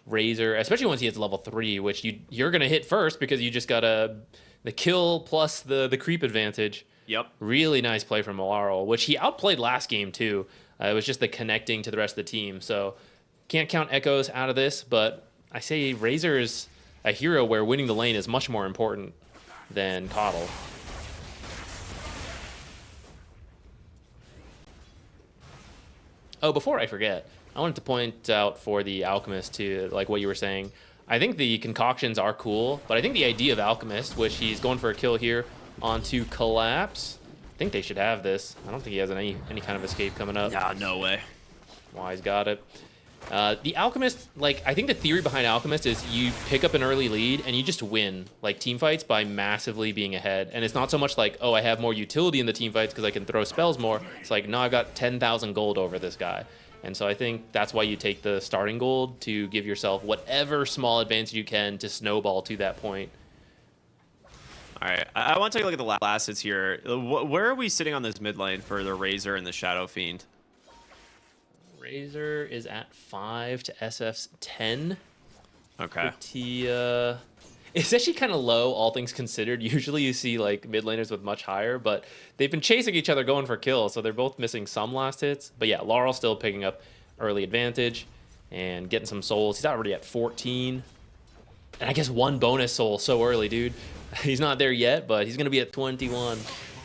Razor, especially once he hits level 3, which you're going to hit first because you just got the kill plus the creep advantage. Yep. Really nice play from Laurel, which he outplayed last game too. It was just the connecting to the rest of the team. So can't count Echoes out of this, but I say Razor is a hero where winning the lane is much more important than Coddle. Oh, before I forget, I wanted to point out for the Alchemist too, like what you were saying. I think the concoctions are cool, but I think the idea of Alchemist, which he's going for a kill here onto Collapse, I think they should have this. I don't think he has any kind of escape coming up. Nah, no way. Wise got it. The Alchemist, like, I think the theory behind Alchemist is you pick up an early lead and you just win, like, team fights by massively being ahead. And it's not so much like, oh, I have more utility in the team fights because I can throw spells more. It's like, no, I've got 10,000 gold over this guy. And so I think that's why you take the starting gold to give yourself whatever small advantage you can to snowball to that point. All right, I want to take a look at the last hits here. Where are we sitting on this mid lane for the Razor and the Shadow Fiend? Razor is at 5 to SF's 10. Okay. It's actually kind of low, all things considered. Usually you see like mid laners with much higher, but they've been chasing each other going for kills, so they're both missing some last hits. But yeah, Laurel still picking up early advantage and getting some souls. He's already at 14. And I guess 1 bonus soul so early, dude. He's not there yet, but he's going to be at 21.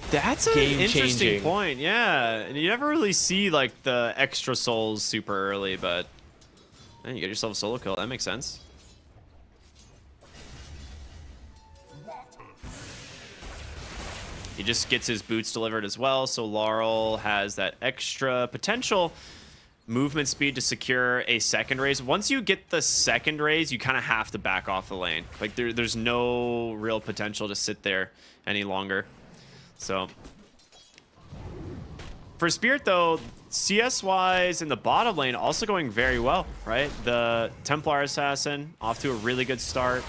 That's an interesting point, yeah. And you never really see like the extra souls super early, but man, you get yourself a solo kill. That makes sense. He just gets his boots delivered as well, so Laurel has that extra potential movement speed to secure a second raise. Once you get the second raise, you kind of have to back off the lane. Like there's no real potential to sit there any longer. So for Spirit though, CS wise in the bottom lane also going very well, right? The Templar Assassin off to a really good start.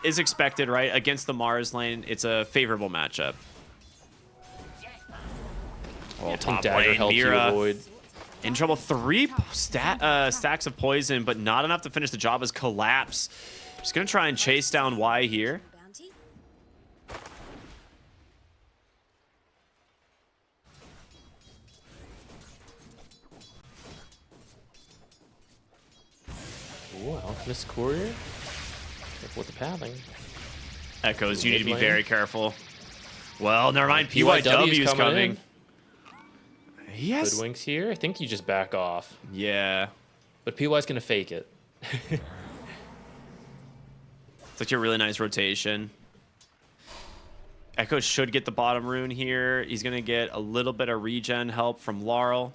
Is expected, right? Against the Mars lane, it's a favorable matchup. Oh, top lane, Mira in trouble. 3 stacks of poison, but not enough to finish the job as Collapse. Just gonna try and chase down Y here. Ooh, Alchemist Courier. With the pathing. Echoes, you need to be very careful. Well, never mind. PYW is coming. Yes. Hoodwinks here. I think you just back off. Yeah. But PY's going to fake it. It's like a really nice rotation. Echo should get the bottom rune here. He's going to get a little bit of regen help from Laurel.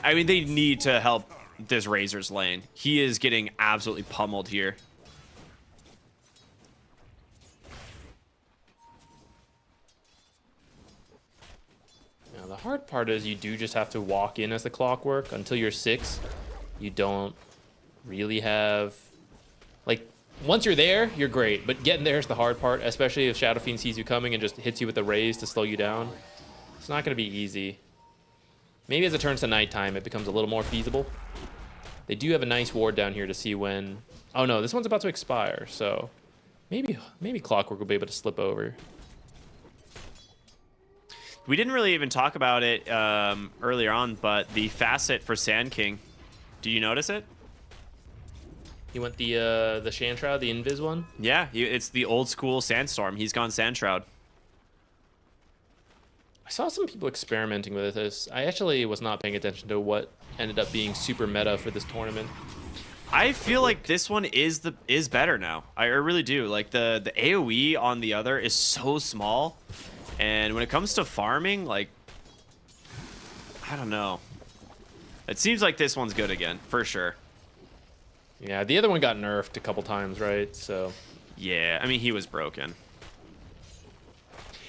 I mean, they need to help this Razor's lane. He is getting absolutely pummeled here. hard part is you do just have to walk in as the clockwork. Until you're 6, you don't really have... Like, once you're there, you're great. But getting there is the hard part, especially if Shadow Fiend sees you coming and just hits you with a raise to slow you down. It's not going to be easy. Maybe as it turns to nighttime, it becomes a little more feasible. They do have a nice ward down here to see when... Oh no, this one's about to expire, so... Maybe Clockwork will be able to slip over. We didn't really even talk about it earlier on, but the Facet for Sand King. Do you notice it? He went the Sand Shroud, the Invis one? Yeah, it's the old school Sandstorm. He's gone Sand Shroud. I saw some people experimenting with this. I actually was not paying attention to what ended up being super meta for this tournament. I feel like this one is better now. I really do. Like the AoE on the other is so small, and when it comes to farming, like I don't know. It seems like this one's good again for sure. Yeah, the other one got nerfed a couple times, right? So yeah, I mean he was broken.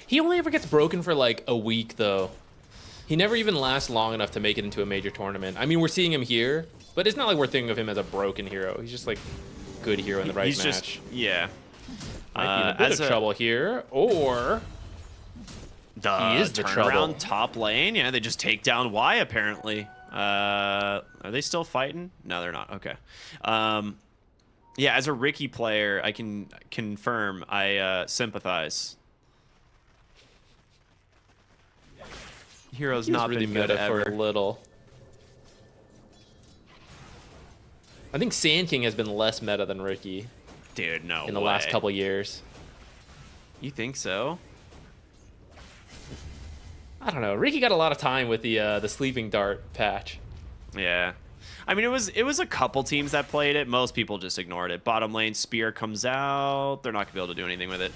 He only ever gets broken for like a week though. He never even lasts long enough to make it into a major tournament. I mean, we're seeing him here. But it's not like we're thinking of him as a broken hero. He's just like good hero in the right match. Just, yeah. Might be in a bit of trouble here, or he is the turnaround top lane. Yeah, they just take down Y apparently. Are they still fighting? No, they're not. Okay. Yeah, as a Ricky player, I can confirm I sympathize. Hero's not really been good meta ever. for a little. I think Sand King has been less meta than Ricky. Dude, no in the last couple years. You think so? I don't know. Ricky got a lot of time with the sleeping dart patch. Yeah. I mean, it was a couple teams that played it. Most people just ignored it. Bottom lane spear comes out. They're not gonna be able to do anything with it.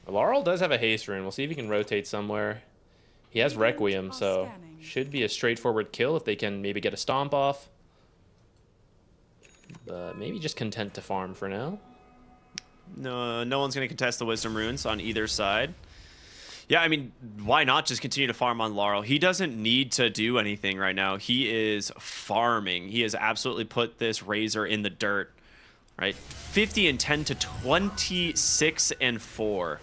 Laurel does have a haste rune. We'll see if he can rotate somewhere. He has Requiem, so should be a straightforward kill if they can maybe get a stomp off. But maybe just content to farm for now. No one's going to contest the Wisdom Runes on either side. Yeah, I mean, why not just continue to farm on Laurel? He doesn't need to do anything right now. He is farming. He has absolutely put this Razor in the dirt, right? 50 and 10 to 26 and 4.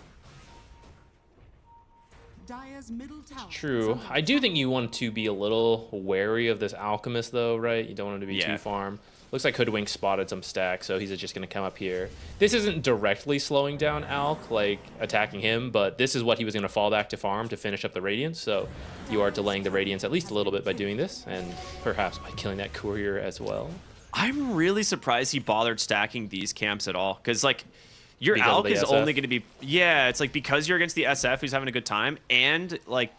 True. I do think you want to be a little wary of this Alchemist, though, right? You don't want him to be too farm. Looks like Hoodwink spotted some stacks, so he's just going to come up here. This isn't directly slowing down Alk, like attacking him, but this is what he was going to fall back to farm to finish up the Radiance, so you are delaying the Radiance at least a little bit by doing this, and perhaps by killing that Courier as well. I'm really surprised he bothered stacking these camps at all, because, like, your Because of Alk the is SF. only going to be... Yeah, it's like because you're against the SF who's having a good time, and, like,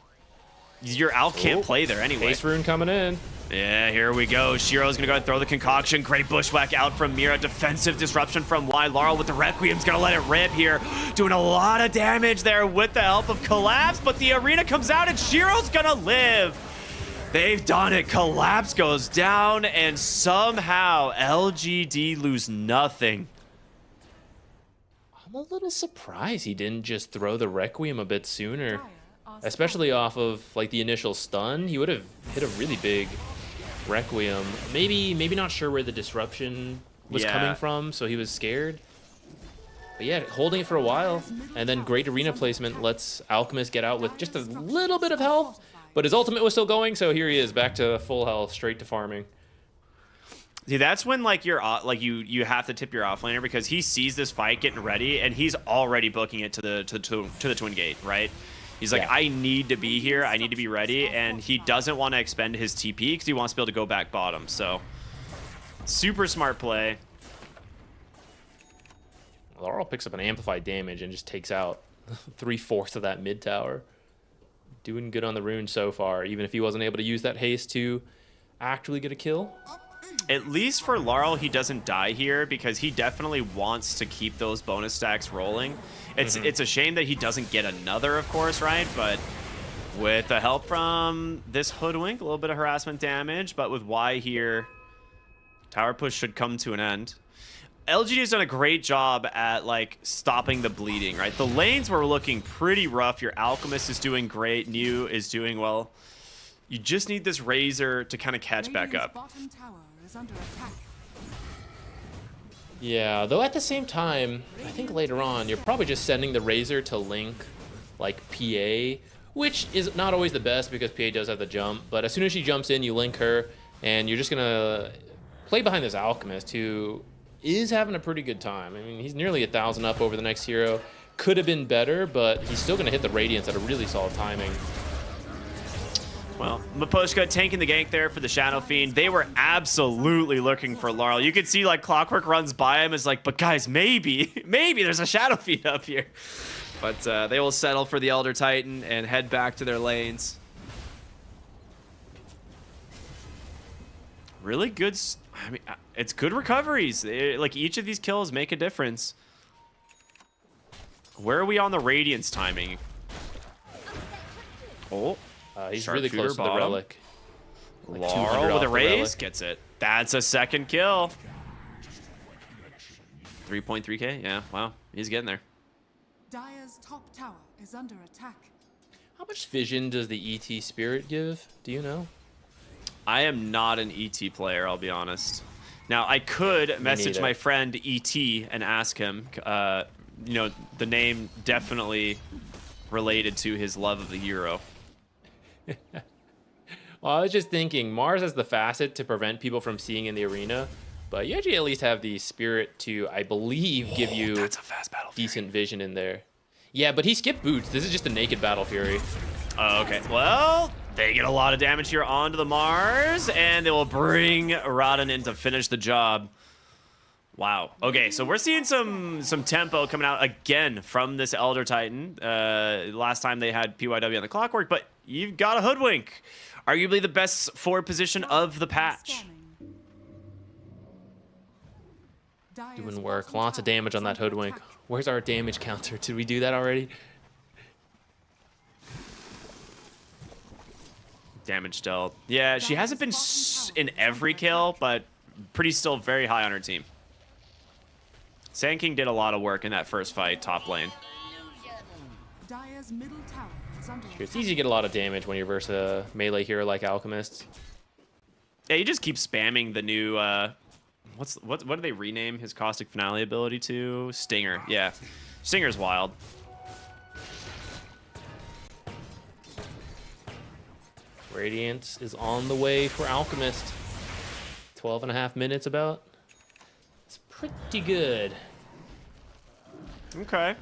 your Alk can't play there anyway. Haste Rune coming in. Yeah, here we go. Shiro's gonna go and throw the concoction. Great bushwhack out from Mira. Defensive disruption from Y. Laurel with the Requiem's gonna let it rip here. Doing a lot of damage there with the help of Collapse, but the arena comes out and Shiro's gonna live. They've done it. Collapse goes down, and somehow LGD lose nothing. I'm a little surprised he didn't just throw the Requiem a bit sooner. Especially off of like the initial stun, he would have hit a really big Requiem. Maybe not sure where the disruption was coming from, so he was scared. But yeah, holding it for a while, and then great arena placement lets Alchemist get out with just a little bit of health, but his ultimate was still going, so here he is, back to full health, straight to farming. See, that's when like you're like you have to tip your offlaner because he sees this fight getting ready and he's already booking it to the Twin Gate, right? He's like, I need to be here. I need to be ready. And he doesn't want to expend his TP because he wants to be able to go back bottom. So, super smart play. Laurel picks up an amplified damage and just takes out 3/4 of that mid tower. Doing good on the rune so far, even if he wasn't able to use that haste to actually get a kill. At least for Laurel, he doesn't die here because he definitely wants to keep those bonus stacks rolling. It's a shame that he doesn't get another, of course, right? But with the help from this Hoodwink, a little bit of harassment damage, but with Y here, tower push should come to an end. LGD has done a great job at like stopping the bleeding, right? The lanes were looking pretty rough. Your Alchemist is doing great. New is doing well. You just need this Razor to kind of catch back up. Bottom tower is under attack. Yeah, though at the same time, I think later on, you're probably just sending the Razor to link, like, PA, which is not always the best because PA does have the jump, but as soon as she jumps in, you link her, and you're just gonna play behind this Alchemist, who is having a pretty good time. I mean, he's nearly 1,000 up over the next hero. Could have been better, but he's still gonna hit the Radiance at a really solid timing. Well, Maposhka taking the gank there for the Shadow Fiend. They were absolutely looking for Laurel. You could see like Clockwork runs by him, is like, but guys, maybe there's a Shadow Fiend up here. But they will settle for the Elder Titan and head back to their lanes. Really good. I mean, it's good recoveries. Like each of these kills make a difference. Where are we on the Radiance timing? Oh. He's really close to the relic. Like Laurel with a raise gets it. That's a second kill. 3.3k. Yeah, wow. He's getting there. Dire's top tower is under attack. How much vision does the ET Spirit give? Do you know? I am not an ET player, I'll be honest. Now, I could message my friend ET and ask him. You know, the name definitely related to his love of the Euro. Well, I was just thinking, Mars has the Facet to prevent people from seeing in the arena, but you actually at least have the Spirit to, I believe, give you that's a fast battle decent vision in there. Yeah, but he skipped boots. This is just a naked Battle Fury. Okay, well, they get a lot of damage here onto the Mars, and they will bring Radin in to finish the job. Wow. Okay, so we're seeing some tempo coming out again from this Elder Titan. Last time they had PYW on the Clockwork, but you've got a Hoodwink. Arguably the best forward position of the patch. Doing work. Lots of damage on that Hoodwink. Where's our damage counter? Did we do that already? Damage dealt. Yeah, she hasn't been in every kill, but still very high on her team. Sand King did a lot of work in that first fight, top lane. Dire's middle tower is under attack. It's easy to get a lot of damage when you're versus a melee hero like Alchemist. Yeah, you just keep spamming the new, what do they rename his Caustic Finale ability to? Stinger, yeah. Stinger's wild. Radiance is on the way for Alchemist. 12.5 minutes about. It's pretty good. Okay.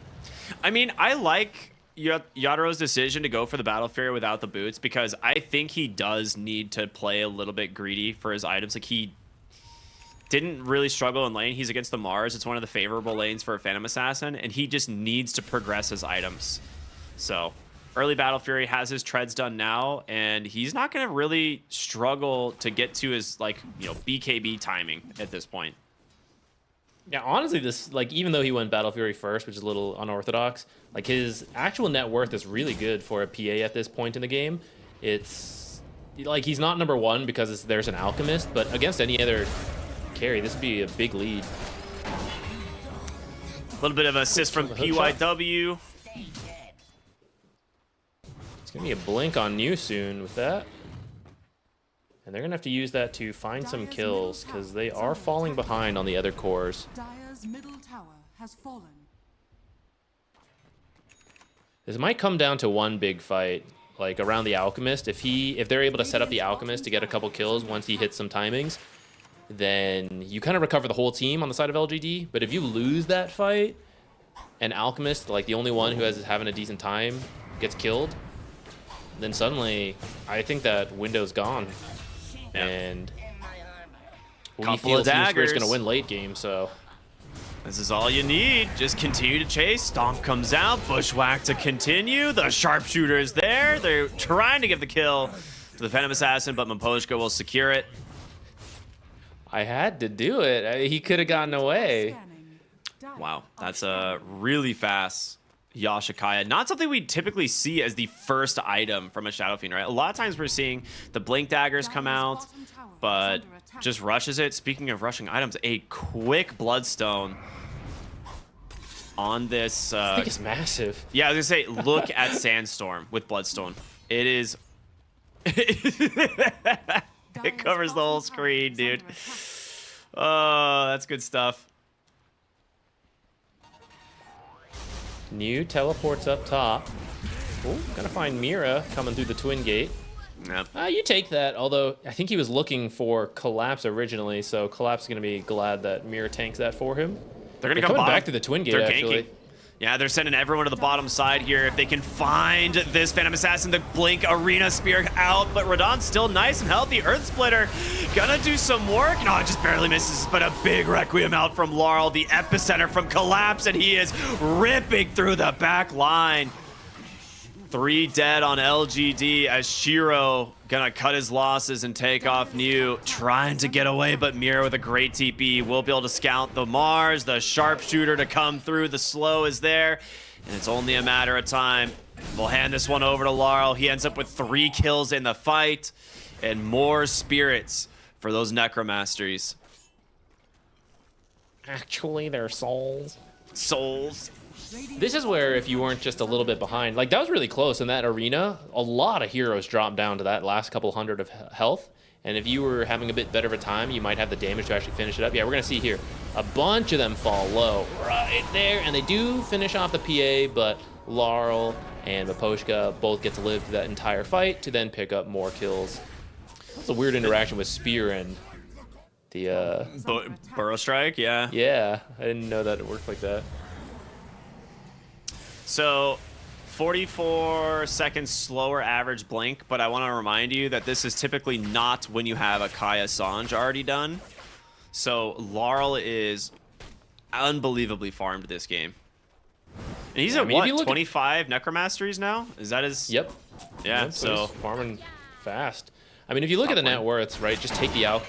I mean, I like Yadaro's decision to go for the Battle Fury without the boots because I think he does need to play a little bit greedy for his items. Like, he didn't really struggle in lane. He's against the Mars. It's one of the favorable lanes for a Phantom Assassin, and he just needs to progress his items. So, early Battle Fury has his treads done now, and he's not going to really struggle to get to his, like, you know, BKB timing at this point. Yeah, honestly, this, like, even though he went Battle Fury first, which is a little unorthodox, like, his actual net worth is really good for a PA at this point in the game. It's, like, he's not number one because there's an Alchemist, but against any other carry, this would be a big lead. A little bit of assist from PYW. It's going to be a blink on New soon with that. And they're going to have to use that to find some kills because they are falling behind on the other cores. Dire's middle tower has fallen. This might come down to one big fight, like around the Alchemist. If they're able to set up the Alchemist to get a couple kills once he hits some timings, then you kind of recover the whole team on the side of LGD. But if you lose that fight, and Alchemist, like the only one who is having a decent time, gets killed, then suddenly I think that window's gone. Yep. And we feel Team Spirit's going to win late game, so this is all you need. Just continue to chase. Stomp comes out. Bushwhack to continue. The sharpshooter is there. They're trying to give the kill to the Phantom Assassin, but Maposhka will secure it. I had to do it. He could have gotten away. Wow, that's a really fast Yashikaya. Not something we typically see as the first item from a Shadow Fiend, right? A lot of times we're seeing the Blink Daggers come out. but just rushes it. Speaking of rushing items, a quick Bloodstone on this. I think it's massive. Yeah, I was gonna say, look at Sandstorm with Bloodstone. It is. It covers the whole screen, dude. Oh, that's good stuff. New teleports up top. Oh, gonna find Mira coming through the twin gate. Yep. You take that, although I think he was looking for Collapse originally, so Collapse is gonna be glad that Mira tanks that for him. They're gonna They're come coming back to the twin gate, They're actually. ganking. Yeah, they're sending everyone to the bottom side here. If they can find this Phantom Assassin, the Blink Arena Spear out, but Radon's still nice and healthy. Earth Splitter gonna do some work. No, it just barely misses, but a big Requiem out from Laurel, the epicenter from Collapse, and he is ripping through the back line. 3 dead on LGD as Shiro gonna cut his losses and take off New, trying to get away, but Mira with a great TP will be able to scout the Mars, the sharpshooter to come through, the slow is there, and it's only a matter of time. We'll hand this one over to Laurel. He ends up with 3 kills in the fight, and more spirits for those Necromasteries. Actually, they're souls. Souls. This is where if you weren't just a little bit behind, like that was really close in that arena, a lot of heroes dropped down to that last couple hundred of health. And if you were having a bit better of a time, you might have the damage to actually finish it up. Yeah, we're gonna see here, a bunch of them fall low right there. And they do finish off the PA, but Laurel and Maposhka both get to live through that entire fight to then pick up more kills. That's a weird interaction with Spear and the Burrow Strike, yeah. Yeah, I didn't know that it worked like that. So 44 seconds slower average blink, but I want to remind you that this is typically not when you have a Kaya Sange already done. So Laurel is unbelievably farmed this game. And he's at what, 25 Necromasteries now? Is that his? Yep. Yeah, Yep, so he's farming fast. I mean, if you look at the net worths, right, just take the out.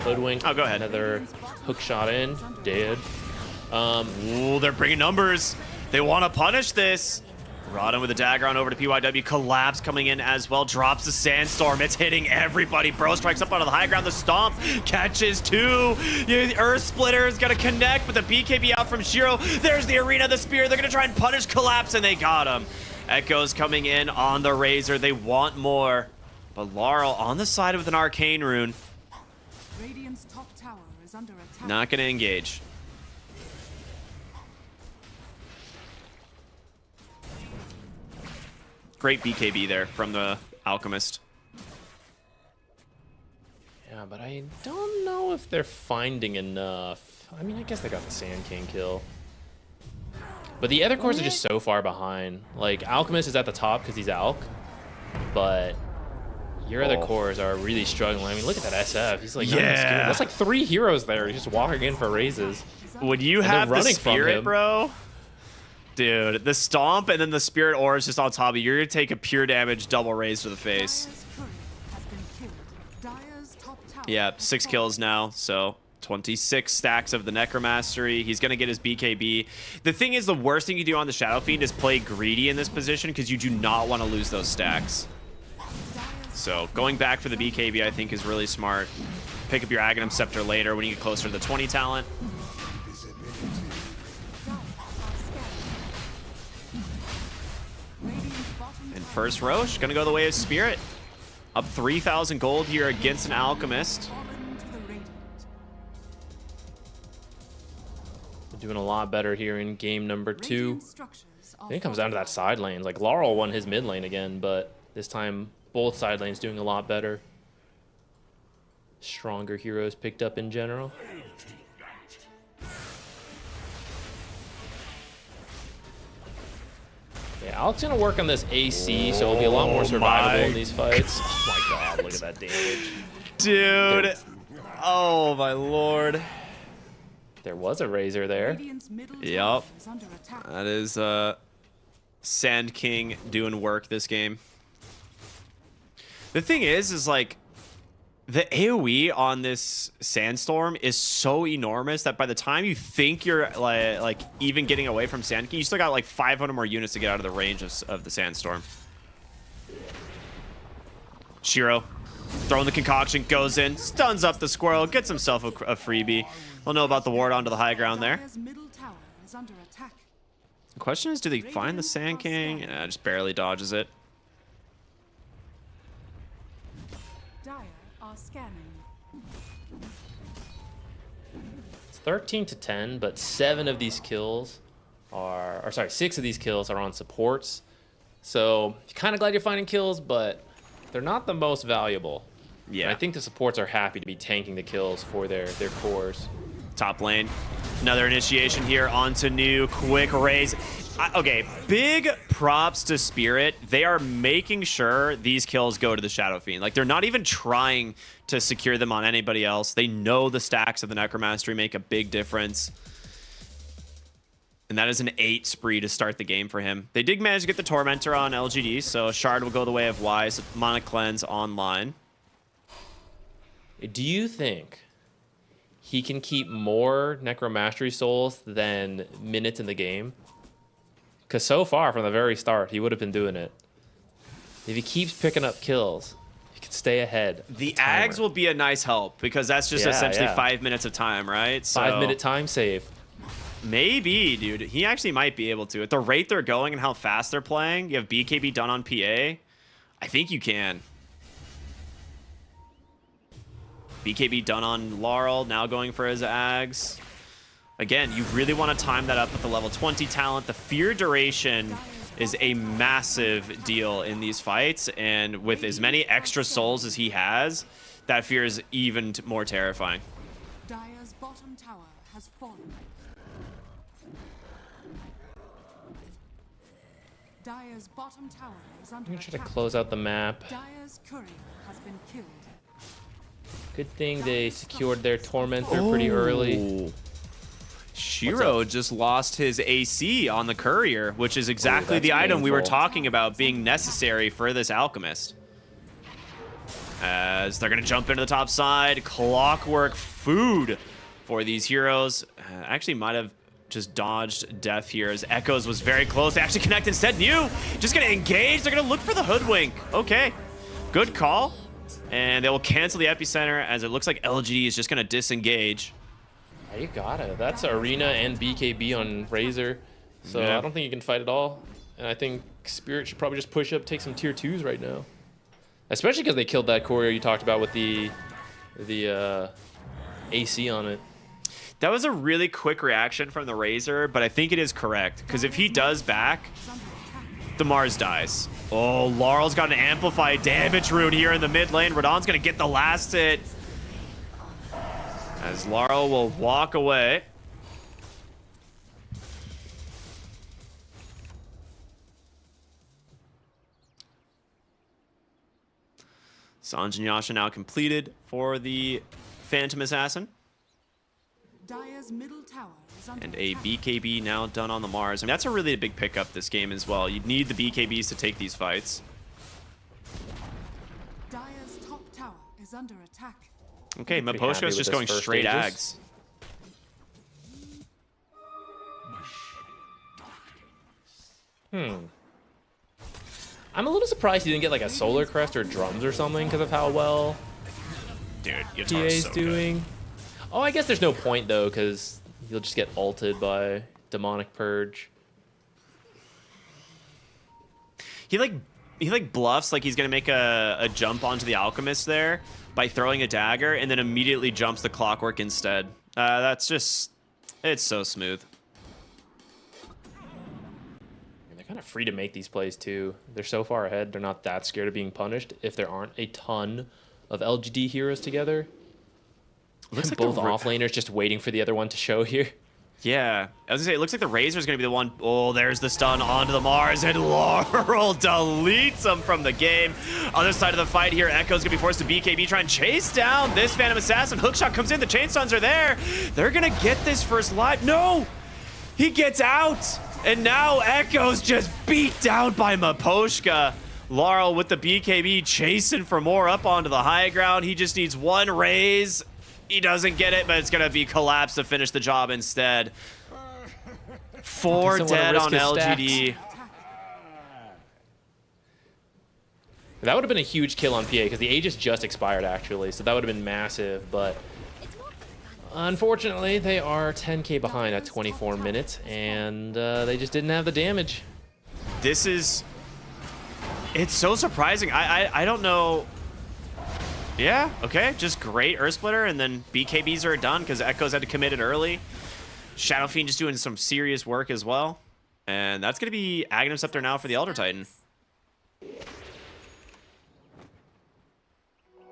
Hoodwink. Oh, go ahead. Another hook shot in. Dead. Ooh, they're bringing numbers. They want to punish this. Rodden with a dagger on over to PYW. Collapse coming in as well. Drops the Sandstorm. It's hitting everybody. Bro strikes up out of the high ground. The Stomp catches 2. The Earth Splitter is going to connect with the BKB out from Shiro. There's the Arena, the Spear. They're going to try and punish Collapse, and they got him. Echoes coming in on the Razor. They want more. But Laurel on the side with an Arcane Rune. Radiant's top tower is under attack. Not going to engage. Great BKB there from the Alchemist. Yeah, but I don't know if they're finding enough. I mean, I guess they got the Sand King kill. But the other cores are just so far behind. Like, Alchemist is at the top because he's Alch. But your other cores are really struggling. I mean, look at that SF. He's like, yeah. That's like 3 heroes there. He's just walking in for raises. Would you And have they're the running from Spirit, him. bro? Dude, the Stomp and then the Spirit Aura is just on top of you. You're going to take a pure damage double raise to the face. Yeah, 6 kills now, so 26 stacks of the Necromastery. He's going to get his BKB. The thing is, the worst thing you do on the Shadow Fiend is play greedy in this position because you do not want to lose those stacks. So going back for the BKB, I think, is really smart. Pick up your Aghanim Scepter later when you get closer to the 20 talent. And first Roche, gonna go the way of Spirit. Up 3,000 gold here against an Alchemist. They're doing a lot better here in game number 2. I think it comes down to that side lane. Like, Laurel won his mid lane again, but this time both side lanes doing a lot better. Stronger heroes picked up in general. Yeah, Alex's gonna work on this AC, so it'll be a lot more survivable in these fights. Oh my god, look at that damage. Dude. Oh my lord. There was a Razor there. Yep. That is Sand King doing work this game. The thing is like, the AoE on this Sandstorm is so enormous that by the time you think you're like even getting away from Sand King, you still got like 500 more units to get out of the range of the Sandstorm. Shiro Throwing the concoction, goes in, stuns up the squirrel, gets himself a freebie. We'll know about the ward onto the high ground there. Dire's middle tower is under attack. The question is, do they find the Sand King? Just barely dodges it. Dire are scanning. It's 13 to 10, but 7 of these kills are, or sorry, 6 of these kills are on supports. So kind of glad you're finding kills, but they're not the most valuable. Yeah. And I think the supports are happy to be tanking the kills for their cores. Top lane. Another initiation here onto New. Quick raise. Okay, big props to Spirit. They are making sure these kills go to the Shadow Fiend. Like, they're not even trying to secure them on anybody else. They know the stacks of the Necromastery make a big difference. And that is an 8 spree to start the game for him. They did manage to get the Tormentor on LGD, so Shard will go the way of Wise. Mana Cleanse online. Do you think he can keep more Necromastery souls than minutes in the game? Because so far, from the very start, he would have been doing it. If he keeps picking up kills, he can stay ahead. The Ags will be a nice help, because that's just essentially 5 minutes of time, right? So 5-minute time save. Maybe, dude. He actually might be able to. At the rate they're going and how fast they're playing, you have BKB done on PA. I think you can. BKB done on Laurel, now going for his Ags. Again, you really want to time that up with the level 20 talent. The fear duration is a massive deal in these fights, and with as many extra souls as he has, that fear is even more terrifying. Dire's bottom tower has fallen. Dire's bottom tower is under I'm gonna try to attack. close out the map. Dire's courier has been killed. Good thing they secured their Tormentor pretty early. Shiro just lost his AC on the Courier, which is exactly the item we were talking about being necessary for this Alchemist. As they're going to jump into the top side. Clockwork food for these heroes. Actually might have just dodged death here as Echoes was very close. They actually connect instead. New just going to engage. They're going to look for the Hoodwink. Okay, good call. And they will cancel the Epicenter as it looks like LGD is just going to disengage. You gotta. That's Arena and BKB on Razor. So Yeah. I don't think you can fight at all. And I think Spirit should probably just push up, take some tier 2s right now. Especially because they killed that courier you talked about with the AC on it. That was a really quick reaction from the Razor, but I think it is correct. Because if he does back, the Mars dies. Oh, Laurel's got an amplified damage rune here in the mid lane. Radon's going to get the last hit. As Laurel will walk away. Sanj and Yasha now completed for the Phantom Assassin. Dire's middle tower is under And a BKB now done on the Mars. I mean, that's a really big pickup this game as well. You need the BKBs to take these fights. Dire's top tower is under attack. Okay, Pretty Maposhka happy is with just his going first straight stages. Ags. I'm a little surprised he didn't get like a Solar Crest or drums or something because of how well Dude, PA's doing. Oh, I guess there's no point though because you'll just get ulted by Demonic Purge. He like bluffs like he's gonna make a jump onto the Alchemist there by throwing a dagger and then immediately jumps the Clockwork instead. That's just, it's so smooth. And they're kind of free to make these plays too. They're so far ahead, they're not that scared of being punished if there aren't a ton of LGD heroes together. Looks like both the offlaners just waiting for the other one to show here. Yeah, I was gonna say, it looks like the Razor's gonna be the one. Oh, there's the stun onto the Mars, and Laurel deletes him from the game. Other side of the fight here, Echo's gonna be forced to BKB, try and chase down this Phantom Assassin. Hookshot comes in, the chain stuns are there. They're gonna get this first life. No! He gets out! And now Echo's just beat down by Maposhka. Laurel with the BKB chasing for more up onto the high ground. He just needs one raise. He doesn't get it, but it's going to be collapse to finish the job instead. 4 dead on LGD. That would have been a huge kill on PA because the Aegis just expired actually, so that would have been massive, but unfortunately they are 10k behind at 24 minutes and they just didn't have the damage. This is... It's so surprising. I don't know... Yeah, okay, just great Earth Splitter, and then BKBs are done because Echoes had to commit it early. Shadow Fiend just doing some serious work as well. And that's going to be Aghanim Scepter now for the Elder Titan.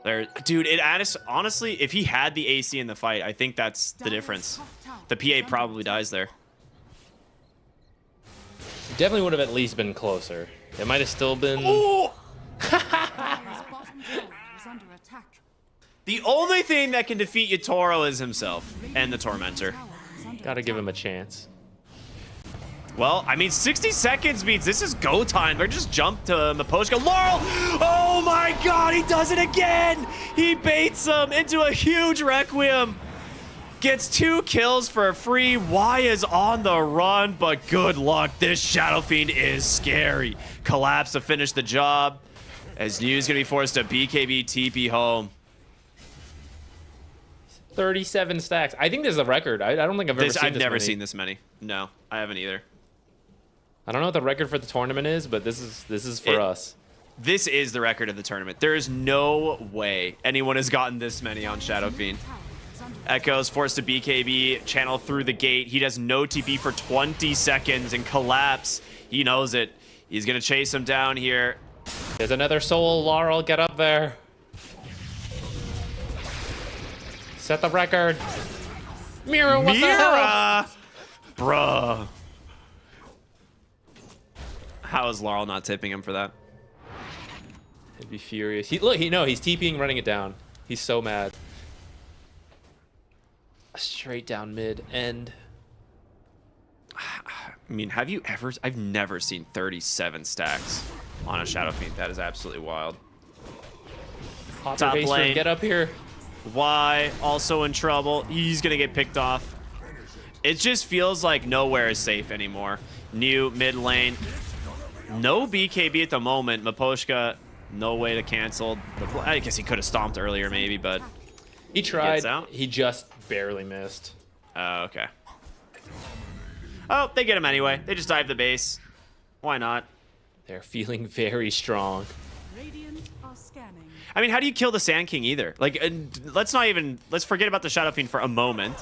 There, dude, honestly, if he had the AC in the fight, I think that's the difference. The PA probably dies there. Definitely would have at least been closer. It might have still been... Oh! The only thing that can defeat Yatoro is himself and the Tormentor. Gotta give him a chance. Well, I mean, 60 seconds means this is go time. They're just jump to Miposhka. Laurel! Oh my god, he does it again! He baits him into a huge Requiem. Gets 2 kills for free. Y is on the run, but good luck. This Shadow Fiend is scary. Collapse to finish the job. As New's gonna be forced to BKB TP home. 37 stacks. I think this is a record. I don't think I've ever seen this I've never many. seen this many. No, I haven't either. I don't know what the record for the tournament is, but this is for us. This is the record of the tournament. There is no way anyone has gotten this many on Shadow Fiend. Echoes forced to BKB, channel through the gate. He does no TP for 20 seconds and collapse. He knows it. He's going to chase him down here. There's another soul. Laurel, get up there. Set the record. Mira, what the hell? Bruh. How is Laurel not tipping him for that? I'd be furious. Look, he's TPing, running it down. He's so mad. Straight down mid, and... I mean, have you ever... I've never seen 37 stacks on a Shadow Fiend. That is absolutely wild. Top lane. Get up here. Y also in trouble. He's gonna get picked off. It just feels like nowhere is safe anymore. New mid lane. No BKB at the moment. Miposhka, no way to cancel. I guess he could have stomped earlier maybe, but he tried. He just barely missed. Oh, okay. Oh, they get him anyway. They just dive the base. Why not? They're feeling very strong. I mean, how do you kill the Sand King either? Like, let's forget about the Shadow Fiend for a moment.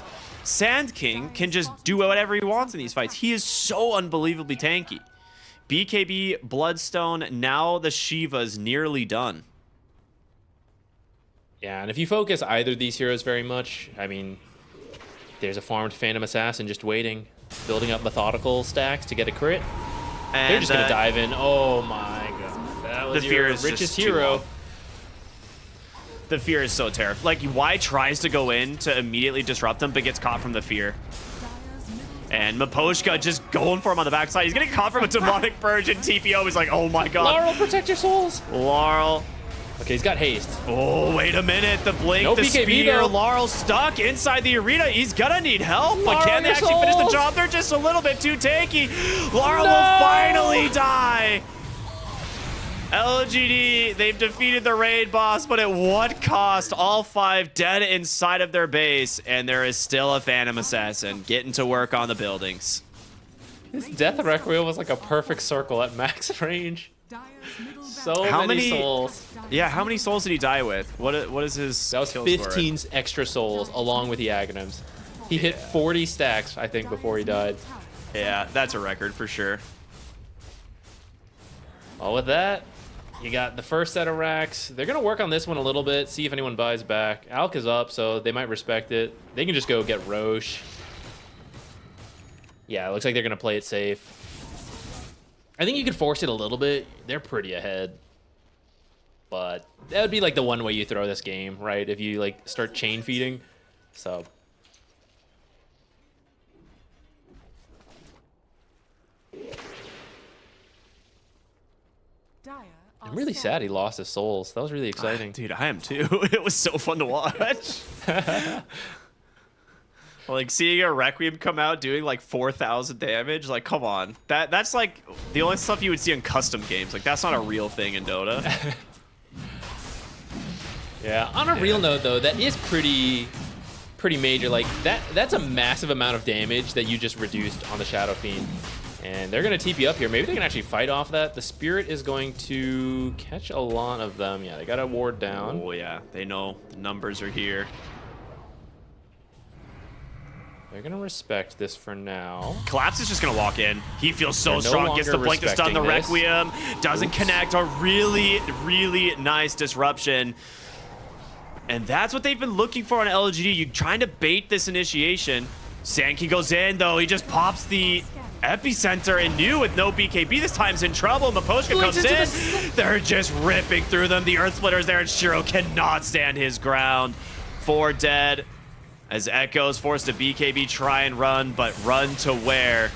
Sand King can just do whatever he wants in these fights. He is so unbelievably tanky. BKB, Bloodstone, now the Shiva's nearly done. Yeah, and if you focus either of these heroes very much, I mean, there's a farmed Phantom Assassin just waiting, building up methodical stacks to get a crit. And they're just going to dive in. Oh my god. That was your richest hero. The fear is so terrible. Like, Y tries to go in to immediately disrupt him, but gets caught from the fear. And Miposhka just going for him on the backside. He's getting caught from a demonic purge, and TPO is like, oh my god. Laurel, protect your souls. Laurel. Okay, he's got haste. Oh, wait a minute. The blink, no the BKB spear. though. Laurel stuck inside the arena. He's gonna need help, Laurel, but can they actually finish the job? They're just a little bit too tanky. Laurel will finally die. LGD, they've defeated the raid boss, but at what cost? All 5 dead inside of their base, and there is still a Phantom Assassin getting to work on the buildings. His Death Requiem was like a perfect circle at max range. So many souls. Yeah, how many souls did he die with? What is his? That was 15 extra souls along with the Aghanims. He hit 40 stacks, I think, before he died. Yeah, that's a record for sure. Well, with that, you got the first set of racks. They're going to work on this one a little bit, see if anyone buys back. Alk is up, so they might respect it. They can just go get Roche. Yeah, it looks like they're going to play it safe. I think you could force it a little bit. They're pretty ahead. But that would be like the one way you throw this game, right? If you like start chain feeding. So I'm really sad he lost his souls. That was really exciting. Dude, I am too. It was so fun to watch. Like, seeing a Requiem come out doing like 4,000 damage, like, come on. That's like the only stuff you would see in custom games. Like, that's not a real thing in Dota. Yeah, on a real note though, that is pretty major. Like that's a massive amount of damage that you just reduced on the Shadow Fiend. And they're gonna TP up here. Maybe they can actually fight off that. The Spirit is going to catch a lot of them. Yeah, they got a ward down. Oh yeah, they know the numbers are here. They're gonna respect this for now. Collapse is just gonna walk in. He feels so They're no strong. Gets the longer blink to stun the respecting this. Requiem. Doesn't connect. A really, really nice disruption. And that's what they've been looking for on LGD. You trying to bait this initiation. Sankey goes in though. He just pops the epicenter, and New with no BKB this time's in trouble. Maposhka comes in. They're just ripping through them. The Earth Splitter's there, and Shiro cannot stand his ground. 4 dead. As Echo's forced to BKB, try and run, but run to where?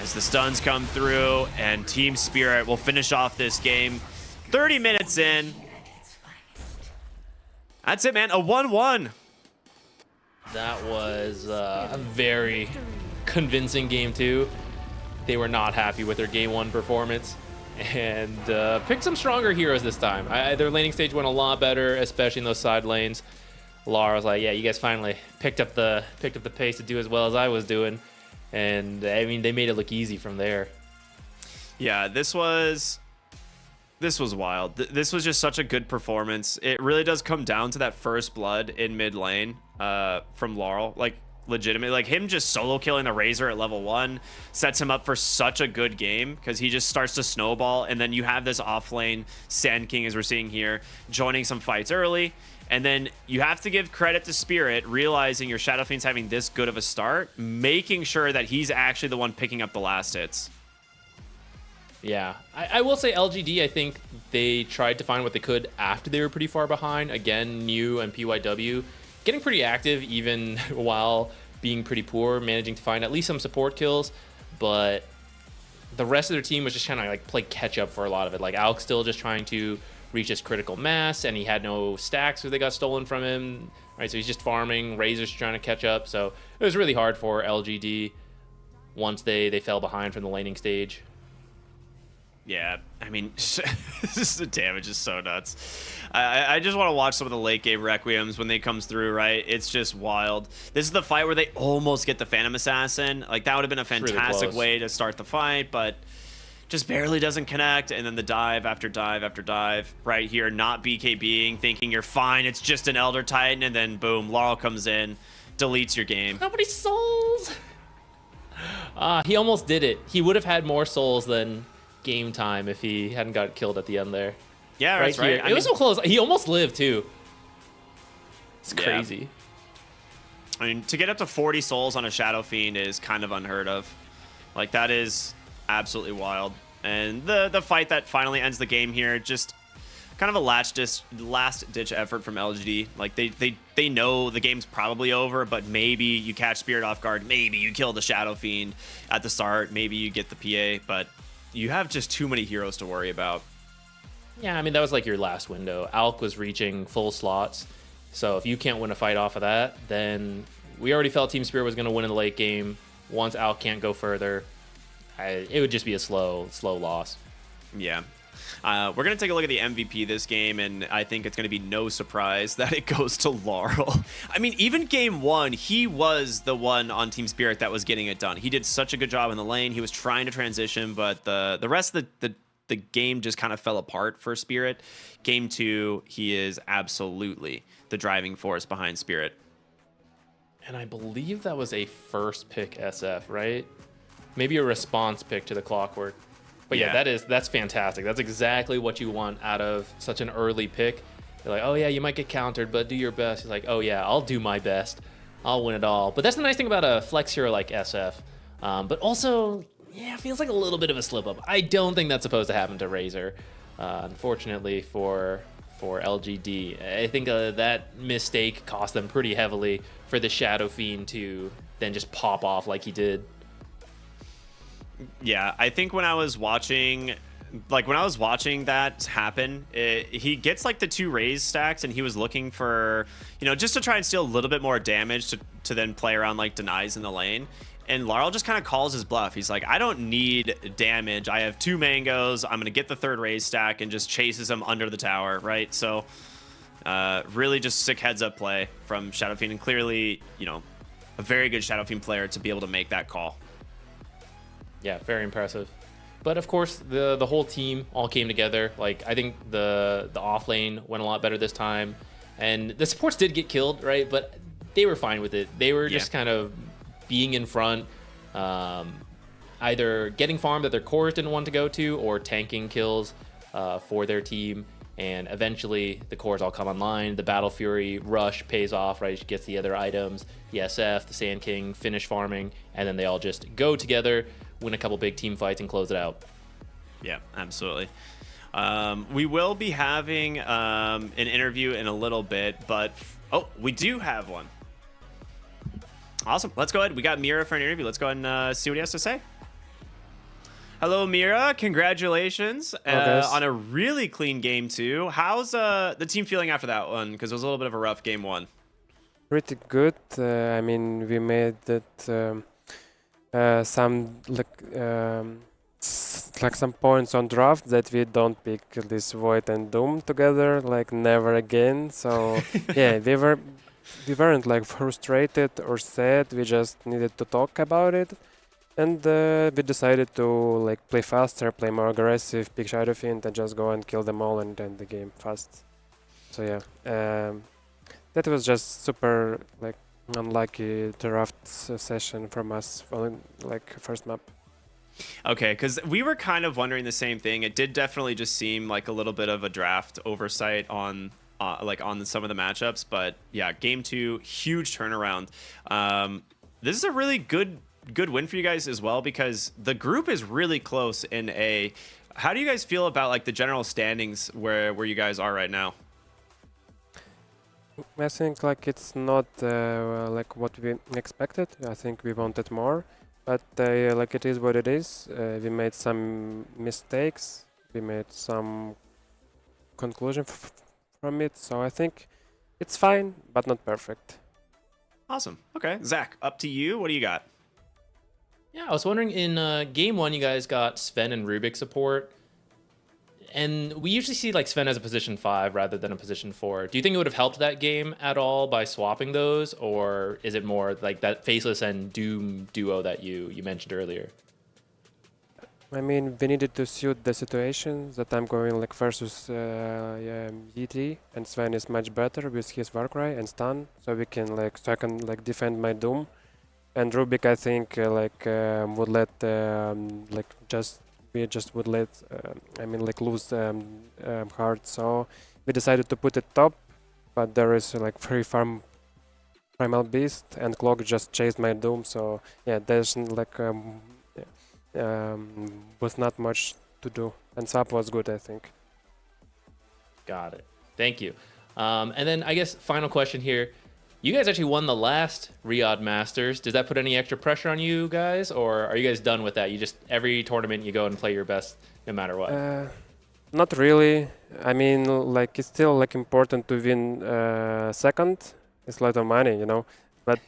As the stuns come through, and Team Spirit will finish off this game. 30 minutes in. That's it, man. A 1-1. That was a very convincing game too. They were not happy with their game 1 performance and picked some stronger heroes this time. Their laning stage went a lot better, especially in those side lanes. Lara was like, yeah, you guys finally picked up the pace to do as well as I was doing. And I mean, they made it look easy from there. Yeah, this was wild. This was just such a good performance. It really does come down to that first blood in mid lane from Laurel. Like, legitimately, like him just solo killing the Razor at level 1 sets him up for such a good game because he just starts to snowball. And then you have this off lane Sand King, as we're seeing here, joining some fights early. And then you have to give credit to Spirit, realizing your Shadow Fiend's having this good of a start, making sure that he's actually the one picking up the last hits. Yeah, I will say LGD, I think they tried to find what they could after they were pretty far behind. Again, New and PYW getting pretty active even while being pretty poor, managing to find at least some support kills. But the rest of their team was just trying to like play catch up for a lot of it. Like Alk still just trying to reach his critical mass, and he had no stacks because they got stolen from him. Right, so he's just farming. Razor's trying to catch up. So it was really hard for LGD once they fell behind from the laning stage. Yeah, I mean, the damage is so nuts. I just want to watch some of the late game Requiems when they comes through, right? It's just wild. This is the fight where they almost get the Phantom Assassin. Like, that would have been a fantastic way to start the fight, but just barely doesn't connect. And then the dive after dive after dive right here, not BKBing, thinking you're fine. It's just an Elder Titan, and then boom, Laurel comes in, deletes your game. How many souls? He almost did it. He would have had more souls than game time if he hadn't got killed at the end there. Yeah, that's right. It was so close. He almost lived too. It's crazy. I mean, to get up to 40 souls on a Shadow Fiend is kind of unheard of. Like, that is absolutely wild. And the fight that finally ends the game here, just kind of a last-ditch effort from LGD. Like, they know the game's probably over, but maybe you catch Spirit off guard. Maybe you kill the Shadow Fiend at the start. Maybe you get the PA, but you have just too many heroes to worry about. Yeah, I mean, that was like your last window. Alk was reaching full slots. So if you can't win a fight off of that, then we already felt Team Spirit was going to win in the late game. Once Alk can't go further, it would just be a slow loss. Yeah. We're going to take a look at the MVP this game, and I think it's going to be no surprise that it goes to Laurel. I mean, even game 1, he was the one on Team Spirit that was getting it done. He did such a good job in the lane. He was trying to transition, but the rest of the game just kind of fell apart for Spirit. Game 2, he is absolutely the driving force behind Spirit. And I believe that was a first pick SF, right? Maybe a response pick to the Clockwork. But yeah, that's fantastic. That's exactly what you want out of such an early pick. You're like, oh yeah, you might get countered, but do your best. He's like, oh yeah, I'll do my best. I'll win it all. But that's the nice thing about a flex hero like SF. But also, yeah, it feels like a little bit of a slip up. I don't think that's supposed to happen to Razor. Unfortunately for LGD, I think that mistake cost them pretty heavily for the Shadow Fiend to then just pop off like he did. Yeah, I think when I was watching that happen, he gets like the 2 raise stacks, and he was looking for, just to try and steal a little bit more damage to then play around like denies in the lane. And Laurel just kind of calls his bluff. He's like, I don't need damage. I have 2 mangoes. I'm going to get the 3rd raise stack, and just chases him under the tower, right? So Really just sick heads-up play from Shadow Fiend, and clearly, you know, a very good Shadow Fiend player to be able to make that call. Yeah, very impressive. But of course, the whole team all came together. Like, I think the off lane went a lot better this time, and the supports did get killed, right? But they were fine with it. They were just kind of being in front, either getting farm that their cores didn't want to go to, or tanking kills for their team. And eventually, the cores all come online. The Battle Fury rush pays off, right? She gets the other items, the SF, the Sand King, finish farming, and then they all just go together, win a couple big team fights, and close it out. Yeah, absolutely. We will be having an interview in a little bit, but we do have one. Awesome. Let's go ahead. We got Mira for an interview. Let's go ahead and see what he has to say. Hello, Mira. Congratulations on a really clean game two. How's the team feeling after that one? Because it was a little bit of a rough game one. Pretty good. I mean, we made it some some points on draft that we don't pick this Void and Doom together, like never again. So yeah, we weren't like frustrated or sad. We just needed to talk about it. And we decided to like play faster, play more aggressive, pick Shadow Fiend, and just go and kill them all and end the game fast. So yeah, that was just super like unlucky draft session from us on like first map. Okay, because we were kind of wondering the same thing. It did definitely just seem like a little bit of a draft oversight on on some of the matchups, but yeah, game two, huge turnaround. This is a really good win for you guys as well, because the group is really close in A. How do you guys feel about like the general standings where you guys are right now? I think like it's not like what we expected. I think we wanted more, but like it is what it is. We made some mistakes. We made some conclusion from it. So I think it's fine, but not perfect. Awesome. Okay, Zach, up to you. What do you got? Yeah, I was wondering, in game one, you guys got Sven and Rubik support, and we usually see like Sven as a position 5 rather than a position 4. Do you think it would have helped that game at all by swapping those, or is it more like that Faceless and Doom duo that you mentioned earlier? I mean, we needed to suit the situation that I'm going like versus ET, and Sven is much better with his Warcry and stun, so we can like I can like defend my Doom. And Rubik, I think, would let we just would let lose hard. So we decided to put it top, but there is like free farm Primal Beast, and Cloak just chased my Doom. So yeah, there's like was not much to do, and swap was good, I think. Got it. Thank you. And then I guess final question here. You guys actually won the last Riyadh Masters. Does that put any extra pressure on you guys, or are you guys done with that? You just, every tournament you go and play your best no matter what? Not really. I mean, like it's still like important to win second. It's a lot of money, you know, but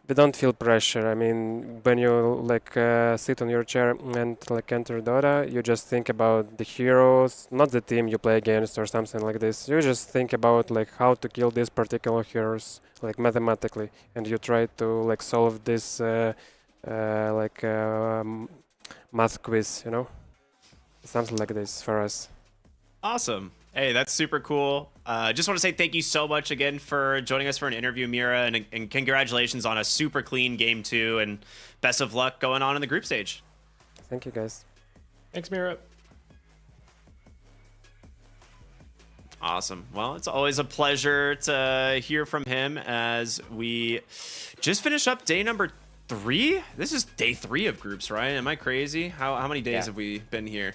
we don't feel pressure. I mean, when you like sit on your chair and like enter Dota, you just think about the heroes, not the team you play against or something like this. You just think about like how to kill these particular heroes, like mathematically, and you try to like solve this math quiz, you know, something like this for us. Awesome. Hey, that's super cool. Just want to say thank you so much again for joining us for an interview, Mira, and congratulations on a super clean game two, and best of luck going on in the group stage. Thank you, guys. Thanks, Mira. Awesome. Well, it's always a pleasure to hear from him as we just finished up day number 3. This is day 3 of groups, right? Am I crazy? How many days have we been here?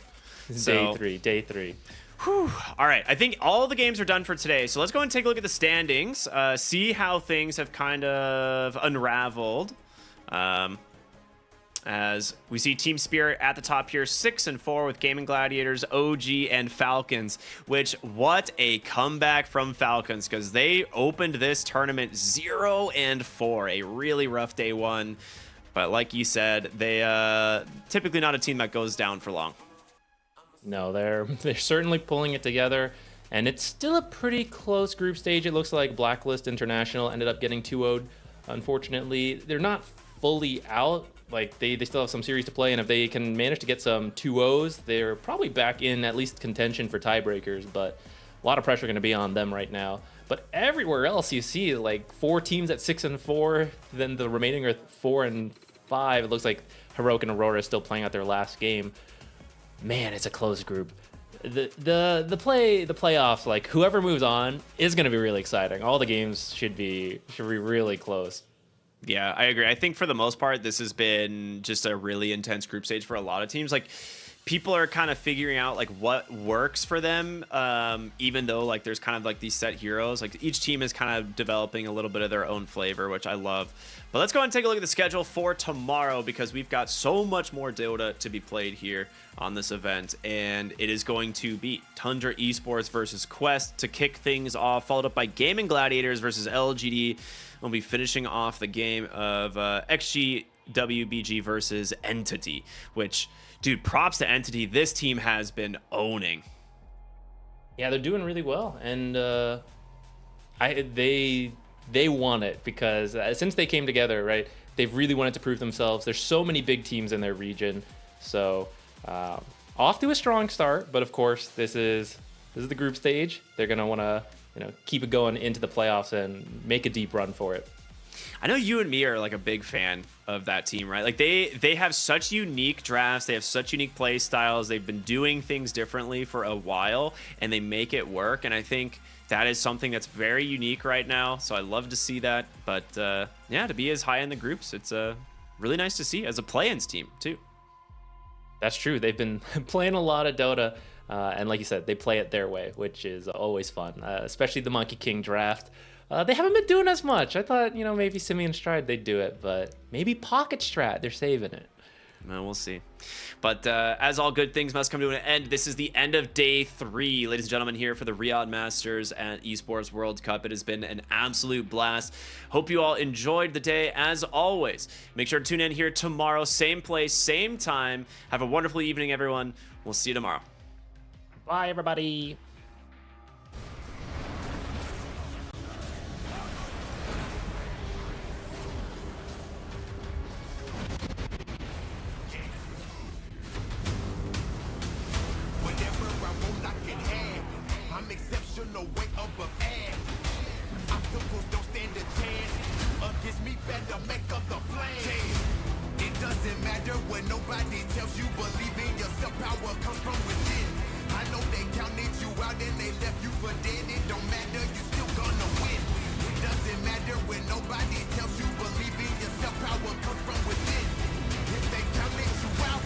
Day three. Whew. All right, I think all the games are done for today. So let's go and take a look at the standings, see how things have kind of unraveled. As we see Team Spirit at the top here, 6-4 with Gaming Gladiators, OG, and Falcons, which, what a comeback from Falcons, because they opened this tournament 0-4, a really rough day one. But like you said, they typically not a team that goes down for long. No, they're certainly pulling it together, And it's still a pretty close group stage. It looks like Blacklist International ended up getting 2-0'd. Unfortunately, they're not fully out. Like they still have some series to play, and if they can manage to get some 2-0s, they're probably back in at least contention for tiebreakers, but a lot of pressure going to be on them right now. But everywhere else you see like 4 teams at 6-4, then the remaining are 4 and 5. It looks like Heroic and Aurora is still playing out their last game. Man, it's a close group. The playoffs, like whoever moves on is going to be really exciting. All the games should be really close. Yeah, I agree. I think for the most part, this has been just a really intense group stage for a lot of teams. Like, people are kind of figuring out like what works for them, even though like there's kind of like these set heroes. Like each team is kind of developing a little bit of their own flavor, which I love. But let's go ahead and take a look at the schedule for tomorrow, because we've got so much more Dota to be played here on this event. And it is going to be Tundra Esports versus Quest to kick things off, followed up by Gaming Gladiators versus LGD. We'll be finishing off the game of XG WBG versus Entity, which, dude, props to Entity. This team has been owning. Yeah, they're doing really well, and they want it because since they came together, right, they've really wanted to prove themselves. There's so many big teams in their region, so off to a strong start. But of course, this is the group stage. They're gonna want to keep it going into the playoffs and make a deep run for it. I know you and me are like a big fan of that team, right? Like they have such unique drafts. They have such unique play styles. They've been doing things differently for a while, and they make it work. And I think that is something that's very unique right now. So I love to see that. But yeah, to be as high in the groups, it's really nice to see as a play-ins team too. That's true. They've been playing a lot of Dota. And like you said, they play it their way, which is always fun, especially the Monkey King draft. They haven't been doing as much. I thought, maybe Simeon Stride, they'd do it, but maybe Pocket Strat, they're saving it. Well, we'll see. But as all good things must come to an end, this is the end of day 3, ladies and gentlemen, here for the Riyadh Masters and Esports World Cup. It has been an absolute blast. Hope you all enjoyed the day. As always, make sure to tune in here tomorrow, same place, same time. Have a wonderful evening, everyone. We'll see you tomorrow. Bye, everybody. Whatever I want, I can have. I'm exceptional, way above average. Obstacles don't stand a chance. Against me, better make up the plan. It doesn't matter when nobody tells you. Believe in yourself, power comes from within. I know they counted you out and they left you for dead. It don't matter, you still gonna win. It doesn't matter when nobody tells you. Believe in yourself, power comes from within. If they counted you out,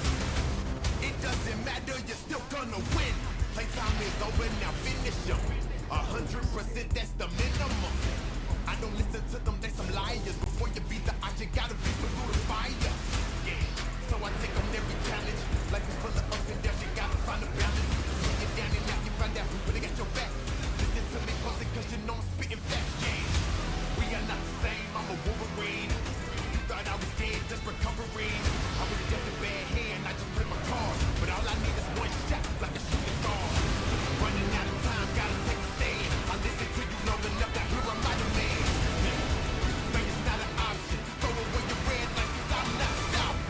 it doesn't matter, you're still gonna win. Playtime is over, now finish them. 100%, that's the minimum. I don't listen to them, they some liars. Before you beat the odds, you gotta be through the fire. Yeah, so I take on every challenge. Life is full of ups and downs, you gotta find a balance. You're down and out, you find out who really got your back. Listen to me closely, cause you know I'm spitting facts. Yeah, we are not the same, I'm a Wolverine. You thought I was dead, just recovering. I was just a bad hand, I just played my cards. But all I need is one shot, like a shooting star. Running out of time, gotta take a stand. I listen to you long enough, now here I'm right, man. Fail's not an option. Throw away your red light, cause I'm not stopping.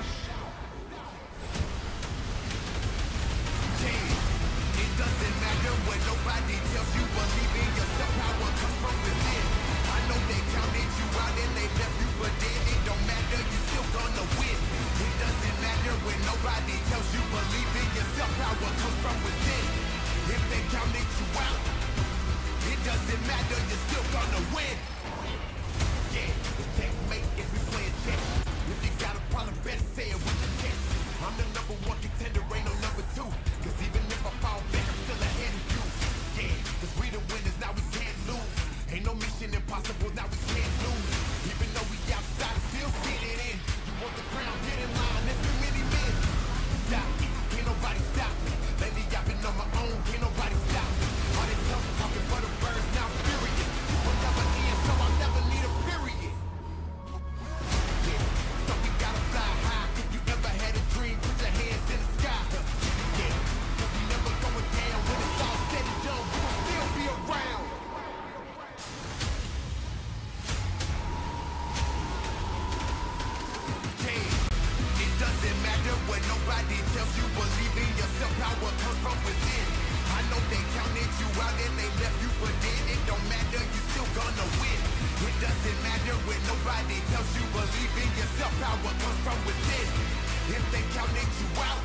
It doesn't matter what nobody tells you. Believe in yourself, power comes from within. I know they counted you out and they left you for dead. It don't matter, you still gonna win. It doesn't matter when nobody tells you. Believe in yourself, power comes from within. If they counted you out, it doesn't matter, you're still gonna win. Yeah, the checkmate if we playing chess. If you got a problem, better say it with your chest. I'm the #1 contender, ain't no #2. Cause even if I fall back, I'm still ahead of you. Yeah, cause we the winners, now we can't lose. Ain't no mission impossible, now we can't lose. Even though we outside, still get it in. You want the crown, get in line, there's too many men. Stop it, can't nobody stop me. Lately I've been on my own, can't nobody stop me. All they talking for the birds, now I'm furious. You put up an end, so win. It doesn't matter what nobody tells you. Believe in yourself, power comes from within. I know they counted you out and they left you for dead. It don't matter, you still gonna win. It doesn't matter what nobody tells you. Believe in yourself, power comes from within. If they counted you out,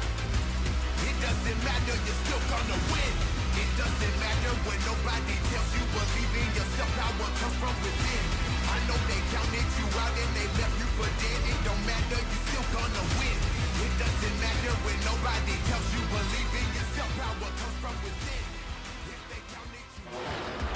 it doesn't matter, you're still gonna win. It doesn't matter what nobody tells you. Believe in yourself, power comes from within. I know they counted you out and they left you for dead. It don't matter, you still gonna win. It doesn't matter when nobody tells you. Believe in yourself, power comes from within. If they counted you out.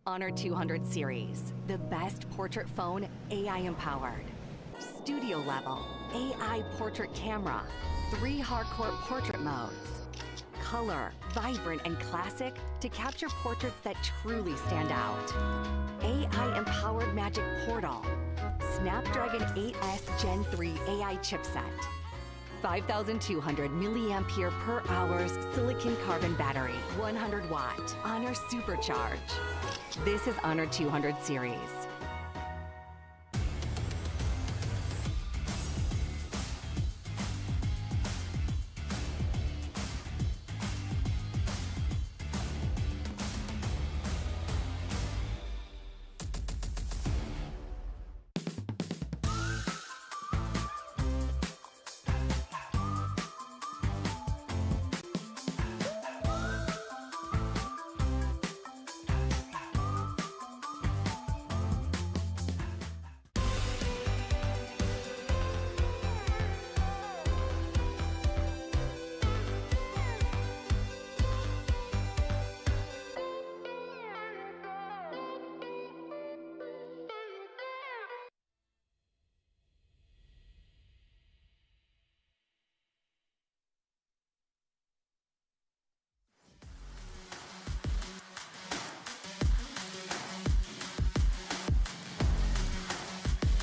Honor 200 series, the best portrait phone AI empowered. Studio level, AI portrait camera, 3 hardcore portrait modes. color, vibrant and classic to capture portraits that truly stand out. AI-empowered Magic Portal. Snapdragon 8S Gen 3 AI chipset. 5,200 milliampere per hours silicon carbon battery. 100 watt. Honor Supercharge. This is Honor 200 series.